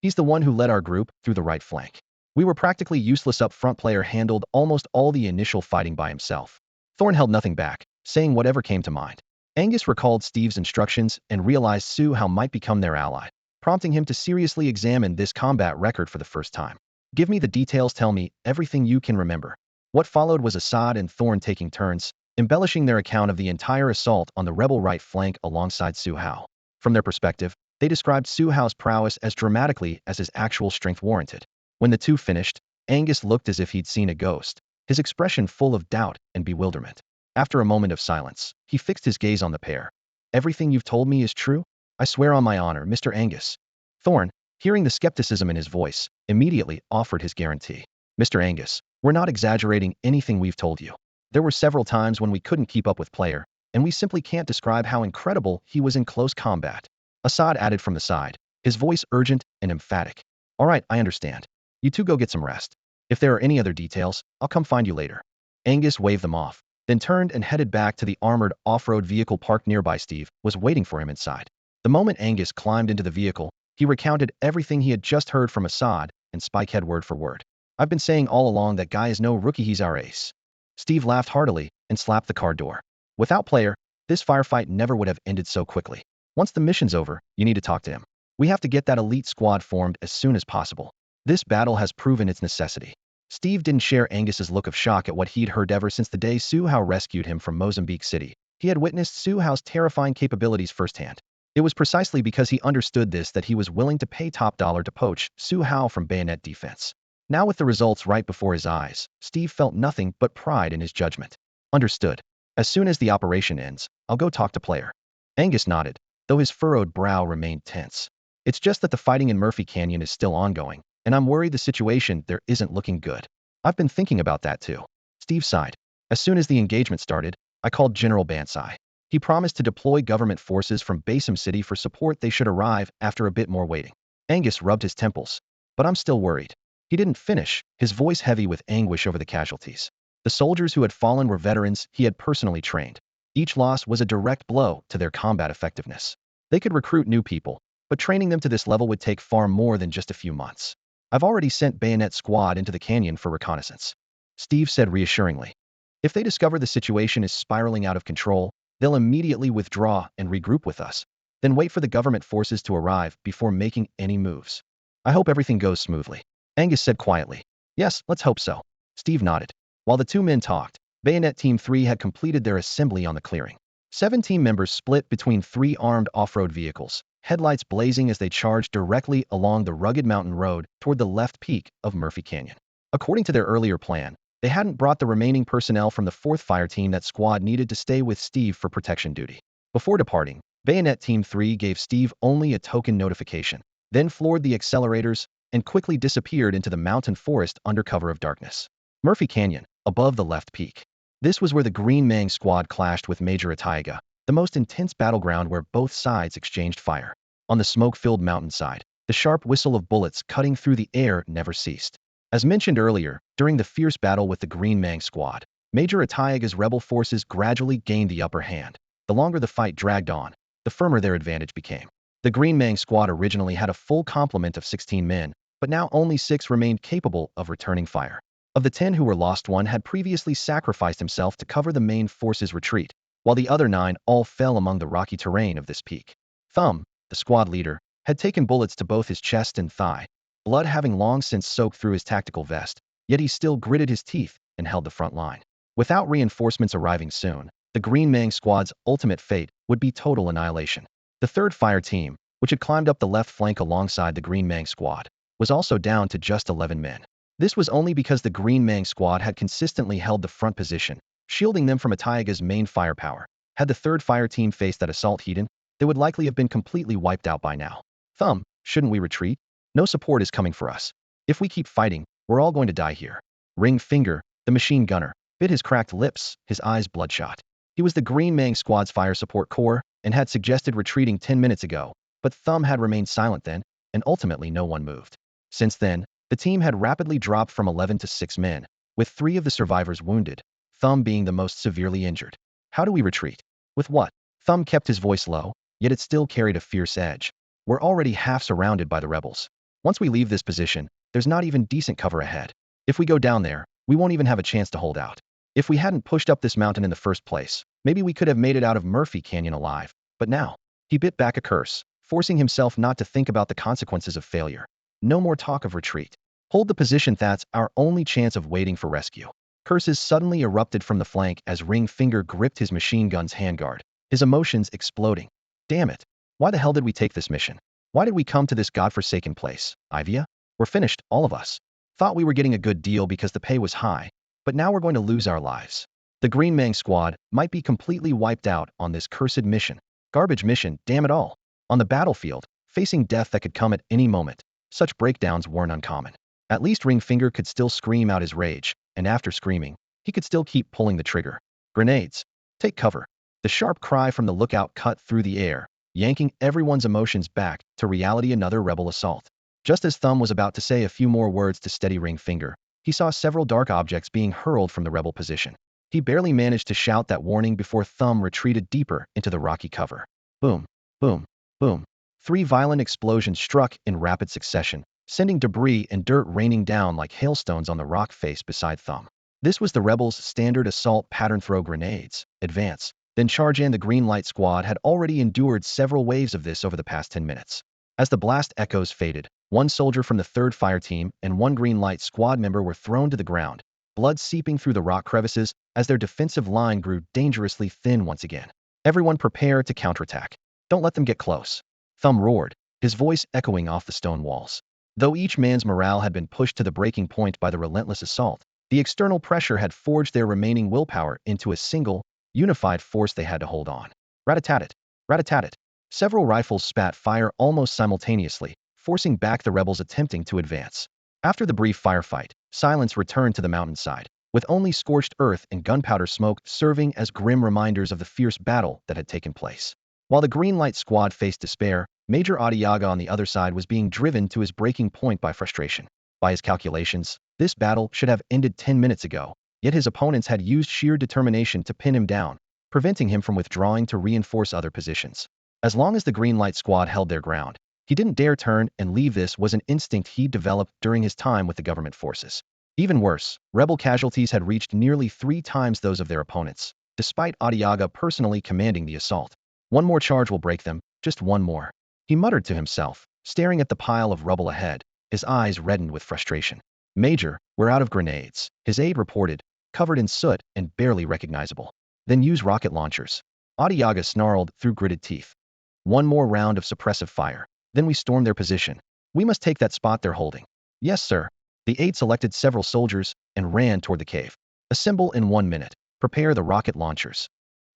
He's the one who led our group through the right flank. We were practically useless up front. Player handled almost all the initial fighting by himself. Thorn held nothing back, saying whatever came to mind. Angus recalled Steve's instructions and realized Su Hao might become their ally, prompting him to seriously examine this combat record for the first time. Give me the details, tell me everything you can remember. What followed was Assad and Thorn taking turns, embellishing their account of the entire assault on the rebel right flank alongside Su Hao. From their perspective, they described Su Hao's prowess as dramatically as his actual strength warranted. When the two finished, Angus looked as if he'd seen a ghost, his expression full of doubt and bewilderment. After a moment of silence, he fixed his gaze on the pair. Everything you've told me is true? I swear on my honor, Mr. Angus. Thorn, hearing the skepticism in his voice, immediately offered his guarantee. Mr. Angus, we're not exaggerating anything we've told you. There were several times when we couldn't keep up with player, and we simply can't describe how incredible he was in close combat. Assad added from the side, his voice urgent and emphatic. All right, I understand. You two go get some rest. If there are any other details, I'll come find you later. Angus waved them off, then turned and headed back to the armored off-road vehicle parked nearby. Steve was waiting for him inside. The moment Angus climbed into the vehicle, he recounted everything he had just heard from Assad and Spikehead word for word. I've been saying all along that guy is no rookie, he's our ace. Steve laughed heartily and slapped the car door. Without player, this firefight never would have ended so quickly. Once the mission's over, you need to talk to him. We have to get that elite squad formed as soon as possible. This battle has proven its necessity. Steve didn't share Angus's look of shock at what he'd heard ever since the day Su Hao rescued him from Mozambique City. He had witnessed Su Hao's terrifying capabilities firsthand. It was precisely because he understood this that he was willing to pay top dollar to poach Su Hao from bayonet defense. Now with the results right before his eyes, Steve felt nothing but pride in his judgment. Understood. As soon as the operation ends, I'll go talk to player. Angus nodded, though his furrowed brow remained tense. It's just that the fighting in Murphy Canyon is still ongoing, and I'm worried the situation there isn't looking good. I've been thinking about that too. Steve sighed. As soon as the engagement started, I called General Bansai. He promised to deploy government forces from Basim City for support. They should arrive after a bit more waiting. Angus rubbed his temples. But I'm still worried. He didn't finish, his voice heavy with anguish over the casualties. The soldiers who had fallen were veterans he had personally trained. Each loss was a direct blow to their combat effectiveness. They could recruit new people, but training them to this level would take far more than just a few months. I've already sent Bayonet Squad into the canyon for reconnaissance. Steve said reassuringly. If they discover the situation is spiraling out of control, they'll immediately withdraw and regroup with us, then wait for the government forces to arrive before making any moves. I hope everything goes smoothly. Angus said quietly. Yes, let's hope so. Steve nodded. While the two men talked, Bayonet Team 3 had completed their assembly on the clearing. 7 team members split between 3 armed off-road vehicles, headlights blazing as they charged directly along the rugged mountain road toward the left peak of Murphy Canyon. According to their earlier plan, they hadn't brought the remaining personnel from the 4th Fire Team. That squad needed to stay with Steve for protection duty. Before departing, Bayonet Team 3 gave Steve only a token notification, then floored the accelerators and quickly disappeared into the mountain forest under cover of darkness. Murphy Canyon, above the left peak. This was where the Green Mang squad clashed with Major Iweiya, the most intense battleground where both sides exchanged fire. On the smoke-filled mountainside, the sharp whistle of bullets cutting through the air never ceased. As mentioned earlier, during the fierce battle with the Green Mang squad, Major Iweiya's rebel forces gradually gained the upper hand. The longer the fight dragged on, the firmer their advantage became. The Green Mang squad originally had a full complement of 16 men, but now only 6 remained capable of returning fire. Of the 10 who were lost, 1 had previously sacrificed himself to cover the main force's retreat, while the other 9 all fell among the rocky terrain of this peak. Thumb, the squad leader, had taken bullets to both his chest and thigh, blood having long since soaked through his tactical vest, yet he still gritted his teeth and held the front line. Without reinforcements arriving soon, The Green Mang squad's ultimate fate would be total annihilation. The third fire team, which had climbed up the left flank alongside the Green Mang squad, was also down to just 11 men. This was only because the Green Mang squad had consistently held the front position, shielding them from Iweiyaga's main firepower. Had the third fire team faced that assault heat-in, they would likely have been completely wiped out by now. Thumb, shouldn't we retreat? No support is coming for us. If we keep fighting, we're all going to die here. Ring Finger, the machine gunner, bit his cracked lips, his eyes bloodshot. He was the Green Mang squad's fire support corps and had suggested retreating 10 minutes ago, but Thumb had remained silent then, and ultimately no one moved. Since then, the team had rapidly dropped from 11 to 6 men, with 3 of the survivors wounded, Thumb being the most severely injured. How do we retreat? With what? Thumb kept his voice low, yet it still carried a fierce edge. We're already half surrounded by the rebels. Once we leave this position, there's not even decent cover ahead. If we go down there, we won't even have a chance to hold out. If we hadn't pushed up this mountain in the first place, maybe we could have made it out of Murphy Canyon alive. But now, he bit back a curse, forcing himself not to think about the consequences of failure. No more talk of retreat. Hold the position, that's our only chance of waiting for rescue. Curses suddenly erupted from the flank as Ring Finger gripped his machine gun's handguard, his emotions exploding. Damn it. Why the hell did we take this mission? Why did we come to this godforsaken place? Iweiya? We're finished, all of us. Thought we were getting a good deal because the pay was high, but now we're going to lose our lives. The Green Mang squad might be completely wiped out on this cursed mission. Garbage mission, damn it all. On the battlefield, facing death that could come at any moment, such breakdowns weren't uncommon. At least Ring Finger could still scream out his rage, and after screaming, he could still keep pulling the trigger. Grenades. Take cover. The sharp cry from the lookout cut through the air, yanking everyone's emotions back to reality. Another rebel assault. Just as Thumb was about to say a few more words to steady Ring Finger, he saw several dark objects being hurled from the rebel position. He barely managed to shout that warning before Thumb retreated deeper into the rocky cover. Boom, boom, boom. 3 violent explosions struck in rapid succession, sending debris and dirt raining down like hailstones on the rock face beside Thumb. This was the rebels' standard assault pattern: throw grenades, advance, then charge, and the Green Light squad had already endured several waves of this over the past 10 minutes. As the blast echoes faded, 1 soldier from the 3rd fire team and 1 Green Light squad member were thrown to the ground, blood seeping through the rock crevices as their defensive line grew dangerously thin once again. Everyone prepare to counterattack. Don't let them get close. Thumb roared, his voice echoing off the stone walls. Though each man's morale had been pushed to the breaking point by the relentless assault, the external pressure had forged their remaining willpower into a single, unified force they had to hold on. Rat-a-tat-tat, rat-a-tat-tat. Several rifles spat fire almost simultaneously, forcing back the rebels attempting to advance. After the brief firefight, silence returned to the mountainside, with only scorched earth and gunpowder smoke serving as grim reminders of the fierce battle that had taken place. While the Green Light squad faced despair, Major Iweiya on the other side was being driven to his breaking point by frustration. By his calculations, this battle should have ended 10 minutes ago, yet his opponents had used sheer determination to pin him down, preventing him from withdrawing to reinforce other positions. As long as the Green Light squad held their ground, he didn't dare turn and leave. This was an instinct he developed during his time with the government forces. Even worse, rebel casualties had reached nearly 3 times those of their opponents, despite Iweiya personally commanding the assault. One more charge will break them, just one more. He muttered to himself, staring at the pile of rubble ahead, his eyes reddened with frustration. Major, we're out of grenades, his aide reported, covered in soot and barely recognizable. Then use rocket launchers. Iweiya snarled through gritted teeth. One more round of suppressive fire. Then we storm their position. We must take that spot they're holding. Yes, sir. The aide selected several soldiers and ran toward the cave. Assemble in 1 minute. Prepare the rocket launchers.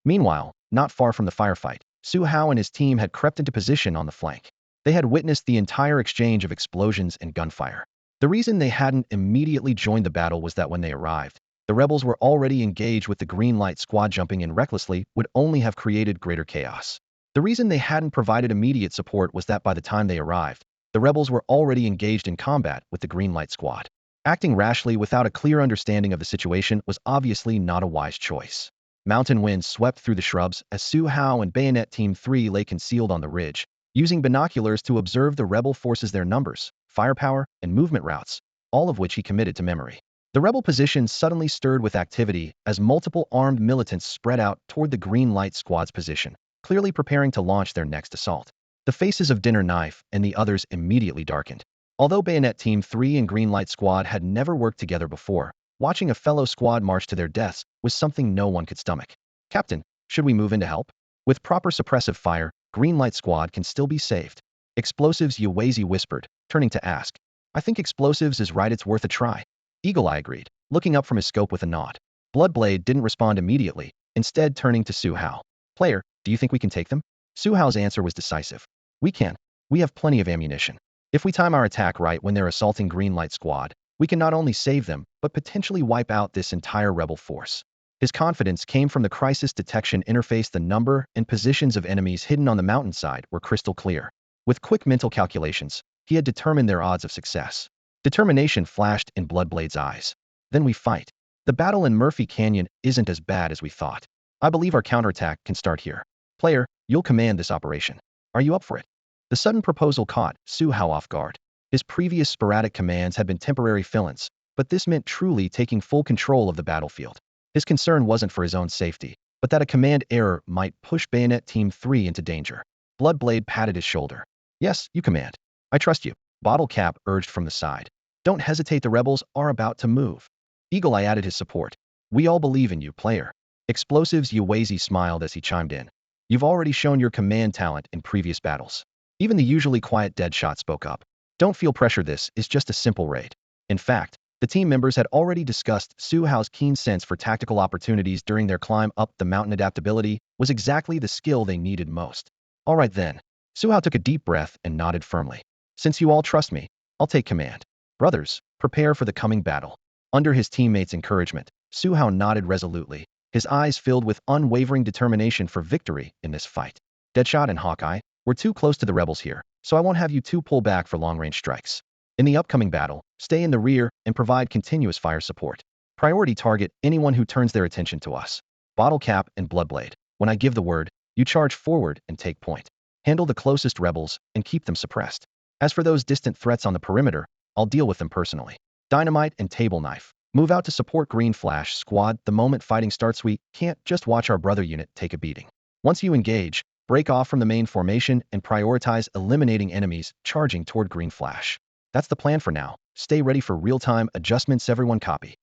Meanwhile, not far from the firefight, Su Hao and his team had crept into position on the flank. They had witnessed the entire exchange of explosions and gunfire. The reason they hadn't immediately joined the battle was that when they arrived, the rebels were already engaged with the Green Light squad. Jumping in recklessly would only have created greater chaos. The reason they hadn't provided immediate support was that by the time they arrived, the rebels were already engaged in combat with the Green Light squad. Acting rashly without a clear understanding of the situation was obviously not a wise choice. Mountain winds swept through the shrubs as Su Hao and Bayonet Team 3 lay concealed on the ridge, using binoculars to observe the rebel forces, their numbers, firepower, and movement routes, all of which he committed to memory. The rebel position suddenly stirred with activity as multiple armed militants spread out toward the Green Light squad's position, clearly preparing to launch their next assault. The faces of Dinner Knife and the others immediately darkened. Although Bayonet Team 3 and Green Light squad had never worked together before, watching a fellow squad march to their deaths was something no one could stomach. Captain, should we move in to help? With proper suppressive fire, Green Light Squad can still be saved. Explosives, Xiweisi whispered, turning to ask. I think explosives is right, it's worth a try. Eagle Eye agreed, looking up from his scope with a nod. Bloodblade didn't respond immediately, instead turning to Su Hao. Player, do you think we can take them? Su Hao's answer was decisive. We can. We have plenty of ammunition. If we time our attack right when they're assaulting Green Light Squad, we can not only save them, but potentially wipe out this entire rebel force. His confidence came from the crisis detection interface. The number and positions of enemies hidden on the mountainside were crystal clear. With quick mental calculations, he had determined their odds of success. Determination flashed in Bloodblade's eyes. Then we fight. The battle in Murphy Canyon isn't as bad as we thought. I believe our counterattack can start here. Player, you'll command this operation. Are you up for it? The sudden proposal caught Su Hao off guard. His previous sporadic commands had been temporary fill-ins, but this meant truly taking full control of the battlefield. His concern wasn't for his own safety, but that a command error might push Bayonet Team 3 into danger. Bloodblade patted his shoulder. Yes, you command. I trust you. Bottle Cap urged from the side. Don't hesitate, the rebels are about to move. Eagle Eye added his support. We all believe in you, player. Explosives, Xiweisi smiled as he chimed in. You've already shown your command talent in previous battles. Even the usually quiet Deadshot spoke up. Don't feel pressure, this is just a simple raid. In fact, the team members had already discussed Su Hao's keen sense for tactical opportunities during their climb up the mountain. Adaptability was exactly the skill they needed most. All right then. Su Hao took a deep breath and nodded firmly. Since you all trust me, I'll take command. Brothers, prepare for the coming battle. Under his teammates' encouragement, Su Hao nodded resolutely, his eyes filled with unwavering determination for victory in this fight. Deadshot and Hawkeye, we're too close to the rebels here, so I won't have you two pull back for long-range strikes. In the upcoming battle, stay in the rear and provide continuous fire support. Priority target anyone who turns their attention to us. Bottle Cap and Bloodblade, when I give the word, you charge forward and take point. Handle the closest rebels and keep them suppressed. As for those distant threats on the perimeter, I'll deal with them personally. Dynamite and Table Knife, move out to support Green Flash Squad the moment fighting starts. We can't just watch our brother unit take a beating. Once you engage, break off from the main formation and prioritize eliminating enemies charging toward Green Flash. That's the plan for now. Stay ready for real-time adjustments, everyone. Copy.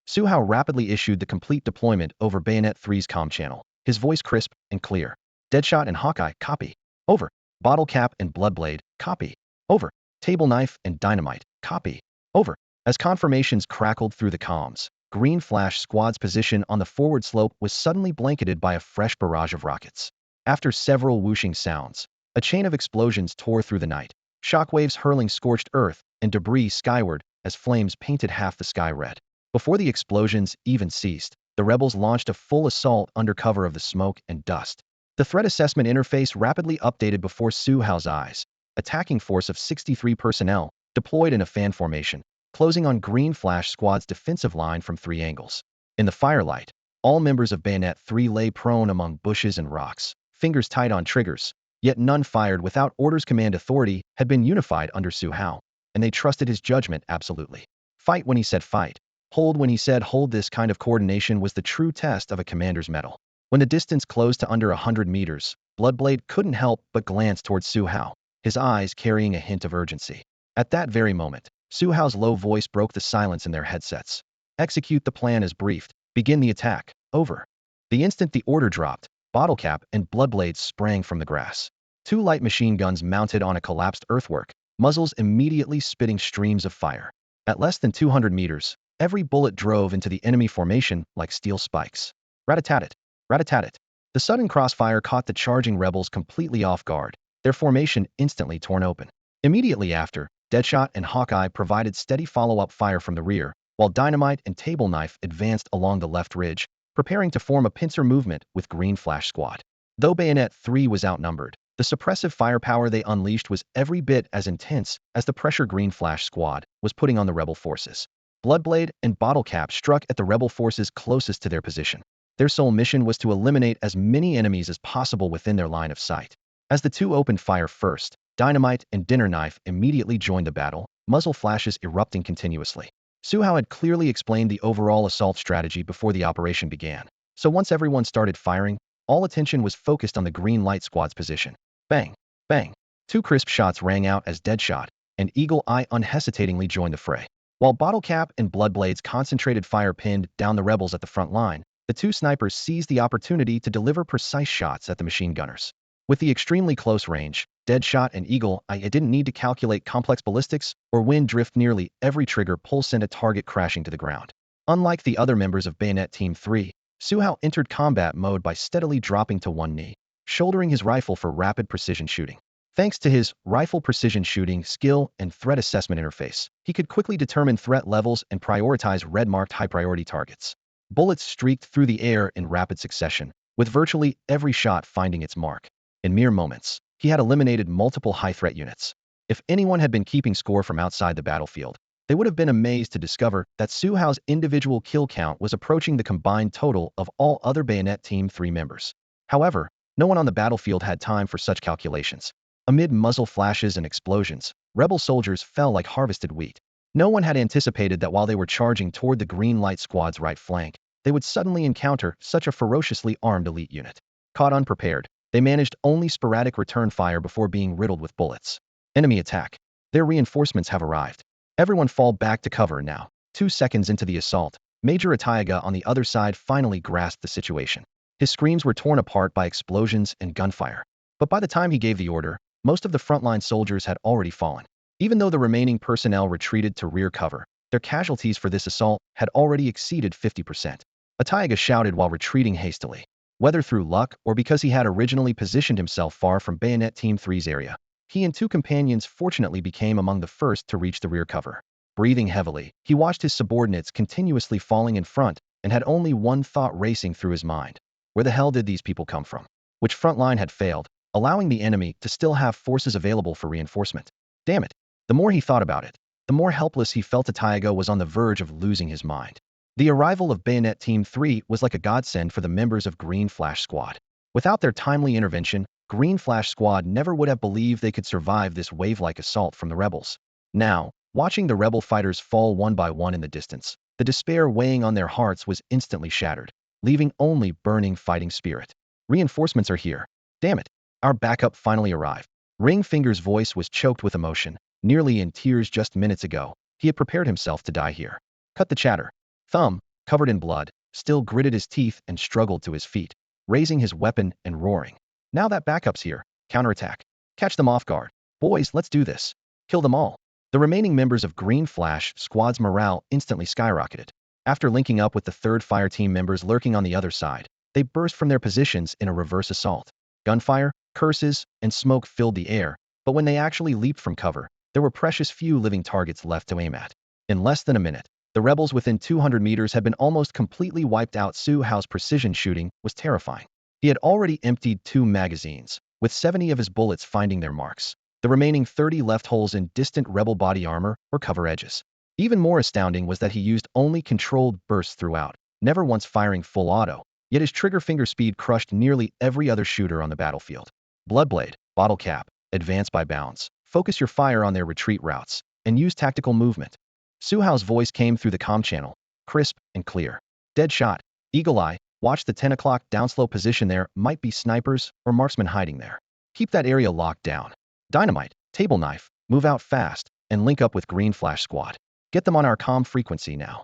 Su Hao rapidly issued the complete deployment over Bayonet 3's comm channel, his voice crisp and clear. Deadshot and Hawkeye, copy. Over. Bottle Cap and Bloodblade, copy. Over. Table Knife and Dynamite, copy. Over. As confirmations crackled through the comms, Green Flash Squad's position on the forward slope was suddenly blanketed by a fresh barrage of rockets. After several whooshing sounds, a chain of explosions tore through the night, shockwaves hurling scorched earth and debris skyward as flames painted half the sky red. Before the explosions even ceased, the rebels launched a full assault under cover of the smoke and dust. The threat assessment interface rapidly updated before Su Hao's eyes. Attacking force of 63 personnel, deployed in a fan formation, closing on Green Flash Squad's defensive line from 3 angles. In the firelight, all members of Bayonet 3 lay prone among bushes and rocks, fingers tight on triggers, yet none fired without orders. Command authority had been unified under Su Hao, and they trusted his judgment absolutely. Fight when he said fight. Hold when he said hold. This kind of coordination was the true test of a commander's mettle. When the distance closed to under 100 meters, Bloodblade couldn't help but glance towards Su Hao, his eyes carrying a hint of urgency. At that very moment, Su Hao's low voice broke the silence in their headsets. Execute the plan as briefed. Begin the attack. Over. The instant the order dropped, Bottle Cap and Bloodblade sprang from the grass. 2 light machine guns mounted on a collapsed earthwork, muzzles immediately spitting streams of fire. At less than 200 meters, every bullet drove into the enemy formation like steel spikes. Rat-a-tat-tat, rat-a-tat-tat. The sudden crossfire caught the charging rebels completely off guard, their formation instantly torn open. Immediately after, Deadshot and Hawkeye provided steady follow-up fire from the rear, while Dynamite and Table Knife advanced along the left ridge, preparing to form a pincer movement with Green Flash Squad. Though Bayonet 3 was outnumbered, the suppressive firepower they unleashed was every bit as intense as the pressure Green Flash Squad was putting on the rebel forces. Bloodblade and Bottle Cap struck at the rebel forces closest to their position. Their sole mission was to eliminate as many enemies as possible within their line of sight. As the two opened fire first, Dynamite and Dinner Knife immediately joined the battle, muzzle flashes erupting continuously. Su Hao had clearly explained the overall assault strategy before the operation began, so once everyone started firing, all attention was focused on the Green Light Squad's position. Bang! Bang! 2 crisp shots rang out as Deadshot and Eagle Eye unhesitatingly joined the fray. While Bottle Cap and Bloodblade's concentrated fire pinned down the rebels at the front line, the two snipers seized the opportunity to deliver precise shots at the machine gunners. With the extremely close range, Deadshot and Eagle-Eye didn't need to calculate complex ballistics or wind drift. Nearly every trigger pull sent a target crashing to the ground. Unlike the other members of Bayonet Team 3, Su Hao entered combat mode by steadily dropping to one knee, shouldering his rifle for rapid precision shooting. Thanks to his rifle precision shooting skill and threat assessment interface, he could quickly determine threat levels and prioritize red-marked high-priority targets. Bullets streaked through the air in rapid succession, with virtually every shot finding its mark. In mere moments, he had eliminated multiple high-threat units. If anyone had been keeping score from outside the battlefield, they would have been amazed to discover that Su Hao's individual kill count was approaching the combined total of all other Bayonet Team 3 members. However, no one on the battlefield had time for such calculations. Amid muzzle flashes and explosions, rebel soldiers fell like harvested wheat. No one had anticipated that while they were charging toward the Green Light Squad's right flank, they would suddenly encounter such a ferociously armed elite unit. Caught unprepared, they managed only sporadic return fire before being riddled with bullets. Enemy attack. Their reinforcements have arrived. Everyone fall back to cover now. 2 seconds into the assault, Major Iweiya on the other side finally grasped the situation. His screams were torn apart by explosions and gunfire. But by the time he gave the order, most of the frontline soldiers had already fallen. Even though the remaining personnel retreated to rear cover, their casualties for this assault had already exceeded 50%. Iweiya shouted while retreating hastily. Whether through luck or because he had originally positioned himself far from Bayonet Team 3's area, he and 2 companions fortunately became among the first to reach the rear cover. Breathing heavily, he watched his subordinates continuously falling in front and had only one thought racing through his mind. Where the hell did these people come from? Which front line had failed, allowing the enemy to still have forces available for reinforcement? Damn it. The more he thought about it, the more helpless he felt. Iweiya was on the verge of losing his mind. The arrival of Bayonet Team 3 was like a godsend for the members of Green Flash Squad. Without their timely intervention, Green Flash Squad never would have believed they could survive this wave-like assault from the rebels. Now, watching the rebel fighters fall one by one in the distance, the despair weighing on their hearts was instantly shattered, leaving only burning fighting spirit. Reinforcements are here. Damn it. Our backup finally arrived. Ringfinger's voice was choked with emotion. Nearly in tears just minutes ago, he had prepared himself to die here. Cut the chatter. Thumb, covered in blood, still gritted his teeth and struggled to his feet, raising his weapon and roaring. Now that backup's here, counterattack. Catch them off guard. Boys, let's do this. Kill them all. The remaining members of Green Flash Squad's morale instantly skyrocketed. After linking up with the 3rd Fire Team members lurking on the other side, they burst from their positions in a reverse assault. Gunfire, curses, and smoke filled the air, but when they actually leaped from cover, there were precious few living targets left to aim at. In less than a minute, the rebels within 200 meters had been almost completely wiped out. Su Hao's precision shooting was terrifying. He had already emptied 2 magazines, with 70 of his bullets finding their marks. The remaining 30 left holes in distant rebel body armor or cover edges. Even more astounding was that he used only controlled bursts throughout, never once firing full auto, yet his trigger finger speed crushed nearly every other shooter on the battlefield. Bloodblade, Bottle Cap, advance by bounds, focus your fire on their retreat routes, and use tactical movement. Su Hao's voice came through the comm channel, crisp and clear. Deadshot, Eagle-Eye, watch the 10 o'clock downslow position. There might be snipers or marksmen hiding there. Keep that area locked down. Dynamite, Table Knife, move out fast, and link up with Green Flash Squad. Get them on our comm frequency now.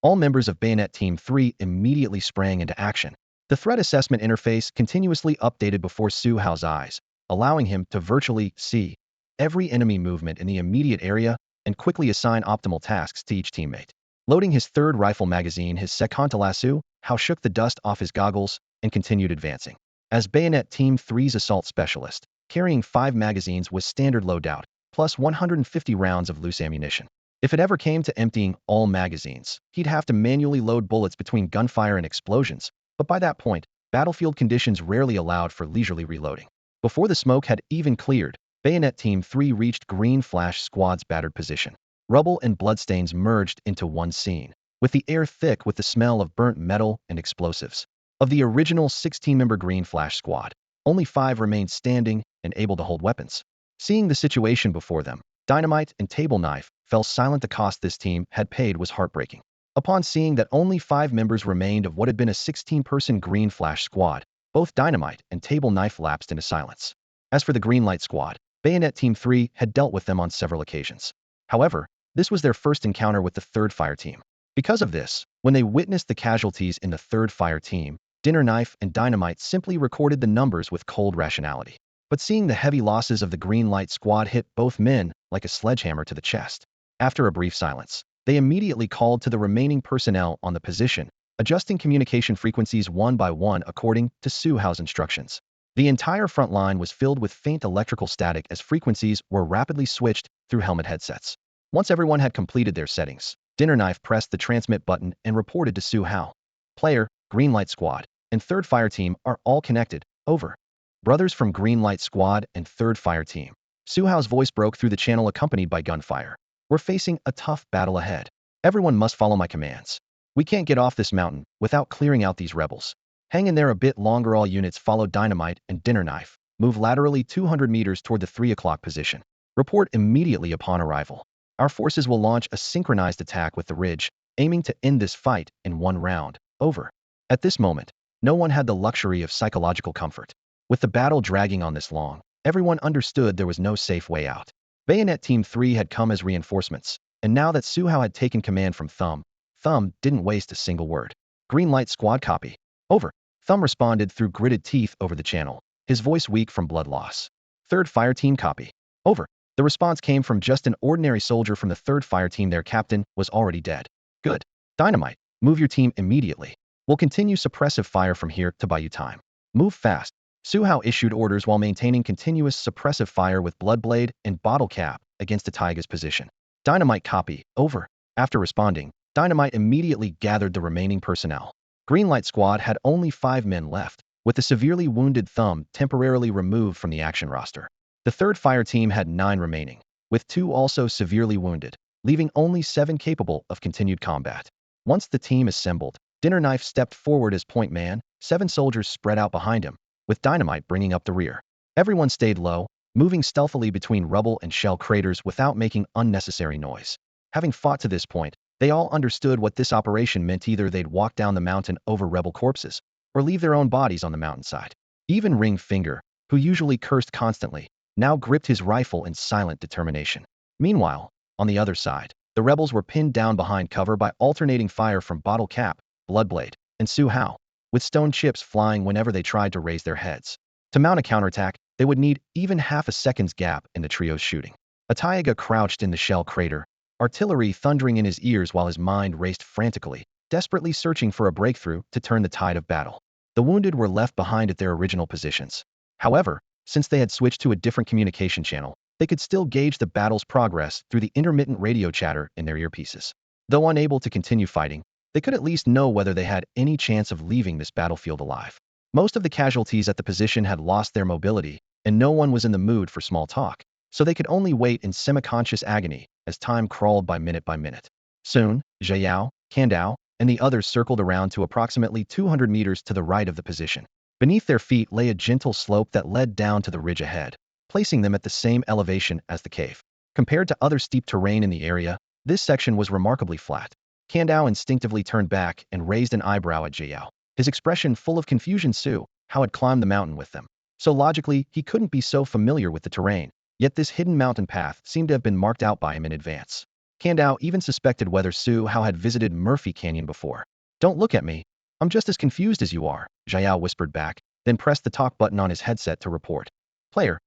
All members of Bayonet Team 3 immediately sprang into action. The threat assessment interface continuously updated before Su Hao's eyes, allowing him to virtually see every enemy movement in the immediate area and quickly assign optimal tasks to each teammate. Loading his 3rd rifle magazine, his second lasso, Hao shook the dust off his goggles and continued advancing. As Bayonet Team 3's assault specialist, carrying 5 magazines was standard loadout, plus 150 rounds of loose ammunition. If it ever came to emptying all magazines, he'd have to manually load bullets between gunfire and explosions, but by that point, battlefield conditions rarely allowed for leisurely reloading. Before the smoke had even cleared, Bayonet Team 3 reached Green Flash Squad's battered position. Rubble and bloodstains merged into one scene, with the air thick with the smell of burnt metal and explosives. Of the original 16-member Green Flash Squad, only 5 remained standing and able to hold weapons. Seeing the situation before them, Dynamite and Table Knife fell silent. The cost this team had paid was heartbreaking. Upon seeing that only 5 members remained of what had been a 16-person Green Flash Squad, both Dynamite and Table Knife lapsed into silence. As for the Green Light Squad, Bayonet Team 3 had dealt with them on several occasions. However, this was their first encounter with the 3rd Fire Team. Because of this, When they witnessed the casualties in the third fire team, Dinner Knife and Dynamite simply recorded the numbers with cold rationality. But seeing the heavy losses of the Green Light Squad hit both men like a sledgehammer to the chest. After a brief silence, they immediately called to the remaining personnel on the position, adjusting communication frequencies one by one according to Su Hao's instructions. The entire front line was filled with faint electrical static as frequencies were rapidly switched through helmet headsets. Once everyone had completed their settings, Dinner Knife pressed the transmit button and reported to Su Hao. Player, Green Light Squad, and 3rd Fire Team are all connected. Over. Brothers from Green Light Squad and 3rd Fire Team. Su Hao's voice broke through the channel accompanied by gunfire. We're facing a tough battle ahead. Everyone must follow my commands. We can't get off this mountain without clearing out these rebels. Hang in there a bit longer. All units follow Dynamite and Dinner Knife. Move laterally 200 meters toward the 3 o'clock position. Report immediately upon arrival. Our forces will launch a synchronized attack with the Ridge, aiming to end this fight in one round. Over. At this moment, no one had the luxury of psychological comfort. With the battle dragging on this long, everyone understood there was no safe way out. Bayonet Team 3 had come as reinforcements, and now that Su Hao had taken command from Thumb didn't waste a single word. Green Light Squad copy. Over. Thumb responded through gritted teeth over the channel, his voice weak from blood loss. 3rd Fire Team copy. Over. The response came from just an ordinary soldier from the 3rd Fire Team. Their captain was already dead. Good. Dynamite, move your team immediately. We'll continue suppressive fire from here to buy you time. Move fast. Su Hao issued orders while maintaining continuous suppressive fire with Bloodblade and Bottle Cap against Iweiya's position. Dynamite copy. Over. After responding, Dynamite immediately gathered the remaining personnel. Green Light Squad had only 5 men left, with the severely wounded Thumb temporarily removed from the action roster. The 3rd Fire Team had 9 remaining, with 2 also severely wounded, leaving only 7 capable of continued combat. Once the team assembled, Dinner Knife stepped forward as point man, 7 soldiers spread out behind him, with Dynamite bringing up the rear. Everyone stayed low, moving stealthily between rubble and shell craters without making unnecessary noise. Having fought to this point, they all understood what this operation meant. Either they'd walk down the mountain over rebel corpses, or leave their own bodies on the mountainside. Even Ring Finger, who usually cursed constantly, now gripped his rifle in silent determination. Meanwhile, on the other side, the rebels were pinned down behind cover by alternating fire from Bottle Cap, Bloodblade, and Su Hao, with stone chips flying whenever they tried to raise their heads. To mount a counterattack, they would need even half a second's gap in the trio's shooting. Iweiya crouched in the shell crater, artillery thundering in his ears while his mind raced frantically, desperately searching for a breakthrough to turn the tide of battle. The wounded were left behind at their original positions. However, since they had switched to a different communication channel, they could still gauge the battle's progress through the intermittent radio chatter in their earpieces. Though unable to continue fighting, they could at least know whether they had any chance of leaving this battlefield alive. Most of the casualties at the position had lost their mobility, and no one was in the mood for small talk, so they could only wait in semi-conscious agony as time crawled by minute by minute. Soon, Xiao, Kandao, and the others circled around to approximately 200 meters to the right of the position. Beneath their feet lay a gentle slope that led down to the ridge ahead, placing them at the same elevation as the cave. Compared to other steep terrain in the area, this section was remarkably flat. Kandao instinctively turned back and raised an eyebrow at Xiao, his expression full of confusion. Su Hao had climbed the mountain with them, so logically he couldn't be so familiar with the terrain, yet this hidden mountain path seemed to have been marked out by him in advance. Kandao even suspected whether Su Hao had visited Murphy Canyon before. "Don't look at me. I'm just as confused as you are," Xiao whispered back, then pressed the talk button on his headset to report. Player,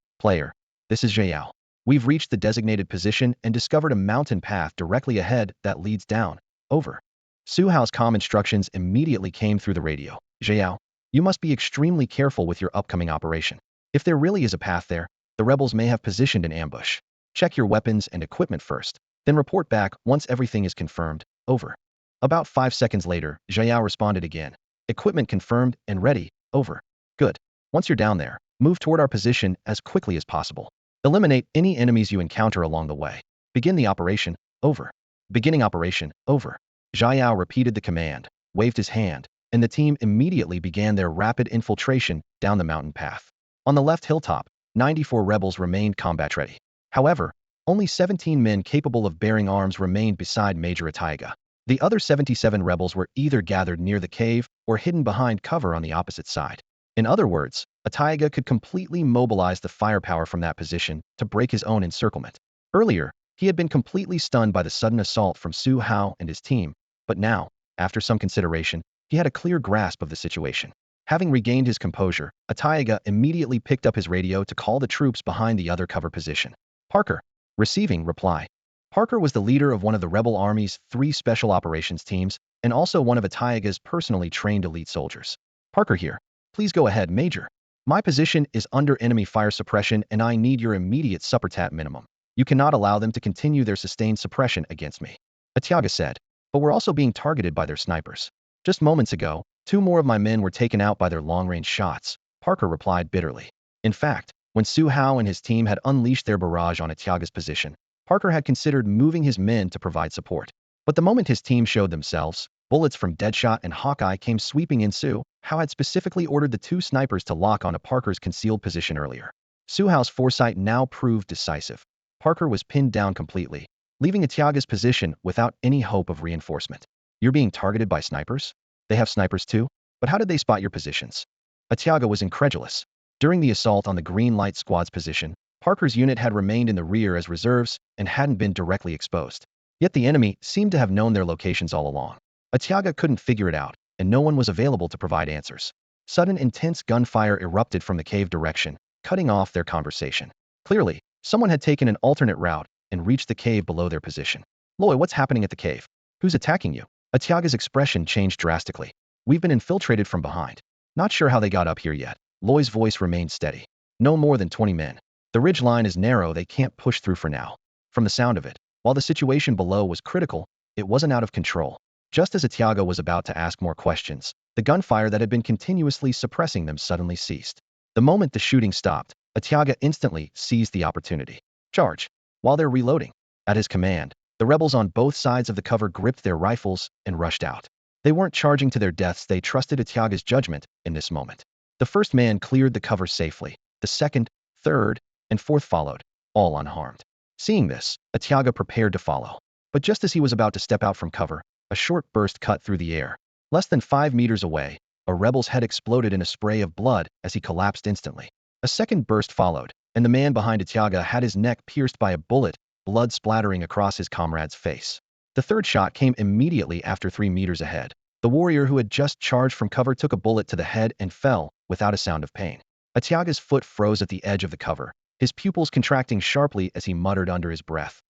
this is Xiao. We've reached the designated position and discovered a mountain path directly ahead that leads down. Over." Su Hao's calm instructions immediately came through the radio. "Xiao, you must be extremely careful with your upcoming operation. If there really is a path there, the rebels may have positioned an ambush. Check your weapons and equipment first, then report back once everything is confirmed. Over." About 5 seconds later, Xiao responded again. "Equipment confirmed and ready. Over." "Good. Once you're down there, move toward our position as quickly as possible. Eliminate any enemies you encounter along the way. Begin the operation. Over." "Beginning operation. Over." Xiao repeated the command, waved his hand, and the team immediately began their rapid infiltration down the mountain path. On the left hilltop, 94 rebels remained combat ready. However, only 17 men capable of bearing arms remained beside Major Iweiya. The other 77 rebels were either gathered near the cave or hidden behind cover on the opposite side. In other words, Iweiya could completely mobilize the firepower from that position to break his own encirclement. Earlier, he had been completely stunned by the sudden assault from Su Hao and his team, but now, After some consideration, he had a clear grasp of the situation. Having regained his composure, Iweiya immediately picked up his radio to call the troops behind the other cover position. Parker. Receiving reply. Parker was the leader of one of the rebel army's 3 special operations teams and also one of Iweiya's personally trained elite soldiers. Parker here. Please go ahead, Major. My position is under enemy fire suppression and I need your immediate support minimum. You cannot allow them to continue their sustained suppression against me. Iweiya said, but we're also being targeted by their snipers. Just moments ago, 2 more of my men were taken out by their long-range shots, Parker replied bitterly. In fact, when Su Hao and his team had unleashed their barrage on Iweiya's position, Parker had considered moving his men to provide support. But the moment his team showed themselves, bullets from Deadshot and Hawkeye came sweeping in. Su Hao had specifically ordered the 2 snipers to lock onto Parker's concealed position earlier. Su Hao's foresight now proved decisive. Parker was pinned down completely, leaving Iweiya's position without any hope of reinforcement. You're being targeted by snipers? They have snipers too? But how did they spot your positions? Iweiya was incredulous. During the assault on the Green Light Squad's position, Parker's unit had remained in the rear as reserves and hadn't been directly exposed. Yet the enemy seemed to have known their locations all along. Iweiya couldn't figure it out, and no one was available to provide answers. Sudden intense gunfire erupted from the cave direction, cutting off their conversation. Clearly, someone had taken an alternate route and reached the cave below their position. Loy, what's happening at the cave? Who's attacking you? Iweiya's expression changed drastically. We've been infiltrated from behind. Not sure how they got up here yet. Loy's voice remained steady. No more than 20 men. The ridge line is narrow, they can't push through for now. From the sound of it, while the situation below was critical, it wasn't out of control. Just as Iweiya was about to ask more questions, the gunfire that had been continuously suppressing them suddenly ceased. The moment the shooting stopped, Iweiya instantly seized the opportunity. Charge! While they're reloading. At his command, the rebels on both sides of the cover gripped their rifles and rushed out. They weren't charging to their deaths, they trusted Iweiya's judgment in this moment. The first man cleared the cover safely. The second, third, and fourth followed, all unharmed. Seeing this, Iweiya prepared to follow. But just as he was about to step out from cover, a short burst cut through the air. Less than 5 meters away, a rebel's head exploded in a spray of blood as he collapsed instantly. A second burst followed, and the man behind Iweiya had his neck pierced by a bullet, blood splattering across his comrade's face. The third shot came immediately after 3 meters ahead. The warrior who had just charged from cover took a bullet to the head and fell, without a sound of pain. Iweiya's foot froze at the edge of the cover, his pupils contracting sharply as he muttered under his breath.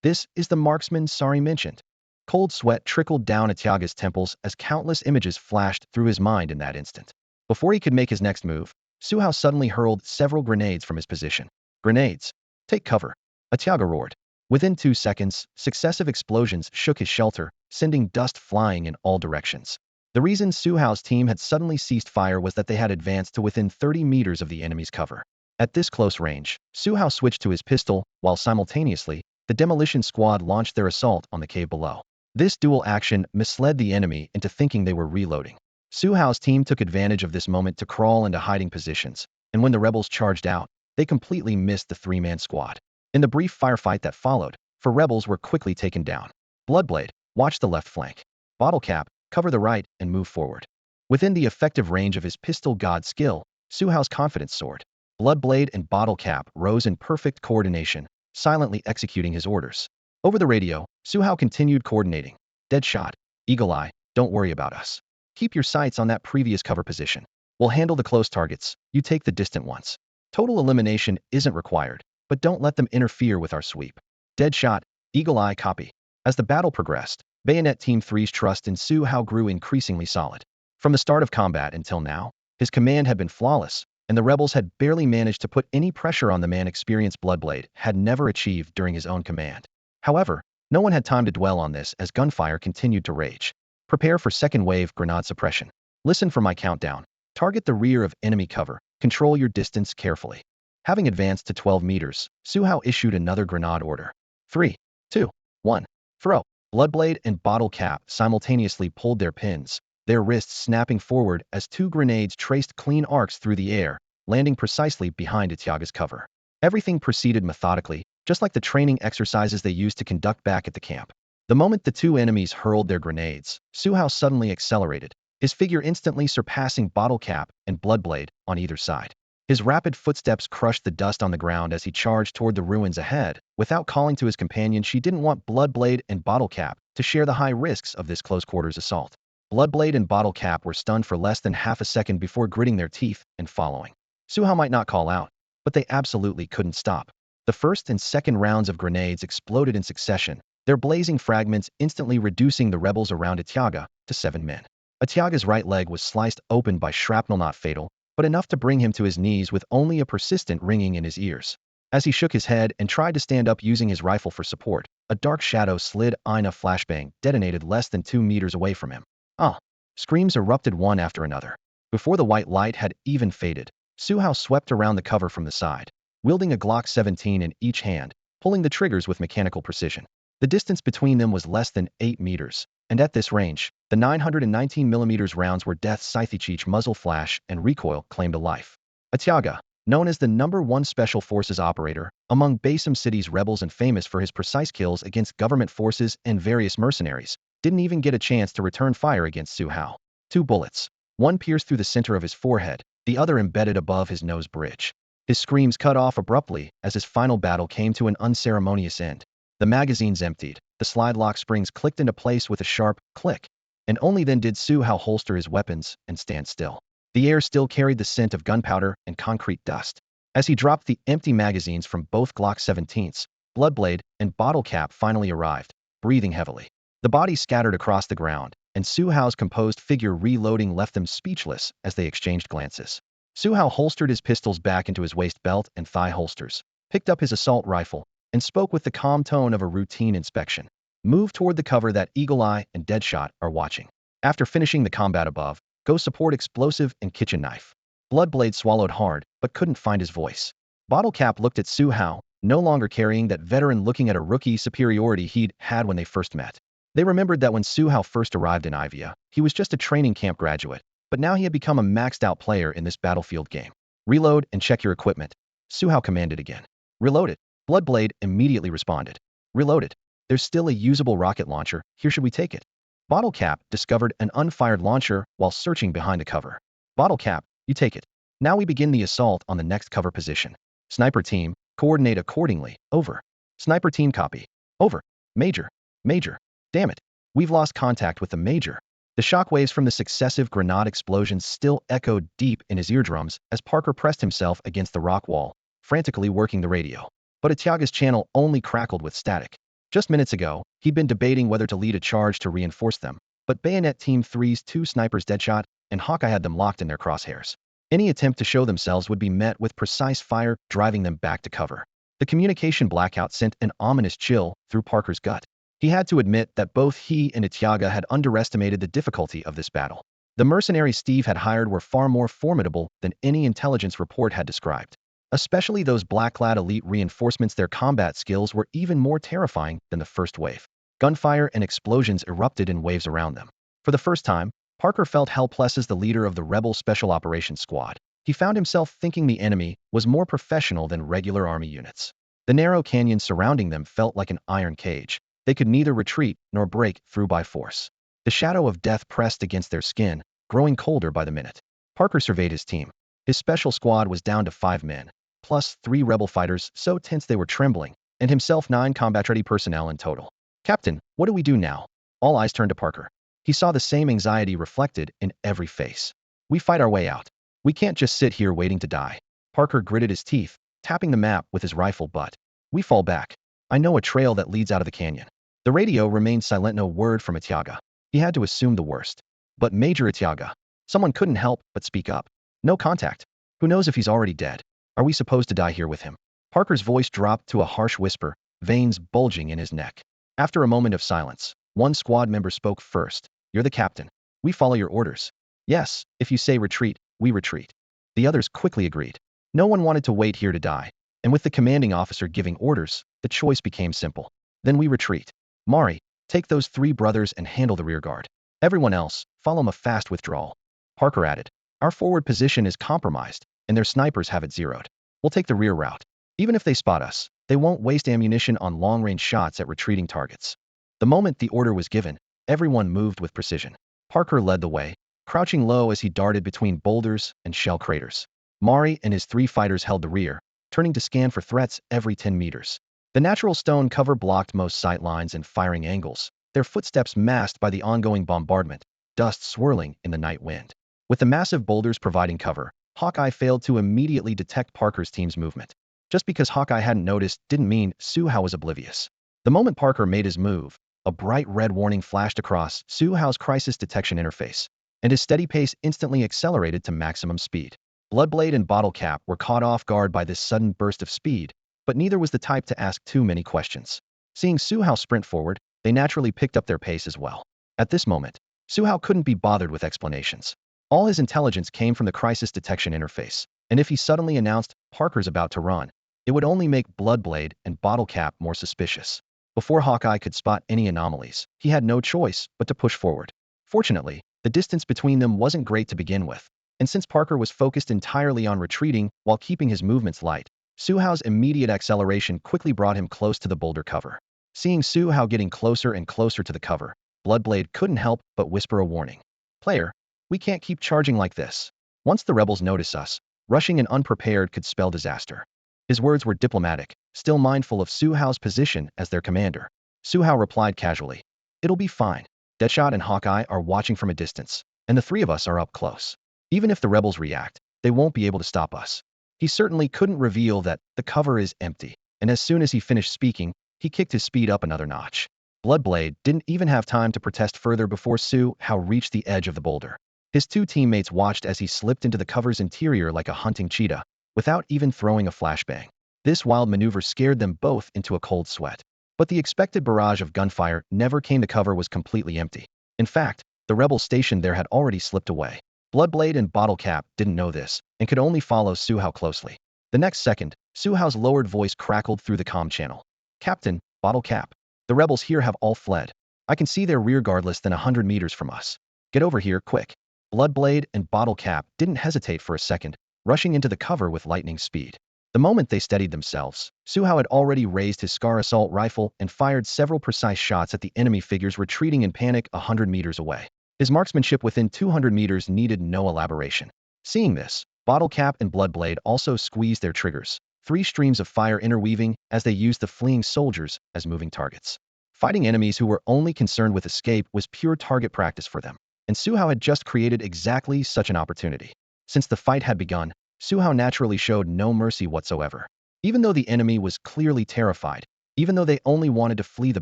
This is the marksman Sari mentioned. Cold sweat trickled down Iweiya's temples as countless images flashed through his mind in that instant. Before he could make his next move, Su Hao suddenly hurled several grenades from his position. Grenades! Take cover! Iweiya roared. Within 2 seconds, successive explosions shook his shelter, sending dust flying in all directions. The reason Su Hao's team had suddenly ceased fire was that they had advanced to within 30 meters of the enemy's cover. At this close range, Su Hao switched to his pistol, while simultaneously, the demolition squad launched their assault on the cave below. This dual action misled the enemy into thinking they were reloading. Su Hao's team took advantage of this moment to crawl into hiding positions, and when the rebels charged out, they completely missed the 3-man squad. In the brief firefight that followed, 4 rebels were quickly taken down. Bloodblade, watch the left flank. Bottlecap, cover the right and move forward. Within the effective range of his pistol god skill, Su Hao's confidence soared. Bloodblade and Bottlecap rose in perfect coordination, silently executing his orders. Over the radio, Su Hao continued coordinating. Deadshot, Eagle Eye, don't worry about us. Keep your sights on that previous cover position. We'll handle the close targets, you take the distant ones. Total elimination isn't required, but don't let them interfere with our sweep. Deadshot, Eagle Eye copy. As the battle progressed, Bayonet Team 3's trust in Su Hao grew increasingly solid. From the start of combat until now, his command had been flawless, and the rebels had barely managed to put any pressure on the man experienced Bloodblade had never achieved during his own command. However, no one had time to dwell on this as gunfire continued to rage. Prepare for second wave grenade suppression. Listen for my countdown. Target the rear of enemy cover. Control your distance carefully. Having advanced to 12 meters, Su Hao issued another grenade order. 3, 2, 1, throw. Bloodblade and Bottlecap simultaneously pulled their pins, their wrists snapping forward as 2 grenades traced clean arcs through the air, landing precisely behind Iweiya's cover. Everything proceeded methodically, just like the training exercises they used to conduct back at the camp. The moment the 2 enemies hurled their grenades, Su Hao suddenly accelerated, his figure instantly surpassing Bottlecap and Bloodblade on either side. His rapid footsteps crushed the dust on the ground as he charged toward the ruins ahead. Without calling to his companion, she didn't want Bloodblade and Bottlecap to share the high risks of this close-quarters assault. Bloodblade and Bottlecap were stunned for less than half a second before gritting their teeth and following. Su Hao might not call out, but they absolutely couldn't stop. The first and second rounds of grenades exploded in succession, their blazing fragments instantly reducing the rebels around Iweiya to 7 men. Iweiya's right leg was sliced open by shrapnel, not fatal, but enough to bring him to his knees with only a persistent ringing in his ears. As he shook his head and tried to stand up using his rifle for support, a dark shadow slid in. A flashbang detonated less than 2 meters away from him. Ah! Screams erupted one after another. Before the white light had even faded, Su Hao swept around the cover from the side, wielding a Glock 17 in each hand, pulling the triggers with mechanical precision. The distance between them was less than 8 meters, and at this range, the 919mm rounds were death. Scythe muzzle flash and recoil claimed a life. Iweiya, known as the #1 Special Forces operator among Basim City's rebels and famous for his precise kills against government forces and various mercenaries, didn't even get a chance to return fire against Su Hao. 2 bullets. One pierced through the center of his forehead, the other embedded above his nose bridge. His screams cut off abruptly as his final battle came to an unceremonious end. The magazines emptied, the slide lock springs clicked into place with a sharp click, and only then did Su Hao holster his weapons and stand still. The air still carried the scent of gunpowder and concrete dust. As he dropped the empty magazines from both Glock 17s, Bloodblade and Bottlecap finally arrived, breathing heavily. The bodies scattered across the ground, and Su Hao's composed figure reloading left them speechless as they exchanged glances. Su Hao holstered his pistols back into his waist belt and thigh holsters, picked up his assault rifle, and spoke with the calm tone of a routine inspection. Move toward the cover that Eagle Eye and Deadshot are watching. After finishing the combat above, go support explosive and kitchen knife. Bloodblade swallowed hard, but couldn't find his voice. Bottlecap looked at Su Hao, no longer carrying that veteran looking at a rookie superiority he'd had when they first met. They remembered that when Su Hao first arrived in Iweiya, he was just a training camp graduate, but now he had become a maxed-out player in this battlefield game. Reload and check your equipment, Su Hao commanded again. Reload it. Bloodblade immediately responded. Reloaded. There's still a usable rocket launcher, here, should we take it? Bottlecap discovered an unfired launcher while searching behind the cover. Bottlecap, you take it. Now we begin the assault on the next cover position. Sniper team, coordinate accordingly. Over. Sniper team, copy. Over. Major. Major. Damn it. We've lost contact with the Major. The shockwaves from the successive grenade explosions still echoed deep in his eardrums as Parker pressed himself against the rock wall, frantically working the radio. But Iweiya's channel only crackled with static. Just minutes ago, he'd been debating whether to lead a charge to reinforce them, but Bayonet Team 3's 2 snipers Deadshot and Hawkeye had them locked in their crosshairs. Any attempt to show themselves would be met with precise fire, driving them back to cover. The communication blackout sent an ominous chill through Parker's gut. He had to admit that both he and Iweiya had underestimated the difficulty of this battle. The mercenaries Steve had hired were far more formidable than any intelligence report had described. Especially those black-clad elite reinforcements, their combat skills were even more terrifying than the first wave. Gunfire and explosions erupted in waves around them. For the first time, Parker felt helpless as the leader of the Rebel Special Operations Squad. He found himself thinking the enemy was more professional than regular army units. The narrow canyon surrounding them felt like an iron cage. They could neither retreat nor break through by force. The shadow of death pressed against their skin, growing colder by the minute. Parker surveyed his team. His special squad was down to 5 men, plus 3 rebel fighters so tense they were trembling, and himself 9 combat-ready personnel in total. Captain, what do we do now? All eyes turned to Parker. He saw the same anxiety reflected in every face. We fight our way out. We can't just sit here waiting to die. Parker gritted his teeth, tapping the map with his rifle butt. We fall back. I know a trail that leads out of the canyon. The radio remained silent, no word from Iweiya. He had to assume the worst. But Major Iweiya. Someone couldn't help but speak up. No contact. Who knows if he's already dead? Are we supposed to die here with him? Parker's voice dropped to a harsh whisper, veins bulging in his neck. After a moment of silence, one squad member spoke first. You're the captain. We follow your orders. Yes, if you say retreat, we retreat. The others quickly agreed. No one wanted to wait here to die, and with the commanding officer giving orders, the choice became simple. Then we retreat. Mari, take those 3 brothers and handle the rear guard. Everyone else, follow a fast withdrawal. Parker added. Our forward position is compromised, and their snipers have it zeroed. We'll take the rear route. Even if they spot us, they won't waste ammunition on long-range shots at retreating targets. The moment the order was given, everyone moved with precision. Parker led the way, crouching low as he darted between boulders and shell craters. Mari and his 3 fighters held the rear, turning to scan for threats every 10 meters. The natural stone cover blocked most sight lines and firing angles, their footsteps masked by the ongoing bombardment, dust swirling in the night wind. With the massive boulders providing cover, Hawkeye failed to immediately detect Parker's team's movement. Just because Hawkeye hadn't noticed didn't mean Su Hao was oblivious. The moment Parker made his move, a bright red warning flashed across Su Hao's crisis detection interface, and his steady pace instantly accelerated to maximum speed. Bloodblade and Bottle Cap were caught off guard by this sudden burst of speed, but neither was the type to ask too many questions. Seeing Su Hao sprint forward, they naturally picked up their pace as well. At this moment, Su Hao couldn't be bothered with explanations. All his intelligence came from the crisis detection interface, and if he suddenly announced Parker's about to run, it would only make Bloodblade and Bottle Cap more suspicious. Before Hawkeye could spot any anomalies, he had no choice but to push forward. Fortunately, the distance between them wasn't great to begin with, and since Parker was focused entirely on retreating while keeping his movements light, Su Hao's immediate acceleration quickly brought him close to the boulder cover. Seeing Su Hao getting closer and closer to the cover, Bloodblade couldn't help but whisper a warning. "Player, we can't keep charging like this. Once the rebels notice us, rushing and unprepared could spell disaster." His words were diplomatic, still mindful of Su Hao's position as their commander. Su Hao replied casually, "It'll be fine. Deadshot and Hawkeye are watching from a distance, and the 3 of us are up close. Even if the rebels react, they won't be able to stop us." He certainly couldn't reveal that the cover is empty, and as soon as he finished speaking, he kicked his speed up another notch. Bloodblade didn't even have time to protest further before Su Hao reached the edge of the boulder. His 2 teammates watched as he slipped into the cover's interior like a hunting cheetah, without even throwing a flashbang. This wild maneuver scared them both into a cold sweat. But the expected barrage of gunfire never came. The cover was completely empty. In fact, the rebels stationed there had already slipped away. Bloodblade and Bottle Cap didn't know this, and could only follow Su Hao closely. The next second, Su Hao's lowered voice crackled through the comm channel. "Captain, Bottle Cap. The rebels here have all fled. I can see their rear guard less than 100 meters from us. Get over here, quick." Bloodblade and Bottle Cap didn't hesitate for a second, rushing into the cover with lightning speed. The moment they steadied themselves, Su Hao had already raised his Scar assault rifle and fired several precise shots at the enemy figures retreating in panic 100 meters away. His marksmanship within 200 meters needed no elaboration. Seeing this, Bottle Cap and Bloodblade also squeezed their triggers, 3 streams of fire interweaving as they used the fleeing soldiers as moving targets. Fighting enemies who were only concerned with escape was pure target practice for them, and Su Hao had just created exactly such an opportunity. Since the fight had begun, Su Hao naturally showed no mercy whatsoever. Even though the enemy was clearly terrified, even though they only wanted to flee the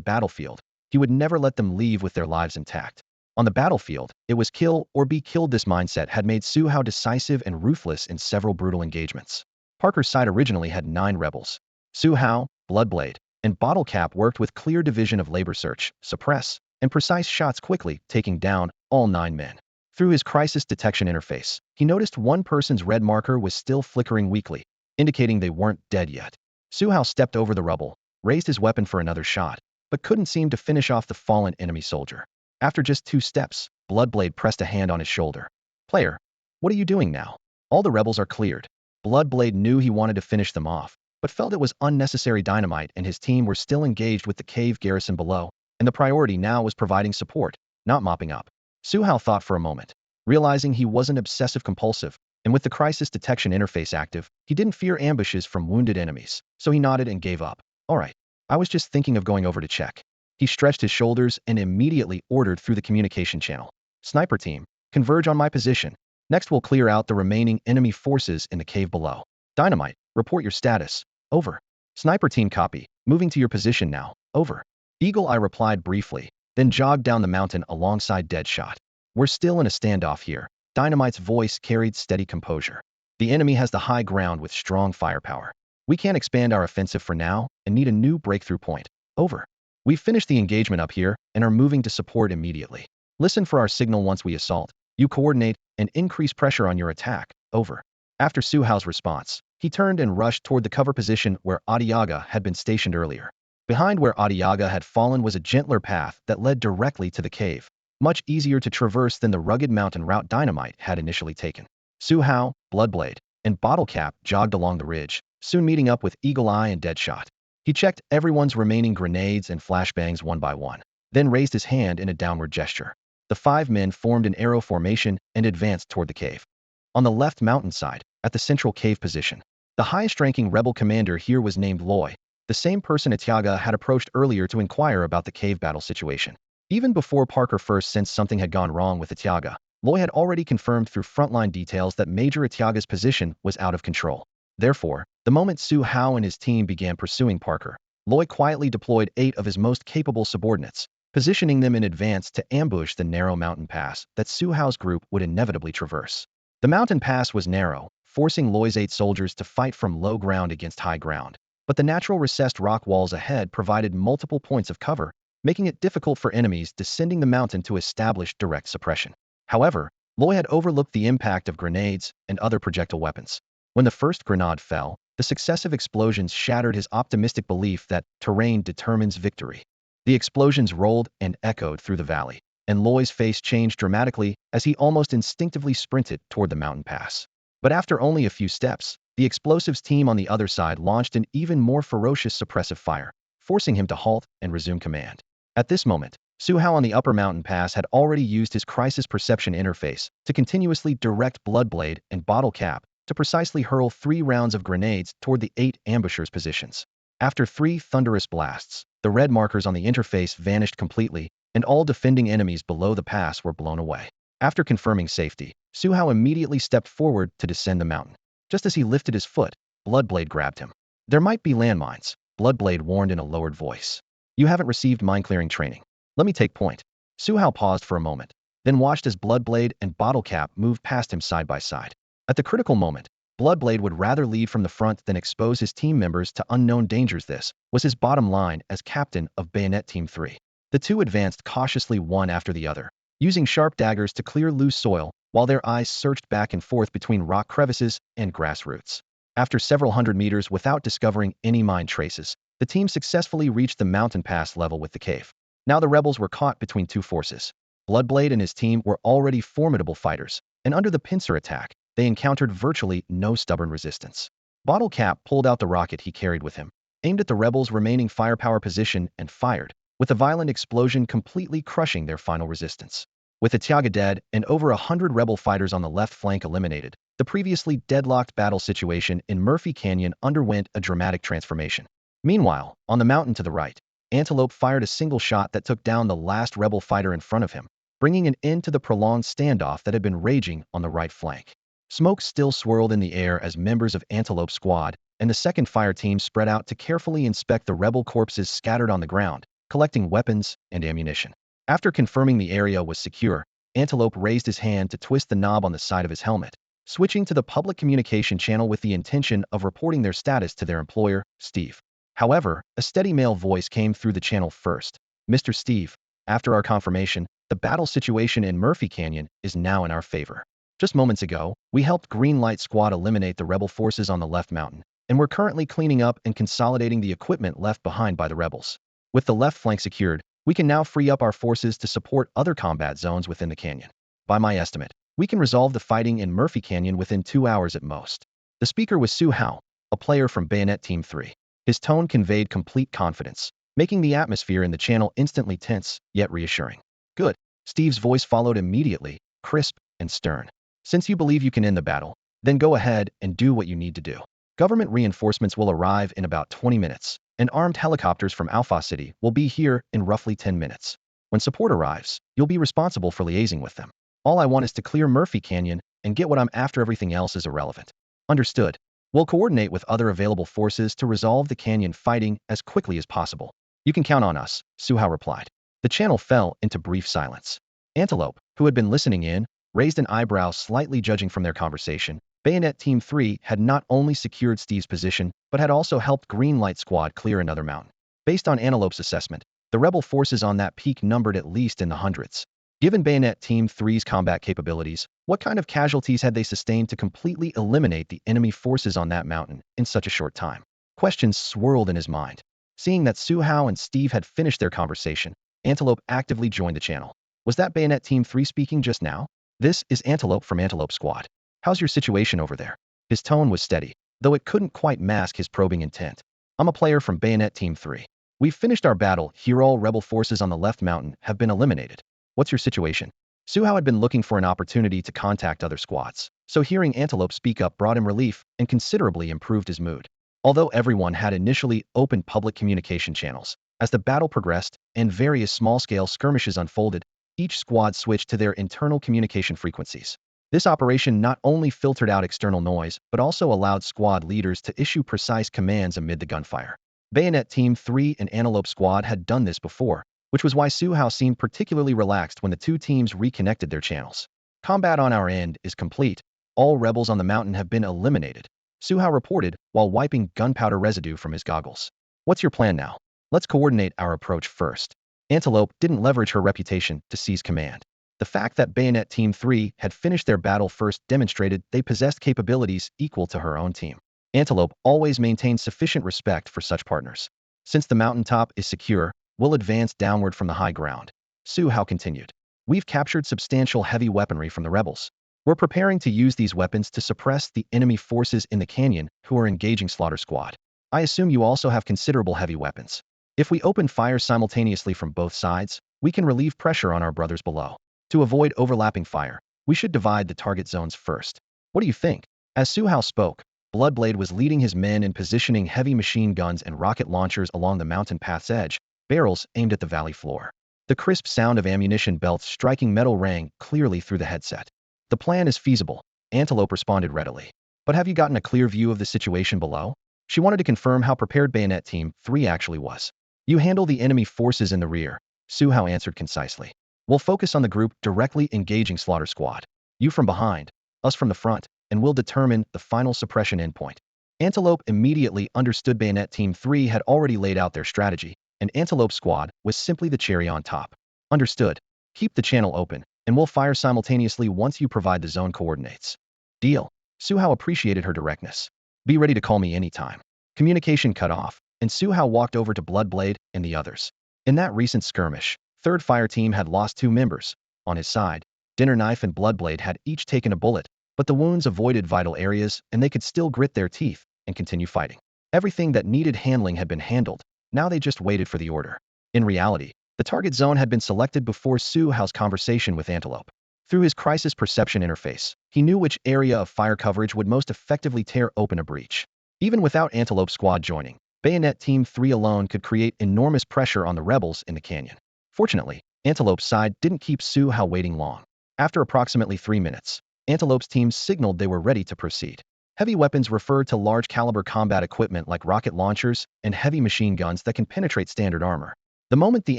battlefield, he would never let them leave with their lives intact. On the battlefield, it was kill or be killed. This mindset had made Su Hao decisive and ruthless in several brutal engagements. Parker's side originally had 9 rebels. Su Hao, Bloodblade, and Bottle Cap worked with clear division of labor search, suppress, and precise shots, quickly taking down all 9 men. Through his crisis detection interface, he noticed one person's red marker was still flickering weakly, indicating they weren't dead yet. Su Hao stepped over the rubble, raised his weapon for another shot, but couldn't seem to finish off the fallen enemy soldier. After just 2 steps, Bloodblade pressed a hand on his shoulder. "Player, what are you doing now? All the rebels are cleared." Bloodblade knew he wanted to finish them off, but felt it was unnecessary. Dynamite and his team were still engaged with the cave garrison below, and the priority now was providing support, not mopping up. Su Hao thought for a moment. Realizing he wasn't obsessive-compulsive, and with the crisis detection interface active, he didn't fear ambushes from wounded enemies, so he nodded and gave up. "All right, I was just thinking of going over to check." He stretched his shoulders and immediately ordered through the communication channel. "Sniper team, converge on my position. Next we'll clear out the remaining enemy forces in the cave below. Dynamite, report your status. Over." "Sniper team, copy. Moving to your position now. Over." Eagle Eye replied briefly, then jogged down the mountain alongside Deadshot. "We're still in a standoff here." Dynamite's voice carried steady composure. "The enemy has the high ground with strong firepower. We can't expand our offensive for now and need a new breakthrough point. Over. We've finished the engagement up here and are moving to support immediately. Listen for our signal once we assault. You coordinate and increase pressure on your attack. Over." After Su Hao's response, he turned and rushed toward the cover position where Adiaga had been stationed earlier. Behind where Adiaga had fallen was a gentler path that led directly to the cave, much easier to traverse than the rugged mountain route Dynamite had initially taken. Su Hao, Bloodblade, and Bottle Cap jogged along the ridge, soon meeting up with Eagle Eye and Deadshot. He checked everyone's remaining grenades and flashbangs one by one, then raised his hand in a downward gesture. The 5 men formed an arrow formation and advanced toward the cave. On the left mountainside, at the central cave position. The highest-ranking rebel commander here was named Loy, the same person Iweiya had approached earlier to inquire about the cave battle situation. Even before Parker first sensed something had gone wrong with Iweiya, Loy had already confirmed through frontline details that Major Iweiya's position was out of control. Therefore, the moment Su Hao and his team began pursuing Parker, Loy quietly deployed 8 of his most capable subordinates, positioning them in advance to ambush the narrow mountain pass that Su Hao's group would inevitably traverse. The mountain pass was narrow, forcing Loy's 8 soldiers to fight from low ground against high ground. But the natural recessed rock walls ahead provided multiple points of cover, making it difficult for enemies descending the mountain to establish direct suppression. However, Loy had overlooked the impact of grenades and other projectile weapons. When the first grenade fell, the successive explosions shattered his optimistic belief that terrain determines victory. The explosions rolled and echoed through the valley, and Loy's face changed dramatically as he almost instinctively sprinted toward the mountain pass. But after only a few steps, the explosives team on the other side launched an even more ferocious suppressive fire, forcing him to halt and resume command. At this moment, Su Hao on the upper mountain pass had already used his crisis perception interface to continuously direct Bloodblade and Bottle Cap to precisely hurl 3 rounds of grenades toward the 8 ambushers' positions. After 3 thunderous blasts, the red markers on the interface vanished completely, and all defending enemies below the pass were blown away. After confirming safety, Su Hao immediately stepped forward to descend the mountain. Just as he lifted his foot, Bloodblade grabbed him. "There might be landmines," Bloodblade warned in a lowered voice. "You haven't received mine-clearing training. Let me take point." Su Hao paused for a moment, then watched as Bloodblade and Bottle Cap moved past him side by side. At the critical moment, Bloodblade would rather lead from the front than expose his team members to unknown dangers. This was his bottom line as captain of Bayonet Team 3. The two advanced cautiously one after the other, using sharp daggers to clear loose soil while their eyes searched back and forth between rock crevices and grass roots. After several hundred meters without discovering any mine traces, the team successfully reached the mountain pass level with the cave. Now the rebels were caught between 2 forces. Bloodblade and his team were already formidable fighters, and under the pincer attack, they encountered virtually no stubborn resistance. Bottle Cap pulled out the rocket he carried with him, aimed at the rebels' remaining firepower position and fired, with a violent explosion completely crushing their final resistance. With Iweiya dead and over 100 rebel fighters on the left flank eliminated, the previously deadlocked battle situation in Murphy Canyon underwent a dramatic transformation. Meanwhile, on the mountain to the right, Antelope fired a single shot that took down the last rebel fighter in front of him, bringing an end to the prolonged standoff that had been raging on the right flank. Smoke still swirled in the air as members of Antelope's squad and the second fire team spread out to carefully inspect the rebel corpses scattered on the ground, collecting weapons and ammunition. After confirming the area was secure, Antelope raised his hand to twist the knob on the side of his helmet, switching to the public communication channel with the intention of reporting their status to their employer, Steve. However, a steady male voice came through the channel first. "Mr. Steve, after our confirmation, the battle situation in Murphy Canyon is now in our favor. Just moments ago, we helped Green Light Squad eliminate the rebel forces on the left mountain, and we're currently cleaning up and consolidating the equipment left behind by the rebels. With the left flank secured, we can now free up our forces to support other combat zones within the canyon. By my estimate, we can resolve the fighting in Murphy Canyon within 2 hours at most." The speaker was Su Hao, a player from Bayonet Team 3. His tone conveyed complete confidence, making the atmosphere in the channel instantly tense, yet reassuring. "Good." Steve's voice followed immediately, crisp and stern. "Since you believe you can end the battle, then go ahead and do what you need to do. Government reinforcements will arrive in about 20 minutes, and armed helicopters from Alpha City will be here in roughly 10 minutes. When support arrives, you'll be responsible for liaising with them. All I want is to clear Murphy Canyon and get what I'm after. Everything else is irrelevant." "Understood. We'll coordinate with other available forces to resolve the canyon fighting as quickly as possible. You can count on us," Su Hao replied. The channel fell into brief silence. Antelope, who had been listening in, raised an eyebrow slightly judging from their conversation. Bayonet Team 3 had not only secured Steve's position, but had also helped Green Light Squad clear another mountain. Based on Antelope's assessment, the rebel forces on that peak numbered at least in the hundreds. Given Bayonet Team 3's combat capabilities, what kind of casualties had they sustained to completely eliminate the enemy forces on that mountain in such a short time? Questions swirled in his mind. Seeing that Su Hao and Steve had finished their conversation, Antelope actively joined the channel. "Was that Bayonet Team 3 speaking just now? This is Antelope from Antelope Squad. How's your situation over there?" His tone was steady, though it couldn't quite mask his probing intent. "I'm a player from Bayonet Team 3. We've finished our battle here. All rebel forces on the left mountain have been eliminated. What's your situation?" Su Hao had been looking for an opportunity to contact other squads. so hearing Antelope speak up brought him relief and considerably improved his mood. Although everyone had initially opened public communication channels, as the battle progressed and various small-scale skirmishes unfolded, each squad switched to their internal communication frequencies. This operation not only filtered out external noise, but also allowed squad leaders to issue precise commands amid the gunfire. Bayonet Team 3 and Antelope Squad had done this before, which was why Su Hao seemed particularly relaxed when the two teams reconnected their channels. Combat on our end is complete. All rebels on the mountain have been eliminated, Su Hao reported while wiping gunpowder residue from his goggles. What's your plan now? Let's coordinate our approach first. Antelope didn't leverage her reputation to seize command. The fact that Bayonet Team 3 had finished their battle first demonstrated they possessed capabilities equal to her own team. Antelope always maintained sufficient respect for such partners. Since the mountaintop is secure, we'll advance downward from the high ground. Su Hao continued. We've captured substantial heavy weaponry from the rebels. We're preparing to use these weapons to suppress the enemy forces in the canyon who are engaging Slaughter Squad. I assume you also have considerable heavy weapons. If we open fire simultaneously from both sides, we can relieve pressure on our brothers below. To avoid overlapping fire, we should divide the target zones first. What do you think? As Su Hao spoke, Bloodblade was leading his men in positioning heavy machine guns and rocket launchers along the mountain path's edge, barrels aimed at the valley floor. The crisp sound of ammunition belts striking metal rang clearly through the headset. The plan is feasible, Antelope responded readily. But have you gotten a clear view of the situation below? She wanted to confirm how prepared Bayonet Team 3 actually was. You handle the enemy forces in the rear, Su Hao answered concisely. We'll focus on the group directly engaging Slaughter Squad. You from behind, us from the front, and we'll determine the final suppression endpoint. Antelope immediately understood Bayonet Team 3 had already laid out their strategy, and Antelope Squad was simply the cherry on top. Understood. Keep the channel open, and we'll fire simultaneously once you provide the zone coordinates. Deal. Su Hao appreciated her directness. Be ready to call me anytime. Communication cut off, and Su Hao walked over to Bloodblade and the others. In that recent skirmish, 3rd Fire Team had lost 2 members. On his side, Dinner Knife and Bloodblade had each taken a bullet, but the wounds avoided vital areas and they could still grit their teeth and continue fighting. Everything that needed handling had been handled, now they just waited for the order. In reality, the target zone had been selected before Su Hao's conversation with Antelope. Through his crisis perception interface, he knew which area of fire coverage would most effectively tear open a breach. Even without Antelope Squad joining, Bayonet Team 3 alone could create enormous pressure on the rebels in the canyon. Fortunately, Antelope's side didn't keep Su Hao waiting long. After approximately 3 minutes, Antelope's team signaled they were ready to proceed. Heavy weapons referred to large-caliber combat equipment like rocket launchers and heavy machine guns that can penetrate standard armor. The moment the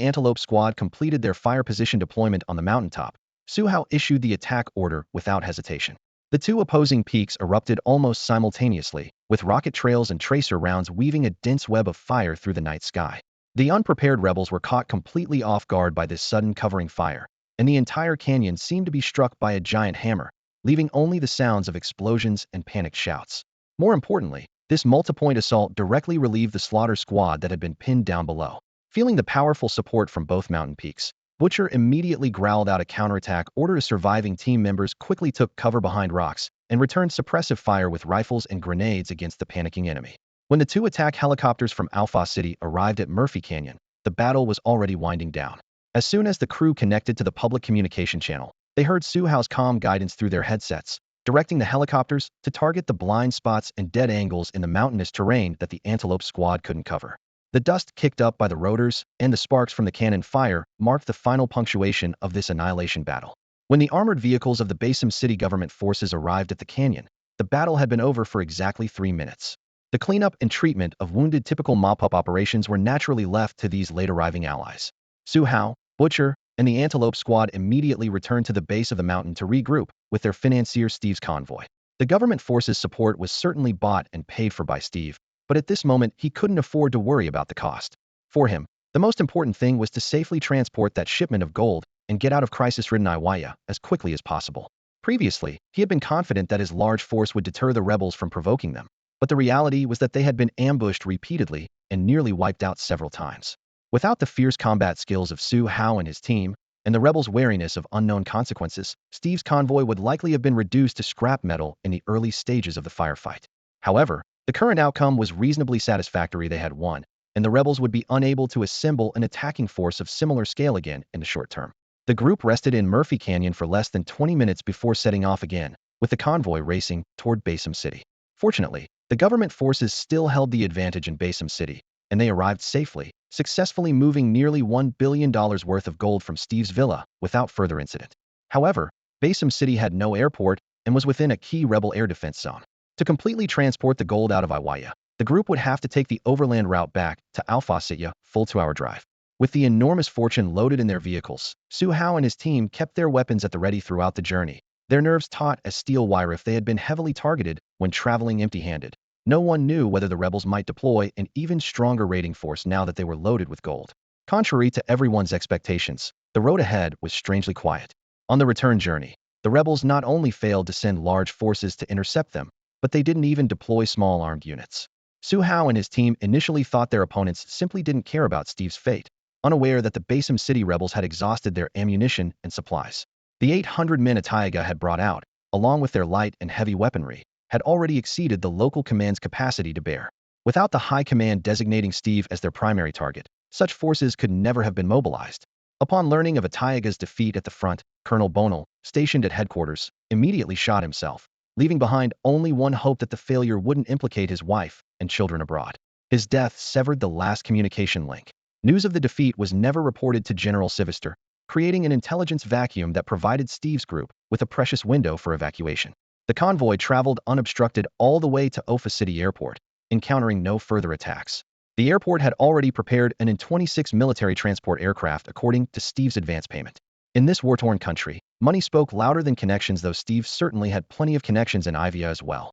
Antelope Squad completed their fire position deployment on the mountaintop, Su Hao issued the attack order without hesitation. The two opposing peaks erupted almost simultaneously, with rocket trails and tracer rounds weaving a dense web of fire through the night sky. The unprepared rebels were caught completely off guard by this sudden covering fire, and the entire canyon seemed to be struck by a giant hammer, leaving only the sounds of explosions and panicked shouts. More importantly, this multi-point assault directly relieved the Slaughter Squad that had been pinned down below. Feeling the powerful support from both mountain peaks, Butcher immediately growled out a counterattack order to surviving team members quickly took cover behind rocks and returned suppressive fire with rifles and grenades against the panicking enemy. When the 2 attack helicopters from Alpha City arrived at Murphy Canyon, the battle was already winding down. As soon as the crew connected to the public communication channel, they heard Su Hao's comm guidance through their headsets, directing the helicopters to target the blind spots and dead angles in the mountainous terrain that the Antelope Squad couldn't cover. The dust kicked up by the rotors and the sparks from the cannon fire marked the final punctuation of this annihilation battle. When the armored vehicles of the Basim City government forces arrived at the canyon, the battle had been over for exactly 3 minutes. The cleanup and treatment of wounded typical mop-up operations were naturally left to these late-arriving allies. Su Hao, Butcher, and the Antelope Squad immediately returned to the base of the mountain to regroup with their financier Steve's convoy. The government forces' support was certainly bought and paid for by Steve, but at this moment he couldn't afford to worry about the cost. For him, the most important thing was to safely transport that shipment of gold and get out of crisis-ridden Iweiya as quickly as possible. Previously, he had been confident that his large force would deter the rebels from provoking them, but the reality was that they had been ambushed repeatedly and nearly wiped out several times. Without the fierce combat skills of Su Hao and his team, and the rebels' wariness of unknown consequences, Steve's convoy would likely have been reduced to scrap metal in the early stages of the firefight. However, the current outcome was reasonably satisfactory. They had won, and the rebels would be unable to assemble an attacking force of similar scale again in the short term. The group rested in Murphy Canyon for less than 20 minutes before setting off again, with the convoy racing toward Basim City. Fortunately, the government forces still held the advantage in Basim City, and they arrived safely, successfully moving nearly $1 billion worth of gold from Steve's villa without further incident. However, Basim City had no airport and was within a key rebel air defense zone. To completely transport the gold out of Iweiya, the group would have to take the overland route back to Alpha full 2-hour drive. With the enormous fortune loaded in their vehicles, Su Hao and his team kept their weapons at the ready throughout the journey, their nerves taut as steel wire if they had been heavily targeted when traveling empty-handed. No one knew whether the rebels might deploy an even stronger raiding force now that they were loaded with gold. Contrary to everyone's expectations, the road ahead was strangely quiet. On the return journey, the rebels not only failed to send large forces to intercept them, but they didn't even deploy small armed units. Su Hao and his team initially thought their opponents simply didn't care about Steve's fate, unaware that the Basim City rebels had exhausted their ammunition and supplies. The 800 men Iweiya had brought out, along with their light and heavy weaponry, had already exceeded the local command's capacity to bear. Without the high command designating Steve as their primary target, such forces could never have been mobilized. Upon learning of Iweiya's defeat at the front, Colonel Bonal, stationed at headquarters, immediately shot himself, leaving behind only one hope that the failure wouldn't implicate his wife and children abroad. His death severed the last communication link. News of the defeat was never reported to General Sylvester, creating an intelligence vacuum that provided Steve's group with a precious window for evacuation. The convoy traveled unobstructed all the way to Ofa City Airport, encountering no further attacks. The airport had already prepared an In-26 military transport aircraft according to Steve's advance payment. In this war-torn country, money spoke louder than connections, though Steve certainly had plenty of connections in Iweiya as well.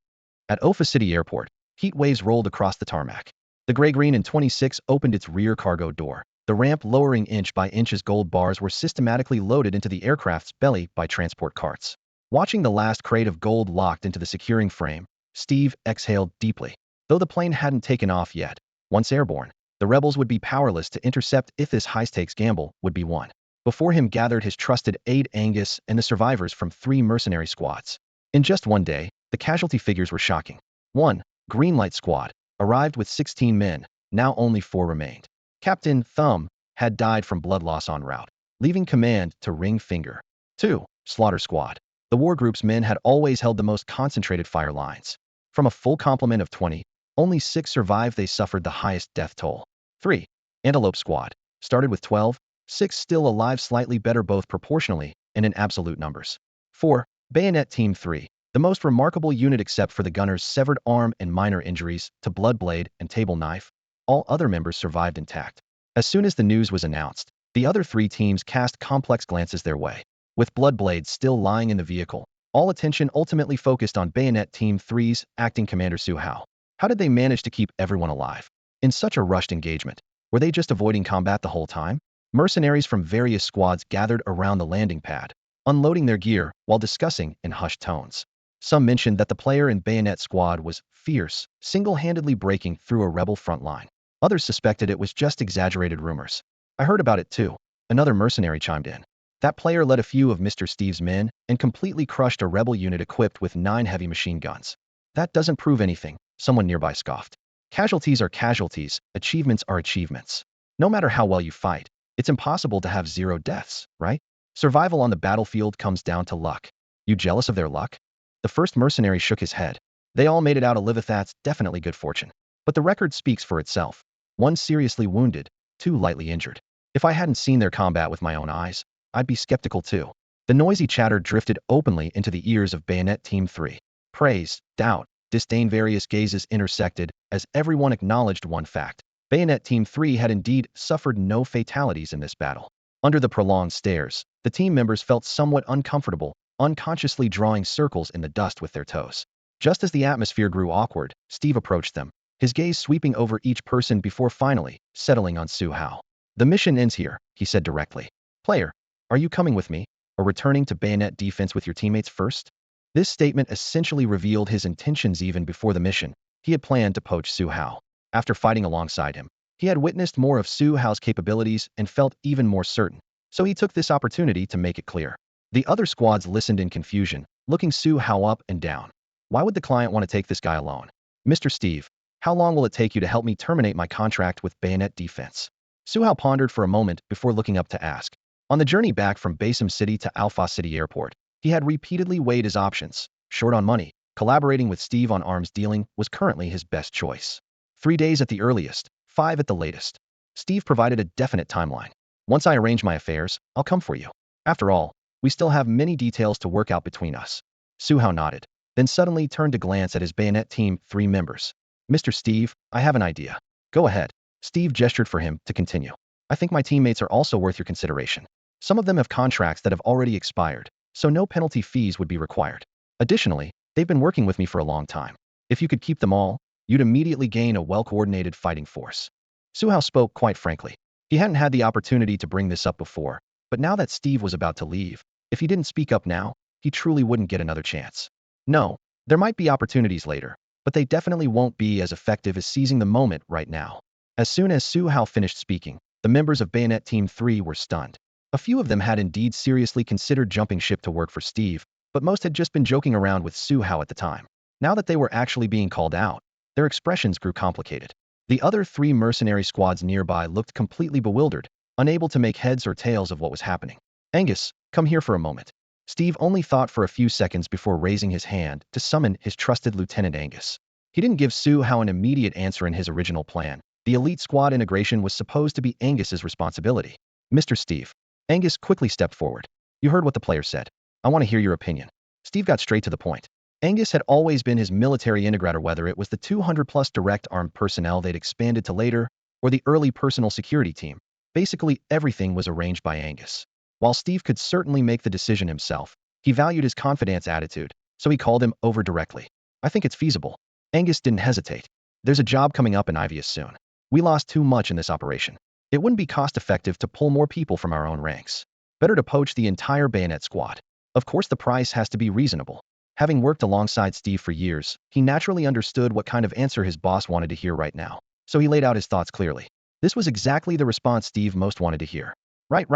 At Ofa City Airport, heat waves rolled across the tarmac. The gray-green In-26 opened its rear cargo door. The ramp lowering inch by inch as gold bars were systematically loaded into the aircraft's belly by transport carts. Watching the last crate of gold locked into the securing frame, Steve exhaled deeply. Though the plane hadn't taken off yet, once airborne, the rebels would be powerless to intercept if this high-stakes gamble would be won. Before him gathered his trusted aide Angus and the survivors from 3 mercenary squads. In just one day, the casualty figures were shocking. 1. Greenlight Squad arrived with 16 men, now only 4 remained. Captain Thumb had died from blood loss en route, leaving command to Ring Finger. 2. Slaughter Squad. The war group's men had always held the most concentrated fire lines. From a full complement of 20, only 6 survived. They suffered the highest death toll. 3. Antelope Squad started with 12, 6 still alive, slightly better both proportionally and in absolute numbers. 4. Bayonet Team 3, the most remarkable unit except for the gunner's severed arm and minor injuries to blood blade and table knife. All other members survived intact. As soon as the news was announced, the other 3 teams cast complex glances their way. With blood blades still lying in the vehicle, all attention ultimately focused on Bayonet Team 3's acting commander Su Hao. How did they manage to keep everyone alive in such a rushed engagement? Were they just avoiding combat the whole time? Mercenaries from various squads gathered around the landing pad, unloading their gear while discussing in hushed tones. Some mentioned that the player in Bayonet Squad was fierce, single-handedly breaking through a rebel front line. Others suspected it was just exaggerated rumors. I heard about it too, another mercenary chimed in. That player led a few of Mr. Steve's men and completely crushed a rebel unit equipped with 9 heavy machine guns. That doesn't prove anything, someone nearby scoffed. Casualties are casualties, achievements are achievements. No matter how well you fight, it's impossible to have 0 deaths, right? Survival on the battlefield comes down to luck. You jealous of their luck? The first mercenary shook his head. They all made it out alive. That's definitely good fortune. But the record speaks for itself. 1 seriously wounded, 2 lightly injured. If I hadn't seen their combat with my own eyes, I'd be skeptical too. The noisy chatter drifted openly into the ears of Bayonet Team 3. Praise, doubt, disdain, various gazes intersected as everyone acknowledged one fact. Bayonet Team 3 had indeed suffered no fatalities in this battle. Under the prolonged stares, the team members felt somewhat uncomfortable, unconsciously drawing circles in the dust with their toes. Just as the atmosphere grew awkward, Steve approached them, his gaze sweeping over each person before finally settling on Su Hao. The mission ends here, he said directly. Player, are you coming with me, or returning to bayonet defense with your teammates first? This statement essentially revealed his intentions even before the mission. He had planned to poach Su Hao. After fighting alongside him, he had witnessed more of Su Hao's capabilities and felt even more certain, so he took this opportunity to make it clear. The other squads listened in confusion, looking Su Hao up and down. Why would the client want to take this guy alone? Mr. Steve, how long will it take you to help me terminate my contract with bayonet defense? Su Hao pondered for a moment before looking up to ask. On the journey back from Basim City to Alpha City Airport, he had repeatedly weighed his options. short on money, collaborating with Steve on arms dealing was currently his best choice. 3 days at the earliest, 5 at the latest. Steve provided a definite timeline. Once I arrange my affairs, I'll come for you. After all, we still have many details to work out between us. Su Hao nodded, then suddenly turned to glance at his Bayonet Team 3 members. Mr. Steve, I have an idea. Go ahead. Steve gestured for him to continue. I think my teammates are also worth your consideration. Some of them have contracts that have already expired, so no penalty fees would be required. Additionally, they've been working with me for a long time. If you could keep them all, you'd immediately gain a well-coordinated fighting force. Su Hao spoke quite frankly. He hadn't had the opportunity to bring this up before, but now that Steve was about to leave, if he didn't speak up now, he truly wouldn't get another chance. No, there might be opportunities later, but they definitely won't be as effective as seizing the moment right now. As soon as Su Hao finished speaking, the members of Bayonet Team 3 were stunned. A few of them had indeed seriously considered jumping ship to work for Steve, but most had just been joking around with Su Hao at the time. Now that they were actually being called out, their expressions grew complicated. The other 3 mercenary squads nearby looked completely bewildered, unable to make heads or tails of what was happening. Angus, come here for a moment. Steve only thought for a few seconds before raising his hand to summon his trusted Lieutenant Angus. He didn't give Su Hao an immediate answer in his original plan. The elite squad integration was supposed to be Angus's responsibility. Mr. Steve. Angus quickly stepped forward. You heard what the player said. I want to hear your opinion. Steve got straight to the point. Angus had always been his military integrator, whether it was the 200-plus direct armed personnel they'd expanded to later, or the early personal security team. Basically, everything was arranged by Angus. While Steve could certainly make the decision himself, he valued his confidence attitude, so he called him over directly. I think it's feasible. Angus didn't hesitate. There's a job coming up in Iweiya soon. We lost too much in this operation. It wouldn't be cost-effective to pull more people from our own ranks. Better to poach the entire Bayonet squad. Of course, the price has to be reasonable. Having worked alongside Steve for years, he naturally understood what kind of answer his boss wanted to hear right now, so he laid out his thoughts clearly. This was exactly the response Steve most wanted to hear. Right.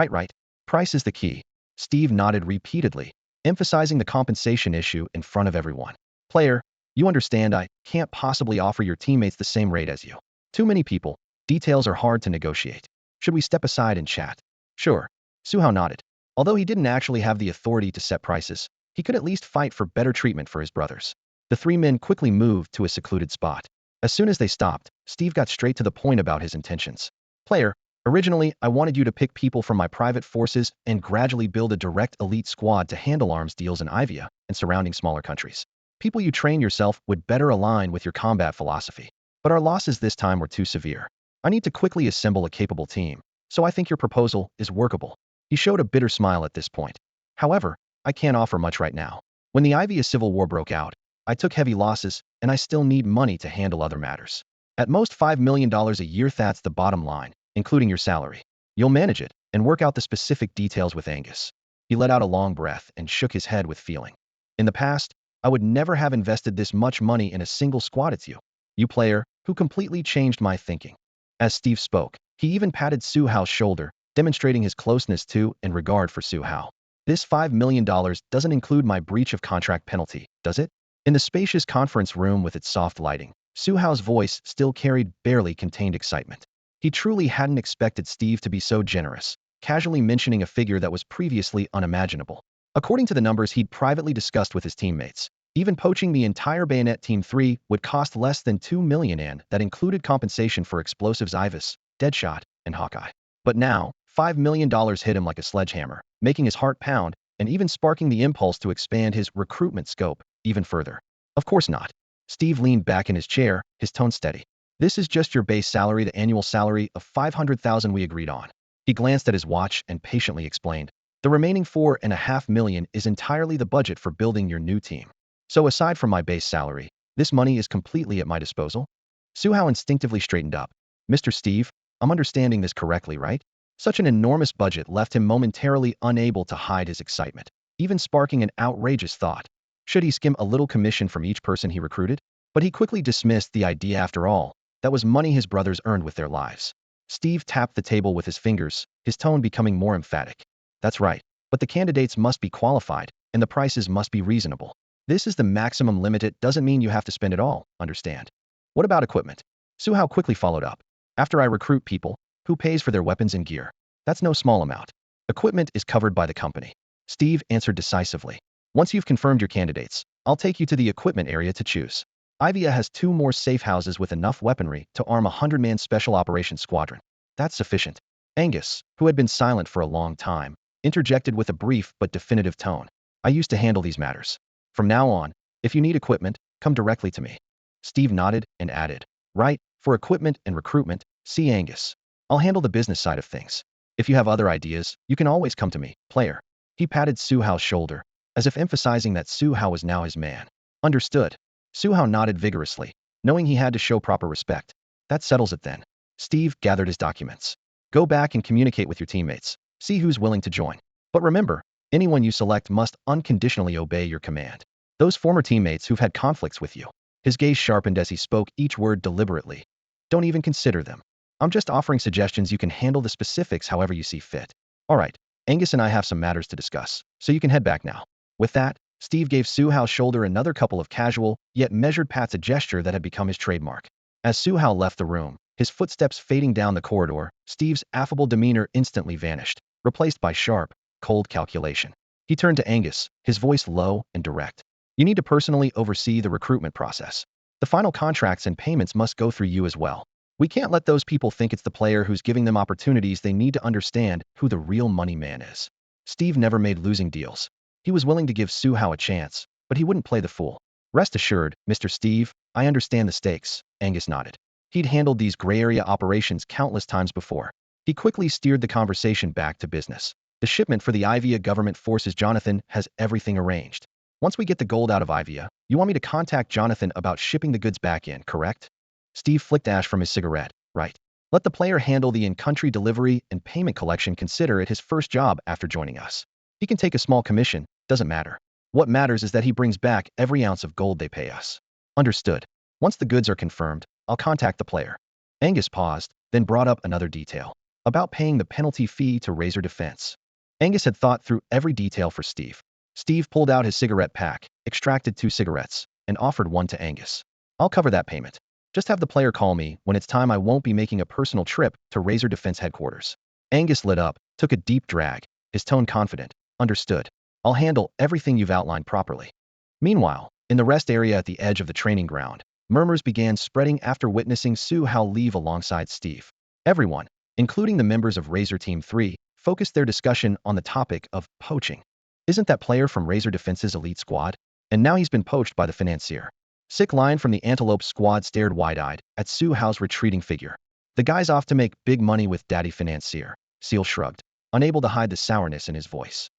Price is the key. Steve nodded repeatedly, emphasizing the compensation issue in front of everyone. Player, you understand I can't possibly offer your teammates the same rate as you. Too many people. Details are hard to negotiate. Should we step aside and chat? Sure. Su Hao nodded. Although he didn't actually have the authority to set prices, he could at least fight for better treatment for his brothers. The 3 men quickly moved to a secluded spot. As soon as they stopped, Steve got straight to the point about his intentions. Player, originally, I wanted you to pick people from my private forces and gradually build a direct elite squad to handle arms deals in Iweiya and surrounding smaller countries. People you train yourself would better align with your combat philosophy. But our losses this time were too severe. I need to quickly assemble a capable team, so I think your proposal is workable. He showed a bitter smile at this point. However, I can't offer much right now. When the Iweiya Civil War broke out, I took heavy losses, and I still need money to handle other matters. At most $5 million a year, that's the bottom line, including your salary. You'll manage it, and work out the specific details with Angus. He let out a long breath and shook his head with feeling. In the past, I would never have invested this much money in a single squad. It's you player, who completely changed my thinking. As Steve spoke, he even patted Su Hao's shoulder, demonstrating his closeness to and regard for Su Hao. This $5 million doesn't include my breach of contract penalty, does it? In the spacious conference room with its soft lighting, Su Hao's voice still carried barely contained excitement. He truly hadn't expected Steve to be so generous, casually mentioning a figure that was previously unimaginable. According to the numbers he'd privately discussed with his teammates, even poaching the entire Bayonet Team 3 would cost less than $2 million, and that included compensation for explosives Xiweisi, Deadshot, and Hawkeye. But now, $5 million hit him like a sledgehammer, making his heart pound and even sparking the impulse to expand his recruitment scope even further. Of course not. Steve leaned back in his chair, his tone steady. This is just your base salary, the annual salary of $500,000 we agreed on. He glanced at his watch and patiently explained. The remaining $4.5 million is entirely the budget for building your new team. So aside from my base salary, this money is completely at my disposal? Su Hao instinctively straightened up. Mr. Steve, I'm understanding this correctly, right? Such an enormous budget left him momentarily unable to hide his excitement, even sparking an outrageous thought. Should he skim a little commission from each person he recruited? But he quickly dismissed the idea. After all, that was money his brothers earned with their lives. Steve tapped the table with his fingers, his tone becoming more emphatic. That's right, but the candidates must be qualified, and the prices must be reasonable. This is the maximum limit. It doesn't mean you have to spend it all, understand? What about equipment? Su Hao quickly followed up. After I recruit people, who pays for their weapons and gear? That's no small amount. Equipment is covered by the company. Steve answered decisively. Once you've confirmed your candidates, I'll take you to the equipment area to choose. Iweiya has 2 more safe houses with enough weaponry to arm a 100-man special operations squadron. That's sufficient. Angus, who had been silent for a long time, interjected with a brief but definitive tone. I used to handle these matters. From now on, if you need equipment, come directly to me. Steve nodded and added, right, for equipment and recruitment, see Angus. I'll handle the business side of things. If you have other ideas, you can always come to me, player. He patted Su Hao's shoulder, as if emphasizing that Su Hao was now his man. Understood. Su Hao nodded vigorously, knowing he had to show proper respect. That settles it then. Steve gathered his documents. Go back and communicate with your teammates. See who's willing to join. But remember, anyone you select must unconditionally obey your command. Those former teammates who've had conflicts with you. His gaze sharpened as he spoke each word deliberately. Don't even consider them. I'm just offering suggestions. You can handle the specifics however you see fit. All right, Angus and I have some matters to discuss, so you can head back now. With that, Steve gave Su Hao's shoulder another couple of casual, yet measured pats, a gesture that had become his trademark. As Su Hao left the room, his footsteps fading down the corridor, Steve's affable demeanor instantly vanished, replaced by sharp, cold calculation. He turned to Angus, his voice low and direct. You need to personally oversee the recruitment process. The final contracts and payments must go through you as well. We can't let those people think it's the player who's giving them opportunities. They need to understand who the real money man is. Steve never made losing deals. He was willing to give Su Hao a chance, but he wouldn't play the fool. Rest assured, Mr. Steve, I understand the stakes, Angus nodded. He'd handled these gray area operations countless times before. He quickly steered the conversation back to business. The shipment for the Iweiya government forces. Jonathan has everything arranged. Once we get the gold out of Iweiya, you want me to contact Jonathan about shipping the goods back in, correct? Steve flicked ash from his cigarette. Right. Let the player handle the in-country delivery and payment collection. Consider it his first job after joining us. He can take a small commission, doesn't matter. What matters is that he brings back every ounce of gold they pay us. Understood. Once the goods are confirmed, I'll contact the player. Angus paused, then brought up another detail. About paying the penalty fee to Razor Defense. Angus had thought through every detail for Steve. Steve pulled out his cigarette pack, extracted 2 cigarettes, and offered one to Angus. I'll cover that payment. Just have the player call me when it's time. I won't be making a personal trip to Razor Defense headquarters. Angus lit up, took a deep drag, his tone confident. Understood. I'll handle everything you've outlined properly. Meanwhile, in the rest area at the edge of the training ground, murmurs began spreading after witnessing Su Hao leave alongside Steve. Everyone, including the members of Razor Team 3, focused their discussion on the topic of poaching. Isn't that player from Razor Defense's elite squad? And now he's been poached by the Financier. Sick Lion from the Antelope squad stared wide-eyed at Su Hao's retreating figure. The guy's off to make big money with Daddy Financier. Seal shrugged, unable to hide the sourness in his voice.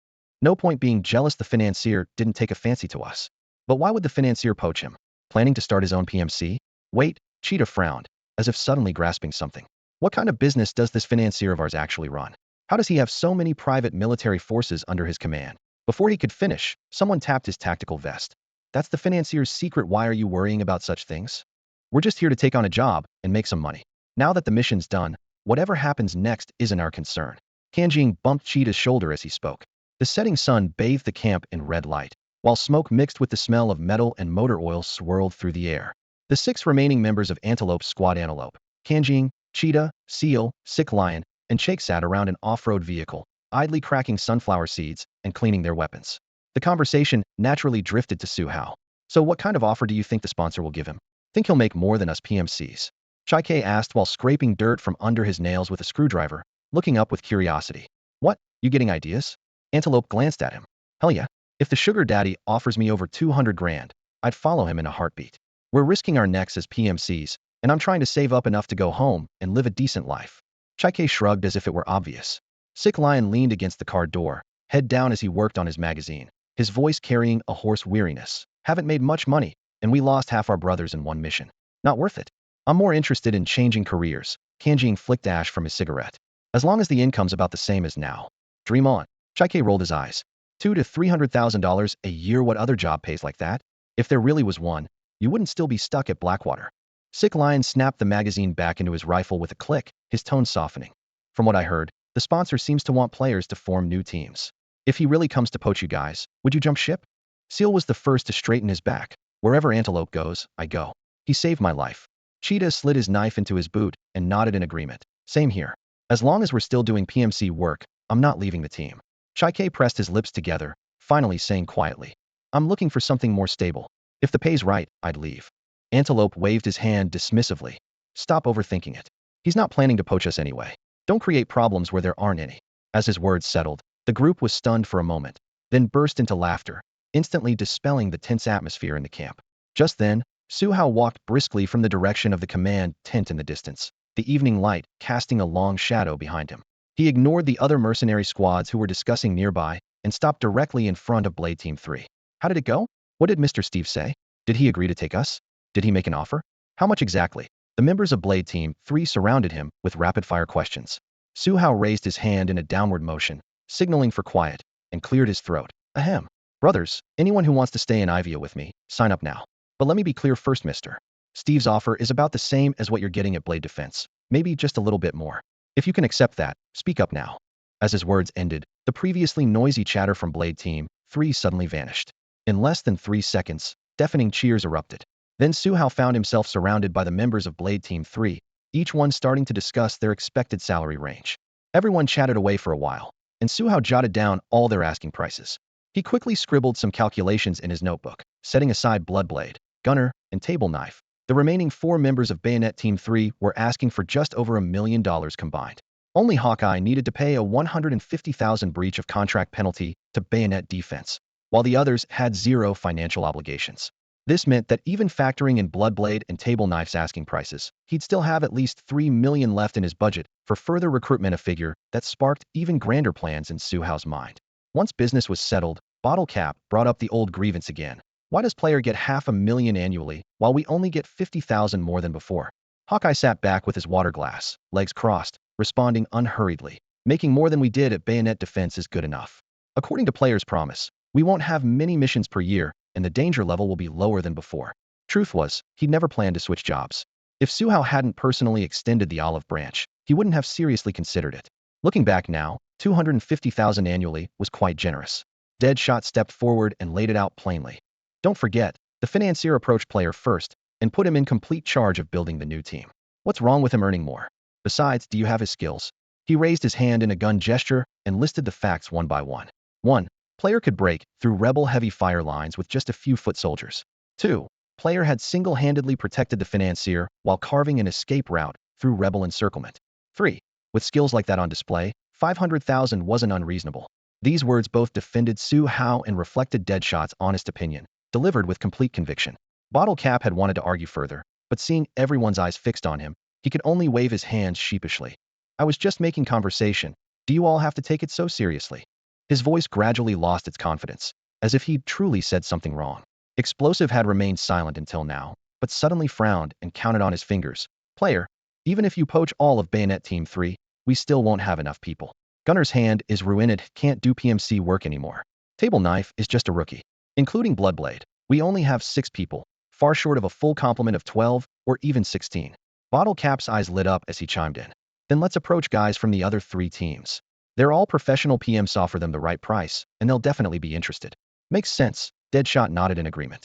No point being jealous. The Financier didn't take a fancy to us. But why would the Financier poach him? Planning to start his own PMC? Wait, Cheetah frowned, as if suddenly grasping something. What kind of business does this Financier of ours actually run? How does he have so many private military forces under his command? Before he could finish, someone tapped his tactical vest. That's the Financier's secret. Why are you worrying about such things? We're just here to take on a job and make some money. Now that the mission's done, whatever happens next isn't our concern. Kanjing bumped Cheetah's shoulder as he spoke. The setting sun bathed the camp in red light, while smoke mixed with the smell of metal and motor oil swirled through the air. The 6 remaining members of Antelope Squad Antelope, Kanjing, Cheetah, Seal, Sick Lion, and Chake sat around an off-road vehicle, idly cracking sunflower seeds and cleaning their weapons. The conversation naturally drifted to Su Hao. So what kind of offer do you think the sponsor will give him? Think he'll make more than us PMCs? Chike asked while scraping dirt from under his nails with a screwdriver, looking up with curiosity. What? You getting ideas? Antelope glanced at him. Hell yeah. If the sugar daddy offers me over 200 grand, I'd follow him in a heartbeat. We're risking our necks as PMCs, and I'm trying to save up enough to go home and live a decent life. Chike shrugged as if it were obvious. Sick Lion leaned against the car door, head down as he worked on his magazine, his voice carrying a hoarse weariness. Haven't made much money, and we lost half our brothers in one mission. Not worth it. I'm more interested in changing careers. Kanjing flicked ash from his cigarette. As long as the income's about the same as now. Dream on. Chike rolled his eyes. $200,000 to $300,000 a year. What other job pays like that? If there really was one, you wouldn't still be stuck at Blackwater. Sick Lion snapped the magazine back into his rifle with a click, his tone softening. From what I heard, the sponsor seems to want players to form new teams. If he really comes to poach you guys, would you jump ship? Seal was the first to straighten his back. Wherever Antelope goes, I go. He saved my life. Cheetah slid his knife into his boot and nodded in agreement. Same here. As long as we're still doing PMC work, I'm not leaving the team. Chike pressed his lips together, finally saying quietly. I'm looking for something more stable. If the pay's right, I'd leave. Antelope waved his hand dismissively. Stop overthinking it. He's not planning to poach us anyway. Don't create problems where there aren't any. As his words settled, the group was stunned for a moment, then burst into laughter, instantly dispelling the tense atmosphere in the camp. Just then, Su Hao walked briskly from the direction of the command tent in the distance, the evening light casting a long shadow behind him. He ignored the other mercenary squads who were discussing nearby and stopped directly in front of Blade Team 3. How did it go? What did Mr. Steve say? Did he agree to take us? Did he make an offer? How much exactly? The members of Blade Team 3 surrounded him with rapid-fire questions. Su Hao raised his hand in a downward motion, signaling for quiet, and cleared his throat. Ahem. Brothers, anyone who wants to stay in Iweiya with me, sign up now. But let me be clear first, Mr. Steve's offer is about the same as what you're getting at Blade Defense, maybe just a little bit more. If you can accept that, speak up now. As his words ended, the previously noisy chatter from Blade Team 3 suddenly vanished. In less than 3 seconds, deafening cheers erupted. Then Su Hao found himself surrounded by the members of Blade Team 3, each one starting to discuss their expected salary range. Everyone chatted away for a while, and Su Hao jotted down all their asking prices. He quickly scribbled some calculations in his notebook, setting aside Bloodblade, Gunner, and Table Knife. The remaining 4 members of Bayonet Team 3 were asking for just over $1 million combined. Only Hawkeye needed to pay a $150,000 breach of contract penalty to Bayonet Defense, while the others had 0 financial obligations. This meant that even factoring in Bloodblade and Table Knife's asking prices, he'd still have at least $3 million left in his budget for further recruitment, a figure that sparked even grander plans in Su Hao's mind. Once business was settled, Bottle Cap brought up the old grievance again. Why does player get $500,000 annually, while we only get $50,000 more than before? Hawkeye sat back with his water glass, legs crossed, responding unhurriedly. Making more than we did at Bayonet Defense is good enough. According to player's promise, we won't have many missions per year, and the danger level will be lower than before. Truth was, he'd never planned to switch jobs. If Su Hao hadn't personally extended the olive branch, he wouldn't have seriously considered it. Looking back now, $250,000 annually was quite generous. Deadshot stepped forward and laid it out plainly. Don't forget, the financier approached player first and put him in complete charge of building the new team. What's wrong with him earning more? Besides, do you have his skills? He raised his hand in a gun gesture and listed the facts one by one. 1. Player could break through rebel heavy fire lines with just a few foot soldiers. 2. Player had single-handedly protected the financier while carving an escape route through rebel encirclement. 3. With skills like that on display, $500,000 wasn't unreasonable. These words both defended Su Hao and reflected Deadshot's honest opinion, delivered with complete conviction. Bottle Cap had wanted to argue further, but seeing everyone's eyes fixed on him, he could only wave his hands sheepishly. I was just making conversation. Do you all have to take it so seriously? His voice gradually lost its confidence, as if he'd truly said something wrong. Explosive had remained silent until now, but suddenly frowned and counted on his fingers. Player, even if you poach all of Bayonet Team 3, we still won't have enough people. Gunner's hand is ruined, can't do PMC work anymore. Table Knife is just a rookie. Including Bloodblade, we only have 6 people, far short of a full complement of 12 or even 16. Bottle Cap's eyes lit up as he chimed in. Then let's approach guys from the other 3 teams. They're all professional PMs, offer them the right price, and they'll definitely be interested. Makes sense. Deadshot nodded in agreement.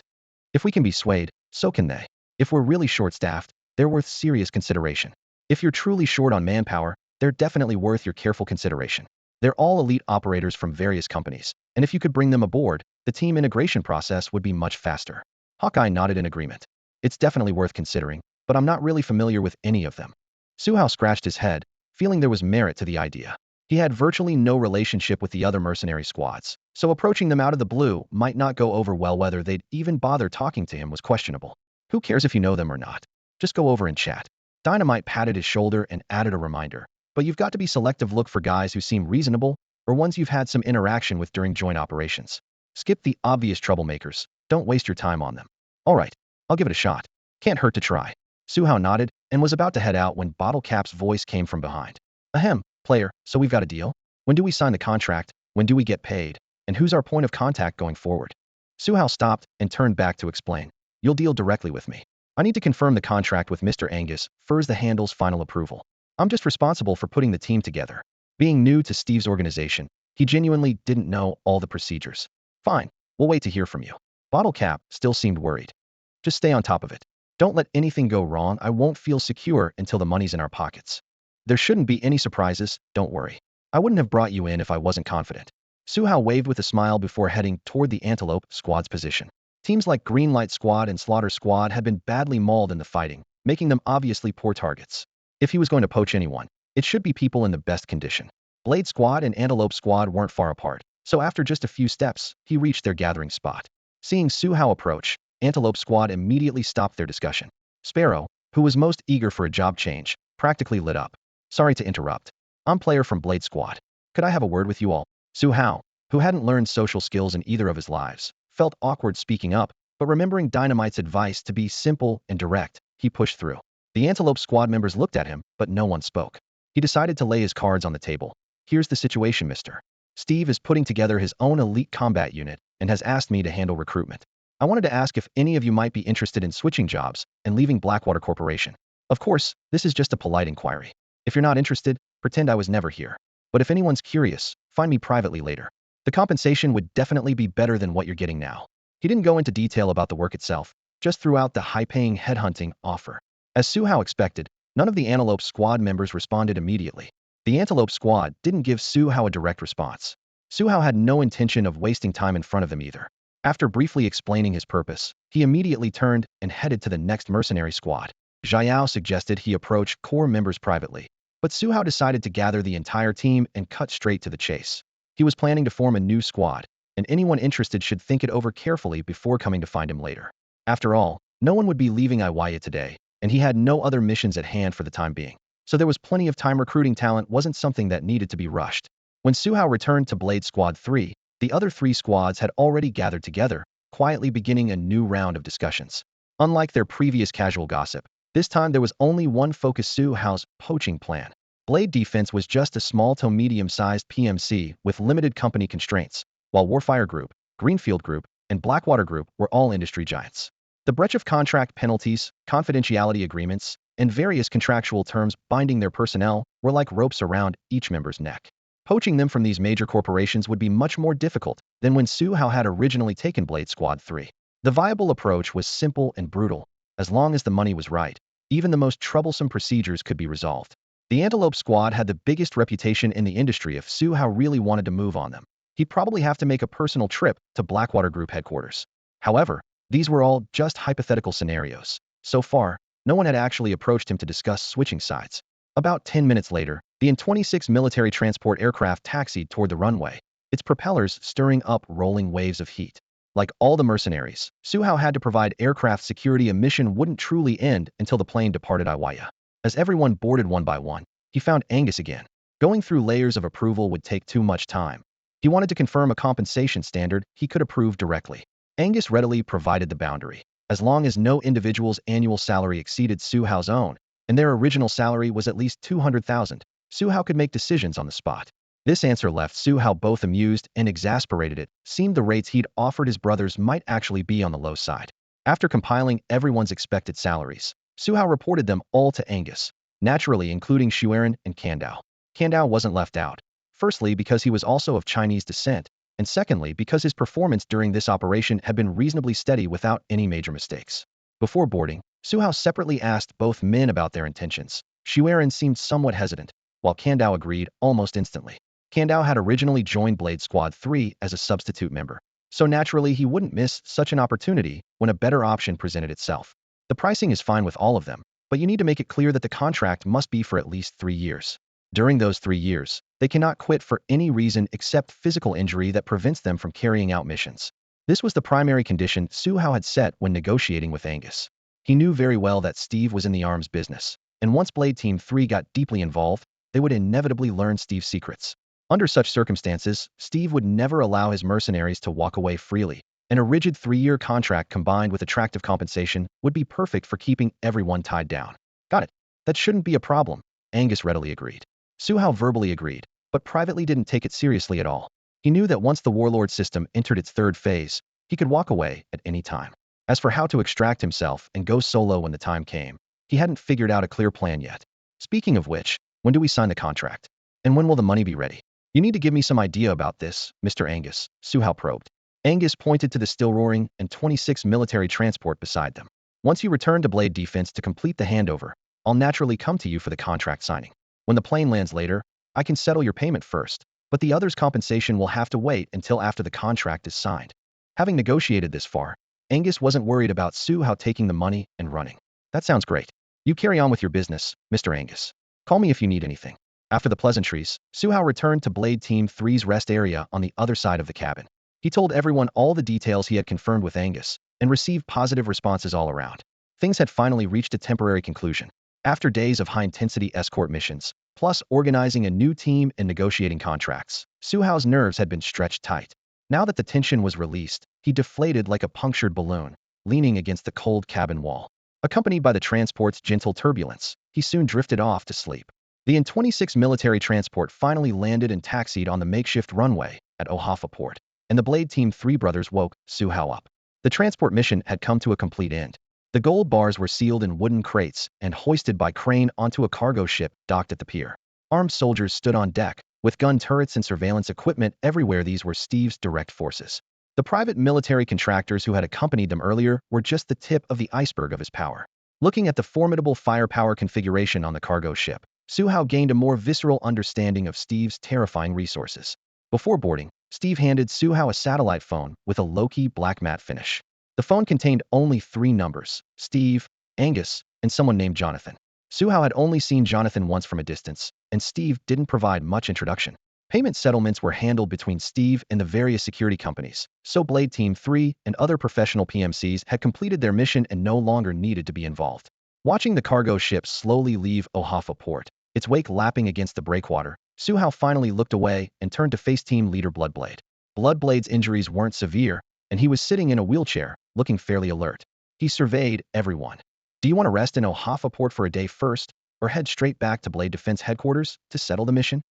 If we can be swayed, so can they. If we're really short-staffed, they're worth serious consideration. If you're truly short on manpower, they're definitely worth your careful consideration. They're all elite operators from various companies, and if you could bring them aboard, the team integration process would be much faster. Hawkeye nodded in agreement. It's definitely worth considering, but I'm not really familiar with any of them. Su Hao scratched his head, feeling there was merit to the idea. He had virtually no relationship with the other mercenary squads, so approaching them out of the blue might not go over well. Whether they'd even bother talking to him was questionable. Who cares if you know them or not? Just go over and chat. Dynamite patted his shoulder and added a reminder. But you've got to be selective. Look for guys who seem reasonable, or ones you've had some interaction with during joint operations. Skip the obvious troublemakers. Don't waste your time on them. All right, I'll give it a shot. Can't hurt to try. Su Hao nodded and was about to head out when Bottle Cap's voice came from behind. Ahem, player, so we've got a deal? When do we sign the contract? When do we get paid? And who's our point of contact going forward? Su Hao stopped and turned back to explain. You'll deal directly with me. I need to confirm the contract with Mr. Angus, first the handle's final approval. I'm just responsible for putting the team together. Being new to Steve's organization, he genuinely didn't know all the procedures. Fine, we'll wait to hear from you. Bottle Cap still seemed worried. Just stay on top of it. Don't let anything go wrong. I won't feel secure until the money's in our pockets. There shouldn't be any surprises, don't worry. I wouldn't have brought you in if I wasn't confident. Su Hao waved with a smile before heading toward the Antelope Squad's position. Teams like Greenlight Squad and Slaughter Squad had been badly mauled in the fighting, making them obviously poor targets. If he was going to poach anyone, it should be people in the best condition. Blade Squad and Antelope Squad weren't far apart, so after just a few steps, he reached their gathering spot. Seeing Su Hao approach, Antelope Squad immediately stopped their discussion. Sparrow, who was most eager for a job change, practically lit up. Sorry to interrupt. I'm Player from Blade Squad. Could I have a word with you all? Su Hao, who hadn't learned social skills in either of his lives, felt awkward speaking up, but remembering Dynamite's advice to be simple and direct, he pushed through. The Antelope Squad members looked at him, but no one spoke. He decided to lay his cards on the table. Here's the situation, Mr. Steve is putting together his own elite combat unit and has asked me to handle recruitment. I wanted to ask if any of you might be interested in switching jobs and leaving Blackwater Corporation. Of course, this is just a polite inquiry. If you're not interested, pretend I was never here. But if anyone's curious, find me privately later. The compensation would definitely be better than what you're getting now. He didn't go into detail about the work itself, just threw out the high-paying headhunting offer. As Su Hao expected, none of the Antelope Squad members responded immediately. The Antelope Squad didn't give Su Hao a direct response. Su Hao had no intention of wasting time in front of them either. After briefly explaining his purpose, he immediately turned and headed to the next mercenary squad. Xiao suggested he approach core members privately, but Su Hao decided to gather the entire team and cut straight to the chase. He was planning to form a new squad, and anyone interested should think it over carefully before coming to find him later. After all, no one would be leaving Iweiya today, and he had no other missions at hand for the time being. So there was plenty of time. Recruiting talent wasn't something that needed to be rushed. When Su Hao returned to Blade Squad 3, the other 3 squads had already gathered together, quietly beginning a new round of discussions. Unlike their previous casual gossip, this time there was only one focus: Su Hao's poaching plan. Blade Defense was just a small to medium-sized PMC with limited company constraints, while Warfire Group, Greenfield Group, and Blackwater Group were all industry giants. The breach of contract penalties, confidentiality agreements, and various contractual terms binding their personnel were like ropes around each member's neck. Poaching them from these major corporations would be much more difficult than when Su Hao had originally taken Blade Squad 3. The viable approach was simple and brutal. As long as the money was right, even the most troublesome procedures could be resolved. The Antelope Squad had the biggest reputation in the industry. If Su Hao really wanted to move on them, he'd probably have to make a personal trip to Blackwater Group headquarters. However, these were all just hypothetical scenarios. So far, no one had actually approached him to discuss switching sides. About 10 minutes later, the In-26 military transport aircraft taxied toward the runway, its propellers stirring up rolling waves of heat. Like all the mercenaries, Su Hao had to provide aircraft security. A mission wouldn't truly end until the plane departed Iweiya. As everyone boarded one by one, he found Angus again. Going through layers of approval would take too much time. He wanted to confirm a compensation standard he could approve directly. Angus readily provided the boundary. As long as no individual's annual salary exceeded Su Hao's own, and their original salary was at least 200,000, Su Hao could make decisions on the spot. This answer left Su Hao both amused and exasperated. It seemed the rates he'd offered his brothers might actually be on the low side. After compiling everyone's expected salaries, Su Hao reported them all to Angus, naturally including Xueren and Kandao. Kandao wasn't left out, firstly because he was also of Chinese descent, and secondly because his performance during this operation had been reasonably steady without any major mistakes. Before boarding, Su Hao separately asked both men about their intentions. Xueren seemed somewhat hesitant, while Kandao agreed almost instantly. Kandao had originally joined Blade Squad 3 as a substitute member, so naturally he wouldn't miss such an opportunity when a better option presented itself. The pricing is fine with all of them, but you need to make it clear that the contract must be for at least 3 years. During those 3 years, they cannot quit for any reason except physical injury that prevents them from carrying out missions. This was the primary condition Su Hao had set when negotiating with Angus. He knew very well that Steve was in the arms business, and once Blade Team 3 got deeply involved, they would inevitably learn Steve's secrets. Under such circumstances, Steve would never allow his mercenaries to walk away freely, and a rigid 3-year contract combined with attractive compensation would be perfect for keeping everyone tied down. Got it. That shouldn't be a problem, Angus readily agreed. Su Hao verbally agreed, but privately didn't take it seriously at all. He knew that once the Warlord system entered its 3rd phase, he could walk away at any time. As for how to extract himself and go solo when the time came, he hadn't figured out a clear plan yet. Speaking of which, when do we sign the contract? And when will the money be ready? You need to give me some idea about this, Mr. Angus, Su Hao probed. Angus pointed to the still-roaring In-26 military transport beside them. Once you return to Blade Defense to complete the handover, I'll naturally come to you for the contract signing. When the plane lands later, I can settle your payment first, but the other's compensation will have to wait until after the contract is signed. Having negotiated this far, Angus wasn't worried about Su Hao taking the money and running. That sounds great. You carry on with your business, Mr. Angus. Call me if you need anything. After the pleasantries, Su Hao returned to Blade Team 3's rest area on the other side of the cabin. He told everyone all the details he had confirmed with Angus, and received positive responses all around. Things had finally reached a temporary conclusion. After days of high-intensity escort missions, plus organizing a new team and negotiating contracts, Su Hao's nerves had been stretched tight. Now that the tension was released, he deflated like a punctured balloon, leaning against the cold cabin wall. Accompanied by the transport's gentle turbulence, he soon drifted off to sleep. The In-26 military transport finally landed and taxied on the makeshift runway at Ohafa Port, and the Blade Team 3 brothers woke Su Hao up. The transport mission had come to a complete end. The gold bars were sealed in wooden crates and hoisted by crane onto a cargo ship docked at the pier. Armed soldiers stood on deck, with gun turrets and surveillance equipment everywhere. These were Steve's direct forces. The private military contractors who had accompanied them earlier were just the tip of the iceberg of his power. Looking at the formidable firepower configuration on the cargo ship, Su Hao gained a more visceral understanding of Steve's terrifying resources. Before boarding, Steve handed Su Hao a satellite phone with a low-key black matte finish. The phone contained only 3 numbers: Steve, Angus, and someone named Jonathan. Su Hao had only seen Jonathan once from a distance, and Steve didn't provide much introduction. Payment settlements were handled between Steve and the various security companies, so Blade Team 3 and other professional PMCs had completed their mission and no longer needed to be involved. Watching the cargo ship slowly leave Ohafa Port, its wake lapping against the breakwater, Su Hao finally looked away and turned to face team leader Bloodblade. Bloodblade's injuries weren't severe, and he was sitting in a wheelchair, looking fairly alert. He surveyed everyone. Do you want to rest in Ohafa Port for a day first, or head straight back to Blade Defense Headquarters to settle the mission?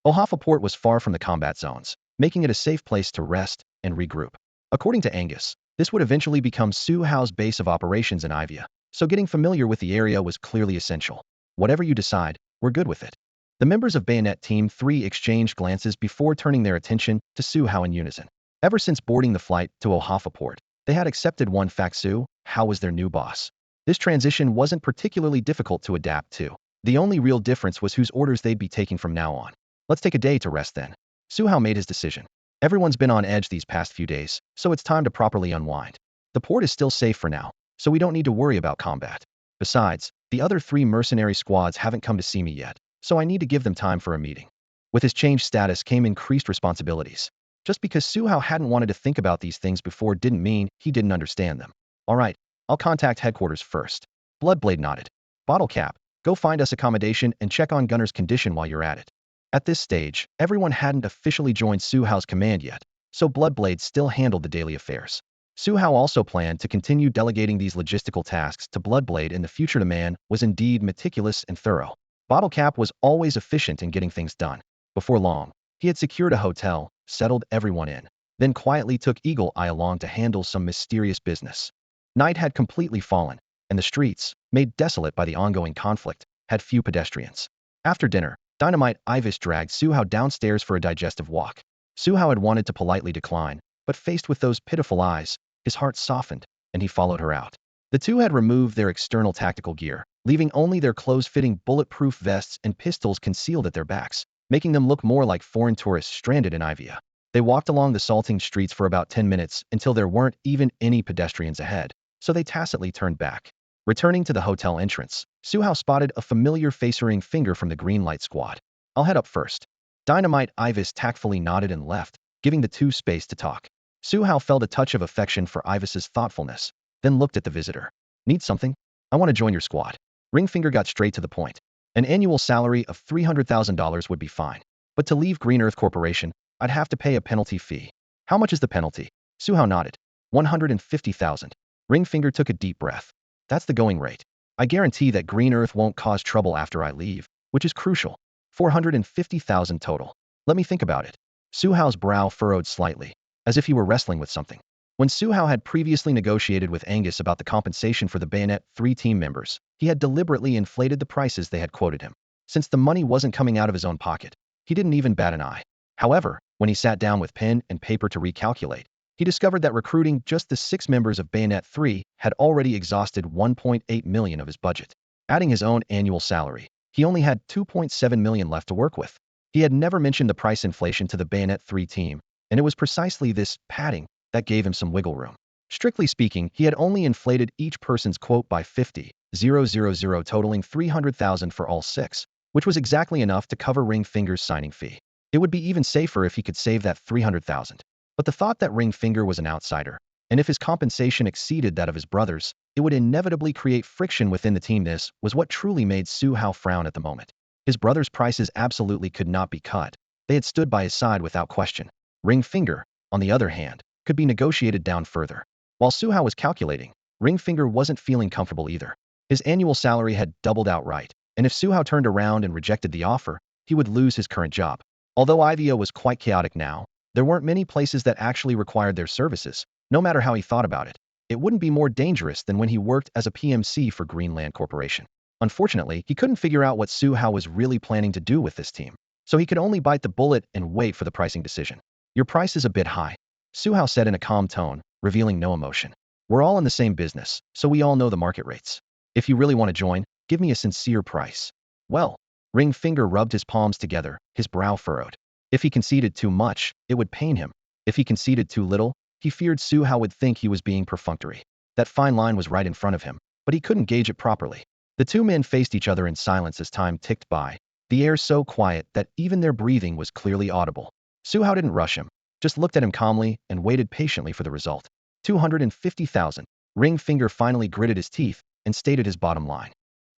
Ohafa Port was far from the combat zones, making it a safe place to rest and regroup. According to Angus, this would eventually become Su Hao's base of operations in Iweiya, so getting familiar with the area was clearly essential. Whatever you decide, we're good with it. The members of Bayonet Team 3 exchanged glances before turning their attention to Su Hao in unison. Ever since boarding the flight to Ohafa Port, they had accepted one fact: Su Hao was their new boss. This transition wasn't particularly difficult to adapt to. The only real difference was whose orders they'd be taking from now on. Let's take a day to rest then. Su Hao made his decision. Everyone's been on edge these past few days, so it's time to properly unwind. The port is still safe for now, so we don't need to worry about combat. Besides, the other 3 mercenary squads haven't come to see me yet, so I need to give them time for a meeting. With his changed status came increased responsibilities. Just because Su Hao hadn't wanted to think about these things before didn't mean he didn't understand them. All right, I'll contact headquarters first. Bloodblade nodded. Bottlecap, go find us accommodation and check on Gunner's condition while you're at it. At this stage, everyone hadn't officially joined Su Hao's command yet, so Bloodblade still handled the daily affairs. Su Hao also planned to continue delegating these logistical tasks to Bloodblade in the future. The man was indeed meticulous and thorough. Bottlecap was always efficient in getting things done. Before long, he had secured a hotel, settled everyone in, then quietly took Eagle Eye along to handle some mysterious business. Night had completely fallen, and the streets, made desolate by the ongoing conflict, had few pedestrians. After dinner, Dynamite Iweiya dragged Su Hao downstairs for a digestive walk. Su Hao had wanted to politely decline, but faced with those pitiful eyes, his heart softened, and he followed her out. The two had removed their external tactical gear, leaving only their close-fitting bulletproof vests and pistols concealed at their backs, making them look more like foreign tourists stranded in Iweiya. They walked along the salting streets for about 10 minutes until there weren't even any pedestrians ahead, so they tacitly turned back. Returning to the hotel entrance, Su Hao spotted a familiar face-earring finger from the Green Light Squad. I'll head up first. Dynamite Iweiya tactfully nodded and left, giving the two space to talk. Su Hao felt a touch of affection for Iweiya's thoughtfulness, then looked at the visitor. Need something? I want to join your squad. Ringfinger got straight to the point. An annual salary of $300,000 would be fine. But to leave Green Earth Corporation, I'd have to pay a penalty fee. How much is the penalty? Su Hao nodded. $150,000. Ringfinger took a deep breath. That's the going rate. I guarantee that Green Earth won't cause trouble after I leave, which is crucial. $450,000 total. Let me think about it. Su Hao's brow furrowed slightly, as if he were wrestling with something. When Su Hao had previously negotiated with Angus about the compensation for the Bayonet 3 team members, he had deliberately inflated the prices they had quoted him. Since the money wasn't coming out of his own pocket, he didn't even bat an eye. However, when he sat down with pen and paper to recalculate, he discovered that recruiting just the 6 members of Bayonet 3 had already exhausted $1.8 million of his budget. Adding his own annual salary, he only had $2.7 million left to work with. He had never mentioned the price inflation to the Bayonet 3 team, and it was precisely this padding that gave him some wiggle room. Strictly speaking, he had only inflated each person's quote by 50,000, totaling 300,000 for all 6, which was exactly enough to cover Ringfinger's signing fee. It would be even safer if he could save that 300,000. But the thought that Ringfinger was an outsider, and if his compensation exceeded that of his brothers, it would inevitably create friction within the team. This was what truly made Su Hao frown at the moment. His brothers' prices absolutely could not be cut. They had stood by his side without question. Ringfinger, on the other hand, could be negotiated down further. While Su Hao was calculating, Ringfinger wasn't feeling comfortable either. His annual salary had doubled outright, and if Su Hao turned around and rejected the offer, he would lose his current job. Although Iweiya was quite chaotic now, there weren't many places that actually required their services, no matter how he thought about it. It wouldn't be more dangerous than when he worked as a PMC for Greenland Corporation. Unfortunately, he couldn't figure out what Su Hao was really planning to do with this team, so he could only bite the bullet and wait for the pricing decision. Your price is a bit high, Su Hao said in a calm tone, revealing no emotion. We're all in the same business, so we all know the market rates. If you really want to join, give me a sincere price. Well, Ringfinger rubbed his palms together, his brow furrowed. If he conceded too much, it would pain him. If he conceded too little, he feared Su Hao would think he was being perfunctory. That fine line was right in front of him, but he couldn't gauge it properly. The two men faced each other in silence as time ticked by, the air so quiet that even their breathing was clearly audible. Su Hao didn't rush him, just looked at him calmly and waited patiently for the result. 250,000. Ringfinger finally gritted his teeth and stated his bottom line.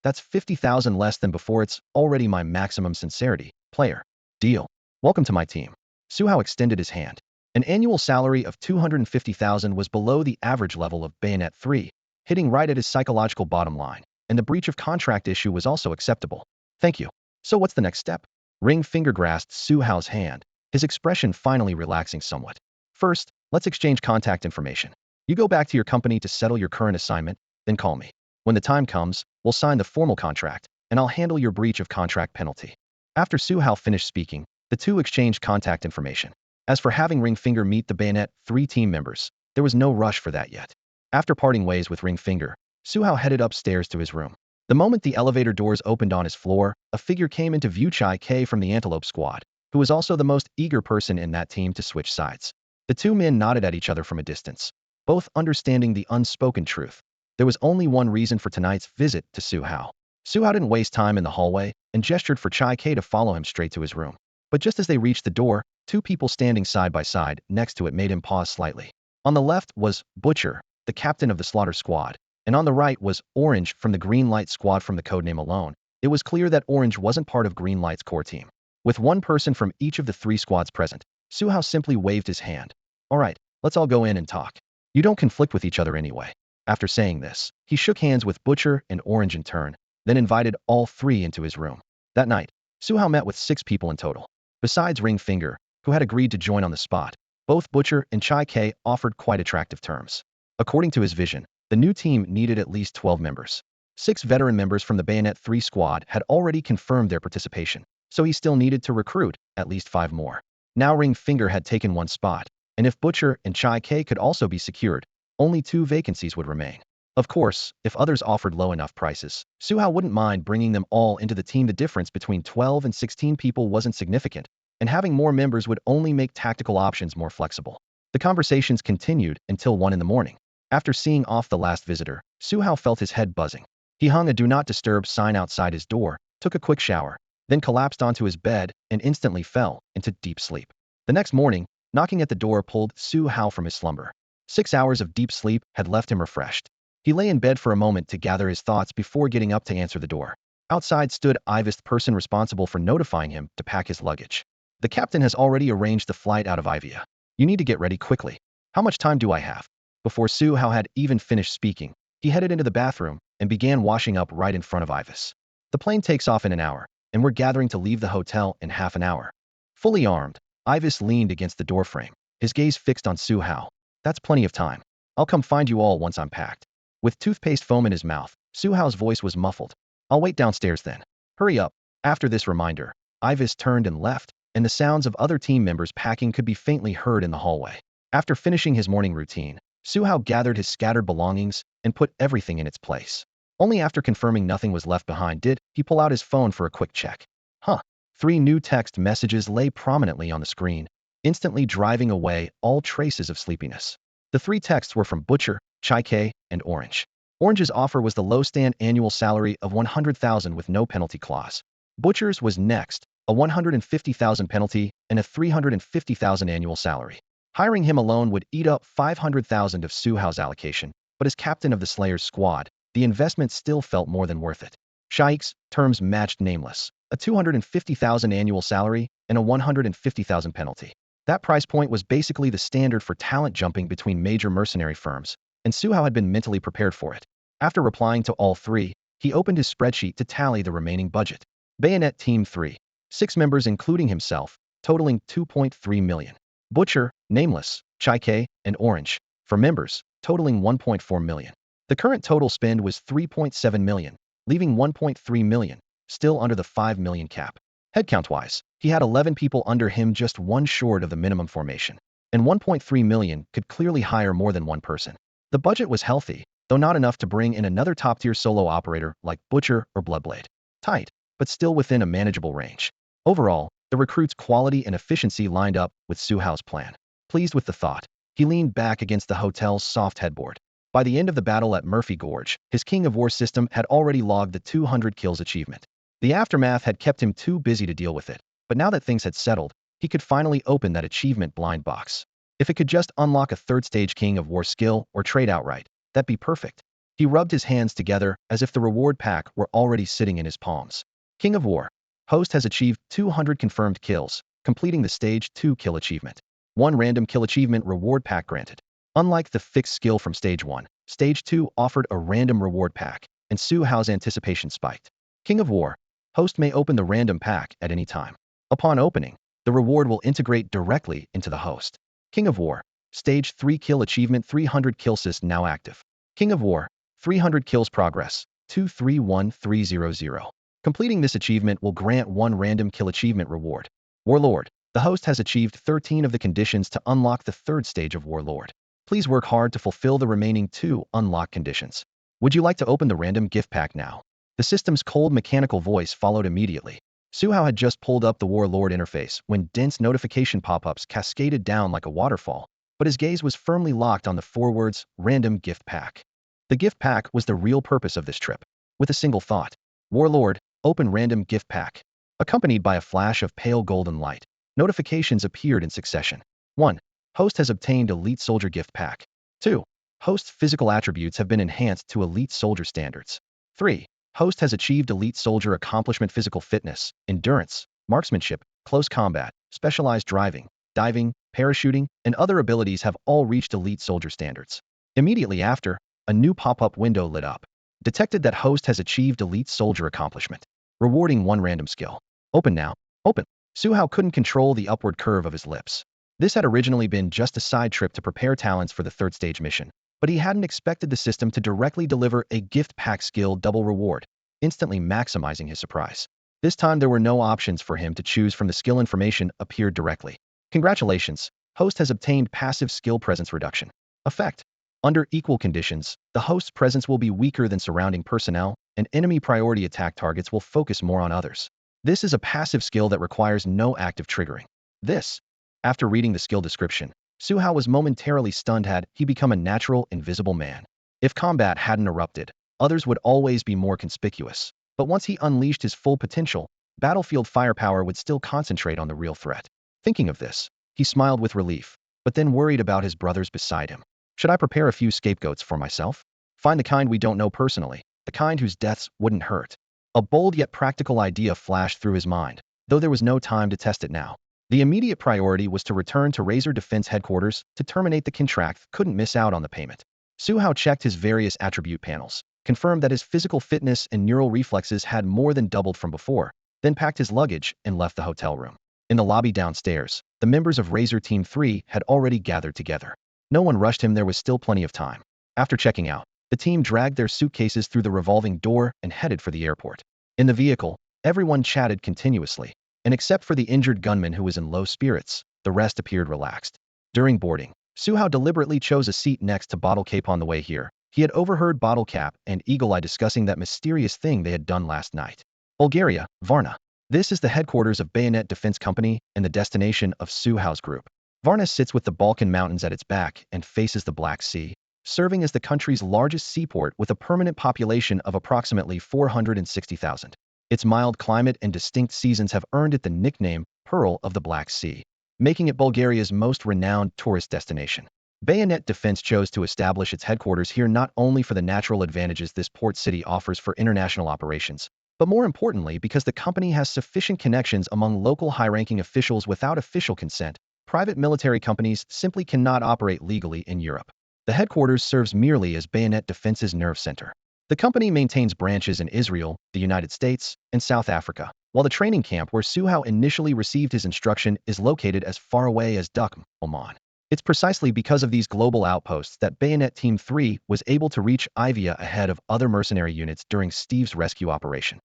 That's 50,000 less than before. It's already my maximum sincerity, player. Deal. Welcome to my team. Su Hao extended his hand. An annual salary of 250,000 was below the average level of Bayonet 3, hitting right at his psychological bottom line, and the breach of contract issue was also acceptable. Thank you. So what's the next step? Ringfinger grasped Su Hao's hand, his expression finally relaxing somewhat. First, let's exchange contact information. You go back to your company to settle your current assignment, then call me. When the time comes, we'll sign the formal contract, and I'll handle your breach of contract penalty. After Su Hao finished speaking, the two exchanged contact information. As for having Ringfinger meet the Bayonet 3 team members, there was no rush for that yet. After parting ways with Ringfinger, Su Hao headed upstairs to his room. The moment the elevator doors opened on his floor, a figure came into view: Xiweisi from the Antelope Squad, who was also the most eager person in that team to switch sides. The two men nodded at each other from a distance, both understanding the unspoken truth. There was only one reason for tonight's visit to Su Hao. Su Hao didn't waste time in the hallway and gestured for Xiweisi to follow him straight to his room. But just as they reached the door, two people standing side by side next to it made him pause slightly. On the left was Butcher, the captain of the Slaughter Squad, and on the right was Orange from the Green Light Squad. From the codename alone, it was clear that Orange wasn't part of Green Light's core team. With one person from each of the 3 squads present, Su Hao simply waved his hand. All right, let's all go in and talk. You don't conflict with each other anyway. After saying this, he shook hands with Butcher and Orange in turn, then invited all 3 into his room. That night, Su Hao met with 6 people in total. Besides Ringfinger, who had agreed to join on the spot, both Butcher and Xiweisi offered quite attractive terms. According to his vision, the new team needed at least 12 members. 6 veteran members from the Bayonet 3 squad had already confirmed their participation, so he still needed to recruit at least 5 more. Now Ringfinger had taken 1 spot, and if Butcher and Xiweisi could also be secured, only 2 vacancies would remain. Of course, if others offered low enough prices, Su Hao wouldn't mind bringing them all into the team. The difference between 12 and 16 people wasn't significant, and having more members would only make tactical options more flexible. The conversations continued until 1 in the morning. After seeing off the last visitor, Su Hao felt his head buzzing. He hung a "Do Not Disturb" sign outside his door, took a quick shower, then collapsed onto his bed and instantly fell into deep sleep. The next morning, knocking at the door pulled Su Hao from his slumber. 6 hours of deep sleep had left him refreshed. He lay in bed for a moment to gather his thoughts before getting up to answer the door. Outside stood Iweiya, the person responsible for notifying him to pack his luggage. The captain has already arranged the flight out of Iweiya. You need to get ready quickly. How much time do I have? Before Su Hao had even finished speaking, he headed into the bathroom and began washing up right in front of Iweiya. The plane takes off in an hour, and we're gathering to leave the hotel in half an hour. Fully armed, Iweiya leaned against the doorframe, his gaze fixed on Su Hao. That's plenty of time. I'll come find you all once I'm packed. With toothpaste foam in his mouth, Su Hao's voice was muffled. I'll wait downstairs then. Hurry up. After this reminder, Iweiya turned and left, and the sounds of other team members packing could be faintly heard in the hallway. After finishing his morning routine, Su Hao gathered his scattered belongings and put everything in its place. Only after confirming nothing was left behind did he pull out his phone for a quick check. Huh. 3 new text messages lay prominently on the screen, instantly driving away all traces of sleepiness. The 3 texts were from Butcher, Chike, and Orange. Orange's offer was the low-stand annual salary of 100,000 with no penalty clause. Butcher's was next, a 150,000 penalty and a 350,000 annual salary. Hiring him alone would eat up 500,000 of Su Hao's allocation, but as captain of the Slayer's squad, the investment still felt more than worth it. Shaik's terms matched Nameless, a 250,000 annual salary and a 150,000 penalty. That price point was basically the standard for talent jumping between major mercenary firms, and Su Hao had been mentally prepared for it. After replying to all 3, he opened his spreadsheet to tally the remaining budget. Bayonet Team 3, 6 members including himself, totaling 2.3 million. Butcher, Nameless, Chike, and Orange, for members, totaling 1.4 million. The current total spend was 3.7 million, leaving 1.3 million, still under the 5 million cap. Headcount-wise, he had 11 people under him, just one short of the minimum formation, and 1.3 million could clearly hire more than one person. The budget was healthy, though not enough to bring in another top-tier solo operator like Butcher or Bloodblade. Tight, but still within a manageable range. Overall, the recruit's quality and efficiency lined up with Su Hao's plan. Pleased with the thought, he leaned back against the hotel's soft headboard. By the end of the battle at Murphy Gorge, his King of War system had already logged the 200 kills achievement. The aftermath had kept him too busy to deal with it, but now that things had settled, he could finally open that achievement blind box. If it could just unlock a 3rd stage King of War skill or trade outright, that'd be perfect. He rubbed his hands together as if the reward pack were already sitting in his palms. King of War. Host has achieved 200 confirmed kills, completing the Stage 2 kill achievement. 1 random kill achievement reward pack granted. Unlike the fixed skill from Stage 1, Stage 2 offered a random reward pack, and Su Hao's anticipation spiked. King of War. Host may open the random pack at any time. Upon opening, the reward will integrate directly into the host. King of War. Stage 3 kill achievement 300 kill assist now active. King of War. 300 kills progress. 231300. Completing this achievement will grant 1 random kill achievement reward. Warlord. The host has achieved 13 of the conditions to unlock the 3rd stage of Warlord. Please work hard to fulfill the remaining 2 unlock conditions. Would you like to open the random gift pack now? The system's cold mechanical voice followed immediately. Su Hao had just pulled up the Warlord interface when dense notification pop-ups cascaded down like a waterfall, but his gaze was firmly locked on the 4 words, random gift pack. The gift pack was the real purpose of this trip. With a single thought, Warlord, open random gift pack. Accompanied by a flash of pale golden light, notifications appeared in succession. 1. Host has obtained Elite Soldier gift pack. 2. Host's physical attributes have been enhanced to Elite Soldier standards. 3. Host has achieved Elite Soldier accomplishment physical fitness, endurance, marksmanship, close combat, specialized driving, diving, parachuting, and other abilities have all reached Elite Soldier standards. Immediately after, a new pop-up window lit up. Detected that host has achieved Elite Soldier accomplishment. Rewarding 1 random skill. Open now. Open. Su Hao couldn't control the upward curve of his lips. This had originally been just a side trip to prepare talents for the 3rd stage mission, but he hadn't expected the system to directly deliver a gift pack skill double reward, instantly maximizing his surprise. This time there were no options for him to choose from. The skill information appeared directly. Congratulations, host has obtained passive skill presence reduction. Effect. Under equal conditions, the host's presence will be weaker than surrounding personnel, and enemy priority attack targets will focus more on others. This is a passive skill that requires no active triggering. This. After reading the skill description, Su Hao was momentarily stunned. Had he become a natural, invisible man? If combat hadn't erupted, others would always be more conspicuous. But once he unleashed his full potential, battlefield firepower would still concentrate on the real threat. Thinking of this, he smiled with relief, but then worried about his brothers beside him. Should I prepare a few scapegoats for myself? Find the kind we don't know personally, the kind whose deaths wouldn't hurt. A bold yet practical idea flashed through his mind, though there was no time to test it now. The immediate priority was to return to Razor Defense Headquarters to terminate the contract. Couldn't miss out on the payment. Su Hao checked his various attribute panels, confirmed that his physical fitness and neural reflexes had more than doubled from before, then packed his luggage and left the hotel room. In the lobby downstairs, the members of Razor Team 3 had already gathered together. No one rushed him. There was still plenty of time. After checking out, the team dragged their suitcases through the revolving door and headed for the airport. In the vehicle, everyone chatted continuously, and except for the injured gunman who was in low spirits, the rest appeared relaxed. During boarding, Su Hao deliberately chose a seat next to Bottle Cap. On the way here, he had overheard Bottle Cap and Eagle Eye discussing that mysterious thing they had done last night. Bulgaria, Varna. This is the headquarters of Bayonet Defense Company and the destination of Su Hao's group. Varna sits with the Balkan Mountains at its back and faces the Black Sea, serving as the country's largest seaport with a permanent population of approximately 460,000. Its mild climate and distinct seasons have earned it the nickname Pearl of the Black Sea, making it Bulgaria's most renowned tourist destination. Bayonet Defense chose to establish its headquarters here not only for the natural advantages this port city offers for international operations, but more importantly because the company has sufficient connections among local high-ranking officials. Without official consent, private military companies simply cannot operate legally in Europe. The headquarters serves merely as Bayonet Defense's nerve center. The company maintains branches in Israel, the United States, and South Africa, while the training camp where Su Hao initially received his instruction is located as far away as Duqm, Oman. It's precisely because of these global outposts that Bayonet Team 3 was able to reach Iweiya ahead of other mercenary units during Steve's rescue operation.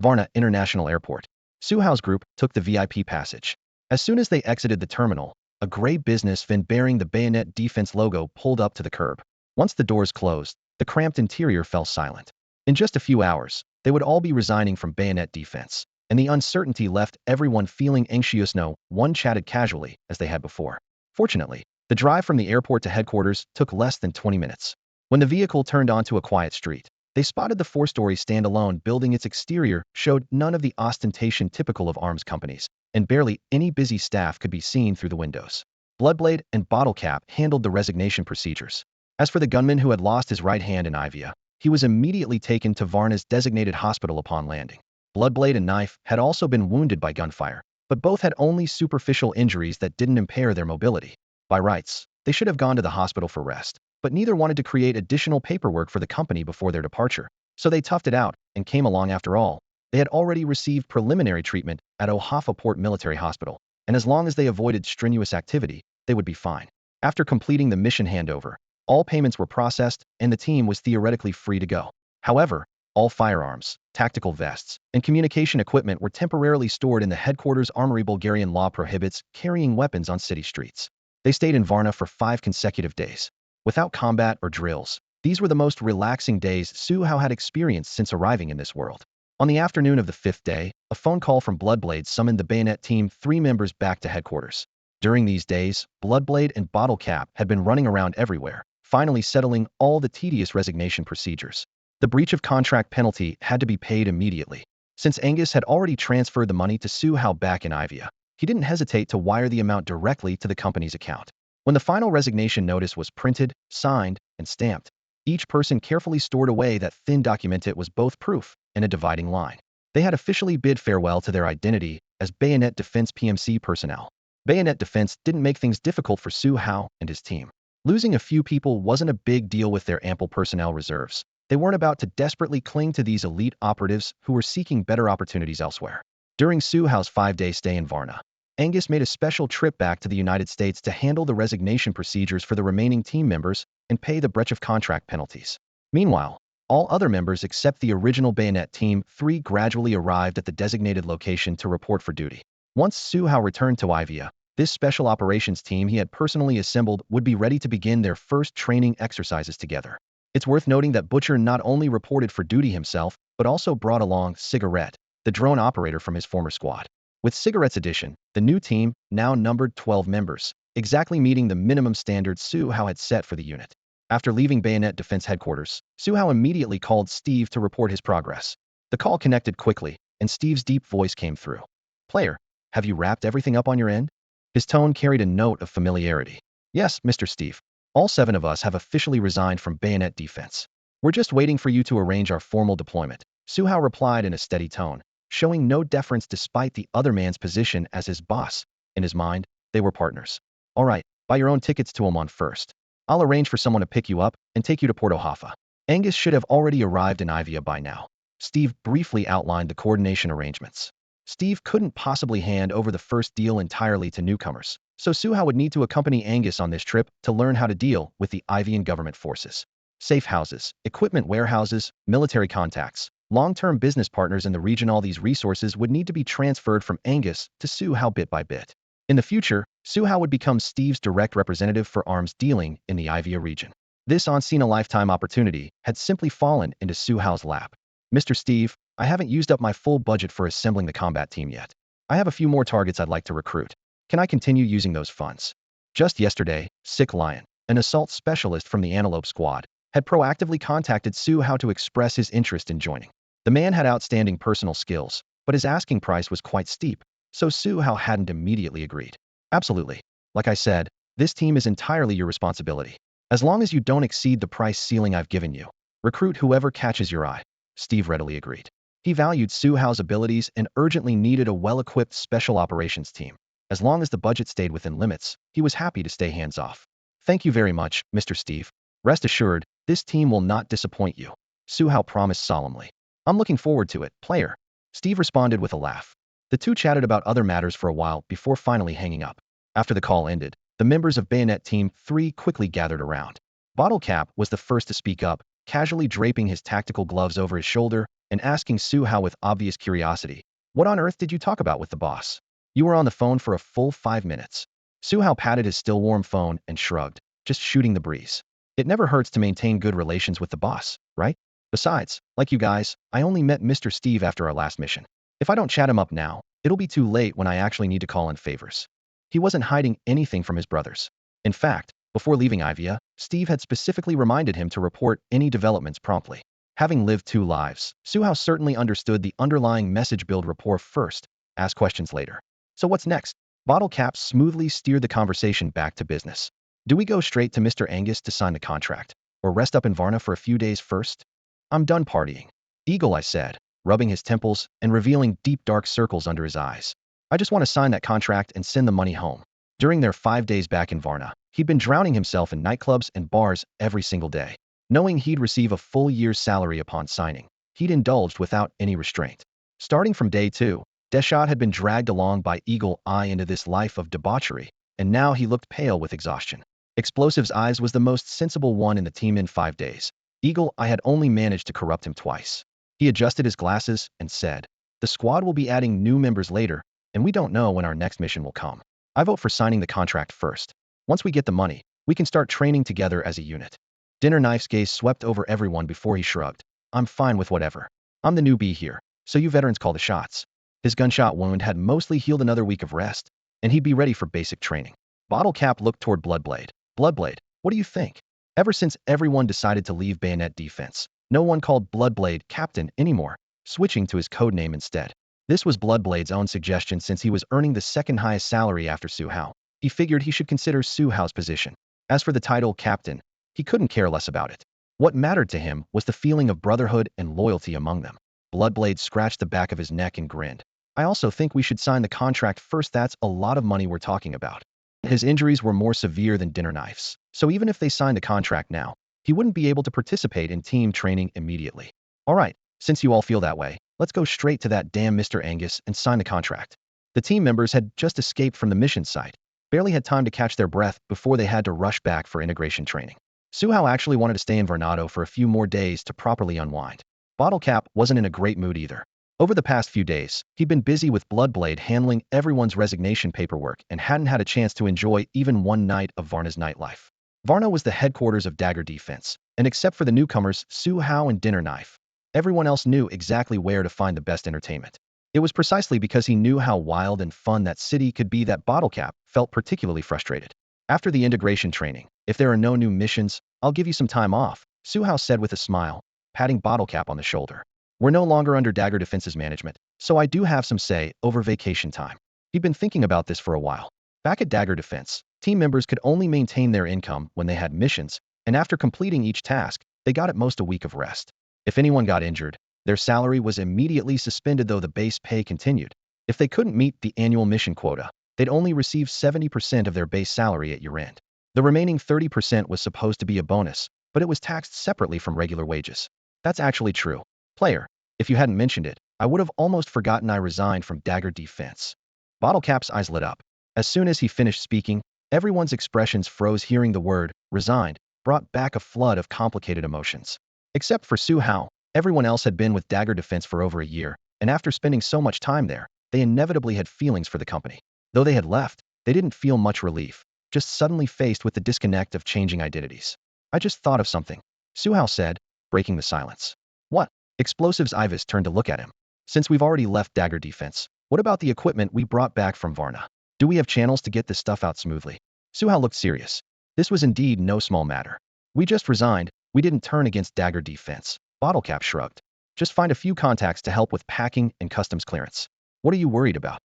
Varna International Airport. Su Hao's group took the VIP passage. As soon as they exited the terminal, a gray business van bearing the Bayonet Defense logo pulled up to the curb. Once the doors closed, the cramped interior fell silent. In just a few hours, they would all be resigning from Bayonet Defense, and the uncertainty left everyone feeling anxious. No one chatted casually as they had before. Fortunately, the drive from the airport to headquarters took less than 20 minutes. When the vehicle turned onto a quiet street, they spotted the four-story standalone building. Its exterior showed none of the ostentation typical of arms companies, and barely any busy staff could be seen through the windows. Bloodblade and Bottlecap handled the resignation procedures. As for the gunman who had lost his right hand in Iweiya, he was immediately taken to Varna's designated hospital upon landing. Bloodblade and Knife had also been wounded by gunfire, but both had only superficial injuries that didn't impair their mobility. By rights, they should have gone to the hospital for rest, but neither wanted to create additional paperwork for the company before their departure, so they toughed it out and came along. After all, they had already received preliminary treatment at Ohafa Port Military Hospital, and as long as they avoided strenuous activity, they would be fine. After completing the mission handover, all payments were processed and the team was theoretically free to go. However, all firearms, tactical vests, and communication equipment were temporarily stored in the headquarters armory. Bulgarian law prohibits carrying weapons on city streets. They stayed in Varna for 5 consecutive days. Without combat or drills, these were the most relaxing days Su Hao had experienced since arriving in this world. On the afternoon of the 5th day, a phone call from Bloodblade summoned the Bayonet Team 3 members back to headquarters. During these days, Bloodblade and Bottlecap had been running around everywhere, finally settling all the tedious resignation procedures. The breach of contract penalty had to be paid immediately. Since Angus had already transferred the money to Su Hao back in Iweiya, he didn't hesitate to wire the amount directly to the company's account. When the final resignation notice was printed, signed, and stamped, each person carefully stored away that thin document. It was both proof and a dividing line. They had officially bid farewell to their identity as Bayonet Defense PMC personnel. Bayonet Defense didn't make things difficult for Su Hao and his team. Losing a few people wasn't a big deal with their ample personnel reserves. They weren't about to desperately cling to these elite operatives who were seeking better opportunities elsewhere. During Su Hao's 5-day stay in Varna, Angus made a special trip back to the United States to handle the resignation procedures for the remaining team members and pay the breach of contract penalties. Meanwhile, all other members except the original Bayonet Team 3 gradually arrived at the designated location to report for duty. Once Su Hao returned to Iweiya, this special operations team he had personally assembled would be ready to begin their first training exercises together. It's worth noting that Butcher not only reported for duty himself, but also brought along Cigarette, the drone operator from his former squad. With Cigarette's addition, the new team now numbered 12 members, exactly meeting the minimum standards Su Hao had set for the unit. After leaving Bayonet Defense headquarters, Su Hao immediately called Steve to report his progress. The call connected quickly, and Steve's deep voice came through. "Player, have you wrapped everything up on your end?" His tone carried a note of familiarity. "Yes, Mr. Steve. All 7 of us have officially resigned from Bayonet Defense. We're just waiting for you to arrange our formal deployment," Su Hao replied in a steady tone, showing no deference despite the other man's position as his boss. In his mind, they were partners. "All right, buy your own tickets to Oman first. I'll arrange for someone to pick you up and take you to Port Ohafa." Angus should have already arrived in Iweiya by now. Steve briefly outlined the coordination arrangements. Steve couldn't possibly hand over the first deal entirely to newcomers, so Su Hao would need to accompany Angus on this trip to learn how to deal with the Iweiyan government forces. Safe houses, equipment warehouses, military contacts, long-term business partners in the region. All these resources would need to be transferred from Angus to Su Hao bit by bit. In the future, Su Hao would become Steve's direct representative for arms dealing in the Iweiya region. This once-in-a-lifetime opportunity had simply fallen into Su Hao's lap. Mr. Steve, I haven't used up my full budget for assembling the combat team yet. I have a few more targets I'd like to recruit. Can I continue using those funds? Just yesterday, Sick Lion, an assault specialist from the Antelope Squad, had proactively contacted Su Hao to express his interest in joining. The man had outstanding personal skills, but his asking price was quite steep, so Su Hao hadn't immediately agreed. Absolutely. Like I said, this team is entirely your responsibility. As long as you don't exceed the price ceiling I've given you, recruit whoever catches your eye. Steve readily agreed. He valued Su Hao's abilities and urgently needed a well-equipped special operations team. As long as the budget stayed within limits, he was happy to stay hands-off. Thank you very much, Mr. Steve. Rest assured, this team will not disappoint you, Su Hao promised solemnly. I'm looking forward to it, player. Steve responded with a laugh. The two chatted about other matters for a while before finally hanging up. After the call ended, the members of Bayonet Team 3 quickly gathered around. Bottle Cap was the first to speak up, casually draping his tactical gloves over his shoulder and asking Su Hao with obvious curiosity, "What on earth did you talk about with the boss? You were on the phone for a full 5 minutes." Su Hao patted his still warm phone and shrugged, just shooting the breeze. It never hurts to maintain good relations with the boss, right? Besides, like you guys, I only met Mr. Steve after our last mission. If I don't chat him up now, it'll be too late when I actually need to call in favors. He wasn't hiding anything from his brothers. In fact, before leaving Iweiya, Steve had specifically reminded him to report any developments promptly. Having lived 2 lives, Su Hao certainly understood the underlying message: build rapport first, ask questions later. So what's next? Bottle Cap smoothly steered the conversation back to business. Do we go straight to Mr. Angus to sign the contract, or rest up in Varna for a few days first? I'm done partying. Eagle, I said, rubbing his temples and revealing deep dark circles under his eyes. I just want to sign that contract and send the money home. During their 5 days back in Varna, he'd been drowning himself in nightclubs and bars every single day. Knowing he'd receive a full year's salary upon signing, he'd indulged without any restraint. Starting from day 2, Deschat had been dragged along by Eagle Eye into this life of debauchery, and now he looked pale with exhaustion. Explosive's Eyes was the most sensible one in the team in 5 days. Eagle Eye had only managed to corrupt him twice. He adjusted his glasses and said, "The squad will be adding new members later, and we don't know when our next mission will come. I vote for signing the contract first. Once we get the money, we can start training together as a unit." Dinner Knife's gaze swept over everyone before he shrugged. "I'm fine with whatever. I'm the newbie here, so you veterans call the shots." His gunshot wound had mostly healed another week of rest, and he'd be ready for basic training. Bottle Cap looked toward Bloodblade. "Bloodblade, what do you think?" Ever since everyone decided to leave Bayonet Defense, no one called Bloodblade Captain anymore, switching to his codename instead. This was Bloodblade's own suggestion since he was earning the second highest salary after Su Hao. He figured he should consider Su Hao's position. As for the title Captain, he couldn't care less about it. What mattered to him was the feeling of brotherhood and loyalty among them. Bloodblade scratched the back of his neck and grinned. "I also think we should sign the contract first. That's a lot of money we're talking about." His injuries were more severe than Dinner Knife's, so even if they signed the contract now, he wouldn't be able to participate in team training immediately. "All right, since you all feel that way, let's go straight to that damn Mr. Angus and sign the contract." The team members had just escaped from the mission site, barely had time to catch their breath before they had to rush back for integration training. Su Hao actually wanted to stay in Varnado for a few more days to properly unwind. Bottle Cap wasn't in a great mood either. Over the past few days, he'd been busy with Bloodblade handling everyone's resignation paperwork and hadn't had a chance to enjoy even one night of Varna's nightlife. Varna was the headquarters of Dagger Defense, and except for the newcomers Su Hao and Dinner Knife, everyone else knew exactly where to find the best entertainment. It was precisely because he knew how wild and fun that city could be that Bottle Cap felt particularly frustrated. After the integration training, "If there are no new missions, I'll give you some time off," Su Hao said with a smile, patting Bottle Cap on the shoulder. "We're no longer under Dagger Defense's management, so I do have some say over vacation time." He'd been thinking about this for a while. Back at Dagger Defense, team members could only maintain their income when they had missions, and after completing each task, they got at most a week of rest. If anyone got injured, their salary was immediately suspended, though the base pay continued. If they couldn't meet the annual mission quota, they'd only receive 70% of their base salary at year-end. The remaining 30% was supposed to be a bonus, but it was taxed separately from regular wages. That's actually true. Player, if you hadn't mentioned it, I would have almost forgotten I resigned from Dagger Defense. Bottle Cap's eyes lit up. As soon as he finished speaking, everyone's expressions froze. Hearing the word resigned brought back a flood of complicated emotions. Except for Su Hao, everyone else had been with Dagger Defense for over a year, and after spending so much time there, they inevitably had feelings for the company. Though they had left, they didn't feel much relief, just suddenly faced with the disconnect of changing identities. "I just thought of something," Su Hao said, breaking the silence. "What?" Explosives Ivis turned to look at him. Since we've already left dagger defense, what about the equipment we brought back from Varna? Do we have channels to get this stuff out smoothly? Su Hao looked serious. This was indeed no small matter. We just resigned, we didn't turn against dagger defense. Bottlecap shrugged. Just find a few contacts to help with packing and customs clearance. What are you worried about?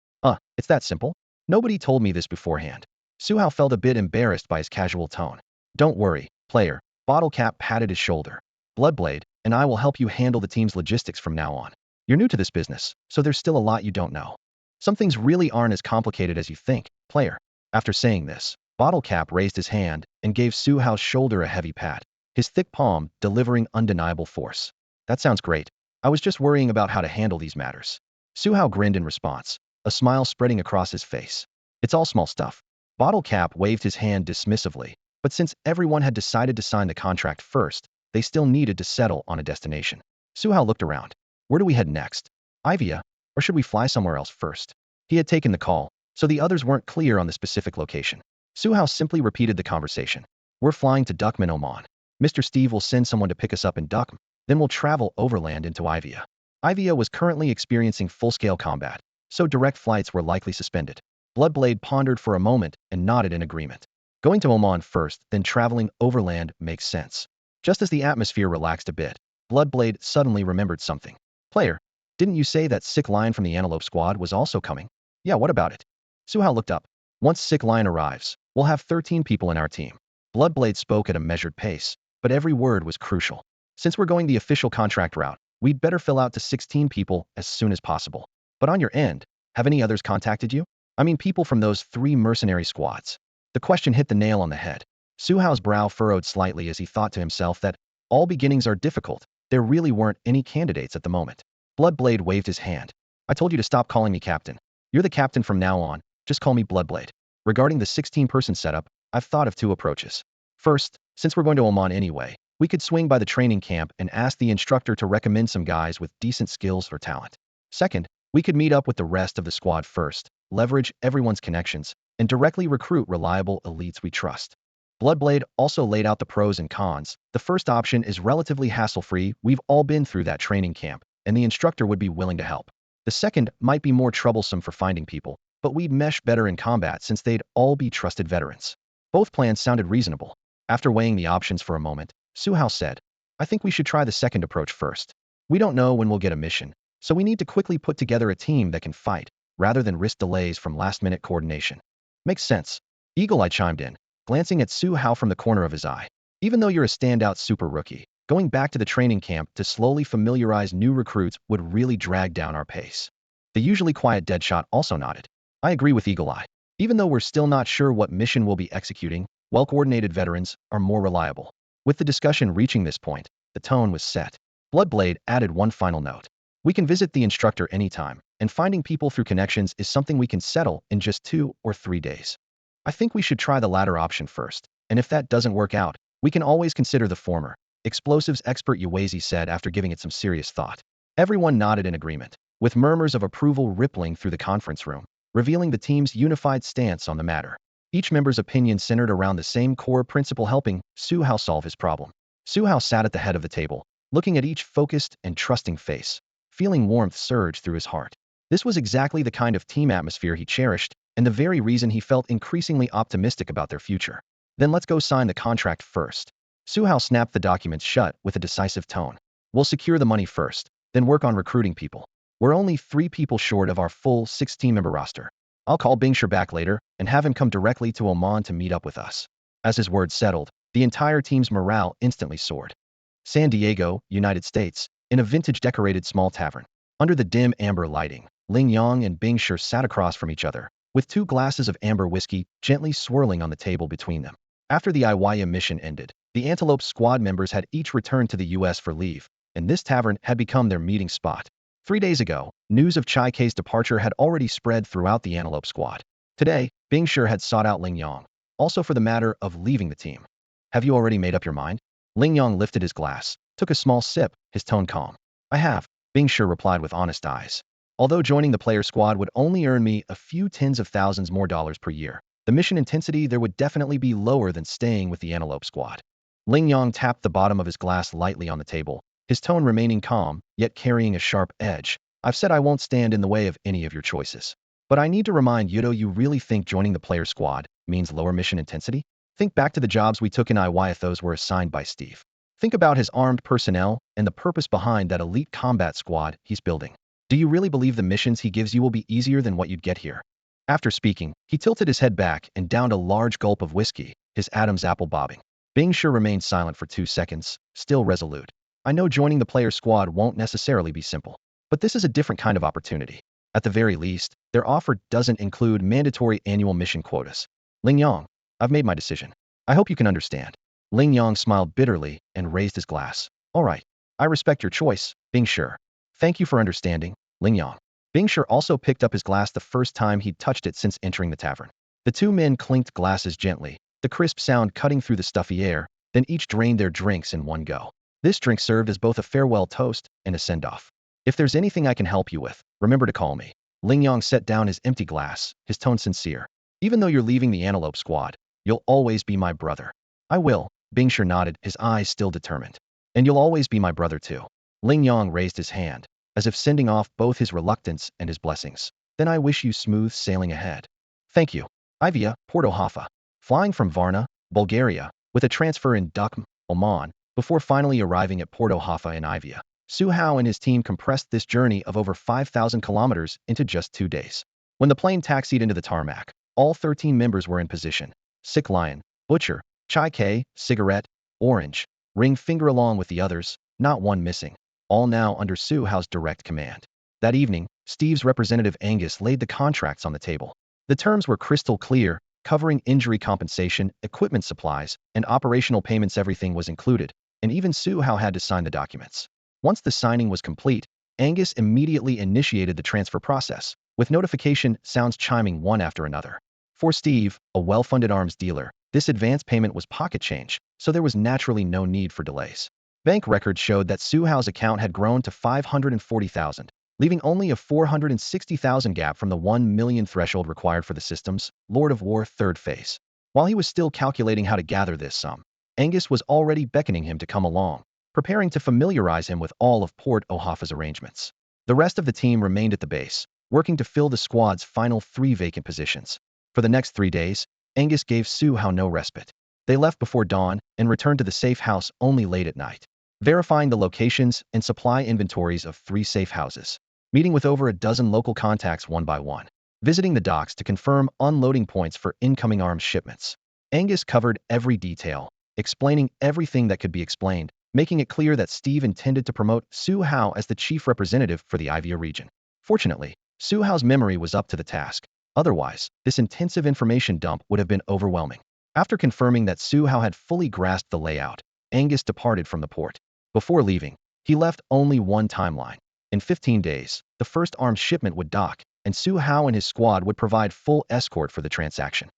It's that simple? Nobody told me this beforehand. Su Hao felt a bit embarrassed by his casual tone. Don't worry, player. Bottlecap patted his shoulder. Bloodblade and I will help you handle the team's logistics from now on. You're new to this business, so there's still a lot you don't know. Some things really aren't as complicated as you think, player. After saying this, Bottlecap raised his hand and gave Su Hao's shoulder a heavy pat, his thick palm delivering undeniable force. That sounds great. I was just worrying about how to handle these matters. Su Hao grinned in response, a smile spreading across his face. It's all small stuff. Bottlecap waved his hand dismissively, but since everyone had decided to sign the contract first, they still needed to settle on a destination. Su Hao looked around. Where do we head next? Iweiya, or should we fly somewhere else first? He had taken the call, so the others weren't clear on the specific location. Su Hao simply repeated the conversation. We're flying to Duckman, Oman. Mr. Steve will send someone to pick us up in Duckman, then we'll travel overland into Iweiya. Iweiya was currently experiencing full-scale combat, so direct flights were likely suspended. Bloodblade pondered for a moment and nodded in agreement. Going to Oman first, then traveling overland makes sense. Just as the atmosphere relaxed a bit, Bloodblade suddenly remembered something. Player, didn't you say that Sick Lion from the Antelope Squad was also coming? Yeah, what about it? Su Hao looked up. Once Sick Lion arrives, we'll have 13 people in our team. Bloodblade spoke at a measured pace, but every word was crucial. Since we're going the official contract route, we'd better fill out to 16 people as soon as possible. But on your end, have any others contacted you? I mean people from those 3 mercenary squads. The question hit the nail on the head. Su Hao's brow furrowed slightly as he thought to himself that all beginnings are difficult. There really weren't any candidates at the moment. Bloodblade waved his hand. I told you to stop calling me captain. You're the captain from now on, just call me Bloodblade. Regarding the 16-person setup, I've thought of 2 approaches. First, since we're going to Oman anyway, we could swing by the training camp and ask the instructor to recommend some guys with decent skills or talent. Second, we could meet up with the rest of the squad first, leverage everyone's connections, and directly recruit reliable elites we trust. Bloodblade also laid out the pros and cons. The first option is relatively hassle-free. We've all been through that training camp, and the instructor would be willing to help. The second might be more troublesome for finding people, but we'd mesh better in combat since they'd all be trusted veterans. Both plans sounded reasonable. After weighing the options for a moment, Su Hao said, I think we should try the second approach first. We don't know when we'll get a mission, so we need to quickly put together a team that can fight, rather than risk delays from last-minute coordination. Makes sense. Eagle-Eye chimed in, glancing at Su Hao from the corner of his eye. Even though you're a standout super rookie, going back to the training camp to slowly familiarize new recruits would really drag down our pace. The usually quiet Deadshot also nodded. I agree with Eagle-Eye. Even though we're still not sure what mission we'll be executing, well-coordinated veterans are more reliable. With the discussion reaching this point, the tone was set. Bloodblade added one final note. We can visit the instructor anytime, and finding people through connections is something we can settle in just 2 or 3 days. I think we should try the latter option first, and if that doesn't work out, we can always consider the former, explosives expert Xiweisi said after giving it some serious thought. Everyone nodded in agreement, with murmurs of approval rippling through the conference room, revealing the team's unified stance on the matter. Each member's opinion centered around the same core principle, helping Su Hao solve his problem. Su Hao sat at the head of the table, looking at each focused and trusting face, feeling warmth surge through his heart. This was exactly the kind of team atmosphere he cherished, and the very reason he felt increasingly optimistic about their future. Then let's go sign the contract first. Su Hao snapped the documents shut with a decisive tone. We'll secure the money first, then work on recruiting people. We're only 3 people short of our full 16-member roster. I'll call Bingshire back later and have him come directly to Oman to meet up with us. As his words settled, the entire team's morale instantly soared. San Diego, United States, in a vintage-decorated small tavern. Under the dim amber lighting, Ling Yang and Bingshire sat across from each other, with 2 glasses of amber whiskey gently swirling on the table between them. After the Iweiya mission ended, the Antelope squad members had each returned to the US for leave, and this tavern had become their meeting spot. 3 days ago, news of Chai K's departure had already spread throughout the Antelope squad. Today, Bingshire had sought out Ling Yang, also for the matter of leaving the team. Have you already made up your mind? Ling Yang lifted his glass, took a small sip, his tone calm. I have, Bingshire replied with honest eyes. Although joining the player squad would only earn me a few tens of thousands more dollars per year, the mission intensity there would definitely be lower than staying with the Antelope squad. Ling Yang tapped the bottom of his glass lightly on the table, his tone remaining calm, yet carrying a sharp edge. I've said I won't stand in the way of any of your choices. But I need to remind you really think joining the player squad means lower mission intensity? Think back to the jobs we took in Iweiya. Those were assigned by Steve. Think about his armed personnel and the purpose behind that elite combat squad he's building. Do you really believe the missions he gives you will be easier than what you'd get here? After speaking, he tilted his head back and downed a large gulp of whiskey, his Adam's apple bobbing. Bing Sure remained silent for 2 seconds, still resolute. I know joining the player squad won't necessarily be simple, but this is a different kind of opportunity. At the very least, their offer doesn't include mandatory annual mission quotas. Ling Yang, I've made my decision. I hope you can understand. Ling Yang smiled bitterly and raised his glass. All right. I respect your choice, Bing Sure. Thank you for understanding, Ling Yang. Bing Sure also picked up his glass the first time he'd touched it since entering the tavern. The two men clinked glasses gently, the crisp sound cutting through the stuffy air, then each drained their drinks in one go. This drink served as both a farewell toast and a send-off. If there's anything I can help you with, remember to call me. Ling Yang set down his empty glass, his tone sincere. Even though you're leaving the Antelope Squad, you'll always be my brother. I will, Bing Sure nodded, his eyes still determined. And you'll always be my brother too. Ling Yang raised his hand, as if sending off both his reluctance and his blessings. Then I wish you smooth sailing ahead. Thank you. Iweiya, Porto Hoffa. Flying from Varna, Bulgaria, with a transfer in Dukm, Oman, before finally arriving at Porto Hoffa in Iweiya. Su Hao and his team compressed this journey of over 5,000 kilometers into just 2 days. When the plane taxied into the tarmac, all 13 members were in position. Sick Lion, Butcher, Chai K, Cigarette, Orange, Ring Finger along with the others, not one missing. All now under Su Hao's direct command. That evening, Steve's representative Angus laid the contracts on the table. The terms were crystal clear, covering injury compensation, equipment supplies, and operational payments. Everything was included, and even Su Hao had to sign the documents. Once the signing was complete, Angus immediately initiated the transfer process, with notification sounds chiming one after another. For Steve, a well-funded arms dealer, this advance payment was pocket change, so there was naturally no need for delays. Bank records showed that Su Hao's account had grown to 540,000, leaving only a 460,000 gap from the 1 million threshold required for the system's Lord of War third phase. While he was still calculating how to gather this sum, Angus was already beckoning him to come along, preparing to familiarize him with all of Port Hoffa's arrangements. The rest of the team remained at the base, working to fill the squad's final 3 vacant positions. For the next 3 days, Angus gave Su Hao no respite. They left before dawn and returned to the safe house only late at night, verifying the locations and supply inventories of 3 safe houses, meeting with over a dozen local contacts one by one, visiting the docks to confirm unloading points for incoming arms shipments. Angus covered every detail, explaining everything that could be explained, making it clear that Steve intended to promote Su Hao as the chief representative for the Iweiya region. Fortunately, Su Hao's memory was up to the task. Otherwise, this intensive information dump would have been overwhelming. After confirming that Su Hao had fully grasped the layout, Angus departed from the port. Before leaving, he left only one timeline. In 15 days, the first arms shipment would dock, and Su Hao and his squad would provide full escort for the transaction.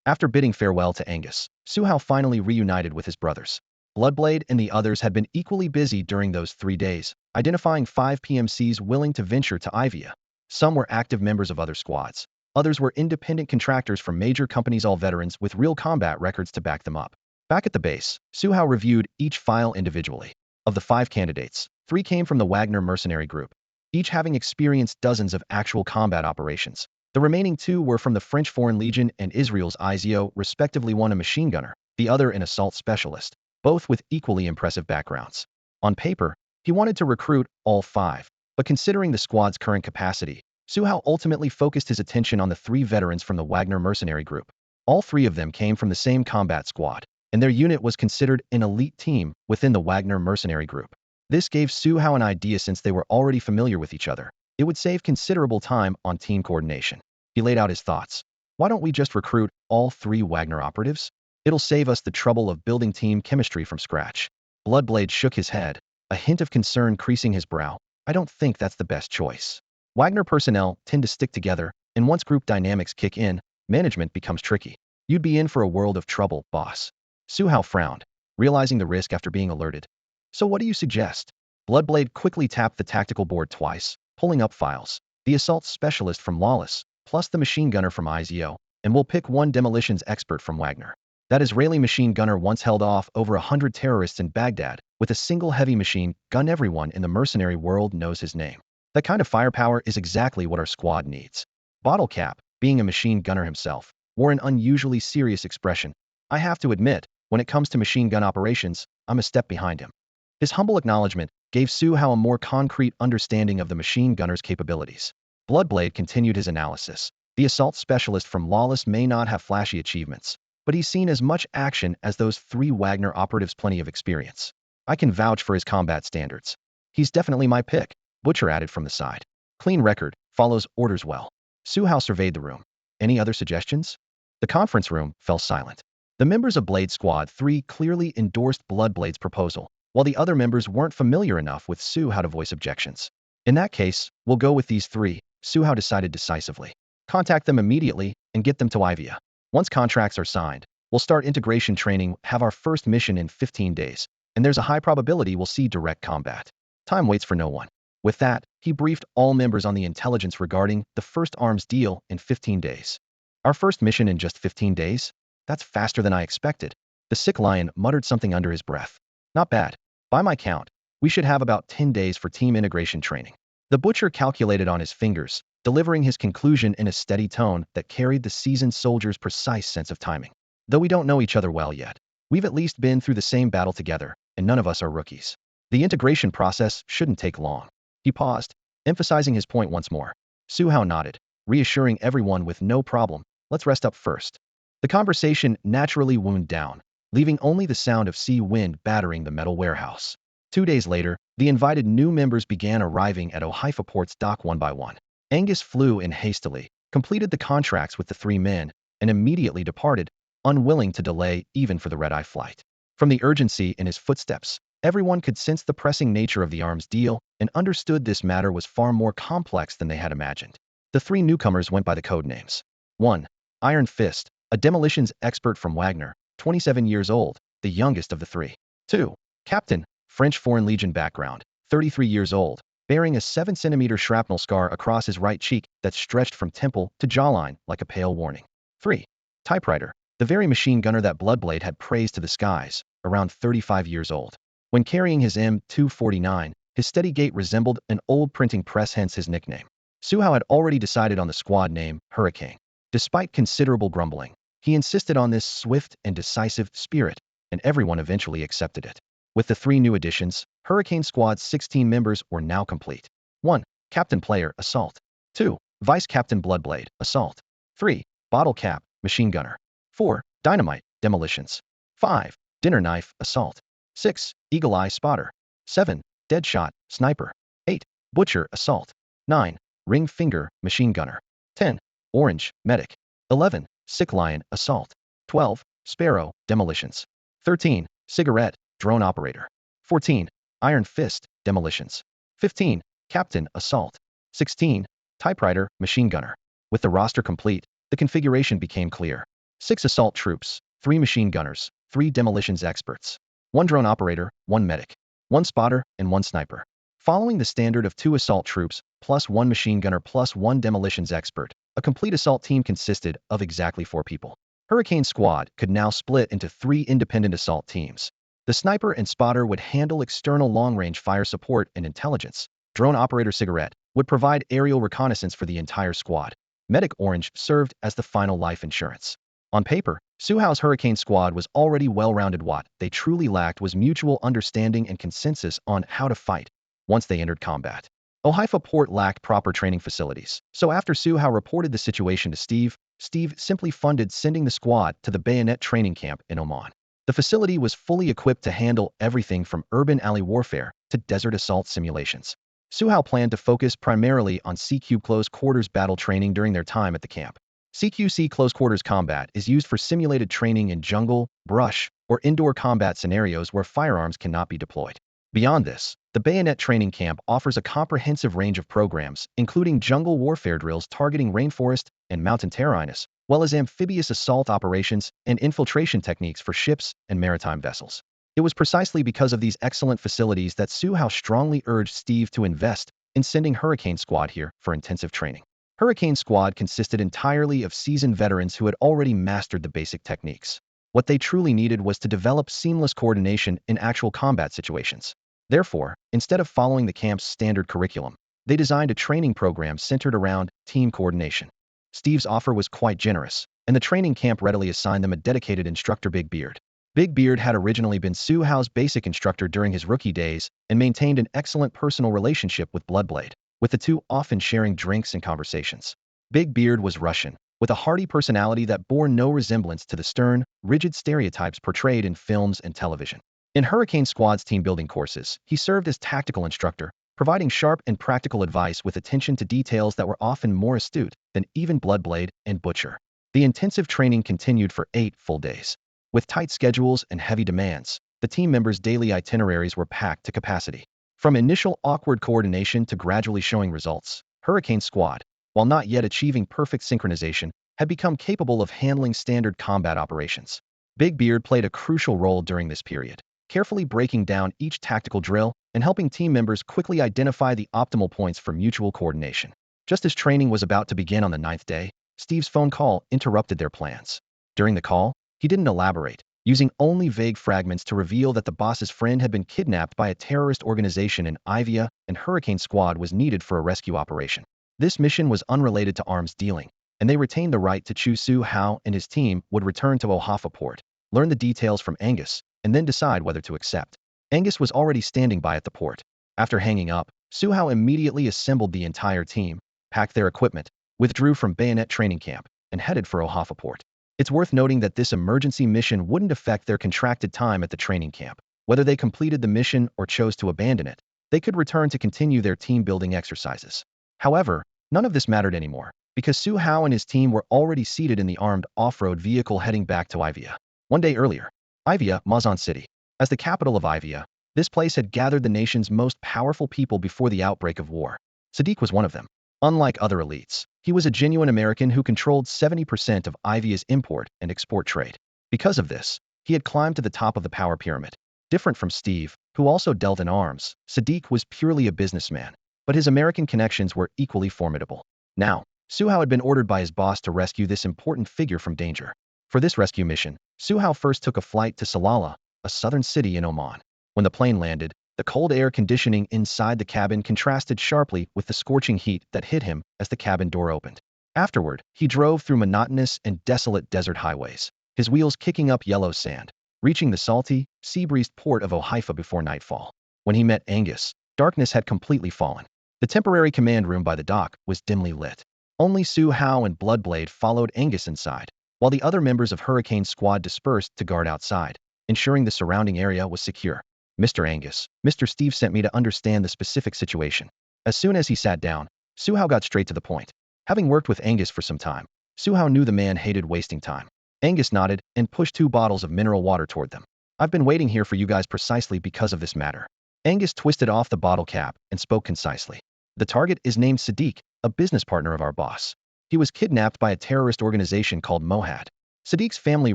After bidding farewell to Angus, Su Hao finally reunited with his brothers. Bloodblade and the others had been equally busy during those 3 days, identifying 5 PMCs willing to venture to Iweiya. Some were active members of other squads. Others were independent contractors from major companies, all veterans with real combat records to back them up. Back at the base, Su Hao reviewed each file individually. Of the 5 candidates, 3 came from the Wagner mercenary group, each having experienced dozens of actual combat operations. The remaining 2 were from the French Foreign Legion and Israel's IZO, respectively, one a machine gunner, the other an assault specialist, both with equally impressive backgrounds. On paper, he wanted to recruit all 5, but considering the squad's current capacity, Su Hao ultimately focused his attention on the 3 veterans from the Wagner mercenary group. All 3 of them came from the same combat squad, and their unit was considered an elite team within the Wagner mercenary group. This gave Su Hao an idea. Since they were already familiar with each other, it would save considerable time on team coordination. He laid out his thoughts. Why don't we just recruit all 3 Wagner operatives? It'll save us the trouble of building team chemistry from scratch. Bloodblade shook his head, a hint of concern creasing his brow. I don't think that's the best choice. Wagner personnel tend to stick together, and once group dynamics kick in, management becomes tricky. You'd be in for a world of trouble, boss. Su Hao frowned, realizing the risk after being alerted. So what do you suggest? Bloodblade quickly tapped the tactical board twice, pulling up files. The assault specialist from Lawless, plus the machine gunner from IZO, and we'll pick 1 demolitions expert from Wagner. That Israeli machine gunner once held off over 100 terrorists in Baghdad, With a single heavy machine gun, everyone in the mercenary world knows his name. That kind of firepower is exactly what our squad needs. Bottle Cap, being a machine gunner himself, wore an unusually serious expression. I have to admit, when it comes to machine gun operations, I'm a step behind him. His humble acknowledgement gave Su Hao a more concrete understanding of the machine gunner's capabilities. Bloodblade continued his analysis. The assault specialist from Lawless may not have flashy achievements, but he's seen as much action as those 3 Wagner operatives, plenty of experience. I can vouch for his combat standards. He's definitely my pick, Butcher added from the side. Clean record, follows orders well. Su Hao surveyed the room. Any other suggestions? The conference room fell silent. The members of Blade Squad 3 clearly endorsed Bloodblade's proposal, while the other members weren't familiar enough with Su Hao to voice objections. In that case, we'll go with these 3, Su Hao decided decisively. Contact them immediately and get them to Iweiya. Once contracts are signed, we'll start integration training, have our first mission in 15 days, and there's a high probability we'll see direct combat. Time waits for no one. With that, he briefed all members on the intelligence regarding the first arms deal in 15 days. Our first mission in just 15 days? That's faster than I expected. The sick lion muttered something under his breath. Not bad. By my count, we should have about 10 days for team integration training. The butcher calculated on his fingers, delivering his conclusion in a steady tone that carried the seasoned soldier's precise sense of timing. Though we don't know each other well yet, we've at least been through the same battle together, and none of us are rookies. The integration process shouldn't take long. He paused, emphasizing his point once more. Su Hao nodded, reassuring everyone with no problem. Let's rest up first. The conversation naturally wound down, leaving only the sound of sea wind battering the metal warehouse. 2 days later, the invited new members began arriving at Ohaifa Port's dock one by one. Angus flew in hastily, completed the contracts with the 3 men, and immediately departed, unwilling to delay even for the red-eye flight. From the urgency in his footsteps, everyone could sense the pressing nature of the arms deal and understood this matter was far more complex than they had imagined. The 3 newcomers went by the code names. 1. Iron Fist, a demolitions expert from Wagner, 27 years old, the youngest of the 3. 2. Captain, French Foreign Legion background, 33 years old, bearing a 7-centimeter shrapnel scar across his right cheek that stretched from temple to jawline like a pale warning. 3. Typewriter, the very machine gunner that Bloodblade had praised to the skies, around 35 years old. When carrying his M249, his steady gait resembled an old printing press, hence his nickname. Su Hao had already decided on the squad name, Hurricane. Despite considerable grumbling, he insisted on this swift and decisive spirit, and everyone eventually accepted it. With the 3 new additions, Hurricane Squad's 16 members were now complete. 1. Captain Player, Assault. 2. Vice Captain Bloodblade, Assault. 3. Bottle Cap, Machine Gunner. 4. Dynamite, Demolitions. 5. Dinner Knife, Assault. 6. Eagle Eye Spotter. 7. Deadshot, Sniper. 8. Butcher, Assault. 9. Ring Finger, Machine Gunner. 10. Orange, Medic. 11. Sick Lion, Assault. 12. Sparrow, Demolitions. 13. Cigarette, Drone Operator. 14. Iron Fist, Demolitions. 15. Captain, Assault. 16. Typewriter, Machine Gunner. With the roster complete, the configuration became clear. 6 assault troops, 3 machine gunners, 3 demolitions experts, 1 drone operator, 1 medic, 1 spotter, and 1 sniper. Following the standard of 2 assault troops, plus 1 machine gunner plus 1 demolitions expert, a complete assault team consisted of exactly 4 people. Hurricane Squad could now split into 3 independent assault teams. The sniper and spotter would handle external long-range fire support and intelligence. Drone operator Cigarette would provide aerial reconnaissance for the entire squad. Medic Orange served as the final life insurance. On paper, Su Hao's Hurricane Squad was already well-rounded. What they truly lacked was mutual understanding and consensus on how to fight once they entered combat. Ohaifa Port lacked proper training facilities, so after Su Hao reported the situation to Steve simply funded sending the squad to the Bayonet training camp in Oman. The facility was fully equipped to handle everything from urban alley warfare to desert assault simulations. Su Hao planned to focus primarily on CQ close quarters battle training during their time at the camp. CQC close quarters combat is used for simulated training in jungle, brush, or indoor combat scenarios where firearms cannot be deployed. Beyond this, the Bayonet training camp offers a comprehensive range of programs, including jungle warfare drills targeting rainforest and mountain terrainous, well as amphibious assault operations and infiltration techniques for ships and maritime vessels. It was precisely because of these excellent facilities that Su Hao strongly urged Steve to invest in sending Hurricane Squad here for intensive training. Hurricane Squad consisted entirely of seasoned veterans who had already mastered the basic techniques. What they truly needed was to develop seamless coordination in actual combat situations. Therefore, instead of following the camp's standard curriculum, they designed a training program centered around team coordination. Steve's offer was quite generous, and the training camp readily assigned them a dedicated instructor, Big Beard. Big Beard had originally been Su Hao's basic instructor during his rookie days and maintained an excellent personal relationship with Bloodblade, with the two often sharing drinks and conversations. Big Beard was Russian, with a hearty personality that bore no resemblance to the stern, rigid stereotypes portrayed in films and television. In Hurricane Squad's team-building courses, he served as tactical instructor, providing sharp and practical advice with attention to details that were often more astute than even Bloodblade and Butcher. The intensive training continued for 8 full days. With tight schedules and heavy demands, the team members' daily itineraries were packed to capacity. From initial awkward coordination to gradually showing results, Hurricane Squad, while not yet achieving perfect synchronization, had become capable of handling standard combat operations. Big Beard played a crucial role during this period, carefully breaking down each tactical drill and helping team members quickly identify the optimal points for mutual coordination. Just as training was about to begin on the 9th day, Steve's phone call interrupted their plans. During the call, he didn't elaborate, using only vague fragments to reveal that the boss's friend had been kidnapped by a terrorist organization in Iweiya and Hurricane Squad was needed for a rescue operation. This mission was unrelated to arms dealing, and they retained the right to choose. Su Hao and his team would return to Ohafa port, learn the details from Angus, and then decide whether to accept. Angus was already standing by at the port. After hanging up, Su Hao immediately assembled the entire team, packed their equipment, withdrew from Bayonet training camp, and headed for Ohafa port. It's worth noting that this emergency mission wouldn't affect their contracted time at the training camp. Whether they completed the mission or chose to abandon it, they could return to continue their team-building exercises. However, none of this mattered anymore, because Su Hao and his team were already seated in the armed off-road vehicle heading back to Iweiya. One day earlier, Iweiya, Mazan City. As the capital of Iweiya, this place had gathered the nation's most powerful people before the outbreak of war. Sadiq was one of them. Unlike other elites, he was a genuine American who controlled 70% of Iweiya's import and export trade. Because of this, he had climbed to the top of the power pyramid. Different from Steve, who also dealt in arms, Sadiq was purely a businessman, but his American connections were equally formidable. Now, Su Hao had been ordered by his boss to rescue this important figure from danger. For this rescue mission, Su Hao first took a flight to Salalah, a southern city in Oman. When the plane landed, the cold air conditioning inside the cabin contrasted sharply with the scorching heat that hit him as the cabin door opened. Afterward, he drove through monotonous and desolate desert highways, his wheels kicking up yellow sand, reaching the salty, sea-breezed port of Ohafa before nightfall. When he met Angus, darkness had completely fallen. The temporary command room by the dock was dimly lit. Only Su Hao and Bloodblade followed Angus inside, while the other members of Hurricane Squad dispersed to guard outside, ensuring the surrounding area was secure. Mr. Angus, Mr. Steve sent me to understand the specific situation. As soon as he sat down, Su Hao got straight to the point. Having worked with Angus for some time, Su Hao knew the man hated wasting time. Angus nodded and pushed 2 bottles of mineral water toward them. I've been waiting here for you guys precisely because of this matter. Angus twisted off the bottle cap and spoke concisely. The target is named Sadiq, a business partner of our boss. He was kidnapped by a terrorist organization called Mohad. Sadiq's family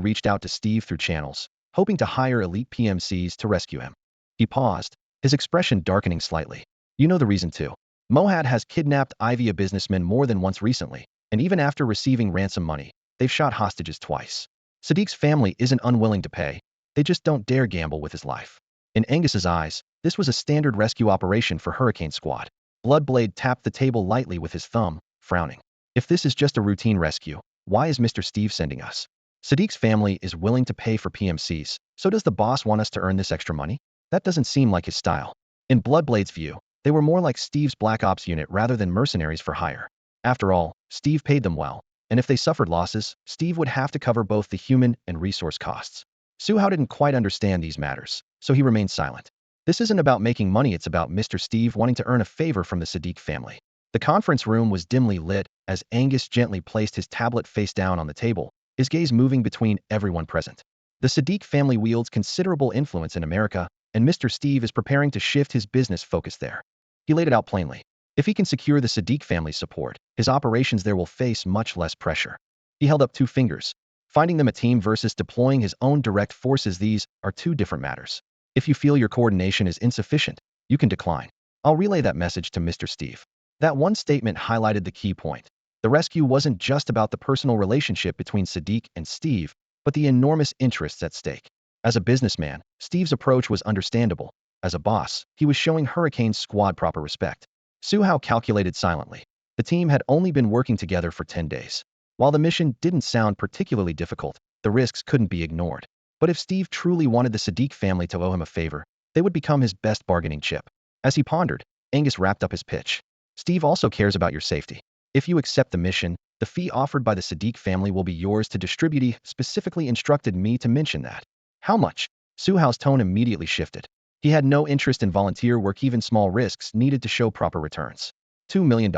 reached out to Steve through channels, hoping to hire elite PMCs to rescue him. He paused, his expression darkening slightly. You know the reason too. Mohad has kidnapped Iweiya businessmen more than once recently, and even after receiving ransom money, they've shot hostages twice. Sadiq's family isn't unwilling to pay, they just don't dare gamble with his life. In Angus's eyes, this was a standard rescue operation for Hurricane Squad. Bloodblade tapped the table lightly with his thumb, frowning. If this is just a routine rescue, why is Mr. Steve sending us? Sadiq's family is willing to pay for PMCs, so does the boss want us to earn this extra money? That doesn't seem like his style. In Bloodblade's view, they were more like Steve's Black Ops unit rather than mercenaries for hire. After all, Steve paid them well, and if they suffered losses, Steve would have to cover both the human and resource costs. Su Hao didn't quite understand these matters, so he remained silent. This isn't about making money, it's about Mr. Steve wanting to earn a favor from the Sadiq family. The conference room was dimly lit as Angus gently placed his tablet face down on the table, his gaze moving between everyone present. The Sadiq family wields considerable influence in America, and Mr. Steve is preparing to shift his business focus there. He laid it out plainly. If he can secure the Sadiq family's support, his operations there will face much less pressure. He held up 2 fingers. Finding them a team versus deploying his own direct forces, these are 2 different matters. If you feel your coordination is insufficient, you can decline. I'll relay that message to Mr. Steve. That one statement highlighted the key point. The rescue wasn't just about the personal relationship between Sadiq and Steve, but the enormous interests at stake. As a businessman, Steve's approach was understandable. As a boss, he was showing Hurricane's squad proper respect. Su Hao calculated silently. The team had only been working together for 10 days. While the mission didn't sound particularly difficult, the risks couldn't be ignored. But if Steve truly wanted the Sadiq family to owe him a favor, they would become his best bargaining chip. As he pondered, Angus wrapped up his pitch. Steve also cares about your safety. If you accept the mission, the fee offered by the Sadiq family will be yours to distribute. He specifically instructed me to mention that. How much? Su Hao's tone immediately shifted. He had no interest in volunteer work. Even small risks needed to show proper returns. $2 million.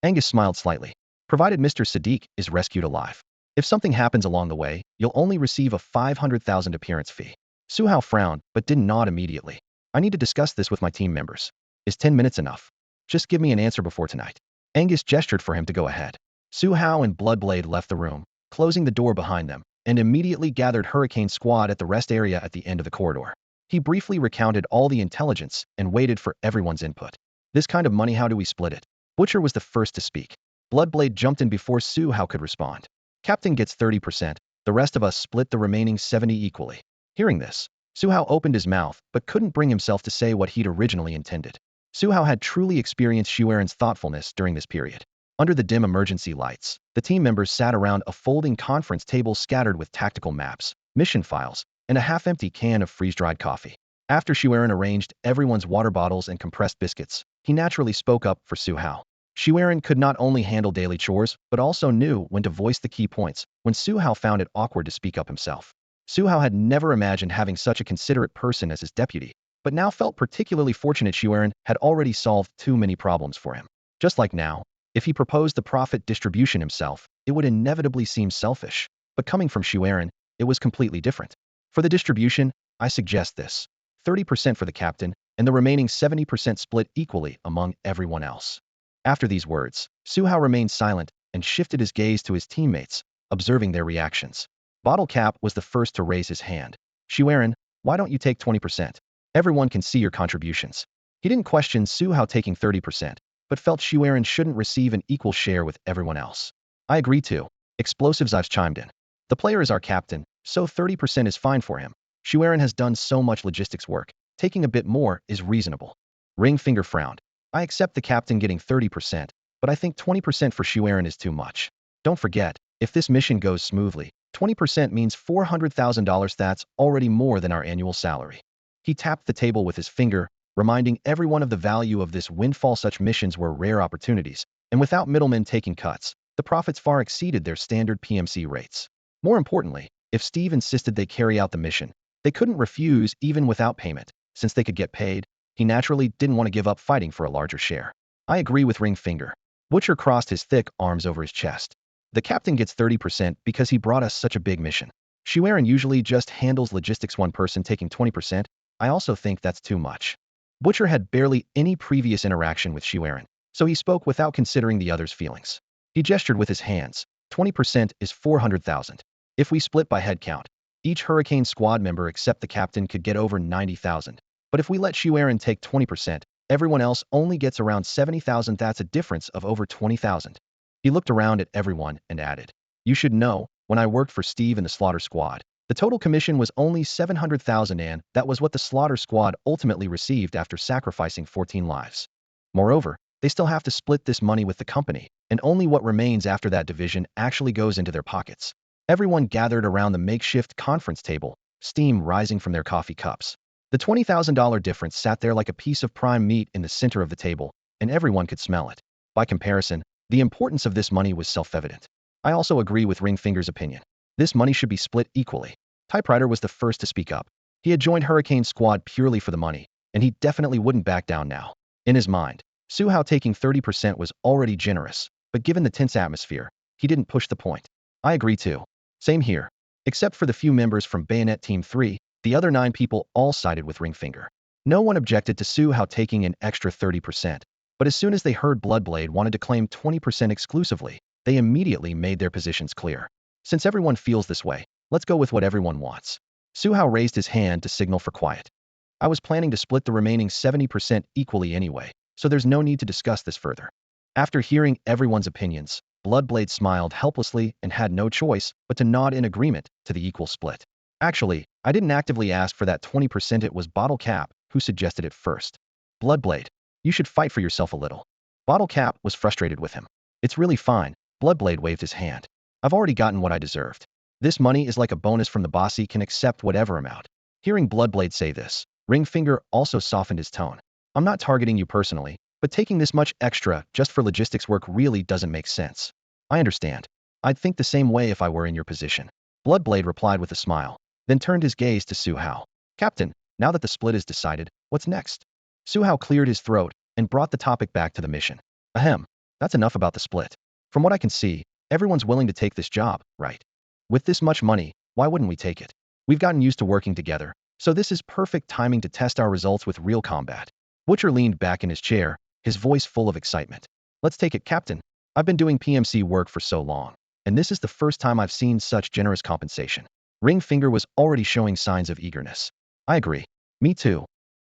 Angus smiled slightly. Provided Mr. Sadiq is rescued alive. If something happens along the way, you'll only receive a 500,000 appearance fee. Su Hao frowned, but didn't nod immediately. I need to discuss this with my team members. Is 10 minutes enough? Just give me an answer before tonight. Angus gestured for him to go ahead. Su Hao and Bloodblade left the room, closing the door behind them, and immediately gathered Hurricane Squad at the rest area at the end of the corridor. He briefly recounted all the intelligence and waited for everyone's input. This kind of money, how do we split it? Butcher was the first to speak. Bloodblade jumped in before Su Hao could respond. Captain gets 30%, the rest of us split the remaining 70 equally. Hearing this, Su Hao opened his mouth but couldn't bring himself to say what he'd originally intended. Su Hao had truly experienced Xueren's thoughtfulness during this period. Under the dim emergency lights, the team members sat around a folding conference table scattered with tactical maps, mission files, and a half-empty can of freeze-dried coffee. After Xueren arranged everyone's water bottles and compressed biscuits, he naturally spoke up for Su Hao. Xueren could not only handle daily chores, but also knew when to voice the key points when Su Hao found it awkward to speak up himself. Su Hao had never imagined having such a considerate person as his deputy, but now felt particularly fortunate Xueren had already solved too many problems for him. Just like now, if he proposed the profit distribution himself, it would inevitably seem selfish. But coming from Xueren, it was completely different. For the distribution, I suggest this. 30% for the captain, and the remaining 70% split equally among everyone else. After these words, Su Hao remained silent and shifted his gaze to his teammates, observing their reactions. Bottle Cap was the first to raise his hand. Xueren, why don't you take 20%? Everyone can see your contributions. He didn't question Su Hao taking 30%, but felt Xueren shouldn't receive an equal share with everyone else. I agree too. Explosives, I've chimed in. The player is our captain, so 30% is fine for him. Xueren has done so much logistics work. Taking a bit more is reasonable. Ringfinger frowned. I accept the captain getting 30%, but I think 20% for Xueren is too much. Don't forget, if this mission goes smoothly, 20% means $400,000. That's already more than our annual salary. He tapped the table with his finger, reminding everyone of the value of this windfall. Such missions were rare opportunities, and without middlemen taking cuts, the profits far exceeded their standard PMC rates. More importantly, if Steve insisted they carry out the mission, they couldn't refuse even without payment. Since they could get paid, he naturally didn't want to give up fighting for a larger share. I agree with Ringfinger. Butcher crossed his thick arms over his chest. The captain gets 30% because he brought us such a big mission. Xueren usually just handles logistics. One person taking 20%, I also think that's too much. Butcher had barely any previous interaction with Xueren, so he spoke without considering the others' feelings. He gestured with his hands. 20% is 400,000. If we split by head count, each Hurricane Squad member except the captain could get over 90,000. But if we let Xueren take 20%, everyone else only gets around 70,000. That's a difference of over 20,000. He looked around at everyone and added, you should know, when I worked for Steve in the Slaughter Squad, the total commission was only 700,000, and that was what the Slaughter Squad ultimately received after sacrificing 14 lives. Moreover, they still have to split this money with the company, and only what remains after that division actually goes into their pockets. Everyone gathered around the makeshift conference table, steam rising from their coffee cups. The $20,000 difference sat there like a piece of prime meat in the center of the table, and everyone could smell it. By comparison, the importance of this money was self-evident. I also agree with Ringfinger's opinion. This money should be split equally. Typewriter was the first to speak up. He had joined Hurricane Squad purely for the money, and he definitely wouldn't back down now. In his mind, Su Hao taking 30% was already generous, but given the tense atmosphere, he didn't push the point. I agree too. Same here. Except for the few members from Bayonet Team 3, the other 9 people all sided with Ringfinger. No one objected to Su Hao taking an extra 30%, but as soon as they heard Bloodblade wanted to claim 20% exclusively, they immediately made their positions clear. Since everyone feels this way, let's go with what everyone wants. Su Hao raised his hand to signal for quiet. I was planning to split the remaining 70% equally anyway, so there's no need to discuss this further. After hearing everyone's opinions, Bloodblade smiled helplessly and had no choice but to nod in agreement to the equal split. Actually, I didn't actively ask for that 20%. It was Bottle Cap who suggested it first. Bloodblade, you should fight for yourself a little. Bottle Cap was frustrated with him. It's really fine. Bloodblade waved his hand. I've already gotten what I deserved. This money is like a bonus from the boss. He can accept whatever amount. Hearing Bloodblade say this, Ringfinger also softened his tone. I'm not targeting you personally, but taking this much extra just for logistics work really doesn't make sense. I understand. I'd think the same way if I were in your position. Bloodblade replied with a smile, then turned his gaze to Su Hao. Captain, now that the split is decided, what's next? Su Hao cleared his throat and brought the topic back to the mission. Ahem, that's enough about the split. From what I can see, everyone's willing to take this job, right? With this much money, why wouldn't we take it? We've gotten used to working together, so this is perfect timing to test our results with real combat. Butcher leaned back in his chair, his voice full of excitement. Let's take it, Captain. I've been doing PMC work for so long, and this is the first time I've seen such generous compensation. Ringfinger was already showing signs of eagerness. I agree. Me too.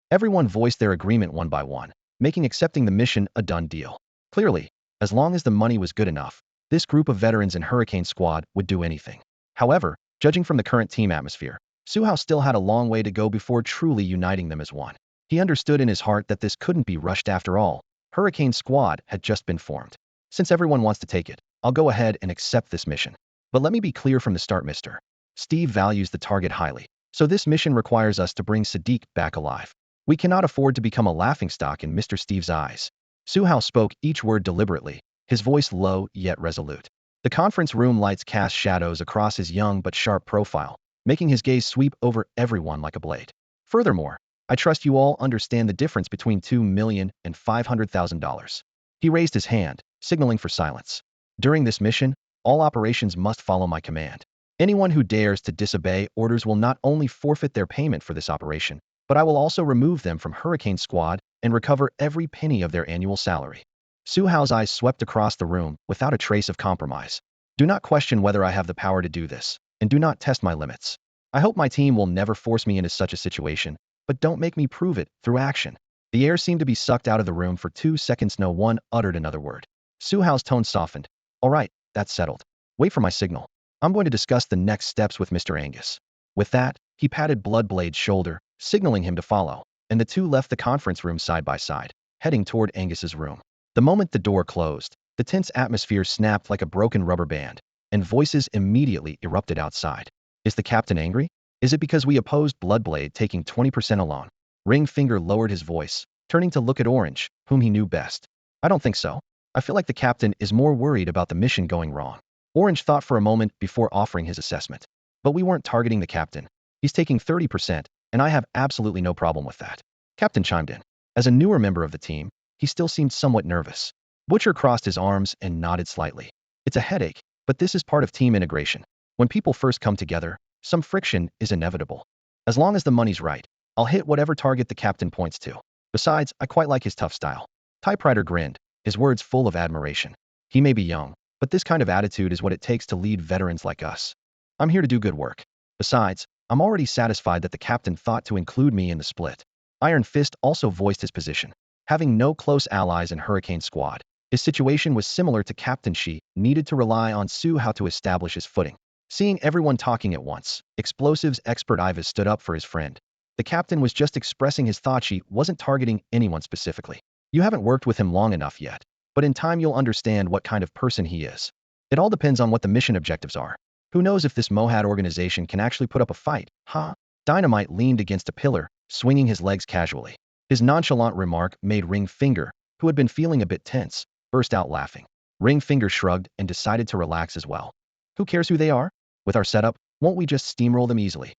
Everyone voiced their agreement one by one, making accepting the mission a done deal. Clearly, as long as the money was good enough, this group of veterans in Hurricane Squad would do anything. However, judging from the current team atmosphere, Su Hao still had a long way to go before truly uniting them as one. He understood in his heart that this couldn't be rushed after all. Hurricane Squad had just been formed. Since everyone wants to take it, I'll go ahead and accept this mission. But let me be clear from the start, Mr. Steve values the target highly, so this mission requires us to bring Sadiq back alive. We cannot afford to become a laughingstock in Mr. Steve's eyes. Su Hao spoke each word deliberately, his voice low yet resolute. The conference room lights cast shadows across his young but sharp profile, making his gaze sweep over everyone like a blade. Furthermore, I trust you all understand the difference between $2,500,000. He raised his hand, signaling for silence. During this mission, all operations must follow my command. Anyone who dares to disobey orders will not only forfeit their payment for this operation, but I will also remove them from Hurricane Squad and recover every penny of their annual salary. Su Hao's eyes swept across the room without a trace of compromise. Do not question whether I have the power to do this, and do not test my limits. I hope my team will never force me into such a situation, but don't make me prove it through action. The air seemed to be sucked out of the room for 2 seconds. No one uttered another word. Su Hao's tone softened. All right, that's settled. Wait for my signal. I'm going to discuss the next steps with Mr. Angus. With that, he patted Bloodblade's shoulder, signaling him to follow, and the two left the conference room side by side, heading toward Angus's room. The moment the door closed, the tense atmosphere snapped like a broken rubber band, and voices immediately erupted outside. Is the captain angry? Is it because we opposed Bloodblade taking 20% alone? Ringfinger lowered his voice, turning to look at Orange, whom he knew best. I don't think so. I feel like the captain is more worried about the mission going wrong. Orange thought for a moment before offering his assessment. But we weren't targeting the captain. He's taking 30%, and I have absolutely no problem with that. Captain chimed in. As a newer member of the team, he still seemed somewhat nervous. Butcher crossed his arms and nodded slightly. It's a headache, but this is part of team integration. When people first come together, some friction is inevitable. As long as the money's right, I'll hit whatever target the captain points to. Besides, I quite like his tough style. Typewriter grinned, his words full of admiration. He may be young, but this kind of attitude is what it takes to lead veterans like us. I'm here to do good work. Besides, I'm already satisfied that the captain thought to include me in the split. Iron Fist also voiced his position. Having no close allies in Hurricane Squad, his situation was similar to Captain Shi, needed to rely on Su Hao to establish his footing. Seeing everyone talking at once, explosives expert Iweiya stood up for his friend. The captain was just expressing his thought. She wasn't targeting anyone specifically. You haven't worked with him long enough yet, but in time you'll understand what kind of person he is. It all depends on what the mission objectives are. Who knows if this Mohad organization can actually put up a fight, huh? Dynamite leaned against a pillar, swinging his legs casually. His nonchalant remark made Ringfinger, who had been feeling a bit tense, burst out laughing. Ringfinger shrugged and decided to relax as well. Who cares who they are? With our setup, won't we just steamroll them easily?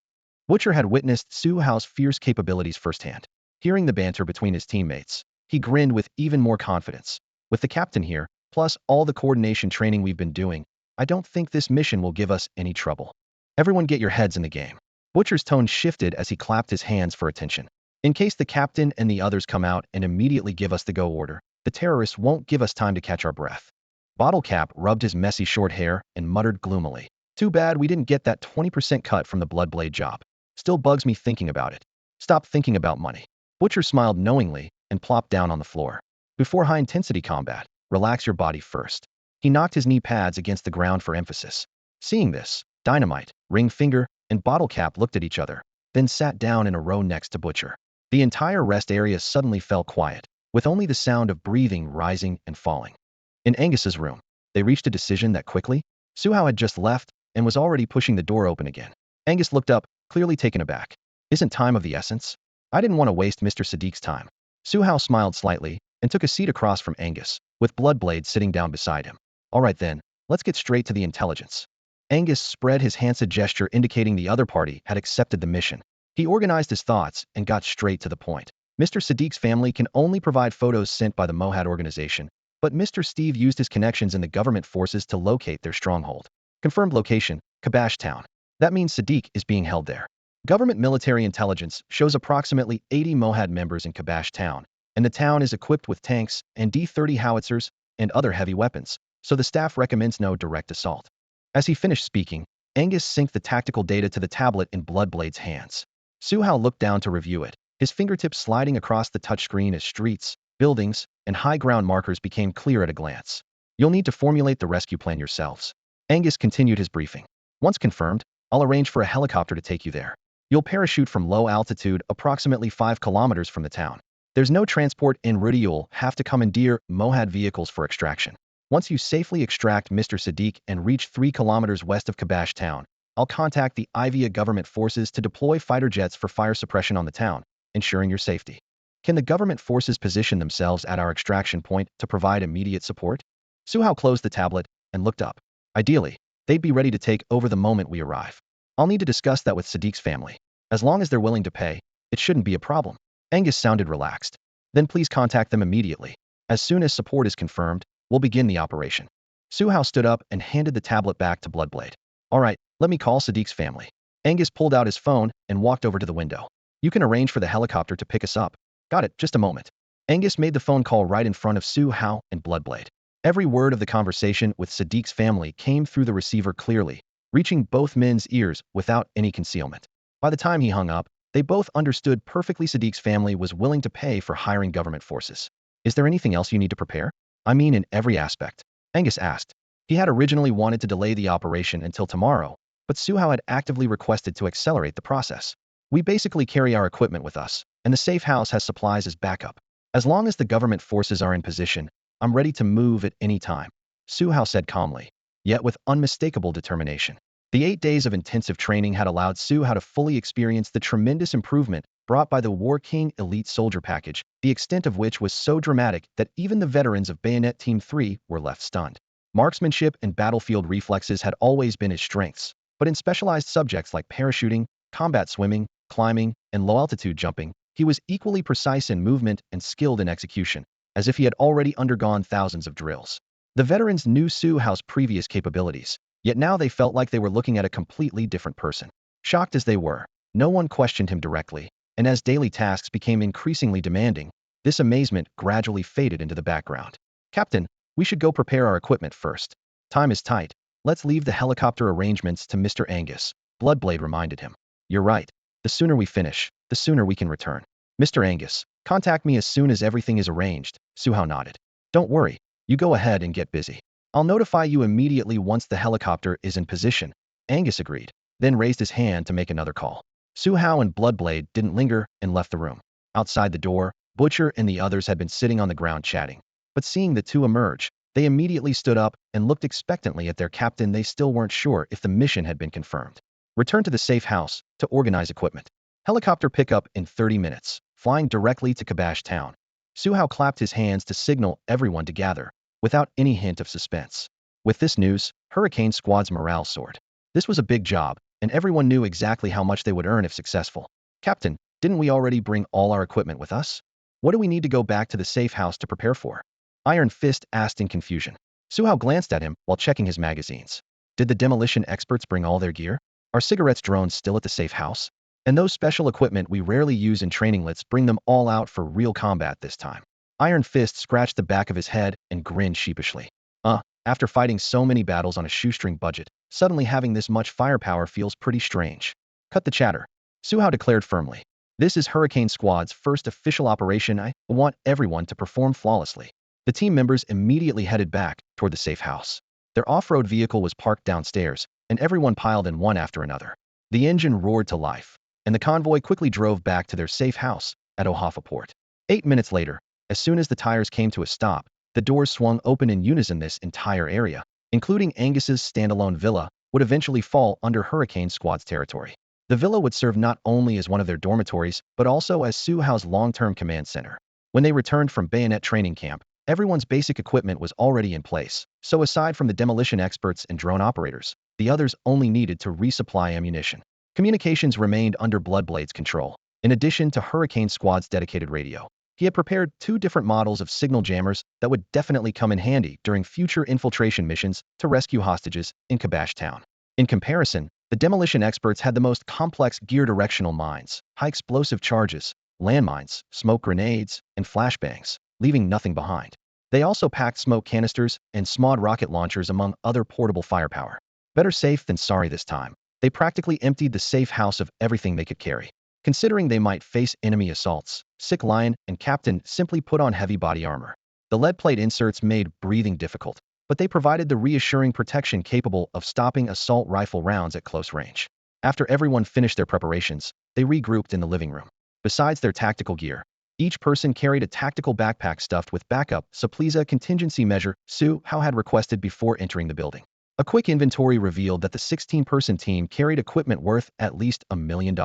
Butcher had witnessed Su Hao's fierce capabilities firsthand. Hearing the banter between his teammates, he grinned with even more confidence. With the captain here, plus all the coordination training we've been doing, I don't think this mission will give us any trouble. Everyone get your heads in the game. Butcher's tone shifted as he clapped his hands for attention. In case the captain and the others come out and immediately give us the go order, the terrorists won't give us time to catch our breath. Bottle Cap rubbed his messy short hair and muttered gloomily. Too bad we didn't get that 20% cut from the Bloodblade job. Still bugs me thinking about it. Stop thinking about money. Butcher smiled knowingly and plopped down on the floor. Before high-intensity combat, relax your body first. He knocked his knee pads against the ground for emphasis. Seeing this, Dynamite, Ring Finger, and Bottle Cap looked at each other, then sat down in a row next to Butcher. The entire rest area suddenly fell quiet, with only the sound of breathing rising and falling. In Angus's room, they reached a decision that quickly. Su Hao had just left and was already pushing the door open again. Angus looked up, clearly taken aback. Isn't time of the essence? I didn't want to waste Mr. Sadiq's time. Su Hao smiled slightly and took a seat across from Angus, with Bloodblade sitting down beside him. All right then, let's get straight to the intelligence. Angus spread his hands, a gesture indicating the other party had accepted the mission. He organized his thoughts and got straight to the point. Mr. Sadiq's family can only provide photos sent by the Mohad organization, but Mr. Steve used his connections in the government forces to locate their stronghold. Confirmed location, Kabash Town. That means Sadiq is being held there. Government military intelligence shows approximately 80 Mohad members in Kabash Town, and the town is equipped with tanks and D-30 howitzers and other heavy weapons, so the staff recommends no direct assault. As he finished speaking, Angus synced the tactical data to the tablet in Bloodblade's hands. Su Hao looked down to review it, his fingertips sliding across the touchscreen as streets, buildings, and high ground markers became clear at a glance. You'll need to formulate the rescue plan yourselves. Angus continued his briefing. Once confirmed, I'll arrange for a helicopter to take you there. You'll parachute from low altitude approximately 5 kilometers from the town. There's no transport en route. You'll have to commandeer Mohad vehicles for extraction. Once you safely extract Mr. Sadiq and reach 3 kilometers west of Kabash Town, I'll contact the Iweiya government forces to deploy fighter jets for fire suppression on the town, ensuring your safety. Can the government forces position themselves at our extraction point to provide immediate support? Su Hao closed the tablet and looked up. Ideally, they'd be ready to take over the moment we arrive. I'll need to discuss that with Sadiq's family. As long as they're willing to pay, it shouldn't be a problem. Angus sounded relaxed. Then please contact them immediately. As soon as support is confirmed, we'll begin the operation. Su Hao stood up and handed the tablet back to Bloodblade. All right, let me call Sadiq's family. Angus pulled out his phone and walked over to the window. You can arrange for the helicopter to pick us up. Got it, just a moment. Angus made the phone call right in front of Su Hao and Bloodblade. Every word of the conversation with Sadiq's family came through the receiver clearly, reaching both men's ears without any concealment. By the time he hung up, they both understood perfectly Sadiq's family was willing to pay for hiring government forces. Is there anything else you need to prepare? I mean in every aspect. Angus asked. He had originally wanted to delay the operation until tomorrow, but Su Hao had actively requested to accelerate the process. We basically carry our equipment with us, and the safe house has supplies as backup. As long as the government forces are in position, I'm ready to move at any time, Su Hao said calmly, yet with unmistakable determination. The 8 days of intensive training had allowed Su Hao to fully experience the tremendous improvement brought by the War King Elite Soldier Package, the extent of which was so dramatic that even the veterans of Bayonet Team 3 were left stunned. Marksmanship and battlefield reflexes had always been his strengths, but in specialized subjects like parachuting, combat swimming, climbing, and low-altitude jumping, he was equally precise in movement and skilled in execution, as if he had already undergone thousands of drills. The veterans knew Su Hao's previous capabilities, yet now they felt like they were looking at a completely different person. Shocked as they were, no one questioned him directly, and as daily tasks became increasingly demanding, this amazement gradually faded into the background. Captain, we should go prepare our equipment first. Time is tight. Let's leave the helicopter arrangements to Mr. Angus, Bloodblade reminded him. You're right. The sooner we finish, the sooner we can return. Mr. Angus, contact me as soon as everything is arranged, Su Hao nodded. Don't worry, you go ahead and get busy. I'll notify you immediately once the helicopter is in position, Angus agreed, then raised his hand to make another call. Su Hao and Bloodblade didn't linger and left the room. Outside the door, Butcher and the others had been sitting on the ground chatting. But seeing the two emerge, they immediately stood up and looked expectantly at their captain. They still weren't sure if the mission had been confirmed. Return to the safe house to organize equipment. Helicopter pickup in 30 minutes, flying directly to Kabash Town. Su Hao clapped his hands to signal everyone to gather, without any hint of suspense. With this news, Hurricane Squad's morale soared. This was a big job, and everyone knew exactly how much they would earn if successful. Captain, didn't we already bring all our equipment with us? What do we need to go back to the safe house to prepare for? Iron Fist asked in confusion. Su Hao glanced at him while checking his magazines. Did the demolition experts bring all their gear? Are cigarettes drones still at the safe house? And those special equipment we rarely use in training, let's bring them all out for real combat this time. Iron Fist scratched the back of his head and grinned sheepishly. After fighting so many battles on a shoestring budget, suddenly having this much firepower feels pretty strange. Cut the chatter, Su Hao declared firmly. This is Hurricane Squad's first official operation. I want everyone to perform flawlessly. The team members immediately headed back toward the safe house. Their off-road vehicle was parked downstairs, and everyone piled in one after another. The engine roared to life, and the convoy quickly drove back to their safe house at Ohafa Port. 8 minutes later, as soon as the tires came to a stop, the doors swung open in unison. This entire area, including Angus's standalone villa, would eventually fall under Hurricane Squad's territory. The villa would serve not only as one of their dormitories, but also as Su Hao's long-term command center. When they returned from bayonet training camp, everyone's basic equipment was already in place, so aside from the demolition experts and drone operators, the others only needed to resupply ammunition. Communications remained under Bloodblade's control. In addition to Hurricane Squad's dedicated radio, he had prepared 2 different models of signal jammers that would definitely come in handy during future infiltration missions to rescue hostages in Kabash Town. In comparison, the demolition experts had the most complex gear-directional mines, high-explosive charges, landmines, smoke grenades, and flashbangs, leaving nothing behind. They also packed smoke canisters and SMOD rocket launchers among other portable firepower. Better safe than sorry this time. They practically emptied the safe house of everything they could carry. Considering they might face enemy assaults, Sick Lion and Captain simply put on heavy body armor. The lead plate inserts made breathing difficult, but they provided the reassuring protection capable of stopping assault rifle rounds at close range. After everyone finished their preparations, they regrouped in the living room. Besides their tactical gear, each person carried a tactical backpack stuffed with backup supplies, a contingency measure Su Hao had requested before entering the building. A quick inventory revealed that the 16-person team carried equipment worth at least $1 million.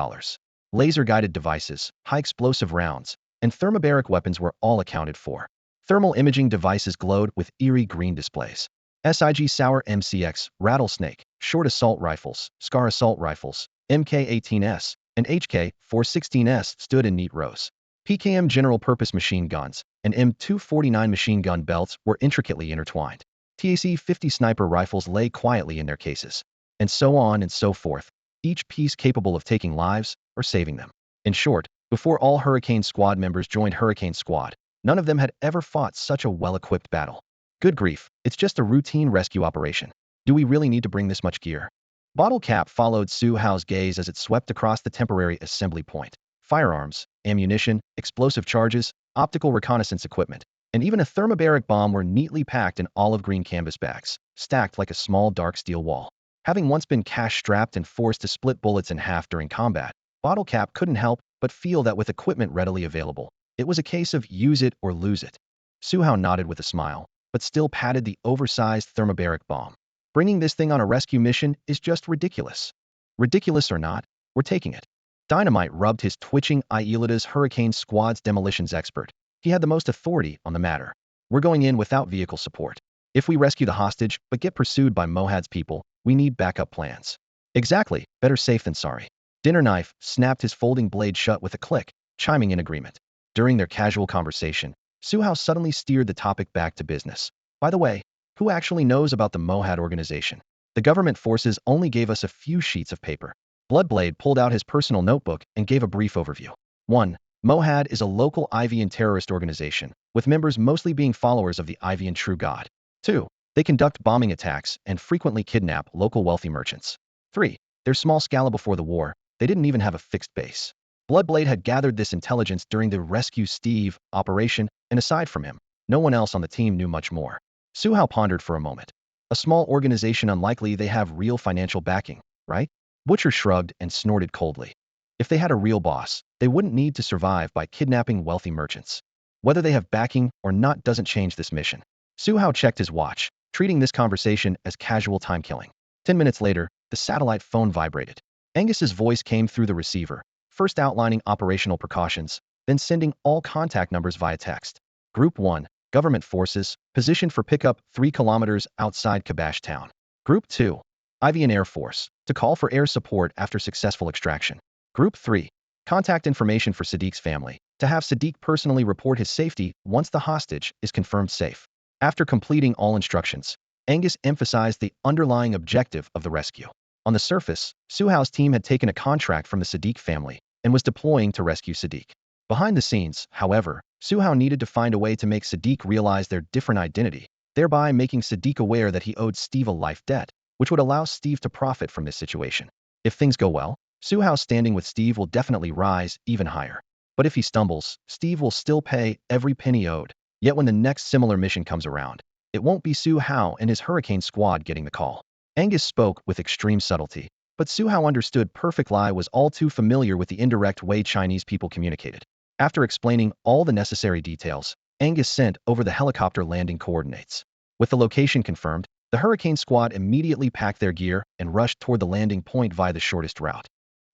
Laser-guided devices, high-explosive rounds, and thermobaric weapons were all accounted for. Thermal imaging devices glowed with eerie green displays. SIG Sauer MCX, Rattlesnake, short assault rifles, Scar assault rifles, MK-18S, and HK-416S stood in neat rows. PKM general-purpose machine guns and M249 machine gun belts were intricately intertwined. TAC-50 sniper rifles lay quietly in their cases, and so on and so forth, each piece capable of taking lives or saving them. In short, before all Hurricane Squad members joined Hurricane Squad, none of them had ever fought such a well-equipped battle. Good grief, it's just a routine rescue operation. Do we really need to bring this much gear? Bottle Cap followed Su Hao's gaze as it swept across the temporary assembly point. Firearms, ammunition, explosive charges, optical reconnaissance equipment, and even a thermobaric bomb were neatly packed in olive green canvas bags, stacked like a small dark steel wall. Having once been cash-strapped and forced to split bullets in half during combat, Bottle Cap couldn't help but feel that with equipment readily available, it was a case of use it or lose it. Su Hao nodded with a smile, but still patted the oversized thermobaric bomb. Bringing this thing on a rescue mission is just ridiculous. Ridiculous or not, we're taking it. Dynamite rubbed his twitching Iweiya's Hurricane Squad's demolitions expert. He had the most authority on the matter. We're going in without vehicle support. If we rescue the hostage but get pursued by Mohad's people, we need backup plans. Exactly, better safe than sorry. Dinner Knife snapped his folding blade shut with a click, chiming in agreement. During their casual conversation, Su Hao suddenly steered the topic back to business. By the way, who actually knows about the Mohad organization? The government forces only gave us a few sheets of paper. Bloodblade pulled out his personal notebook and gave a brief overview. 1. Mohad is a local Iweiyan terrorist organization, with members mostly being followers of the Iweiyan True God. 2. They conduct bombing attacks and frequently kidnap local wealthy merchants. 3. They're small-scale. Before the war, they didn't even have a fixed base. Bloodblade had gathered this intelligence during the Rescue Steve operation, and aside from him, no one else on the team knew much more. Su Hao pondered for a moment. A small organization, unlikely they have real financial backing, right? Butcher shrugged and snorted coldly. If they had a real boss, they wouldn't need to survive by kidnapping wealthy merchants. Whether they have backing or not doesn't change this mission. Su Hao checked his watch, treating this conversation as casual time killing. 10 minutes later, the satellite phone vibrated. Angus's voice came through the receiver, first outlining operational precautions, then sending all contact numbers via text. Group 1, Government Forces, positioned for pickup 3 kilometers outside Kabash Town. Group 2, Iweiyan Air Force, to call for air support after successful extraction. Group 3, contact information for Sadiq's family, to have Sadiq personally report his safety once the hostage is confirmed safe. After completing all instructions, Angus emphasized the underlying objective of the rescue. On the surface, Su Hao's team had taken a contract from the Sadiq family and was deploying to rescue Sadiq. Behind the scenes, however, Su Hao needed to find a way to make Sadiq realize their different identity, thereby making Sadiq aware that he owed Steve a life debt, which would allow Steve to profit from this situation. If things go well, Su Hao's standing with Steve will definitely rise even higher. But if he stumbles, Steve will still pay every penny owed. Yet when the next similar mission comes around, it won't be Su Hao and his Hurricane squad getting the call. Angus spoke with extreme subtlety, but Su Hao understood Perfect Lie was all too familiar with the indirect way Chinese people communicated. After explaining all the necessary details, Angus sent over the helicopter landing coordinates. With the location confirmed, the Hurricane squad immediately packed their gear and rushed toward the landing point via the shortest route.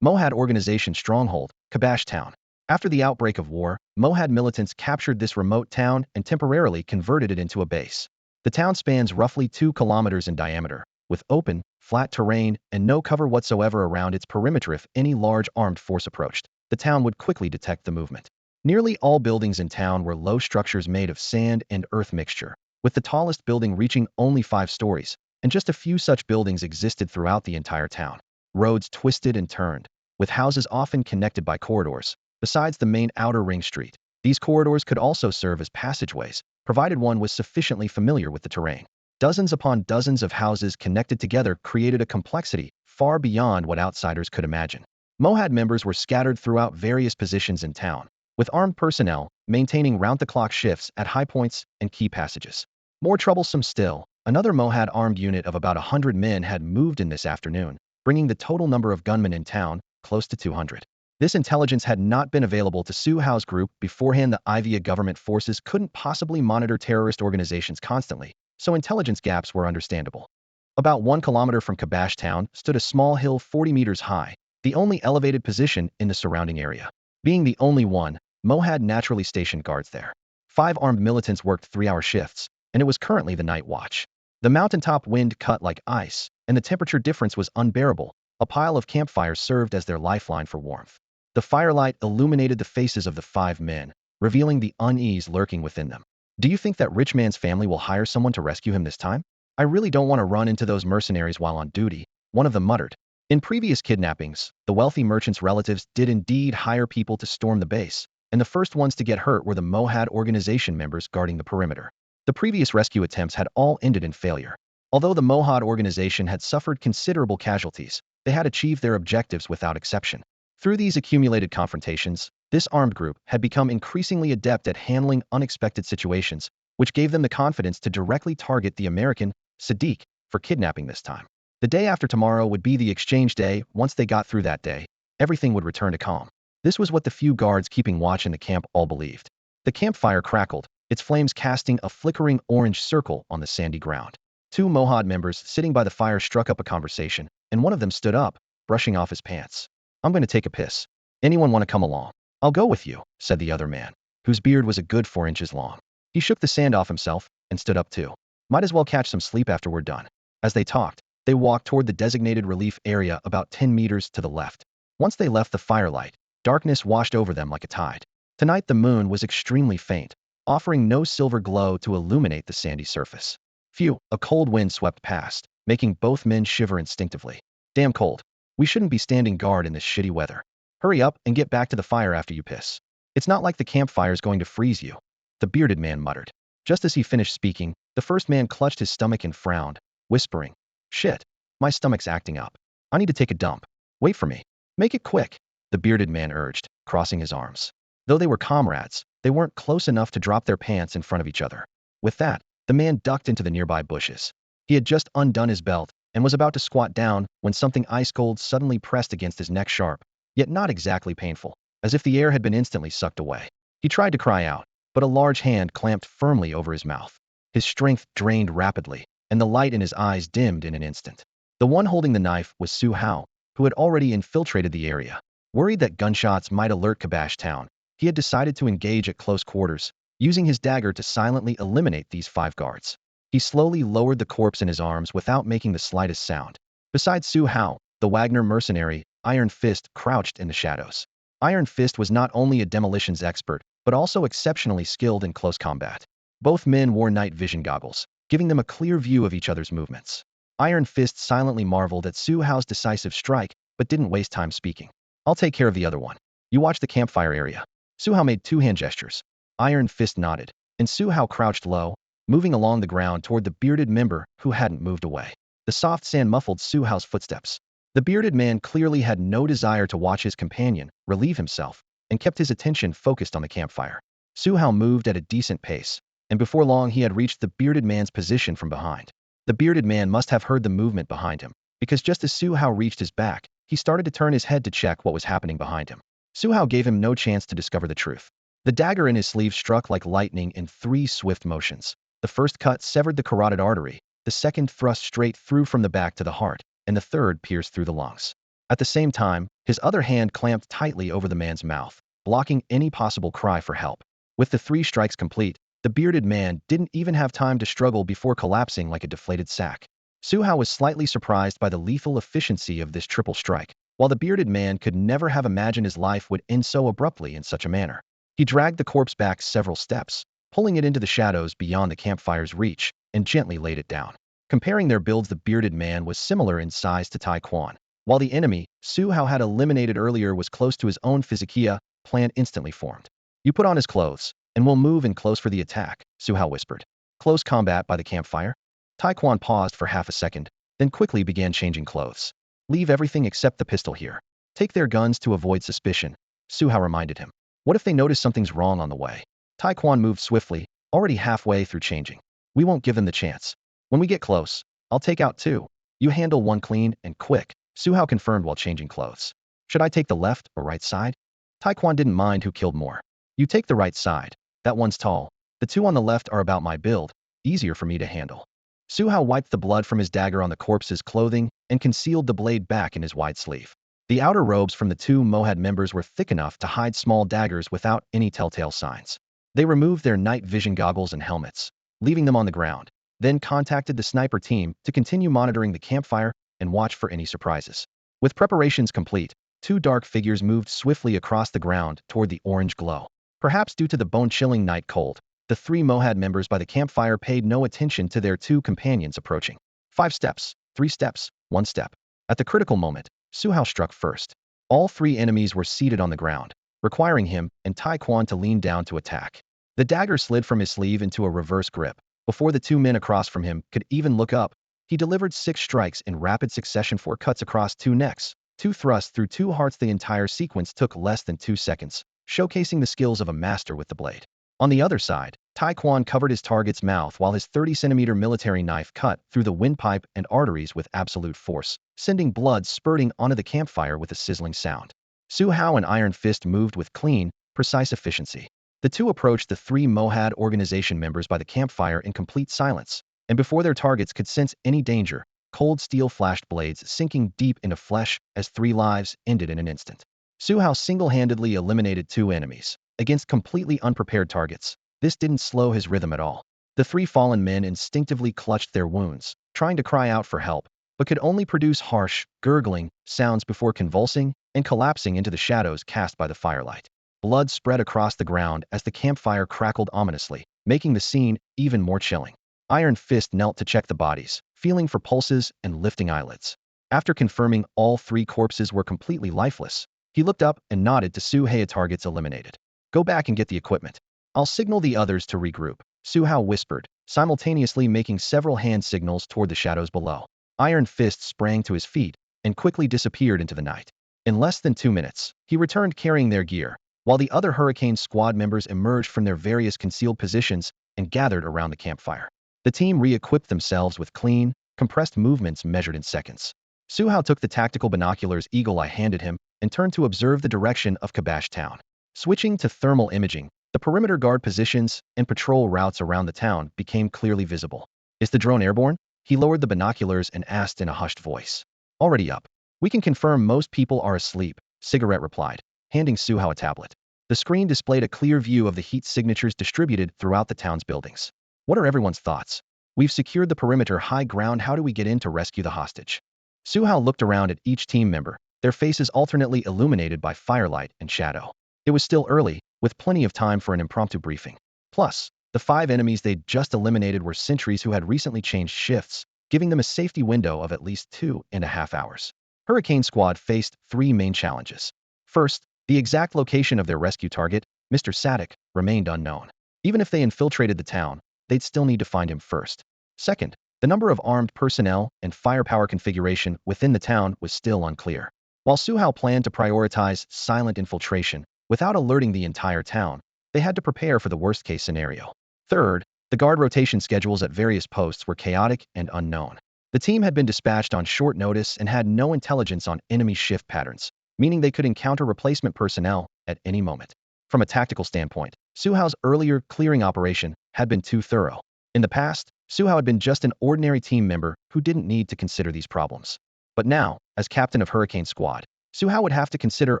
Mohad Organization Stronghold, Kabash Town. After the outbreak of war, Mohad militants captured this remote town and temporarily converted it into a base. The town spans roughly 2 kilometers in diameter, with open, flat terrain and no cover whatsoever around its perimeter. If any large armed force approached, the town would quickly detect the movement. Nearly all buildings in town were low structures made of sand and earth mixture, with the tallest building reaching only 5 stories, and just a few such buildings existed throughout the entire town. Roads twisted and turned, with houses often connected by corridors. Besides the main outer ring street, these corridors could also serve as passageways, provided one was sufficiently familiar with the terrain. Dozens upon dozens of houses connected together created a complexity far beyond what outsiders could imagine. Mohad members were scattered throughout various positions in town, with armed personnel maintaining round-the-clock shifts at high points and key passages. More troublesome still, another Mohad armed unit of about 100 men had moved in this afternoon, bringing the total number of gunmen in town close to 200. This intelligence had not been available to Su Hao's group beforehand. The Iweiya government forces couldn't possibly monitor terrorist organizations constantly, so intelligence gaps were understandable. About 1 kilometer from Kabash town stood a small hill 40 meters high, the only elevated position in the surrounding area. Being the only one, Mohad naturally stationed guards there. 5 armed militants worked 3-hour shifts, and it was currently the night watch. The mountaintop wind cut like ice, and the temperature difference was unbearable. A pile of campfires served as their lifeline for warmth. The firelight illuminated the faces of the 5 men, revealing the unease lurking within them. Do you think that rich man's family will hire someone to rescue him this time? I really don't want to run into those mercenaries while on duty, one of them muttered. In previous kidnappings, the wealthy merchant's relatives did indeed hire people to storm the base, and the first ones to get hurt were the Mohad organization members guarding the perimeter. The previous rescue attempts had all ended in failure. Although the Mohad organization had suffered considerable casualties, they had achieved their objectives without exception. Through these accumulated confrontations, this armed group had become increasingly adept at handling unexpected situations, which gave them the confidence to directly target the American, Sadiq, for kidnapping this time. The day after tomorrow would be the exchange day. Once they got through that day, everything would return to calm. This was what the few guards keeping watch in the camp all believed. The campfire crackled, its flames casting a flickering orange circle on the sandy ground. 2 Mohad members sitting by the fire struck up a conversation, and one of them stood up, brushing off his pants. I'm going to take a piss. Anyone want to come along? I'll go with you, said the other man, whose beard was a good 4 inches long. He shook the sand off himself and stood up too. Might as well catch some sleep after we're done. As they talked, they walked toward the designated relief area about 10 meters to the left. Once they left the firelight, darkness washed over them like a tide. Tonight the moon was extremely faint, offering no silver glow to illuminate the sandy surface. Phew, a cold wind swept past, making both men shiver instinctively. Damn cold. We shouldn't be standing guard in this shitty weather. Hurry up and get back to the fire after you piss. It's not like the campfire's going to freeze you, the bearded man muttered. Just as he finished speaking, the first man clutched his stomach and frowned, whispering, Shit, my stomach's acting up. I need to take a dump. Wait for me. Make it quick, the bearded man urged, crossing his arms. Though they were comrades, they weren't close enough to drop their pants in front of each other. With that, the man ducked into the nearby bushes. He had just undone his belt and was about to squat down when something ice-cold suddenly pressed against his neck, sharp, yet not exactly painful, as if the air had been instantly sucked away. He tried to cry out, but a large hand clamped firmly over his mouth. His strength drained rapidly, and the light in his eyes dimmed in an instant. The one holding the knife was Su Hao, who had already infiltrated the area. Worried that gunshots might alert Kabash town, he had decided to engage at close quarters, using his dagger to silently eliminate these 5 guards. He slowly lowered the corpse in his arms without making the slightest sound. Beside Su Hao, the Wagner mercenary, Iron Fist, crouched in the shadows. Iron Fist was not only a demolitions expert, but also exceptionally skilled in close combat. Both men wore night vision goggles, giving them a clear view of each other's movements. Iron Fist silently marveled at Su Hao's decisive strike, but didn't waste time speaking. I'll take care of the other one. You watch the campfire area. Su Hao made 2 hand gestures. Iron Fist nodded, and Su Hao crouched low, moving along the ground toward the bearded member who hadn't moved away. The soft sand muffled Su Hao's footsteps. The bearded man clearly had no desire to watch his companion relieve himself, and kept his attention focused on the campfire. Su Hao moved at a decent pace, and before long he had reached the bearded man's position from behind. The bearded man must have heard the movement behind him, because just as Su Hao reached his back, he started to turn his head to check what was happening behind him. Su Hao gave him no chance to discover the truth. The dagger in his sleeve struck like lightning in 3 swift motions. The first cut severed the carotid artery, the second thrust straight through from the back to the heart, and the third pierced through the lungs. At the same time, his other hand clamped tightly over the man's mouth, blocking any possible cry for help. With the 3 strikes complete, the bearded man didn't even have time to struggle before collapsing like a deflated sack. Su Hao was slightly surprised by the lethal efficiency of this triple strike, while the bearded man could never have imagined his life would end so abruptly in such a manner. He dragged the corpse back several steps, pulling it into the shadows beyond the campfire's reach, and gently laid it down. Comparing their builds, the bearded man was similar in size to Tai Quan, while the enemy, Su Hao had eliminated earlier, was close to his own physikia. Plan instantly formed. You put on his clothes, and we'll move in close for the attack, Su Hao whispered. Close combat by the campfire? Tai Quan paused for half a second, then quickly began changing clothes. Leave everything except the pistol here. Take their guns to avoid suspicion, Su Hao reminded him. What if they notice something's wrong on the way? Tai Quan moved swiftly, already halfway through changing. We won't give them the chance. When we get close, I'll take out 2. You handle one clean and quick, Su Hao confirmed while changing clothes. Should I take the left or right side? Tai Quan didn't mind who killed more. You take the right side. That one's tall. The 2 on the left are about my build, easier for me to handle. Su Hao wiped the blood from his dagger on the corpse's clothing and concealed the blade back in his wide sleeve. The outer robes from the 2 Mohad members were thick enough to hide small daggers without any telltale signs. They removed their night vision goggles and helmets, leaving them on the ground, then contacted the sniper team to continue monitoring the campfire and watch for any surprises. With preparations complete, 2 dark figures moved swiftly across the ground toward the orange glow. Perhaps due to the bone-chilling night cold, the 3 Mohad members by the campfire paid no attention to their 2 companions approaching. 5 steps, 3 steps, 1 step. At the critical moment, Su Hao struck first. All 3 enemies were seated on the ground, requiring him and Tai Quan to lean down to attack. The dagger slid from his sleeve into a reverse grip. Before the 2 men across from him could even look up, he delivered 6 strikes in rapid succession, 4 cuts across 2 necks, 2 thrusts through 2 hearts. The entire sequence took less than 2 seconds, showcasing the skills of a master with the blade. On the other side, Tai Quan covered his target's mouth while his 30-centimeter military knife cut through the windpipe and arteries with absolute force, sending blood spurting onto the campfire with a sizzling sound. Su Hao and Iron Fist moved with clean, precise efficiency. The 2 approached the 3 Mohad organization members by the campfire in complete silence, and before their targets could sense any danger, cold steel flashed blades sinking deep into flesh as 3 lives ended in an instant. Su Hao single-handedly eliminated 2 enemies against completely unprepared targets. This didn't slow his rhythm at all. The 3 fallen men instinctively clutched their wounds, trying to cry out for help, but could only produce harsh, gurgling sounds before convulsing and collapsing into the shadows cast by the firelight. Blood spread across the ground as the campfire crackled ominously, making the scene even more chilling. Iron Fist knelt to check the bodies, feeling for pulses and lifting eyelids. After confirming all 3 corpses were completely lifeless, he looked up and nodded to Su Hao. Targets eliminated. Go back and get the equipment. I'll signal the others to regroup, Su Hao whispered, simultaneously making several hand signals toward the shadows below. Iron Fist sprang to his feet and quickly disappeared into the night. In less than 2 minutes, he returned carrying their gear, while the other Hurricane Squad members emerged from their various concealed positions and gathered around the campfire. The team re-equipped themselves with clean, compressed movements measured in seconds. Su Hao took the tactical binoculars Eagle Eye handed him and turned to observe the direction of Kabash Town. Switching to thermal imaging, the perimeter guard positions and patrol routes around the town became clearly visible. Is the drone airborne? He lowered the binoculars and asked in a hushed voice. Already up. We can confirm most people are asleep, Cigarette replied, handing Su Hao a tablet. The screen displayed a clear view of the heat signatures distributed throughout the town's buildings. What are everyone's thoughts? We've secured the perimeter high ground. How do we get in to rescue the hostage? Su Hao looked around at each team member, their faces alternately illuminated by firelight and shadow. It was still early, with plenty of time for an impromptu briefing. Plus, the 5 enemies they'd just eliminated were sentries who had recently changed shifts, giving them a safety window of at least 2.5 hours. Hurricane Squad faced 3 main challenges. First, the exact location of their rescue target, Mr. Sadek, remained unknown. Even if they infiltrated the town, they'd still need to find him first. Second, the number of armed personnel and firepower configuration within the town was still unclear. While Su Hao planned to prioritize silent infiltration without alerting the entire town, they had to prepare for the worst-case scenario. Third, The guard rotation schedules at various posts were chaotic and unknown. The team had been dispatched on short notice and had no intelligence on enemy shift patterns, meaning they could encounter replacement personnel at any moment. From a tactical standpoint, Su Hao's earlier clearing operation had been too thorough. In the past, Su Hao had been just an ordinary team member who didn't need to consider these problems. But now, as captain of Hurricane Squad, Su Hao would have to consider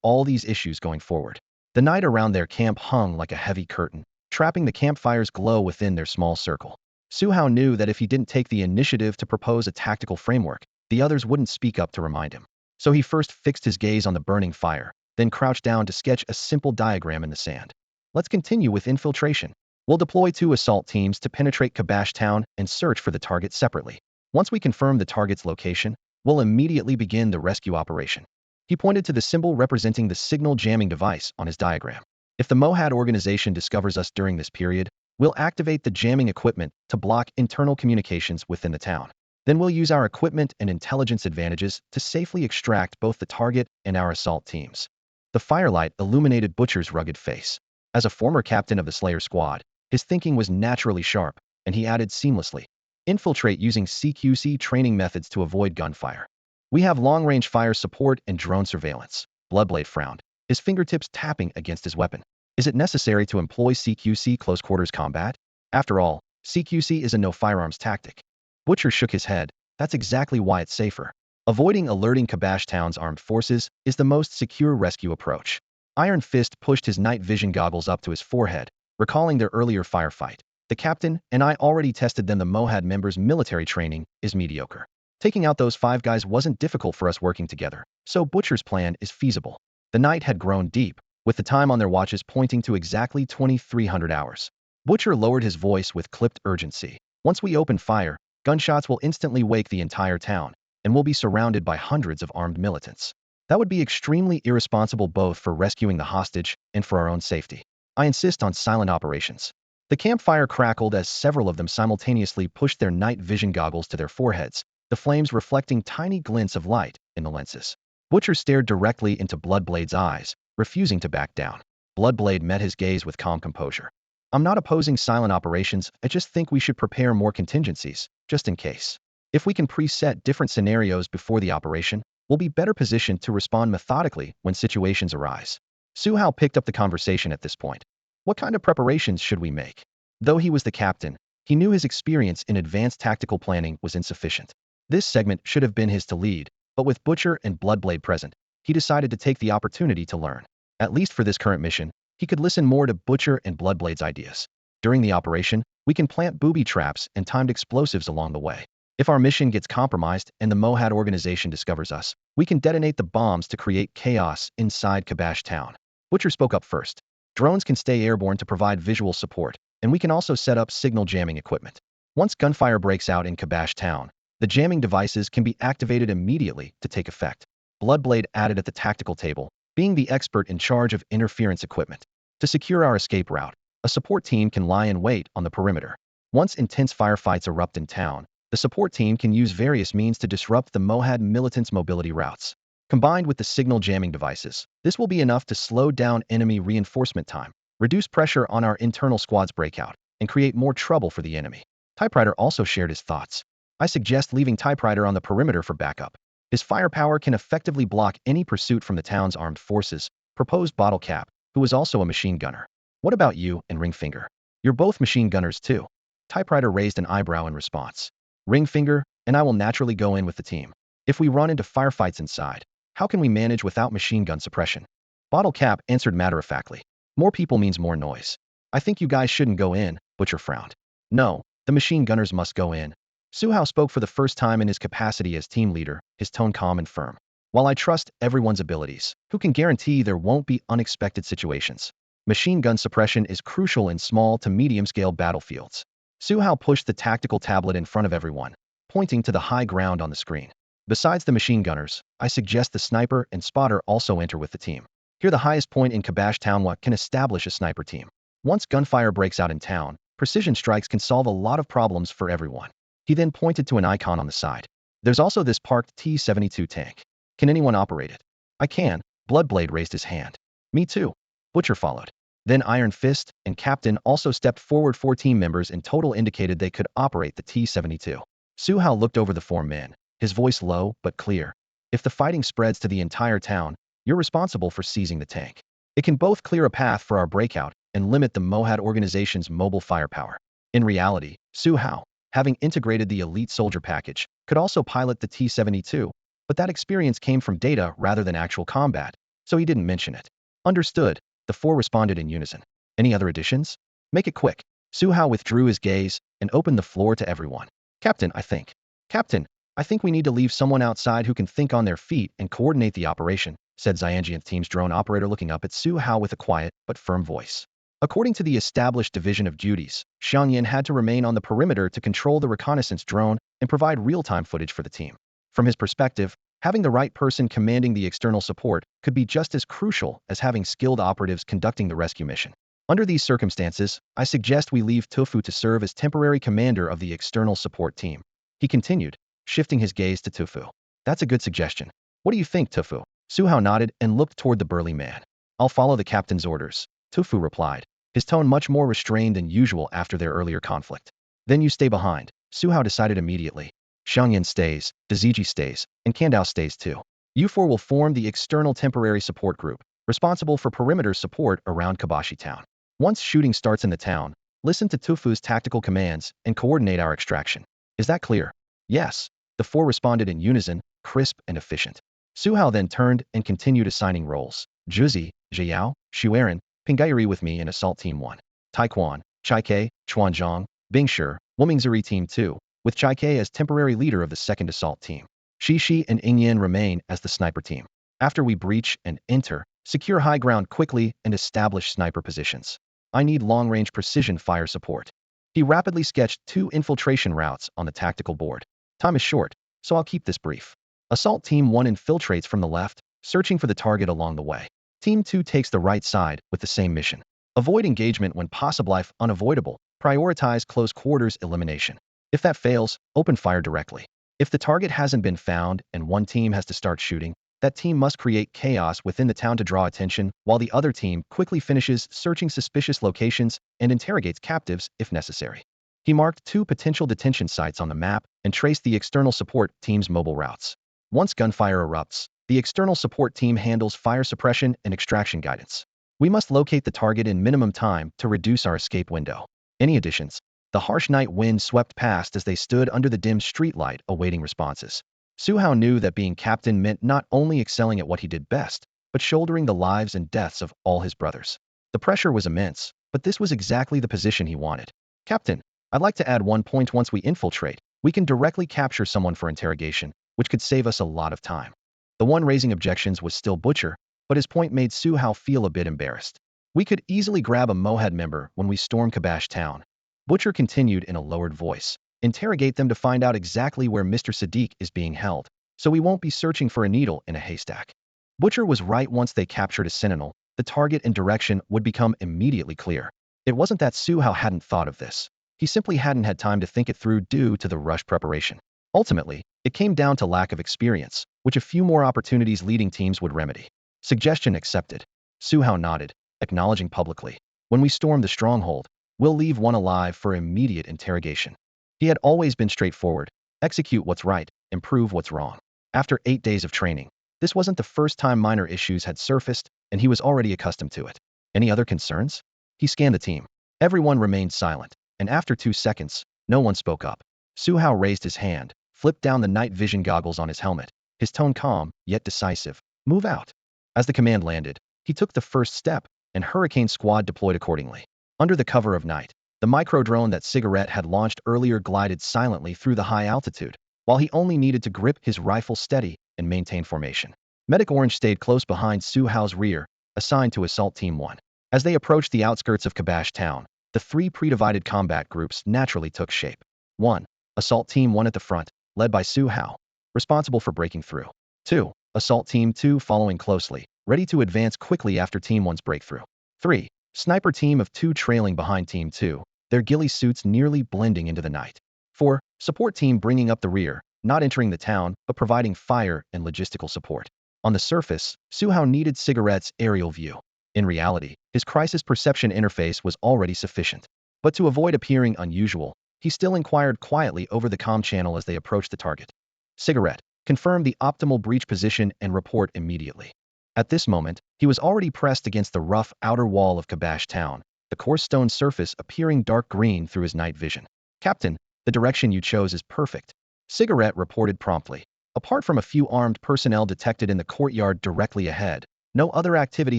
all these issues going forward. The night around their camp hung like a heavy curtain, trapping the campfire's glow within their small circle. Su Hao knew that if he didn't take the initiative to propose a tactical framework, the others wouldn't speak up to remind him. So he first fixed his gaze on the burning fire, then crouched down to sketch a simple diagram in the sand. Let's continue with infiltration. We'll deploy 2 assault teams to penetrate Kabash Town and search for the target separately. Once we confirm the target's location, we'll immediately begin the rescue operation. He pointed to the symbol representing the signal jamming device on his diagram. If the Mohad organization discovers us during this period, we'll activate the jamming equipment to block internal communications within the town. Then we'll use our equipment and intelligence advantages to safely extract both the target and our assault teams. The firelight illuminated Butcher's rugged face. As a former captain of the Slayer squad, his thinking was naturally sharp, and he added seamlessly, infiltrate using CQC training methods to avoid gunfire. We have long-range fire support and drone surveillance. Bloodblade frowned, his fingertips tapping against his weapon. Is it necessary to employ CQC close-quarters combat? After all, CQC is a no-firearms tactic. Butcher shook his head. That's exactly why it's safer. Avoiding alerting Kabash Town's armed forces is the most secure rescue approach. Iron Fist pushed his night vision goggles up to his forehead, recalling their earlier firefight. The captain and I already tested them. The Mohad members' military training is mediocre. Taking out those 5 guys wasn't difficult for us working together, so Butcher's plan is feasible. The night had grown deep, with the time on their watches pointing to exactly 2,300 hours. Butcher lowered his voice with clipped urgency. Once we open fire, gunshots will instantly wake the entire town, and we'll be surrounded by hundreds of armed militants. That would be extremely irresponsible both for rescuing the hostage and for our own safety. I insist on silent operations. The campfire crackled as several of them simultaneously pushed their night vision goggles to their foreheads, the flames reflecting tiny glints of light in the lenses. Butcher stared directly into Bloodblade's eyes, refusing to back down. Bloodblade met his gaze with calm composure. I'm not opposing silent operations, I just think we should prepare more contingencies, just in case. If we can preset different scenarios before the operation, we'll be better positioned to respond methodically when situations arise. Su Hao picked up the conversation at this point. What kind of preparations should we make? Though he was the captain, he knew his experience in advanced tactical planning was insufficient. This segment should have been his to lead, but with Butcher and Bloodblade present, he decided to take the opportunity to learn. At least for this current mission, he could listen more to Butcher and Bloodblade's ideas. During the operation, we can plant booby traps and timed explosives along the way. If our mission gets compromised and the Mohad organization discovers us, we can detonate the bombs to create chaos inside Kabash Town. Butcher spoke up first. Drones can stay airborne to provide visual support, and we can also set up signal jamming equipment. Once gunfire breaks out in Kabash Town, the jamming devices can be activated immediately to take effect. Bloodblade added at the tactical table, being the expert in charge of interference equipment. To secure our escape route, a support team can lie in wait on the perimeter. Once intense firefights erupt in town, the support team can use various means to disrupt the Mohad militants' mobility routes. Combined with the signal jamming devices, this will be enough to slow down enemy reinforcement time, reduce pressure on our internal squad's breakout, and create more trouble for the enemy. Typewriter also shared his thoughts. I suggest leaving Typewriter on the perimeter for backup. His firepower can effectively block any pursuit from the town's armed forces, proposed Bottlecap, who was also a machine gunner. What about you and Ringfinger? You're both machine gunners too. Typewriter raised an eyebrow in response. Ringfinger and I will naturally go in with the team. If we run into firefights inside, how can we manage without machine gun suppression? Bottlecap answered matter-of-factly. More people means more noise. I think you guys shouldn't go in, Butcher frowned. No, the machine gunners must go in. Su Hao spoke for the first time in his capacity as team leader, his tone calm and firm. While I trust everyone's abilities, who can guarantee there won't be unexpected situations? Machine gun suppression is crucial in small to medium-scale battlefields. Su Hao pushed the tactical tablet in front of everyone, pointing to the high ground on the screen. Besides the machine gunners, I suggest the sniper and spotter also enter with the team. Here the highest point in Kabash Town can establish a sniper team. Once gunfire breaks out in town, precision strikes can solve a lot of problems for everyone. He then pointed to an icon on the side. There's also this parked T-72 tank. Can anyone operate it? I can. Bloodblade raised his hand. Me too. Butcher followed. Then Iron Fist and Captain also stepped forward. 4 team members in total indicated they could operate the T-72. Su Hao looked over the 4 men, his voice low but clear. If the fighting spreads to the entire town, you're responsible for seizing the tank. It can both clear a path for our breakout and limit the Mohad organization's mobile firepower. In reality, Su Hao, having integrated the elite soldier package, could also pilot the T-72, but that experience came from data rather than actual combat, so he didn't mention it. Understood, the 4 responded in unison. Any other additions? Make it quick. Su Hao withdrew his gaze and opened the floor to everyone. Captain, I think we need to leave someone outside who can think on their feet and coordinate the operation, said Xianjian's team's drone operator, looking up at Su Hao with a quiet but firm voice. According to the established division of duties, Xianjian had to remain on the perimeter to control the reconnaissance drone and provide real-time footage for the team. From his perspective, having the right person commanding the external support could be just as crucial as having skilled operatives conducting the rescue mission. Under these circumstances, I suggest we leave Tofu to serve as temporary commander of the external support team. He continued, shifting his gaze to Tofu. That's a good suggestion. What do you think, Tofu? Su Hao nodded and looked toward the burly man. I'll follow the captain's orders, Tofu replied, his tone much more restrained than usual after their earlier conflict. Then you stay behind, Su Hao decided immediately. Xiangyan stays, Daziji stays, and Kandao stays too. You 4 will form the external temporary support group, responsible for perimeter support around Kabashi town. Once shooting starts in the town, listen to Tofu's tactical commands and coordinate our extraction. Is that clear? Yes. The 4 responded in unison, crisp and efficient. Su Hao then turned and continued assigning roles. Zhuzi, Zhiyao, Xueren, Pingyuri with me in Assault Team 1. Taekwon, Chaike, Chuanzhong, Bingshi, Wumingzuri Team 2, with Chaike as temporary leader of the 2nd Assault Team. Shishi and Ingyan remain as the sniper team. After we breach and enter, secure high ground quickly and establish sniper positions. I need long-range precision fire support. He rapidly sketched 2 infiltration routes on the tactical board. Time is short, so I'll keep this brief. Assault Team 1 infiltrates from the left, searching for the target along the way. Team 2 takes the right side with the same mission. Avoid engagement when possible. If unavoidable, prioritize close quarters elimination. If that fails, open fire directly. If the target hasn't been found and one team has to start shooting, that team must create chaos within the town to draw attention, while the other team quickly finishes searching suspicious locations and interrogates captives if necessary. He marked 2 potential detention sites on the map and traced the external support team's mobile routes. Once gunfire erupts, the external support team handles fire suppression and extraction guidance. We must locate the target in minimum time to reduce our escape window. Any additions? The harsh night wind swept past as they stood under the dim streetlight awaiting responses. Su Hao knew that being captain meant not only excelling at what he did best, but shouldering the lives and deaths of all his brothers. The pressure was immense, but this was exactly the position he wanted. Captain, I'd like to add 1 point. Once we infiltrate, we can directly capture someone for interrogation, which could save us a lot of time. The one raising objections was still Butcher, but his point made Su Hao feel a bit embarrassed. We could easily grab a Mohad member when we storm Kabash town. Butcher continued in a lowered voice. Interrogate them to find out exactly where Mr. Sadiq is being held, so we won't be searching for a needle in a haystack. Butcher was right. Once they captured a sentinel, the target and direction would become immediately clear. It wasn't that Su Hao hadn't thought of this. He simply hadn't had time to think it through due to the rush preparation. Ultimately, it came down to lack of experience, which a few more opportunities leading teams would remedy. Suggestion accepted. Su Hao nodded, acknowledging publicly. When we storm the stronghold, we'll leave one alive for immediate interrogation. He had always been straightforward. Execute what's right, improve what's wrong. After 8 days of training, this wasn't the first time minor issues had surfaced, and he was already accustomed to it. Any other concerns? He scanned the team. Everyone remained silent, and after 2 seconds, no one spoke up. Su Hao raised his hand, flipped down the night vision goggles on his helmet, his tone calm, yet decisive. Move out. As the command landed, he took the first step, and Hurricane Squad deployed accordingly. Under the cover of night, the micro-drone that Cigarette had launched earlier glided silently through the high altitude, while he only needed to grip his rifle steady and maintain formation. Medic Orange stayed close behind Su Hao's rear, assigned to Assault Team 1. As they approached the outskirts of Kabash town, the 3 pre-divided combat groups naturally took shape. 1. Assault Team 1 at the front, led by Su Hao, responsible for breaking through. 2. Assault Team 2 following closely, ready to advance quickly after Team 1's breakthrough. 3. Sniper Team of 2 trailing behind Team 2, their ghillie suits nearly blending into the night. 4. Support Team bringing up the rear, not entering the town, but providing fire and logistical support. On the surface, Su Hao needed Cigarette's aerial view. In reality, his crisis perception interface was already sufficient. But to avoid appearing unusual, he still inquired quietly over the comm channel as they approached the target. Cigarette, confirm the optimal breach position and report immediately. At this moment, he was already pressed against the rough outer wall of Kabash town, the coarse stone surface appearing dark green through his night vision. Captain, the direction you chose is perfect. Cigarette reported promptly. Apart from a few armed personnel detected in the courtyard directly ahead, no other activity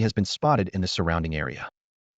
has been spotted in the surrounding area.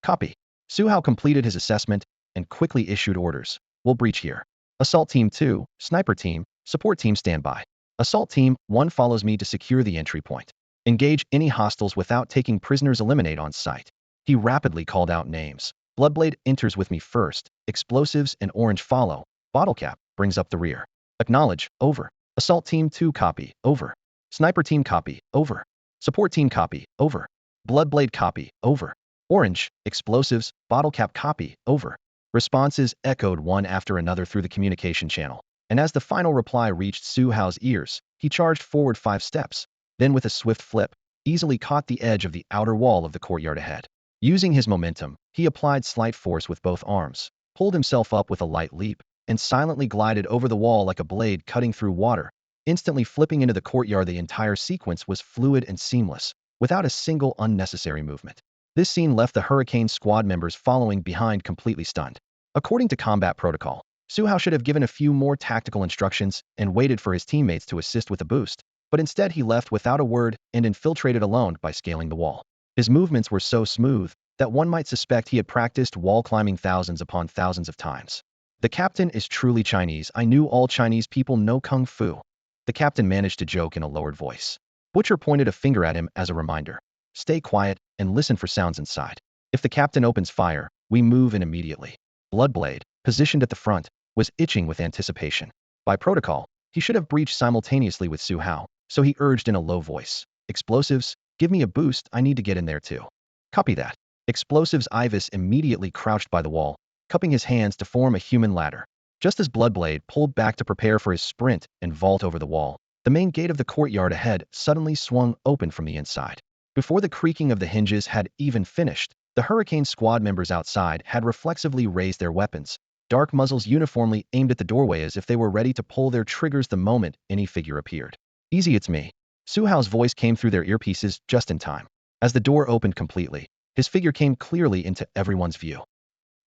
Copy. Su Hao completed his assessment and quickly issued orders. We'll breach here. Assault Team 2, Sniper Team, Support Team standby. Assault Team 1 follows me to secure the entry point. Engage any hostiles without taking prisoners. Eliminate on sight. He rapidly called out names. Bloodblade enters with me first. Explosives and Orange follow. Bottlecap brings up the rear. Acknowledge. Over. Assault Team 2 copy. Over. Sniper Team copy. Over. Support Team copy. Over. Bloodblade copy. Over. Orange, Explosives, Bottlecap copy. Over. Responses echoed one after another through the communication channel, and as the final reply reached Su Hao's ears, he charged forward 5 steps. Then with a swift flip, easily caught the edge of the outer wall of the courtyard ahead. Using his momentum, he applied slight force with both arms, pulled himself up with a light leap, and silently glided over the wall like a blade cutting through water, instantly flipping into the courtyard. The entire sequence was fluid and seamless, without a single unnecessary movement. This scene left the Hurricane squad members following behind completely stunned. According to combat protocol, Su Hao should have given a few more tactical instructions and waited for his teammates to assist with a boost, but instead he left without a word and infiltrated alone by scaling the wall. His movements were so smooth that one might suspect he had practiced wall climbing thousands upon thousands of times. The captain is truly Chinese. I knew all Chinese people know kung fu. The captain managed to joke in a lowered voice. Butcher pointed a finger at him as a reminder. Stay quiet and listen for sounds inside. If the captain opens fire, we move in immediately. Bloodblade, positioned at the front, was itching with anticipation. By protocol, he should have breached simultaneously with Su Hao, so he urged in a low voice. Explosives, give me a boost. I need to get in there too. Copy that. Explosives. Iweiya immediately crouched by the wall, cupping his hands to form a human ladder. Just as Bloodblade pulled back to prepare for his sprint and vault over the wall, the main gate of the courtyard ahead suddenly swung open from the inside. Before the creaking of the hinges had even finished, the Hurricane squad members outside had reflexively raised their weapons, dark muzzles uniformly aimed at the doorway as if they were ready to pull their triggers the moment any figure appeared. Easy, it's me. Su Hao's voice came through their earpieces just in time. As the door opened completely, his figure came clearly into everyone's view.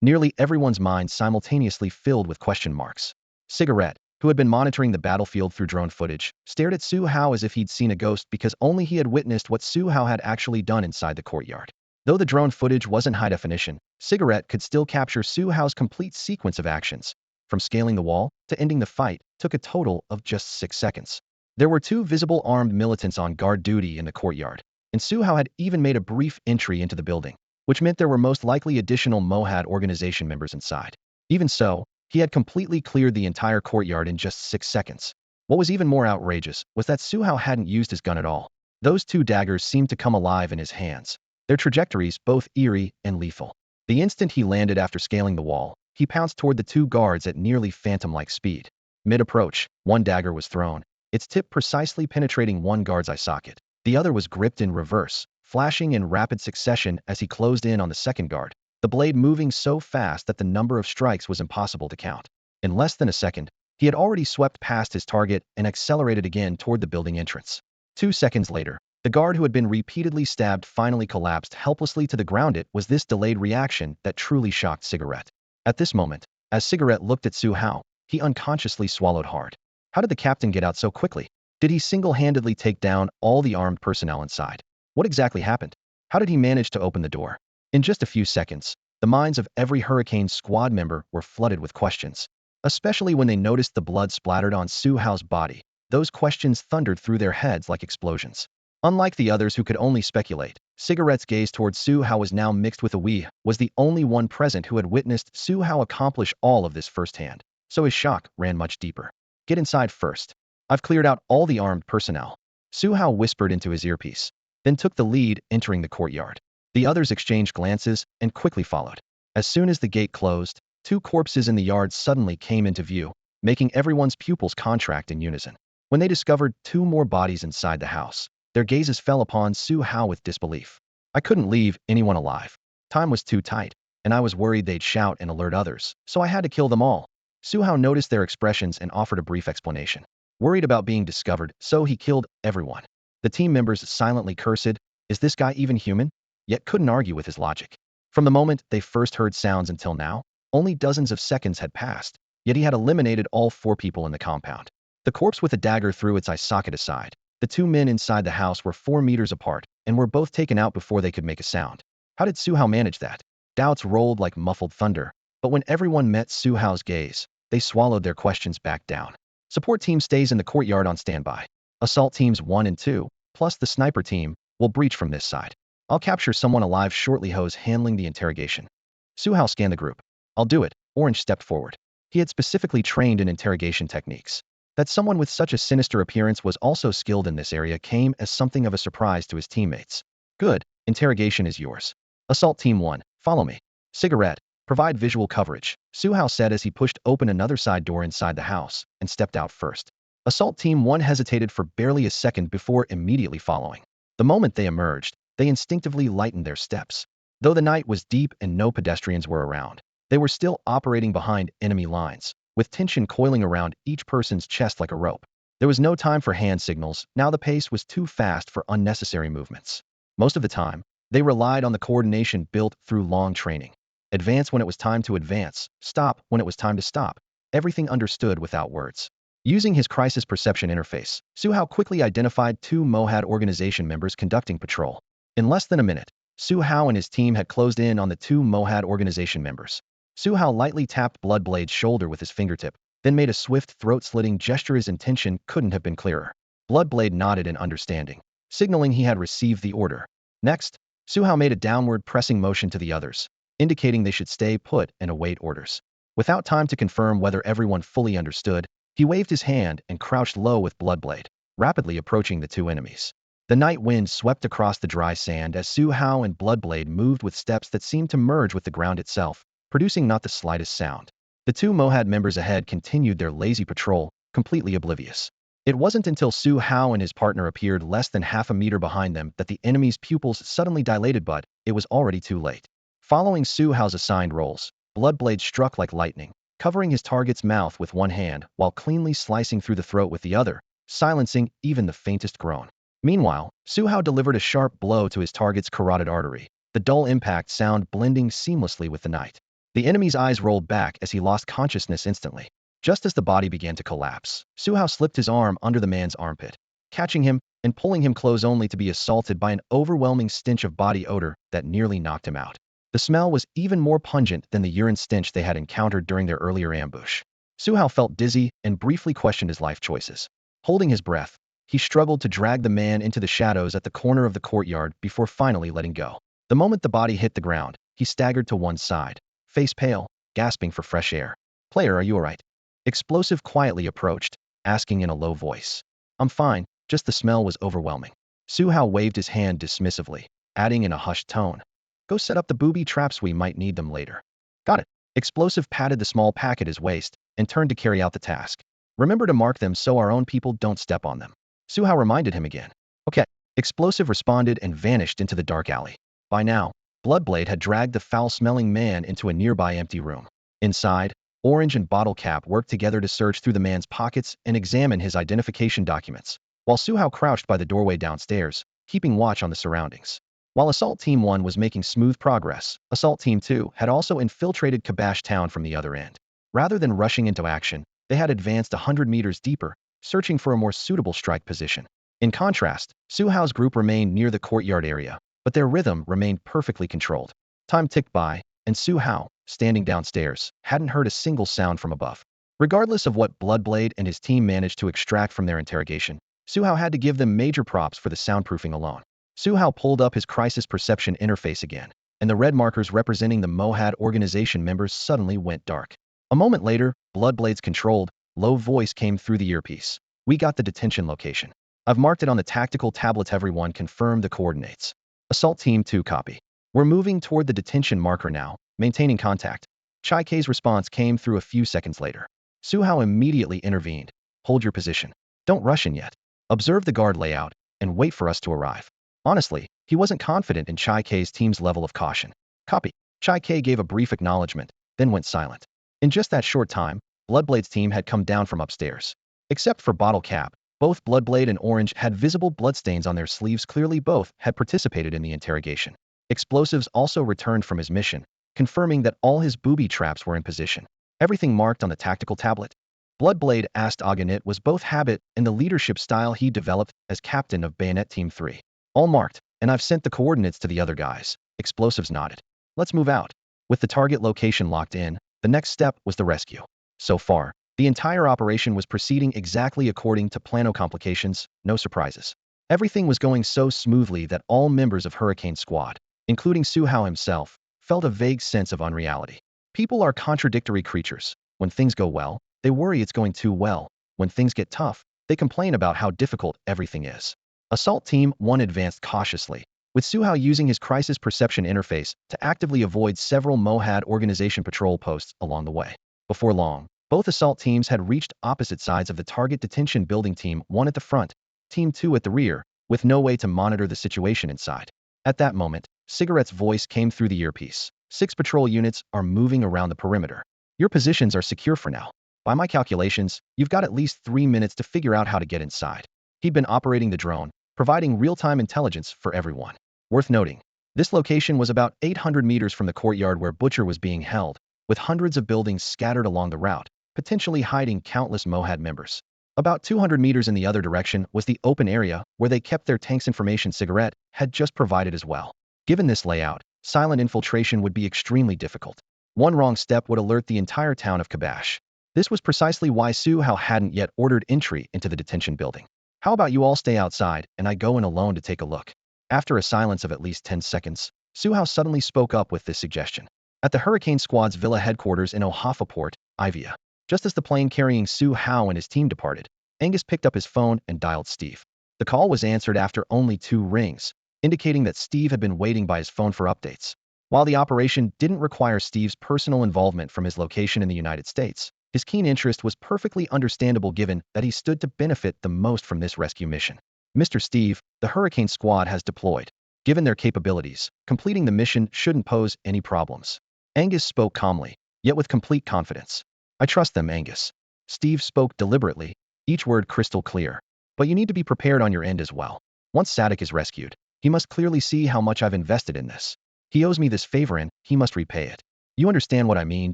Nearly everyone's mind simultaneously filled with question marks. Cigarette, who had been monitoring the battlefield through drone footage, stared at Su Hao as if he'd seen a ghost because only he had witnessed what Su Hao had actually done inside the courtyard. Though the drone footage wasn't high definition, Cigarette could still capture Su Hao's complete sequence of actions. From scaling the wall to ending the fight took a total of just 6 seconds. There were 2 visible armed militants on guard duty in the courtyard, and Su Hao had even made a brief entry into the building, which meant there were most likely additional Mohad organization members inside. Even so, he had completely cleared the entire courtyard in just 6 seconds. What was even more outrageous was that Su Hao hadn't used his gun at all. Those 2 daggers seemed to come alive in his hands, their trajectories both eerie and lethal. The instant he landed after scaling the wall, he pounced toward the 2 guards at nearly phantom-like speed. Mid-approach, one dagger was thrown, its tip precisely penetrating one guard's eye socket. The other was gripped in reverse, flashing in rapid succession as he closed in on the second guard, the blade moving so fast that the number of strikes was impossible to count. In less than a second, he had already swept past his target and accelerated again toward the building entrance. 2 seconds later, the guard who had been repeatedly stabbed finally collapsed helplessly to the ground. It was this delayed reaction that truly shocked Cigarette. At this moment, as Cigarette looked at Su Hao, he unconsciously swallowed hard. How did the captain get out so quickly? Did he single-handedly take down all the armed personnel inside? What exactly happened? How did he manage to open the door? In just a few seconds, the minds of every Hurricane squad member were flooded with questions, especially when they noticed the blood splattered on Su Hao's body. Those questions thundered through their heads like explosions. Unlike the others who could only speculate, Cigarette's gaze towards Su Hao was now mixed with Iweiya, was the only one present who had witnessed Su Hao accomplish all of this firsthand, so his shock ran much deeper. Get inside first. I've cleared out all the armed personnel. Su Hao whispered into his earpiece, then took the lead, entering the courtyard. The others exchanged glances and quickly followed. As soon as the gate closed, 2 corpses in the yard suddenly came into view, making everyone's pupils contract in unison. When they discovered 2 more bodies inside the house, their gazes fell upon Su Hao with disbelief. I couldn't leave anyone alive. Time was too tight, and I was worried they'd shout and alert others, so I had to kill them all. Su Hao noticed their expressions and offered a brief explanation. Worried about being discovered, so he killed everyone. The team members silently cursed, "Is this guy even human?" Yet couldn't argue with his logic. From the moment they first heard sounds until now, only dozens of seconds had passed, yet he had eliminated all 4 people in the compound. The corpse with a dagger through its eye socket aside. The 2 men inside the house were 4 meters apart and were both taken out before they could make a sound. How did Su Hao manage that? Doubts rolled like muffled thunder, but when everyone met Su Hao's gaze, they swallowed their questions back down. Support team stays in the courtyard on standby. Assault teams 1 and 2, plus the sniper team, will breach from this side. I'll capture someone alive shortly. Ho's handling the interrogation. Su Hao scanned the group. I'll do it. Orange stepped forward. He had specifically trained in interrogation techniques. That someone with such a sinister appearance was also skilled in this area came as something of a surprise to his teammates. Good. Interrogation is yours. Assault Team 1, follow me. Cigarette. Provide visual coverage, Su Hao said as he pushed open another side door inside the house and stepped out first. Assault Team 1 hesitated for barely a second before immediately following. The moment they emerged, they instinctively lightened their steps. Though the night was deep and no pedestrians were around, they were still operating behind enemy lines, with tension coiling around each person's chest like a rope. There was no time for hand signals. Now the pace was too fast for unnecessary movements. Most of the time, they relied on the coordination built through long training. Advance when it was time to advance, stop when it was time to stop. Everything understood without words. Using his crisis perception interface, Su Hao quickly identified 2 Mohad organization members conducting patrol. In less than a minute, Su Hao and his team had closed in on the 2 Mohad organization members. Su Hao lightly tapped Bloodblade's shoulder with his fingertip, then made a swift throat-slitting gesture. His intention couldn't have been clearer. Bloodblade nodded in understanding, signaling he had received the order. Next, Su Hao made a downward pressing motion to the others, indicating they should stay put and await orders. Without time to confirm whether everyone fully understood, he waved his hand and crouched low with Bloodblade, rapidly approaching the 2 enemies. The night wind swept across the dry sand as Su Hao and Bloodblade moved with steps that seemed to merge with the ground itself, producing not the slightest sound. The 2 Mohad members ahead continued their lazy patrol, completely oblivious. It wasn't until Su Hao and his partner appeared less than half a meter behind them that the enemy's pupils suddenly dilated, but it was already too late. Following Su Hao's assigned roles, Bloodblade struck like lightning, covering his target's mouth with one hand while cleanly slicing through the throat with the other, silencing even the faintest groan. Meanwhile, Su Hao delivered a sharp blow to his target's carotid artery, the dull impact sound blending seamlessly with the night. The enemy's eyes rolled back as he lost consciousness instantly. Just as the body began to collapse, Su Hao slipped his arm under the man's armpit, catching him and pulling him close only to be assaulted by an overwhelming stench of body odor that nearly knocked him out. The smell was even more pungent than the urine stench they had encountered during their earlier ambush. Su Hao felt dizzy and briefly questioned his life choices. Holding his breath, he struggled to drag the man into the shadows at the corner of the courtyard before finally letting go. The moment the body hit the ground, he staggered to one side, face pale, gasping for fresh air. "Player, are you alright?" Explosive quietly approached, asking in a low voice. "I'm fine, just the smell was overwhelming." Su Hao waved his hand dismissively, adding in a hushed tone, "Go set up the booby traps, we might need them later." "Got it." Explosive patted the small pack at his waist and turned to carry out the task. "Remember to mark them so our own people don't step on them." Su Hao reminded him again. "Okay." Explosive responded and vanished into the dark alley. By now, Bloodblade had dragged the foul-smelling man into a nearby empty room. Inside, Orange and Bottle Cap worked together to search through the man's pockets and examine his identification documents, while Su Hao crouched by the doorway downstairs, keeping watch on the surroundings. While Assault Team 1 was making smooth progress, Assault Team 2 had also infiltrated Kabash Town from the other end. Rather than rushing into action, they had advanced 100 meters deeper, searching for a more suitable strike position. In contrast, Su Hao's group remained near the courtyard area, but their rhythm remained perfectly controlled. Time ticked by, and Su Hao, standing downstairs, hadn't heard a single sound from above. Regardless of what Bloodblade and his team managed to extract from their interrogation, Su Hao had to give them major props for the soundproofing alone. Su Hao pulled up his crisis perception interface again, and the red markers representing the Mohad organization members suddenly went dark. A moment later, Bloodblade's controlled, low voice came through the earpiece. "We got the detention location. I've marked it on the tactical tablet. Everyone confirm the coordinates." Assault Team 2 copy. "We're moving toward the detention marker now, maintaining contact." Chai K's response came through a few seconds later. Su Hao immediately intervened. "Hold your position. Don't rush in yet. Observe the guard layout, and wait for us to arrive." Honestly, he wasn't confident in Chai K's team's level of caution. Copy. Chai K gave a brief acknowledgement, then went silent. In just that short time, Bloodblade's team had come down from upstairs. Except for Bottle Cap, both Bloodblade and Orange had visible bloodstains on their sleeves. Clearly both had participated in the interrogation. Explosives also returned from his mission, confirming that all his booby traps were in position. Everything marked on the tactical tablet. Bloodblade asked Aganit was both habit and the leadership style he developed as captain of Bayonet Team 3. All marked, and I've sent the coordinates to the other guys. Explosives nodded. Let's move out. With the target location locked in, the next step was the rescue. So far, the entire operation was proceeding exactly according to plano. Complications, no surprises. Everything was going so smoothly that all members of Hurricane Squad, including Su Hao himself, felt a vague sense of unreality. People are contradictory creatures. When things go well, they worry it's going too well. When things get tough, they complain about how difficult everything is. Assault Team 1 advanced cautiously, with Su Hao using his crisis perception interface to actively avoid several Mohad organization patrol posts along the way. Before long, both assault teams had reached opposite sides of the target detention building. Team 1 at the front, Team 2 at the rear, with no way to monitor the situation inside. At that moment, Cigarette's voice came through the earpiece. 6 patrol units are moving around the perimeter. Your positions are secure for now. By my calculations, you've got at least 3 minutes to figure out how to get inside. He'd been operating the drone, providing real-time intelligence for everyone. Worth noting, this location was about 800 meters from the courtyard where Butcher was being held, with hundreds of buildings scattered along the route, potentially hiding countless Mohad members. About 200 meters in the other direction was the open area where they kept their tanks. Information Cigarette had just provided as well. Given this layout, silent infiltration would be extremely difficult. One wrong step would alert the entire town of Kabash. This was precisely why Su Hao hadn't yet ordered entry into the detention building. How about you all stay outside and I go in alone to take a look? After a silence of at least 10 seconds, Su Hao suddenly spoke up with this suggestion. At the Hurricane Squad's villa headquarters in Ohafa Port, Iweiya, just as the plane carrying Su Hao and his team departed, Angus picked up his phone and dialed Steve. The call was answered after only 2 rings, indicating that Steve had been waiting by his phone for updates. While the operation didn't require Steve's personal involvement from his location in the United States, his keen interest was perfectly understandable given that he stood to benefit the most from this rescue mission. Mr. Steve, the Hurricane Squad has deployed. Given their capabilities, completing the mission shouldn't pose any problems. Angus spoke calmly, yet with complete confidence. I trust them, Angus. Steve spoke deliberately, each word crystal clear. But you need to be prepared on your end as well. Once Sadek is rescued, he must clearly see how much I've invested in this. He owes me this favor and he must repay it. You understand what I mean,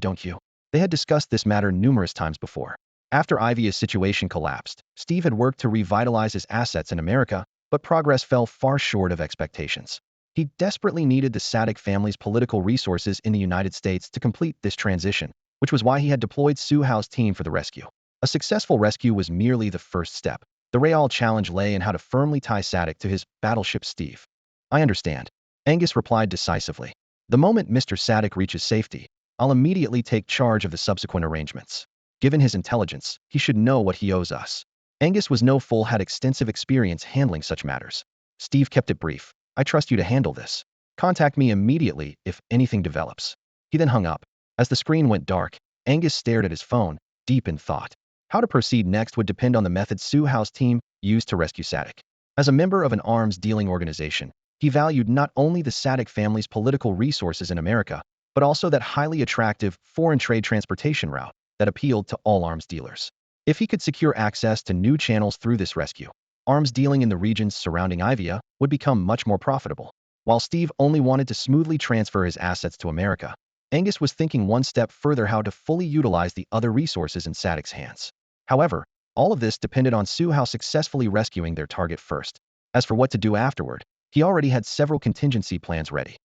don't you? They had discussed this matter numerous times before. After Iweiya's situation collapsed, Steve had worked to revitalize his assets in America, but progress fell far short of expectations. He desperately needed the Sadek family's political resources in the United States to complete this transition, which was why he had deployed Su Hao's team for the rescue. A successful rescue was merely the first step. The real challenge lay in how to firmly tie Sadek to his battleship Steve. I understand. Angus replied decisively. The moment Mr. Sadek reaches safety, I'll immediately take charge of the subsequent arrangements. Given his intelligence, he should know what he owes us. Angus was no fool, had extensive experience handling such matters. Steve kept it brief. I trust you to handle this. Contact me immediately if anything develops. He then hung up. As the screen went dark, Angus stared at his phone, deep in thought. How to proceed next would depend on the method Su Hao's team used to rescue Sadek. As a member of an arms-dealing organization, he valued not only the Sadek family's political resources in America, but also that highly attractive foreign trade transportation route that appealed to all arms dealers. If he could secure access to new channels through this rescue, arms dealing in the regions surrounding Iweiya would become much more profitable. While Steve only wanted to smoothly transfer his assets to America, Angus was thinking one step further how to fully utilize the other resources in Sadek's hands. However, all of this depended on Su Hao successfully rescuing their target first. As for what to do afterward, he already had several contingency plans ready.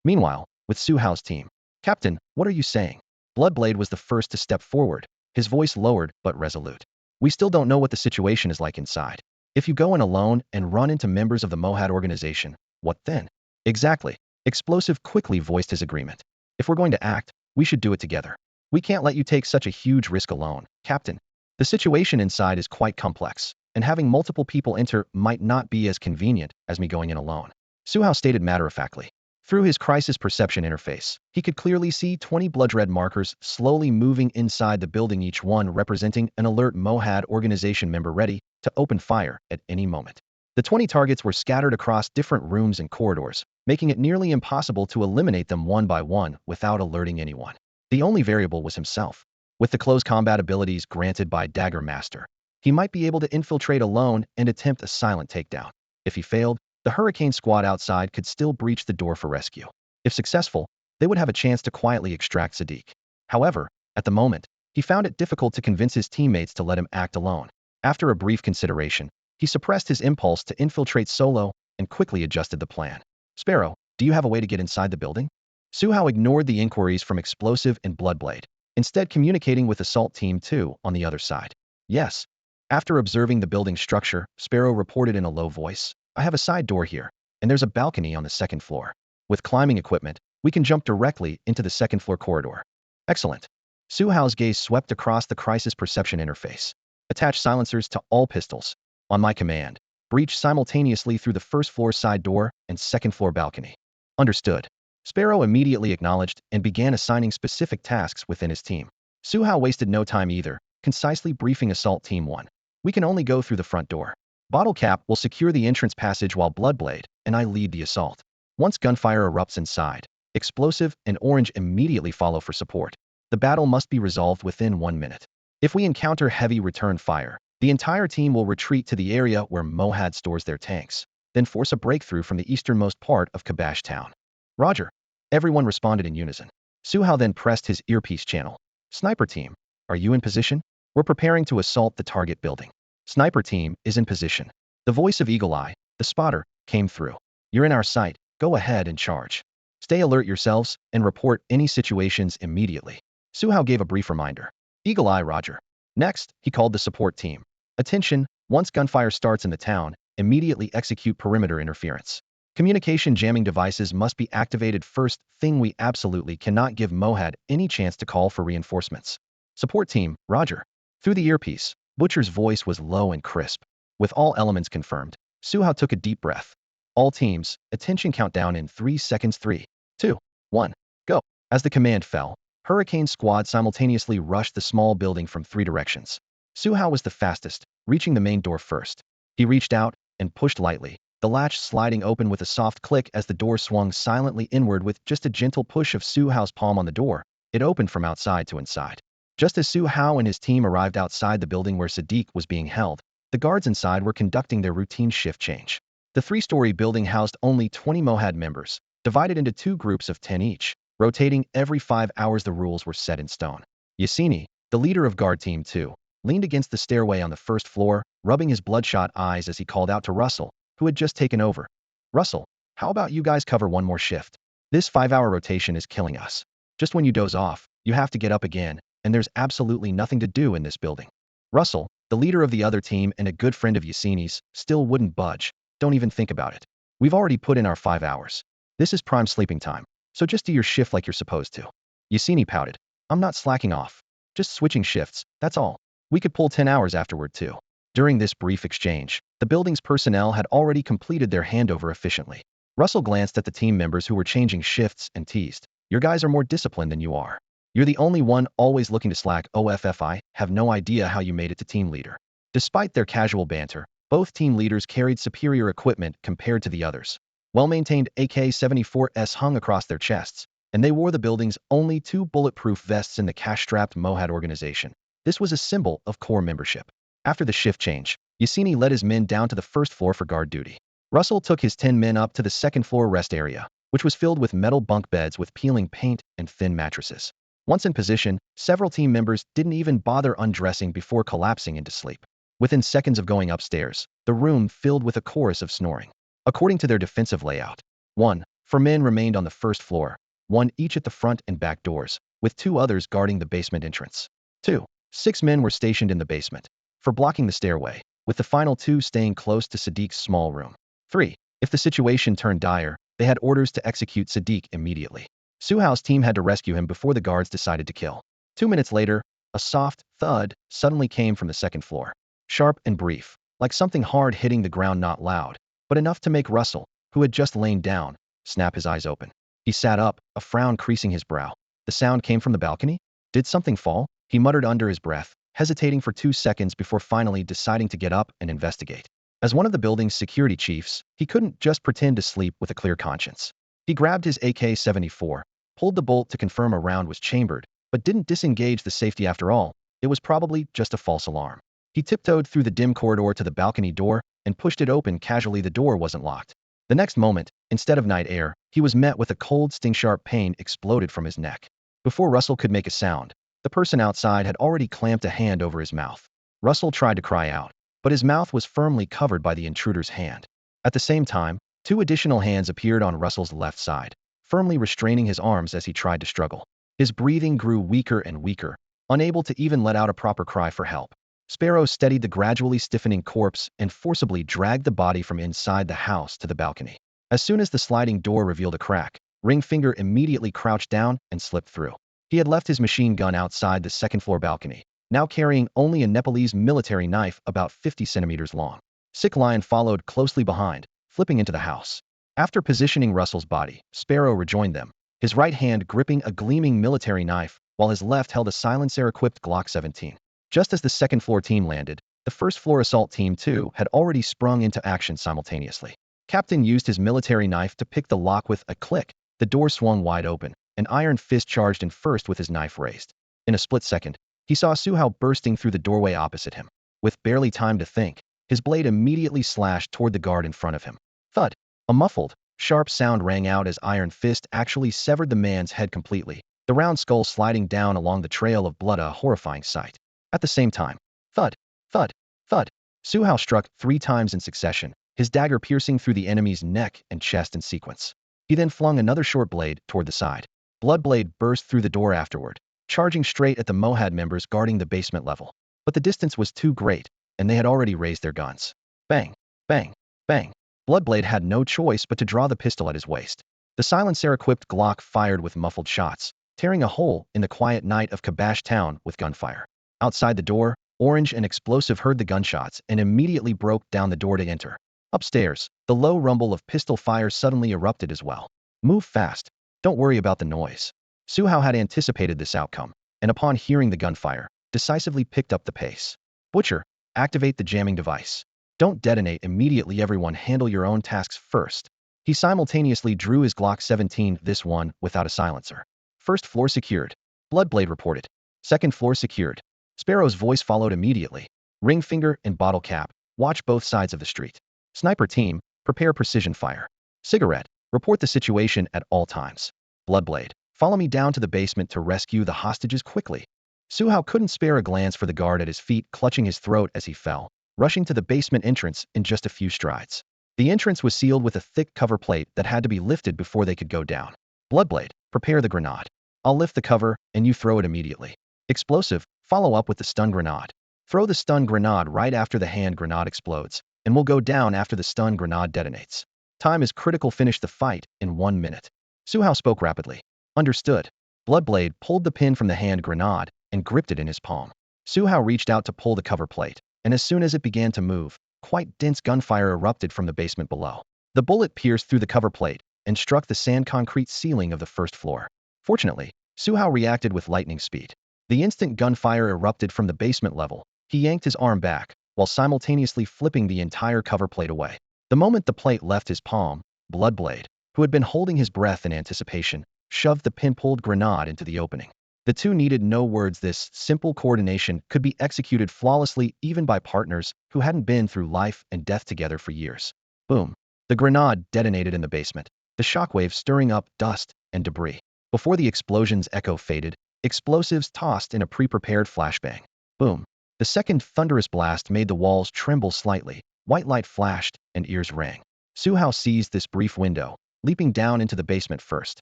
Meanwhile, with Su Hao's team, Captain, what are you saying? Bloodblade was the first to step forward, his voice lowered but resolute. We still don't know what the situation is like inside. If you go in alone and run into members of the Mohad organization, what then? Exactly. Explosive quickly voiced his agreement. If we're going to act, we should do it together. We can't let you take such a huge risk alone, Captain. The situation inside is quite complex, and having multiple people enter might not be as convenient as me going in alone. Su Hao stated matter-of-factly. Through his crisis perception interface, he could clearly see 20 blood-red markers slowly moving inside the building, each one representing an alert Mohad organization member ready to open fire at any moment. The 20 targets were scattered across different rooms and corridors, making it nearly impossible to eliminate them one by one without alerting anyone. The only variable was himself. With the close combat abilities granted by Dagger Master, he might be able to infiltrate alone and attempt a silent takedown. If he failed, the Hurricane squad outside could still breach the door for rescue. If successful, they would have a chance to quietly extract Sadiq. However, at the moment, he found it difficult to convince his teammates to let him act alone. After a brief consideration, he suppressed his impulse to infiltrate solo and quickly adjusted the plan. Sparrow, do you have a way to get inside the building? Su Hao ignored the inquiries from Explosive and Bloodblade, instead communicating with Assault Team 2 on the other side. Yes. After observing the building structure, Sparrow reported in a low voice, I have a side door here, and there's a balcony on the second floor. With climbing equipment, we can jump directly into the second floor corridor. Excellent. Su Hao's gaze swept across the crisis perception interface. Attach silencers to all pistols. On my command, breach simultaneously through the first floor side door and second floor balcony. Understood. Sparrow immediately acknowledged and began assigning specific tasks within his team. Su Hao wasted no time either, concisely briefing Assault Team 1. We can only go through the front door. Bottle Cap will secure the entrance passage while Bloodblade and I lead the assault. Once gunfire erupts inside, Explosive and Orange immediately follow for support. The battle must be resolved within 1 minute. If we encounter heavy return fire, the entire team will retreat to the area where Mohad stores their tanks, then force a breakthrough from the easternmost part of Kabash Town. Roger. Everyone responded in unison. Su Hao then pressed his earpiece channel. Sniper Team, are you in position? We're preparing to assault the target building. Sniper Team is in position. The voice of Eagle Eye, the spotter, came through. You're in our sight. Go ahead and charge. Stay alert yourselves and report any situations immediately. Su Hao gave a brief reminder. Eagle Eye, Roger. Next, he called the support team. Attention, once gunfire starts in the town, immediately execute perimeter interference. Communication jamming devices must be activated first thing. We absolutely cannot give Mohad any chance to call for reinforcements. Support team, Roger. Through the earpiece, Butcher's voice was low and crisp. With all elements confirmed, Su Hao took a deep breath. All teams, attention, countdown in 3 seconds. 3, 2, 1, go. As the command fell, Hurricane squad simultaneously rushed the small building from 3 directions. Su Hao was the fastest, reaching the main door first. He reached out and pushed lightly, the latch sliding open with a soft click as the door swung silently inward. With just a gentle push of Su Hao's palm on the door, it opened from outside to inside. Just as Su Hao and his team arrived outside the building where Sadiq was being held, the guards inside were conducting their routine shift change. The 3-story building housed only 20 Mohad members, divided into 2 groups of 10 each, rotating every 5 hours. The rules were set in stone. Xiweisi, the leader of Guard Team 2, leaned against the stairway on the first floor, rubbing his bloodshot eyes as he called out to Russell, who had just taken over. Russell, how about you guys cover one more shift? This 5-hour rotation is killing us. Just when you doze off, you have to get up again, and there's absolutely nothing to do in this building. Russell, the leader of the other team and a good friend of Xiweisi's, still wouldn't budge. Don't even think about it. We've already put in our 5 hours. This is prime sleeping time, so just do your shift like you're supposed to. Xiweisi pouted. I'm not slacking off. Just switching shifts, that's all. We could pull 10 hours afterward too. During this brief exchange, the building's personnel had already completed their handover efficiently. Russell glanced at the team members who were changing shifts and teased. Your guys are more disciplined than you are. You're the only one always looking to slack. OFFI have no idea how you made it to team leader. Despite their casual banter, both team leaders carried superior equipment compared to the others. Well-maintained AK-74s hung across their chests, and they wore the building's only 2 bulletproof vests in the cash-strapped Mohad organization. This was a symbol of core membership. After the shift change, Xiweisi led his men down to the first floor for guard duty. Russell took his 10 men up to the second floor rest area, which was filled with metal bunk beds with peeling paint and thin mattresses. Once in position, several team members didn't even bother undressing before collapsing into sleep. Within seconds of going upstairs, the room filled with a chorus of snoring. According to their defensive layout, 1, 4 men remained on the first floor, 1 each at the front and back doors, with 2 others guarding the basement entrance. 2, 6 men were stationed in the basement, for blocking the stairway, with the final 2 staying close to Sadiq's small room. 3, if the situation turned dire, they had orders to execute Sadiq immediately. Su Hao's team had to rescue him before the guards decided to kill. 2 minutes later, a soft thud suddenly came from the second floor. Sharp and brief, like something hard hitting the ground, not loud, but enough to make Russell, who had just lain down, snap his eyes open. He sat up, a frown creasing his brow. The sound came from the balcony? Did something fall? He muttered under his breath, hesitating for 2 seconds before finally deciding to get up and investigate. As one of the building's security chiefs, he couldn't just pretend to sleep with a clear conscience. He grabbed his AK-74, pulled the bolt to confirm a round was chambered, but didn't disengage the safety after all. It was probably just a false alarm. He tiptoed through the dim corridor to the balcony door and pushed it open casually. The door wasn't locked. The next moment, instead of night air, he was met with a cold, sting-sharp pain exploded from his neck. Before Russell could make a sound, the person outside had already clamped a hand over his mouth. Russell tried to cry out, but his mouth was firmly covered by the intruder's hand. At the same time, two additional hands appeared on Russell's left side, firmly restraining his arms as he tried to struggle. His breathing grew weaker and weaker, unable to even let out a proper cry for help. Sparrow steadied the gradually stiffening corpse and forcibly dragged the body from inside the house to the balcony. As soon as the sliding door revealed a crack, Ringfinger immediately crouched down and slipped through. He had left his machine gun outside the second-floor balcony, now carrying only a Nepalese military knife about 50 centimeters long. Sick Lion followed closely behind, flipping into the house. After positioning Russell's body, Sparrow rejoined them, his right hand gripping a gleaming military knife, while his left held a silencer-equipped Glock 17. Just as the second-floor team landed, the first-floor assault team too had already sprung into action simultaneously. Captain used his military knife to pick the lock. With a click, the door swung wide open. An iron fist charged in first with his knife raised. In a split second, he saw Su Hao bursting through the doorway opposite him. With barely time to think, his blade immediately slashed toward the guard in front of him. Thud! A muffled, sharp sound rang out as Iron Fist actually severed the man's head completely, the round skull sliding down along the trail of blood, a horrifying sight. At the same time, thud, thud, thud, Su Hao struck 3 times in succession, his dagger piercing through the enemy's neck and chest in sequence. He then flung another short blade toward the side. Bloodblade burst through the door afterward, charging straight at the Mohad members guarding the basement level. But the distance was too great, and they had already raised their guns. Bang, bang, bang. Bloodblade had no choice but to draw the pistol at his waist. The silencer-equipped Glock fired with muffled shots, tearing a hole in the quiet night of Kabash town with gunfire. Outside the door, Orange and Explosive heard the gunshots and immediately broke down the door to enter. Upstairs, the low rumble of pistol fire suddenly erupted as well. Move fast. Don't worry about the noise. Su Hao had anticipated this outcome, and upon hearing the gunfire, decisively picked up the pace. Butcher, activate the jamming device. Don't detonate immediately. Everyone handle your own tasks first. He simultaneously drew his Glock 17, this one without a silencer. First floor secured. Bloodblade reported. Second floor secured. Sparrow's voice followed immediately. Ringfinger and Bottle Cap, watch both sides of the street. Sniper team, prepare precision fire. Cigarette, report the situation at all times. Bloodblade, follow me down to the basement to rescue the hostages quickly. Su Hao couldn't spare a glance for the guard at his feet clutching his throat as he fell, rushing to the basement entrance in just a few strides. The entrance was sealed with a thick cover plate that had to be lifted before they could go down. Bloodblade, prepare the grenade. I'll lift the cover, and you throw it immediately. Explosive, follow up with the stun grenade. Throw the stun grenade right after the hand grenade explodes, and we'll go down after the stun grenade detonates. Time is critical. Finish the fight in 1 minute. Su Hao spoke rapidly. Understood. Bloodblade pulled the pin from the hand grenade and gripped it in his palm. Su Hao reached out to pull the cover plate, and as soon as it began to move, quite dense gunfire erupted from the basement below. The bullet pierced through the cover plate and struck the sand-concrete ceiling of the first floor. Fortunately, Su Hao reacted with lightning speed. The instant gunfire erupted from the basement level, he yanked his arm back, while simultaneously flipping the entire cover plate away. The moment the plate left his palm, Bloodblade, who had been holding his breath in anticipation, shoved the pin-pulled grenade into the opening. The two needed no words. This simple coordination could be executed flawlessly even by partners who hadn't been through life and death together for years. Boom. The grenade detonated in the basement, the shockwave stirring up dust and debris. Before the explosion's echo faded, explosives tossed in a pre-prepared flashbang. Boom. The second thunderous blast made the walls tremble slightly, white light flashed, and ears rang. Su Hao seized this brief window, leaping down into the basement first.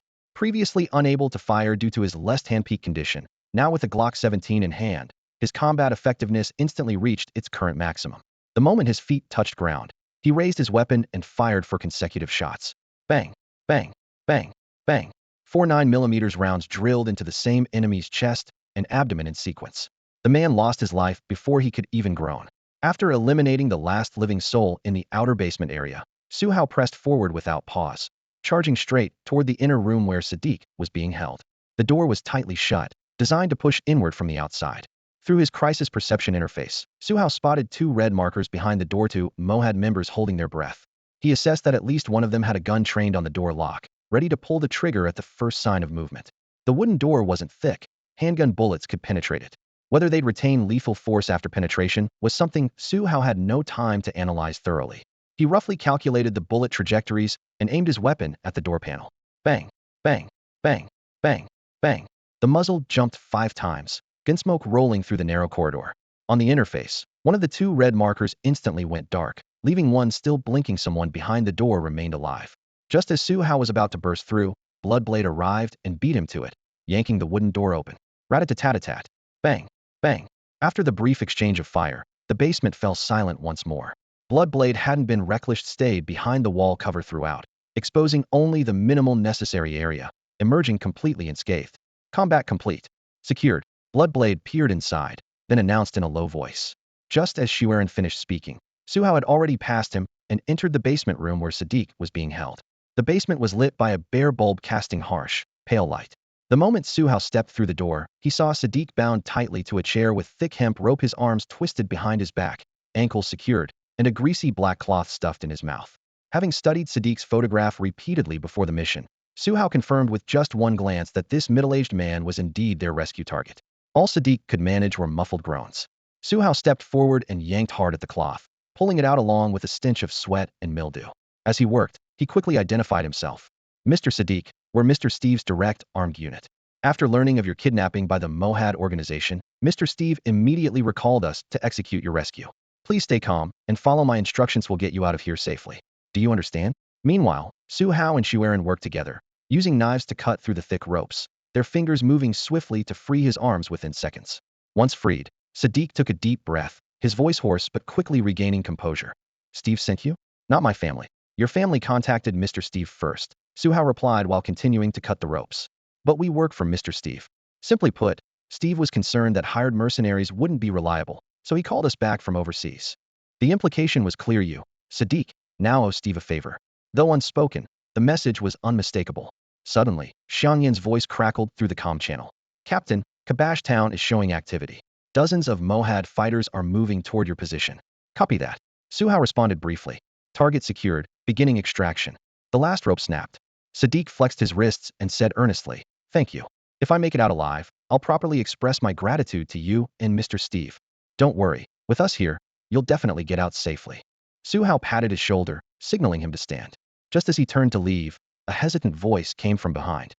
Previously unable to fire due to his left-hand peak condition, now with a Glock 17 in hand, his combat effectiveness instantly reached its current maximum. The moment his feet touched ground, he raised his weapon and fired 4 consecutive shots. Bang, bang, bang, bang. 4 9mm rounds drilled into the same enemy's chest and abdomen in sequence. The man lost his life before he could even groan. After eliminating the last living soul in the outer basement area, Su Hao pressed forward without pause, charging straight toward the inner room where Sadiq was being held. The door was tightly shut, designed to push inward from the outside. Through his crisis perception interface, Su Hao spotted 2 red markers behind the door, 2 Mohad members holding their breath. He assessed that at least one of them had a gun trained on the door lock, ready to pull the trigger at the first sign of movement. The wooden door wasn't thick. Handgun bullets could penetrate it. Whether they'd retain lethal force after penetration was something Su Hao had no time to analyze thoroughly. He roughly calculated the bullet trajectories and aimed his weapon at the door panel. Bang, bang, bang, bang, bang. The muzzle jumped 5 times, gunsmoke rolling through the narrow corridor. On the interface, one of the 2 red markers instantly went dark, leaving one still blinking. Someone behind the door remained alive. Just as Su Hao was about to burst through, Bloodblade arrived and beat him to it, yanking the wooden door open. Rat-a-tat-tat-tat. Bang, bang. After the brief exchange of fire, the basement fell silent once more. Bloodblade hadn't been reckless, stayed behind the wall cover throughout, exposing only the minimal necessary area, emerging completely unscathed. Combat complete. Secured. Bloodblade peered inside, then announced in a low voice. Just as Xueren finished speaking, Su Hao had already passed him and entered the basement room where Sadiq was being held. The basement was lit by a bare bulb casting harsh, pale light. The moment Su Hao stepped through the door, he saw Sadiq bound tightly to a chair with thick hemp rope, his arms twisted behind his back, ankles secured, and a greasy black cloth stuffed in his mouth. Having studied Sadiq's photograph repeatedly before the mission, Su Hao confirmed with just one glance that this middle-aged man was indeed their rescue target. All Sadiq could manage were muffled groans. Su Hao stepped forward and yanked hard at the cloth, pulling it out along with a stench of sweat and mildew. As he worked, he quickly identified himself. Mr. Sadiq, we're Mr. Steve's direct armed unit. After learning of your kidnapping by the Mohad organization, Mr. Steve immediately recalled us to execute your rescue. Please stay calm and follow my instructions. Will get you out of here safely. Do you understand? Meanwhile, Su Hao and Xueren worked together, using knives to cut through the thick ropes, their fingers moving swiftly to free his arms within seconds. Once freed, Sadiq took a deep breath, his voice hoarse but quickly regaining composure. Steve sent you? Not my family. Your family contacted Mr. Steve first, Su Hao replied while continuing to cut the ropes. But we work for Mr. Steve. Simply put, Steve was concerned that hired mercenaries wouldn't be reliable, so he called us back from overseas. The implication was clear: you, Sadiq, now owe Steve a favor. Though unspoken, the message was unmistakable. Suddenly, Xianyan's voice crackled through the comm channel. Captain, Kabash Town is showing activity. Dozens of Mohad fighters are moving toward your position. Copy that. Su Hao responded briefly. Target secured, beginning extraction. The last rope snapped. Sadiq flexed his wrists and said earnestly, thank you. If I make it out alive, I'll properly express my gratitude to you and Mr. Steve. Don't worry, with us here, you'll definitely get out safely. Su Hao patted his shoulder, signaling him to stand. Just as he turned to leave, a hesitant voice came from behind.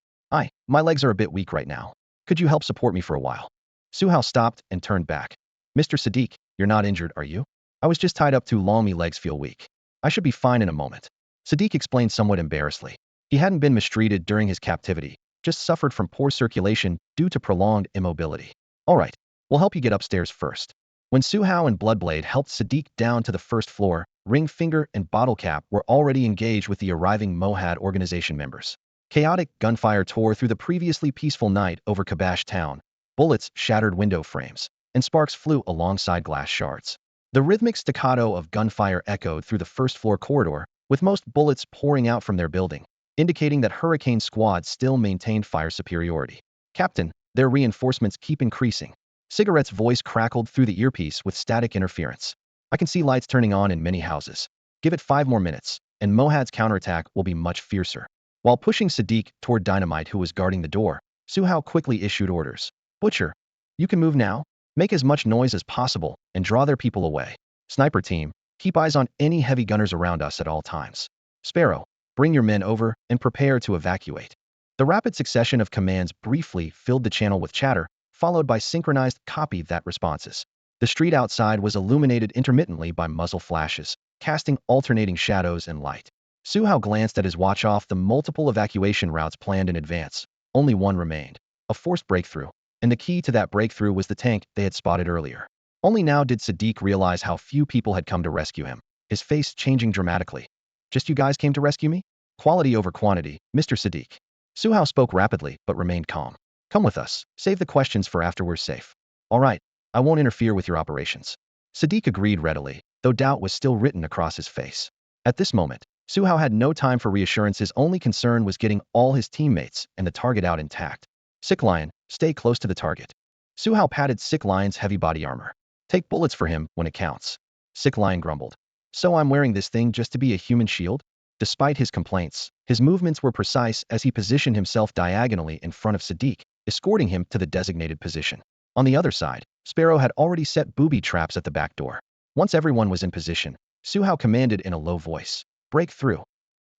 My legs are a bit weak right now. Could you help support me for a while? Su Hao stopped and turned back. Mr. Sadiq, you're not injured, are you? I was just tied up too long, me legs feel weak. I should be fine in a moment. Sadiq explained somewhat embarrassedly. He hadn't been mistreated during his captivity, just suffered from poor circulation due to prolonged immobility. All right, we'll help you get upstairs first. When Su Hao and Bloodblade helped Sadiq down to the first floor, Ringfinger and Bottlecap were already engaged with the arriving Mohad organization members. Chaotic gunfire tore through the previously peaceful night over Kabash Town. Bullets shattered window frames, and sparks flew alongside glass shards. The rhythmic staccato of gunfire echoed through the first-floor corridor, with most bullets pouring out from their building, indicating that Hurricane Squad still maintained fire superiority. Captain, their reinforcements keep increasing. Cigarette's voice crackled through the earpiece with static interference. I can see lights turning on in many houses. Give it 5 more minutes, and Mohad's counterattack will be much fiercer. While pushing Sadiq toward Dynamite, who was guarding the door, Su Hao quickly issued orders. Butcher, you can move now. Make as much noise as possible and draw their people away. Sniper team, keep eyes on any heavy gunners around us at all times. Sparrow, bring your men over and prepare to evacuate. The rapid succession of commands briefly filled the channel with chatter, followed by synchronized copy that responses. The street outside was illuminated intermittently by muzzle flashes, casting alternating shadows and light. Su Hao glanced at his watch. Off the multiple evacuation routes planned in advance, only one remained, a forced breakthrough, and the key to that breakthrough was the tank they had spotted earlier. Only now did Sadiq realize how few people had come to rescue him, his face changing dramatically. Just you guys came to rescue me? Quality over quantity, Mr. Sadiq. Su Hao spoke rapidly but remained calm. Come with us, save the questions for after we're safe. All right, I won't interfere with your operations. Sadiq agreed readily, though doubt was still written across his face. At this moment, Su Hao had no time for reassurance. His only concern was getting all his teammates and the target out intact. Sick Lion, stay close to the target. Su Hao patted Sick Lion's heavy body armor. Take bullets for him when it counts. Sick Lion grumbled. So I'm wearing this thing just to be a human shield? Despite his complaints, his movements were precise as he positioned himself diagonally in front of Sadiq, escorting him to the designated position. On the other side, Sparrow had already set booby traps at the back door. Once everyone was in position, Su Hao commanded in a low voice, "Break through."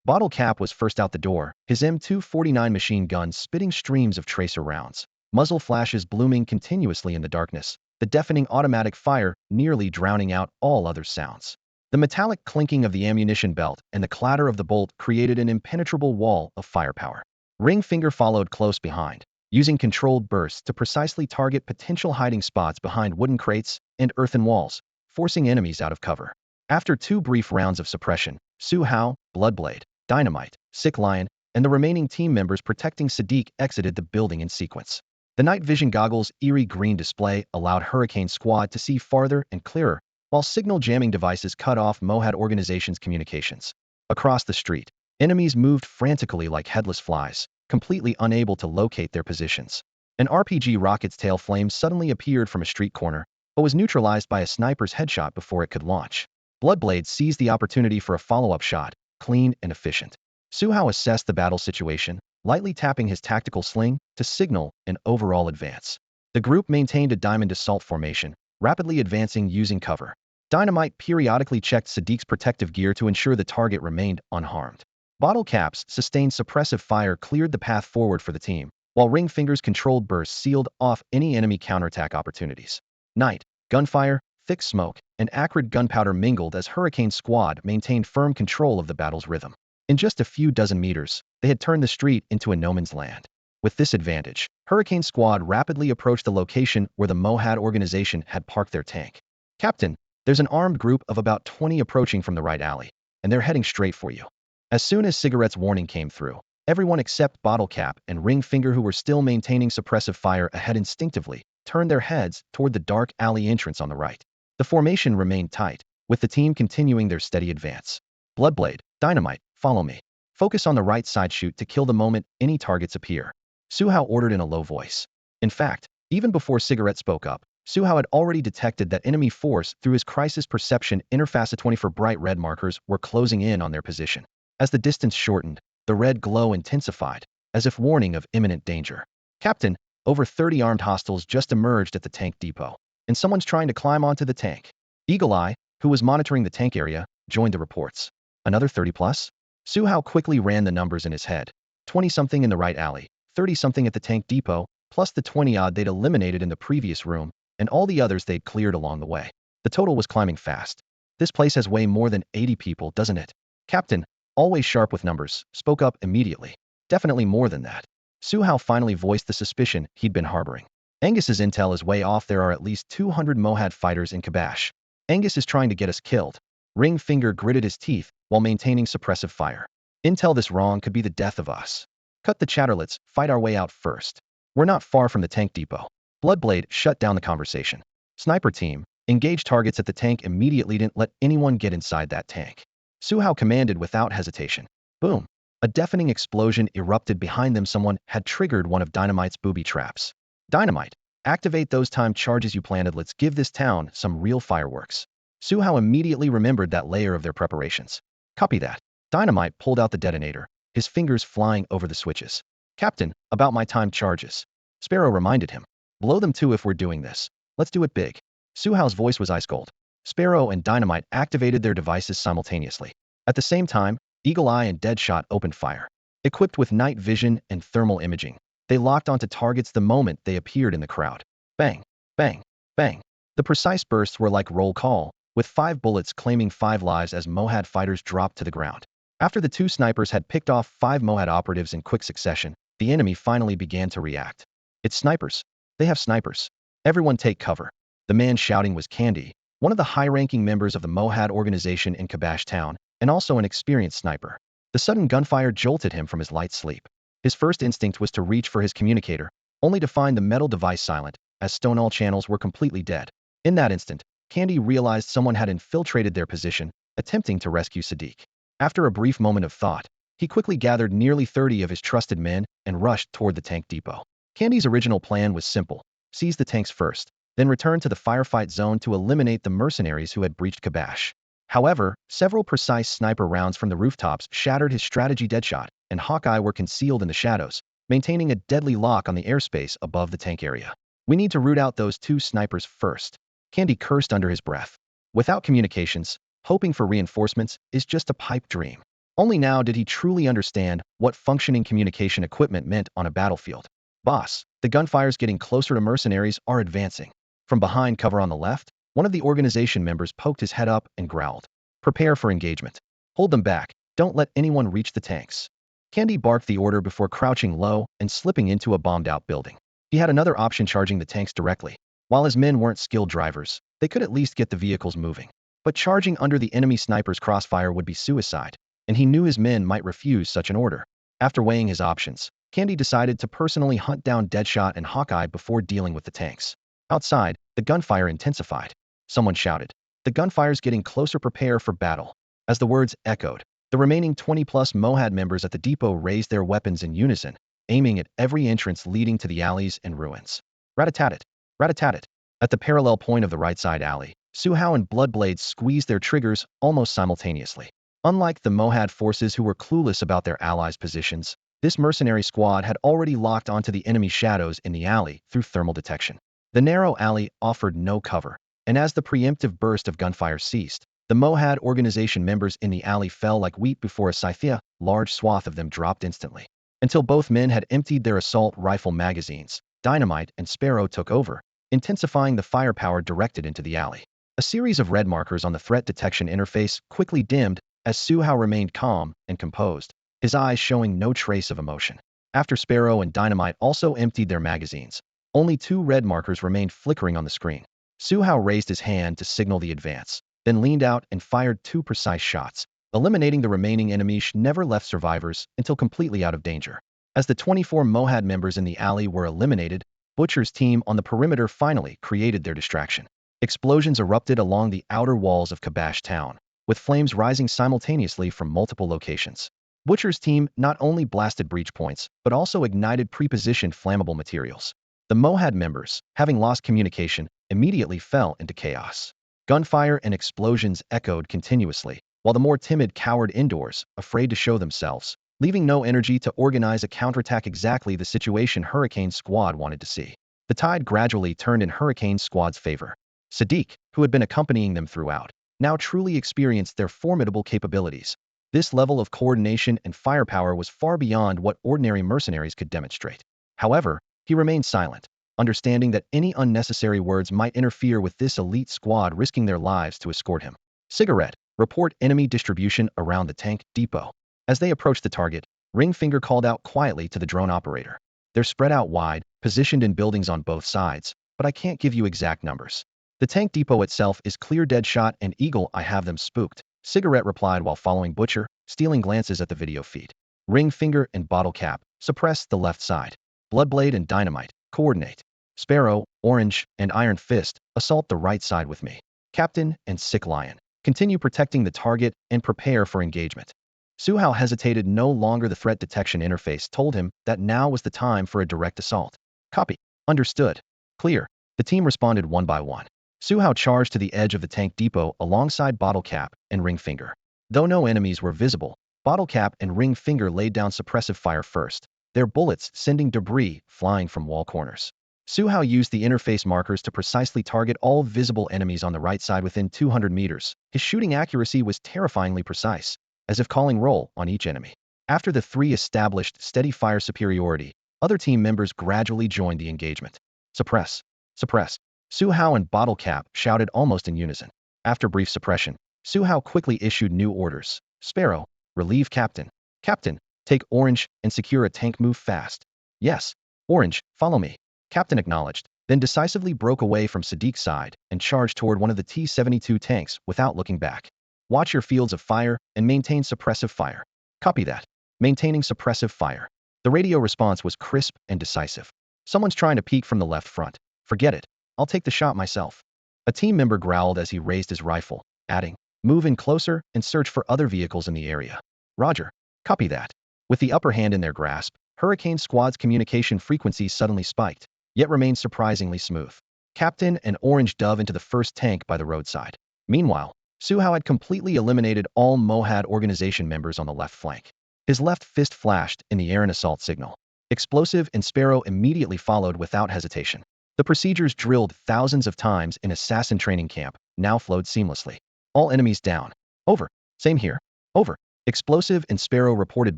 Bottle Cap was first out the door, his M249 machine gun spitting streams of tracer rounds, muzzle flashes blooming continuously in the darkness, the deafening automatic fire nearly drowning out all other sounds. The metallic clinking of the ammunition belt and the clatter of the bolt created an impenetrable wall of firepower. Ringfinger followed close behind, using controlled bursts to precisely target potential hiding spots behind wooden crates and earthen walls, forcing enemies out of cover. After 2 brief rounds of suppression, Su Hao, Bloodblade, Dynamite, Sick Lion, and the remaining team members protecting Sadiq exited the building in sequence. The night vision goggles' eerie green display allowed Hurricane Squad to see farther and clearer, while signal jamming devices cut off Mohad Organization's communications. Across the street, enemies moved frantically like headless flies, completely unable to locate their positions. An RPG rocket's tail flame suddenly appeared from a street corner, but was neutralized by a sniper's headshot before it could launch. Bloodblade seized the opportunity for a follow-up shot, clean and efficient. Su Hao assessed the battle situation, lightly tapping his tactical sling to signal an overall advance. The group maintained a diamond assault formation, rapidly advancing using cover. Dynamite periodically checked Sadiq's protective gear to ensure the target remained unharmed. Bottle Cap's sustained suppressive fire cleared the path forward for the team, while Ringfinger's controlled burst sealed off any enemy counterattack opportunities. Night, gunfire, thick smoke, and acrid gunpowder mingled as Hurricane Squad maintained firm control of the battle's rhythm. In just a few dozen meters, they had turned the street into a no man's land. With this advantage, Hurricane Squad rapidly approached the location where the Mohad Organization had parked their tank. "Captain, there's an armed group of about 20 approaching from the right alley, and they're heading straight for you." As soon as Cigarette's warning came through, everyone except Bottle Cap and Ringfinger, who were still maintaining suppressive fire ahead instinctively, turned their heads toward the dark alley entrance on the right. The formation remained tight, with the team continuing their steady advance. Bloodblade, Dynamite, follow me. Focus on the right side, shoot to kill the moment any targets appear. Su Hao ordered in a low voice. In fact, even before Cigarette spoke up, Su Hao had already detected that enemy force through his crisis perception interface. 24 bright red markers were closing in on their position. As the distance shortened, the red glow intensified, as if warning of imminent danger. "Captain, over 30 armed hostiles just emerged at the tank depot, and someone's trying to climb onto the tank." Eagle Eye, who was monitoring the tank area, joined the reports. "Another 30 plus?" Su Hao quickly ran the numbers in his head. 20-something in the right alley, 30-something at the tank depot, plus the 20-odd they'd eliminated in the previous room, and all the others they'd cleared along the way. The total was climbing fast. "This place has way more than 80 people, doesn't it?" "Captain, always sharp with numbers, spoke up immediately. "Definitely more than that." Su Hao finally voiced the suspicion he'd been harboring. "Angus's intel is way off. There are at least 200 Mohad fighters in Kabash. Angus is trying to get us killed." Ringfinger gritted his teeth while maintaining suppressive fire. "Intel this wrong could be the death of us. Cut the chatter, let's fight our way out first. We're not far from the tank depot." Bloodblade shut down the conversation. "Sniper team, engage targets at the tank immediately. Didn't let anyone get inside that tank." Su Hao commanded without hesitation. Boom! A deafening explosion erupted behind them. Someone had triggered one of Dynamite's booby traps. "Dynamite, activate those timed charges you planted. Let's give this town some real fireworks." Su Hao immediately remembered that layer of their preparations. "Copy that." Dynamite pulled out the detonator, his fingers flying over the switches. "Captain, about my timed charges." Sparrow reminded him. "Blow them too if we're doing this. Let's do it big." Su Hao's voice was ice cold. Sparrow and Dynamite activated their devices simultaneously. At the same time, Eagle Eye and Deadshot opened fire. Equipped with night vision and thermal imaging, they locked onto targets the moment they appeared in the crowd. Bang, bang, bang. The precise bursts were like roll call, with 5 bullets claiming 5 lives as Mohad fighters dropped to the ground. After the 2 snipers had picked off 5 Mohad operatives in quick succession, the enemy finally began to react. "It's snipers. They have snipers. Everyone take cover." The man shouting was Candy, one of the high-ranking members of the Mohad organization in Kabash town, and also an experienced sniper. The sudden gunfire jolted him from his light sleep. His first instinct was to reach for his communicator, only to find the metal device silent, as all channels were completely dead. In that instant, Candy realized someone had infiltrated their position, attempting to rescue Sadiq. After a brief moment of thought, he quickly gathered nearly 30 of his trusted men and rushed toward the tank depot. Candy's original plan was simple: seize the tanks first, then return to the firefight zone to eliminate the mercenaries who had breached Kabash. However, several precise sniper rounds from the rooftops shattered his strategy deadshot, and Hawkeye were concealed in the shadows, maintaining a deadly lock on the airspace above the tank area. We need to root out those two snipers first. Candy cursed under his breath. Without communications, hoping for reinforcements is just a pipe dream. Only now did he truly understand what functioning communication equipment meant on a battlefield. Boss, the gunfire's getting closer to mercenaries are advancing. From behind cover on the left, one of the organization members poked his head up and growled. Prepare for engagement. Hold them back. Don't let anyone reach the tanks. Candy barked the order before crouching low and slipping into a bombed-out building. He had another option, charging the tanks directly. While his men weren't skilled drivers, they could at least get the vehicles moving. But charging under the enemy sniper's crossfire would be suicide, and he knew his men might refuse such an order. After weighing his options, Candy decided to personally hunt down Deadshot and Hawkeye before dealing with the tanks. Outside, the gunfire intensified. Someone shouted, "The gunfire's getting closer, prepare for battle." As the words echoed, the remaining 20-plus Mohad members at the depot raised their weapons in unison, aiming at every entrance leading to the alleys and ruins. Rat-a-tat-tat, rat-a-tat-tat. At the parallel point of the right side alley, Su Hao and Bloodblade squeezed their triggers almost simultaneously. Unlike the Mohad forces who were clueless about their allies' positions, this mercenary squad had already locked onto the enemy shadows in the alley through thermal detection. The narrow alley offered no cover, and as the preemptive burst of gunfire ceased, the Mohad organization members in the alley fell like wheat before a scythe. Large swath of them dropped instantly. Until both men had emptied their assault rifle magazines, Dynamite and Sparrow took over, intensifying the firepower directed into the alley. A series of red markers on the threat detection interface quickly dimmed as Su Hao remained calm and composed, his eyes showing no trace of emotion. After Sparrow and Dynamite also emptied their magazines, only 2 red markers remained flickering on the screen. Su Hao raised his hand to signal the advance, then leaned out and fired 2 precise shots, eliminating the remaining enemies. Never left survivors until completely out of danger. As the 24 Mohad members in the alley were eliminated, Butcher's team on the perimeter finally created their distraction. Explosions erupted along the outer walls of Kabash town, with flames rising simultaneously from multiple locations. Butcher's team not only blasted breach points, but also ignited pre-positioned flammable materials. The Mohad members, having lost communication, immediately fell into chaos. Gunfire and explosions echoed continuously, while the more timid cowered indoors, afraid to show themselves, leaving no energy to organize a counterattack. Exactly the situation Hurricane Squad wanted to see. The tide gradually turned in Hurricane Squad's favor. Sadiq, who had been accompanying them throughout, now truly experienced their formidable capabilities. This level of coordination and firepower was far beyond what ordinary mercenaries could demonstrate. However, he remained silent, understanding that any unnecessary words might interfere with this elite squad risking their lives to escort him. Cigarette, report enemy distribution around the tank depot. As they approached the target, Ringfinger called out quietly to the drone operator. They're spread out wide, positioned in buildings on both sides, but I can't give you exact numbers. The tank depot itself is clear. Deadshot and Eagle, I have them spooked, Cigarette replied while following Butcher, stealing glances at the video feed. Ringfinger and Bottlecap, suppress the left side. Bloodblade and Dynamite, coordinate. Sparrow, Orange, and Iron Fist, assault the right side with me. Captain and Sick Lion, continue protecting the target and prepare for engagement. Su Hao hesitated no longer. The threat detection interface told him that now was the time for a direct assault. Copy. Understood. Clear. The team responded one by one. Su Hao charged to the edge of the tank depot alongside Bottlecap and Ringfinger. Though no enemies were visible, Bottlecap and Ringfinger laid down suppressive fire first, their bullets sending debris flying from wall corners. Su Hao used the interface markers to precisely target all visible enemies on the right side within 200 meters. His shooting accuracy was terrifyingly precise, as if calling roll on each enemy. After the 3 established steady fire superiority, other team members gradually joined the engagement. Suppress. Suppress. Su Hao and Bottlecap shouted almost in unison. After brief suppression, Su Hao quickly issued new orders. Sparrow, relieve Captain. Captain, take Orange and secure a tank. Move fast. Yes. Orange, follow me. Captain acknowledged, then decisively broke away from Sadiq's side and charged toward one of the T-72 tanks without looking back. Watch your fields of fire and maintain suppressive fire. Copy that. Maintaining suppressive fire. The radio response was crisp and decisive. Someone's trying to peek from the left front. Forget it. I'll take the shot myself. A team member growled as he raised his rifle, adding, move in closer and search for other vehicles in the area. Roger. Copy that. With the upper hand in their grasp, Hurricane Squad's communication frequency suddenly spiked. yet remained surprisingly smooth. Captain and Orange dove into the first tank by the roadside. Meanwhile, Su Hao had completely eliminated all Mohad organization members on the left flank. His left fist flashed in the air an assault signal. Explosive and Sparrow immediately followed without hesitation. The procedures drilled thousands of times in assassin training camp now flowed seamlessly. All enemies down. Over. Same here. Over. Explosive and Sparrow reported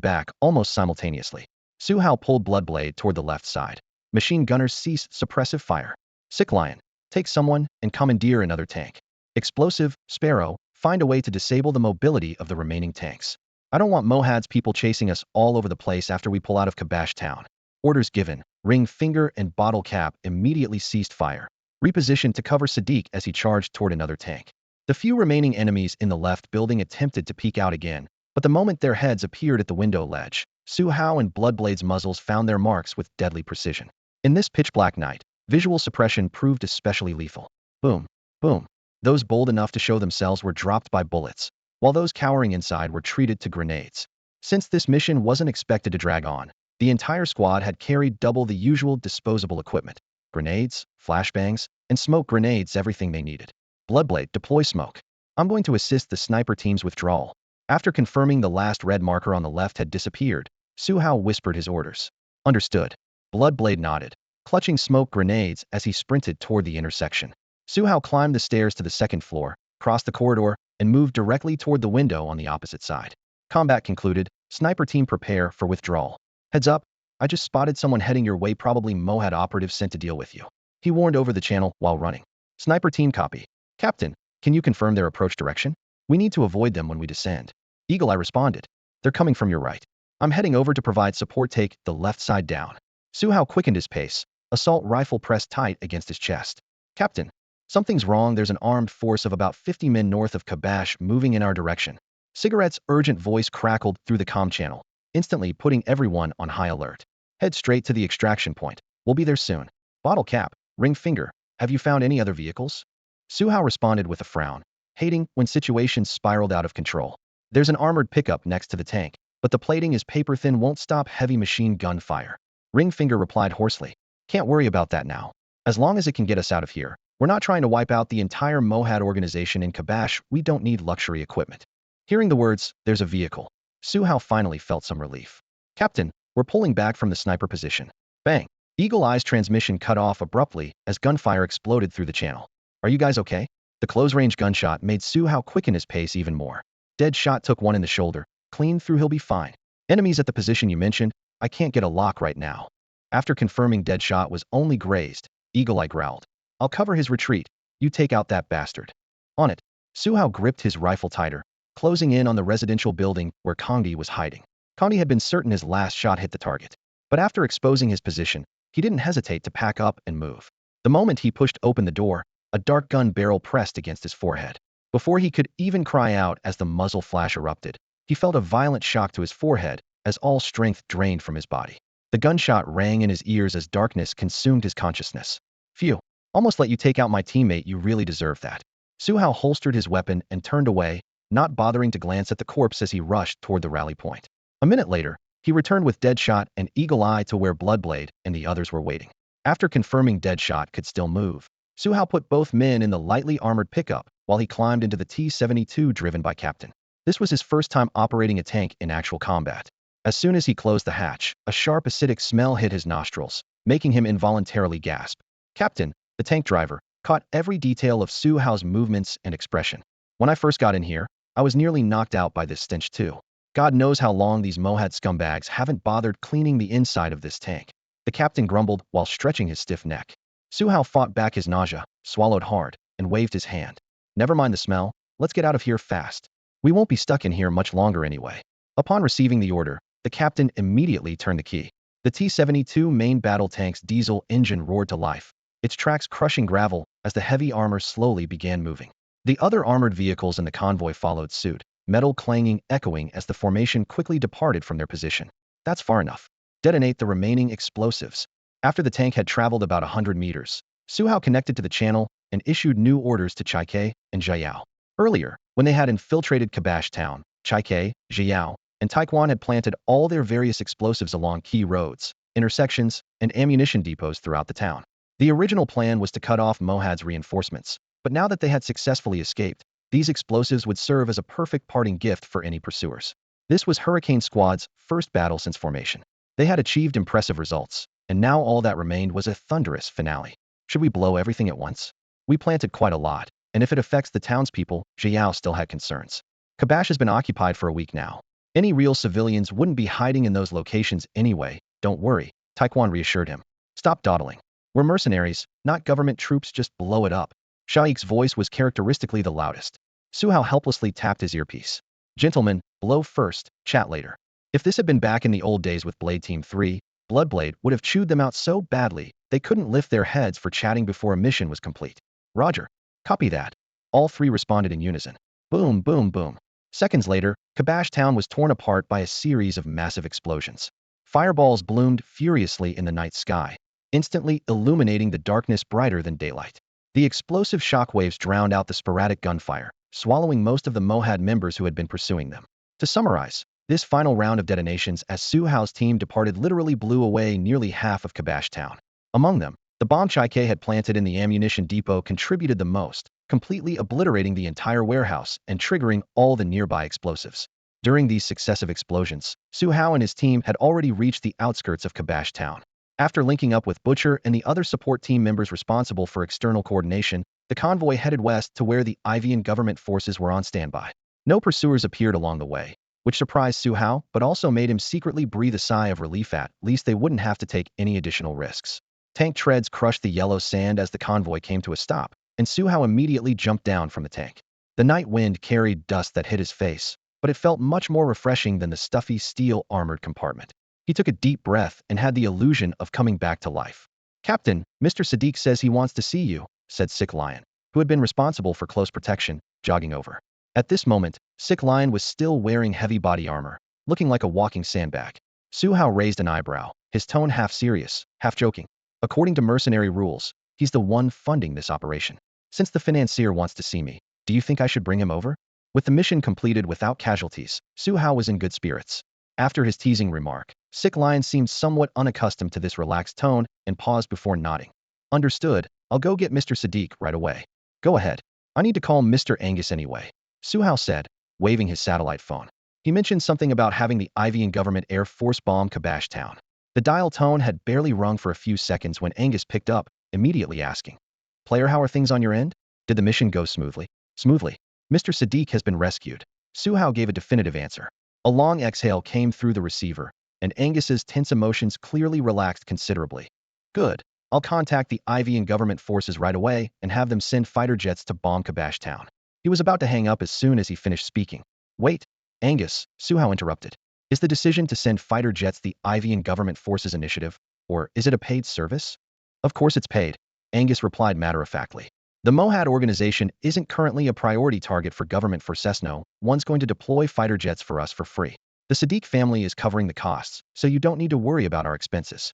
back almost simultaneously. Su Hao pulled Bloodblade toward the left side. Machine gunners ceased suppressive fire. Sick Lion, take someone and commandeer another tank. Explosive, Sparrow, find a way to disable the mobility of the remaining tanks. I don't want Mohad's people chasing us all over the place after we pull out of Kabash town. Orders given. Ring Finger and Bottle Cap immediately ceased fire. Repositioned to cover Sadiq as he charged toward another tank. The few remaining enemies in the left building attempted to peek out again, but the moment their heads appeared at the window ledge, Su Hao and Bloodblade's muzzles found their marks with deadly precision. In this pitch-black night, visual suppression proved especially lethal. Boom. Boom. Those bold enough to show themselves were dropped by bullets, while those cowering inside were treated to grenades. Since this mission wasn't expected to drag on, the entire squad had carried double the usual disposable equipment. Grenades, flashbangs, and smoke grenades, everything they needed. Bloodblade, deploy smoke. I'm going to assist the sniper team's withdrawal. After confirming the last red marker on the left had disappeared, Su Hao whispered his orders. Understood. Bloodblade nodded, clutching smoke grenades as he sprinted toward the intersection. Su Hao climbed the stairs to the second floor, crossed the corridor, and moved directly toward the window on the opposite side. Combat concluded. Sniper team prepare for withdrawal. Heads up, I just spotted someone heading your way, probably Mohad operatives sent to deal with you. He warned over the channel while running. Sniper team copy. Captain, can you confirm their approach direction? We need to avoid them when we descend. Eagle Eye responded. They're coming from your right. I'm heading over to provide support. Take the left side down. Su Hao quickened his pace, assault rifle pressed tight against his chest. Captain, something's wrong. There's an armed force of about 50 men north of Kabash moving in our direction. Cigarette's urgent voice crackled through the comm channel, instantly putting everyone on high alert. Head straight to the extraction point. We'll be there soon. Bottle Cap, Ring Finger, have you found any other vehicles? Su Hao responded with a frown, hating when situations spiraled out of control. There's an armored pickup next to the tank, but the plating is paper-thin, won't stop heavy machine gun fire. Ring Finger replied hoarsely. Can't worry about that now. As long as it can get us out of here. We're not trying to wipe out the entire Mohad organization in Kabash. We don't need luxury equipment. Hearing the words, there's a vehicle, Su Hao finally felt some relief. Captain, we're pulling back from the sniper position. Bang. Eagle Eye's transmission cut off abruptly as gunfire exploded through the channel. Are you guys okay? The close-range gunshot made Su Hao quicken his pace even more. Dead shot took one in the shoulder. Clean through, he'll be fine. Enemies at the position you mentioned, I can't get a lock right now. After confirming dead shot was only grazed, Eagle Eye growled. I'll cover his retreat. You take out that bastard. On it. Su Hao gripped his rifle tighter, closing in on the residential building where Kondi was hiding. Kondi had been certain his last shot hit the target. But after exposing his position, he didn't hesitate to pack up and move. The moment he pushed open the door, a dark gun barrel pressed against his forehead. Before he could even cry out as the muzzle flash erupted, he felt a violent shock to his forehead as all strength drained from his body. The gunshot rang in his ears as darkness consumed his consciousness. Phew. Almost let you take out my teammate, you really deserve that. Su Hao holstered his weapon and turned away, not bothering to glance at the corpse as he rushed toward the rally point. A minute later, he returned with Deadshot and Eagle Eye to where Bloodblade and the others were waiting. After confirming Deadshot could still move, Su Hao put both men in the lightly armored pickup while he climbed into the T-72 driven by Captain. This was his first time operating a tank in actual combat. As soon as he closed the hatch, a sharp acidic smell hit his nostrils, making him involuntarily gasp. Captain, the tank driver, caught every detail of Su Hao's movements and expression. When I first got in here, I was nearly knocked out by this stench too. God knows how long these Mohad scumbags haven't bothered cleaning the inside of this tank. The captain grumbled while stretching his stiff neck. Su Hao fought back his nausea, swallowed hard, and waved his hand. Never mind the smell, let's get out of here fast. We won't be stuck in here much longer anyway. Upon receiving the order, the captain immediately turned the key. The T-72 main battle tank's diesel engine roared to life, its tracks crushing gravel as the heavy armor slowly began moving. The other armored vehicles in the convoy followed suit, metal clanging echoing as the formation quickly departed from their position. That's far enough. Detonate the remaining explosives. After the tank had traveled about 100 meters, Su Hao connected to the channel and issued new orders to Chaike and Xiao. Earlier, when they had infiltrated Kabash town, Chaike, Xiao, and Taekwon had planted all their various explosives along key roads, intersections, and ammunition depots throughout the town. The original plan was to cut off Mohad's reinforcements, but now that they had successfully escaped, these explosives would serve as a perfect parting gift for any pursuers. This was Hurricane Squad's first battle since formation. They had achieved impressive results, and now all that remained was a thunderous finale. Should we blow everything at once? We planted quite a lot, and if it affects the townspeople, Xiao still had concerns. Kabash has been occupied for a week now. Any real civilians wouldn't be hiding in those locations anyway. Don't worry, Taekwon reassured him. Stop dawdling. We're mercenaries, not government troops, just blow it up. Shaik's voice was characteristically the loudest. Su Hao helplessly tapped his earpiece. Gentlemen, blow first, chat later. If this had been back in the old days with Blade Team 3, Bloodblade would have chewed them out so badly, they couldn't lift their heads for chatting before a mission was complete. Roger. Copy that. All three responded in unison. Boom, boom, boom. Seconds later, Kabash Town was torn apart by a series of massive explosions. Fireballs bloomed furiously in the night sky, instantly illuminating the darkness brighter than daylight. The explosive shockwaves drowned out the sporadic gunfire, swallowing most of the Mohad members who had been pursuing them. To summarize, this final round of detonations as Su Hao's team departed literally blew away nearly half of Kabash Town. Among them, the bomb Chike had planted in the ammunition depot contributed the most, completely obliterating the entire warehouse and triggering all the nearby explosives. During these successive explosions, Su Hao and his team had already reached the outskirts of Kabash Town. After linking up with Butcher and the other support team members responsible for external coordination, the convoy headed west to where the Iweiyan government forces were on standby. No pursuers appeared along the way, which surprised Su Hao but also made him secretly breathe a sigh of relief at least they wouldn't have to take any additional risks. Tank treads crushed the yellow sand as the convoy came to a stop, and Su Hao immediately jumped down from the tank. The night wind carried dust that hit his face, but it felt much more refreshing than the stuffy steel-armored compartment. He took a deep breath and had the illusion of coming back to life. Captain, Mr. Sadiq says he wants to see you, said Sick Lion, who had been responsible for close protection, jogging over. At this moment, Sick Lion was still wearing heavy body armor, looking like a walking sandbag. Su Hao raised an eyebrow, his tone half serious, half joking. According to mercenary rules, he's the one funding this operation. Since the financier wants to see me, do you think I should bring him over? With the mission completed without casualties, Su Hao was in good spirits. After his teasing remark, Sick Lion seemed somewhat unaccustomed to this relaxed tone and paused before nodding. Understood, I'll go get Mr. Sadiq right away. Go ahead. I need to call Mr. Angus anyway, Su Hao said, waving his satellite phone. He mentioned something about having the Iweiyan government Air Force bomb Kabash Town. The dial tone had barely rung for a few seconds when Angus picked up, immediately asking, Player, how are things on your end? Did the mission go smoothly? Smoothly. Mr. Sadiq has been rescued. Su Hao gave a definitive answer. A long exhale came through the receiver, and Angus's tense emotions clearly relaxed considerably. Good. I'll contact the Iweiyan government forces right away and have them send fighter jets to bomb Kabash Town. He was about to hang up as soon as he finished speaking. Wait, Angus, Su Hao interrupted. Is the decision to send fighter jets the Iweiyan government forces initiative, or is it a paid service? Of course it's paid, Angus replied matter-of-factly. The Mohad organization isn't currently a priority target for government for Cessno. One's going to deploy fighter jets for us for free. The Sadiq family is covering the costs, so you don't need to worry about our expenses.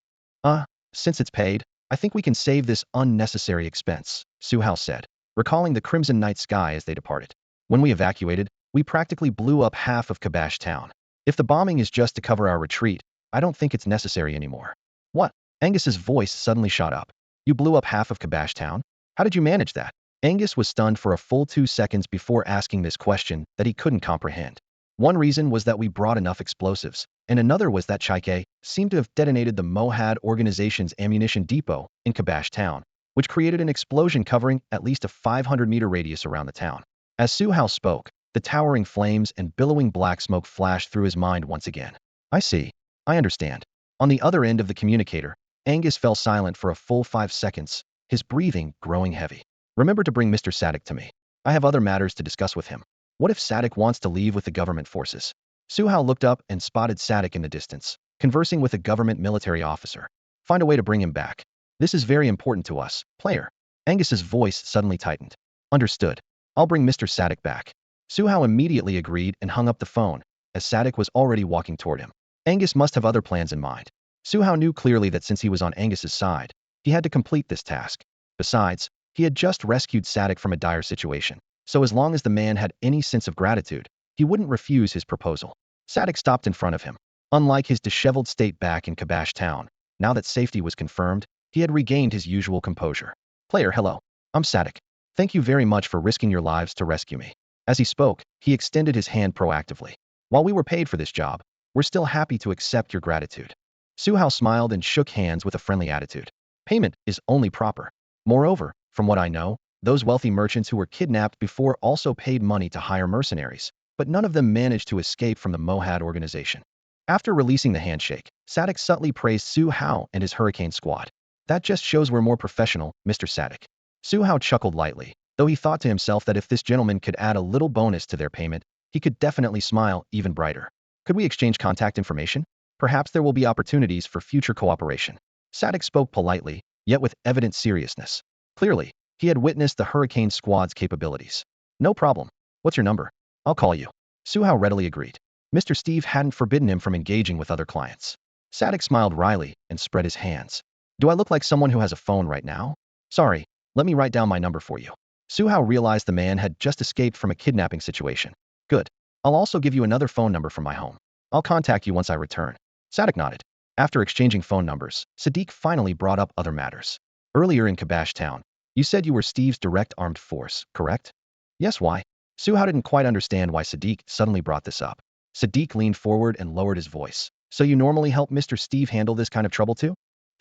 Since it's paid, I think we can save this unnecessary expense, Su Hao said, recalling the crimson night sky as they departed. When we evacuated, we practically blew up half of Kabash Town. If the bombing is just to cover our retreat, I don't think it's necessary anymore. What? Angus's voice suddenly shot up. You blew up half of Kabash Town? How did you manage that? Angus was stunned for a full 2 seconds before asking this question that he couldn't comprehend. One reason was that we brought enough explosives, and another was that Chike seemed to have detonated the Mohad organization's ammunition depot in Kabash Town, which created an explosion covering at least a 500-meter radius around the town. As Su Hao spoke, the towering flames and billowing black smoke flashed through his mind once again. I see. I understand. On the other end of the communicator, Angus fell silent for a full 5 seconds, his breathing growing heavy. Remember to bring Mr. Sadek to me. I have other matters to discuss with him. What if Sadek wants to leave with the government forces? Su Hao looked up and spotted Sadek in the distance, conversing with a government military officer. Find a way to bring him back. This is very important to us, player. Angus's voice suddenly tightened. Understood. I'll bring Mr. Sadek back. Su Hao immediately agreed and hung up the phone, as Sadek was already walking toward him. Angus must have other plans in mind. Su Hao knew clearly that since he was on Angus's side, he had to complete this task. Besides, he had just rescued Sadek from a dire situation, so as long as the man had any sense of gratitude, he wouldn't refuse his proposal. Sadek stopped in front of him. Unlike his disheveled state back in Kabash Town, Now that safety was confirmed, he had regained his usual composure. Player, hello. I'm Sadek. Thank you very much for risking your lives to rescue me. As he spoke, he extended his hand proactively. While we were paid for this job, we're still happy to accept your gratitude. Su Hao smiled and shook hands with a friendly attitude. Payment is only proper. Moreover, from what I know, those wealthy merchants who were kidnapped before also paid money to hire mercenaries, but none of them managed to escape from the Mohad organization. After releasing the handshake, Sadek subtly praised Su Hao and his Hurricane squad. That just shows we're more professional, Mr. Sadek. Su Hao chuckled lightly, though he thought to himself that if this gentleman could add a little bonus to their payment, he could definitely smile even brighter. Could we exchange contact information? Perhaps there will be opportunities for future cooperation. Sadek spoke politely, yet with evident seriousness. Clearly, he had witnessed the Hurricane squad's capabilities. No problem. What's your number? I'll call you. Su Hao readily agreed. Mr. Steve hadn't forbidden him from engaging with other clients. Sadek smiled wryly and spread his hands. Do I look like someone who has a phone right now? Sorry, let me write down my number for you. Su Hao realized the man had just escaped from a kidnapping situation. Good. I'll also give you another phone number from my home. I'll contact you once I return. Sadek nodded. After exchanging phone numbers, Sadiq finally brought up other matters. Earlier in Kabash Town, you said you were Steve's direct armed force, correct? Yes, why? Su Hao didn't quite understand why Sadiq suddenly brought this up. Sadiq leaned forward and lowered his voice. So you normally help Mr. Steve handle this kind of trouble too?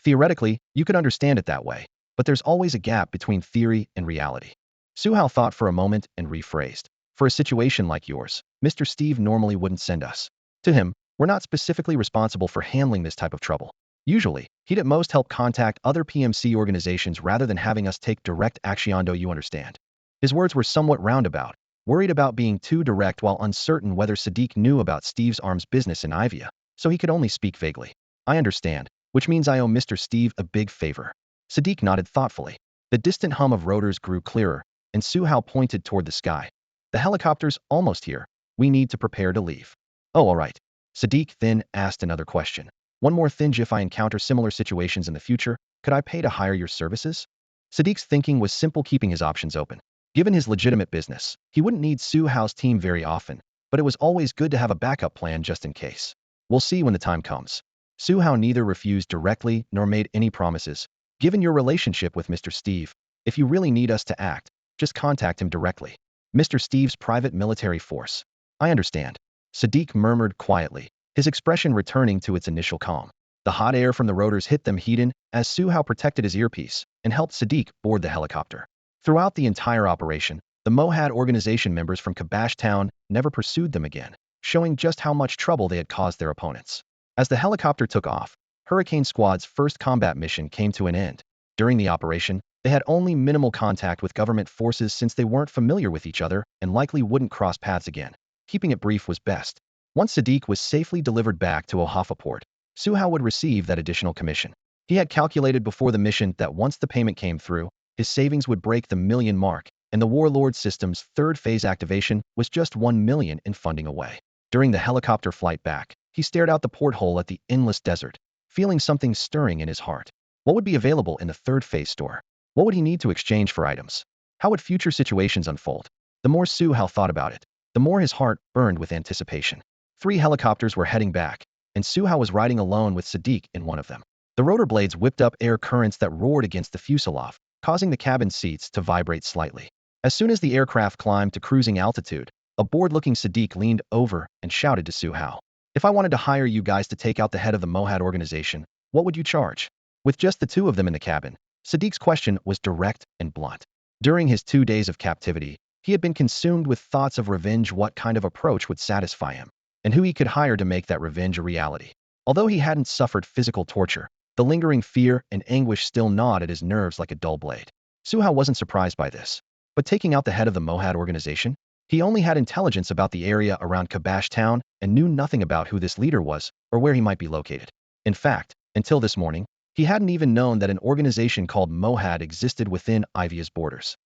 Theoretically, you could understand it that way, but there's always a gap between theory and reality. Su Hao thought for a moment and rephrased. For a situation like yours, Mr. Steve normally wouldn't send us. To him, we're not specifically responsible for handling this type of trouble. Usually, he'd at most help contact other PMC organizations rather than having us take direct action. Do you understand? His words were somewhat roundabout, worried about being too direct while uncertain whether Sadiq knew about Steve's arms business in Iweiya, so he could only speak vaguely. I understand, which means I owe Mr. Steve a big favor. Sadiq nodded thoughtfully. The distant hum of rotors grew clearer, and Su Hao pointed toward the sky. The helicopter's almost here. We need to prepare to leave. Oh, all right. Sadiq then asked another question. One more thing, if I encounter similar situations in the future, could I pay to hire your services? Sadiq's thinking was simple, keeping his options open. Given his legitimate business, he wouldn't need Su Hao's team very often, but it was always good to have a backup plan just in case. We'll see when the time comes. Su Hao neither refused directly nor made any promises. Given your relationship with Mr. Steve, if you really need us to act, just contact him directly. Mr. Steve's private military force. I understand. Sadiq murmured quietly, his expression returning to its initial calm. The hot air from the rotors hit them heated as Su Hao protected his earpiece and helped Sadiq board the helicopter. Throughout the entire operation, the Mohad organization members from Kabash Town never pursued them again, showing just how much trouble they had caused their opponents. As the helicopter took off, Hurricane Squad's first combat mission came to an end. During the operation, they had only minimal contact with government forces since they weren't familiar with each other and likely wouldn't cross paths again. Keeping it brief was best. Once Sadiq was safely delivered back to Ohafa port, Su Hao would receive that additional commission. He had calculated before the mission that once the payment came through, his savings would break the million mark, and the Warlord system's third phase activation was just 1 million in funding away. During the helicopter flight back, he stared out the porthole at the endless desert, feeling something stirring in his heart. What would be available in the third phase store? What would he need to exchange for items? How would future situations unfold? The more Su Hao thought about it, the more his heart burned with anticipation. 3 helicopters were heading back, and Su Hao was riding alone with Sadiq in one of them. The rotor blades whipped up air currents that roared against the fuselage, causing the cabin seats to vibrate slightly. As soon as the aircraft climbed to cruising altitude, a bored-looking Sadiq leaned over and shouted to Su Hao. If I wanted to hire you guys to take out the head of the Mohad organization, what would you charge? With just the 2 of them in the cabin, Sadiq's question was direct and blunt. During his 2 days of captivity, he had been consumed with thoughts of revenge, what kind of approach would satisfy him, and who he could hire to make that revenge a reality. Although he hadn't suffered physical torture, the lingering fear and anguish still gnawed at his nerves like a dull blade. Su Hao wasn't surprised by this. But taking out the head of the Mohad organization? He only had intelligence about the area around Kabash Town and knew nothing about who this leader was or where he might be located. In fact, until this morning, he hadn't even known that an organization called Mohad existed within Iweiya's borders.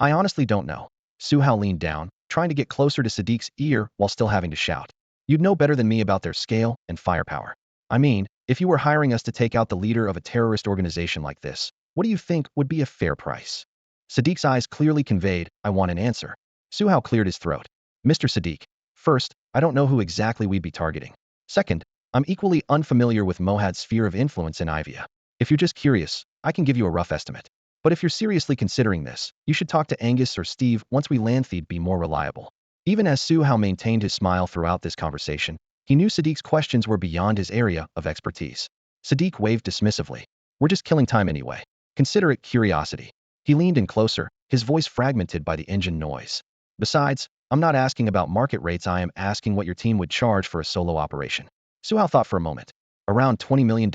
I honestly don't know. Su Hao leaned down, trying to get closer to Sadiq's ear while still having to shout. You'd know better than me about their scale and firepower. I mean, if you were hiring us to take out the leader of a terrorist organization like this, what do you think would be a fair price? Sadiq's eyes clearly conveyed, I want an answer. Su Hao cleared his throat. Mr. Sadiq, first, I don't know who exactly we'd be targeting. Second, I'm equally unfamiliar with Mohad's sphere of influence in Iweiya. If you're just curious, I can give you a rough estimate. But if you're seriously considering this, you should talk to Angus or Steve. Once we land, they'd be more reliable. Even as Su Hao maintained his smile throughout this conversation, he knew Sadiq's questions were beyond his area of expertise. Sadiq waved dismissively. We're just killing time anyway. Consider it curiosity. He leaned in closer, his voice fragmented by the engine noise. Besides, I'm not asking about market rates, I am asking what your team would charge for a solo operation. Su Hao thought for a moment. Around $20 million?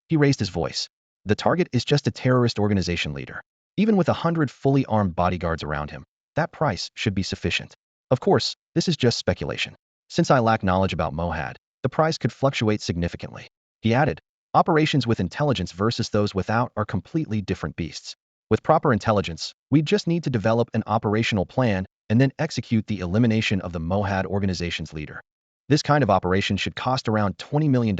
He raised his voice. The target is just a terrorist organization leader. Even with 100 fully armed bodyguards around him, that price should be sufficient. Of course, this is just speculation. Since I lack knowledge about Mohad, the price could fluctuate significantly. He added, operations with intelligence versus those without are completely different beasts. With proper intelligence, we just need to develop an operational plan and then execute the elimination of the Mohad organization's leader. This kind of operation should cost around $20 million,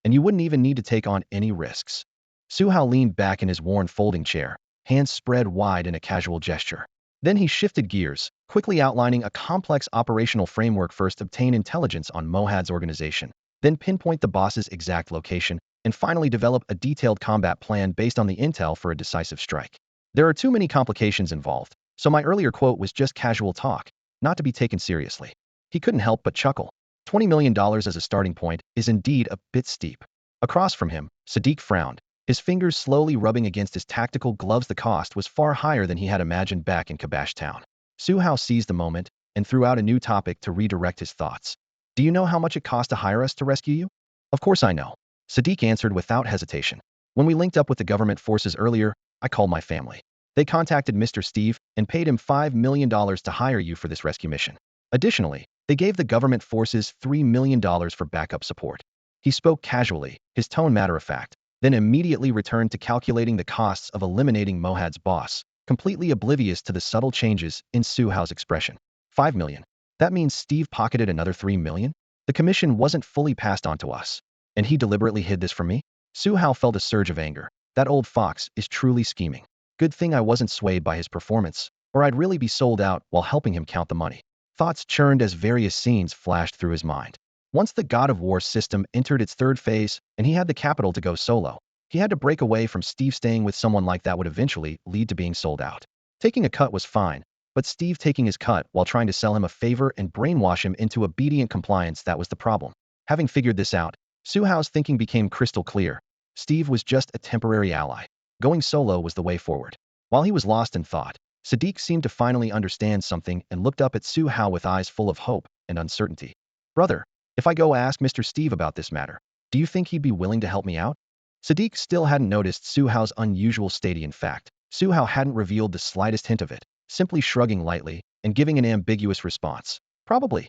and you wouldn't even need to take on any risks. Su Hao leaned back in his worn folding chair, hands spread wide in a casual gesture. Then he shifted gears, quickly outlining a complex operational framework. First, obtain intelligence on Mohad's organization, then pinpoint the boss's exact location, and finally develop a detailed combat plan based on the intel for a decisive strike. There are too many complications involved, so my earlier quote was just casual talk, not to be taken seriously. He couldn't help but chuckle. $20 million as a starting point is indeed a bit steep. Across from him, Sadiq frowned, his fingers slowly rubbing against his tactical gloves. The cost was far higher than he had imagined back in Kabash Town. Su Hao seized the moment and threw out a new topic to redirect his thoughts. Do you know how much it cost to hire us to rescue you? Of course I know. Sadiq answered without hesitation. When we linked up with the government forces earlier, I called my family. They contacted Mr. Steve and paid him $5 million to hire you for this rescue mission. Additionally, they gave the government forces $3 million for backup support. He spoke casually, his tone matter-of-fact, then immediately returned to calculating the costs of eliminating Mohad's boss, completely oblivious to the subtle changes in Su Hao's expression. $5 million. That means Steve pocketed another $3 million? The commission wasn't fully passed on to us, and he deliberately hid this from me? Su Hao felt a surge of anger. That old fox is truly scheming. Good thing I wasn't swayed by his performance, or I'd really be sold out while helping him count the money. Thoughts churned as various scenes flashed through his mind. Once the God of War system entered its third phase, and he had the capital to go solo, he had to break away from Steve. Staying with someone like that would eventually lead to being sold out. Taking a cut was fine, but Steve taking his cut while trying to sell him a favor and brainwash him into obedient compliance, that was the problem. Having figured this out, Su Hao's thinking became crystal clear. Steve was just a temporary ally. Going solo was the way forward. While he was lost in thought, Sadiq seemed to finally understand something and looked up at Su Hao with eyes full of hope and uncertainty. Brother, if I go ask Mr. Steve about this matter, do you think he'd be willing to help me out? Sadiq still hadn't noticed Su Hao's unusual state. In fact, Su Hao hadn't revealed the slightest hint of it, simply shrugging lightly and giving an ambiguous response. Probably.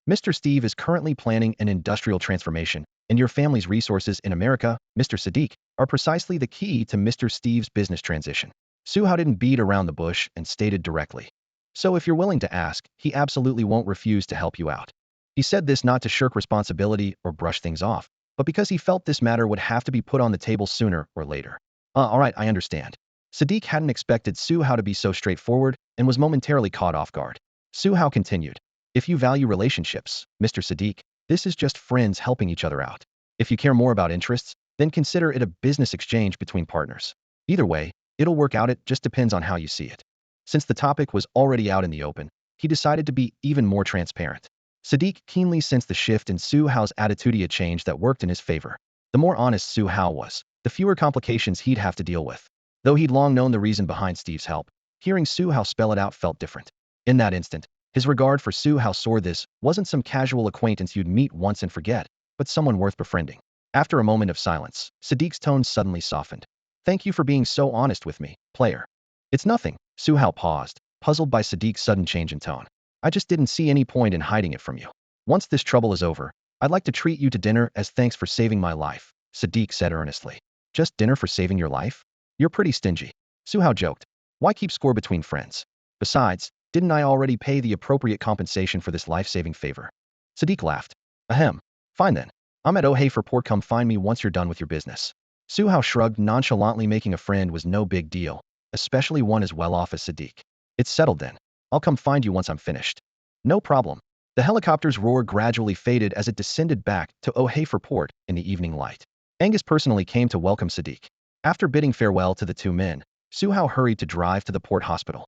Mr. Steve is currently planning an industrial transformation, and your family's resources in America, Mr. Sadiq, are precisely the key to Mr. Steve's business transition. Su Hao didn't beat around the bush and stated directly. So if you're willing to ask, he absolutely won't refuse to help you out. He said this not to shirk responsibility or brush things off, but because he felt this matter would have to be put on the table sooner or later. All right, I understand. Sadiq hadn't expected Su Hao to be so straightforward and was momentarily caught off guard. Su Hao continued. If you value relationships, Mr. Sadiq, this is just friends helping each other out. If you care more about interests, then consider it a business exchange between partners. Either way, it'll work out. It just depends on how you see it. Since the topic was already out in the open, he decided to be even more transparent. Sadiq keenly sensed the shift in Su Hao's attitude, a change that worked in his favor. The more honest Su Hao was, the fewer complications he'd have to deal with. Though he'd long known the reason behind Steve's help, hearing Su Hao spell it out felt different. In that instant, his regard for Su Hao soared. This wasn't some casual acquaintance you'd meet once and forget, but someone worth befriending. After a moment of silence, Sadiq's tone suddenly softened. Thank you for being so honest with me, player. It's nothing. Su Hao paused, puzzled by Sadiq's sudden change in tone. I just didn't see any point in hiding it from you. Once this trouble is over, I'd like to treat you to dinner as thanks for saving my life, Sadiq said earnestly. Just dinner for saving your life? You're pretty stingy. Su Hao joked. Why keep score between friends? Besides, didn't I already pay the appropriate compensation for this life-saving favor? Sadiq laughed. Ahem. Fine then. I'm at Ohei for port. Come find me once you're done with your business. Su Hao shrugged nonchalantly. Making a friend was no big deal, especially one as well off as Sadiq. It's settled then. I'll come find you once I'm finished. No problem. The helicopter's roar gradually faded as it descended back to O'Hafer Port in the evening light. Angus personally came to welcome Sadiq. After bidding farewell to the two men, Su Hao hurried to drive to the port hospital.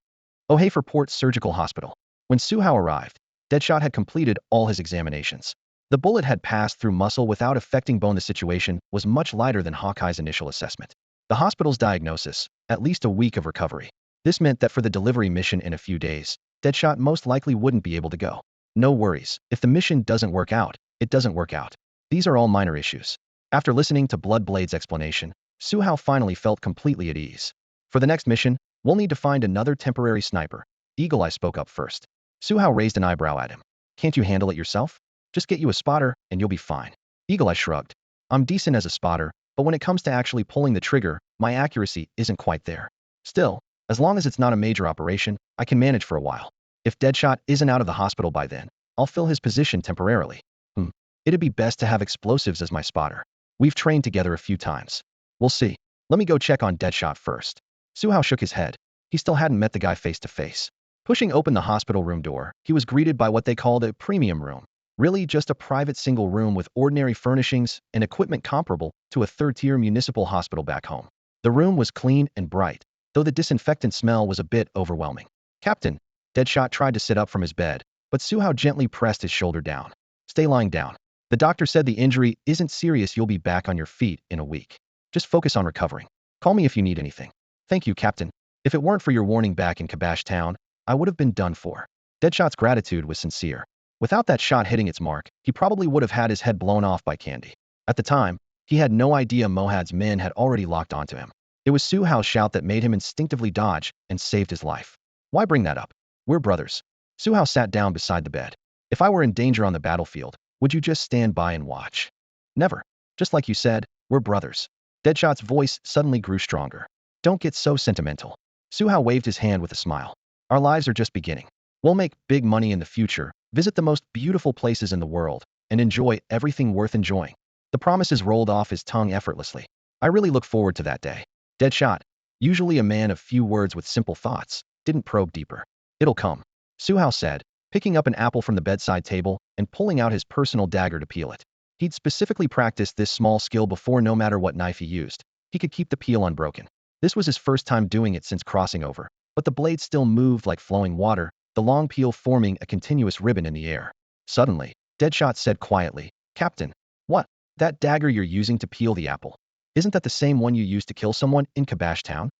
O'Hafer Port Surgical Hospital. When Su Hao arrived, Deadshot had completed all his examinations. The bullet had passed through muscle without affecting bone. The situation was much lighter than Hawkeye's initial assessment. The hospital's diagnosis, at least a week of recovery. This meant that for the delivery mission in a few days, Deadshot most likely wouldn't be able to go. No worries, if the mission doesn't work out, it doesn't work out. These are all minor issues. After listening to Bloodblade's explanation, Su Hao finally felt completely at ease. For the next mission, we'll need to find another temporary sniper. Eagle Eye spoke up first. Su Hao raised an eyebrow at him. Can't you handle it yourself? Just get you a spotter, and you'll be fine. Eagle Eye shrugged. I'm decent as a spotter, but when it comes to actually pulling the trigger, my accuracy isn't quite there. Still, as long as it's not a major operation, I can manage for a while. If Deadshot isn't out of the hospital by then, I'll fill his position temporarily. It'd be best to have explosives as my spotter. We've trained together a few times. We'll see. Let me go check on Deadshot first. Su Hao shook his head. He still hadn't met the guy face to face. Pushing open the hospital room door, he was greeted by what they called a premium room. Really just a private single room with ordinary furnishings and equipment comparable to a third-tier municipal hospital back home. The room was clean and bright, though the disinfectant smell was a bit overwhelming. Captain, Deadshot tried to sit up from his bed, but Su Hao gently pressed his shoulder down. Stay lying down. The doctor said the injury isn't serious. You'll be back on your feet in a week. Just focus on recovering. Call me if you need anything. Thank you, Captain. If it weren't for your warning back in Kabash Town, I would have been done for. Deadshot's gratitude was sincere. Without that shot hitting its mark, he probably would have had his head blown off by Candy. At the time, he had no idea Mohad's men had already locked onto him. It was Su Hao's shout that made him instinctively dodge and saved his life. Why bring that up? We're brothers. Su Hao sat down beside the bed. If I were in danger on the battlefield, would you just stand by and watch? Never. Just like you said, we're brothers. Deadshot's voice suddenly grew stronger. Don't get so sentimental. Su Hao waved his hand with a smile. Our lives are just beginning. We'll make big money in the future, visit the most beautiful places in the world, and enjoy everything worth enjoying. The promises rolled off his tongue effortlessly. I really look forward to that day. Deadshot, usually a man of few words with simple thoughts, didn't probe deeper. It'll come, Su Hao said, picking up an apple from the bedside table and pulling out his personal dagger to peel it. He'd specifically practiced this small skill before. No matter what knife he used, he could keep the peel unbroken. This was his first time doing it since crossing over, but the blade still moved like flowing water, the long peel forming a continuous ribbon in the air. Suddenly, Deadshot said quietly, Captain, what? That dagger you're using to peel the apple. Isn't that the same one you used to kill someone in Kabash Town?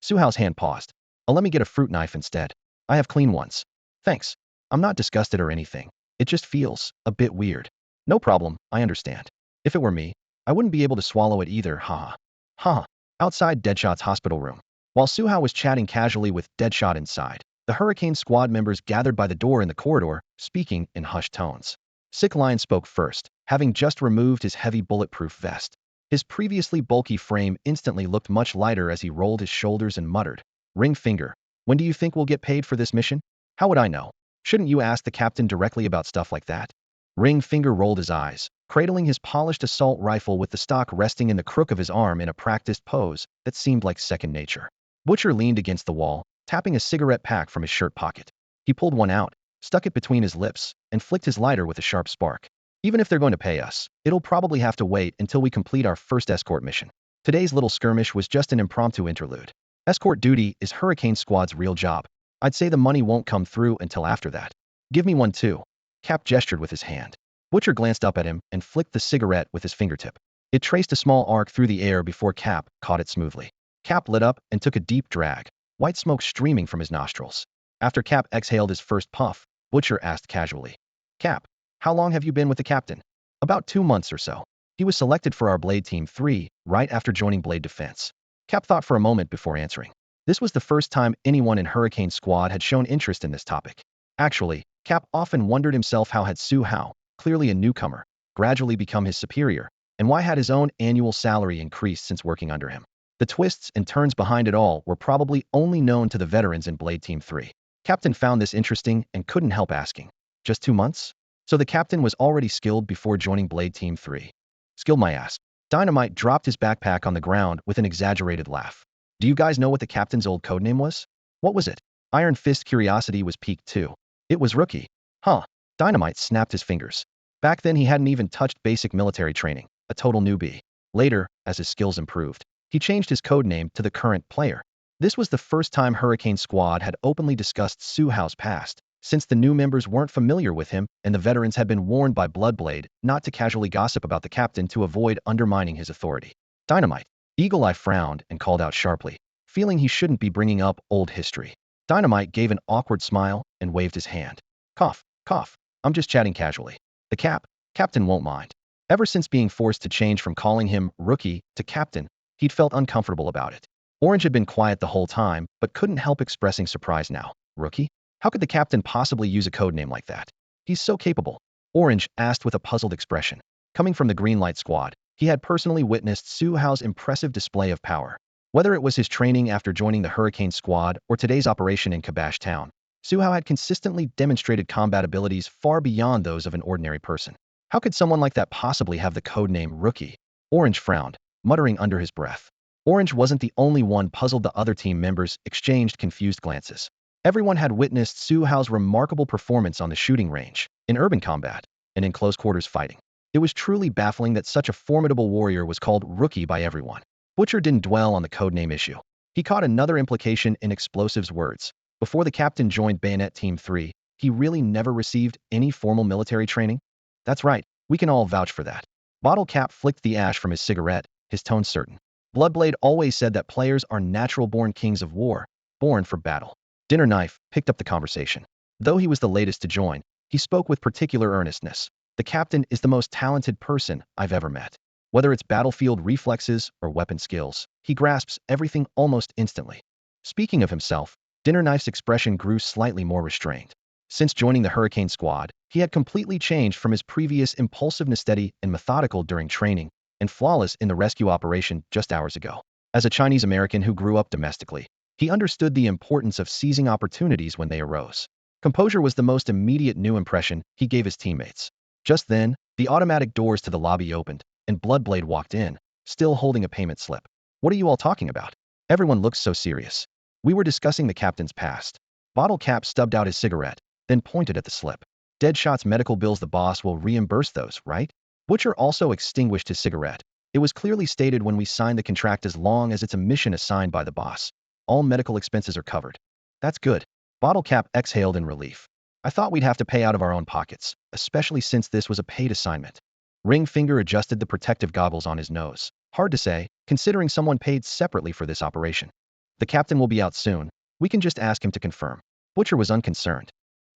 Su Hao's hand paused. Oh, let me get a fruit knife instead. I have clean ones. Thanks. I'm not disgusted or anything. It just feels a bit weird. No problem, I understand. If it were me, I wouldn't be able to swallow it either, haha. Haha. Outside Deadshot's hospital room. While Su Hao was chatting casually with Deadshot inside, the Hurricane Squad members gathered by the door in the corridor, speaking in hushed tones. Sick Lion spoke first, having just removed his heavy bulletproof vest. His previously bulky frame instantly looked much lighter as he rolled his shoulders and muttered, Ring Finger, when do you think we'll get paid for this mission? How would I know? Shouldn't you ask the captain directly about stuff like that? Ring Finger rolled his eyes, cradling his polished assault rifle with the stock resting in the crook of his arm in a practiced pose that seemed like second nature. Butcher leaned against the wall, tapping a cigarette pack from his shirt pocket. He pulled one out, stuck it between his lips, and flicked his lighter with a sharp spark. Even if they're going to pay us, it'll probably have to wait until we complete our first escort mission. Today's little skirmish was just an impromptu interlude. Escort duty is Hurricane Squad's real job. I'd say the money won't come through until after that. Give me one too. Cap gestured with his hand. Butcher glanced up at him and flicked the cigarette with his fingertip. It traced a small arc through the air before Cap caught it smoothly. Cap lit up and took a deep drag, white smoke streaming from his nostrils. After Cap exhaled his first puff, Butcher asked casually, Cap, how long have you been with the captain? About 2 months or so. He was selected for our Blade Team 3, right after joining Blade Defense. Cap thought for a moment before answering. This was the first time anyone in Hurricane Squad had shown interest in this topic. Actually, Cap often wondered himself how had Su Hao, clearly a newcomer, gradually become his superior, and why had his own annual salary increased since working under him. The twists and turns behind it all were probably only known to the veterans in Blade Team 3. Captain found this interesting and couldn't help asking. Just 2 months? So the captain was already skilled before joining Blade Team 3. Skilled my ass. Dynamite dropped his backpack on the ground with an exaggerated laugh. Do you guys know what the captain's old codename was? What was it? Iron Fist curiosity was piqued too. It was Rookie. Huh. Dynamite snapped his fingers. Back then he hadn't even touched basic military training, a total newbie. Later, as his skills improved, he changed his code name to the current player. This was the first time Hurricane Squad had openly discussed Su Hao's past, since the new members weren't familiar with him and the veterans had been warned by Bloodblade not to casually gossip about the captain to avoid undermining his authority. Dynamite. Eagle Eye frowned and called out sharply, feeling he shouldn't be bringing up old history. Dynamite gave an awkward smile and waved his hand. Cough, cough. I'm just chatting casually. The captain won't mind. Ever since being forced to change from calling him Rookie to Captain, he'd felt uncomfortable about it. Orange had been quiet the whole time, but couldn't help expressing surprise now. Rookie? How could the captain possibly use a code name like that? He's so capable. Orange asked with a puzzled expression. Coming from the Green Light Squad, he had personally witnessed Su Hao's impressive display of power. Whether it was his training after joining the Hurricane Squad or today's operation in Kabash Town, Su Hao had consistently demonstrated combat abilities far beyond those of an ordinary person. How could someone like that possibly have the codename Rookie? Orange frowned, muttering under his breath. Orange wasn't the only one puzzled. The other team members exchanged confused glances. Everyone had witnessed Su Hao's remarkable performance on the shooting range, in urban combat, and in close quarters fighting. It was truly baffling that such a formidable warrior was called Rookie by everyone. Butcher didn't dwell on the codename issue. He caught another implication in Explosive's words. Before the captain joined Bayonet Team 3, he really never received any formal military training? That's right, we can all vouch for that. Bottle Cap flicked the ash from his cigarette, his tone certain. Bloodblade always said that players are natural-born kings of war, born for battle. Dinner Knife picked up the conversation. Though he was the latest to join, he spoke with particular earnestness. The captain is the most talented person I've ever met. Whether it's battlefield reflexes or weapon skills, he grasps everything almost instantly. Speaking of himself, Dinner Knife's expression grew slightly more restrained. Since joining the Hurricane Squad, he had completely changed from his previous impulsiveness, steady and methodical during training, and flawless in the rescue operation just hours ago. As a Chinese American who grew up domestically, he understood the importance of seizing opportunities when they arose. Composure was the most immediate new impression he gave his teammates. Just then, the automatic doors to the lobby opened, and Bloodblade walked in, still holding a payment slip. What are you all talking about? Everyone looks so serious. We were discussing the captain's past. Bottle Cap stubbed out his cigarette, then pointed at the slip. Deadshot's medical bills, the boss will reimburse those, right? Butcher also extinguished his cigarette. It was clearly stated when we signed the contract, as long as it's a mission assigned by the boss, all medical expenses are covered. That's good. Bottle Cap exhaled in relief. I thought we'd have to pay out of our own pockets, especially since this was a paid assignment. Ring Finger adjusted the protective goggles on his nose. Hard to say, considering someone paid separately for this operation. The captain will be out soon. We can just ask him to confirm. Butcher was unconcerned.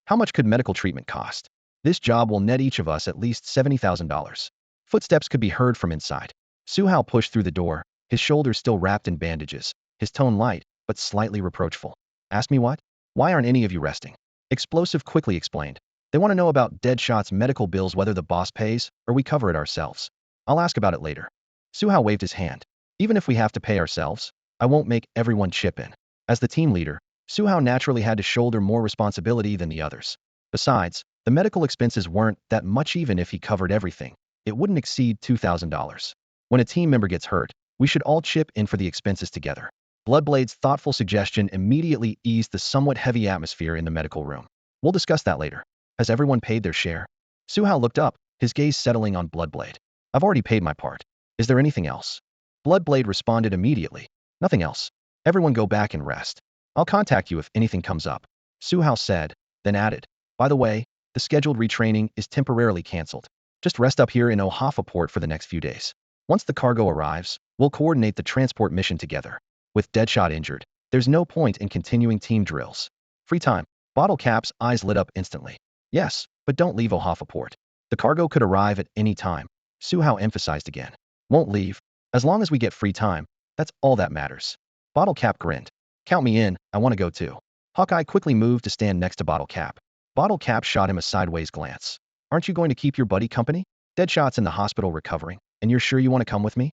How much could medical treatment cost? This job will net each of us at least $70,000. Footsteps could be heard from inside. Su Hao pushed through the door, his shoulders still wrapped in bandages, his tone light, but slightly reproachful. Ask me what? Why aren't any of you resting? Explosive quickly explained. They want to know about Deadshot's medical bills, whether the boss pays, or we cover it ourselves. I'll ask about it later. Su Hao waved his hand. Even if we have to pay ourselves, I won't make everyone chip in. As the team leader, Su Hao naturally had to shoulder more responsibility than the others. Besides, the medical expenses weren't that much. Even if he covered everything, it wouldn't exceed $2,000. When a team member gets hurt, we should all chip in for the expenses together. Bloodblade's thoughtful suggestion immediately eased the somewhat heavy atmosphere in the medical room. We'll discuss that later. Has everyone paid their share? Su Hao looked up, his gaze settling on Bloodblade. I've already paid my part. Is there anything else? Bloodblade responded immediately. Nothing else. Everyone go back and rest. I'll contact you if anything comes up. Su Hao said, then added, by the way, the scheduled retraining is temporarily cancelled. Just rest up here in Ohafa port for the next few days. Once the cargo arrives, we'll coordinate the transport mission together. With Deadshot injured, there's no point in continuing team drills. Free time. Bottle Cap's eyes lit up instantly. Yes, but don't leave Ohafa port. The cargo could arrive at any time. Su Hao emphasized again. Won't leave. As long as we get free time, that's all that matters. Bottle Cap grinned. Count me in, I want to go too. Hawkeye quickly moved to stand next to Bottle Cap. Bottle Cap shot him a sideways glance. Aren't you going to keep your buddy company? Deadshot's in the hospital recovering, and you're sure you want to come with me?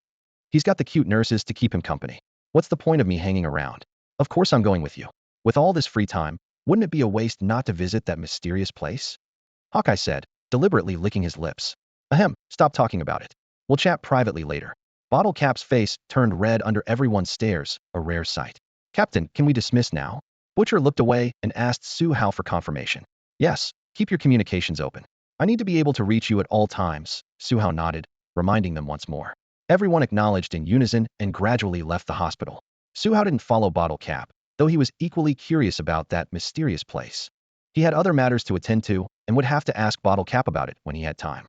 He's got the cute nurses to keep him company. What's the point of me hanging around? Of course I'm going with you. With all this free time, wouldn't it be a waste not to visit that mysterious place? Hawkeye said, deliberately licking his lips. Ahem, stop talking about it. We'll chat privately later. Bottle Cap's face turned red under everyone's stares, a rare sight. Captain, can we dismiss now? Butcher looked away and asked Su Hao for confirmation. Yes, Keep your communications open. I need to be able to reach you at all times. Su Hao nodded, reminding them once more. Everyone acknowledged in unison and gradually left the hospital. Su Hao didn't follow Bottle Cap, though he was equally curious about that mysterious place. He had other matters to attend to and would have to ask Bottle Cap about it when he had time.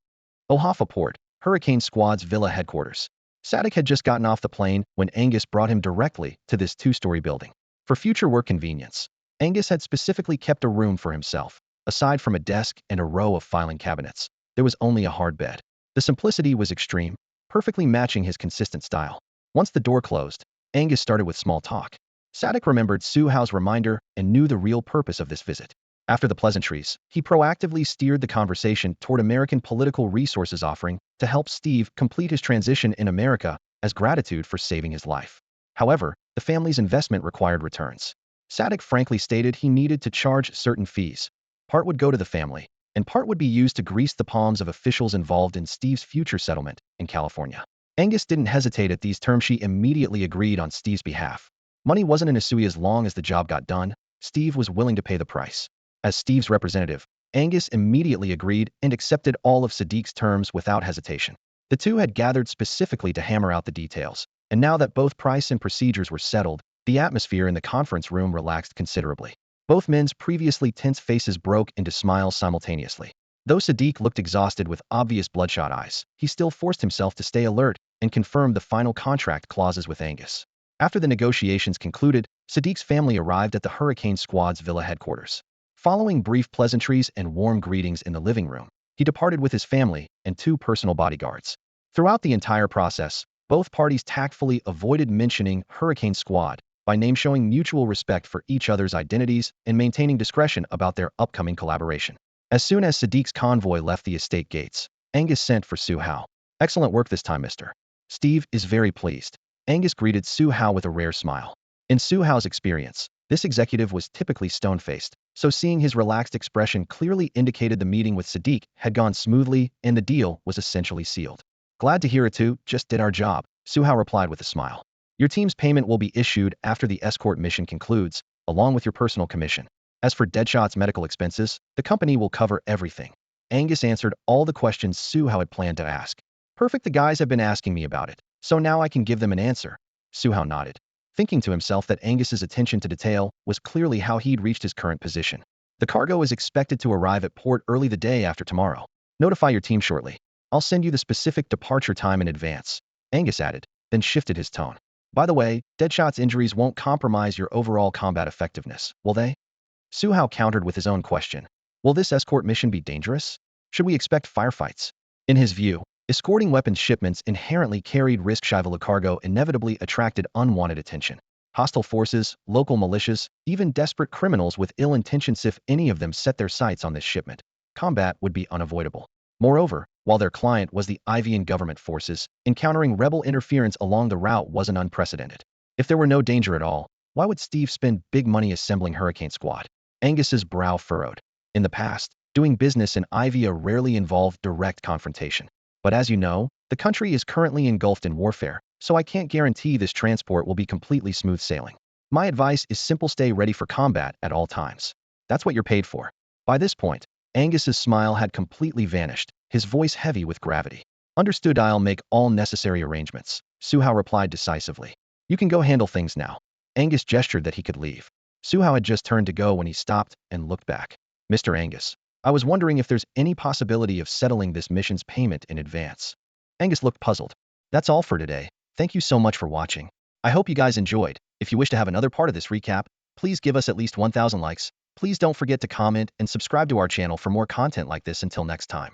Ohafa Port, Hurricane Squad's villa headquarters. Sadik had just gotten off the plane when Angus brought him directly to this two-story building. For future work convenience, Angus had specifically kept a room for himself. Aside from a desk and a row of filing cabinets, there was only a hard bed. The simplicity was extreme, perfectly matching his consistent style. Once the door closed, Angus started with small talk. Sadik remembered Su Hao's reminder and knew the real purpose of this visit. After the pleasantries, he proactively steered the conversation toward American political resources offering to help Steve complete his transition in America as gratitude for saving his life. However, the family's investment required returns. Sadik frankly stated he needed to charge certain fees. Part would go to the family, and part would be used to grease the palms of officials involved in Steve's future settlement in California. Angus didn't hesitate at these terms. She immediately agreed on Steve's behalf. Money wasn't an issue as long as the job got done. Steve was willing to pay the price. As Steve's representative, Angus immediately agreed and accepted all of Sadiq's terms without hesitation. The two had gathered specifically to hammer out the details, and now that both price and procedures were settled, the atmosphere in the conference room relaxed considerably. Both men's previously tense faces broke into smiles simultaneously. Though Sadiq looked exhausted with obvious bloodshot eyes, he still forced himself to stay alert and confirmed the final contract clauses with Angus. After the negotiations concluded, Sadiq's family arrived at the Hurricane Squad's villa headquarters. Following brief pleasantries and warm greetings in the living room, he departed with his family and 2 personal bodyguards. Throughout the entire process, both parties tactfully avoided mentioning Hurricane Squad by name, showing mutual respect for each other's identities and maintaining discretion about their upcoming collaboration. As soon as Sadiq's convoy left the estate gates, Angus sent for Su Hao. "Excellent work this time, Mr. Steve is very pleased." Angus greeted Su Hao with a rare smile. In Su Hao's experience, this executive was typically stone-faced, so seeing his relaxed expression clearly indicated the meeting with Sadiq had gone smoothly and the deal was essentially sealed. "Glad to hear it too, just did our job," Su Hao replied with a smile. "Your team's payment will be issued after the escort mission concludes, along with your personal commission. As for Deadshot's medical expenses, the company will cover everything." Angus answered all the questions Su Hao had planned to ask. "Perfect, the guys have been asking me about it, so now I can give them an answer." Su Hao nodded, thinking to himself that Angus's attention to detail was clearly how he'd reached his current position. "The cargo is expected to arrive at port early the day after tomorrow. Notify your team shortly. I'll send you the specific departure time in advance," Angus added, then shifted his tone. "By the way, Deadshot's injuries won't compromise your overall combat effectiveness, will they?" Su Hao countered with his own question. "Will this escort mission be dangerous? Should we expect firefights?" In his view, escorting weapons shipments inherently carried risk. Xiweisi cargo inevitably attracted unwanted attention. Hostile forces, local militias, even desperate criminals with ill intentions. If any of them set their sights on this shipment, combat would be unavoidable. Moreover, while their client was the Iweiyan government forces, encountering rebel interference along the route wasn't unprecedented. If there were no danger at all, why would Steve spend big money assembling Hurricane Squad? Angus's brow furrowed. In the past, doing business in Iweiya rarely involved direct confrontation. But as you know, the country is currently engulfed in warfare, so I can't guarantee this transport will be completely smooth sailing. My advice is simple: stay ready for combat at all times. That's what you're paid for." By this point, Angus's smile had completely vanished, his voice heavy with gravity. "Understood, I'll make all necessary arrangements," Su Hao replied decisively. "You can go handle things now." Angus gestured that he could leave. Su Hao had just turned to go when he stopped and looked back. "Mr. Angus, I was wondering if there's any possibility of settling this mission's payment in advance." Angus looked puzzled. "That's all for today. Thank you so much for watching. I hope you guys enjoyed. If you wish to have another part of this recap, please give us at least 1,000 likes. Please don't forget to comment and subscribe to our channel for more content like this. Until next time.